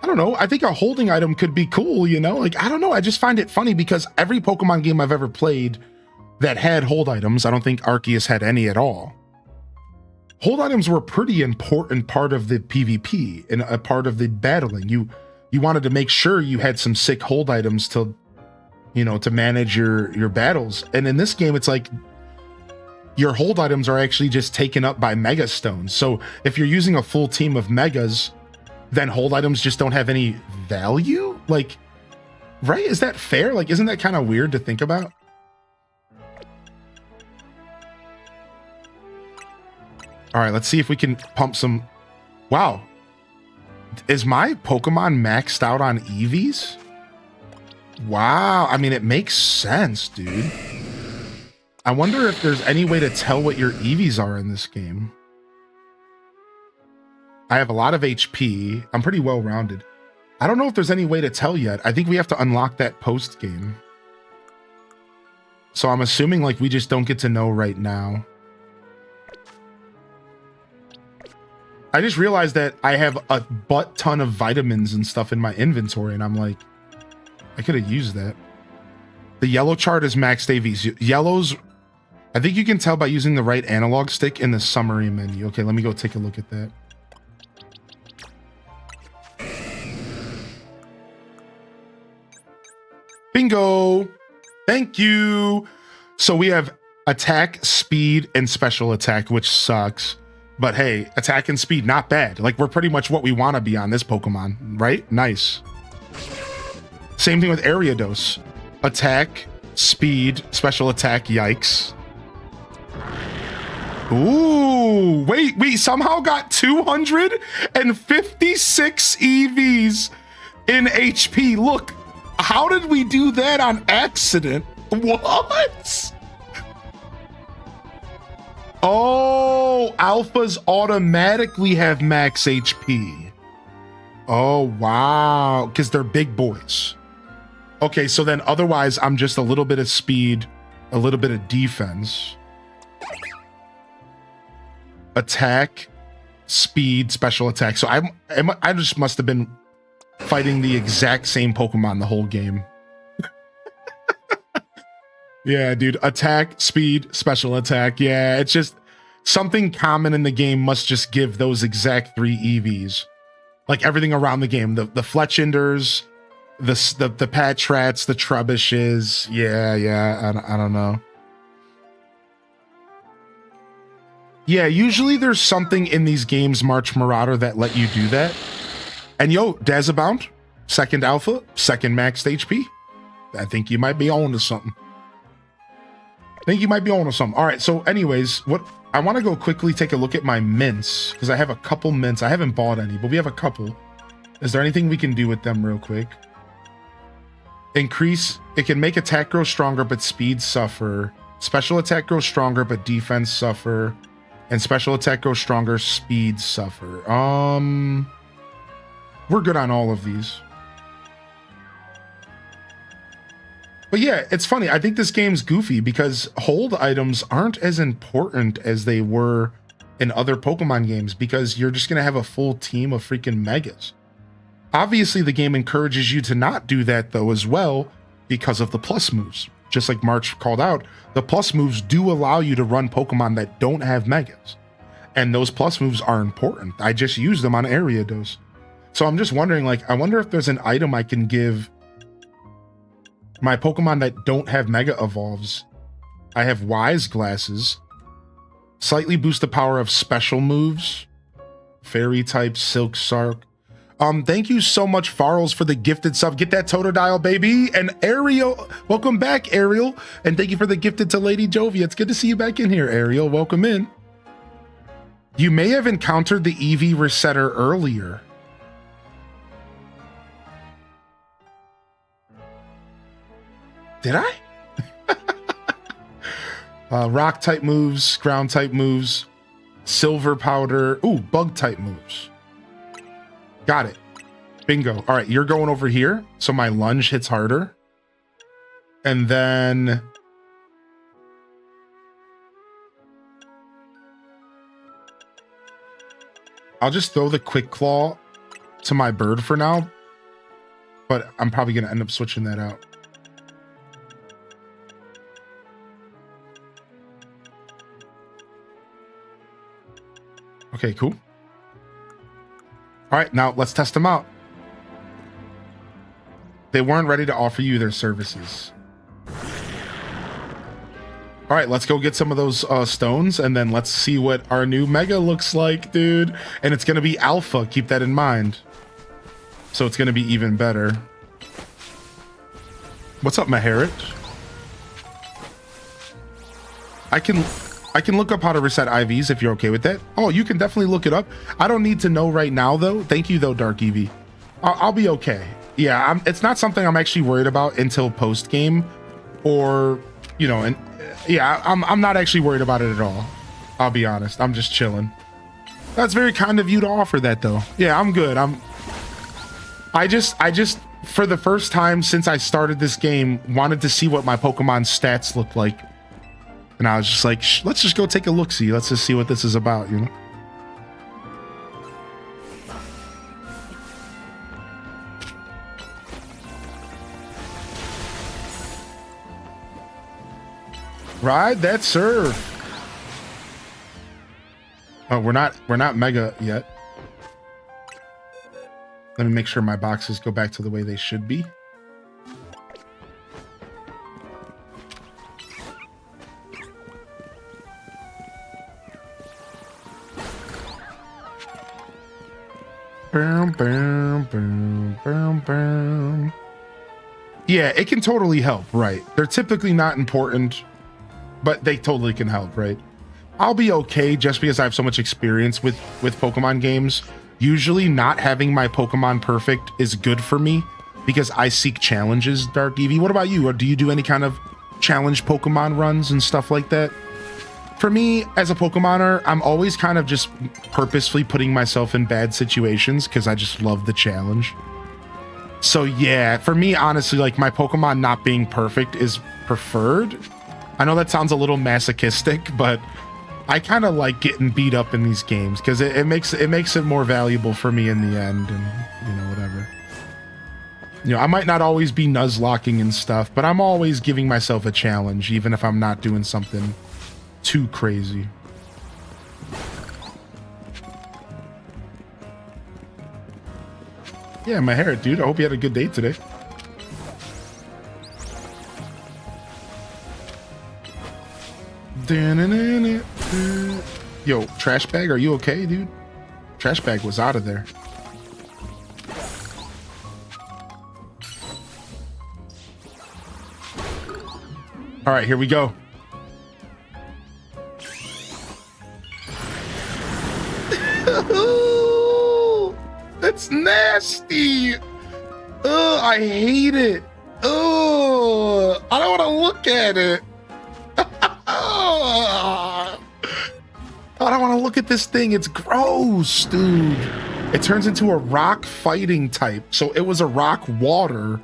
don't know. I think a holding item could be cool, you know? Like, I don't know. I just find it funny because every Pokemon game I've ever played that had hold items, I don't think Arceus had any at all. Hold items were a pretty important part of the PvP and a part of the battling. You wanted to make sure you had some sick hold items to, you know, to manage your battles. And in this game, it's like your hold items are actually just taken up by Mega Stones. So if you're using a full team of Megas, then hold items just don't have any value? Like, right? Is that fair? Like, isn't that kind of weird to think about? All right, let's see if we can pump some. Wow. Is my Pokemon maxed out on EVs? Wow. I mean, it makes sense, dude. I wonder if there's any way to tell what your EVs are in this game. I have a lot of HP. I'm pretty well rounded. I don't know if there's any way to tell yet. I think we have to unlock that post game. So I'm assuming like we just don't get to know right now. I just realized that I have a butt ton of vitamins and stuff in my inventory, and I'm like, I could have used that. The yellow chart is maxed AVs. Yellows, I think you can tell by using the right analog stick in the summary menu. Okay, let me go take a look at that. Bingo. Thank you. So we have attack, speed, and special attack, which sucks. But hey, attack and speed, not bad. Like, we're pretty much what we want to be on this Pokemon, right? Nice. Same thing with Ariados. Attack, speed, special attack, yikes. Ooh, wait, we somehow got 256 EVs in HP. Look, how did we do that on accident? What? Oh, alphas automatically have max HP. Oh, wow, because they're big boys. Okay, so then otherwise I'm just a little bit of speed, a little bit of defense. Attack, speed, special attack. So I just must have been fighting the exact same Pokemon the whole game. Yeah, dude. Attack, speed, special attack. Yeah, it's just something common in the game must just give those exact 3 EVs. Like everything around the game. The Fletchinders, the Patrats, the Trubbishes. Yeah, I don't know. Yeah, usually there's something in these games, March Marauder, that let you do that. And yo, Dazabound, second alpha, second maxed HP. I think you might be on to something. All right, so anyways, what I want to go quickly take a look at my mints, because I have a couple mints. I haven't bought any, but we have a couple. Is there anything we can do with them real quick? Increase, it can make attack grow stronger, but speed suffer. Special attack grows stronger, but defense suffer. And special attack goes stronger, speed suffer. We're good on all of these. But yeah, it's funny. I think this game's goofy because hold items aren't as important as they were in other Pokemon games because you're just going to have a full team of freaking Megas. Obviously, the game encourages you to not do that though as well because of the plus moves. Just like March called out, the plus moves do allow you to run Pokemon that don't have Megas. And those plus moves are important. I just use them on Ariados. So I'm just wondering, like, I wonder if there's an item I can give my Pokemon that don't have Mega Evolves. I have Wise Glasses. Slightly boost the power of special moves. Fairy type, Silk Sark. Thank you so much, Farrells, for the gifted sub. Get that Totodile, baby. And Ariel, welcome back, Ariel. And thank you for the gifted to Lady Jovia. It's good to see you back in here, Ariel. Welcome in. You may have encountered the EV Resetter earlier. Did I? Rock type moves, ground type moves, silver powder. Ooh, bug type moves. Got it. Bingo. All right, you're going over here. So my lunge hits harder. And then I'll just throw the quick claw to my bird for now. But I'm probably going to end up switching that out. Okay, cool. All right, now let's test them out. They weren't ready to offer you their services. All right, let's go get some of those stones, and then let's see what our new Mega looks like, dude. And it's going to be Alpha. Keep that in mind. So it's going to be even better. What's up, Maharit? I can look up how to reset IVs if you're okay with that. Oh, you can definitely look it up. I don't need to know right now, though. Thank you, though, Dark Eevee. I'll be okay. Yeah, it's not something I'm actually worried about until post-game. Or, you know, and yeah, I'm not actually worried about it at all. I'll be honest. I'm just chilling. That's very kind of you to offer that, though. Yeah, I'm good. I just, for the first time since I started this game, wanted to see what my Pokemon stats look like. And I was just like, let's just go take a look-see. Let's just see what this is about, you know? Ride that serve. Oh, we're not Mega yet. Let me make sure my boxes go back to the way they should be. Boom, boom, boom, boom, boom. Yeah, it can totally help, right? They're typically not important, but they totally can help, right? I'll be okay just because I have so much experience with Pokemon games. Usually not having my Pokemon perfect is good for me because I seek challenges, Dark Eevee. What about you? Or do you do any kind of challenge Pokemon runs and stuff like that? For me, as a Pokemoner, I'm always kind of just purposefully putting myself in bad situations because I just love the challenge. So yeah, for me, honestly, like my Pokemon not being perfect is preferred. I know that sounds a little masochistic, but I kind of like getting beat up in these games because it makes it more valuable for me in the end, and you know, whatever. You know, I might not always be nuzlocking and stuff, but I'm always giving myself a challenge, even if I'm not doing something too crazy. Yeah, my hair, dude. I hope you had a good day today. Yo, trash bag, are you okay, dude? Trash bag was out of there. All right, here we go. It's nasty. Ugh, I hate it. Ugh, I don't want to look at it. I don't want to look at this thing. It's gross, dude. It turns into a rock fighting type. So it was a rock water.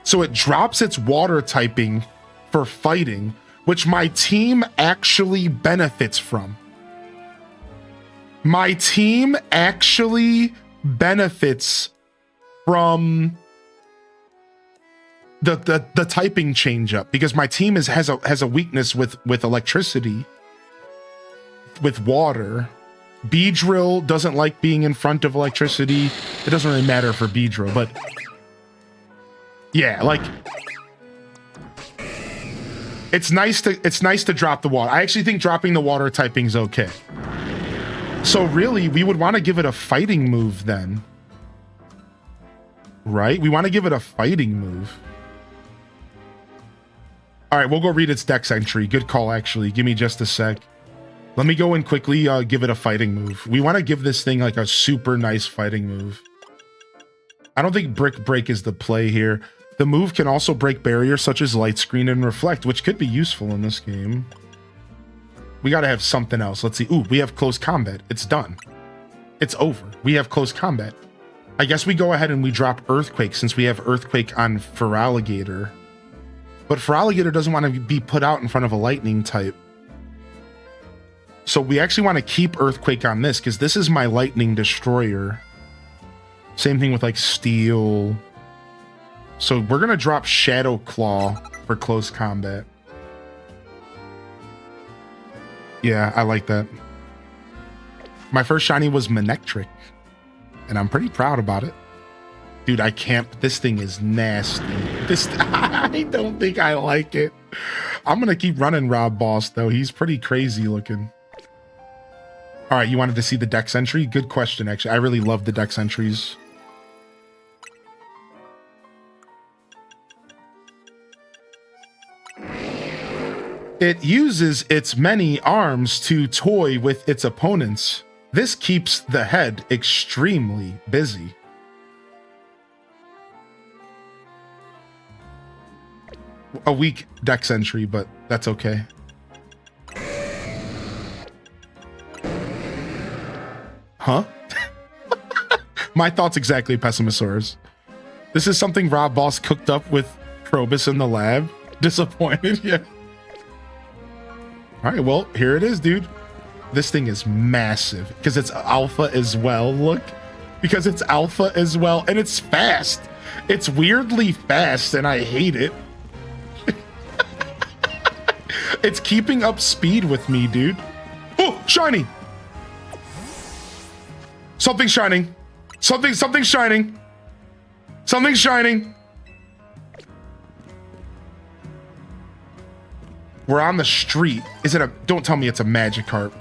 So it drops its water typing for fighting, which my team actually benefits from. My team actually benefits from the typing change up because my team has a weakness with electricity, with water. Beedrill doesn't like being in front of electricity. It doesn't really matter for Beedrill, but yeah, like it's nice to drop the water. I actually think dropping the water typing is okay. So really, we would want to give it a fighting move then. Right? We want to give it a fighting move. All right, we'll go read its dex entry. Good call, actually. Give me just a sec. Let me go and quickly give it a fighting move. We want to give this thing like a super nice fighting move. I don't think Brick Break is the play here. The move can also break barriers such as Light Screen and Reflect, which could be useful in this game. We got to have something else. Let's see. Ooh, we have Close Combat. It's done. It's over. We have Close Combat. I guess we go ahead and we drop Earthquake since we have Earthquake on Feraligatr. But Feraligatr doesn't want to be put out in front of a Lightning type. So we actually want to keep Earthquake on this because this is my Lightning Destroyer. Same thing with like Steel. So we're going to drop Shadow Claw for Close Combat. Yeah, I like that. My first shiny was Manectric, and I'm pretty proud about it. Dude, I can't. This thing is nasty. I don't think I like it. I'm going to keep running Rob Boss, though. He's pretty crazy looking. All right, you wanted to see the dex entry? Good question, actually. I really love the dex entries. It uses its many arms to toy with its opponents. This keeps the head extremely busy. A weak dex entry, but that's okay. Huh? My thoughts exactly, Pessimosaurus. This is something Rob Boss cooked up with Krobus in the lab. Disappointed, yeah. All right, well, here it is, dude. This thing is massive because it's alpha as well. Look, because it's alpha as well, and it's fast. It's weirdly fast, and I hate it. It's keeping up speed with me, dude. Oh, shiny. Something's shining. Something's shining. Something's shining. We're on the street. Is it a... Don't tell me it's a Magikarp.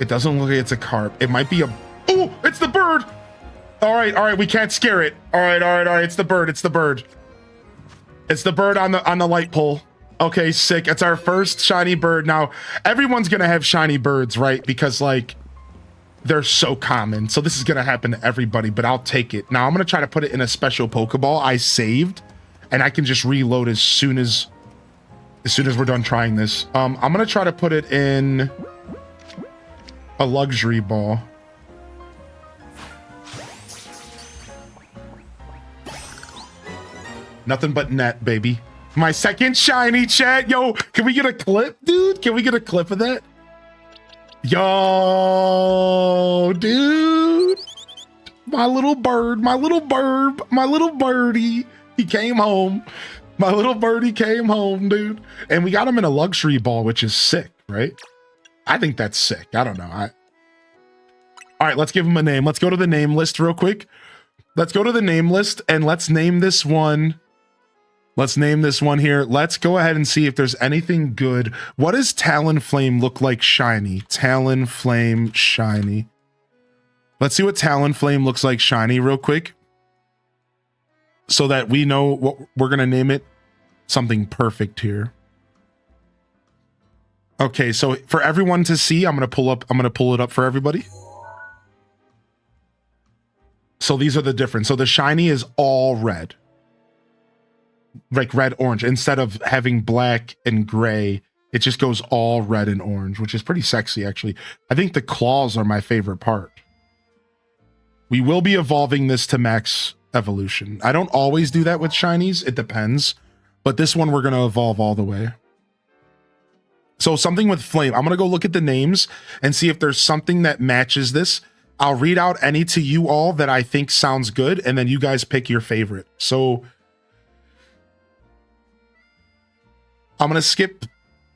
It doesn't look like it's a carp. It might be a... Oh, it's the bird. All right. We can't scare it. All right. It's the bird. It's the bird. It's the bird on the light pole. Okay, sick. It's our first shiny bird. Now, everyone's going to have shiny birds, right? Because, like, they're so common. So this is going to happen to everybody, but I'll take it. Now, I'm going to try to put it in a special Pokeball I saved, and I can just reload as soon as we're done trying this. I'm going to try to put it in a luxury ball. Nothing but net, baby. My second shiny, chat. Yo, can we get a clip, dude? Can we get a clip of that? Yo, dude. My little bird, my little birdie. He came home. My little birdie came home, dude. And we got him in a luxury ball, which is sick, right? I think that's sick. I don't know. All right, let's give him a name. Let's go to the name list real quick. Let's go to the name list and let's name this one. Let's name this one here. Let's go ahead and see if there's anything good. What does Talonflame look like shiny? Talonflame shiny. Let's see what Talonflame looks like shiny real quick, so that we know what we're going to name it. Something perfect here. Okay, so for everyone to see, I'm going to pull it up for everybody. So these are the difference. So the shiny is all red. Like red, orange. Instead of having black and gray, it just goes all red and orange, which is pretty sexy, actually. I think the claws are my favorite part. We will be evolving this to max evolution. I don't always do that with shinies. It depends. But this one, we're going to evolve all the way. So something with flame. I'm going to go look at the names and see if there's something that matches this. I'll read out any to you all that I think sounds good, and then you guys pick your favorite. So I'm going to skip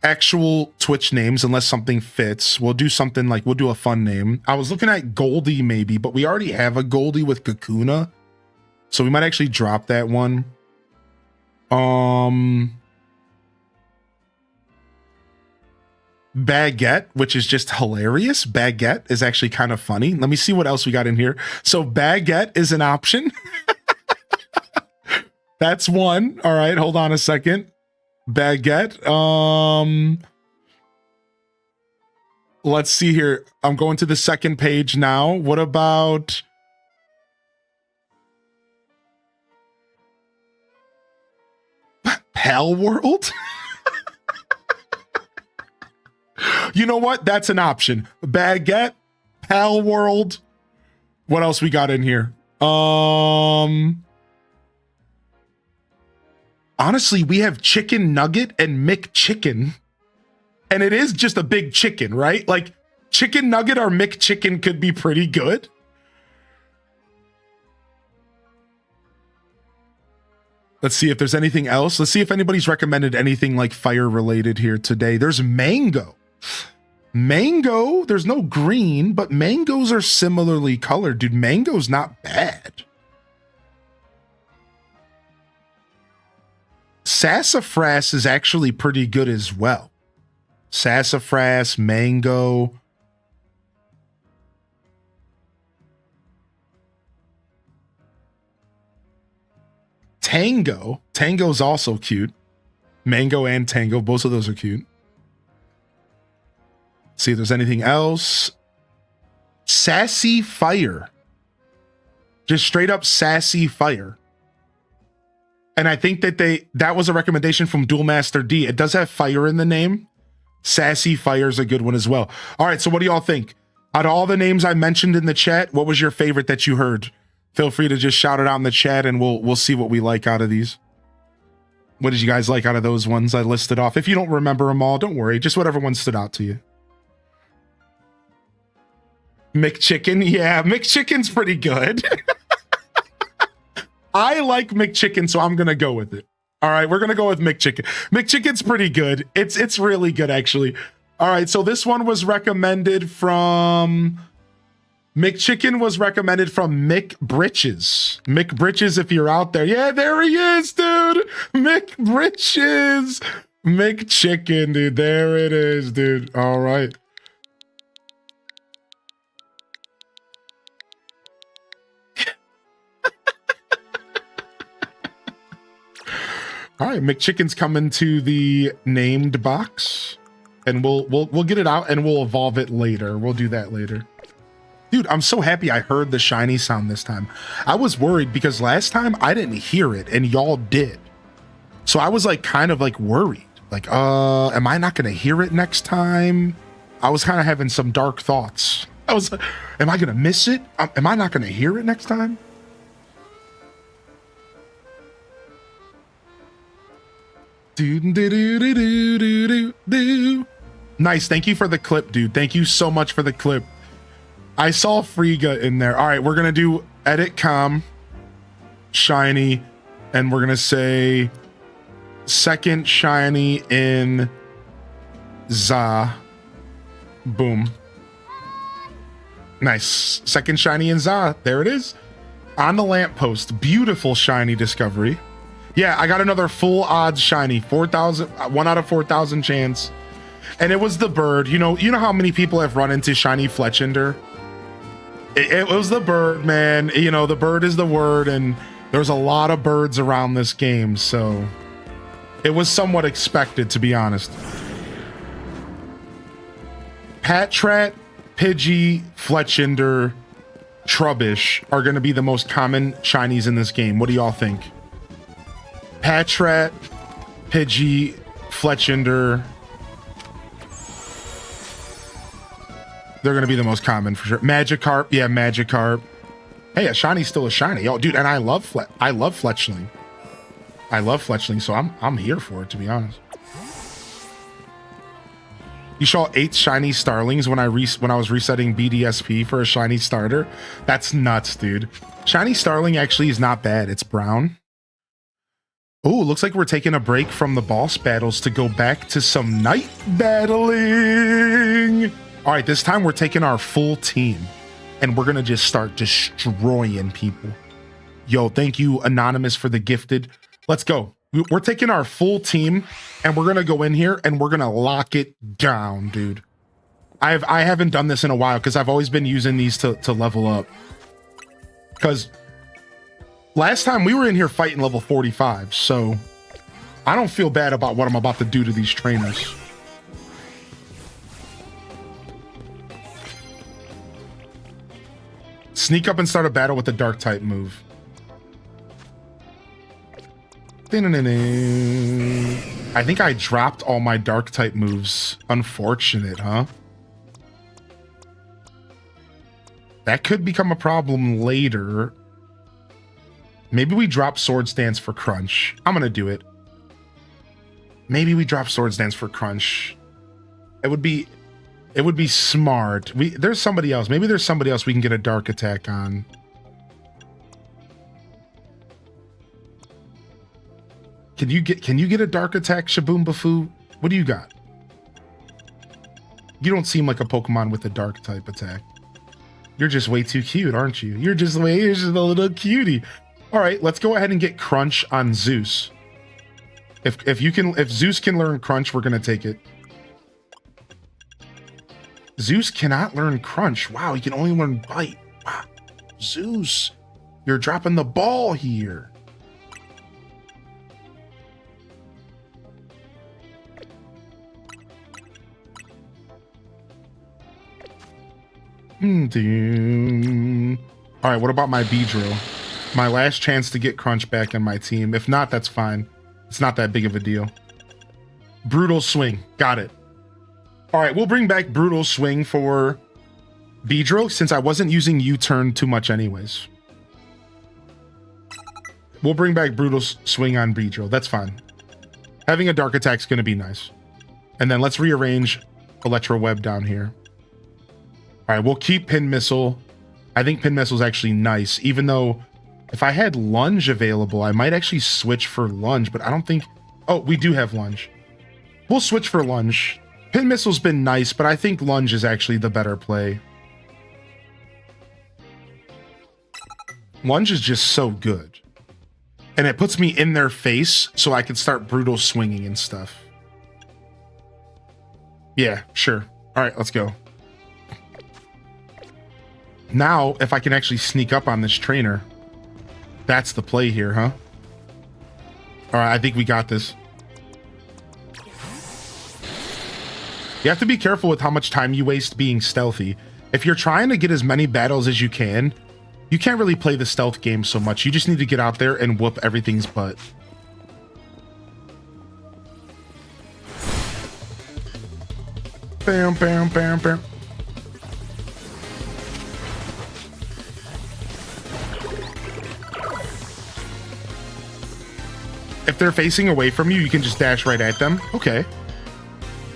actual Twitch names unless something fits. We'll do something like, we'll do a fun name. I was looking at Goldie maybe, but we already have a Goldie with Kakuna. So we might actually drop that one. Baguette, which is just hilarious. Baguette is actually kind of funny. Let me see what else we got in here. So Baguette is an option. That's one. All right, hold on a second. Baguette. Let's see here. I'm going to the second page now. What about Pal World? You know what? That's an option. Baguette, Pal World. What else we got in here? Honestly, we have Chicken Nugget and McChicken. And it is just a big chicken, right? Like, Chicken Nugget or McChicken could be pretty good. Let's see if there's anything else. Let's see if anybody's recommended anything like fire related here today. There's mango. Mango, there's no green, but mangoes are similarly colored. Dude, mango's not bad. Sassafras is actually pretty good as well. Sassafras, mango. Tango. Tango's also cute. Mango and Tango, both of those are cute. See if there's anything else. Sassy Fire. Just straight up Sassy Fire. And I think that was a recommendation from Duel Master D. It does have fire in the name. Sassy Fire is a good one as well. All right, so what do y'all think? Out of all the names I mentioned in the chat, what was your favorite that you heard? Feel free to just shout it out in the chat and we'll see what we like out of these. What did you guys like out of those ones I listed off? If you don't remember them all, don't worry. Just whatever one stood out to you. McChicken, yeah, McChicken's pretty good. I like McChicken, so I'm gonna go with it. All right, we're gonna go with McChicken. McChicken's pretty good. It's really good, actually. All right, so this one was recommended from McChicken was recommended from Mick Britches. Mick Britches, if you're out there, yeah, there he is, dude. Mick Britches, McChicken, dude. There it is, dude. All right. All right, McChicken's coming to the named box, and we'll get it out and we'll evolve it later. We'll do that later. Dude, I'm so happy I heard the shiny sound this time. I was worried because last time I didn't hear it and y'all did. So I was like kind of like worried. Like, am I not gonna hear it next time? I was kind of having some dark thoughts. I was like, am I gonna miss it? Am I not gonna hear it next time? Nice. Thank you for the clip, dude. Thank you so much for the clip. I saw Friga in there. All right, we're gonna do edit com shiny, and we're gonna say second shiny in Za. Boom. Nice. Second shiny in Za. There it is. On the lamppost. Beautiful shiny discovery. Yeah, I got another full odds shiny. 4,000, 1 out of 4,000 chance. And it was the bird. You know how many people have run into shiny Fletchender? It was the bird, man. You know, the bird is the word, and there's a lot of birds around this game, so it was somewhat expected, to be honest. Patrat, Pidgey, Fletchender, Trubbish are going to be the most common shinies in this game. What do y'all think? Patrat, Pidgey, Fletchender. They're going to be the most common for sure. Magikarp. Yeah, Magikarp. Hey, a shiny's still a shiny. Oh, dude, and I love Fletchling. I love Fletchling, so I'm here for it, to be honest. You saw 8 shiny starlings when I was resetting BDSP for a shiny starter. That's nuts, dude. Shiny starling actually is not bad. It's brown. Oh, looks like we're taking a break from the boss battles to go back to some night battling. All right, this time we're taking our full team and we're gonna just start destroying people. Yo, thank you, Anonymous, for the gifted. Let's go. We're taking our full team and we're gonna go in here and we're gonna lock it down, dude. I haven't done this in a while because I've always been using these to level up. Because last time we were in here fighting level 45, so I don't feel bad about what I'm about to do to these trainers. Sneak up and start a battle with the dark type move. I think I dropped all my dark type moves. Unfortunate, huh? That could become a problem later. Maybe we drop Swords Dance for Crunch. I'm gonna do it. Maybe we drop Swords Dance for Crunch. It would be smart. There's somebody else. Maybe there's somebody else we can get a dark attack on. Can you get a dark attack, Shaboom Bafoo? What do you got? You don't seem like a Pokemon with a dark type attack. You're just way too cute, aren't you? You're just a little cutie. All right, let's go ahead and get Crunch on Zeus. If Zeus can learn Crunch, we're gonna take it. Zeus cannot learn Crunch. Wow, he can only learn Bite. Wow, Zeus, you're dropping the ball here. All right, what about my Beedrill? My last chance to get Crunch back in my team. If not, that's fine. It's not that big of a deal. Brutal Swing. Got it. All right, we'll bring back Brutal Swing for Beedrill since I wasn't using U-turn too much anyways. We'll bring back Brutal Swing on Beedrill. That's fine. Having a Dark Attack is going to be nice. And then let's rearrange Electro Web down here. All right, we'll keep Pin Missile. I think Pin Missile is actually nice, even though if I had Lunge available, I might actually switch for Lunge, but I don't think... Oh, we do have Lunge. We'll switch for Lunge. Pin Missile's been nice, but I think Lunge is actually the better play. Lunge is just so good. And it puts me in their face so I can start Brutal Swinging and stuff. Yeah, sure. All right, let's go. Now, if I can actually sneak up on this trainer, that's the play here, huh? All right, I think we got this. You have to be careful with how much time you waste being stealthy. If you're trying to get as many battles as you can't really play the stealth game so much. You just need to get out there and whoop everything's butt. Bam, bam, bam, bam. If they're facing away from you, you can just dash right at them. Okay.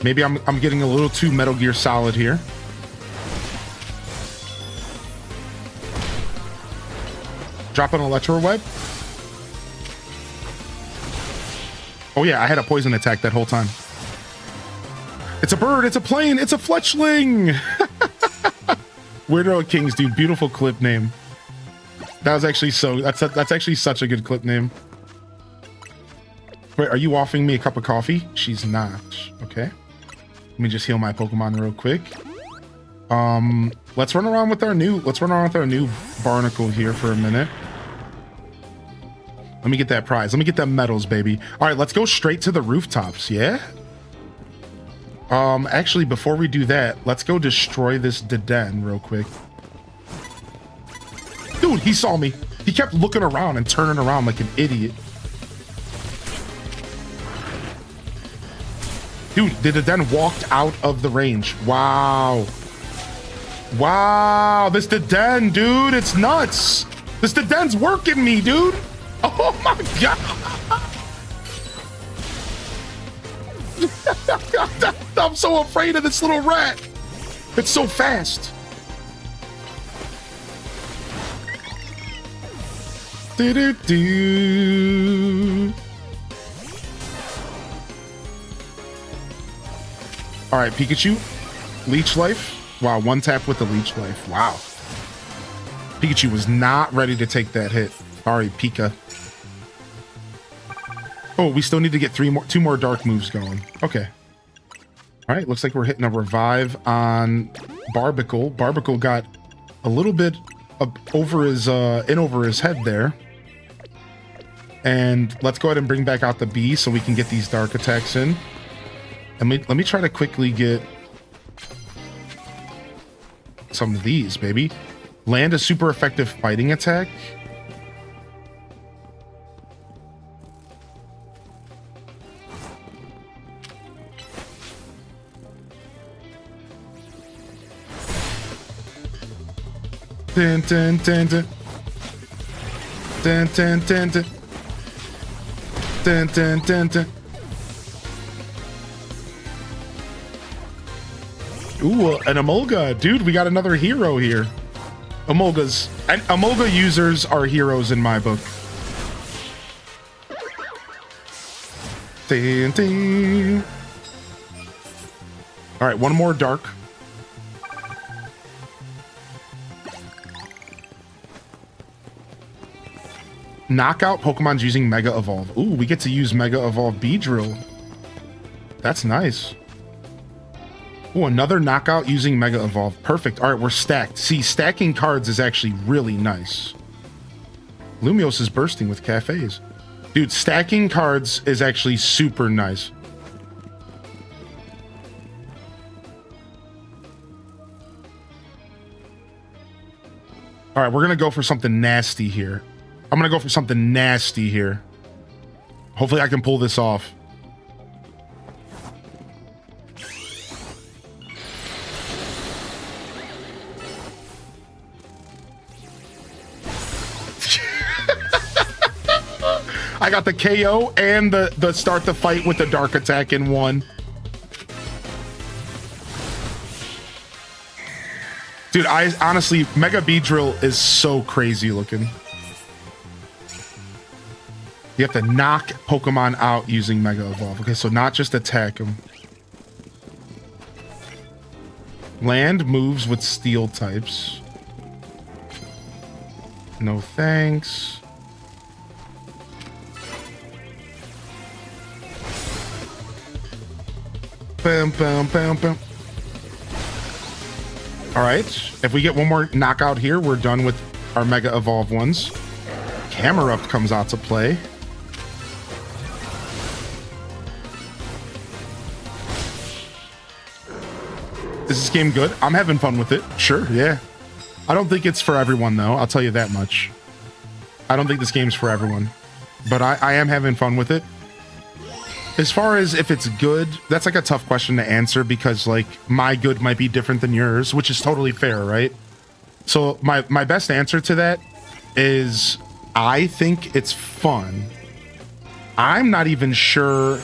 Maybe I'm getting a little too Metal Gear Solid here. Drop an electro web. Oh yeah, I had a poison attack that whole time. It's a bird, it's a plane, it's a fletchling. Weirdo Kings, dude, beautiful clip name. That was actually that's actually such a good clip name. Wait, are you offering me a cup of coffee? She's not. Okay. Let me just heal my Pokemon real quick. Let's run around with our new barnacle here for a minute. Let me get that prize. Let me get them medals, baby. All right, let's go straight to the rooftops, yeah? Actually, before we do that, let's go destroy this Deden real quick. Dude, he saw me. He kept looking around and turning around like an idiot. Dude, the Deden walked out of the range. Wow. Wow, this Deden, dude, it's nuts. This Deden's working me, dude. Oh my god. I'm so afraid of this little rat. It's so fast. Do-do-do. All right, Pikachu. Leech Life. Wow, one tap with the Leech Life. Wow. Pikachu was not ready to take that hit. Sorry, Pika. Oh, we still need to get two more dark moves going. Okay. All right, looks like we're hitting a revive on Barbicle. Barbicle got a little bit over his head there. And let's go ahead and bring back out the bee so we can get these dark attacks in. And let me try to quickly get some of these, baby. Land a super effective fighting attack. Dun, dun, dun, dun. Dun, dun, dun, dun. Dun, dun, dun, dun. Ooh, an Emolga. Dude, we got another hero here. Emolgas. And Emolga users are heroes in my book. Dun, dun. All right, one more dark. Knockout Pokemon's using Mega Evolve. Ooh, we get to use Mega Evolve Beedrill. That's nice. Ooh, another knockout using Mega Evolve. Perfect. All right, we're stacked. See, stacking cards is actually really nice. Lumiose is bursting with cafes. Dude, stacking cards is actually super nice. All right, we're going to go for something nasty here. I'm going to go for something nasty here. Hopefully I can pull this off. I got the KO and the start the fight with the dark attack in one. Dude, I honestly, Mega Beedrill is so crazy looking. You have to knock Pokemon out using Mega Evolve. Okay, so not just attack them. Land moves with steel types. No thanks. Bam, bam, bam, bam. All right, if we get one more knockout here, we're done with our Mega Evolve ones. Camerupt comes out to play. this game good? I'm having fun with it. Sure, yeah. I don't think it's for everyone, though. I'll tell you that much. I don't think this game's for everyone. But I am having fun with it. As far as if it's good, that's like a tough question to answer because like my good might be different than yours, which is totally fair, right? So my best answer to that is I think it's fun. I'm not even sure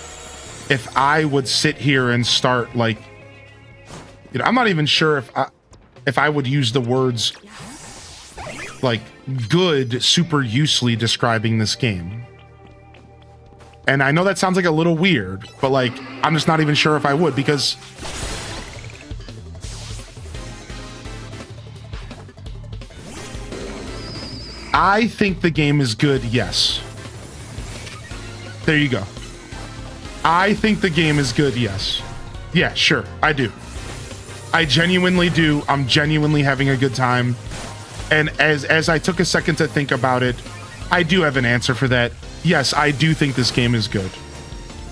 if I would sit here and start like, you know, I'm not even sure if I would use the words like good super usely describing this game. And I know that sounds like a little weird, but like, I'm just not even sure if I would because I think the game is good, yes. There you go. I think the game is good, yes. Yeah, sure, I do. I genuinely do. I'm genuinely having a good time. And as I took a second to think about it, I do have an answer for that. Yes, I do think this game is good.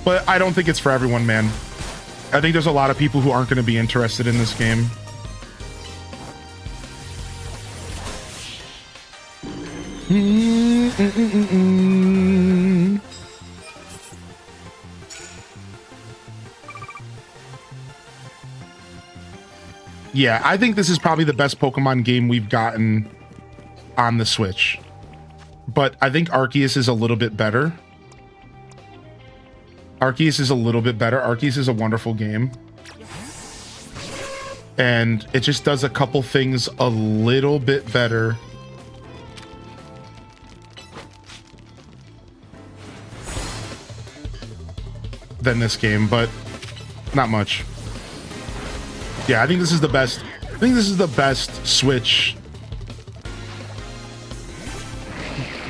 But I don't think it's for everyone, man. I think there's a lot of people who aren't going to be interested in this game. Yeah, I think this is probably the best Pokemon game we've gotten on the Switch. But I think Arceus is a little bit better. Arceus is a little bit better. Arceus is a wonderful game. And it just does a couple things a little bit better. Than this game, but not much. Yeah, I think this is the best. I think this is the best Switch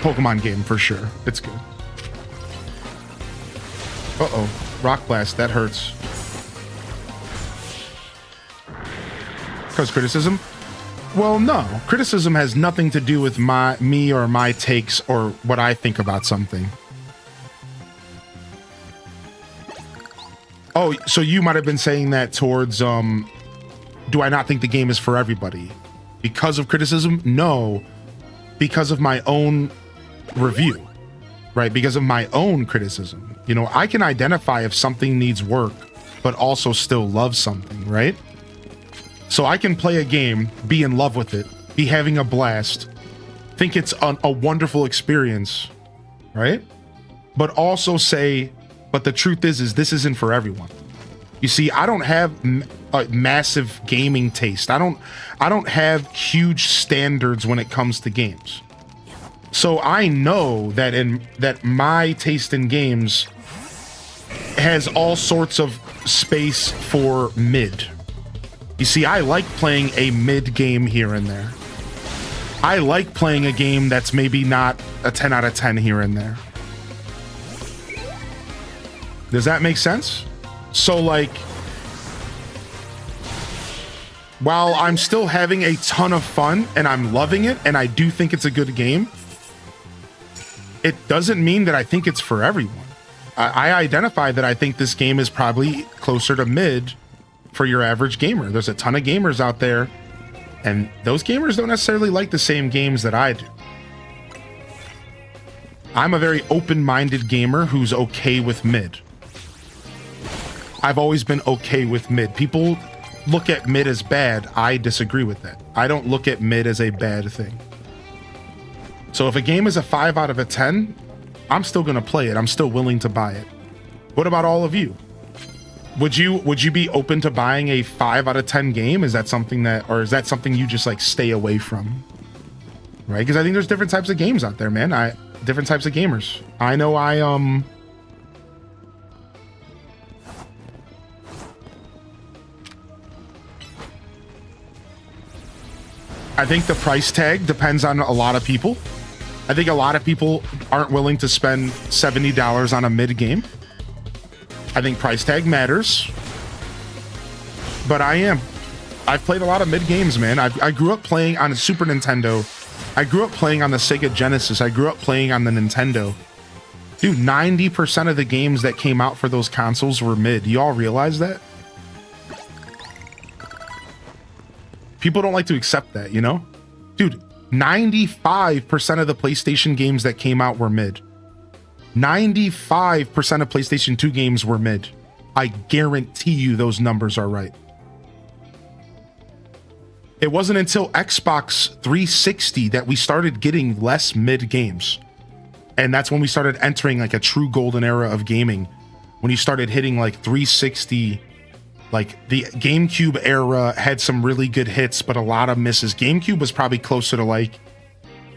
Pokemon game for sure. It's good. Uh-oh. Rock Blast, that hurts. Because criticism? Well, no. Criticism has nothing to do with me or my takes or what I think about something. Oh, so you might have been saying that towards, do I not think the game is for everybody? Because of criticism? No. Because of my own review, right? Because of my own criticism. You know, I can identify if something needs work, but also still love something, right? So I can play a game, be in love with it, be having a blast, think it's a wonderful experience, right? But also say, but the truth is this isn't for everyone. You see, I don't have a massive gaming taste. I don't have huge standards when it comes to games. So I know that my taste in games has all sorts of space for mid. You see, I like playing a mid game here and there. I like playing a game that's maybe not a 10 out of 10 here and there. Does that make sense? So like, while I'm still having a ton of fun and I'm loving it and I do think it's a good game, it doesn't mean that I think it's for everyone. I identify that I think this game is probably closer to mid for your average gamer. There's a ton of gamers out there, and those gamers don't necessarily like the same games that I do. I'm a very open-minded gamer who's okay with mid. I've always been okay with mid. People look at mid as bad. I disagree with that. I don't look at mid as a bad thing. So if a game is a 5 out of a 10, I'm still going to play it. I'm still willing to buy it. What about all of you? Would you be open to buying a 5 out of 10 game? Is that something or is that something you just like stay away from? Right? Because I think there's different types of games out there, man. Different types of gamers. I know I think the price tag depends on a lot of people. I think a lot of people aren't willing to spend $70 on a mid game. I think price tag matters. But I am. I've played a lot of mid games, man. I grew up playing on a Super Nintendo. I grew up playing on the Sega Genesis. I grew up playing on the Nintendo. Dude, 90% of the games that came out for those consoles were mid. You all realize that? People don't like to accept that, you know? Dude, 95% of the PlayStation games that came out were mid. 95% of PlayStation 2 games were mid. I guarantee you those numbers are right. It wasn't until Xbox 360 that we started getting less mid games. And that's when we started entering like a true golden era of gaming. When you started hitting like 360, like the GameCube era had some really good hits, but a lot of misses. GameCube was probably closer to like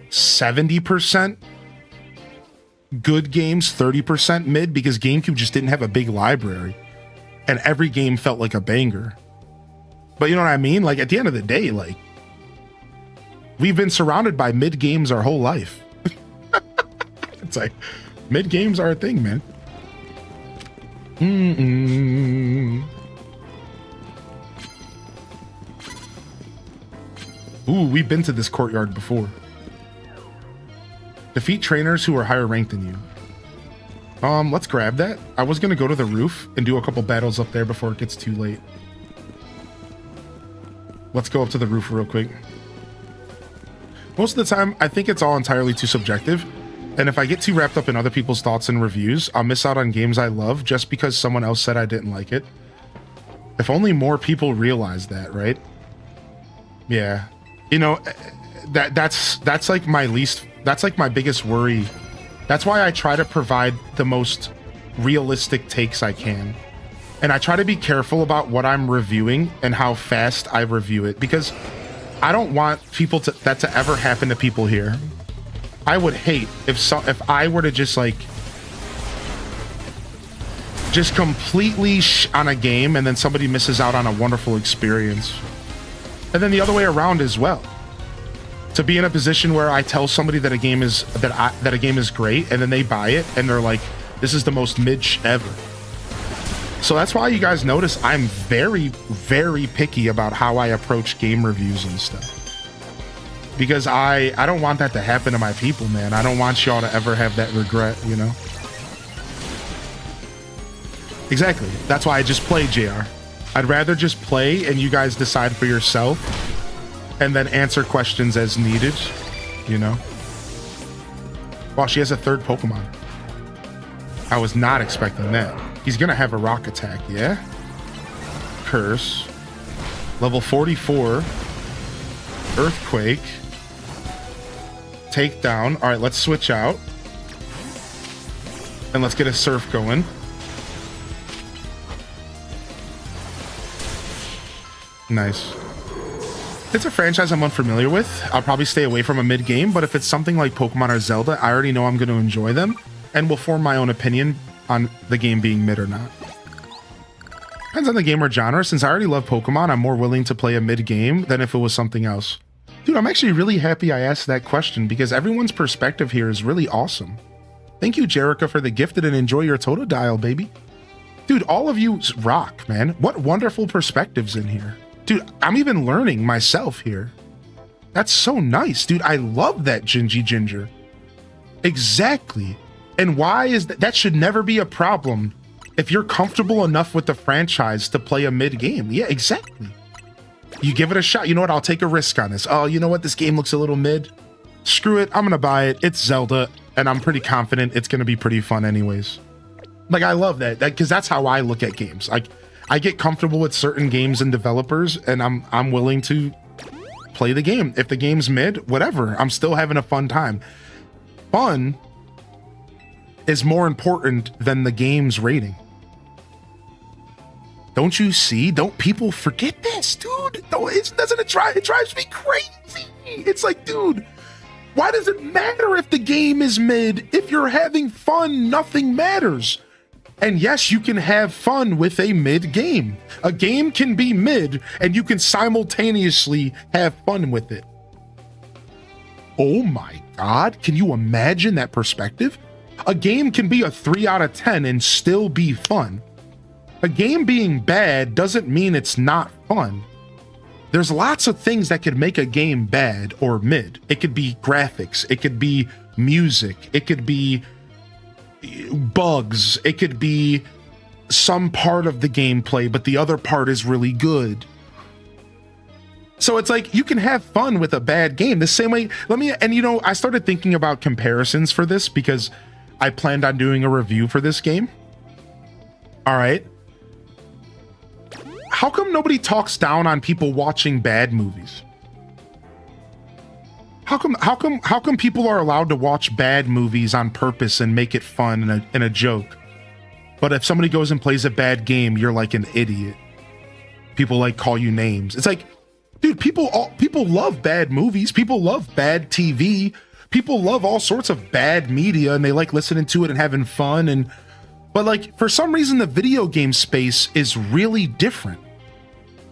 70% good games, 30% mid, because GameCube just didn't have a big library. And every game felt like a banger. But you know what I mean? Like at the end of the day, like we've been surrounded by mid games our whole life. It's like mid games are a thing, man. Ooh, we've been to this courtyard before. Defeat trainers who are higher ranked than you. Let's grab that. I was gonna go to the roof and do a couple battles up there before it gets too late. Let's go up to the roof real quick. Most of the time, I think it's all entirely too subjective. And if I get too wrapped up in other people's thoughts and reviews, I'll miss out on games I love just because someone else said I didn't like it. If only more people realize that, right? Yeah. You know, that's like my biggest worry. That's why I try to provide the most realistic takes I can. And I try to be careful about what I'm reviewing and how fast I review it, because I don't want that to ever happen to people here. I would hate if I were to just completely on a game and then somebody misses out on a wonderful experience. And then the other way around as well. To be in a position where I tell somebody that a game is great, and then they buy it and they're like, this is the most mid ever. So that's why you guys notice I'm very, very picky about how I approach game reviews and stuff. Because I don't want that to happen to my people, man. I don't want y'all to ever have that regret, you know? Exactly. That's why I just play, JR. I'd rather just play and you guys decide for yourself and then answer questions as needed, you know? Wow, she has a third Pokemon. I was not expecting that. He's gonna have a rock attack, yeah? Curse. Level 44. Earthquake. Takedown. All right, let's switch out. And let's get a surf going. Nice. It's a franchise I'm unfamiliar with. I'll probably stay away from a mid-game, but if it's something like Pokemon or Zelda, I already know I'm going to enjoy them and will form my own opinion on the game being mid or not. Depends on the game or genre. Since I already love Pokemon, I'm more willing to play a mid-game than if it was something else. Dude, I'm actually really happy I asked that question because everyone's perspective here is really awesome. Thank you, Jerica, for the gifted, and enjoy your Totodile, baby. Dude, all of you rock, man. What wonderful perspectives in here. Dude, I'm even learning myself here. That's so nice, dude. I love that Gingy Ginger. Exactly. And why is that? That should never be a problem if you're comfortable enough with the franchise to play a mid game. Yeah, exactly. You give it a shot. You know what? I'll take a risk on this. Oh, you know what? This game looks a little mid. Screw it. I'm going to buy it. It's Zelda, and I'm pretty confident it's going to be pretty fun anyways. Like, I love that because that's how I look at games. Like, I get comfortable with certain games and developers, and I'm willing to play the game. If the game's mid, whatever. I'm still having a fun time. Fun is more important than the game's rating. Don't you see? Don't people forget this, dude? No, it drives me crazy. It's like, dude, why does it matter if the game is mid? If you're having fun, nothing matters. And yes, you can have fun with a mid game. A game can be mid and you can simultaneously have fun with it. Oh my God, can you imagine that perspective? A game can be a 3 out of 10 and still be fun. A game being bad doesn't mean it's not fun. There's lots of things that could make a game bad or mid. It could be graphics, it could be music, it could be bugs, it could be some part of the gameplay, but the other part is really good. So it's like you can have fun with a bad game the same way. I started thinking about comparisons for this because I planned on doing a review for this game. All right. How come nobody talks down on people watching bad movies? How come people are allowed to watch bad movies on purpose and make it fun and a joke? But if somebody goes and plays a bad game, you're like an idiot. People like call you names. It's like, dude, people love bad movies. People love bad TV. People love all sorts of bad media and they like listening to it and having fun. But like, for some reason, the video game space is really different.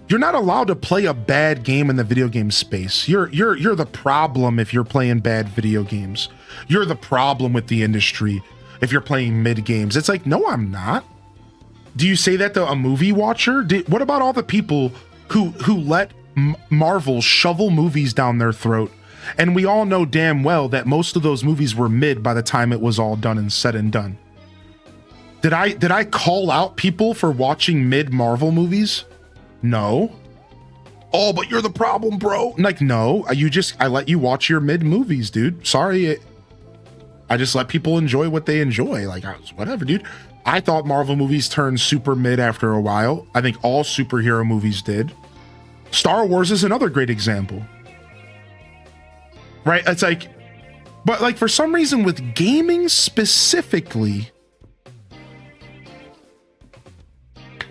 You're not allowed to play a bad game in the video game space. You're the problem if you're playing bad video games. You're the problem with the industry if you're playing mid games. It's like, no, I'm not. Do you say that to a movie watcher? What about all the people who let Marvel shovel movies down their throat? And we all know damn well that most of those movies were mid by the time it was all done and said and done. Did I call out people for watching mid Marvel movies? No. Oh, but you're the problem, bro. Like, no, I let you watch your mid movies, dude. Sorry. I just let people enjoy what they enjoy. Like, whatever, dude. I thought Marvel movies turned super mid after a while. I think all superhero movies did. Star Wars is another great example. Right? It's like, but like for some reason with gaming specifically,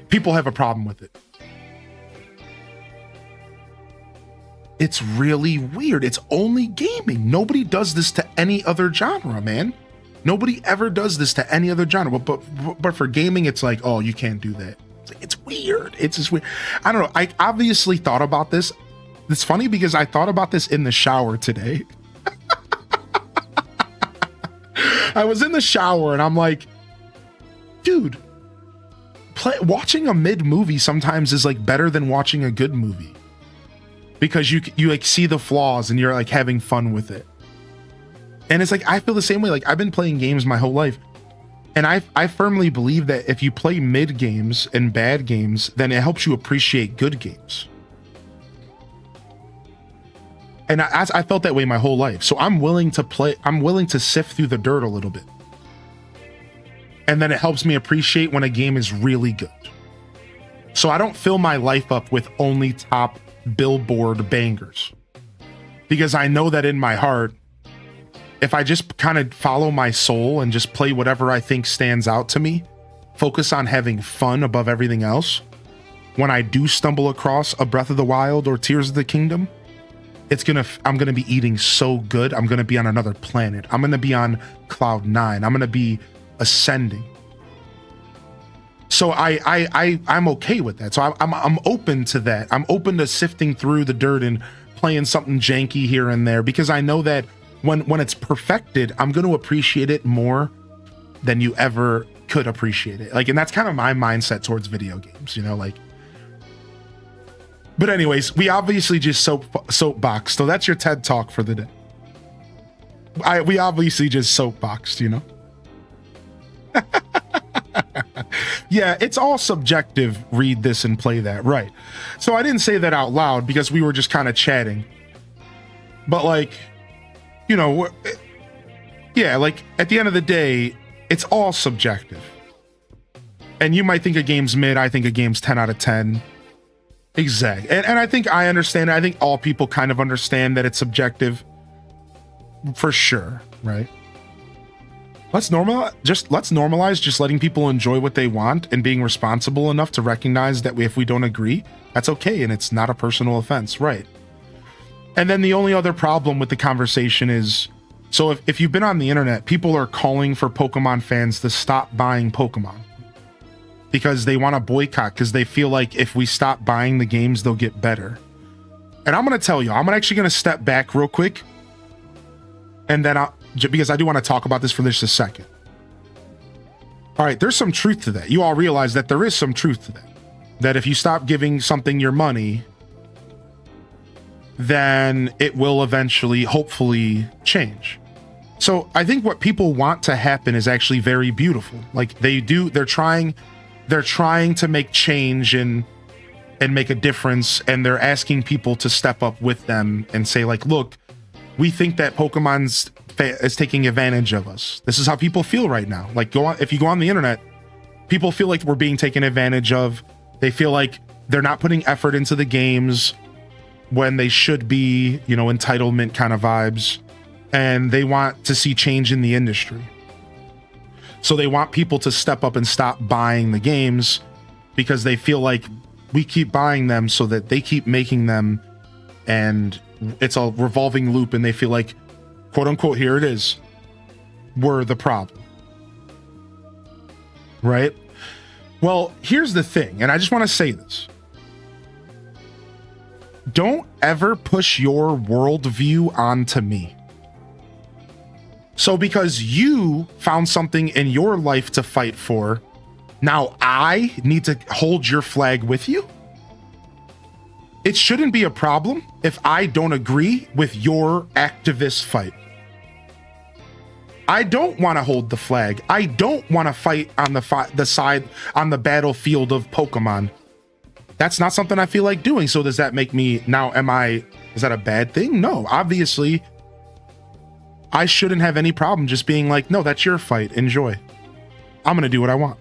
people have a problem with it. It's really weird. It's only gaming. Nobody does this to any other genre, man. Nobody ever does this to any other genre. But for gaming, it's like, oh, you can't do that. It's weird. It's just weird. I don't know. I obviously thought about this. It's funny because I thought about this in the shower today. I was in the shower and I'm like, dude, watching a mid movie sometimes is like better than watching a good movie. Because you like see the flaws and you're like having fun with it. And it's like, I feel the same way. Like I've been playing games my whole life. And I firmly believe that if you play mid games and bad games, then it helps you appreciate good games. And I felt that way my whole life. So I'm willing to sift through the dirt a little bit. And then it helps me appreciate when a game is really good. So I don't fill my life up with only top billboard bangers. Because I know that in my heart, if I just kind of follow my soul and just play whatever I think stands out to me, focus on having fun above everything else, when I do stumble across a Breath of the Wild or Tears of the Kingdom, I'm gonna be eating so good. I'm gonna be on another planet. I'm gonna be on cloud 9. I'm gonna be ascending. So I'm okay with that. So I'm open to that. I'm open to sifting through the dirt and playing something janky here and there because I know that when it's perfected, I'm going to appreciate it more than you ever could appreciate it. Like, and that's kind of my mindset towards video games, you know, like. But anyways, we obviously just soapboxed. So that's your TED Talk for the day. We obviously just soapboxed, you know. Yeah, it's all subjective. Read this and play that, right? So I didn't say that out loud because we were just kind of chatting. But like, you know, yeah, like at the end of the day, it's all subjective. And you might think a game's mid. I think a game's 10 out of 10. Exactly. And I think I understand. I think all people kind of understand that it's subjective. For sure, right? Let's normalize just letting people enjoy what they want and being responsible enough to recognize that if we don't agree, that's okay and it's not a personal offense, right? And then the only other problem with the conversation is, so if you've been on the internet, people are calling for Pokemon fans to stop buying Pokemon because they want to boycott because they feel like if we stop buying the games, they'll get better. And I'm going to tell you, I'm actually going to step back real quick and then because I do want to talk about this for just a second. All right, there's some truth to that. You all realize that there is some truth to that. That if you stop giving something your money, then it will eventually, hopefully, change. So I think what people want to happen is actually very beautiful. Like they're trying to make change and and make a difference, and they're asking people to step up with them and say like, look, we think that Pokemon's is taking advantage of us. This is how people feel right now. Like, if you go on the internet, people feel like we're being taken advantage of. They feel like they're not putting effort into the games when they should be, you know, entitlement kind of vibes, and they want to see change in the industry. So they want people to step up and stop buying the games because they feel like we keep buying them so that they keep making them, and it's a revolving loop, and they feel like, quote unquote, here it is, we're the problem. Right? Well, here's the thing, and I just want to say this. Don't ever push your worldview onto me. So because you found something in your life to fight for, now I need to hold your flag with you? It shouldn't be a problem if I don't agree with your activist fight. I don't want to hold the flag. I don't want to fight on the side on the battlefield of Pokemon. That's not something I feel like doing. So does that make me now, is that a bad thing? No, obviously I shouldn't have any problem just being like, no, that's your fight. Enjoy. I'm going to do what I want.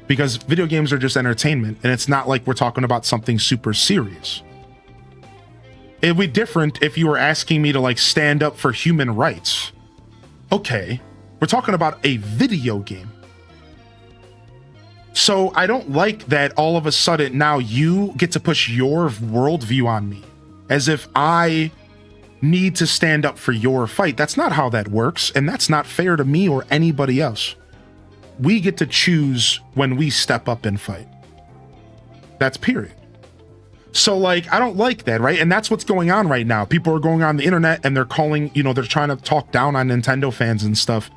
Because video games are just entertainment, and it's not like we're talking about something super serious. It'd be different if you were asking me to like stand up for human rights. Okay, we're talking about a video game. So I don't like that all of a sudden now you get to push your worldview on me as if I need to stand up for your fight. That's not how that works, and that's not fair to me or anybody else. We get to choose when we step up and fight. That's period. So like, I don't like that, right? And that's what's going on right now. People are going on the internet and they're calling, you know, they're trying to talk down on Nintendo fans and stuff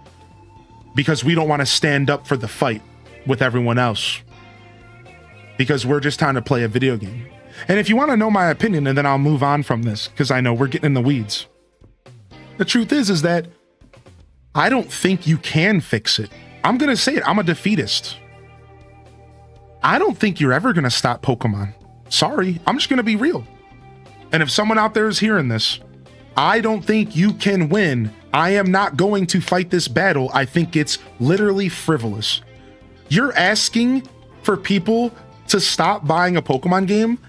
because we don't want to stand up for the fight with everyone else because we're just trying to play a video game. And if you want to know my opinion, and then I'll move on from this because I know we're getting in the weeds. The truth is that I don't think you can fix it. I'm going to say it. I'm a defeatist. I don't think you're ever going to stop Pokemon. Sorry, I'm just going to be real. And if someone out there is hearing this, I don't think you can win. I am not going to fight this battle. I think it's literally frivolous. You're asking for people to stop buying a Pokemon game?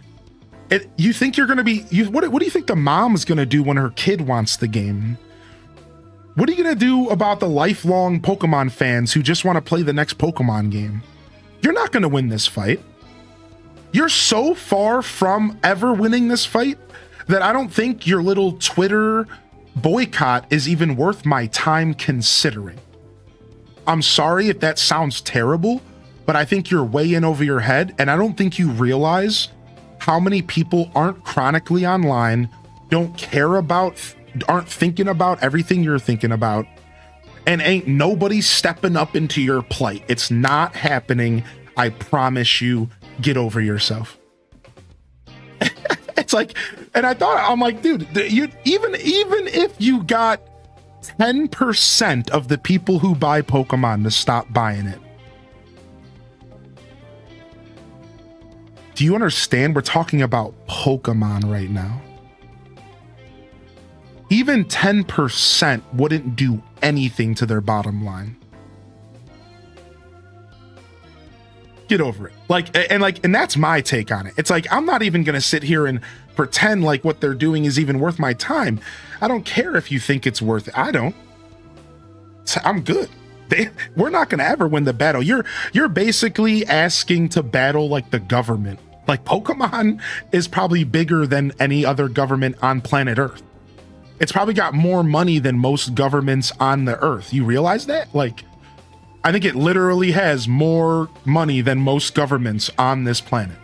You think you're going to be... What do you think the mom's going to do when her kid wants the game? What are you going to do about the lifelong Pokemon fans who just want to play the next Pokemon game? You're not going to win this fight. You're so far from ever winning this fight that I don't think your little Twitter boycott is even worth my time considering. I'm sorry if that sounds terrible, but I think you're way in over your head, and I don't think you realize how many people aren't chronically online, don't care about, aren't thinking about everything you're thinking about, and ain't nobody stepping up into your plight. It's not happening. I promise you. Get over yourself. It's like, and I'm like, dude, you even if you got 10% of the people who buy Pokemon to stop buying it, do you understand? We're talking about Pokemon right now. Even 10% wouldn't do anything to their bottom line. Get over it. And that's my take on it. It's like, I'm not even going to sit here and pretend like what they're doing is even worth my time. I don't care if you think it's worth it. I don't. I'm good. We're not going to ever win the battle. You're basically asking to battle like the government. Like, Pokemon is probably bigger than any other government on planet Earth. It's probably got more money than most governments on the Earth. You realize that? Like, I think it literally has more money than most governments on this planet.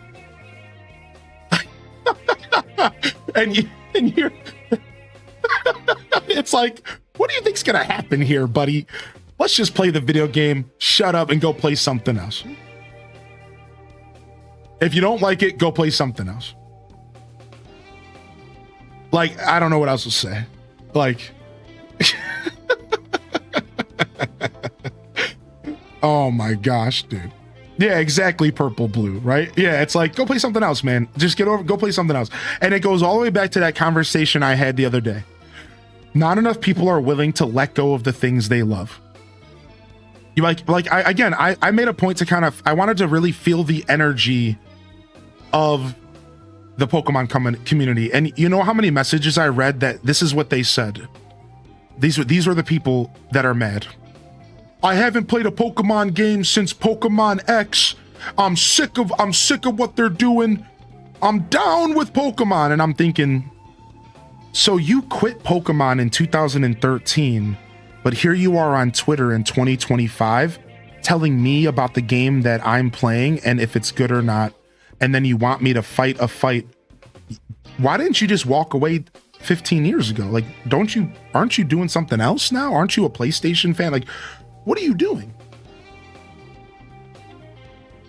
and you're it's like, what do you think's gonna happen here, buddy? Let's just play the video game, shut up, and go play something else. If you don't like it, go play something else. Like, I don't know what else to say. Like, oh my gosh, dude. Yeah, exactly. Purple, blue, right? Yeah, it's like, go play something else, man. Just go play something else. And it goes all the way back to that conversation I had the other day. Not enough people are willing to let go of the things they love. You I made a point to I wanted to really feel the energy of the Pokemon community. And you know how many messages I read that this is what they said? These were the people that are mad. I haven't played a Pokemon game since Pokemon X. I'm sick of what they're doing. I'm down with Pokemon. And I'm thinking, so you quit Pokemon in 2013, but here you are on Twitter in 2025 telling me about the game that I'm playing and if it's good or not. And then you want me to fight a fight. Why didn't you just walk away 15 years ago? Like, aren't you doing something else now? Aren't you a PlayStation fan? Like, what are you doing?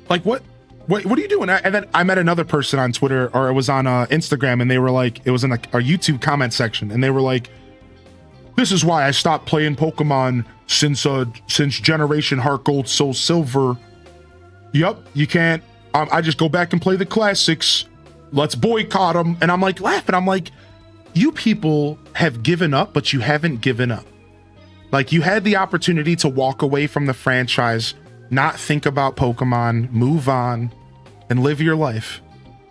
Like, what are you doing? And then I met another person on Twitter, or it was on Instagram, and they were like, it was in our YouTube comment section, and they were like, this is why I stopped playing Pokemon since Generation Heart Gold, Soul Silver. Yep, you can't. I just go back and play the classics. Let's boycott them. And I'm like laughing. I'm like, you people have given up, but you haven't given up. Like, you had the opportunity to walk away from the franchise, not think about Pokemon, move on, and live your life.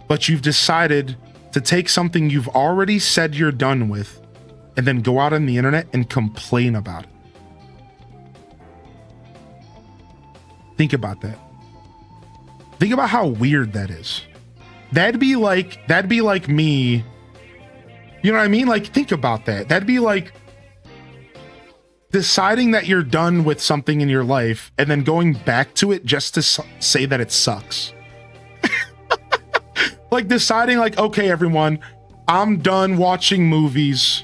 But you've decided to take something you've already said you're done with and then go out on the internet and complain about it. Think about that. Think about how weird that is. That'd be like me. You know what I mean? Like, think about that. That'd be like deciding that you're done with something in your life and then going back to it just to say that it sucks. Like deciding like, okay, everyone, I'm done watching movies.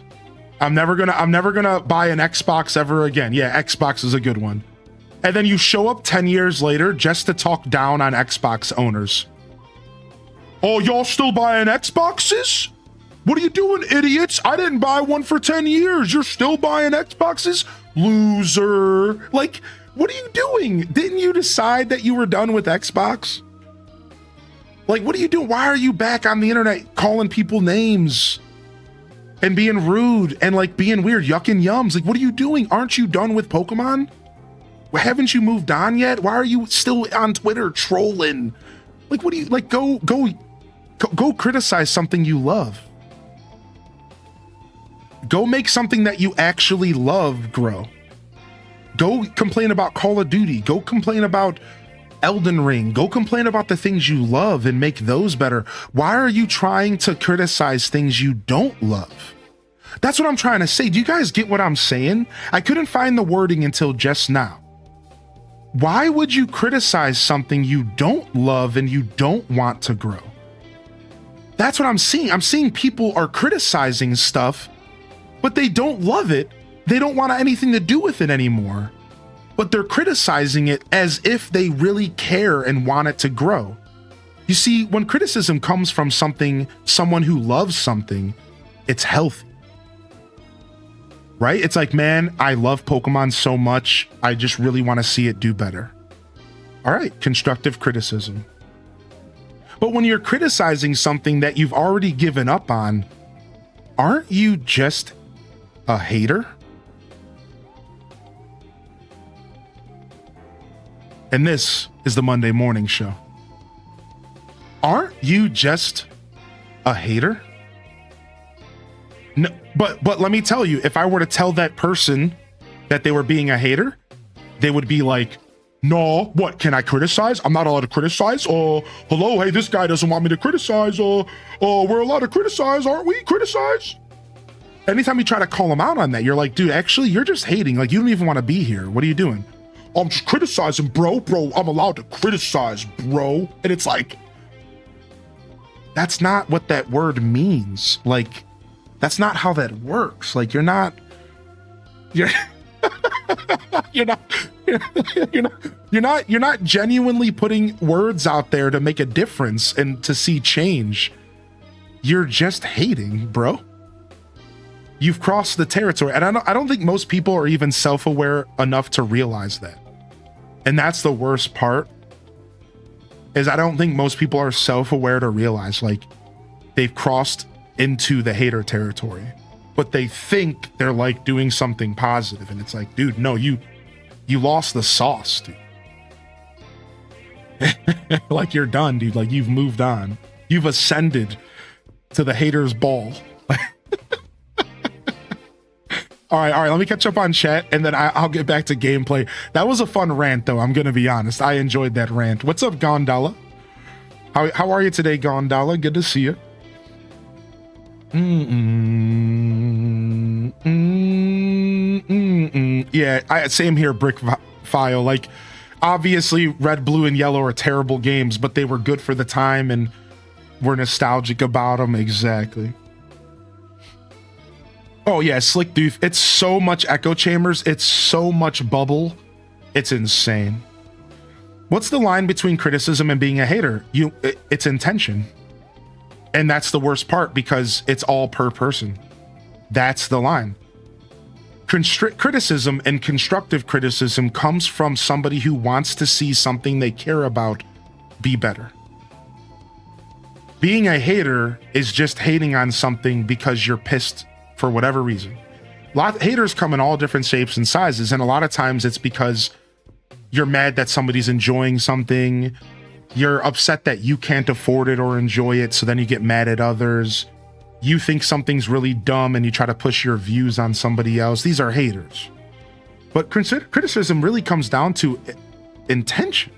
I'm never gonna buy an Xbox ever again. Yeah, Xbox is a good one. And then you show up 10 years later just to talk down on Xbox owners. Oh, y'all still buying Xboxes? What are you doing, idiots? I didn't buy one for 10 years. You're still buying Xboxes? Loser. Like, what are you doing? Didn't you decide that you were done with Xbox? Like, what are you doing? Why are you back on the internet calling people names and being rude and like being weird, yucking yums? Like, what are you doing? Aren't you done with Pokemon? Haven't you moved on yet? Why are you still on Twitter trolling? Like, what do you like? Go criticize something you love. Go make something that you actually love grow. Go complain about Call of Duty. Go complain about Elden Ring. Go complain about the things you love and make those better. Why are you trying to criticize things you don't love? That's what I'm trying to say. Do you guys get what I'm saying? I couldn't find the wording until just now. Why would you criticize something you don't love and you don't want to grow? That's what I'm seeing. I'm seeing people are criticizing stuff, but they don't love it. They don't want anything to do with it anymore. But they're criticizing it as if they really care and want it to grow. You see, when criticism comes from someone who loves something, it's healthy. Right? It's like, man, I love Pokemon so much. I just really want to see it do better. All right, constructive criticism. But when you're criticizing something that you've already given up on, aren't you just a hater? And this is the Monday Morning Show. Aren't you just a hater? No, but let me tell you, if I were to tell that person that they were being a hater, they would be like, no, what, can I criticize? I'm not allowed to criticize. Hello, hey, this guy doesn't want me to criticize. We're allowed to criticize, aren't we? Criticize? Anytime you try to call him out on that, you're like, dude, actually, you're just hating. Like, you don't even want to be here. What are you doing? I'm just criticizing, bro. I'm allowed to criticize, bro. And it's like, that's not what that word means. Like, that's not how that works. Like, you're not genuinely putting words out there to make a difference and to see change. You're just hating, bro. You've crossed the territory. And I don't think most people are even self-aware enough to realize that. And that's the worst part. is I don't think most people are self-aware to realize like they've crossed into the hater territory, but they think they're like doing something positive, and it's like, dude, no, you lost the sauce, dude. Like, you're done, dude. Like, you've moved on. You've ascended to the haters' ball. All right. Let me catch up on chat, and then I'll get back to gameplay. That was a fun rant, though. I'm going to be honest. I enjoyed that rant. What's up, Gondala? How are you today, Gondala? Good to see you. Yeah, same here, Brick File. Like, obviously, Red, Blue, and Yellow are terrible games, but they were good for the time, and we're nostalgic about them. Exactly. Oh, yeah, Slick Doof. It's so much echo chambers. It's so much bubble. It's insane. What's the line between criticism and being a hater? It's intention. And that's the worst part, because it's all per person. That's the line. Criticism and constructive criticism comes from somebody who wants to see something they care about be better. Being a hater is just hating on something because you're pissed for whatever reason. Haters come in all different shapes and sizes, and a lot of times it's because you're mad that somebody's enjoying something. You're upset that you can't afford it or enjoy it, so then you get mad at others. You think something's really dumb and you try to push your views on somebody else. These are haters. But criticism really comes down to intention.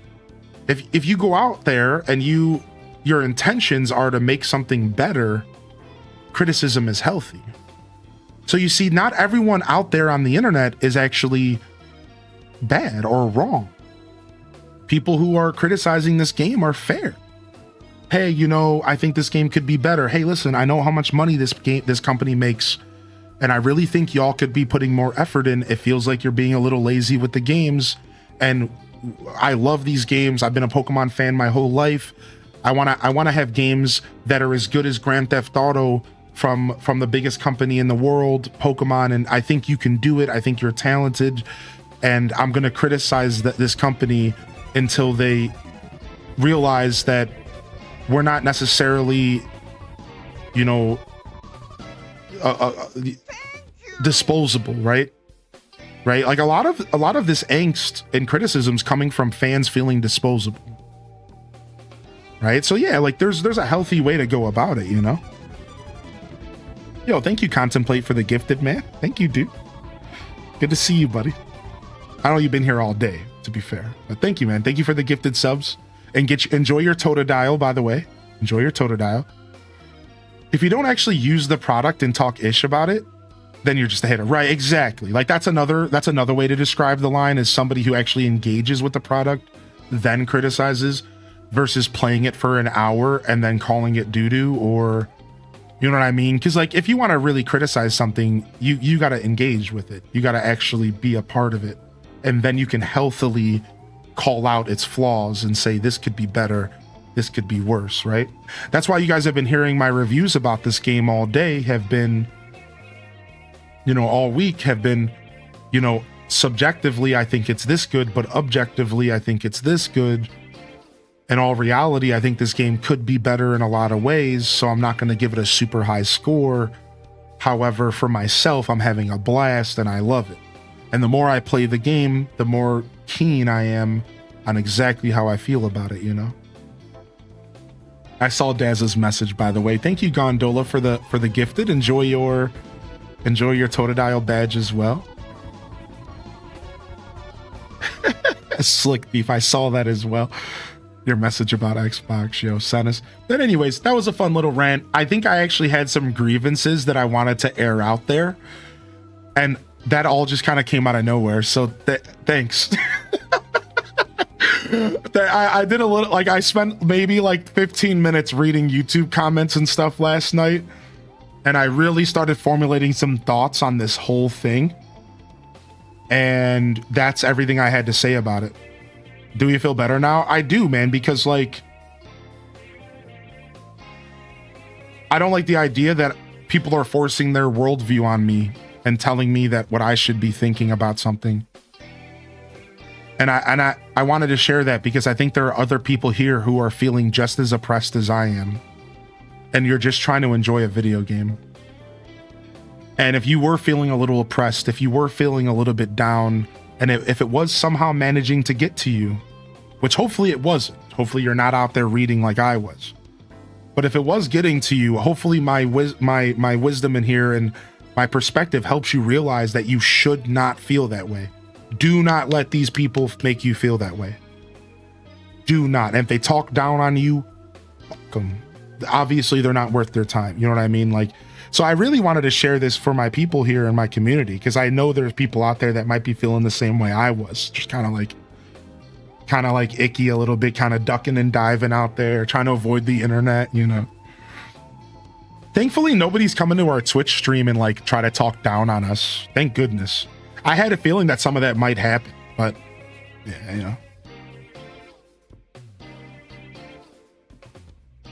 If you go out there and your intentions are to make something better, criticism is healthy. So you see, not everyone out there on the internet is actually bad or wrong. People who are criticizing this game are fair. Hey, I think this game could be better. Hey, listen, I know how much money this company makes, and I really think y'all could be putting more effort in. It feels like you're being a little lazy with the games, and I love these games. I've been a Pokemon fan my whole life. I wanna have games that are as good as Grand Theft Auto from the biggest company in the world, Pokemon, and I think you can do it. I think you're talented, and I'm gonna criticize this company until they realize that we're not necessarily, disposable, right? Right? Like a lot of this angst and criticisms coming from fans feeling disposable, right? So yeah, like there's a healthy way to go about it, Yo, thank you, Contemplate, for the gifted, man. Thank you, dude. Good to see you, buddy. I know you've been here all day, to be fair, but thank you, man. Thank you for the gifted subs. And enjoy your Totodile, by the way. Enjoy your Totodile. If you don't actually use the product and talk ish about it, then you're just a hater. Right, exactly. Like that's another way to describe the line, is somebody who actually engages with the product, then criticizes, versus playing it for an hour and then calling it doo-doo, or you know what I mean? Because like if you want to really criticize something, you got to engage with it. You got to actually be a part of it. And then you can healthily call out its flaws and say, this could be better, this could be worse, right? That's why you guys have been hearing my reviews about this game all day, have been, all week, have been, subjectively, I think it's this good, but objectively, I think it's this good. In all reality, I think this game could be better in a lot of ways, so I'm not going to give it a super high score. However, for myself, I'm having a blast and I love it. And the more I play the game, the more keen I am on exactly how I feel about it, I saw Daz's message, by the way. Thank you, Gondola, for the gifted. Enjoy your Totodile badge as well. Slick Beef, I saw that as well. Your message about Xbox, Sennis. But anyways, that was a fun little rant. I think I actually had some grievances that I wanted to air out there, and that all just kind of came out of nowhere. So thanks. I did a little, I spent maybe 15 minutes reading YouTube comments and stuff last night, and I really started formulating some thoughts on this whole thing. And that's everything I had to say about it. Do you feel better now? I do, man, because I don't like the idea that people are forcing their worldview on me and telling me that what I should be thinking about something. And I wanted to share that because I think there are other people here who are feeling just as oppressed as I am. And you're just trying to enjoy a video game. And if you were feeling a little oppressed, if you were feeling a little bit down, and if it was somehow managing to get to you, which hopefully it wasn't, hopefully you're not out there reading like I was. But if it was getting to you, hopefully my wisdom in here and my perspective helps you realize that you should not feel that way. Do not let these people make you feel that way. Do not. And if they talk down on you, fuck them. Obviously they're not worth their time. You know what I mean? Like, so I really wanted to share this for my people here in my community, because I know there's people out there that might be feeling the same way I was, just kind of like icky a little bit, kind of ducking and diving out there, trying to avoid the internet, you know. Thankfully, nobody's coming to our Twitch stream and like try to talk down on us. Thank goodness. I had a feeling that some of that might happen, but yeah, you know.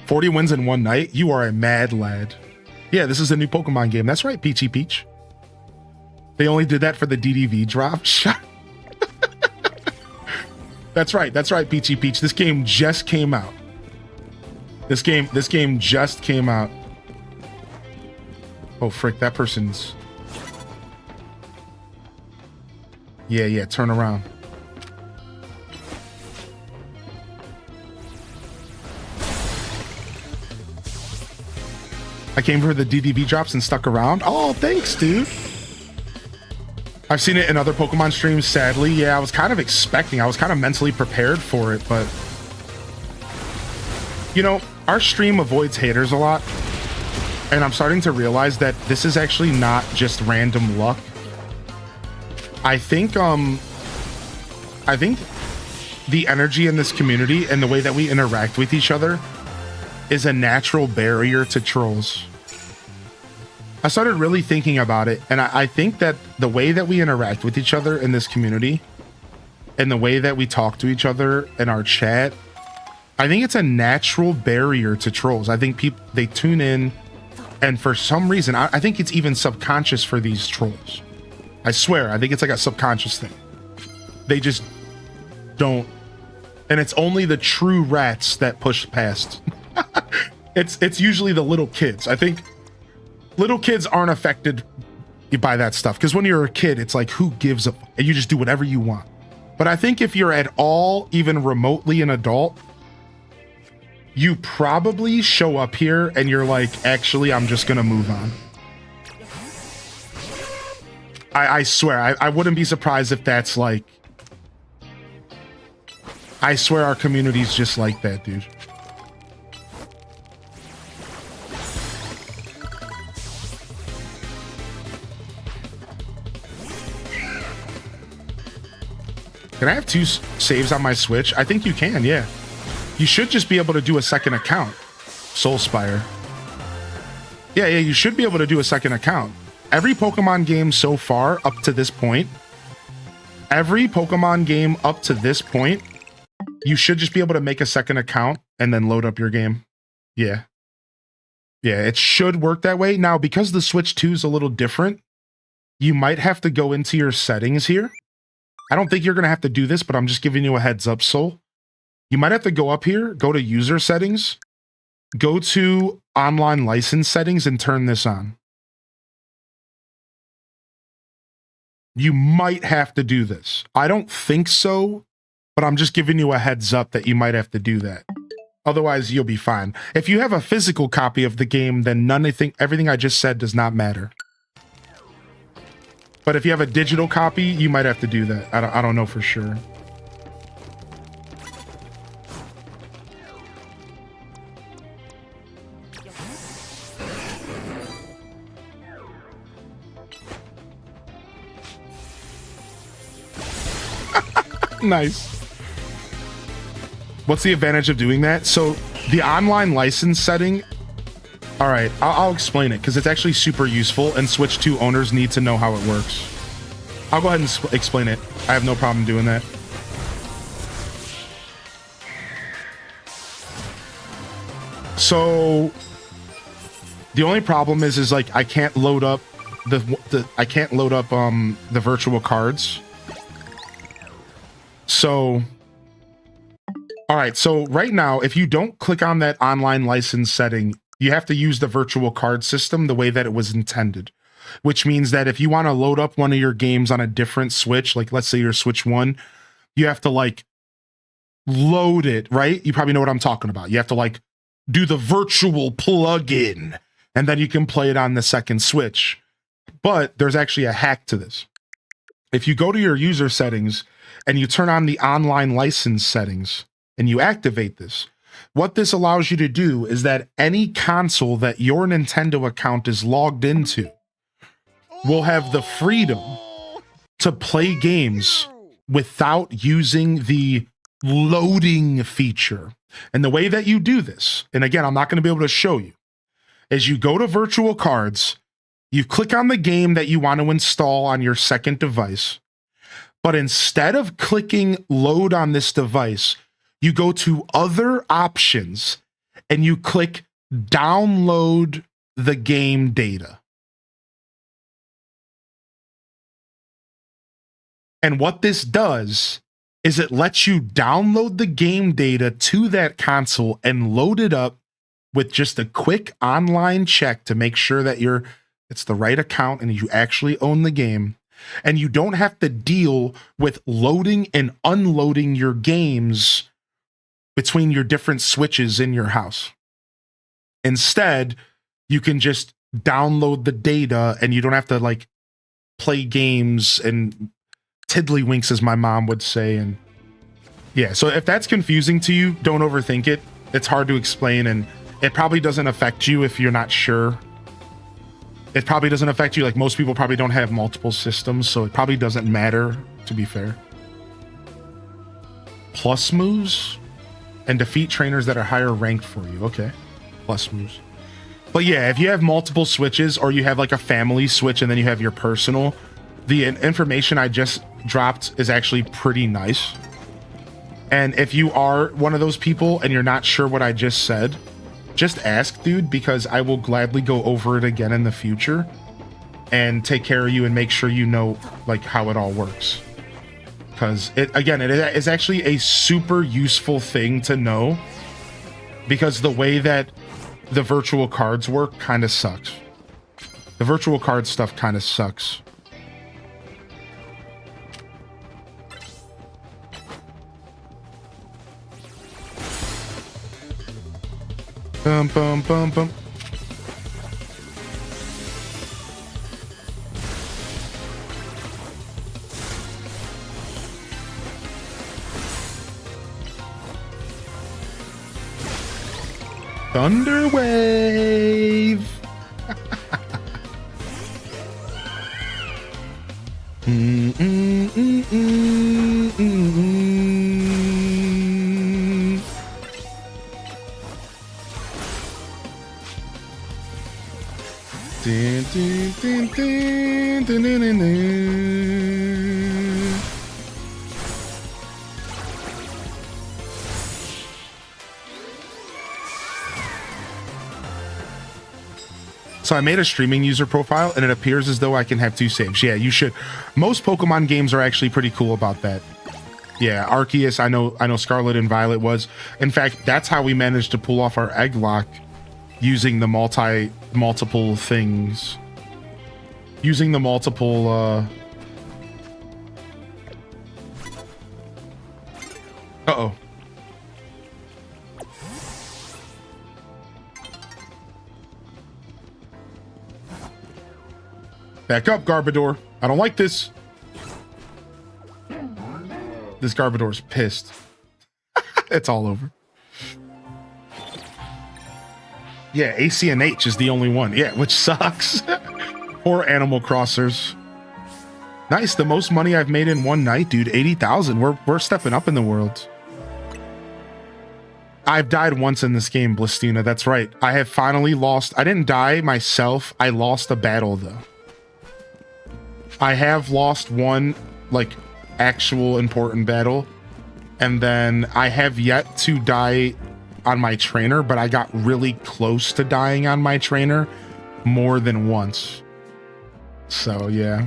40 wins in one night? You are a mad lad. Yeah, this is a new Pokemon game. That's right, Peachy Peach. They only did that for the DDV drop. That's right, Peachy Peach. This game just came out. This game just came out. Oh, frick, that person's... Yeah, turn around. I came for the DDV drops and stuck around. Oh, thanks, dude. I've seen it in other Pokemon streams, sadly. Yeah, I was kind of expecting, I was kind of mentally prepared for it, but... You know, our stream avoids haters a lot. And I'm starting to realize that this is actually not just random luck. I think the energy in this community and the way that we interact with each other is a natural barrier to trolls. I started really thinking about it, and I think that the way that we interact with each other in this community and the way that we talk to each other in our chat, I think it's a natural barrier to trolls. I think people, they tune in, and for some reason, I think it's even subconscious for these trolls. I swear, I think it's like a subconscious thing. They just don't. And it's only the true rats that push past. It's usually the little kids. I think little kids aren't affected by that stuff, because when you're a kid, it's like, who gives a... And you just do whatever you want. But I think if you're at all even remotely an adult, you probably show up here and you're like, actually, I'm just gonna move on. I swear, I wouldn't be surprised if that's like... I swear our community's just like that, dude. Can I have 2 saves on my Switch? I think you can, yeah. You should just be able to do a second account. Soulspire. Yeah, you should be able to do a second account. Every Pokemon game so far up to this point, you should just be able to make a second account and then load up your game. Yeah, it should work that way. Now, because the Switch 2 is a little different, you might have to go into your settings here. I don't think you're going to have to do this, but I'm just giving you a heads up, Soul. You might have to go up here, go to user settings, go to online license settings and turn this on. You might have to do this. I don't think so, but I'm just giving you a heads up that you might have to do that. Otherwise, you'll be fine. If you have a physical copy of the game, then everything I just said does not matter. But if you have a digital copy, you might have to do that. I don't know for sure. Nice. What's the advantage of doing that? So the online license setting, all right, I'll explain it because it's actually super useful and Switch 2 owners need to know how it works. I'll go ahead and explain it. I have no problem doing that. So the only problem is like I can't load up the virtual cards. So, all right. So right now, if you don't click on that online license setting, you have to use the virtual card system the way that it was intended, which means that if you want to load up one of your games on a different Switch, like let's say your Switch 1, you have to like load it, right? You probably know what I'm talking about. You have to like do the virtual plug-in, and then you can play it on the second Switch. But there's actually a hack to this. If you go to your user settings and you turn on the online license settings and you activate this, what this allows you to do is that any console that your Nintendo account is logged into will have the freedom to play games without using the loading feature. And the way that you do this, and again, I'm not going to be able to show you, is you go to virtual cards, you click on the game that you want to install on your second device, but instead of clicking load on this device, you go to other options and you click download the game data. And what this does is it lets you download the game data to that console and load it up with just a quick online check to make sure that it's the right account and you actually own the game. And you don't have to deal with loading and unloading your games between your different switches in your house. Instead, you can just download the data and you don't have to like play games and tiddlywinks, as my mom would say. And yeah, so if that's confusing to you, don't overthink it. It's hard to explain, and it probably doesn't affect you if you're not sure. It probably doesn't affect you. Like most people probably don't have multiple systems, so it probably doesn't matter, to be fair. Plus moves and defeat trainers that are higher ranked for you. Okay, plus moves. But yeah, if you have multiple switches or you have like a family switch and then you have your personal, the information I just dropped is actually pretty nice. And if you are one of those people and you're not sure what I just said, just ask, dude, because I will gladly go over it again in the future and take care of you and make sure you know like how it all works. Because it is actually a super useful thing to know, because the way that the virtual cards work kind of sucks. The virtual card stuff kind of sucks. Bum, bum, bum, bum. Thunder Wave. Dun, dun, dun, dun, dun, dun, dun, dun. So I made a streaming user profile and it appears as though I can have 2 saves. Yeah, you should. Most Pokemon games are actually pretty cool about that. Yeah, Arceus, I know Scarlet and Violet was. In fact, that's how we managed to pull off our egg lock using the multiple things. Using the multiple uh-oh. Back up, Garbodor. I don't like this. This Garbodor's pissed. It's all over. Yeah, ACNH is the only one. Yeah, which sucks. Poor Animal Crossers. Nice, the most money I've made in one night, dude. 80,000. We're stepping up in the world. I've died once in this game, Blistina. That's right. I have finally lost. I didn't die myself. I lost a battle, though. I have lost one, like, actual important battle. And then I have yet to die on my trainer, but I got really close to dying on my trainer more than once. So, yeah.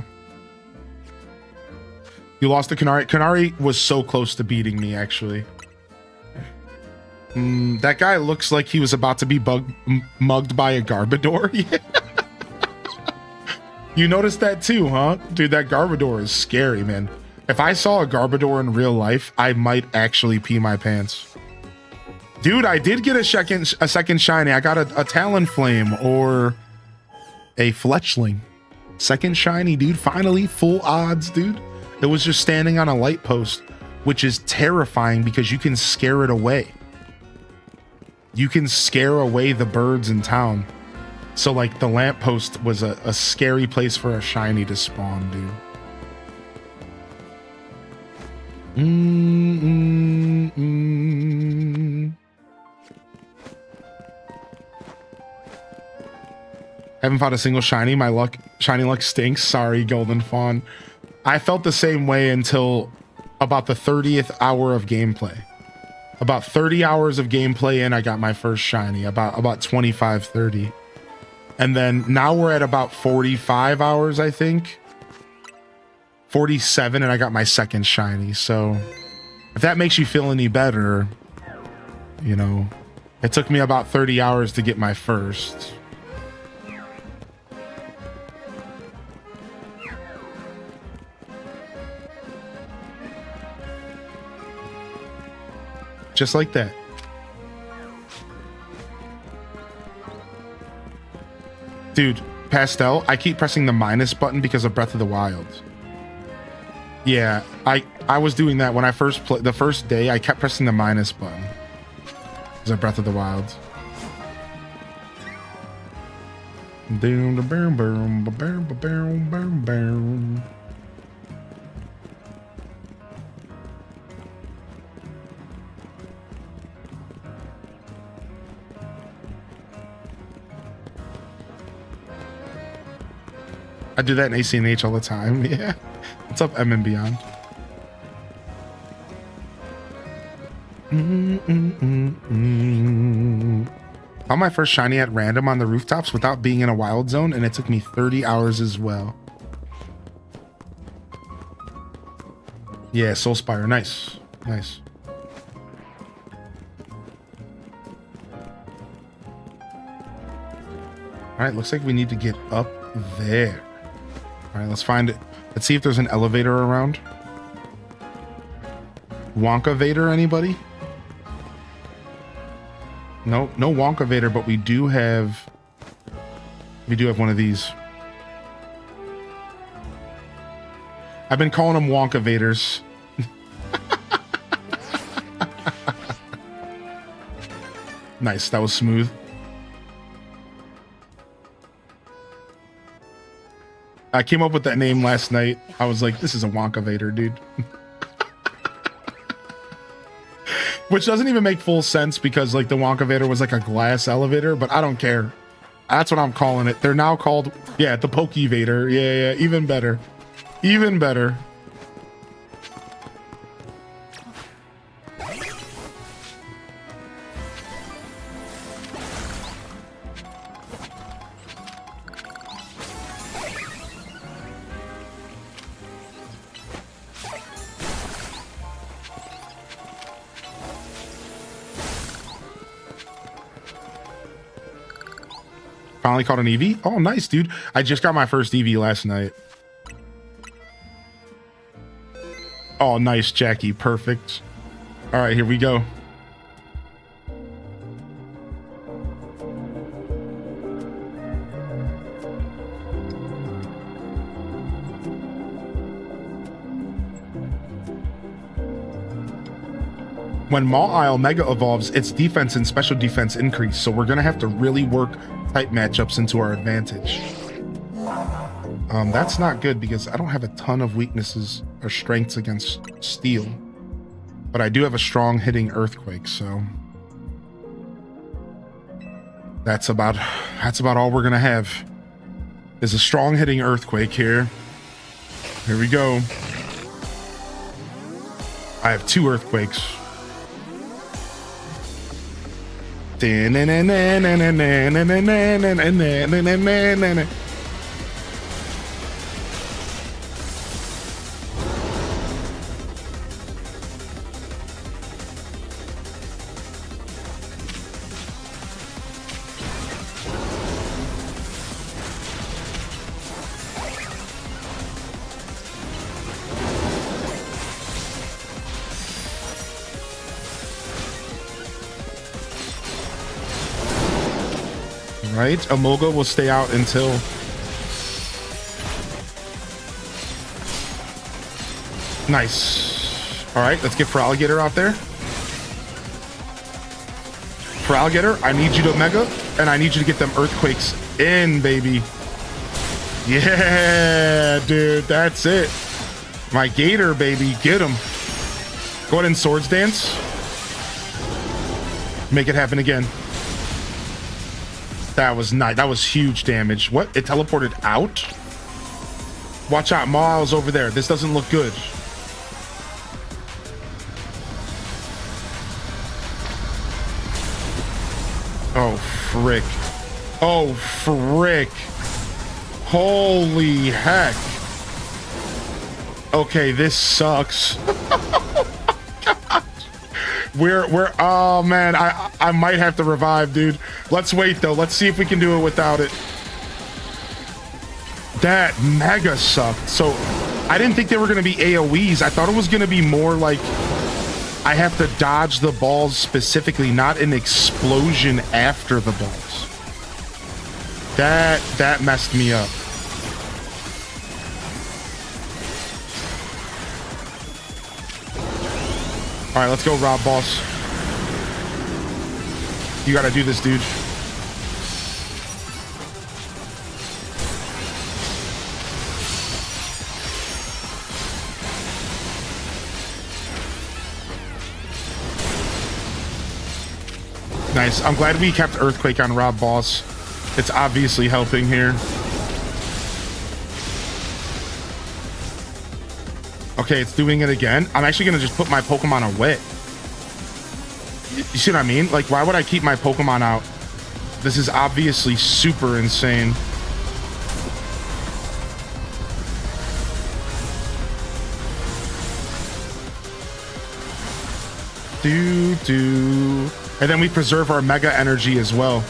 You lost to Kanari. Kanari was so close to beating me, actually. That guy looks like he was about to be mugged by a Garbodor. Yeah. You noticed that too, huh? Dude, that Garbodor is scary, man. If I saw a Garbodor in real life, I might actually pee my pants. Dude, I did get a second shiny. I got a Talonflame or a Fletchling. Second shiny, dude. Finally, full odds, dude. It was just standing on a light post, which is terrifying because you can scare it away. You can scare away the birds in town. So, like, the lamppost was a scary place for a shiny to spawn, dude. Haven't found a single shiny. My shiny luck stinks. Sorry, Golden Fawn. I felt the same way until about the 30th hour of gameplay. About 30 hours of gameplay in, I got my first shiny. About 25, 30. And then now we're at about 45 hours, I think. 47, and I got my second shiny. So if that makes you feel any better, you know, it took me about 30 hours to get my first. Just like that. Dude, Pastel, I keep pressing the minus button because of Breath of the Wild. Yeah, I was doing that when I first played. The first day, I kept pressing the minus button because of Breath of the Wild. Boom, boom, boom, boom, boom, boom, boom. I do that in AC and H all the time. Yeah. What's up, M and Beyond? Found my first shiny at random on the rooftops without being in a wild zone, and it took me 30 hours as well. Yeah, Soul Spire. Nice. Nice. All right, looks like we need to get up there. All right, let's find it. Let's see if there's an elevator around. Wonka Vader, anybody? No, no Wonka Vader, but we do have one of these. I've been calling them Wonka Vaders. Nice, that was smooth. I came up with that name last night. I was like, this is a Wonka Vader, dude. Which doesn't even make full sense because like the Wonka Vader was like a glass elevator, but I don't care. That's what I'm calling it. They're now called, yeah, the Pokey Vader. Yeah, even better. Even better. Finally caught an EV. Oh, nice, dude. I just got my first EV last night. Oh, nice, Jackie. Perfect. All right, here we go. When Maw Mega evolves, its defense and special defense increase, so we're gonna have to really work type matchups into our advantage. That's not good because I don't have a ton of weaknesses or strengths against steel, but I do have a strong hitting earthquake, so that's about all we're gonna have is a strong hitting earthquake here. Here we go. I have 2 earthquakes. right? Amoga will stay out until... Nice. All right, let's get for Alligator out there. For Alligator, I need you to Mega, and I need you to get them Earthquakes in, baby. Yeah, dude, that's it. My Gator, baby, get him. Go ahead and Swords Dance. Make it happen again. That was nice. That was huge damage. What? It teleported out? Watch out, Miles over there. This doesn't look good. Oh, frick. Oh, frick. Holy heck. Okay, this sucks. We're oh man, I might have to revive, dude. Let's wait though. Let's see if we can do it without it. That mega sucked. So I didn't think they were gonna be AoEs. I thought it was gonna be more like I have to dodge the balls specifically, not an explosion after the balls. That messed me up. All right, let's go, Rob Boss. You gotta do this, dude. Nice. I'm glad we kept Earthquake on Rob Boss. It's obviously helping here. Okay, it's doing it again. I'm actually gonna just put my Pokemon away. You see what I mean? Like, why would I keep my Pokemon out? This is obviously super insane. And then we preserve our Mega Energy as well.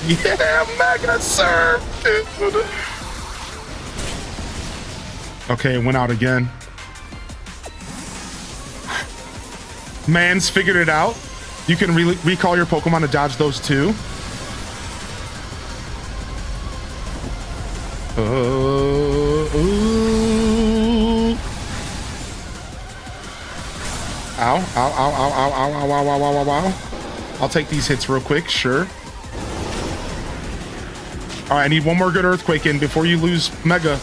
Yeah, Mega Surf, dude. Okay, it went out again. Man's figured it out. You can recall your Pokemon to dodge those too. Ow, ow, ow, ow, ow, ow, ow, ow, ow, ow, ow, ow. I'll take these hits real quick, sure. All right, I need one more good Earthquake in before you lose Mega.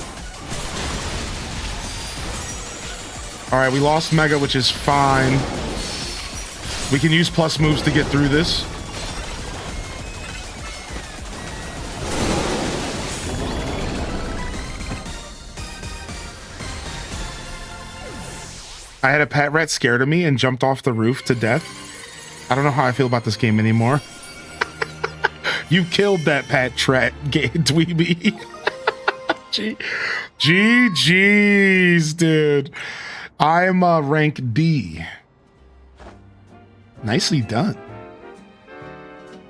All right, we lost Mega, which is fine. We can use plus moves to get through this. I had a pet rat scared of me and jumped off the roof to death. I don't know how I feel about this game anymore. You killed that Pat Rat, Dweeby. GG's, dude. I'm rank D. Nicely done.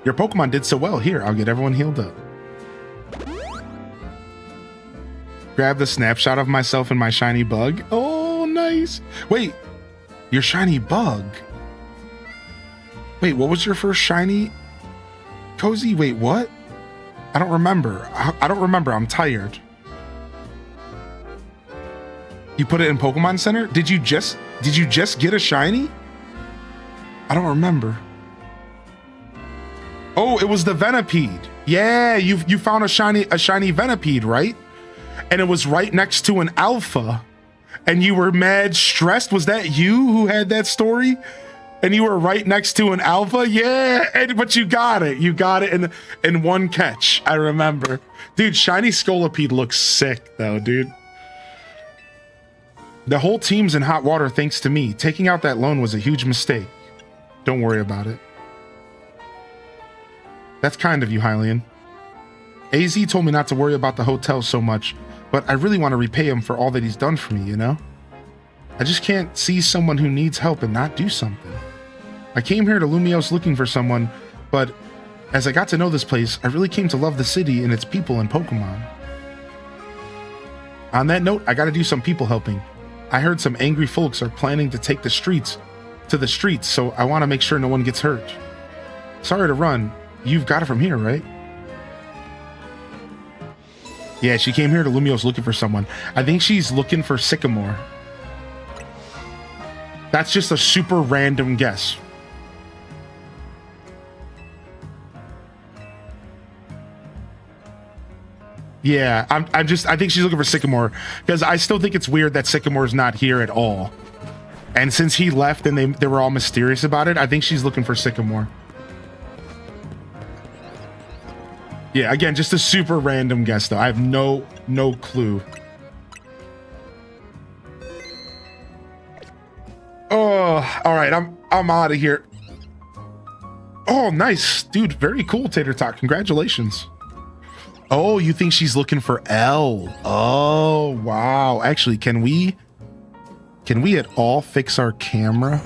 Your Pokemon did so well. Here, I'll get everyone healed up. Grab the snapshot of myself and my shiny bug. Oh, nice. Wait, your shiny bug? Wait, what was your first shiny? Cozy, wait, what? I don't remember. I don't remember. I'm tired. You put it in Pokemon Center? Did you just get a shiny? I don't remember. Oh, it was the Venipede. Yeah, you found a shiny Venipede, right? And it was right next to an Alpha. And you were mad stressed. Was that you who had that story? And you were right next to an Alpha? Yeah, but you got it. You got it in one catch. I remember. Dude, shiny Scolipede looks sick, though, dude. The whole team's in hot water thanks to me. Taking out that loan was a huge mistake. Don't worry about it. That's kind of you, Hylian. AZ told me not to worry about the hotel so much, but I really want to repay him for all that he's done for me, you know? I just can't see someone who needs help and not do something. I came here to Lumios looking for someone, but as I got to know this place, I really came to love the city and its people and Pokemon. On that note, I gotta do some people helping. I heard some angry folks are planning to take the streets, so I want to make sure no one gets hurt. Sorry to run. You've got it from here, right? Yeah, she came here to Lumios looking for someone. I think she's looking for Sycamore. That's just a super random guess. Yeah, I think she's looking for Sycamore because I still think it's weird that Sycamore's not here at all. And since he left and they were all mysterious about it, I think she's looking for Sycamore. Yeah, again, just a super random guess though. I have no clue. Oh, all right, I'm out of here. Oh, nice, dude. Very cool, Tater Tot. Congratulations. Oh, you think she's looking for L? Oh, wow. Actually, can we at all fix our camera?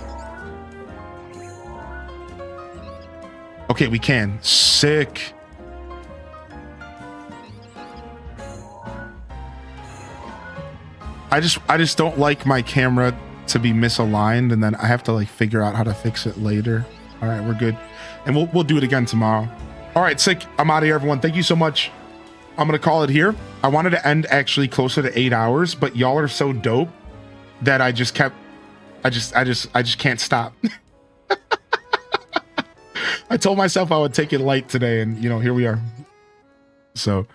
Okay, we can. Sick. I just don't like my camera to be misaligned, and then I have to like figure out how to fix it later. All right, we're good. And we'll do it again tomorrow. All right, sick. I'm out of here, everyone. Thank you so much. I'm gonna call it here. I wanted to end actually closer to 8 hours, but y'all are so dope that I just can't stop. I told myself I would take it light today, and you know, here we are. So,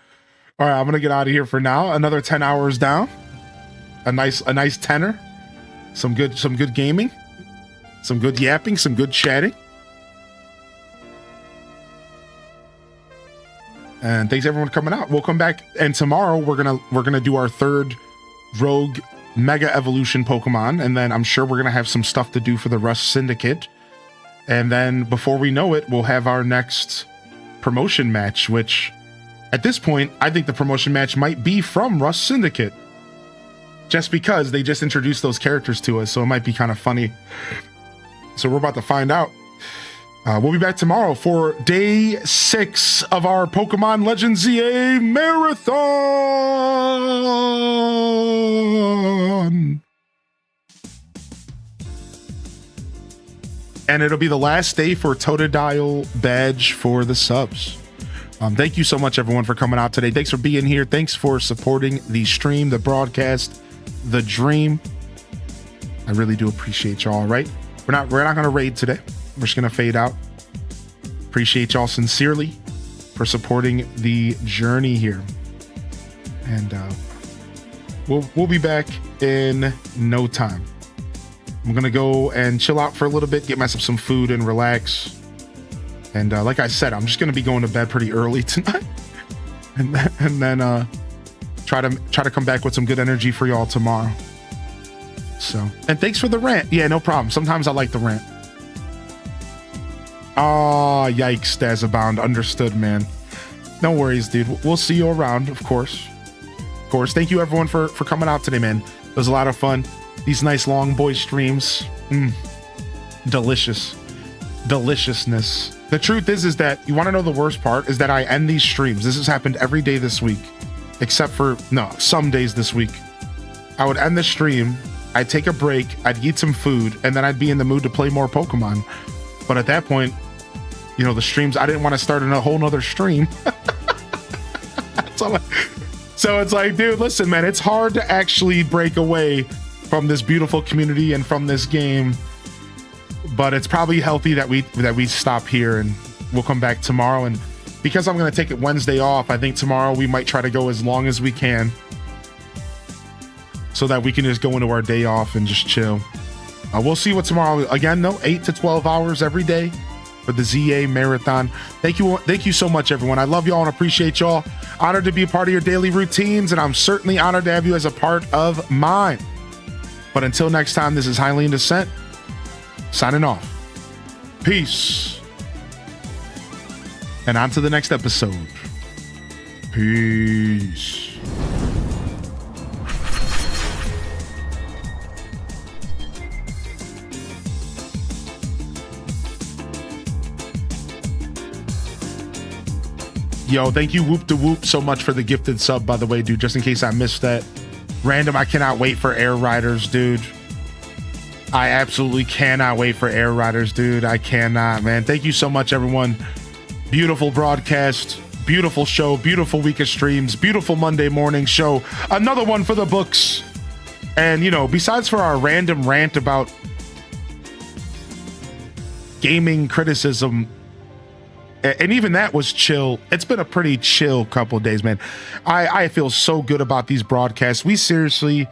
all right, I'm gonna get out of here for now. Another 10 hours down. A nice tenor. Some good gaming. Some good yapping. Some good chatting. And thanks everyone for coming out. We'll come back, and tomorrow we're gonna do our third Rogue Mega Evolution Pokemon, and then I'm sure we're gonna have some stuff to do for the Rust Syndicate. And then before we know it, we'll have our next promotion match, which at this point, I think the promotion match might be from Rust Syndicate. Just because they just introduced those characters to us, so it might be kind of funny. So we're about to find out. We'll be back tomorrow for day 6 of our Pokemon Legends ZA Marathon. And it'll be the last day for Totodile badge for the subs. Thank you so much, everyone, for coming out today. Thanks for being here. Thanks for supporting the stream, the broadcast, the dream. I really do appreciate y'all. Right? We're not gonna raid today. We're just gonna fade out. Appreciate y'all sincerely for supporting the journey here, and we'll be back in no time. I'm gonna go and chill out for a little bit, get myself some food and relax. And like I said, I'm just gonna be going to bed pretty early tonight, and then try to come back with some good energy for y'all tomorrow. So, and thanks for the rant. Yeah, no problem. Sometimes I like the rant. Oh, yikes, Dazabound. Understood, man. No worries, dude. We'll see you around, of course. Of course. Thank you, everyone, for coming out today, man. It was a lot of fun. These nice long boy streams. Delicious. Deliciousness. The truth is that you want to know the worst part is that I end these streams. This has happened every day this week, except for, no, some days this week. I would end the stream, I'd take a break, I'd eat some food, and then I'd be in the mood to play more Pokemon. But at that point, you know, the streams, I didn't want to start in a whole nother stream. So it's like, dude, listen, man, it's hard to actually break away from this beautiful community and from this game. But it's probably healthy that we stop here, and we'll come back tomorrow. And because I'm going to take it Wednesday off, I think tomorrow we might try to go as long as we can so that we can just go into our day off and just chill. We'll see what tomorrow, again, though, 8 to 12 hours every day for the ZA Marathon. Thank you so much, everyone. I love y'all and appreciate y'all. Honored to be a part of your daily routines, and I'm certainly honored to have you as a part of mine. But until next time, this is Hylian Descent, signing off. Peace. And on to the next episode. Peace. Yo, thank you, Whoop de Whoop, so much for the gifted sub, by the way, dude, just in case I missed that. Random, I cannot wait for Air Riders, dude. I absolutely cannot wait for Air Riders, dude. I cannot, man. Thank you so much, everyone. Beautiful broadcast, beautiful show, beautiful week of streams, beautiful Monday morning show. Another one for the books. And, you know, besides for our random rant about gaming criticism, and even that was chill. It's been a pretty chill couple of days, man. I feel so good about these broadcasts. I seriously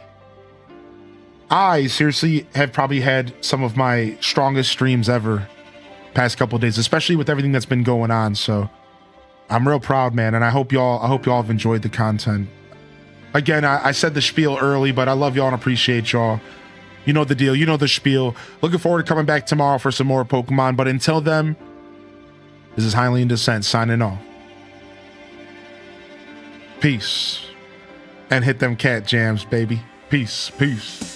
have probably had some of my strongest streams ever past couple of days, especially with everything that's been going on. So I'm real proud, man. And I hope y'all have enjoyed the content. Again, I said the spiel early, but I love y'all and appreciate y'all. You know the deal. You know the spiel. Looking forward to coming back tomorrow for some more Pokemon. But until then, this is Hylian Descent signing off. Peace. And hit them cat jams, baby. Peace. Peace.